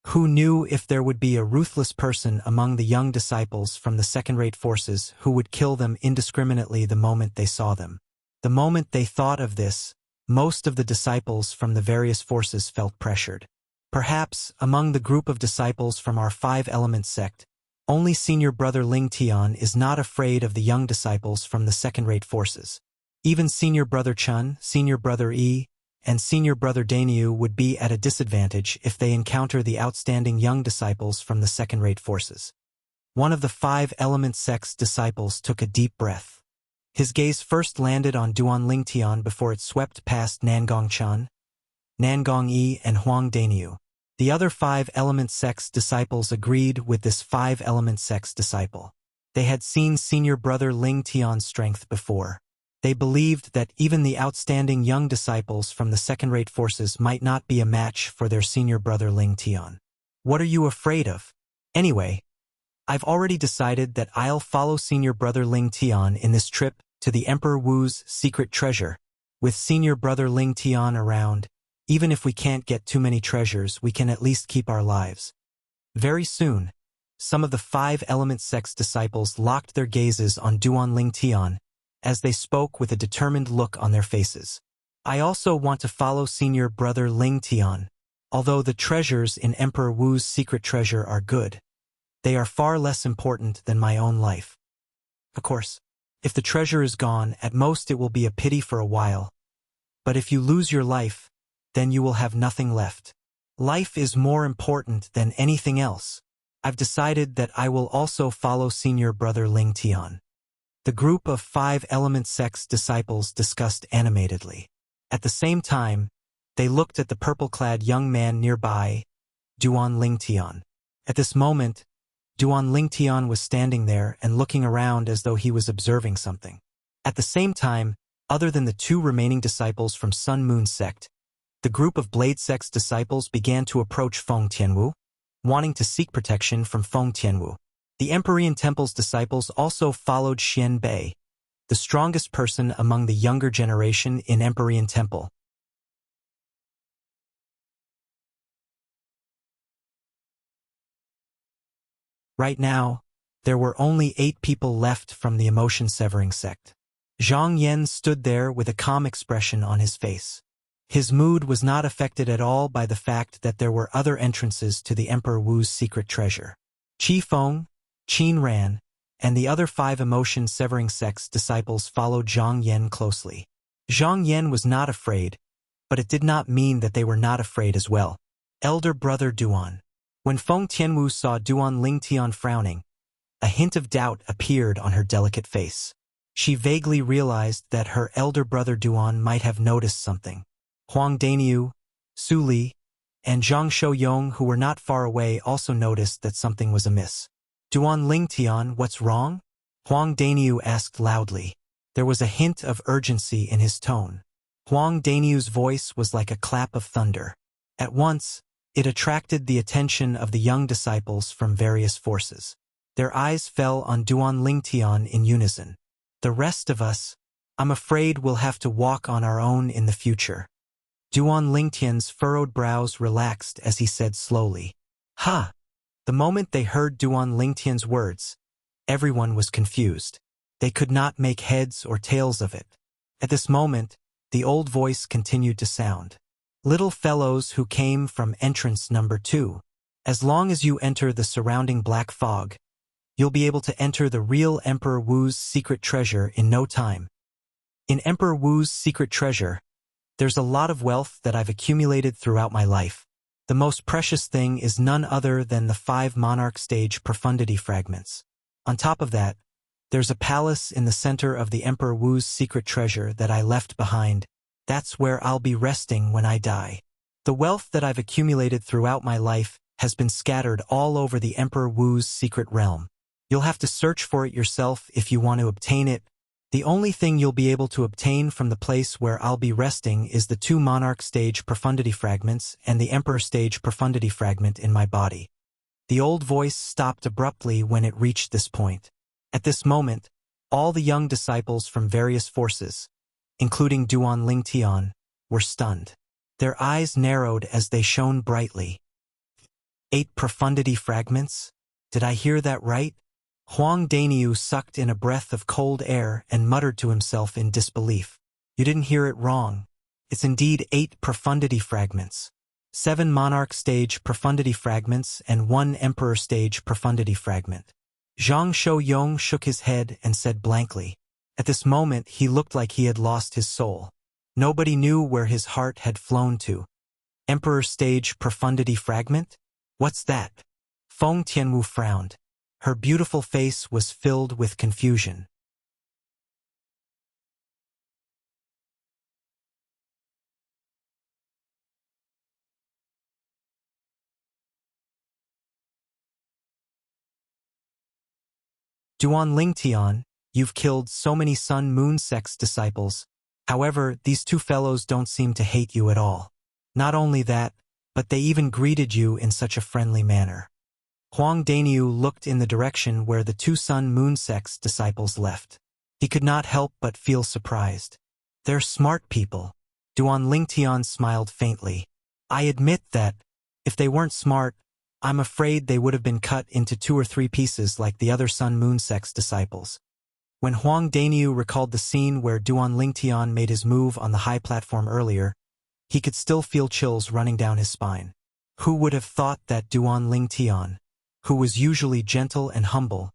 Who knew if there would be a ruthless person among the young disciples from the second-rate forces who would kill them indiscriminately the moment they saw them? The moment they thought of this, most of the disciples from the various forces felt pressured. Perhaps, among the group of disciples from our 5-element sect, only senior brother Ling Tian is not afraid of the young disciples from the second-rate forces. Even senior brother Chun, senior brother Yi, and senior brother Daniu would be at a disadvantage if they encounter the outstanding young disciples from the second-rate forces. One of the 5-element sect's disciples took a deep breath. His gaze first landed on Duan Lingtian before it swept past Nangong Chan, Nangong Yi, and Huang Daniu. The other 5-element sect's disciples agreed with this 5-element sect's disciple. They had seen senior brother Ling Tian's strength before. They believed that even the outstanding young disciples from the second-rate forces might not be a match for their senior brother Ling Tian. What are you afraid of? Anyway, I've already decided that I'll follow senior brother Ling Tian in this trip to the Emperor Wu's secret treasure. With senior brother Ling Tian around, even if we can't get too many treasures, we can at least keep our lives. Very soon, some of the 5-element sect's disciples locked their gazes on Duan Ling Tian as they spoke with a determined look on their faces. I also want to follow senior brother Ling Tian. Although the treasures in Emperor Wu's secret treasure are good, they are far less important than my own life. Of course, if the treasure is gone, at most it will be a pity for a while. But if you lose your life, then you will have nothing left. Life is more important than anything else. I've decided that I will also follow senior brother Ling Tian. The group of 5-element sect's disciples discussed animatedly. At the same time, they looked at the purple-clad young man nearby, Duan Ling Tian. At this moment, Duan Ling Tian was standing there and looking around as though he was observing something. At the same time, other than the 2 remaining disciples from Sun Moon sect, the group of Blade sect's disciples began to approach Feng Tianwu, wanting to seek protection from Feng Tianwu. The Empyrean Temple's disciples also followed Xian Bei, the strongest person among the younger generation in Empyrean Temple. Right now, there were only 8 people left from the emotion-severing sect. Zhang Yan stood there with a calm expression on his face. His mood was not affected at all by the fact that there were other entrances to the Emperor Wu's secret treasure. Qi Feng, Qin Ran, and the other 5 emotion-severing sect's disciples followed Zhang Yan closely. Zhang Yan was not afraid, but it did not mean that they were not afraid as well. Elder brother Duan. When Feng Tianwu saw Duan Ling Tian frowning, a hint of doubt appeared on her delicate face. She vaguely realized that her elder brother Duan might have noticed something. Huang Daniu, Su Li, and Zhang Shouyong, who were not far away, also noticed that something was amiss. Duan Ling Tian, what's wrong? Huang Daniu asked loudly. There was a hint of urgency in his tone. Huang Daniu's voice was like a clap of thunder. At once, it attracted the attention of the young disciples from various forces. Their eyes fell on Duan Ling Tian in unison. The rest of us, I'm afraid we'll have to walk on our own in the future. Duan Ling Tian's furrowed brows relaxed as he said slowly, "Ha!" The moment they heard Duan Ling Tian's words, everyone was confused. They could not make heads or tails of it. At this moment, the old voice continued to sound. Little fellows who came from entrance number 2, as long as you enter the surrounding black fog, you'll be able to enter the real Emperor Wu's secret treasure in no time. In Emperor Wu's secret treasure, there's a lot of wealth that I've accumulated throughout my life. The most precious thing is none other than the 5 monarch stage profundity fragments. On top of that, there's a palace in the center of the Emperor Wu's secret treasure that I left behind. That's where I'll be resting when I die. The wealth that I've accumulated throughout my life has been scattered all over the Emperor Wu's secret realm. You'll have to search for it yourself if you want to obtain it. The only thing you'll be able to obtain from the place where I'll be resting is the 2 monarch stage profundity fragments and the emperor stage profundity fragment in my body. The old voice stopped abruptly when it reached this point. At this moment, all the young disciples from various forces, including Duan Ling Tian, were stunned. Their eyes narrowed as they shone brightly. 8 profundity fragments? Did I hear that right? Huang Daniu sucked in a breath of cold air and muttered to himself in disbelief. You didn't hear it wrong. It's indeed 8 profundity fragments. 7 monarch stage profundity fragments and 1 emperor stage profundity fragment. Zhang Shouyong shook his head and said blankly. At this moment he looked like he had lost his soul. Nobody knew where his heart had flown to. Emperor stage profundity fragment? What's that? Feng Tianwu frowned. Her beautiful face was filled with confusion. Duan Lingtian, you've killed so many Sun Moon sect's disciples. However, these two fellows don't seem to hate you at all. Not only that, but they even greeted you in such a friendly manner. Huang Daniu looked in the direction where the two Sun Moon sect's disciples left. He could not help but feel surprised. They're smart people. Duan Lingtian smiled faintly. I admit that, if they weren't smart, I'm afraid they would have been cut into 2 or 3 pieces like the other Sun Moon sect's disciples. When Huang Daniu recalled the scene where Duan Lingtian made his move on the high platform earlier, he could still feel chills running down his spine. Who would have thought that Duan Lingtian, who was usually gentle and humble,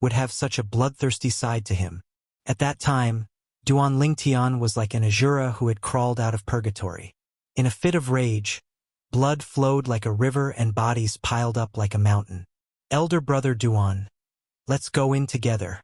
would have such a bloodthirsty side to him? At that time, Duan Lingtian was like an Asura who had crawled out of purgatory. In a fit of rage, blood flowed like a river and bodies piled up like a mountain. Elder brother Duan, let's go in together.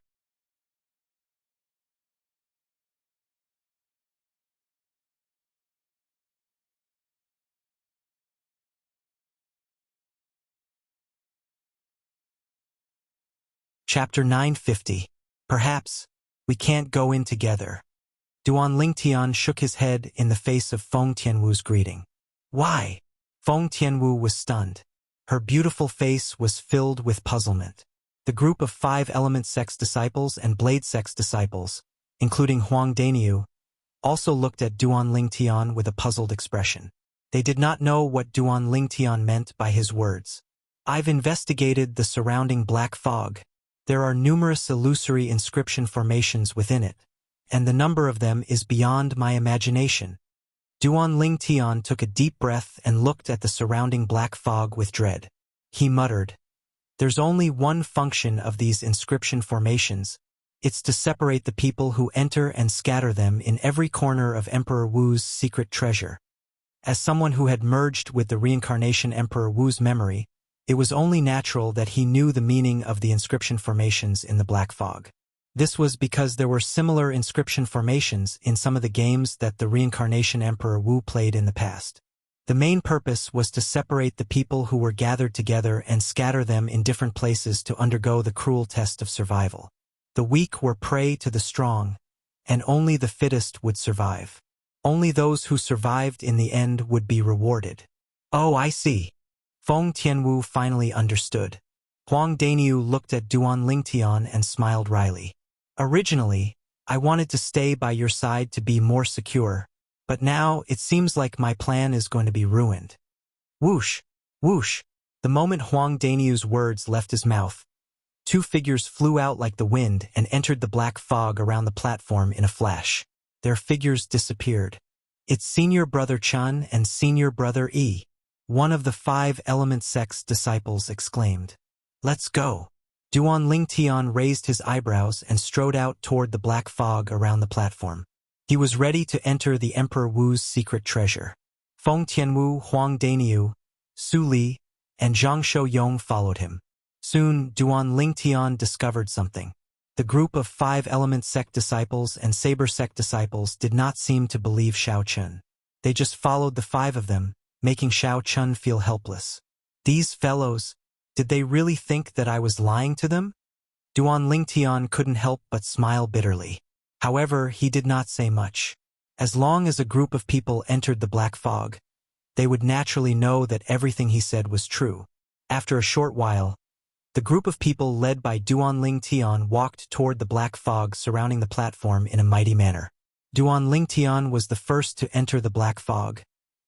Chapter 950. Perhaps we can't go in together. Duan Lingtian shook his head in the face of Feng Tianwu's greeting. Why? Feng Tianwu was stunned. Her beautiful face was filled with puzzlement. The group of 5 Element Sect's disciples and Blade Sect's disciples, including Huang Daniu, also looked at Duan Lingtian with a puzzled expression. They did not know what Duan Lingtian meant by his words. I've investigated the surrounding black fog. There are numerous illusory inscription formations within it, and the number of them is beyond my imagination. Duan Lingtian took a deep breath and looked at the surrounding black fog with dread. He muttered, there's only one function of these inscription formations. It's to separate the people who enter and scatter them in every corner of Emperor Wu's secret treasure. As someone who had merged with the reincarnation Emperor Wu's memory, it was only natural that he knew the meaning of the inscription formations in the black fog. This was because there were similar inscription formations in some of the games that the reincarnation Emperor Wu played in the past. The main purpose was to separate the people who were gathered together and scatter them in different places to undergo the cruel test of survival. The weak were prey to the strong, and only the fittest would survive. Only those who survived in the end would be rewarded. Oh, I see. Feng Tianwu finally understood. Huang Daniu looked at Duan Lingtian and smiled wryly. Originally, I wanted to stay by your side to be more secure, but now it seems like my plan is going to be ruined. Whoosh! Whoosh! The moment Huang Daniu's words left his mouth, 2 figures flew out like the wind and entered the black fog around the platform in a flash. Their figures disappeared. It's Senior Brother Chun and Senior Brother Yi. One of the 5 Element Sect's disciples exclaimed. Let's go. Duan Lingtian raised his eyebrows and strode out toward the black fog around the platform. He was ready to enter the Emperor Wu's secret treasure. Feng Tianwu, Huang Daniu, Su Li, and Zhang Shouyong followed him. Soon, Duan Lingtian discovered something. The group of 5 Element Sect disciples and Saber Sect disciples did not seem to believe Xiao Chun. They just followed the 5 of them, making Xiao Chun feel helpless. These fellows, did they really think that I was lying to them? Duan Lingtian couldn't help but smile bitterly. However, he did not say much. As long as a group of people entered the black fog, they would naturally know that everything he said was true. After a short while, the group of people led by Duan Lingtian walked toward the black fog surrounding the platform in a mighty manner. Duan Lingtian was the first to enter the black fog,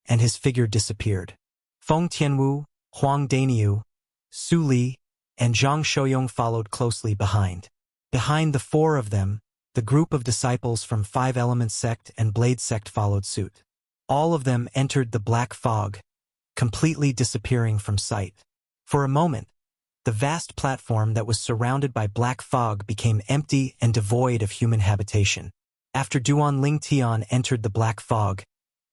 and his figure disappeared. Feng Tianwu, Huang Daniu, Su Li, and Zhang Shouyong followed closely behind. Behind the 4 of them, the group of disciples from 5 Element Sect and Blade Sect followed suit. All of them entered the black fog, completely disappearing from sight. For a moment, the vast platform that was surrounded by black fog became empty and devoid of human habitation. After Duan Lingtian entered the black fog,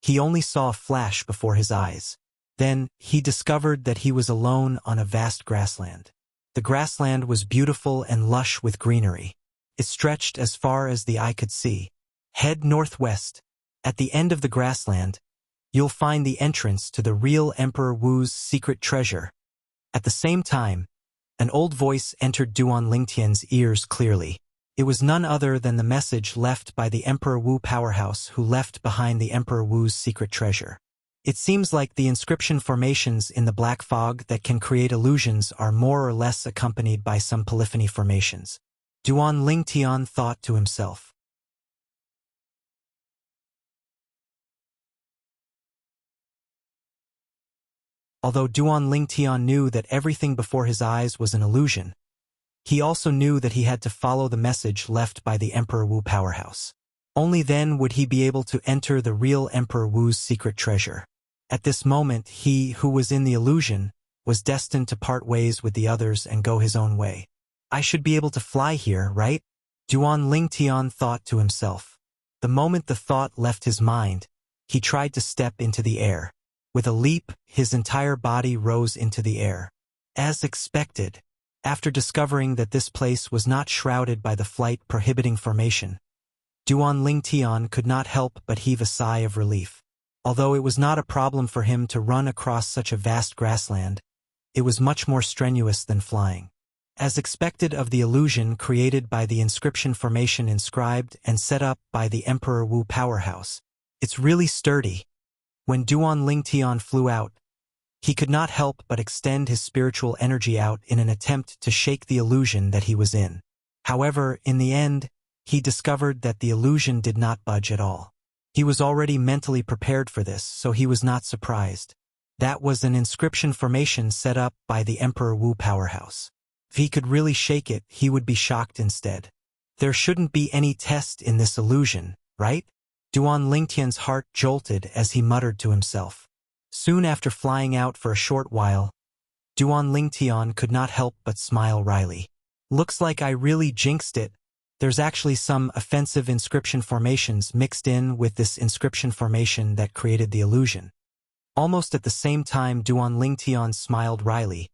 he only saw a flash before his eyes. Then, he discovered that he was alone on a vast grassland. The grassland was beautiful and lush with greenery. It stretched as far as the eye could see. Head northwest. At the end of the grassland, you'll find the entrance to the real Emperor Wu's secret treasure. At the same time, An old voice entered Duan Lingtian's ears clearly. It was none other than the message left by the Emperor Wu powerhouse who left behind the Emperor Wu's secret treasure. It seems like the inscription formations in the black fog that can create illusions are more or less accompanied by some polyphony formations. Duan Lingtian thought to himself. Although Duan Lingtian knew that everything before his eyes was an illusion, he also knew that he had to follow the message left by the Emperor Wu powerhouse. Only then would he be able to enter the real Emperor Wu's secret treasure. At this moment, he who was in the illusion was destined to part ways with the others and go his own way. I should be able to fly here, right? Duan Lingtian thought to himself. The moment the thought left his mind, he tried to step into the air. With a leap, his entire body rose into the air. As expected, after discovering that this place was not shrouded by the flight-prohibiting formation, Duan Lingtian could not help but heave a sigh of relief. Although it was not a problem for him to run across such a vast grassland, it was much more strenuous than flying. As expected of the illusion created by the inscription formation inscribed and set up by the Emperor Wu powerhouse, it's really sturdy. When Duan Lingtian flew out, he could not help but extend his spiritual energy out in an attempt to shake the illusion that he was in. However, in the end, he discovered that the illusion did not budge at all. He was already mentally prepared for this, so he was not surprised. That was an inscription formation set up by the Emperor Wu powerhouse. If he could really shake it, he would be shocked instead. There shouldn't be any test in this illusion, right? Duan Lingtian's heart jolted as he muttered to himself. Soon after flying out for a short while, Duan Lingtian could not help but smile wryly. Looks like I really jinxed it. There's actually some offensive inscription formations mixed in with this inscription formation that created the illusion. Almost at the same time Duan Lingtian smiled wryly,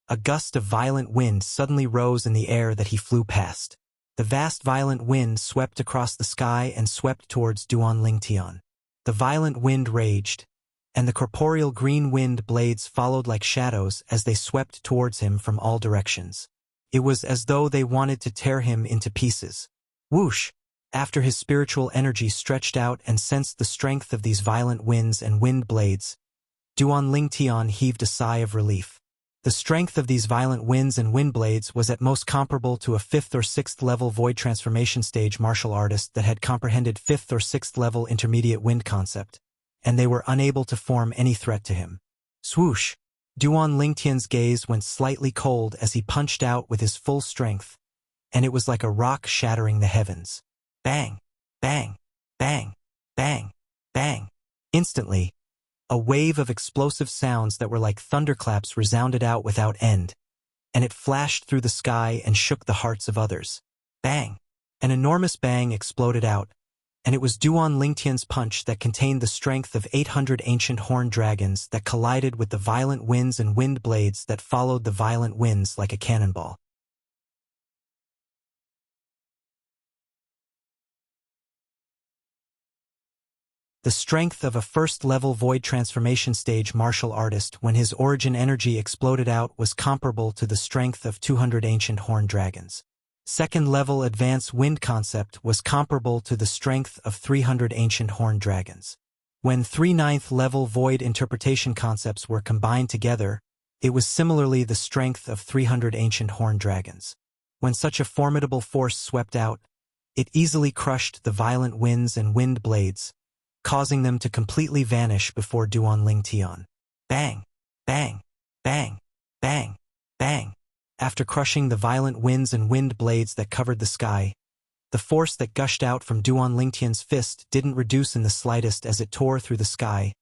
a gust of violent wind suddenly rose in the air that he flew past. The vast violent wind swept across the sky and swept towards Duan Lingtian. The violent wind raged, and the corporeal green wind blades followed like shadows as they swept towards him from all directions. It was as though they wanted to tear him into pieces. Whoosh! After his spiritual energy stretched out and sensed the strength of these violent winds and wind blades, Duan Lingtian heaved a sigh of relief. The strength of these violent winds and wind blades was at most comparable to a 5th or 6th level void transformation stage martial artist that had comprehended 5th or 6th level intermediate wind concept, and they were unable to form any threat to him. Swoosh! Duan Lingtian's gaze went slightly cold as he punched out with his full strength, and it was like a rock shattering the heavens. Bang! Bang! Bang! Bang! Bang! Instantly, a wave of explosive sounds that were like thunderclaps resounded out without end, and it flashed through the sky and shook the hearts of others. Bang! An enormous bang exploded out, and it was Duan Lingtian's punch that contained the strength of 800 ancient horned dragons that collided with the violent winds and wind blades that followed the violent winds like a cannonball. The strength of a first-level void transformation stage martial artist when his origin energy exploded out was comparable to the strength of 200 ancient horned dragons. Second-level advanced wind concept was comparable to the strength of 300 ancient horned dragons. When 3 9th-level void interpretation concepts were combined together, it was similarly the strength of 300 ancient horned dragons. When such a formidable force swept out, it easily crushed the violent winds and wind blades, causing them to completely vanish before Duan Lingtian. Bang! Bang! Bang! Bang! Bang! After crushing the violent winds and wind blades that covered the sky, the force that gushed out from Duan Lingtian's fist didn't reduce in the slightest as it tore through the sky,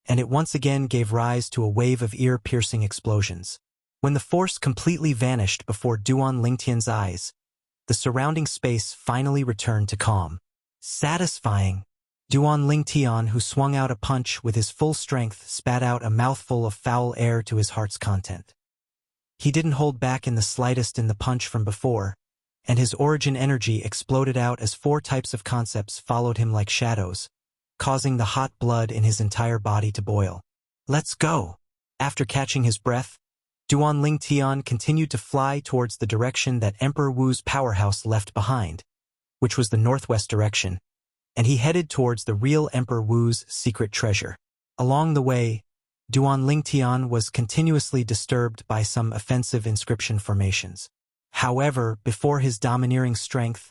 and it once again gave rise to a wave of ear-piercing explosions. When the force completely vanished before Duan Lingtian's eyes, the surrounding space finally returned to calm. Satisfying! Duan Lingtian, who swung out a punch with his full strength, spat out a mouthful of foul air to his heart's content. He didn't hold back in the slightest in the punch from before, and his origin energy exploded out as 4 types of concepts followed him like shadows, causing the hot blood in his entire body to boil. Let's go! After catching his breath, Duan Ling Tian continued to fly towards the direction that Emperor Wu's powerhouse left behind, which was the northwest direction, and he headed towards the real Emperor Wu's secret treasure. Along the way, Duan Ling Tian was continuously disturbed by some offensive inscription formations. However, before his domineering strength,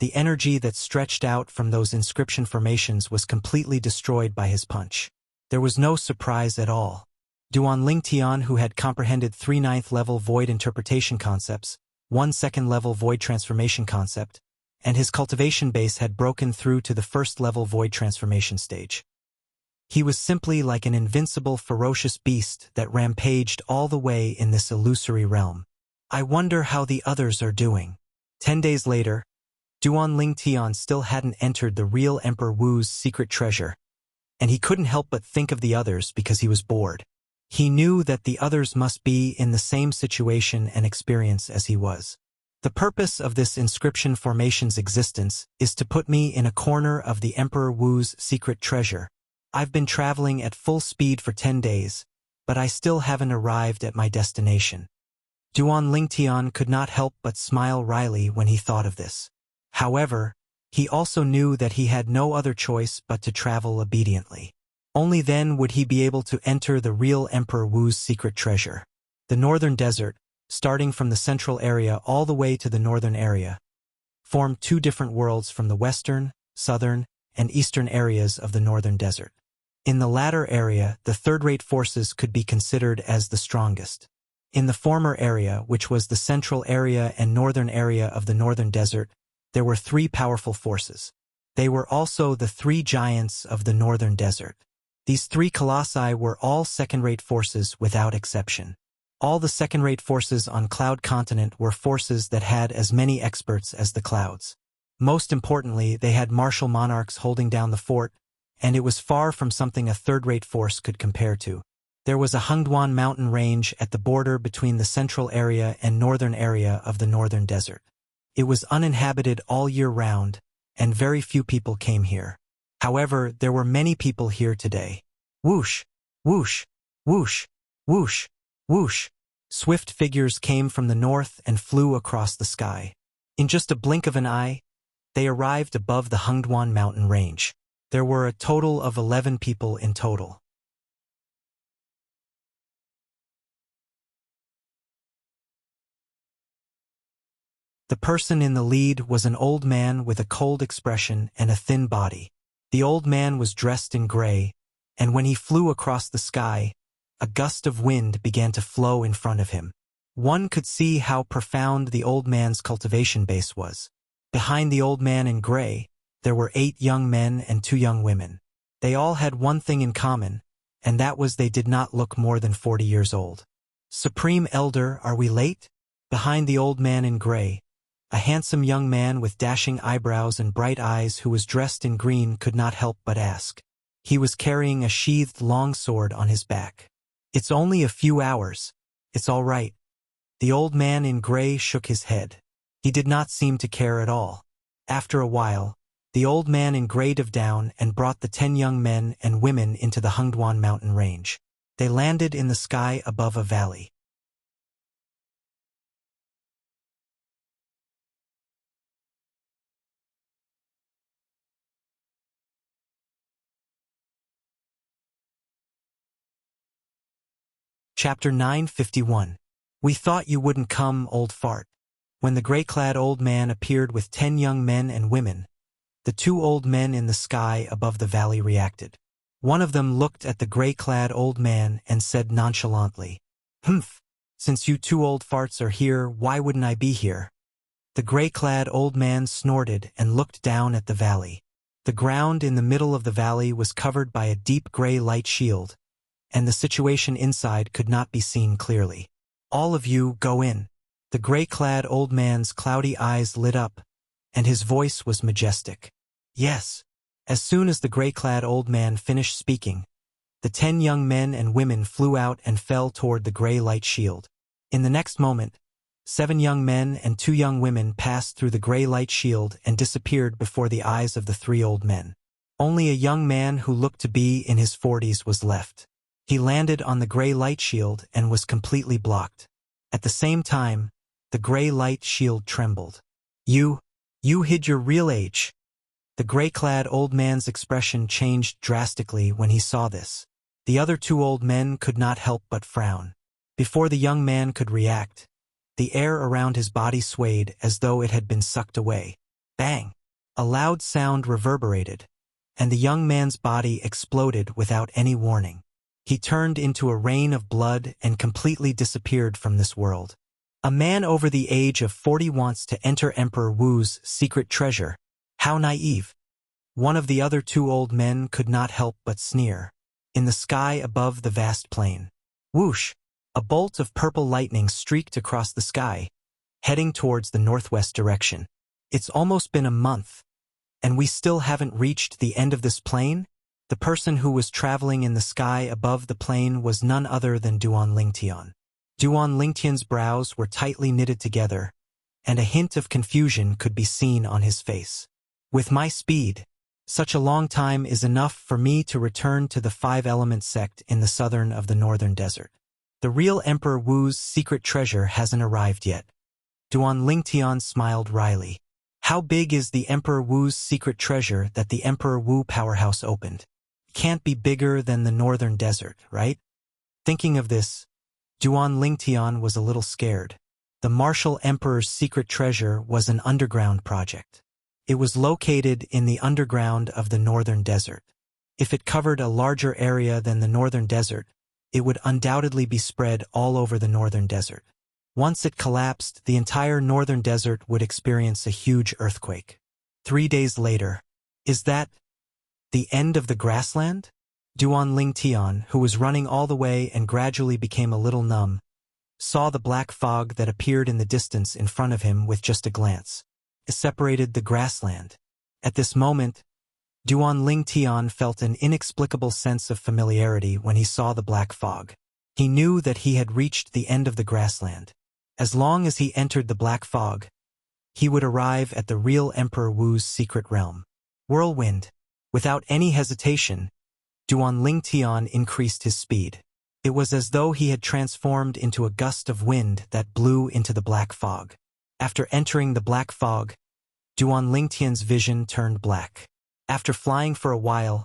the energy that stretched out from those inscription formations was completely destroyed by his punch. There was no surprise at all. Duan Ling Tian, who had comprehended 3 9th-level void interpretation concepts, 1 2nd-level void transformation concept, and his cultivation base had broken through to the 1st-level void transformation stage. He was simply like an invincible, ferocious beast that rampaged all the way in this illusory realm. I wonder how the others are doing. 10 days later, Duan Ling Tian still hadn't entered the real Emperor Wu's secret treasure, and he couldn't help but think of the others because he was bored. He knew that the others must be in the same situation and experience as he was. The purpose of this inscription formation's existence is to put me in a corner of the Emperor Wu's secret treasure. I've been traveling at full speed for 10 days, but I still haven't arrived at my destination. Duan Ling Tian could not help but smile wryly when he thought of this. However, he also knew that he had no other choice but to travel obediently. Only then would he be able to enter the real Emperor Wu's secret treasure. The northern desert, starting from the central area all the way to the northern area, formed 2 different worlds from the western, southern, and eastern areas of the northern desert. In the latter area, the third-rate forces could be considered as the strongest. In the former area, which was the central area and northern area of the northern desert, there were 3 powerful forces. They were also the 3 giants of the northern desert. These 3 colossi were all second-rate forces without exception. All the second-rate forces on Cloud Continent were forces that had as many experts as the clouds. Most importantly, they had martial monarchs holding down the fort, and it was far from something a third-rate force could compare to. There was a Hengduan mountain range at the border between the central area and northern area of the northern desert. It was uninhabited all year round, and very few people came here. However, there were many people here today. Whoosh, whoosh, whoosh, whoosh, whoosh. Swift figures came from the north and flew across the sky. In just a blink of an eye, they arrived above the Hengduan mountain range. There were a total of 11 people in total. The person in the lead was an old man with a cold expression and a thin body. The old man was dressed in gray, and when he flew across the sky, a gust of wind began to flow in front of him. One could see how profound the old man's cultivation base was. Behind the old man in gray, there were 8 young men and 2 young women. They all had one thing in common, and that was they did not look more than 40 years old. Supreme Elder, are we late? Behind the old man in gray, a handsome young man with dashing eyebrows and bright eyes who was dressed in green could not help but ask. He was carrying a sheathed longsword on his back. It's only a few hours. It's all right. The old man in gray shook his head. He did not seem to care at all. After a while, the old man in gray dove down and brought the 10 young men and women into the Hengduan mountain range. They landed in the sky above a valley. Chapter 951. We thought you wouldn't come, old fart. When the gray-clad old man appeared with 10 young men and women, the 2 old men in the sky above the valley reacted. One of them looked at the gray-clad old man and said nonchalantly, "Humph, since you 2 old farts are here, why wouldn't I be here?" The gray-clad old man snorted and looked down at the valley. The ground in the middle of the valley was covered by a deep gray light shield, and the situation inside could not be seen clearly. "All of you, go in." The gray-clad old man's cloudy eyes lit up, and his voice was majestic. "Yes." As soon as the gray-clad old man finished speaking, the 10 young men and women flew out and fell toward the gray light shield. In the next moment, 7 young men and 2 young women passed through the gray light shield and disappeared before the eyes of the 3 old men. Only a young man who looked to be in his 40s was left. He landed on the gray light shield and was completely blocked. At the same time, the gray light shield trembled. You hid your real age. The gray-clad old man's expression changed drastically when he saw this. The other two old men could not help but frown. Before the young man could react, the air around his body swayed as though it had been sucked away. Bang! A loud sound reverberated, and the young man's body exploded without any warning. He turned into a rain of blood and completely disappeared from this world. A man over the age of 40 wants to enter Emperor Wu's secret treasure. How naive. One of the other two old men could not help but sneer. In the sky above the vast plain, whoosh! A bolt of purple lightning streaked across the sky, heading towards the northwest direction. It's almost been a month, and we still haven't reached the end of this plain? The person who was traveling in the sky above the plain was none other than Duan Lingtian. Duan Lingtian's brows were tightly knitted together, and a hint of confusion could be seen on his face. With my speed, such a long time is enough for me to return to the five-element sect in the southern of the northern desert. The real Emperor Wu's secret treasure hasn't arrived yet. Duan Lingtian smiled wryly. How big is the Emperor Wu's secret treasure that the Emperor Wu powerhouse opened? Can't be bigger than the northern desert, right? Thinking of this, Duan Lingtian was a little scared. The martial emperor's secret treasure was an underground project. It was located in the underground of the northern desert. If it covered a larger area than the northern desert, it would undoubtedly be spread all over the northern desert. Once it collapsed, the entire northern desert would experience a huge earthquake. 3 days later. Is that the end of the grassland? Duan Lingtian, who was running all the way and gradually became a little numb, saw the black fog that appeared in the distance in front of him with just a glance. It separated the grassland. At this moment, Duan Lingtian felt an inexplicable sense of familiarity when he saw the black fog. He knew that he had reached the end of the grassland. As long as he entered the black fog, he would arrive at the real Emperor Wu's secret realm. Whirlwind. Without any hesitation, Duan Lingtian increased his speed. It was as though he had transformed into a gust of wind that blew into the black fog. After entering the black fog, Duan Lingtian's vision turned black. After flying for a while,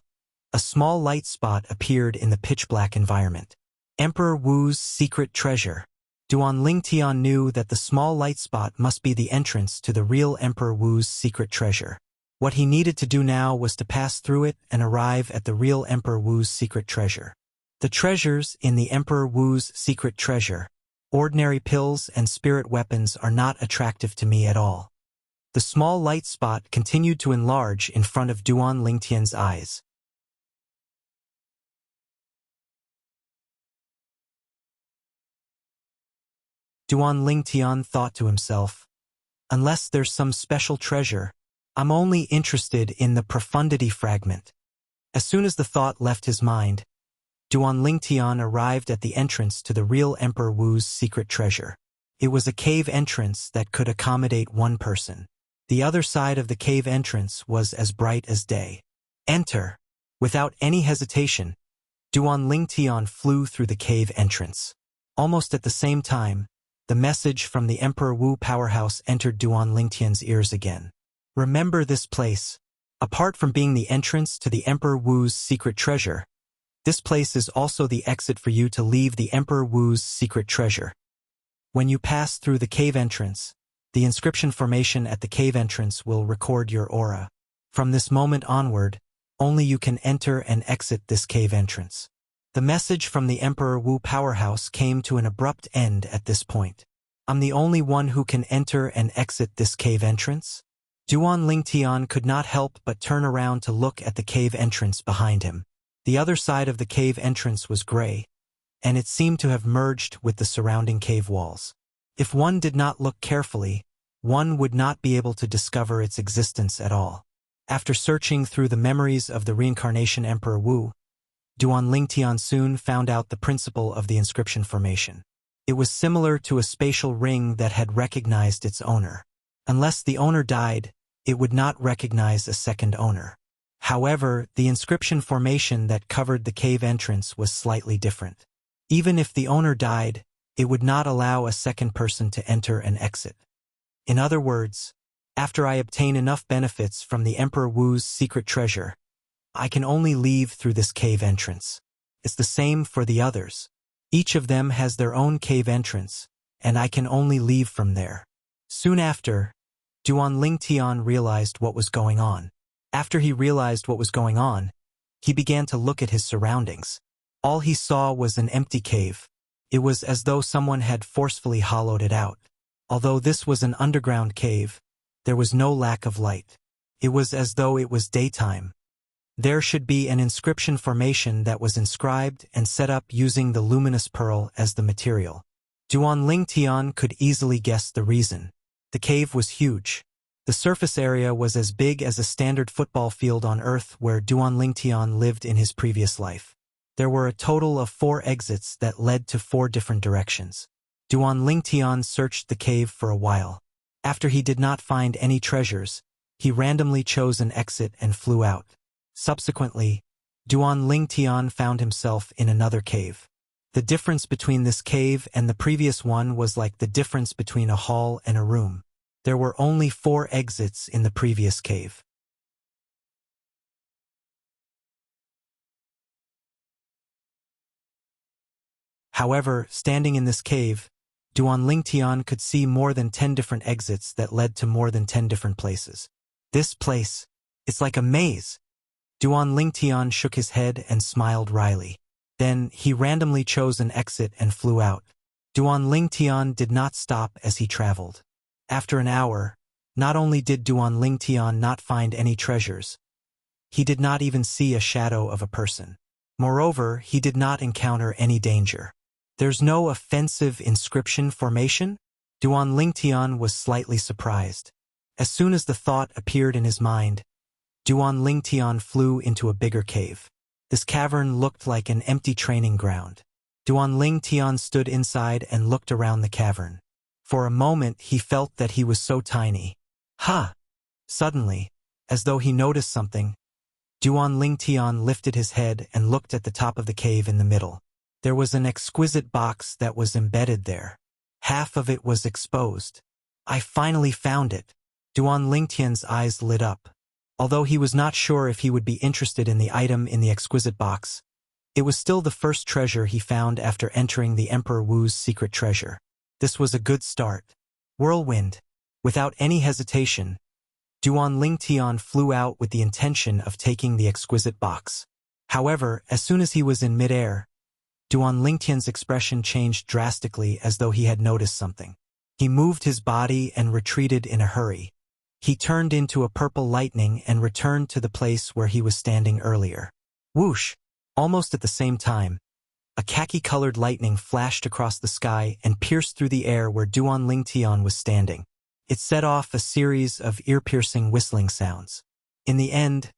a small light spot appeared in the pitch-black environment. Emperor Wu's secret treasure. Duan Lingtian knew that the small light spot must be the entrance to the real Emperor Wu's secret treasure. What he needed to do now was to pass through it and arrive at the real Emperor Wu's secret treasure. The treasures in the Emperor Wu's secret treasure, ordinary pills and spirit weapons, are not attractive to me at all. The small light spot continued to enlarge in front of Duan Lingtian's eyes. Duan Lingtian thought to himself, unless there's some special treasure, I'm only interested in the profundity fragment. As soon as the thought left his mind, Duan Lingtian arrived at the entrance to the real Emperor Wu's secret treasure. It was a cave entrance that could accommodate one person. The other side of the cave entrance was as bright as day. Enter. Without any hesitation, Duan Lingtian flew through the cave entrance. Almost at the same time, the message from the Emperor Wu powerhouse entered Duan Lingtian's ears again. Remember this place. Apart from being the entrance to the Emperor Wu's secret treasure, this place is also the exit for you to leave the Emperor Wu's secret treasure. When you pass through the cave entrance, the inscription formation at the cave entrance will record your aura. From this moment onward, only you can enter and exit this cave entrance. The message from the Emperor Wu powerhouse came to an abrupt end at this point. I'm the only one who can enter and exit this cave entrance? Duan Lingtian could not help but turn around to look at the cave entrance behind him. The other side of the cave entrance was gray, and it seemed to have merged with the surrounding cave walls. If one did not look carefully, one would not be able to discover its existence at all. After searching through the memories of the reincarnation Emperor Wu, Duan Lingtian soon found out the principle of the inscription formation. It was similar to a spatial ring that had recognized its owner. Unless the owner died, it would not recognize a second owner. However, the inscription formation that covered the cave entrance was slightly different. Even if the owner died, it would not allow a second person to enter and exit. In other words, after I obtain enough benefits from the Emperor Wu's secret treasure, I can only leave through this cave entrance. It's the same for the others. Each of them has their own cave entrance, and I can only leave from there. Soon after, Duan Lingtian realized what was going on. After he realized what was going on, he began to look at his surroundings. All he saw was an empty cave. It was as though someone had forcefully hollowed it out. Although this was an underground cave, there was no lack of light. It was as though it was daytime. There should be an inscription formation that was inscribed and set up using the luminous pearl as the material. Duan Lingtian could easily guess the reason. The cave was huge. The surface area was as big as a standard football field on Earth where Duan Lingtian lived in his previous life. There were a total of 4 exits that led to 4 different directions. Duan Lingtian searched the cave for a while. After he did not find any treasures, he randomly chose an exit and flew out. Subsequently, Duan Lingtian found himself in another cave. The difference between this cave and the previous one was like the difference between a hall and a room. There were only 4 exits in the previous cave. However, standing in this cave, Duan Lingtian could see more than 10 different exits that led to more than 10 different places. This place, it's like a maze. Duan Lingtian shook his head and smiled wryly. Then, he randomly chose an exit and flew out. Duan Lingtian did not stop as he traveled. After an hour, not only did Duan Lingtian not find any treasures, he did not even see a shadow of a person. Moreover, he did not encounter any danger. There's no offensive inscription formation? Duan Lingtian was slightly surprised. As soon as the thought appeared in his mind, Duan Lingtian flew into a bigger cave. This cavern looked like an empty training ground. Duan Lingtian stood inside and looked around the cavern. For a moment he felt that he was so tiny. Ha! Suddenly, as though he noticed something, Duan Lingtian lifted his head and looked at the top of the cave in the middle. There was an exquisite box that was embedded there. Half of it was exposed. I finally found it. Duan Lingtian's eyes lit up. Although he was not sure if he would be interested in the item in the exquisite box, it was still the first treasure he found after entering the Emperor Wu's secret treasure. This was a good start. Whirlwind. Without any hesitation, Duan Lingtian flew out with the intention of taking the exquisite box. However, as soon as he was in midair, Duan Lingtian's expression changed drastically as though he had noticed something. He moved his body and retreated in a hurry. He turned into a purple lightning and returned to the place where he was standing earlier. Whoosh! Almost at the same time, a khaki-colored lightning flashed across the sky and pierced through the air where Duan Lingtian was standing. It set off a series of ear-piercing whistling sounds. In the end,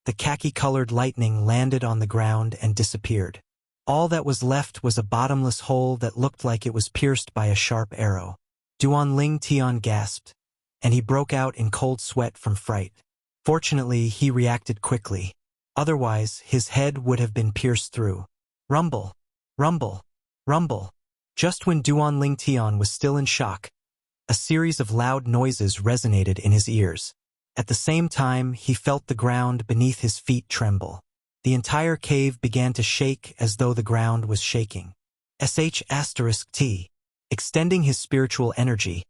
the khaki-colored lightning landed on the ground and disappeared. All that was left was a bottomless hole that looked like it was pierced by a sharp arrow. Duan Lingtian gasped, and he broke out in cold sweat from fright. Fortunately, he reacted quickly. Otherwise, his head would have been pierced through. Rumble! Rumble! Rumble! Just when Duan Lingtian was still in shock, a series of loud noises resonated in his ears. At the same time, he felt the ground beneath his feet tremble. The entire cave began to shake as though the ground was shaking. *T. Extending his spiritual energy,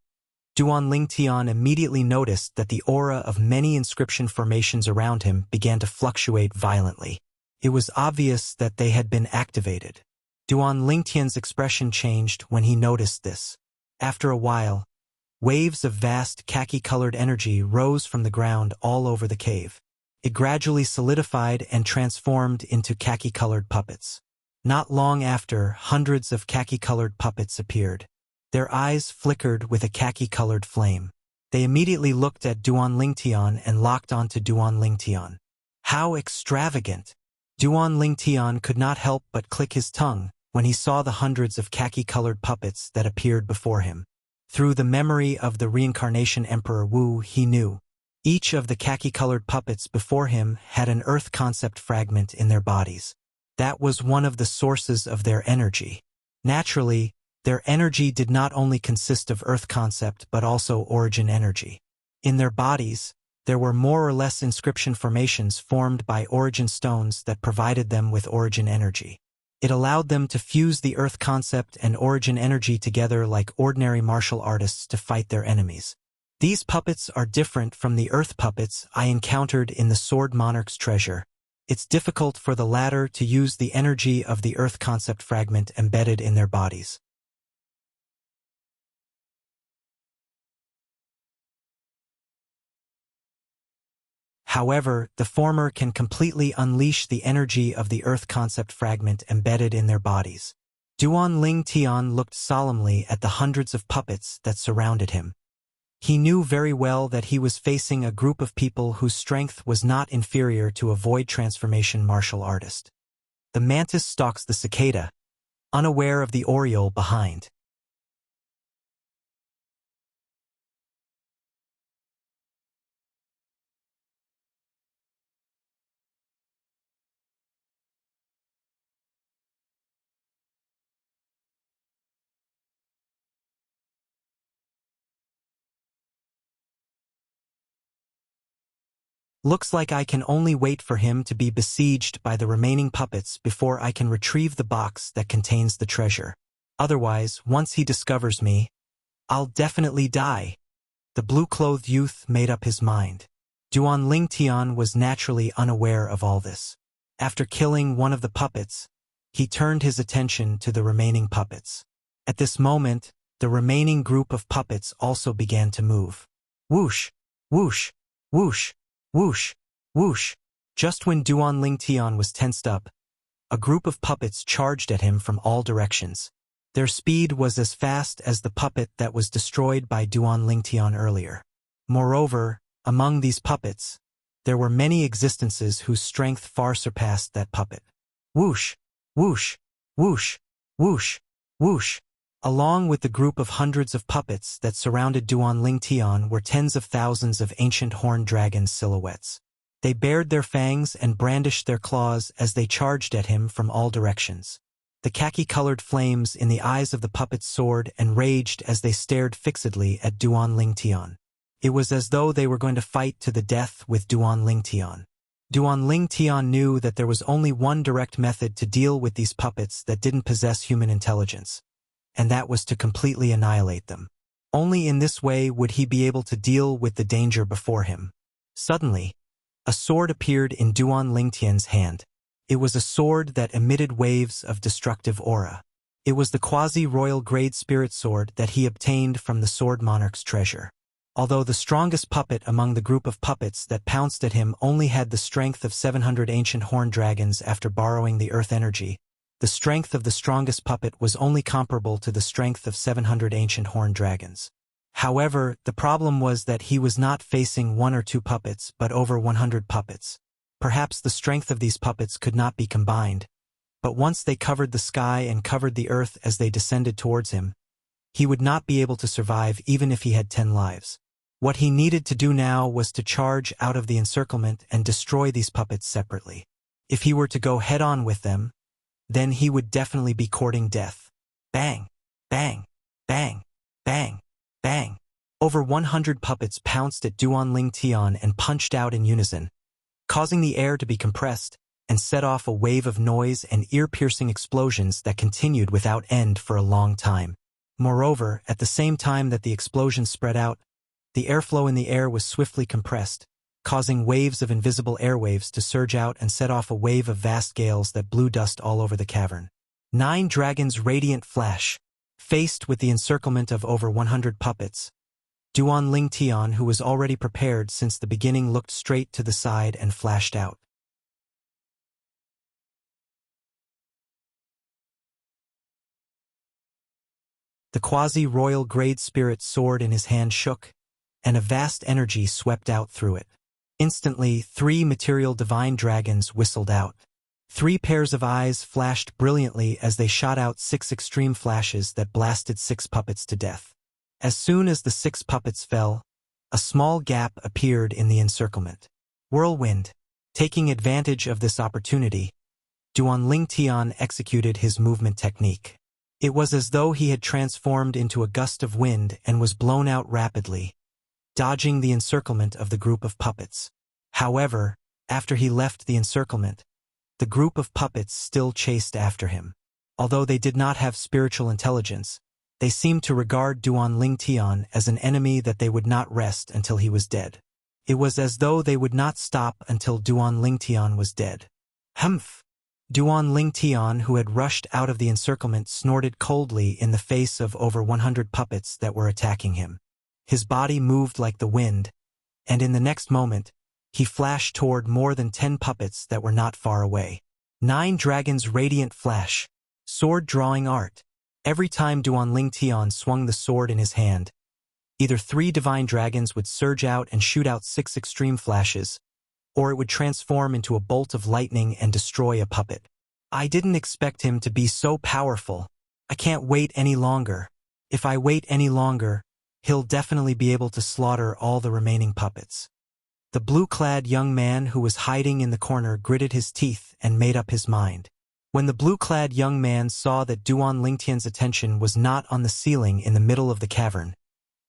Duan Lingtian immediately noticed that the aura of many inscription formations around him began to fluctuate violently. It was obvious that they had been activated. Duan Lingtian's expression changed when he noticed this. After a while, waves of vast khaki-colored energy rose from the ground all over the cave. It gradually solidified and transformed into khaki-colored puppets. Not long after, hundreds of khaki-colored puppets appeared. Their eyes flickered with a khaki-colored flame. They immediately looked at Duan Lingtian and locked onto Duan Lingtian. How extravagant! Duan Lingtian could not help but click his tongue when he saw the hundreds of khaki-colored puppets that appeared before him. Through the memory of the reincarnation Emperor Wu, he knew. Each of the khaki-colored puppets before him had an earth concept fragment in their bodies. That was one of the sources of their energy. Naturally, their energy did not only consist of earth concept but also origin energy. In their bodies, there were more or less inscription formations formed by origin stones that provided them with origin energy. It allowed them to fuse the earth concept and origin energy together like ordinary martial artists to fight their enemies. These puppets are different from the earth puppets I encountered in the Sword Monarch's treasure. It's difficult for the latter to use the energy of the earth concept fragment embedded in their bodies. However, the former can completely unleash the energy of the earth concept fragment embedded in their bodies. Duan Ling Tian looked solemnly at the hundreds of puppets that surrounded him. He knew very well that he was facing a group of people whose strength was not inferior to a void transformation martial artist. The mantis stalks the cicada, unaware of the oriole behind. Looks like I can only wait for him to be besieged by the remaining puppets before I can retrieve the box that contains the treasure. Otherwise, once he discovers me, I'll definitely die. The blue-clothed youth made up his mind. Duan Ling Tian was naturally unaware of all this. After killing one of the puppets, he turned his attention to the remaining puppets. At this moment, the remaining group of puppets also began to move. Whoosh! Whoosh! Whoosh! Whoosh! Whoosh! Just when Duan Ling Tian was tensed up, a group of puppets charged at him from all directions. Their speed was as fast as the puppet that was destroyed by Duan Ling Tian earlier. Moreover, among these puppets, there were many existences whose strength far surpassed that puppet. Whoosh! Whoosh! Whoosh! Whoosh! Whoosh! Along with the group of hundreds of puppets that surrounded Duan Ling Tian were tens of thousands of ancient horned dragon silhouettes. They bared their fangs and brandished their claws as they charged at him from all directions. The khaki-colored flames in the eyes of the puppets soared and raged as they stared fixedly at Duan Ling Tian. It was as though they were going to fight to the death with Duan Ling Tian. Duan Ling Tian knew that there was only one direct method to deal with these puppets that didn't possess human intelligence, and that was to completely annihilate them. Only in this way would he be able to deal with the danger before him. Suddenly, a sword appeared in Duan Ling Tian's hand. It was a sword that emitted waves of destructive aura. It was the quasi-royal grade spirit sword that he obtained from the Sword Monarch's treasure. Although the strongest puppet among the group of puppets that pounced at him only had the strength of 700 ancient horned dragons after borrowing the earth energy, the strength of the strongest puppet was only comparable to the strength of 700 ancient horned dragons. However, the problem was that he was not facing one or two puppets but over 100 puppets. Perhaps the strength of these puppets could not be combined, but once they covered the sky and covered the earth as they descended towards him, he would not be able to survive even if he had 10 lives. What he needed to do now was to charge out of the encirclement and destroy these puppets separately. If he were to go head-on with them, then he would definitely be courting death. Bang! Bang! Bang! Bang! Bang! Over 100 puppets pounced at Duan Ling Tian and punched out in unison, causing the air to be compressed and set off a wave of noise and ear-piercing explosions that continued without end for a long time. Moreover, at the same time that the explosions spread out, the airflow in the air was swiftly compressed, causing waves of invisible airwaves to surge out and set off a wave of vast gales that blew dust all over the cavern. 9 dragons' radiant flash. Faced with the encirclement of over 100 puppets, Duan Ling Tian, who was already prepared since the beginning, looked straight to the side and flashed out. The quasi-royal grade spirit sword in his hand shook, and a vast energy swept out through it. Instantly, 3 material divine dragons whistled out. 3 pairs of eyes flashed brilliantly as they shot out 6 extreme flashes that blasted 6 puppets to death. As soon as the 6 puppets fell, A small gap appeared in the encirclement. Whirlwind. Taking advantage of this opportunity, Duan Lingtian executed his movement technique. It was as though he had transformed into a gust of wind and was blown out rapidly, dodging the encirclement of the group of puppets. However, after he left the encirclement, the group of puppets still chased after him. Although they did not have spiritual intelligence, they seemed to regard Duan Lingtian as an enemy that they would not rest until he was dead. It was as though they would not stop until Duan Lingtian was dead. Humph! Duan Lingtian, who had rushed out of the encirclement, snorted coldly in the face of over 100 puppets that were attacking him. His body moved like the wind, and in the next moment, he flashed toward more than 10 puppets that were not far away. 9 Dragons Radiant Flash. Sword Drawing Art. Every time Duan Lingtian swung the sword in his hand, either 3 divine dragons would surge out and shoot out 6 extreme flashes, or it would transform into a bolt of lightning and destroy a puppet. I didn't expect him to be so powerful. I can't wait any longer. If I wait any longer, he'll definitely be able to slaughter all the remaining puppets. The blue-clad young man who was hiding in the corner gritted his teeth and made up his mind. When the blue-clad young man saw that Duan Lingtian's attention was not on the ceiling in the middle of the cavern,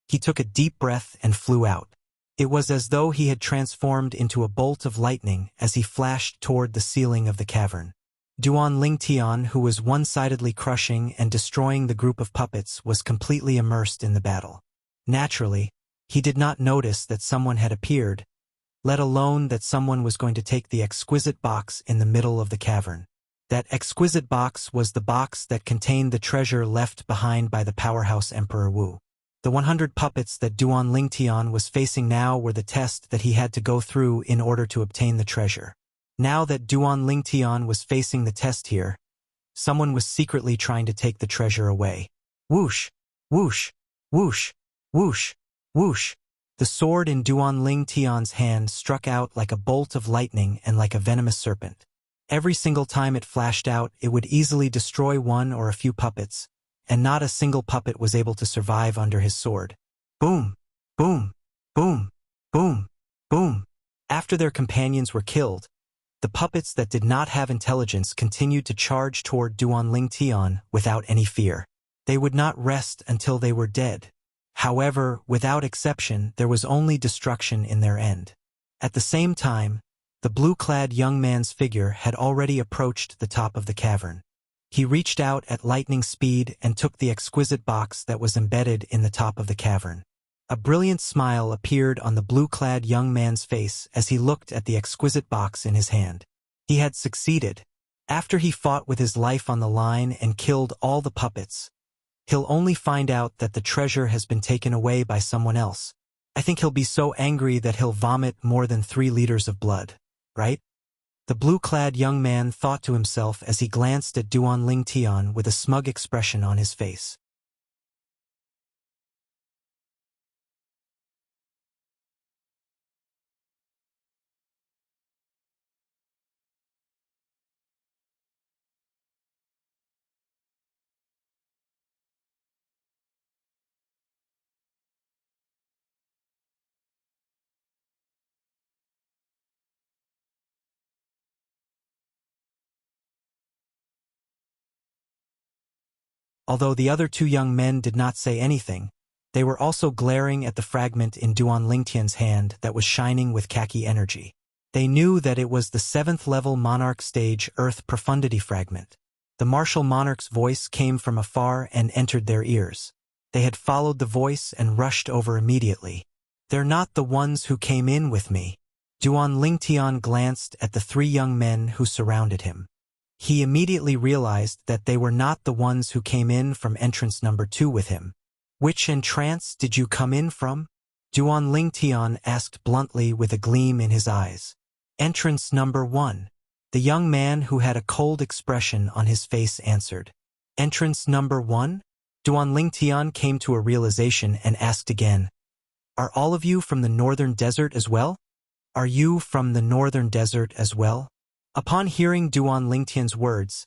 he took a deep breath and flew out. It was as though he had transformed into a bolt of lightning as he flashed toward the ceiling of the cavern. Duan Lingtian, who was one-sidedly crushing and destroying the group of puppets, was completely immersed in the battle. Naturally, he did not notice that someone had appeared, let alone that someone was going to take the exquisite box in the middle of the cavern. That exquisite box was the box that contained the treasure left behind by the powerhouse Emperor Wu. The 100 puppets that Duan Lingtian was facing now were the test that he had to go through in order to obtain the treasure. Now that Duan Lingtian was facing the test here, someone was secretly trying to take the treasure away. Whoosh! Whoosh! Whoosh! Whoosh! Whoosh! The sword in Duan Lingtian's hand struck out like a bolt of lightning and like a venomous serpent. Every single time it flashed out, it would easily destroy one or a few puppets, and not a single puppet was able to survive under his sword. Boom! Boom! Boom! Boom! Boom! After their companions were killed, the puppets that did not have intelligence continued to charge toward Duan Lingtian without any fear. They would not rest until they were dead. However, without exception, there was only destruction in their end. At the same time, the blue-clad young man's figure had already approached the top of the cavern. He reached out at lightning speed and took the exquisite box that was embedded in the top of the cavern. A brilliant smile appeared on the blue-clad young man's face as he looked at the exquisite box in his hand. He had succeeded. After he fought with his life on the line and killed all the puppets, he'll only find out that the treasure has been taken away by someone else. I think he'll be so angry that he'll vomit more than 3 liters of blood, right? The blue-clad young man thought to himself as he glanced at Duan Lingtian with a smug expression on his face. Although the other 2 young men did not say anything, they were also glaring at the fragment in Duan Lingtian's hand that was shining with khaki energy. They knew that it was the 7th level Monarch Stage Earth Profundity fragment. The martial monarch's voice came from afar and entered their ears. They had followed the voice and rushed over immediately. They're not the ones who came in with me. Duan Lingtian glanced at the 3 young men who surrounded him. He immediately realized that they were not the ones who came in from entrance number 2 with him. Which entrance did you come in from? Duan Lingtian asked bluntly with a gleam in his eyes. Entrance number 1. The young man who had a cold expression on his face answered. Entrance number 1? Duan Lingtian came to a realization and asked again. Are all of you from the northern desert as well? Are you from the northern desert as well? Upon hearing Duan Lingtian's words,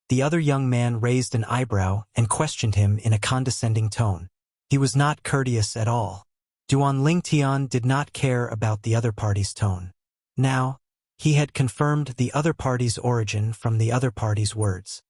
the other young man raised an eyebrow and questioned him in a condescending tone. He was not courteous at all. Duan Lingtian did not care about the other party's tone. Now, he had confirmed the other party's origin from the other party's words.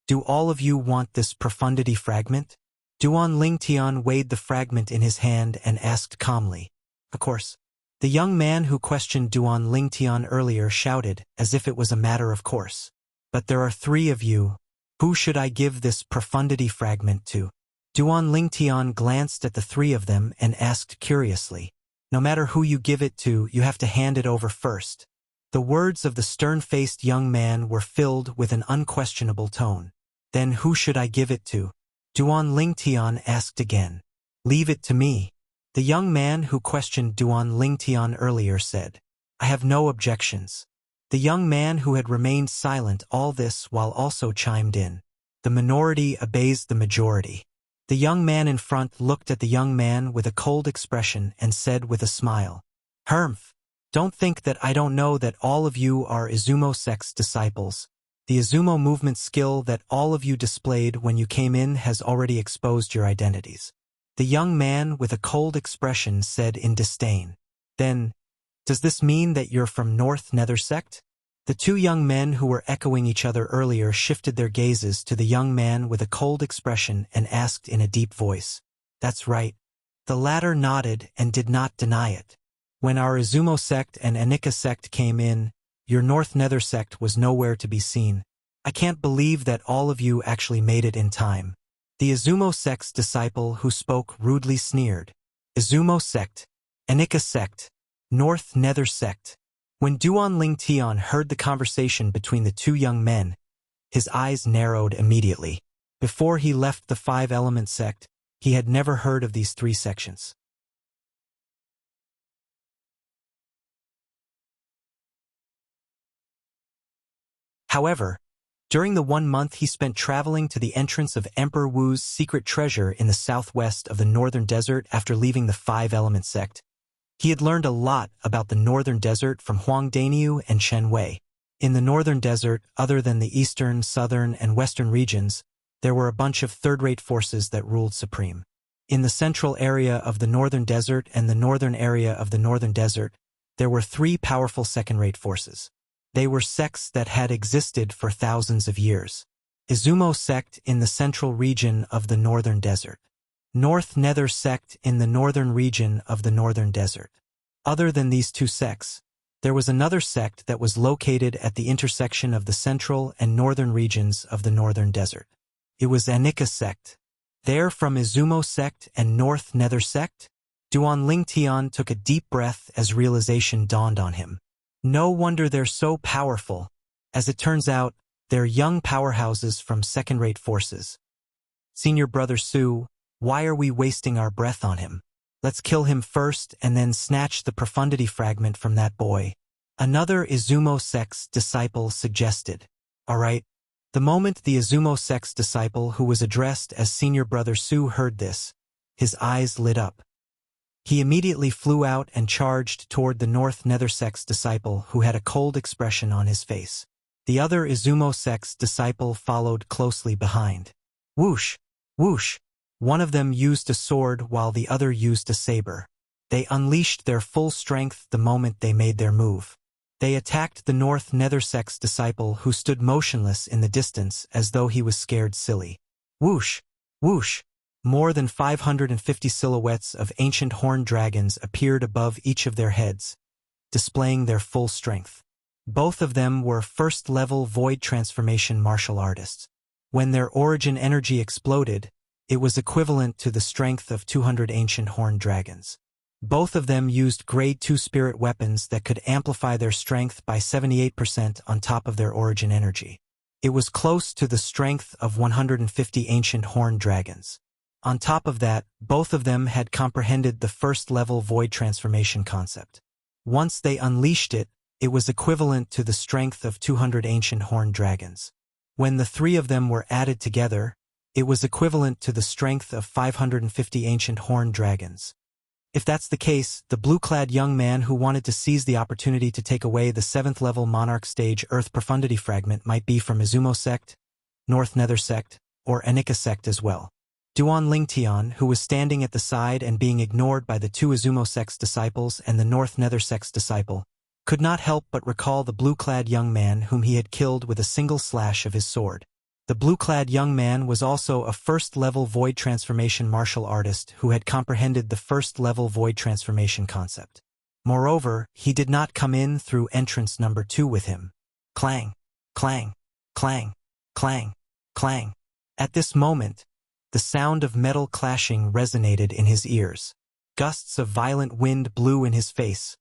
Do all of you want this profundity fragment? Duan Lingtian weighed the fragment in his hand and asked calmly. Of course. The young man who questioned Duan Lingtian earlier shouted, as if it was a matter of course. But there are 3 of you. Who should I give this profundity fragment to? Duan Lingtian glanced at the 3 of them and asked curiously. No matter who you give it to, you have to hand it over first. The words of the stern-faced young man were filled with an unquestionable tone. Then who should I give it to? Duan Lingtian asked again. Leave it to me. The young man who questioned Duan Lingtian earlier said. I have no objections. The young man who had remained silent all this while also chimed in. The minority obeys the majority. The young man in front looked at the young man with a cold expression and said with a smile. Hermf, don't think that I don't know that all of you are Izumo sect's disciples. The Izumo movement skill that all of you displayed when you came in has already exposed your identities. The young man with a cold expression said in disdain. Then, does this mean that you're from North Nether sect? The 2 young men who were echoing each other earlier shifted their gazes to the young man with a cold expression and asked in a deep voice. That's right. The latter nodded and did not deny it. When our Izumo sect and Anika sect came in, your North Nether sect was nowhere to be seen. I can't believe that all of you actually made it in time. The Izumo sect's disciple who spoke rudely sneered. Izumo sect, Anika sect, North Nether sect. When Duan Lingtian heard the conversation between the 2 young men, his eyes narrowed immediately. Before he left the 5-element sect, he had never heard of these 3 sections. However, during the 1 month he spent traveling to the entrance of Emperor Wu's secret treasure in the southwest of the Northern Desert after leaving the 5-element sect, he had learned a lot about the Northern Desert from Huang Dainyu and Chen Wei. In the Northern Desert, other than the eastern, southern, and western regions, there were a bunch of third-rate forces that ruled supreme. In the central area of the Northern Desert and the northern area of the Northern Desert, there were 3 powerful second-rate forces. They were sects that had existed for thousands of years. Izumo sect in the central region of the Northern Desert. North Nether sect in the northern region of the Northern Desert. Other than these 2 sects, there was another sect that was located at the intersection of the central and northern regions of the Northern Desert. It was Anika sect. They're from Izumo sect and North Nether sect? Duan Lingtian took a deep breath as realization dawned on him. No wonder they're so powerful. As it turns out, they're young powerhouses from second-rate forces. Senior Brother Su, why are we wasting our breath on him? Let's kill him first and then snatch the profundity fragment from that boy. Another Izumo sect's disciple suggested. All right. The moment the Izumo sect's disciple who was addressed as Senior Brother Su heard this, his eyes lit up. He immediately flew out and charged toward the North Nether sect's disciple who had a cold expression on his face. The other Izumo sect's disciple followed closely behind. Whoosh! Whoosh! One of them used a sword while the other used a saber. They unleashed their full strength the moment they made their move. They attacked the North Nether sect's disciple who stood motionless in the distance as though he was scared silly. Whoosh! Whoosh! More than 550 silhouettes of ancient horned dragons appeared above each of their heads, displaying their full strength. Both of them were first-level void transformation martial artists. When their origin energy exploded, it was equivalent to the strength of 200 ancient horned dragons. Both of them used Grade 2 spirit weapons that could amplify their strength by 78% on top of their origin energy. It was close to the strength of 150 ancient horned dragons. On top of that, both of them had comprehended the first-level void transformation concept. Once they unleashed it, it was equivalent to the strength of 200 ancient horned dragons. When the 3 of them were added together, it was equivalent to the strength of 550 ancient horned dragons. If that's the case, the blue-clad young man who wanted to seize the opportunity to take away the 7th-level Monarch Stage Earth Profundity Fragment might be from Izumo sect, North Nether sect, or Anika sect as well. Duan Lingtian, who was standing at the side and being ignored by the two Izumo sect's disciples and the North Nether sect's disciple, could not help but recall the blue-clad young man whom he had killed with a single slash of his sword. The blue-clad young man was also a first-level void transformation martial artist who had comprehended the first-level void transformation concept. Moreover, he did not come in through entrance number 2 with him. Clang, clang, clang, clang, clang. At this moment, the sound of metal clashing resonated in his ears. Gusts of violent wind blew in his face,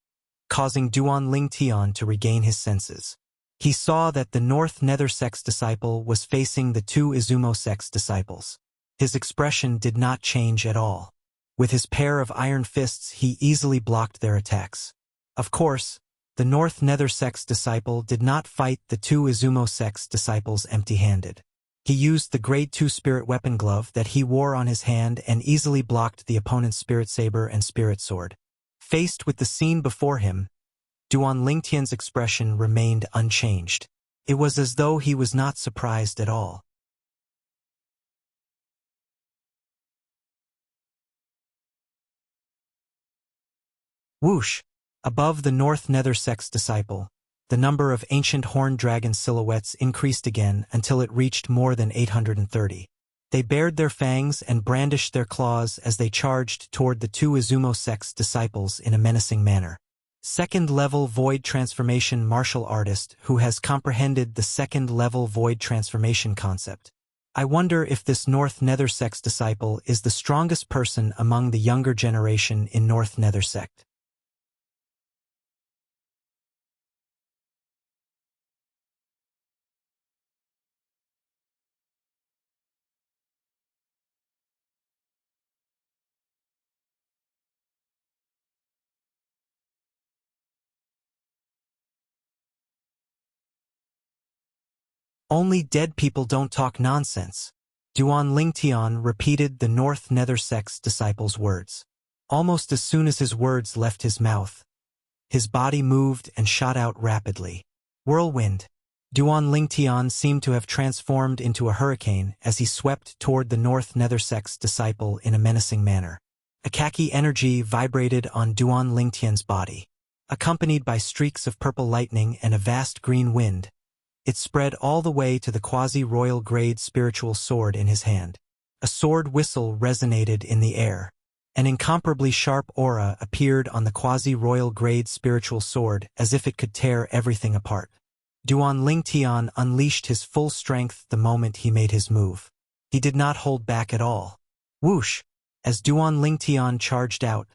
causing Duan Lingtian to regain his senses. He saw that the North Nether sect's disciple was facing the two Izumo sect's disciples. His expression did not change at all. With his pair of iron fists, he easily blocked their attacks. Of course, the North Nether sect's disciple did not fight the two Izumo sect's disciples empty-handed. He used the Grade 2 spirit weapon glove that he wore on his hand and easily blocked the opponent's spirit saber and spirit sword. Faced with the scene before him, Duan Lingtian's expression remained unchanged. It was as though he was not surprised at all. Whoosh! Above the North Nether sect's disciple, the number of ancient horned dragon silhouettes increased again until it reached more than 830. They bared their fangs and brandished their claws as they charged toward the two Izumo sect's disciples in a menacing manner. Second-level void transformation martial artist who has comprehended the second-level void transformation concept. I wonder if this North Nether sect's disciple is the strongest person among the younger generation in North Nether sect. Only dead people don't talk nonsense. Duan Lingtian repeated the North Nether sect's disciple's words. Almost as soon as his words left his mouth, his body moved and shot out rapidly. Whirlwind. Duan Lingtian seemed to have transformed into a hurricane as he swept toward the North Nether sect's disciple in a menacing manner. A khaki energy vibrated on Duan Lingtian's body. Accompanied by streaks of purple lightning and a vast green wind, it spread all the way to the quasi-royal grade spiritual sword in his hand. A sword whistle resonated in the air. An incomparably sharp aura appeared on the quasi-royal grade spiritual sword as if it could tear everything apart. Duan Lingtian unleashed his full strength the moment he made his move. He did not hold back at all. Whoosh! As Duan Lingtian charged out,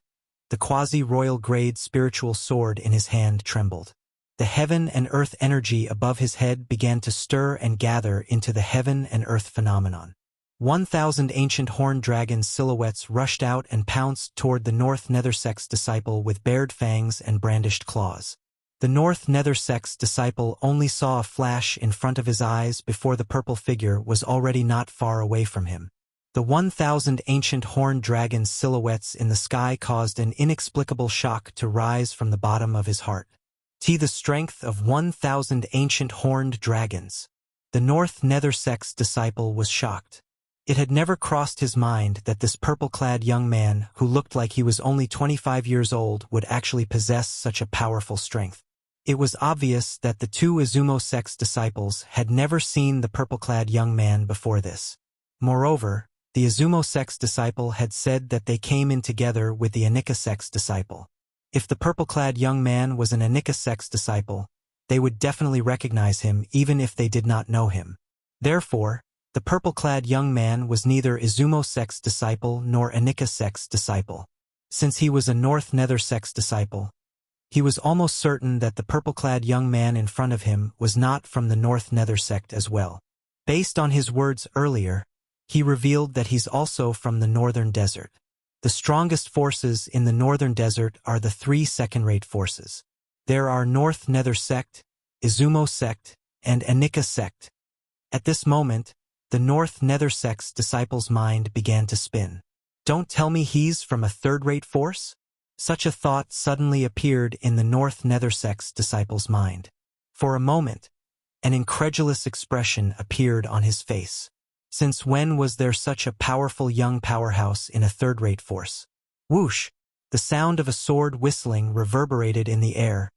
the quasi-royal grade spiritual sword in his hand trembled. The heaven and earth energy above his head began to stir and gather into the heaven and earth phenomenon. 1,000 ancient horned dragon silhouettes rushed out and pounced toward the North Nether sect's disciple with bared fangs and brandished claws. The North Nether sect's disciple only saw a flash in front of his eyes before the purple figure was already not far away from him. The 1,000 ancient horned dragon silhouettes in the sky caused an inexplicable shock to rise from the bottom of his heart. The strength of 1,000 ancient horned dragons. The North Nether sect's disciple was shocked. It had never crossed his mind that this purple-clad young man, who looked like he was only 25 years old, would actually possess such a powerful strength. It was obvious that the two Izumo sect's disciples had never seen the purple-clad young man before this. Moreover, the Izumo sect's disciple had said that they came in together with the Anika sect's disciple. If the purple-clad young man was an Anika sect's disciple, they would definitely recognize him even if they did not know him. Therefore, the purple-clad young man was neither Izumo sect's disciple nor Anika sect's disciple. Since he was a North Nether sect's disciple, he was almost certain that the purple-clad young man in front of him was not from the North Nether sect as well. Based on his words earlier, he revealed that he's also from the Northern Desert. The strongest forces in the Northern Desert are the three second-rate forces. There are North Nether sect, Izumo sect, and Anika sect. At this moment, the North Nether sect's disciple's mind began to spin. Don't tell me he's from a third-rate force? Such a thought suddenly appeared in the North Nether sect's disciple's mind. For a moment, an incredulous expression appeared on his face. Since when was there such a powerful young powerhouse in a third-rate force? Whoosh! The sound of a sword whistling reverberated in the air,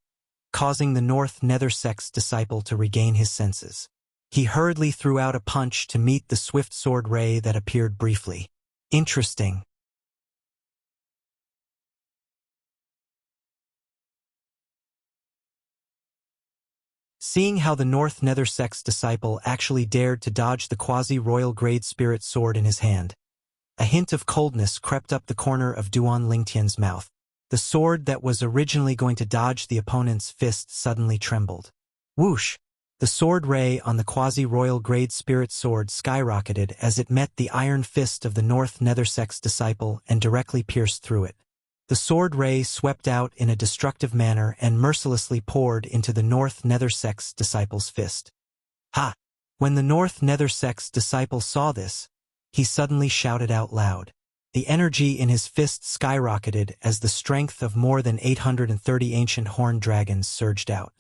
causing the North Nether sect's disciple to regain his senses. He hurriedly threw out a punch to meet the swift sword ray that appeared briefly. Interesting. Seeing how the North Nether sect's disciple actually dared to dodge the quasi-royal grade spirit sword in his hand, a hint of coldness crept up the corner of Duan Lingtian's mouth. The sword that was originally going to dodge the opponent's fist suddenly trembled. Whoosh! The sword ray on the quasi-royal grade spirit sword skyrocketed as it met the iron fist of the North Nether sect's disciple and directly pierced through it. The sword ray swept out in a destructive manner and mercilessly poured into the North Nether sect's disciple's fist. Ha! When the North Nether sect's disciple saw this, he suddenly shouted out loud. The energy in his fist skyrocketed as the strength of more than 830 ancient horned dragons surged out.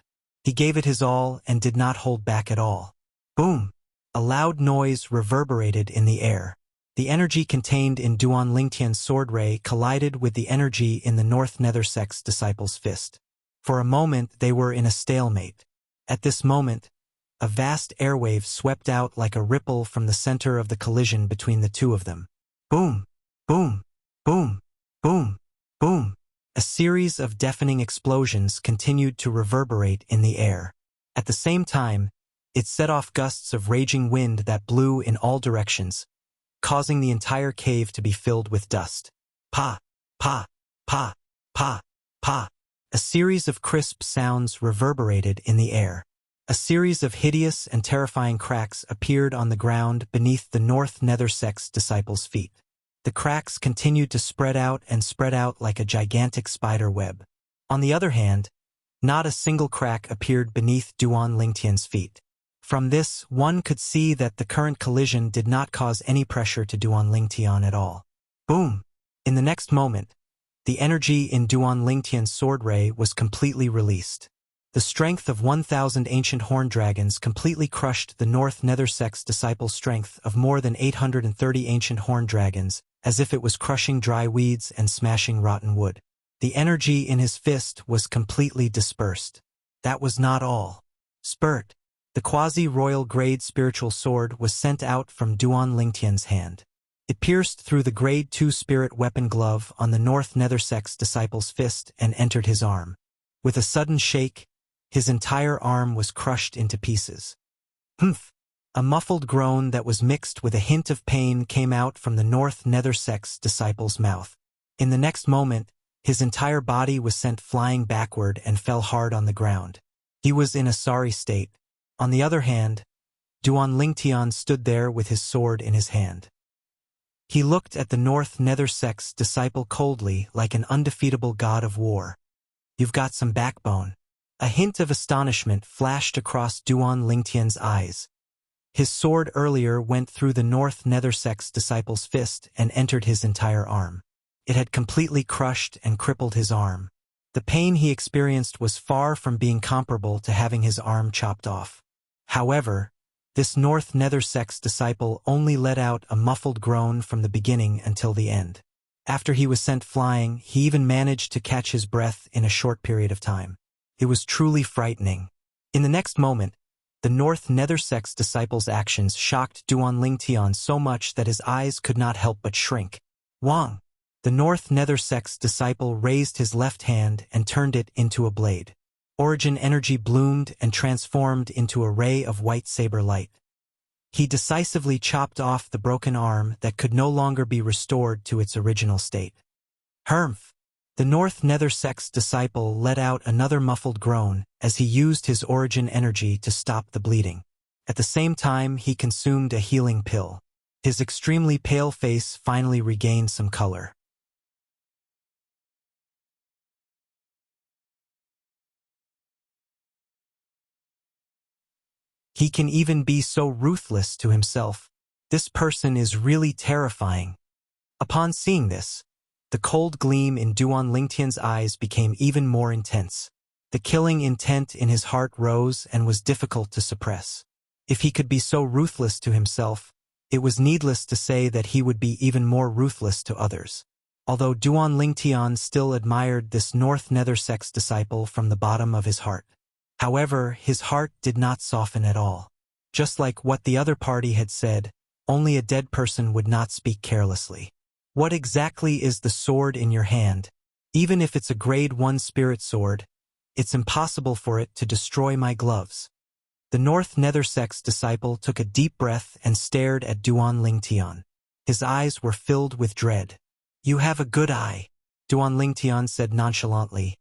He gave it his all and did not hold back at all. Boom! A loud noise reverberated in the air. The energy contained in Duan Lingtian's sword ray collided with the energy in the North Nether sect's disciple's fist. For a moment they were in a stalemate. At this moment, a vast airwave swept out like a ripple from the center of the collision between the two of them. Boom! Boom! Boom! Boom! Boom! A series of deafening explosions continued to reverberate in the air. At the same time, it set off gusts of raging wind that blew in all directions, causing the entire cave to be filled with dust. Pa! Pa! Pa! Pa! Pa! A series of crisp sounds reverberated in the air. A series of hideous and terrifying cracks appeared on the ground beneath the North Nether sect's disciples' feet. The cracks continued to spread out like a gigantic spider web. On the other hand, not a single crack appeared beneath Duan Lingtian's feet. From this, one could see that the current collision did not cause any pressure to Duan Lingtian at all. Boom! In the next moment, the energy in Duan Lingtian's sword ray was completely released. The strength of 1,000 ancient horned dragons completely crushed the North Nether sect's disciple's strength of more than 830 ancient horned dragons, as if it was crushing dry weeds and smashing rotten wood. The energy in his fist was completely dispersed. That was not all. Spurt! The quasi-royal grade spiritual sword was sent out from Duan Lingtian's hand. It pierced through the grade 2 spirit weapon glove on the North Nether sect's disciple's fist and entered his arm. With a sudden shake, his entire arm was crushed into pieces. Humph! A muffled groan that was mixed with a hint of pain came out from the North Nether sect's disciple's mouth. In the next moment, his entire body was sent flying backward and fell hard on the ground. He was in a sorry state. On the other hand, Duan Lingtian stood there with his sword in his hand. He looked at the North Nether sect's disciple coldly like an undefeatable god of war. You've got some backbone. A hint of astonishment flashed across Duan Lingtian's eyes. His sword earlier went through the North Nether sect's disciple's fist and entered his entire arm. It had completely crushed and crippled his arm. The pain he experienced was far from being comparable to having his arm chopped off. However, this North Nether sect's disciple only let out a muffled groan from the beginning until the end. After he was sent flying, he even managed to catch his breath in a short period of time. It was truly frightening. In the next moment, the North Nether sect's disciple's actions shocked Duan Lingtian so much that his eyes could not help but shrink. Wang! The North Nether sect's disciple raised his left hand and turned it into a blade. Origin energy bloomed and transformed into a ray of white saber light. He decisively chopped off the broken arm that could no longer be restored to its original state. Humph! The North Nether sect's disciple let out another muffled groan as he used his origin energy to stop the bleeding. At the same time, he consumed a healing pill. His extremely pale face finally regained some color. He can even be so ruthless to himself. This person is really terrifying. Upon seeing this, the cold gleam in Duan Lingtian's eyes became even more intense. The killing intent in his heart rose and was difficult to suppress. If he could be so ruthless to himself, It was needless to say that he would be even more ruthless to others. Although Duan Lingtian still admired this North Nether Sect's disciple from the bottom of his heart. However, his heart did not soften at all. Just like what the other party had said, only a dead person would not speak carelessly. What exactly is the sword in your hand? Even if it's a grade 1 spirit sword, it's impossible for it to destroy my gloves. The North Nether Sect's disciple took a deep breath and stared at Duan Lingtian. His eyes were filled with dread. You have a good eye, Duan Lingtian said nonchalantly.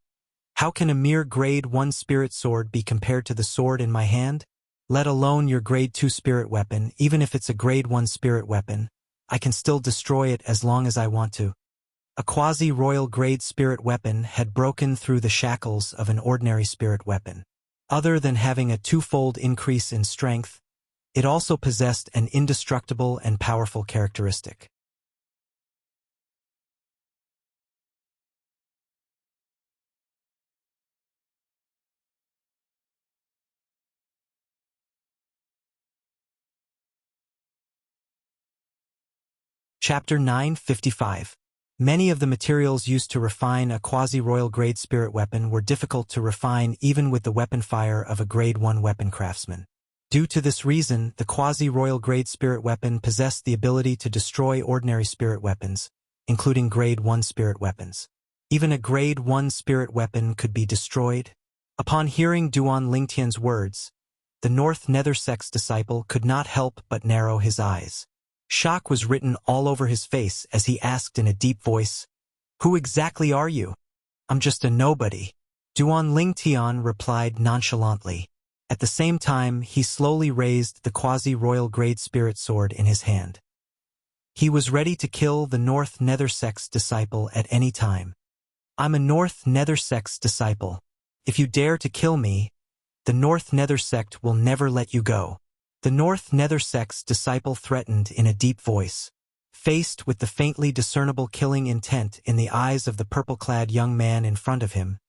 How can a mere grade 1 spirit sword be compared to the sword in my hand? Let alone your grade 2 spirit weapon, even if it's a grade 1 spirit weapon, I can still destroy it as long as I want to. A quasi-royal grade spirit weapon had broken through the shackles of an ordinary spirit weapon. Other than having a twofold increase in strength, it also possessed an indestructible and powerful characteristic. Chapter 955. Many of the materials used to refine a quasi-royal grade spirit weapon were difficult to refine even with the weapon fire of a grade 1 weapon craftsman. Due to this reason, the quasi-royal grade spirit weapon possessed the ability to destroy ordinary spirit weapons, including grade 1 spirit weapons. Even a grade 1 spirit weapon could be destroyed. Upon hearing Duan Lingtian's words, the North Nether Sect's disciple could not help but narrow his eyes. Shock was written all over his face as he asked in a deep voice, "Who exactly are you?" "I'm just a nobody," Duan Lingtian replied nonchalantly. At the same time, he slowly raised the quasi-royal grade spirit sword in his hand. He was ready to kill the North Nether Sect's disciple at any time. "I'm a North Nether Sect's disciple. If you dare to kill me, the North Nether Sect will never let you go." The North Nether Sect's disciple threatened in a deep voice. Faced with the faintly discernible killing intent in the eyes of the purple-clad young man in front of him,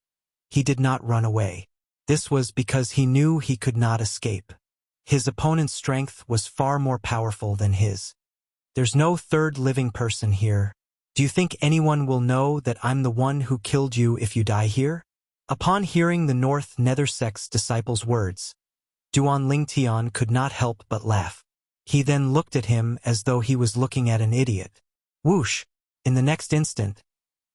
he did not run away. This was because he knew he could not escape. His opponent's strength was far more powerful than his. "There's no third living person here. Do you think anyone will know that I'm the one who killed you if you die here?" Upon hearing the North Nether Sect's disciple's words, Duan Lingtian could not help but laugh. He then looked at him as though he was looking at an idiot. Whoosh! In the next instant,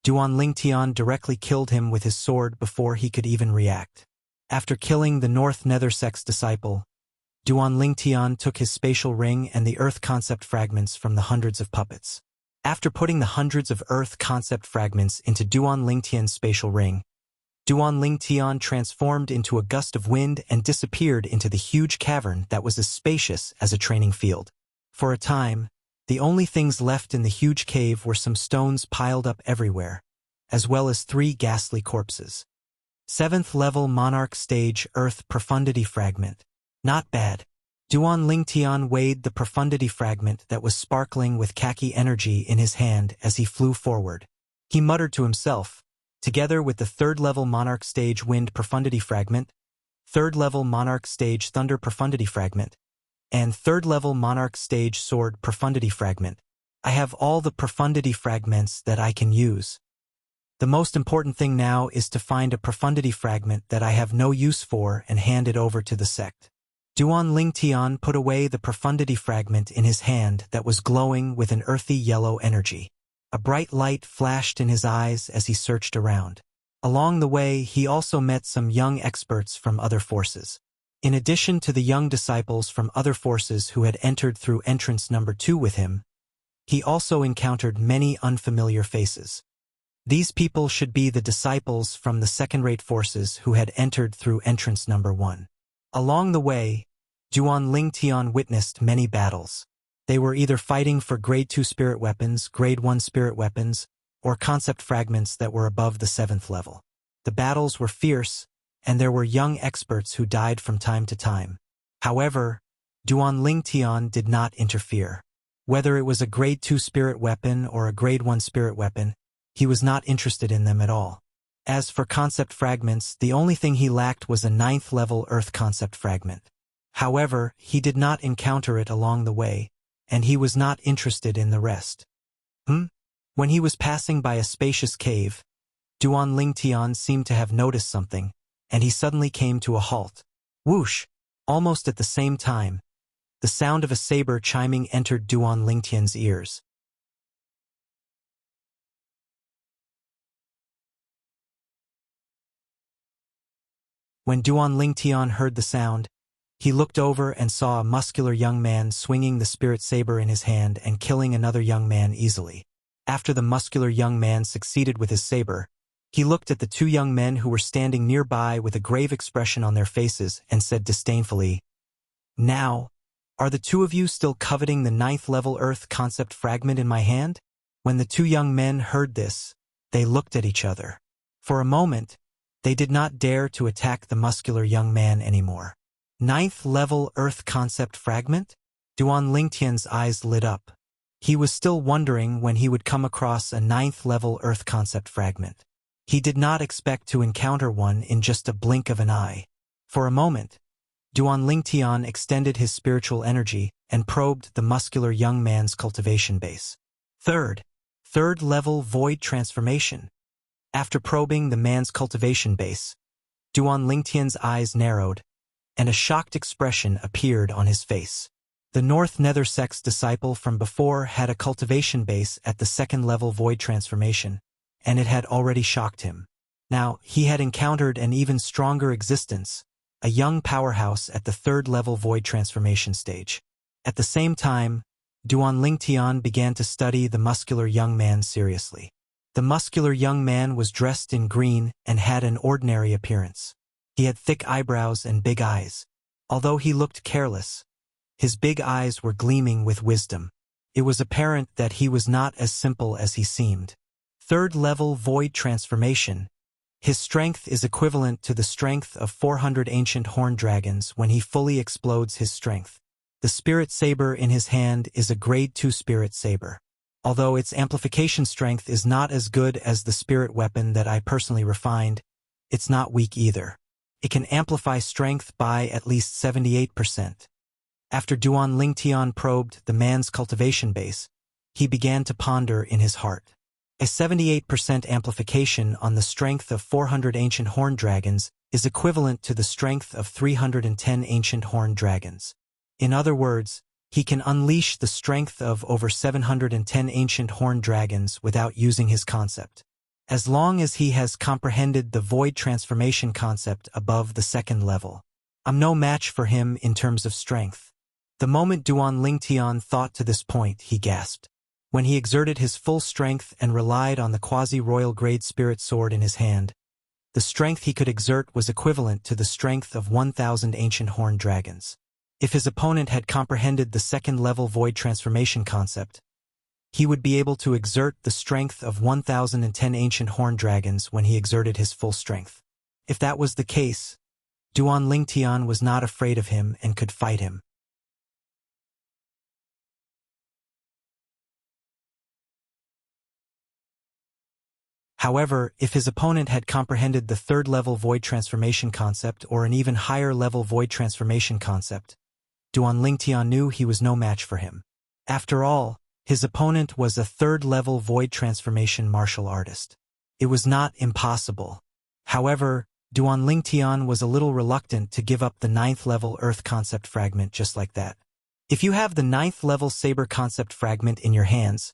Duan Lingtian directly killed him with his sword before he could even react. After killing the North Nether Sect's disciple, Duan Lingtian took his spatial ring and the Earth concept fragments from the hundreds of puppets. After putting the hundreds of Earth concept fragments into Duan Lingtian's spatial ring, Duan Lingtian transformed into a gust of wind and disappeared into the huge cavern that was as spacious as a training field. For a time, the only things left in the huge cave were some stones piled up everywhere, as well as 3 ghastly corpses. 7th level Monarch Stage Earth Profundity Fragment. Not bad. Duan Lingtian weighed the profundity fragment that was sparkling with khaki energy in his hand as he flew forward. He muttered to himself, together with the 3rd level Monarch Stage Wind Profundity Fragment, 3rd level Monarch Stage Thunder Profundity Fragment, and 3rd level Monarch Stage Sword Profundity Fragment. I have all the profundity fragments that I can use. The most important thing now is to find a profundity fragment that I have no use for and hand it over to the sect. Duan Lingtian put away the profundity fragment in his hand that was glowing with an earthy yellow energy. A bright light flashed in his eyes as he searched around. Along the way, he also met some young experts from other forces. In addition to the young disciples from other forces who had entered through entrance number 2 with him, he also encountered many unfamiliar faces. These people should be the disciples from the second-rate forces who had entered through entrance number 1. Along the way, Duan Lingtian witnessed many battles. They were either fighting for grade 2 spirit weapons, grade 1 spirit weapons, or concept fragments that were above the 7th level. The battles were fierce, and there were young experts who died from time to time. However, Duan Lingtian did not interfere. Whether it was a grade 2 spirit weapon or a grade 1 spirit weapon, he was not interested in them at all. As for concept fragments, the only thing he lacked was a 9th level Earth concept fragment. However, he did not encounter it along the way. and he was not interested in the rest. When he was passing by a spacious cave, Duan Lingtian seemed to have noticed something, and he suddenly came to a halt. Whoosh! Almost at the same time, the sound of a saber chiming entered Duan Lingtian's ears. When Duan Lingtian heard the sound, he looked over and saw a muscular young man swinging the spirit saber in his hand and killing another young man easily. After the muscular young man succeeded with his saber, he looked at the two young men who were standing nearby with a grave expression on their faces and said disdainfully, "Now, are the two of you still coveting the 9th-level Earth concept fragment in my hand?" When the two young men heard this, they looked at each other. For a moment, they did not dare to attack the muscular young man anymore. 9th-level Earth concept fragment? Duan Lingtian's eyes lit up. He was still wondering when he would come across a 9th-level Earth concept fragment. He did not expect to encounter one in just a blink of an eye. For a moment, Duan Lingtian extended his spiritual energy and probed the muscular young man's cultivation base. Third-level void transformation. After probing the man's cultivation base, Duan Lingtian's eyes narrowed, and a shocked expression appeared on his face. The North Nether Sect's disciple from before had a cultivation base at the 2nd-level void transformation, and it had already shocked him. Now, he had encountered an even stronger existence, a young powerhouse at the 3rd-level void transformation stage. At the same time, Duan Lingtian began to study the muscular young man seriously. The muscular young man was dressed in green and had an ordinary appearance. He had thick eyebrows and big eyes. Although he looked careless, his big eyes were gleaming with wisdom. It was apparent that he was not as simple as he seemed. 3rd-level void transformation. His strength is equivalent to the strength of 400 ancient horned dragons when he fully explodes his strength. The spirit saber in his hand is a grade 2 spirit saber. Although its amplification strength is not as good as the spirit weapon that I personally refined, it's not weak either. It can amplify strength by at least 78%. After Duan Lingtian probed the man's cultivation base, he began to ponder in his heart. A 78% amplification on the strength of 400 ancient horned dragons is equivalent to the strength of 310 ancient horned dragons. In other words, he can unleash the strength of over 710 ancient horned dragons without using his concept. As long as he has comprehended the void transformation concept above the 2nd level, I'm no match for him in terms of strength. The moment Duan Lingtian thought to this point, he gasped. When he exerted his full strength and relied on the quasi-royal grade spirit sword in his hand, the strength he could exert was equivalent to the strength of 1,000 ancient horned dragons. If his opponent had comprehended the 2nd-level void transformation concept, he would be able to exert the strength of 1,010 ancient horned dragons when he exerted his full strength. If that was the case, Duan Lingtian was not afraid of him and could fight him. However, if his opponent had comprehended the 3rd-level void transformation concept or an even higher-level void transformation concept, Duan Lingtian knew he was no match for him. After all, his opponent was a 3rd-level void transformation martial artist. It was not impossible. However, Duan Lingtian was a little reluctant to give up the 9th-level Earth concept fragment just like that. If you have the 9th-level Saber concept fragment in your hands,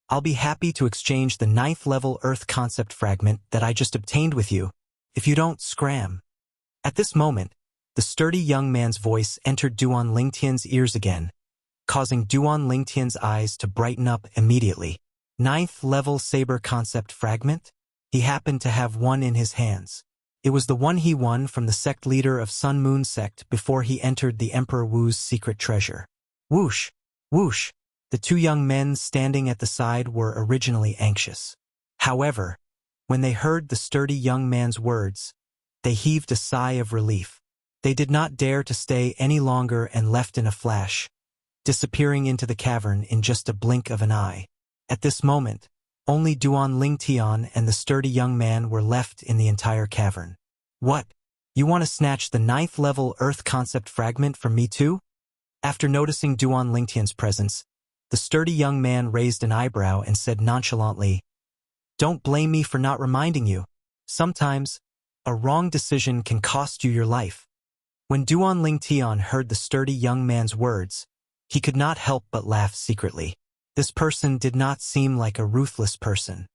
I'll be happy to exchange the 9th-level Earth concept fragment that I just obtained with you, if you don't scram. At this moment, the sturdy young man's voice entered Duan Lingtian's ears again, causing Duan Lingtian's eyes to brighten up immediately. 9th-level Saber concept fragment? He happened to have one in his hands. It was the one he won from the sect leader of Sun Moon sect before he entered the Emperor Wu's secret treasure. Whoosh! Whoosh! The two young men standing at the side were originally anxious. However, when they heard the sturdy young man's words, they heaved a sigh of relief. They did not dare to stay any longer and left in a flash, disappearing into the cavern in just a blink of an eye. At this moment, only Duan Lingtian and the sturdy young man were left in the entire cavern. What? You want to snatch the 9th-level Earth concept fragment from me too? After noticing Duan Lingtian's presence, The sturdy young man raised an eyebrow and said nonchalantly, "Don't blame me for not reminding you. Sometimes, a wrong decision can cost you your life." When Duan Lingtian heard the sturdy young man's words, he could not help but laugh secretly. This person did not seem like a ruthless person.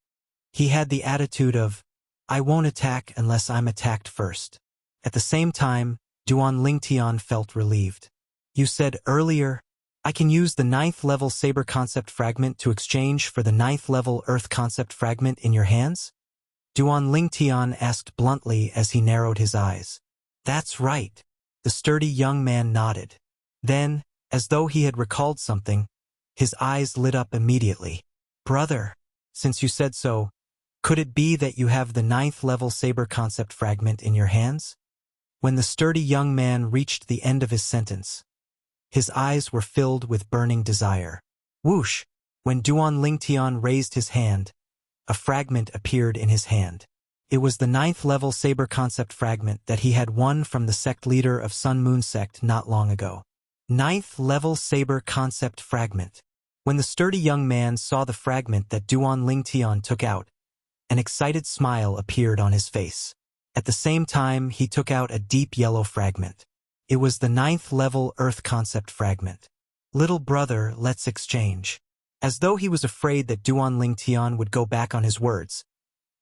He had the attitude of, "I won't attack unless I'm attacked first." At the same time, Duan Lingtian felt relieved. "You said earlier, I can use the 9th level Saber concept fragment to exchange for the 9th level Earth concept fragment in your hands?" Duan Lingtian asked bluntly as he narrowed his eyes. "That's right." The sturdy young man nodded. Then, as though he had recalled something, his eyes lit up immediately. "Brother, since you said so, could it be that you have the 9th level Saber concept fragment in your hands?" When the sturdy young man reached the end of his sentence, his eyes were filled with burning desire. Whoosh! When Duan Lingtian raised his hand, a fragment appeared in his hand. It was the 9th level Saber concept fragment that he had won from the sect leader of Sun Moon sect not long ago. 9th level Saber concept fragment. When the sturdy young man saw the fragment that Duan Lingtian took out, an excited smile appeared on his face. At the same time, he took out a deep yellow fragment. It was the 9th level Earth concept fragment. "Little brother, let's exchange." As though he was afraid that Duan Lingtian would go back on his words,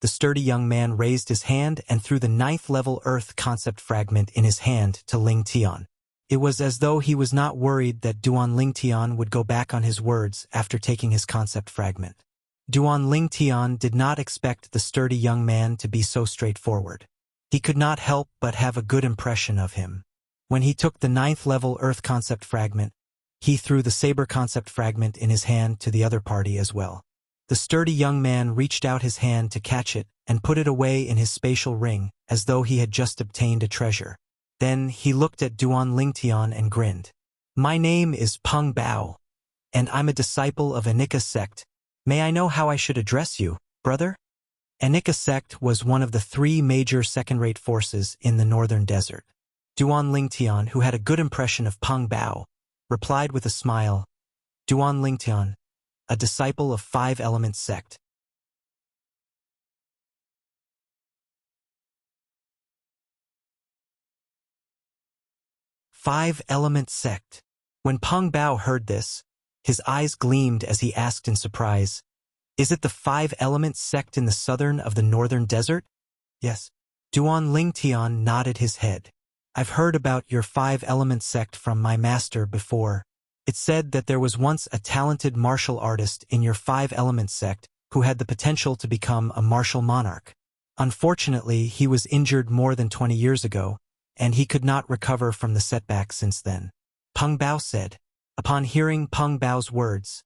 the sturdy young man raised his hand and threw the 9th level Earth concept fragment in his hand to Lingtian. It was as though he was not worried that Duan Lingtian would go back on his words after taking his concept fragment. Duan Lingtian did not expect the sturdy young man to be so straightforward. He could not help but have a good impression of him. When he took the 9th level Earth concept fragment, he threw the Saber concept fragment in his hand to the other party as well. The sturdy young man reached out his hand to catch it and put it away in his spatial ring as though he had just obtained a treasure. Then he looked at Duan Lingtian and grinned. "My name is Peng Bao, and I'm a disciple of Anika sect. May I know how I should address you, brother?" Anika sect was one of the 3 major second-rate forces in the northern desert. Duan Lingtian, who had a good impression of Peng Bao, replied with a smile, "Duan Lingtian, a disciple of 5 Elements sect." "5 Elements sect." When Peng Bao heard this, his eyes gleamed as he asked in surprise, "Is it the 5 Elements sect in the southern of the northern desert?" "Yes." Duan Lingtian nodded his head. "I've heard about your 5 Elements sect from my master before. It said that there was once a talented martial artist in your 5 Elements sect who had the potential to become a martial monarch. Unfortunately, he was injured more than 20 years ago, and he could not recover from the setback since then," Peng Bao said. Upon hearing Peng Bao's words,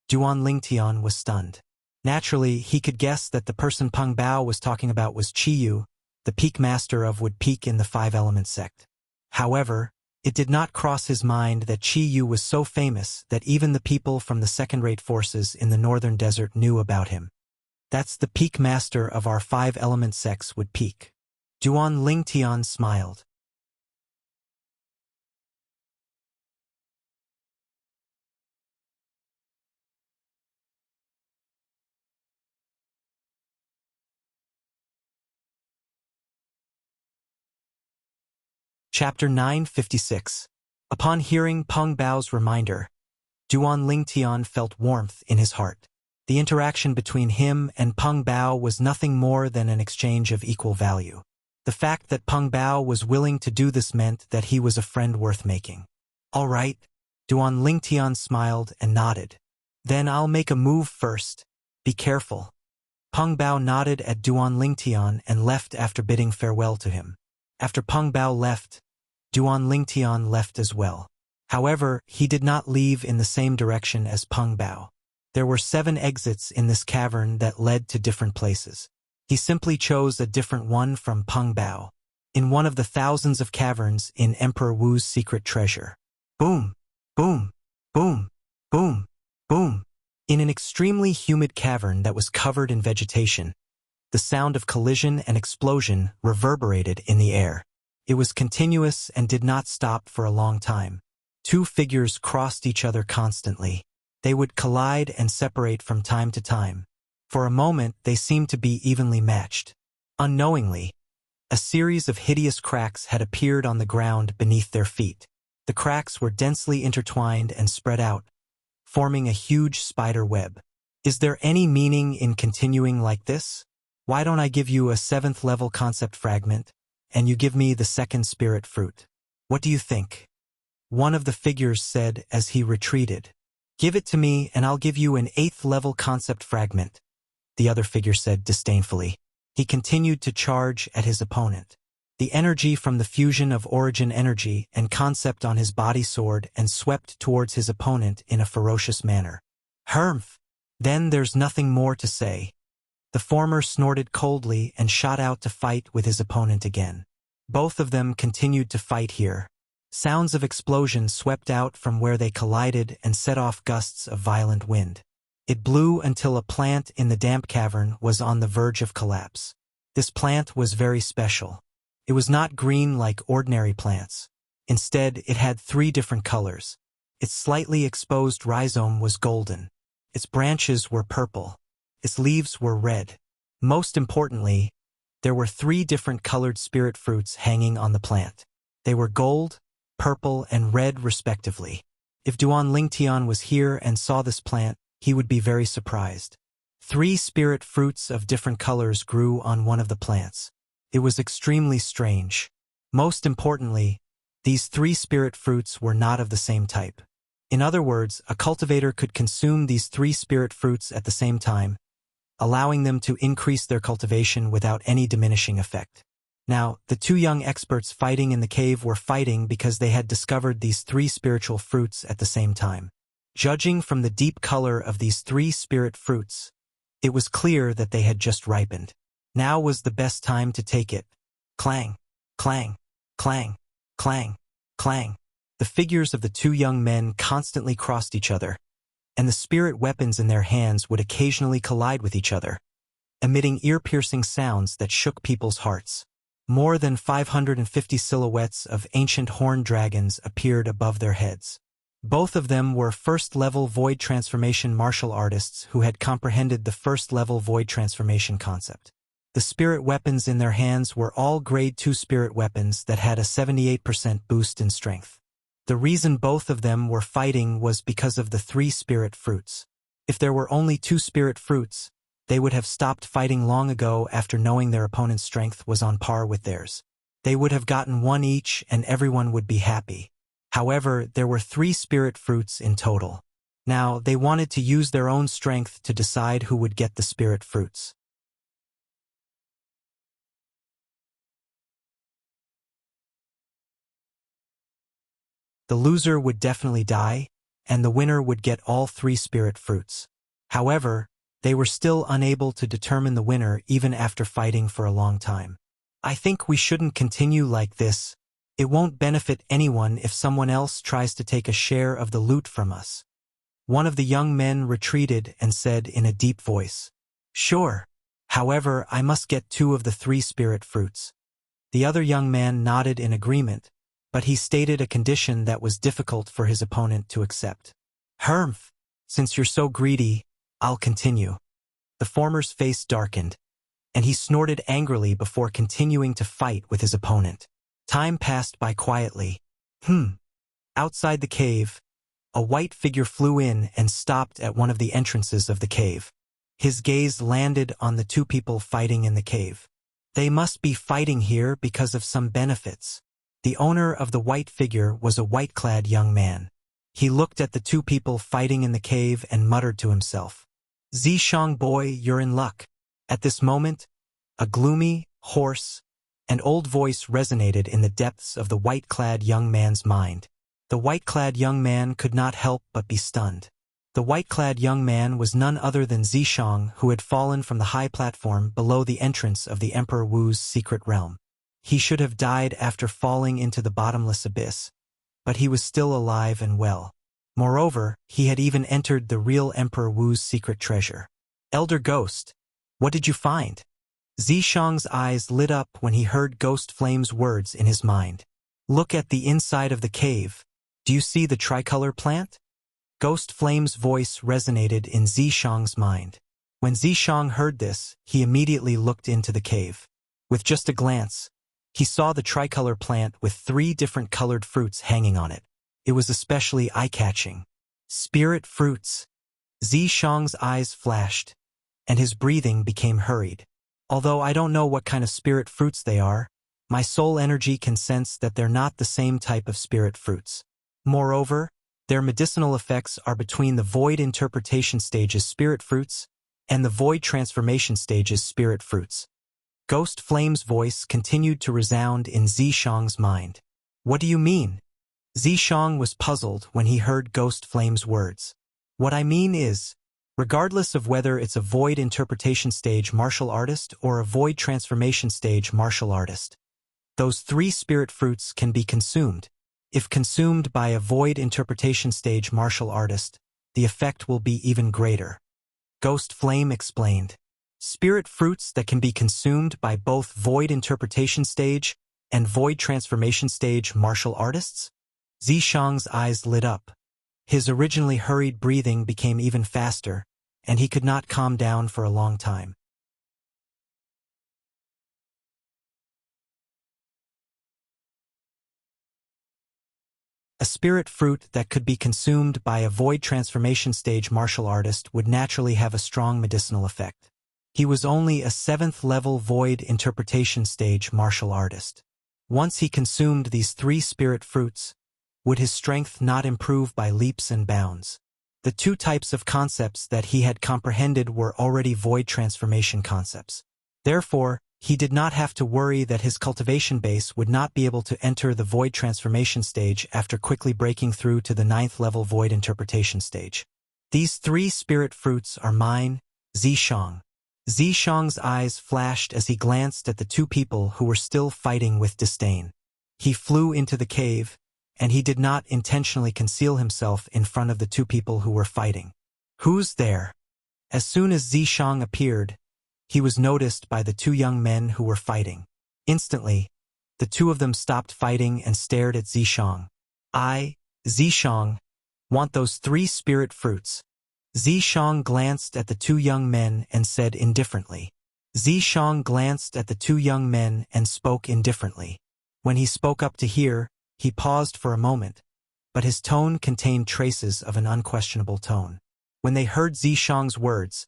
Duan Lingtian was stunned. Naturally, he could guess that the person Peng Bao was talking about was Qiyu, the peak master of would peak in the 5 Elements sect. However, it did not cross his mind that Qiyu was so famous that even the people from the second-rate forces in the northern desert knew about him. "That's the peak master of our 5 Elements sects would peak." Duan Lingtian smiled. Chapter 956. Upon hearing Peng Bao's reminder, Duan Lingtian felt warmth in his heart. The interaction between him and Peng Bao was nothing more than an exchange of equal value. The fact that Peng Bao was willing to do this meant that he was a friend worth making. "All right," Duan Lingtian smiled and nodded. "Then I'll make a move first. Be careful." Peng Bao nodded at Duan Lingtian and left after bidding farewell to him. After Peng Bao left, Duan Lingtian left as well. However, he did not leave in the same direction as Peng Bao. There were 7 exits in this cavern that led to different places. He simply chose a different one from Peng Bao, in one of the thousands of caverns in Emperor Wu's secret treasure. Boom, boom, boom, boom, boom. In an extremely humid cavern that was covered in vegetation, the sound of collision and explosion reverberated in the air. It was continuous and did not stop for a long time. 2 figures crossed each other constantly. They would collide and separate from time to time. For a moment, they seemed to be evenly matched. Unknowingly, a series of hideous cracks had appeared on the ground beneath their feet. The cracks were densely intertwined and spread out, forming a huge spider web. Is there any meaning in continuing like this? Why don't I give you a 7th level concept fragment, and you give me the 2nd spirit fruit? What do you think? One of the figures said as he retreated. Give it to me and I'll give you an 8th level concept fragment, the other figure said disdainfully. He continued to charge at his opponent. The energy from the fusion of origin energy and concept on his body soared and swept towards his opponent in a ferocious manner. Humph! Then there's nothing more to say. The former snorted coldly and shot out to fight with his opponent again. Both of them continued to fight here. Sounds of explosions swept out from where they collided and set off gusts of violent wind. It blew until a plant in the damp cavern was on the verge of collapse. This plant was very special. It was not green like ordinary plants. Instead, it had 3 different colors. Its slightly exposed rhizome was golden. Its branches were purple. Its leaves were red. Most importantly, there were 3 different colored spirit fruits hanging on the plant. They were gold, purple, and red respectively. If Duan Lingtian was here and saw this plant, he would be very surprised. 3 spirit fruits of different colors grew on one of the plants. It was extremely strange. Most importantly, these 3 spirit fruits were not of the same type. In other words, a cultivator could consume these 3 spirit fruits at the same time, allowing them to increase their cultivation without any diminishing effect. Now, the 2 young experts fighting in the cave were fighting because they had discovered these 3 spiritual fruits at the same time. Judging from the deep color of these 3 spirit fruits, it was clear that they had just ripened. Now was the best time to take it. Clang, clang, clang, clang, clang. The figures of the 2 young men constantly crossed each other, and the spirit weapons in their hands would occasionally collide with each other, emitting ear-piercing sounds that shook people's hearts. More than 550 silhouettes of ancient horned dragons appeared above their heads. Both of them were first-level void transformation martial artists who had comprehended the first-level void transformation concept. The spirit weapons in their hands were all grade 2 spirit weapons that had a 78% boost in strength. The reason both of them were fighting was because of the 3 spirit fruits. If there were only 2 spirit fruits, they would have stopped fighting long ago after knowing their opponent's strength was on par with theirs. They would have gotten 1 each and everyone would be happy. However, there were 3 spirit fruits in total. Now, they wanted to use their own strength to decide who would get the spirit fruits. The loser would definitely die, and the winner would get all 3 spirit fruits. However, they were still unable to determine the winner even after fighting for a long time. I think we shouldn't continue like this. It won't benefit anyone if someone else tries to take a share of the loot from us. One of the young men retreated and said in a deep voice, "Sure. However, I must get 2 of the 3 spirit fruits." The other young man nodded in agreement, but he stated a condition that was difficult for his opponent to accept. "Humph, since you're so greedy, I'll continue." The former's face darkened, and he snorted angrily before continuing to fight with his opponent. Time passed by quietly. Outside the cave, a white figure flew in and stopped at one of the entrances of the cave. His gaze landed on the 2 people fighting in the cave. They must be fighting here because of some benefits. The owner of the white figure was a white-clad young man. He looked at the 2 people fighting in the cave and muttered to himself, "Zishang boy, you're in luck." At this moment, a gloomy, hoarse, and old voice resonated in the depths of the white-clad young man's mind. The white-clad young man could not help but be stunned. The white-clad young man was none other than Zishang, who had fallen from the high platform below the entrance of the Emperor Wu's secret realm. He should have died after falling into the bottomless abyss, but he was still alive and well. Moreover, he had even entered the real Emperor Wu's secret treasure. "Elder Ghost, what did you find?" Zishang's eyes lit up when he heard Ghost Flame's words in his mind. "Look at the inside of the cave. Do you see the tricolor plant? Ghost Flame's voice resonated in Zishang's mind. When Zishang heard this, he immediately looked into the cave. With just a glance, he saw the tricolor plant with 3 different colored fruits hanging on it. It was especially eye-catching. Spirit fruits. Zishang's eyes flashed, and his breathing became hurried. Although I don't know what kind of spirit fruits they are, my soul energy can sense that they're not the same type of spirit fruits. Moreover, their medicinal effects are between the void interpretation stage's spirit fruits and the void transformation stage's spirit fruits. Ghost Flame's voice continued to resound in Zishang's mind. What do you mean? Zishang was puzzled when he heard Ghost Flame's words. What I mean is, regardless of whether it's a void interpretation stage martial artist or a void transformation stage martial artist, those 3 spirit fruits can be consumed. If consumed by a void interpretation stage martial artist, the effect will be even greater. Ghost Flame explained. Spirit fruits that can be consumed by both void interpretation stage and void transformation stage martial artists? Zishang's eyes lit up. His originally hurried breathing became even faster, and he could not calm down for a long time. A spirit fruit that could be consumed by a void transformation stage martial artist would naturally have a strong medicinal effect. He was only a 7th level void interpretation stage martial artist. Once he consumed these 3 spirit fruits, would his strength not improve by leaps and bounds? The 2 types of concepts that he had comprehended were already void transformation concepts. Therefore, he did not have to worry that his cultivation base would not be able to enter the void transformation stage after quickly breaking through to the 9th level void interpretation stage. These 3 spirit fruits are mine, Zishang. Zishang's eyes flashed as he glanced at the 2 people who were still fighting with disdain. He flew into the cave, and he did not intentionally conceal himself in front of the 2 people who were fighting. Who's there? As soon as Zishang appeared, he was noticed by the 2 young men who were fighting. Instantly, the 2 of them stopped fighting and stared at Zishang. I, Zishang, want those 3 spirit fruits. Zishang glanced at the 2 young men and said indifferently. Zishang glanced at the 2 young men and spoke indifferently. When he spoke up to hear, he paused for a moment, but his tone contained traces of an unquestionable tone. When they heard Zishang's words,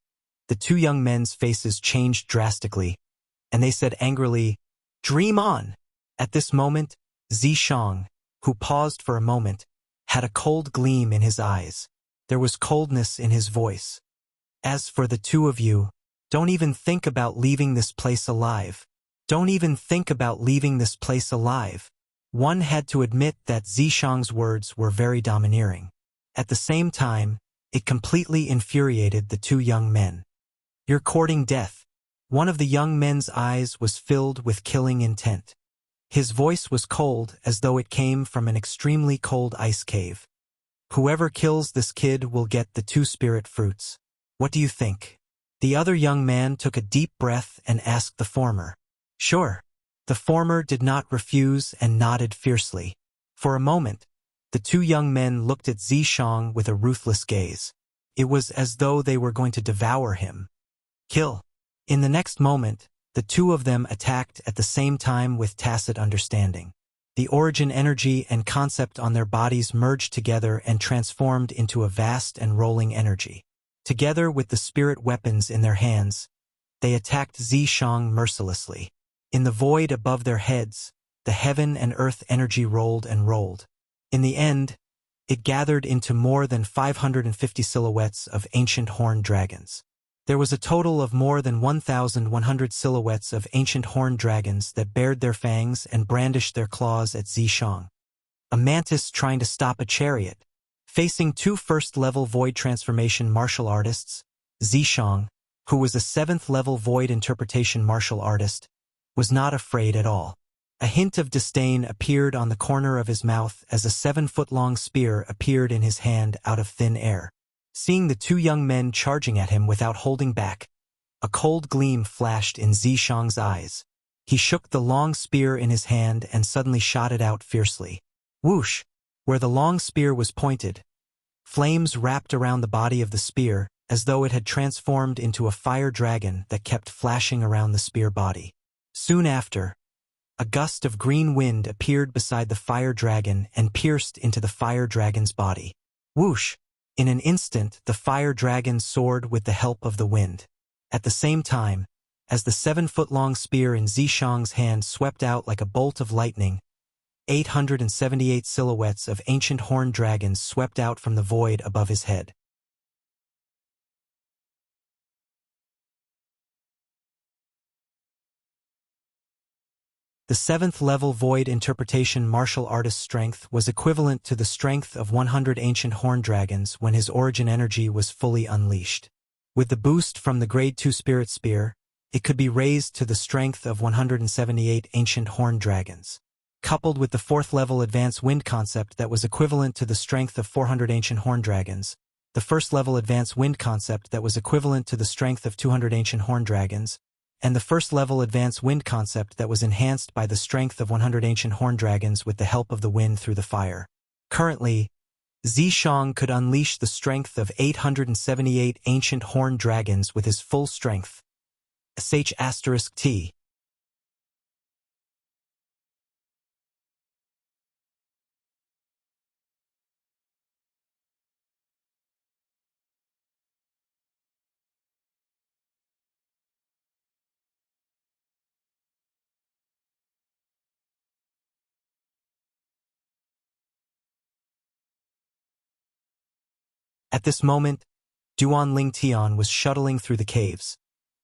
the 2 young men's faces changed drastically, and they said angrily, "Dream on!" At this moment, Zishang, who paused for a moment, had a cold gleam in his eyes. There was coldness in his voice. As for the 2 of you, don't even think about leaving this place alive. Don't even think about leaving this place alive. One had to admit that Zishang's words were very domineering. At the same time, it completely infuriated the 2 young men. You're courting death. One of the young men's eyes was filled with killing intent. His voice was cold as though it came from an extremely cold ice cave. Whoever kills this kid will get the 2 spirit fruits. What do you think? The other young man took a deep breath and asked the former. Sure. The former did not refuse and nodded fiercely. For a moment, the 2 young men looked at Zishang with a ruthless gaze. It was as though they were going to devour him. Kill. In the next moment, the 2 of them attacked at the same time with tacit understanding. The origin energy and concept on their bodies merged together and transformed into a vast and rolling energy. Together with the spirit weapons in their hands, they attacked Zishang mercilessly. In the void above their heads, the heaven and earth energy rolled and rolled. In the end, it gathered into more than 550 silhouettes of ancient horned dragons. There was a total of more than 1,100 silhouettes of ancient horned dragons that bared their fangs and brandished their claws at Zishang. A mantis trying to stop a chariot. Facing 2 first-level void transformation martial artists, Zishang, who was a 7th-level void interpretation martial artist, was not afraid at all. A hint of disdain appeared on the corner of his mouth as a 7-foot-long spear appeared in his hand out of thin air. Seeing the 2 young men charging at him without holding back, a cold gleam flashed in Zishang's eyes. He shook the long spear in his hand and suddenly shot it out fiercely. Whoosh! Where the long spear was pointed, Flames wrapped around the body of the spear, as though it had transformed into a fire dragon that kept flashing around the spear body. Soon after, a gust of green wind appeared beside the fire dragon and pierced into the fire dragon's body. Whoosh! In an instant, the fire dragon soared with the help of the wind. At the same time, as the 7-foot-long spear in Zishang's hand swept out like a bolt of lightning, 878 silhouettes of ancient horned dragons swept out from the void above his head. The 7th-level Void Interpretation martial artist's strength was equivalent to the strength of 100 ancient horned dragons when his origin energy was fully unleashed. With the boost from the Grade 2 Spirit Spear, it could be raised to the strength of 178 ancient horned dragons. Coupled with the 4th-level Advanced Wind concept that was equivalent to the strength of 400 ancient horned dragons, the 1st-level Advanced Wind concept that was equivalent to the strength of 200 ancient horned dragons, and the 1st-level Advanced Wind concept that was enhanced by the strength of 100 ancient horned dragons with the help of the wind through the fire. Currently, Zishang could unleash the strength of 878 ancient horned dragons with his full strength. *T. At this moment, Duan Lingtian was shuttling through the caves,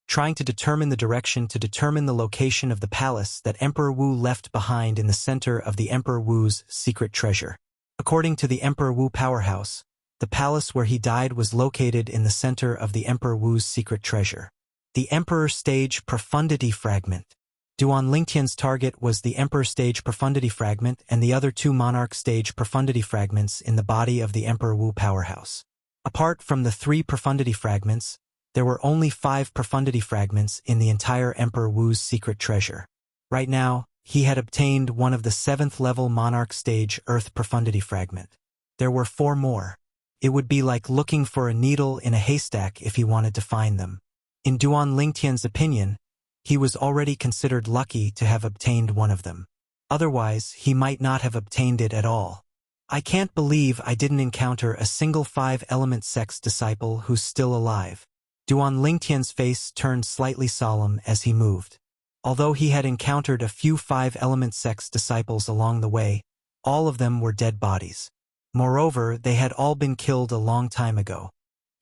trying to determine the location of the palace that Emperor Wu left behind in the center of the Emperor Wu's secret treasure. According to the Emperor Wu powerhouse, the palace where he died was located in the center of the Emperor Wu's secret treasure. The Emperor Stage Profundity Fragment. Duan Lingtian's target was the Emperor Stage Profundity Fragment and the other 2 Monarch Stage Profundity Fragments in the body of the Emperor Wu powerhouse. Apart from the 3 profundity fragments, there were only 5 profundity fragments in the entire Emperor Wu's secret treasure. Right now, he had obtained one of the 7th-level Monarch Stage Earth Profundity Fragment. There were 4 more. It would be like looking for a needle in a haystack if he wanted to find them. In Duan Lingtian's opinion, he was already considered lucky to have obtained one of them. Otherwise, he might not have obtained it at all. I can't believe I didn't encounter a single 5-element sex disciple who's still alive. Duan Lingtian's face turned slightly solemn as he moved. Although he had encountered a few 5-element sex disciples along the way, all of them were dead bodies. Moreover, they had all been killed a long time ago.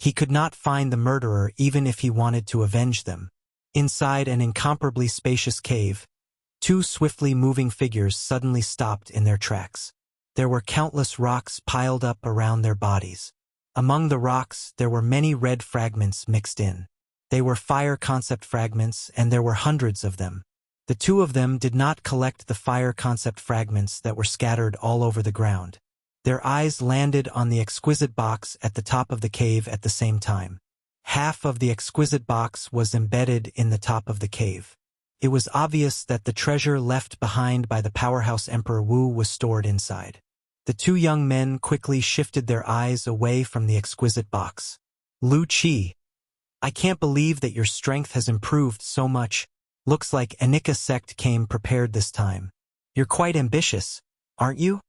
He could not find the murderer even if he wanted to avenge them. Inside an incomparably spacious cave, 2 swiftly moving figures suddenly stopped in their tracks. There were countless rocks piled up around their bodies. Among the rocks, there were many red fragments mixed in. They were fire concept fragments, and there were hundreds of them. The 2 of them did not collect the fire concept fragments that were scattered all over the ground. Their eyes landed on the exquisite box at the top of the cave at the same time. Half of the exquisite box was embedded in the top of the cave. It was obvious that the treasure left behind by the powerhouse Emperor Wu was stored inside. The 2 young men quickly shifted their eyes away from the exquisite box. Lu Qi, I can't believe that your strength has improved so much. Looks like Anika sect came prepared this time. You're quite ambitious, aren't you?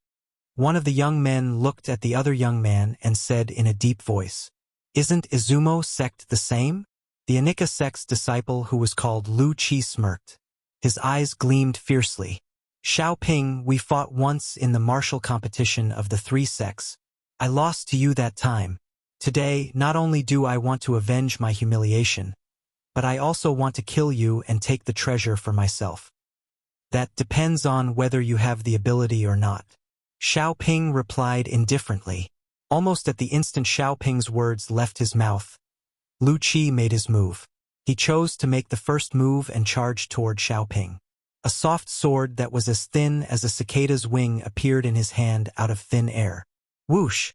One of the young men looked at the other young man and said in a deep voice, Isn't Izumo sect the same? The Anika sect's disciple who was called Lu Qi smirked. His eyes gleamed fiercely. Xiaoping, we fought once in the martial competition of the 3 sects. I lost to you that time. Today, not only do I want to avenge my humiliation, but I also want to kill you and take the treasure for myself. That depends on whether you have the ability or not. Xiaoping replied indifferently. Almost at the instant Xiaoping's words left his mouth, Lu Qi made his move. He chose to make the first move and charged toward Xiaoping. A soft sword that was as thin as a cicada's wing appeared in his hand out of thin air. Whoosh!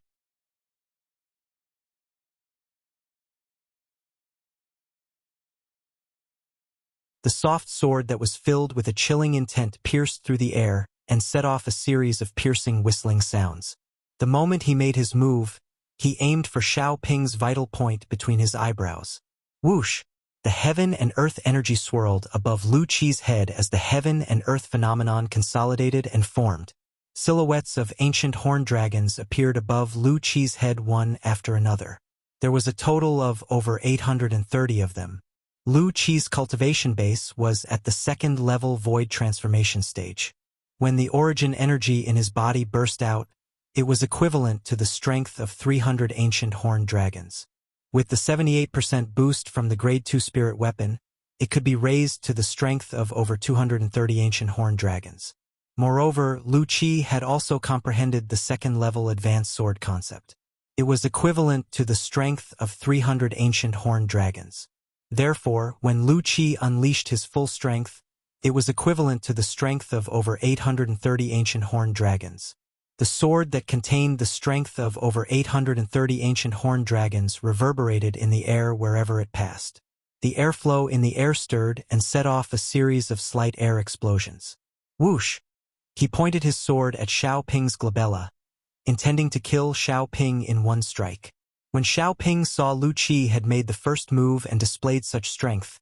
The soft sword that was filled with a chilling intent pierced through the air and set off a series of piercing whistling sounds. The moment he made his move, He aimed for Xiao Ping's vital point between his eyebrows. Whoosh! The heaven and earth energy swirled above Lu Qi's head as the heaven and earth phenomenon consolidated and formed. Silhouettes of ancient horned dragons appeared above Lu Qi's head one after another. There was a total of over 830 of them. Lu Qi's cultivation base was at the second-level void transformation stage. When the origin energy in his body burst out, it was equivalent to the strength of 300 ancient horned dragons. With the 78% boost from the Grade 2 spirit weapon, it could be raised to the strength of over 230 ancient horned dragons. Moreover, Lu Qi had also comprehended the second-level advanced sword concept. It was equivalent to the strength of 300 ancient horned dragons. Therefore, when Lu Qi unleashed his full strength, it was equivalent to the strength of over 830 ancient horned dragons. The sword that contained the strength of over 830 ancient horned dragons reverberated in the air wherever it passed. The airflow in the air stirred and set off a series of slight air explosions. Whoosh! He pointed his sword at Xiao Ping's glabella, intending to kill Xiao Ping in one strike. When Xiao Ping saw Lu Qi had made the first move and displayed such strength,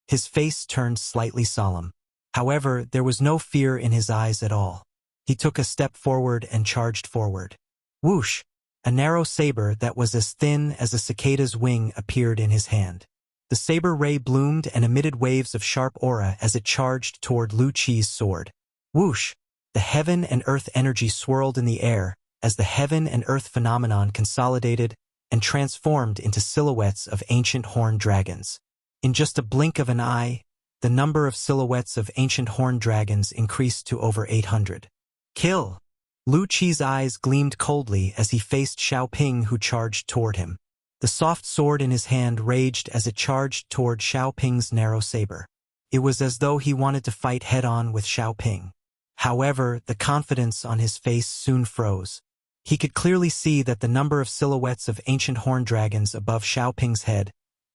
his face turned slightly solemn. However, there was no fear in his eyes at all. He took a step forward and charged forward. Whoosh! A narrow saber that was as thin as a cicada's wing appeared in his hand. The saber ray bloomed and emitted waves of sharp aura as it charged toward Lu Qi's sword. Whoosh! The heaven and earth energy swirled in the air as the heaven and earth phenomenon consolidated and transformed into silhouettes of ancient horned dragons. In just a blink of an eye, the number of silhouettes of ancient horned dragons increased to over 800. Kill! Lu Qi's eyes gleamed coldly as he faced Xiao Ping, who charged toward him. The soft sword in his hand raged as it charged toward Xiao Ping's narrow saber. It was as though he wanted to fight head-on with Xiao Ping. However, the confidence on his face soon froze. He could clearly see that the number of silhouettes of ancient horned dragons above Xiao Ping's head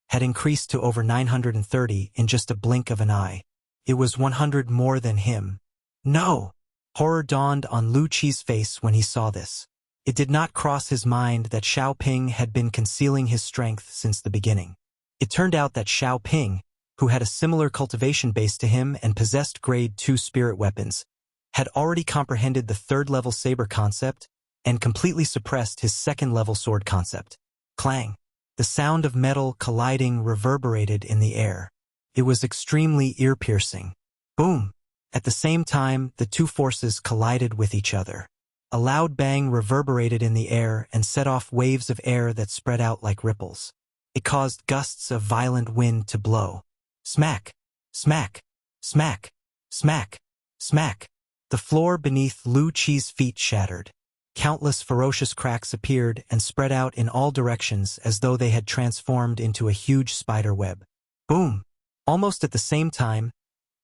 had increased to over 930 in just a blink of an eye. It was 100 more than him. No! Horror dawned on Lu Qi's face when he saw this. It did not cross his mind that Xiao Ping had been concealing his strength since the beginning. It turned out that Xiao Ping, who had a similar cultivation base to him and possessed Grade 2 spirit weapons, had already comprehended the third-level saber concept and completely suppressed his second-level sword concept. Clang! The sound of metal colliding reverberated in the air. It was extremely ear-piercing. Boom! At the same time, the two forces collided with each other. A loud bang reverberated in the air and set off waves of air that spread out like ripples. It caused gusts of violent wind to blow. Smack! Smack! Smack! Smack! Smack! The floor beneath Lu Qi's feet shattered. Countless ferocious cracks appeared and spread out in all directions as though they had transformed into a huge spider web. Boom! Almost at the same time,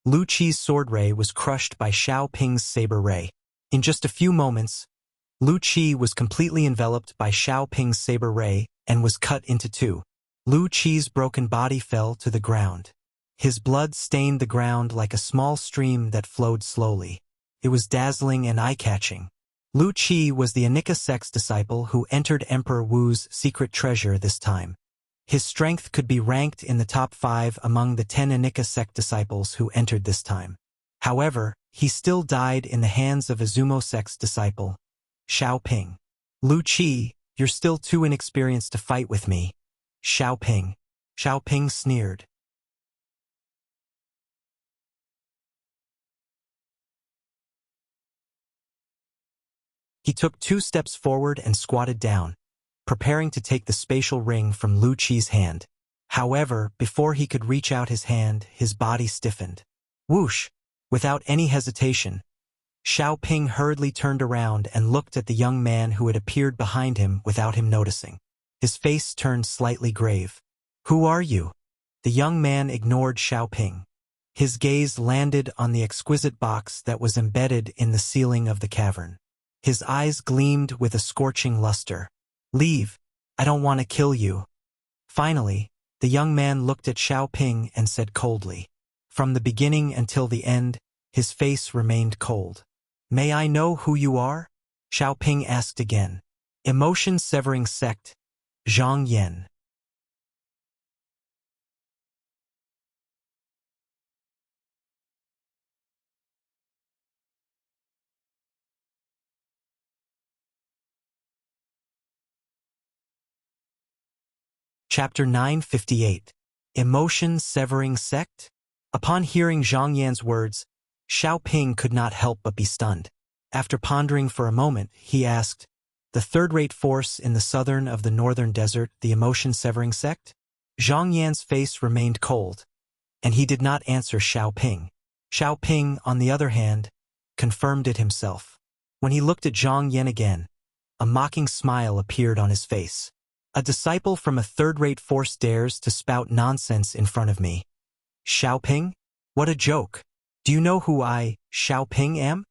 Lu Qi's sword ray was crushed by Xiao Ping's saber ray. In just a few moments, Lu Qi was completely enveloped by Xiao Ping's saber ray and was cut into two. Lu Qi's broken body fell to the ground. His blood stained the ground like a small stream that flowed slowly. It was dazzling and eye-catching. Lu Qi was the Anika sect's disciple who entered Emperor Wu's secret treasure this time. His strength could be ranked in the top 5 among the 10 Anika sect disciples who entered this time. However, he still died in the hands of Izumo sect's disciple, Xiao Ping. Lu Qi, you're still too inexperienced to fight with me. Xiao Ping. Xiao Ping sneered. He took 2 steps forward and squatted down, preparing to take the spatial ring from Lu Qi's hand. However, before he could reach out his hand, his body stiffened. Whoosh! Without any hesitation, Xiao Ping hurriedly turned around and looked at the young man who had appeared behind him without him noticing. His face turned slightly grave. Who are you? The young man ignored Xiao Ping. His gaze landed on the exquisite box that was embedded in the ceiling of the cavern. His eyes gleamed with a scorching luster. Leave. I don't want to kill you. Finally, the young man looked at Xiao Ping and said coldly. From the beginning until the end, his face remained cold. May I know who you are? Xiao Ping asked again. Emotion-severing sect, Zhang Yan. Chapter 958. Emotion-severing sect? Upon hearing Zhang Yan's words, Xiao Ping could not help but be stunned. After pondering for a moment, he asked, "The third-rate force in the southern of the northern desert, the emotion-severing sect?" Zhang Yan's face remained cold, and he did not answer Xiao Ping. Xiao Ping, on the other hand, confirmed it himself. When he looked at Zhang Yan again, a mocking smile appeared on his face. "A disciple from a third-rate force dares to spout nonsense in front of me. Xiao Ping? What a joke! Do you know who I, Xiao Ping, am?"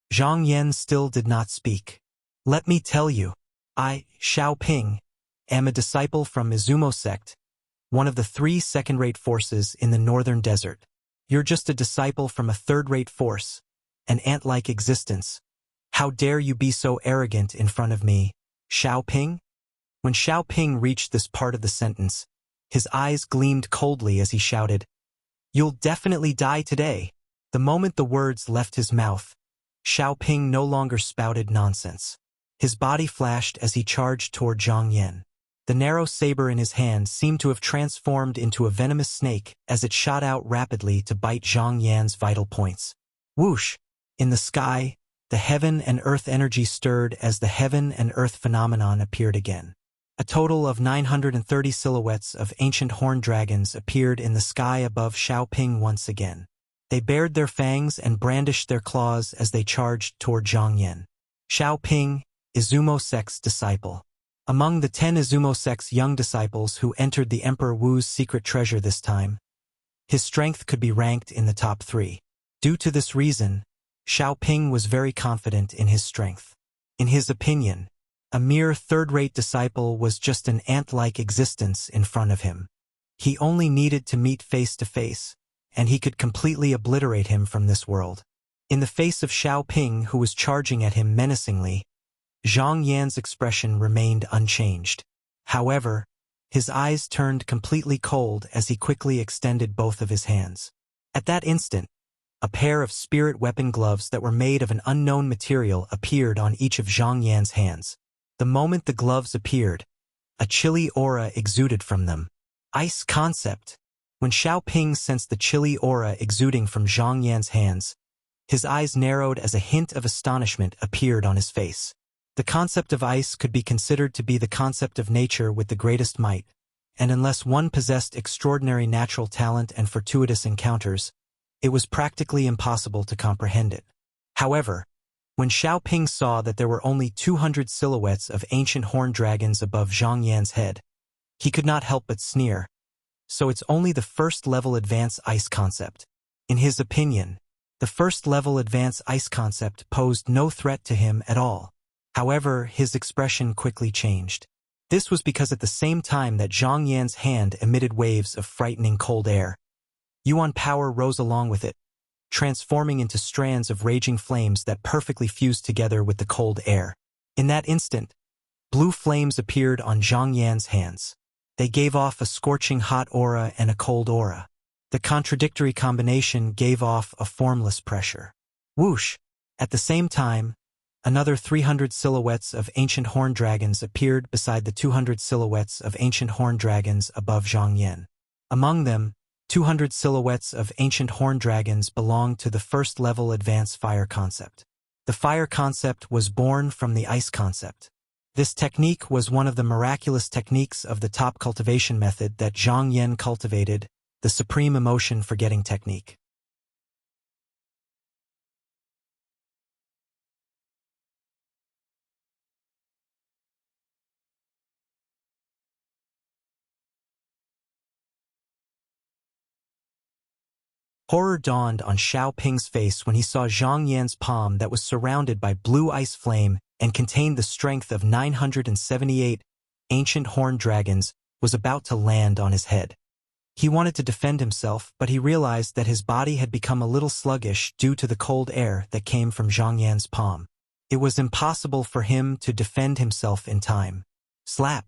Zhang Yan still did not speak. "Let me tell you, I, Xiao Ping, am a disciple from Izumo sect, one of the 3 second-rate forces in the northern desert. You're just a disciple from a third-rate force, an ant-like existence. How dare you be so arrogant in front of me, Xiao Ping?" When Xiao Ping reached this part of the sentence, his eyes gleamed coldly as he shouted, "You'll definitely die today." The moment the words left his mouth, Xiao Ping no longer spouted nonsense. His body flashed as he charged toward Zhang Yan. The narrow saber in his hand seemed to have transformed into a venomous snake as it shot out rapidly to bite Zhang Yan's vital points. Whoosh! In the sky, the heaven and earth energy stirred as the heaven and earth phenomenon appeared again. A total of 930 silhouettes of ancient horned dragons appeared in the sky above Xiao Ping once again. They bared their fangs and brandished their claws as they charged toward Zhang Yan. Xiao Ping, Izumo sect's disciple. Among the 10 Izumo sect's young disciples who entered the Emperor Wu's secret treasure this time, his strength could be ranked in the top 3. Due to this reason, Xiao Ping was very confident in his strength. In his opinion, a mere third-rate disciple was just an ant-like existence in front of him. He only needed to meet face to face, and he could completely obliterate him from this world. In the face of Xiao Ping, who was charging at him menacingly, Zhang Yan's expression remained unchanged. However, his eyes turned completely cold as he quickly extended both of his hands. At that instant, a pair of spirit weapon gloves that were made of an unknown material appeared on each of Zhang Yan's hands. The moment the gloves appeared, a chilly aura exuded from them. Ice concept. When Xiao Ping sensed the chilly aura exuding from Zhang Yan's hands, his eyes narrowed as a hint of astonishment appeared on his face. The concept of ice could be considered to be the concept of nature with the greatest might, and unless one possessed extraordinary natural talent and fortuitous encounters, it was practically impossible to comprehend it. However, when Xiao Ping saw that there were only 200 silhouettes of ancient horned dragons above Zhang Yan's head, he could not help but sneer. So it's only the first-level advanced ice concept. In his opinion, the first-level advanced ice concept posed no threat to him at all. However, his expression quickly changed. This was because at the same time that Zhang Yan's hand emitted waves of frightening cold air, Yuan power rose along with it, transforming into strands of raging flames that perfectly fused together with the cold air. In that instant, blue flames appeared on Zhang Yan's hands. They gave off a scorching hot aura and a cold aura. The contradictory combination gave off a formless pressure. Whoosh! At the same time, another 300 silhouettes of ancient horned dragons appeared beside the 200 silhouettes of ancient horned dragons above Zhang Yan. Among them, 200 silhouettes of ancient horned dragons belonged to the first-level advanced fire concept. The fire concept was born from the ice concept. This technique was one of the miraculous techniques of the top cultivation method that Zhang Yan cultivated, the supreme emotion forgetting technique. Horror dawned on Xiao Ping's face when he saw Zhang Yan's palm that was surrounded by blue ice flame and contained the strength of 978 ancient horned dragons was about to land on his head. He wanted to defend himself, but he realized that his body had become a little sluggish due to the cold air that came from Zhang Yan's palm. It was impossible for him to defend himself in time. Slap!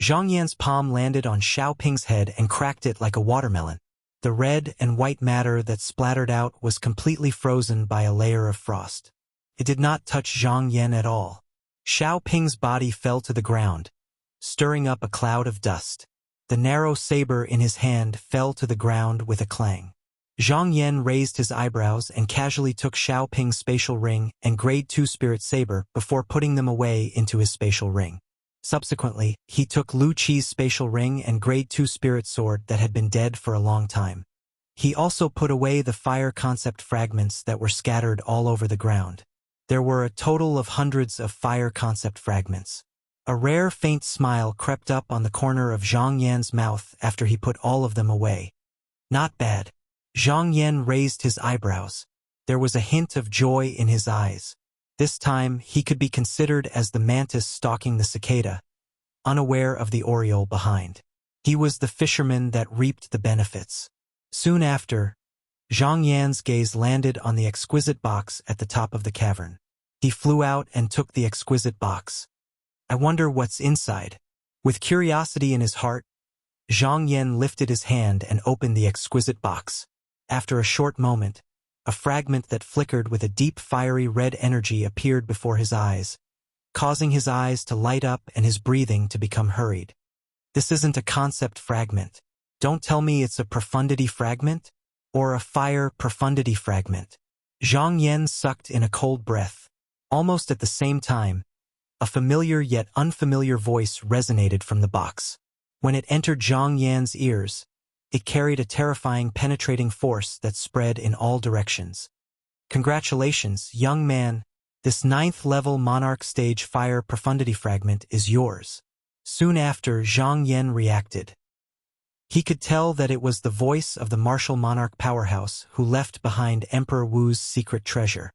Zhang Yan's palm landed on Xiao Ping's head and cracked it like a watermelon. The red and white matter that splattered out was completely frozen by a layer of frost. It did not touch Zhang Yan at all. Xiao Ping's body fell to the ground, stirring up a cloud of dust. The narrow saber in his hand fell to the ground with a clang. Zhang Yan raised his eyebrows and casually took Xiao Ping's spatial ring and Grade 2 spirit saber before putting them away into his spatial ring. Subsequently, he took Lu Qi's spatial ring and Grade 2 spirit sword that had been dead for a long time. He also put away the fire concept fragments that were scattered all over the ground. There were a total of hundreds of fire concept fragments. A rare faint smile crept up on the corner of Zhang Yan's mouth after he put all of them away. Not bad. Zhang Yan raised his eyebrows. There was a hint of joy in his eyes. This time, he could be considered as the mantis stalking the cicada, unaware of the oriole behind. He was the fisherman that reaped the benefits. Soon after, Zhang Yan's gaze landed on the exquisite box at the top of the cavern. He flew out and took the exquisite box. I wonder what's inside. With curiosity in his heart, Zhang Yan lifted his hand and opened the exquisite box. After a short moment, a fragment that flickered with a deep fiery red energy appeared before his eyes, causing his eyes to light up and his breathing to become hurried. This isn't a concept fragment. Don't tell me it's a profundity fragment? Or a fire profundity fragment. Zhang Yan sucked in a cold breath. Almost at the same time, a familiar yet unfamiliar voice resonated from the box. When it entered Zhang Yan's ears, it carried a terrifying penetrating force that spread in all directions. Congratulations, young man. This 9th-level Monarch Stage Fire Profundity Fragment is yours. Soon after, Zhang Yan reacted. He could tell that it was the voice of the martial monarch powerhouse who left behind Emperor Wu's secret treasure.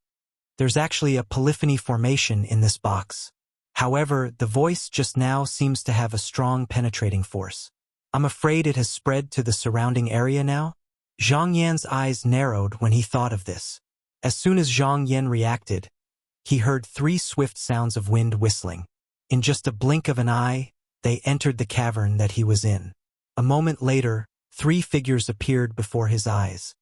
There's actually a polyphony formation in this box. However, the voice just now seems to have a strong penetrating force. I'm afraid it has spread to the surrounding area now? Zhang Yan's eyes narrowed when he thought of this. As soon as Zhang Yan reacted, he heard 3 swift sounds of wind whistling. In just a blink of an eye, they entered the cavern that he was in. A moment later, 3 figures appeared before his eyes.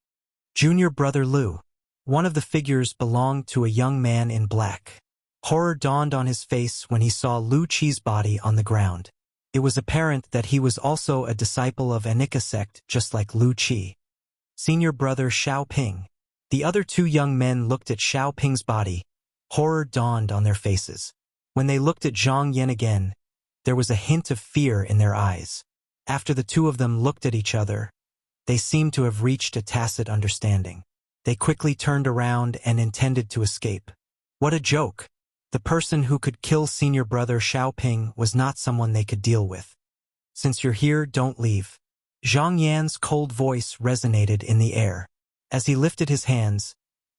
Junior brother Lu. One of the figures belonged to a young man in black. Horror dawned on his face when he saw Lu Qi's body on the ground. It was apparent that he was also a disciple of Anika sect just like Lu Qi. Senior brother Xiao Ping. The other 2 young men looked at Xiao Ping's body. Horror dawned on their faces. When they looked at Zhang Yan again, there was a hint of fear in their eyes. After the 2 of them looked at each other, they seemed to have reached a tacit understanding. They quickly turned around and intended to escape. What a joke! The person who could kill senior brother Xiao Ping was not someone they could deal with. Since you're here, don't leave. Zhang Yan's cold voice resonated in the air. As he lifted his hands,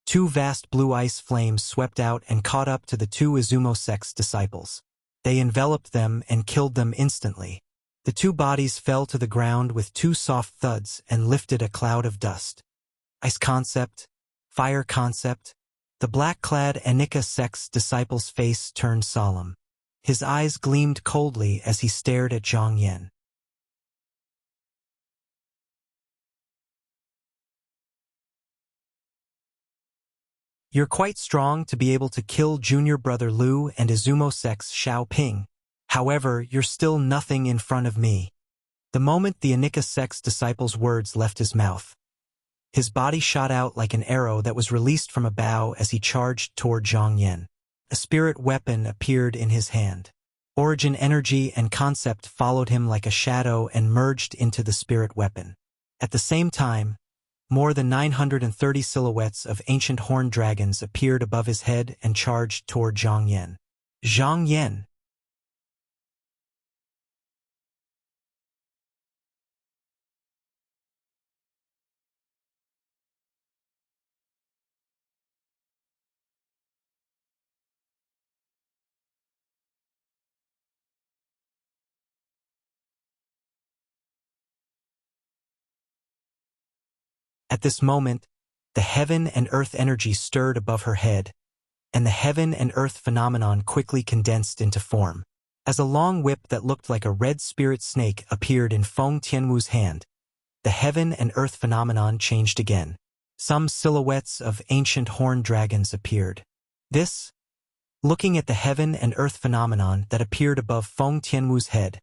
2 vast blue ice flames swept out and caught up to the 2 Izumo sect's disciples. They enveloped them and killed them instantly. The 2 bodies fell to the ground with 2 soft thuds and lifted a cloud of dust. Ice concept, fire concept. The black-clad Anika sect's disciple's face turned solemn. His eyes gleamed coldly as he stared at Zhang Yan. You're quite strong to be able to kill junior brother Lu and Izumo sect's Xiao Ping. However, you're still nothing in front of me. The moment the Anika sect's disciple's words left his mouth, his body shot out like an arrow that was released from a bow as he charged toward Zhang Yan. A spirit weapon appeared in his hand. Origin energy and concept followed him like a shadow and merged into the spirit weapon. At the same time, more than 930 silhouettes of ancient horned dragons appeared above his head and charged toward Zhang Yan. Zhang Yan! At this moment, the heaven and earth energy stirred above her head, and the heaven and earth phenomenon quickly condensed into form. As a long whip that looked like a red spirit snake appeared in Feng Tianwu's hand, the heaven and earth phenomenon changed again. Some silhouettes of ancient horned dragons appeared. Looking at the heaven and earth phenomenon that appeared above Feng Tianwu's head,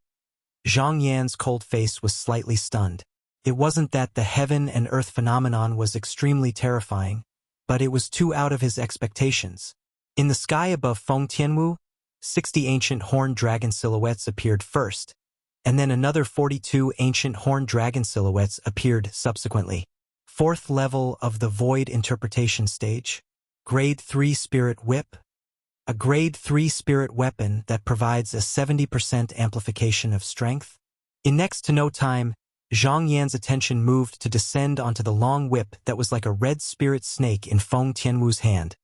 Zhang Yan's cold face was slightly stunned. It wasn't that the heaven and earth phenomenon was extremely terrifying, but it was too out of his expectations. In the sky above Feng Tianwu, 60 ancient horned dragon silhouettes appeared first, and then another 42 ancient horned dragon silhouettes appeared subsequently. Fourth level of the Void Interpretation Stage. Grade 3 Spirit Whip. A Grade 3 spirit weapon that provides a 70% amplification of strength. In next to no time, Zhang Yan's attention moved to descend onto the long whip that was like a red spirit snake in Feng Tianwu's hand,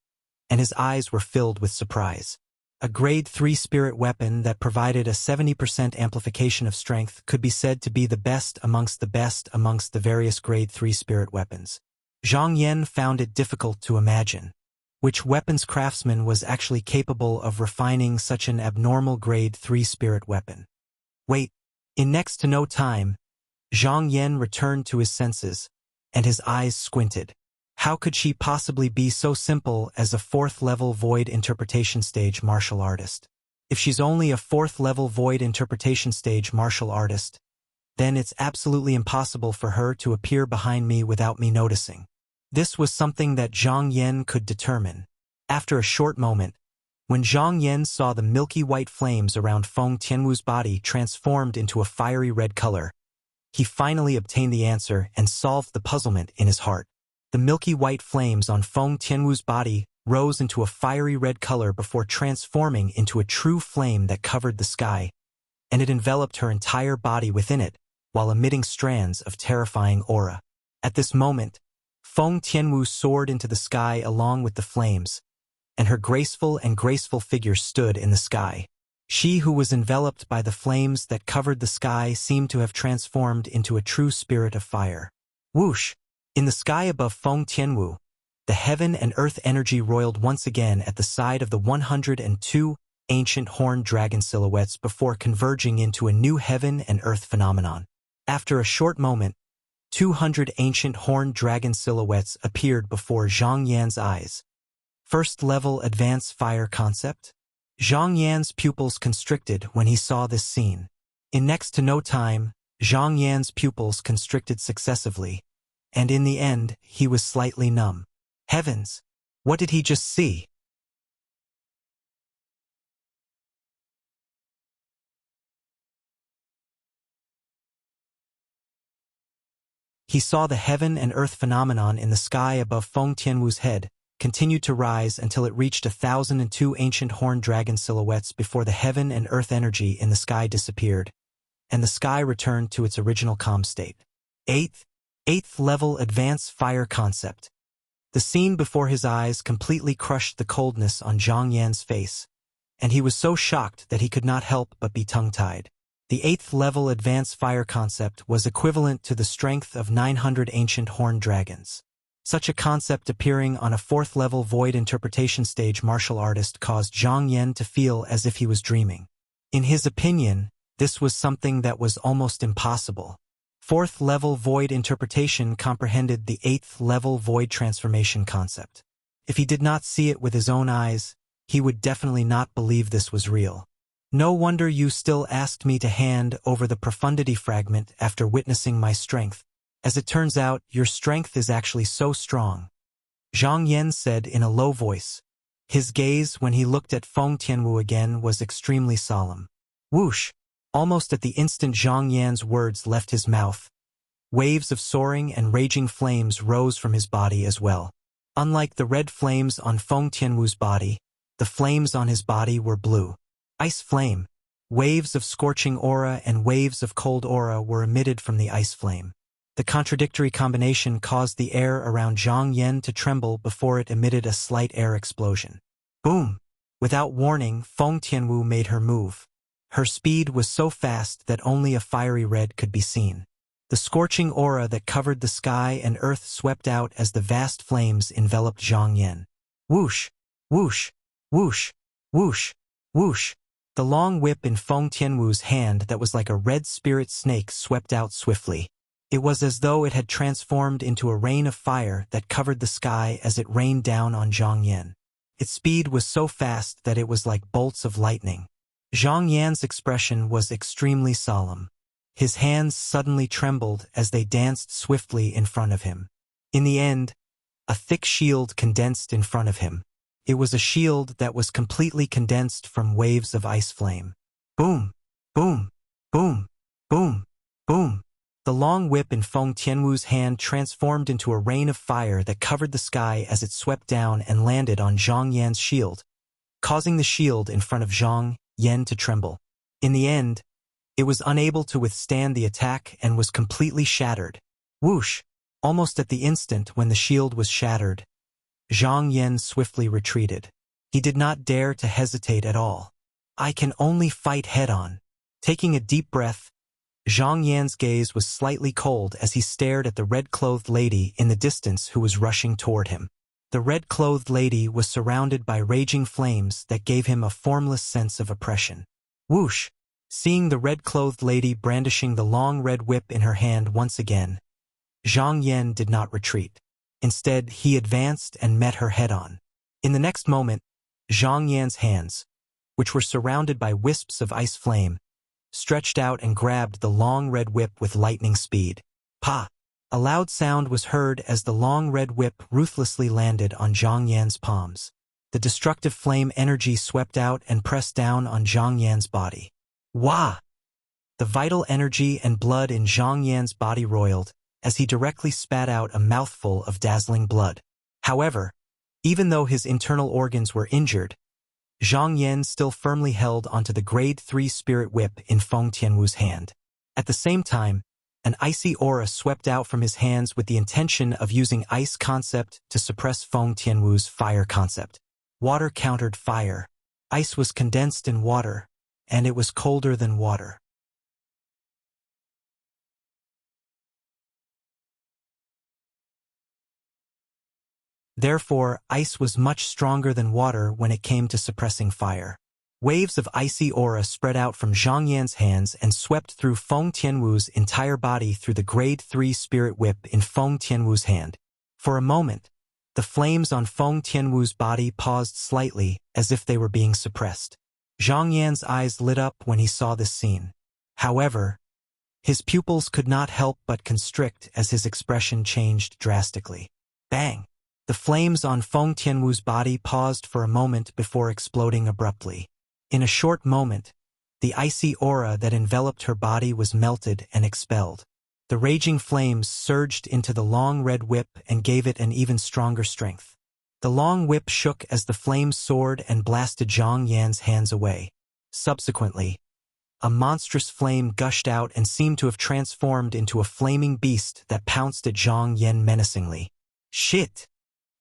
and his eyes were filled with surprise. A Grade 3 spirit weapon that provided a 70% amplification of strength could be said to be the best amongst the various Grade 3 spirit weapons. Zhang Yan found it difficult to imagine which weapons craftsman was actually capable of refining such an abnormal Grade 3 spirit weapon. Wait, in next to no time, Zhang Yan returned to his senses, and his eyes squinted. How could she possibly be so simple as a 4th-level Void Interpretation Stage martial artist? If she's only a 4th-level Void Interpretation Stage martial artist, then it's absolutely impossible for her to appear behind me without me noticing. This was something that Zhang Yan could determine. After a short moment, when Zhang Yan saw the milky white flames around Feng Tianwu's body transformed into a fiery red color, he finally obtained the answer and solved the puzzlement in his heart. The milky white flames on Feng Tianwu's body rose into a fiery red color before transforming into a true flame that covered the sky, and it enveloped her entire body within it, while emitting strands of terrifying aura. At this moment, Feng Tianwu soared into the sky along with the flames, and her graceful figure stood in the sky. She who was enveloped by the flames that covered the sky seemed to have transformed into a true spirit of fire. Whoosh! In the sky above Feng Tianwu, the heaven and earth energy roiled once again at the side of the 102 ancient horned dragon silhouettes before converging into a new heaven and earth phenomenon. After a short moment, 200 ancient horned dragon silhouettes appeared before Zhang Yan's eyes. First-level advanced fire concept? Zhang Yan's pupils constricted when he saw this scene. In next to no time, Zhang Yan's pupils constricted successively, and in the end, he was slightly numb. Heavens! What did he just see? He saw the heaven and earth phenomenon in the sky above Feng Tianwu's head, continued to rise until it reached 1,002 ancient horned dragon silhouettes before the heaven and earth energy in the sky disappeared, and the sky returned to its original calm state. Eighth level advanced fire concept. The scene before his eyes completely crushed the coldness on Zhang Yan's face, and he was so shocked that he could not help but be tongue-tied. The 8th level advanced fire concept was equivalent to the strength of 900 ancient horned dragons. Such a concept appearing on a 4th level Void Interpretation Stage martial artist caused Zhang Yan to feel as if he was dreaming. In his opinion, this was something that was almost impossible. 4th level Void Interpretation comprehended the 8th level Void Transformation concept. If he did not see it with his own eyes, he would definitely not believe this was real. No wonder you still asked me to hand over the profundity fragment after witnessing my strength. As it turns out, your strength is actually so strong, Zhang Yan said in a low voice. His gaze when he looked at Feng Tianwu again was extremely solemn. Whoosh! Almost at the instant Zhang Yan's words left his mouth, waves of soaring and raging flames rose from his body as well. Unlike the red flames on Feng Tianwu's body, the flames on his body were blue. Ice flame. Waves of scorching aura and waves of cold aura were emitted from the ice flame. The contradictory combination caused the air around Zhang Yan to tremble before it emitted a slight air explosion. Boom! Without warning, Feng Tianwu made her move. Her speed was so fast that only a fiery red could be seen. The scorching aura that covered the sky and earth swept out as the vast flames enveloped Zhang Yan. Whoosh! Whoosh, whoosh, whoosh, whoosh. The long whip in Feng Tianwu's hand that was like a red spirit snake swept out swiftly. It was as though it had transformed into a rain of fire that covered the sky as it rained down on Zhang Yan. Its speed was so fast that it was like bolts of lightning. Zhang Yan's expression was extremely solemn. His hands suddenly trembled as they danced swiftly in front of him. In the end, a thick shield condensed in front of him. It was a shield that was completely condensed from waves of ice flame. Boom, boom, boom, boom, boom. The long whip in Feng Tianwu's hand transformed into a rain of fire that covered the sky as it swept down and landed on Zhang Yan's shield, causing the shield in front of Zhang Yan to tremble. In the end, it was unable to withstand the attack and was completely shattered. Whoosh! Almost at the instant when the shield was shattered, Zhang Yan swiftly retreated. He did not dare to hesitate at all. I can only fight head-on. Taking a deep breath, Zhang Yan's gaze was slightly cold as he stared at the red-clothed lady in the distance who was rushing toward him. The red-clothed lady was surrounded by raging flames that gave him a formless sense of oppression. Whoosh! Seeing the red-clothed lady brandishing the long red whip in her hand once again, Zhang Yan did not retreat. Instead, he advanced and met her head-on. In the next moment, Zhang Yan's hands, which were surrounded by wisps of ice flame, stretched out and grabbed the long red whip with lightning speed. Pa! A loud sound was heard as the long red whip ruthlessly landed on Zhang Yan's palms. The destructive flame energy swept out and pressed down on Zhang Yan's body. Wah! The vital energy and blood in Zhang Yan's body roiled as he directly spat out a mouthful of dazzling blood. However, even though his internal organs were injured, Zhang Yan still firmly held onto the Grade 3 Spirit Whip in Feng Tianwu's hand. At the same time, an icy aura swept out from his hands with the intention of using ice concept to suppress Feng Tianwu's fire concept. Water countered fire. Ice was condensed in water, and it was colder than water. Therefore, ice was much stronger than water when it came to suppressing fire. Waves of icy aura spread out from Zhang Yan's hands and swept through Feng Tianwu's entire body through the Grade 3 Spirit Whip in Feng Tianwu's hand. For a moment, the flames on Feng Tianwu's body paused slightly as if they were being suppressed. Zhang Yan's eyes lit up when he saw this scene. However, his pupils could not help but constrict as his expression changed drastically. Bang! The flames on Feng Tianwu's body paused for a moment before exploding abruptly. In a short moment, the icy aura that enveloped her body was melted and expelled. The raging flames surged into the long red whip and gave it an even stronger strength. The long whip shook as the flames soared and blasted Zhang Yan's hands away. Subsequently, a monstrous flame gushed out and seemed to have transformed into a flaming beast that pounced at Zhang Yan menacingly. Shit!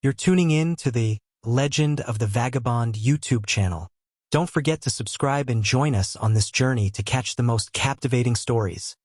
You're tuning in to the Legend of the Vagabond YouTube channel. Don't forget to subscribe and join us on this journey to catch the most captivating stories.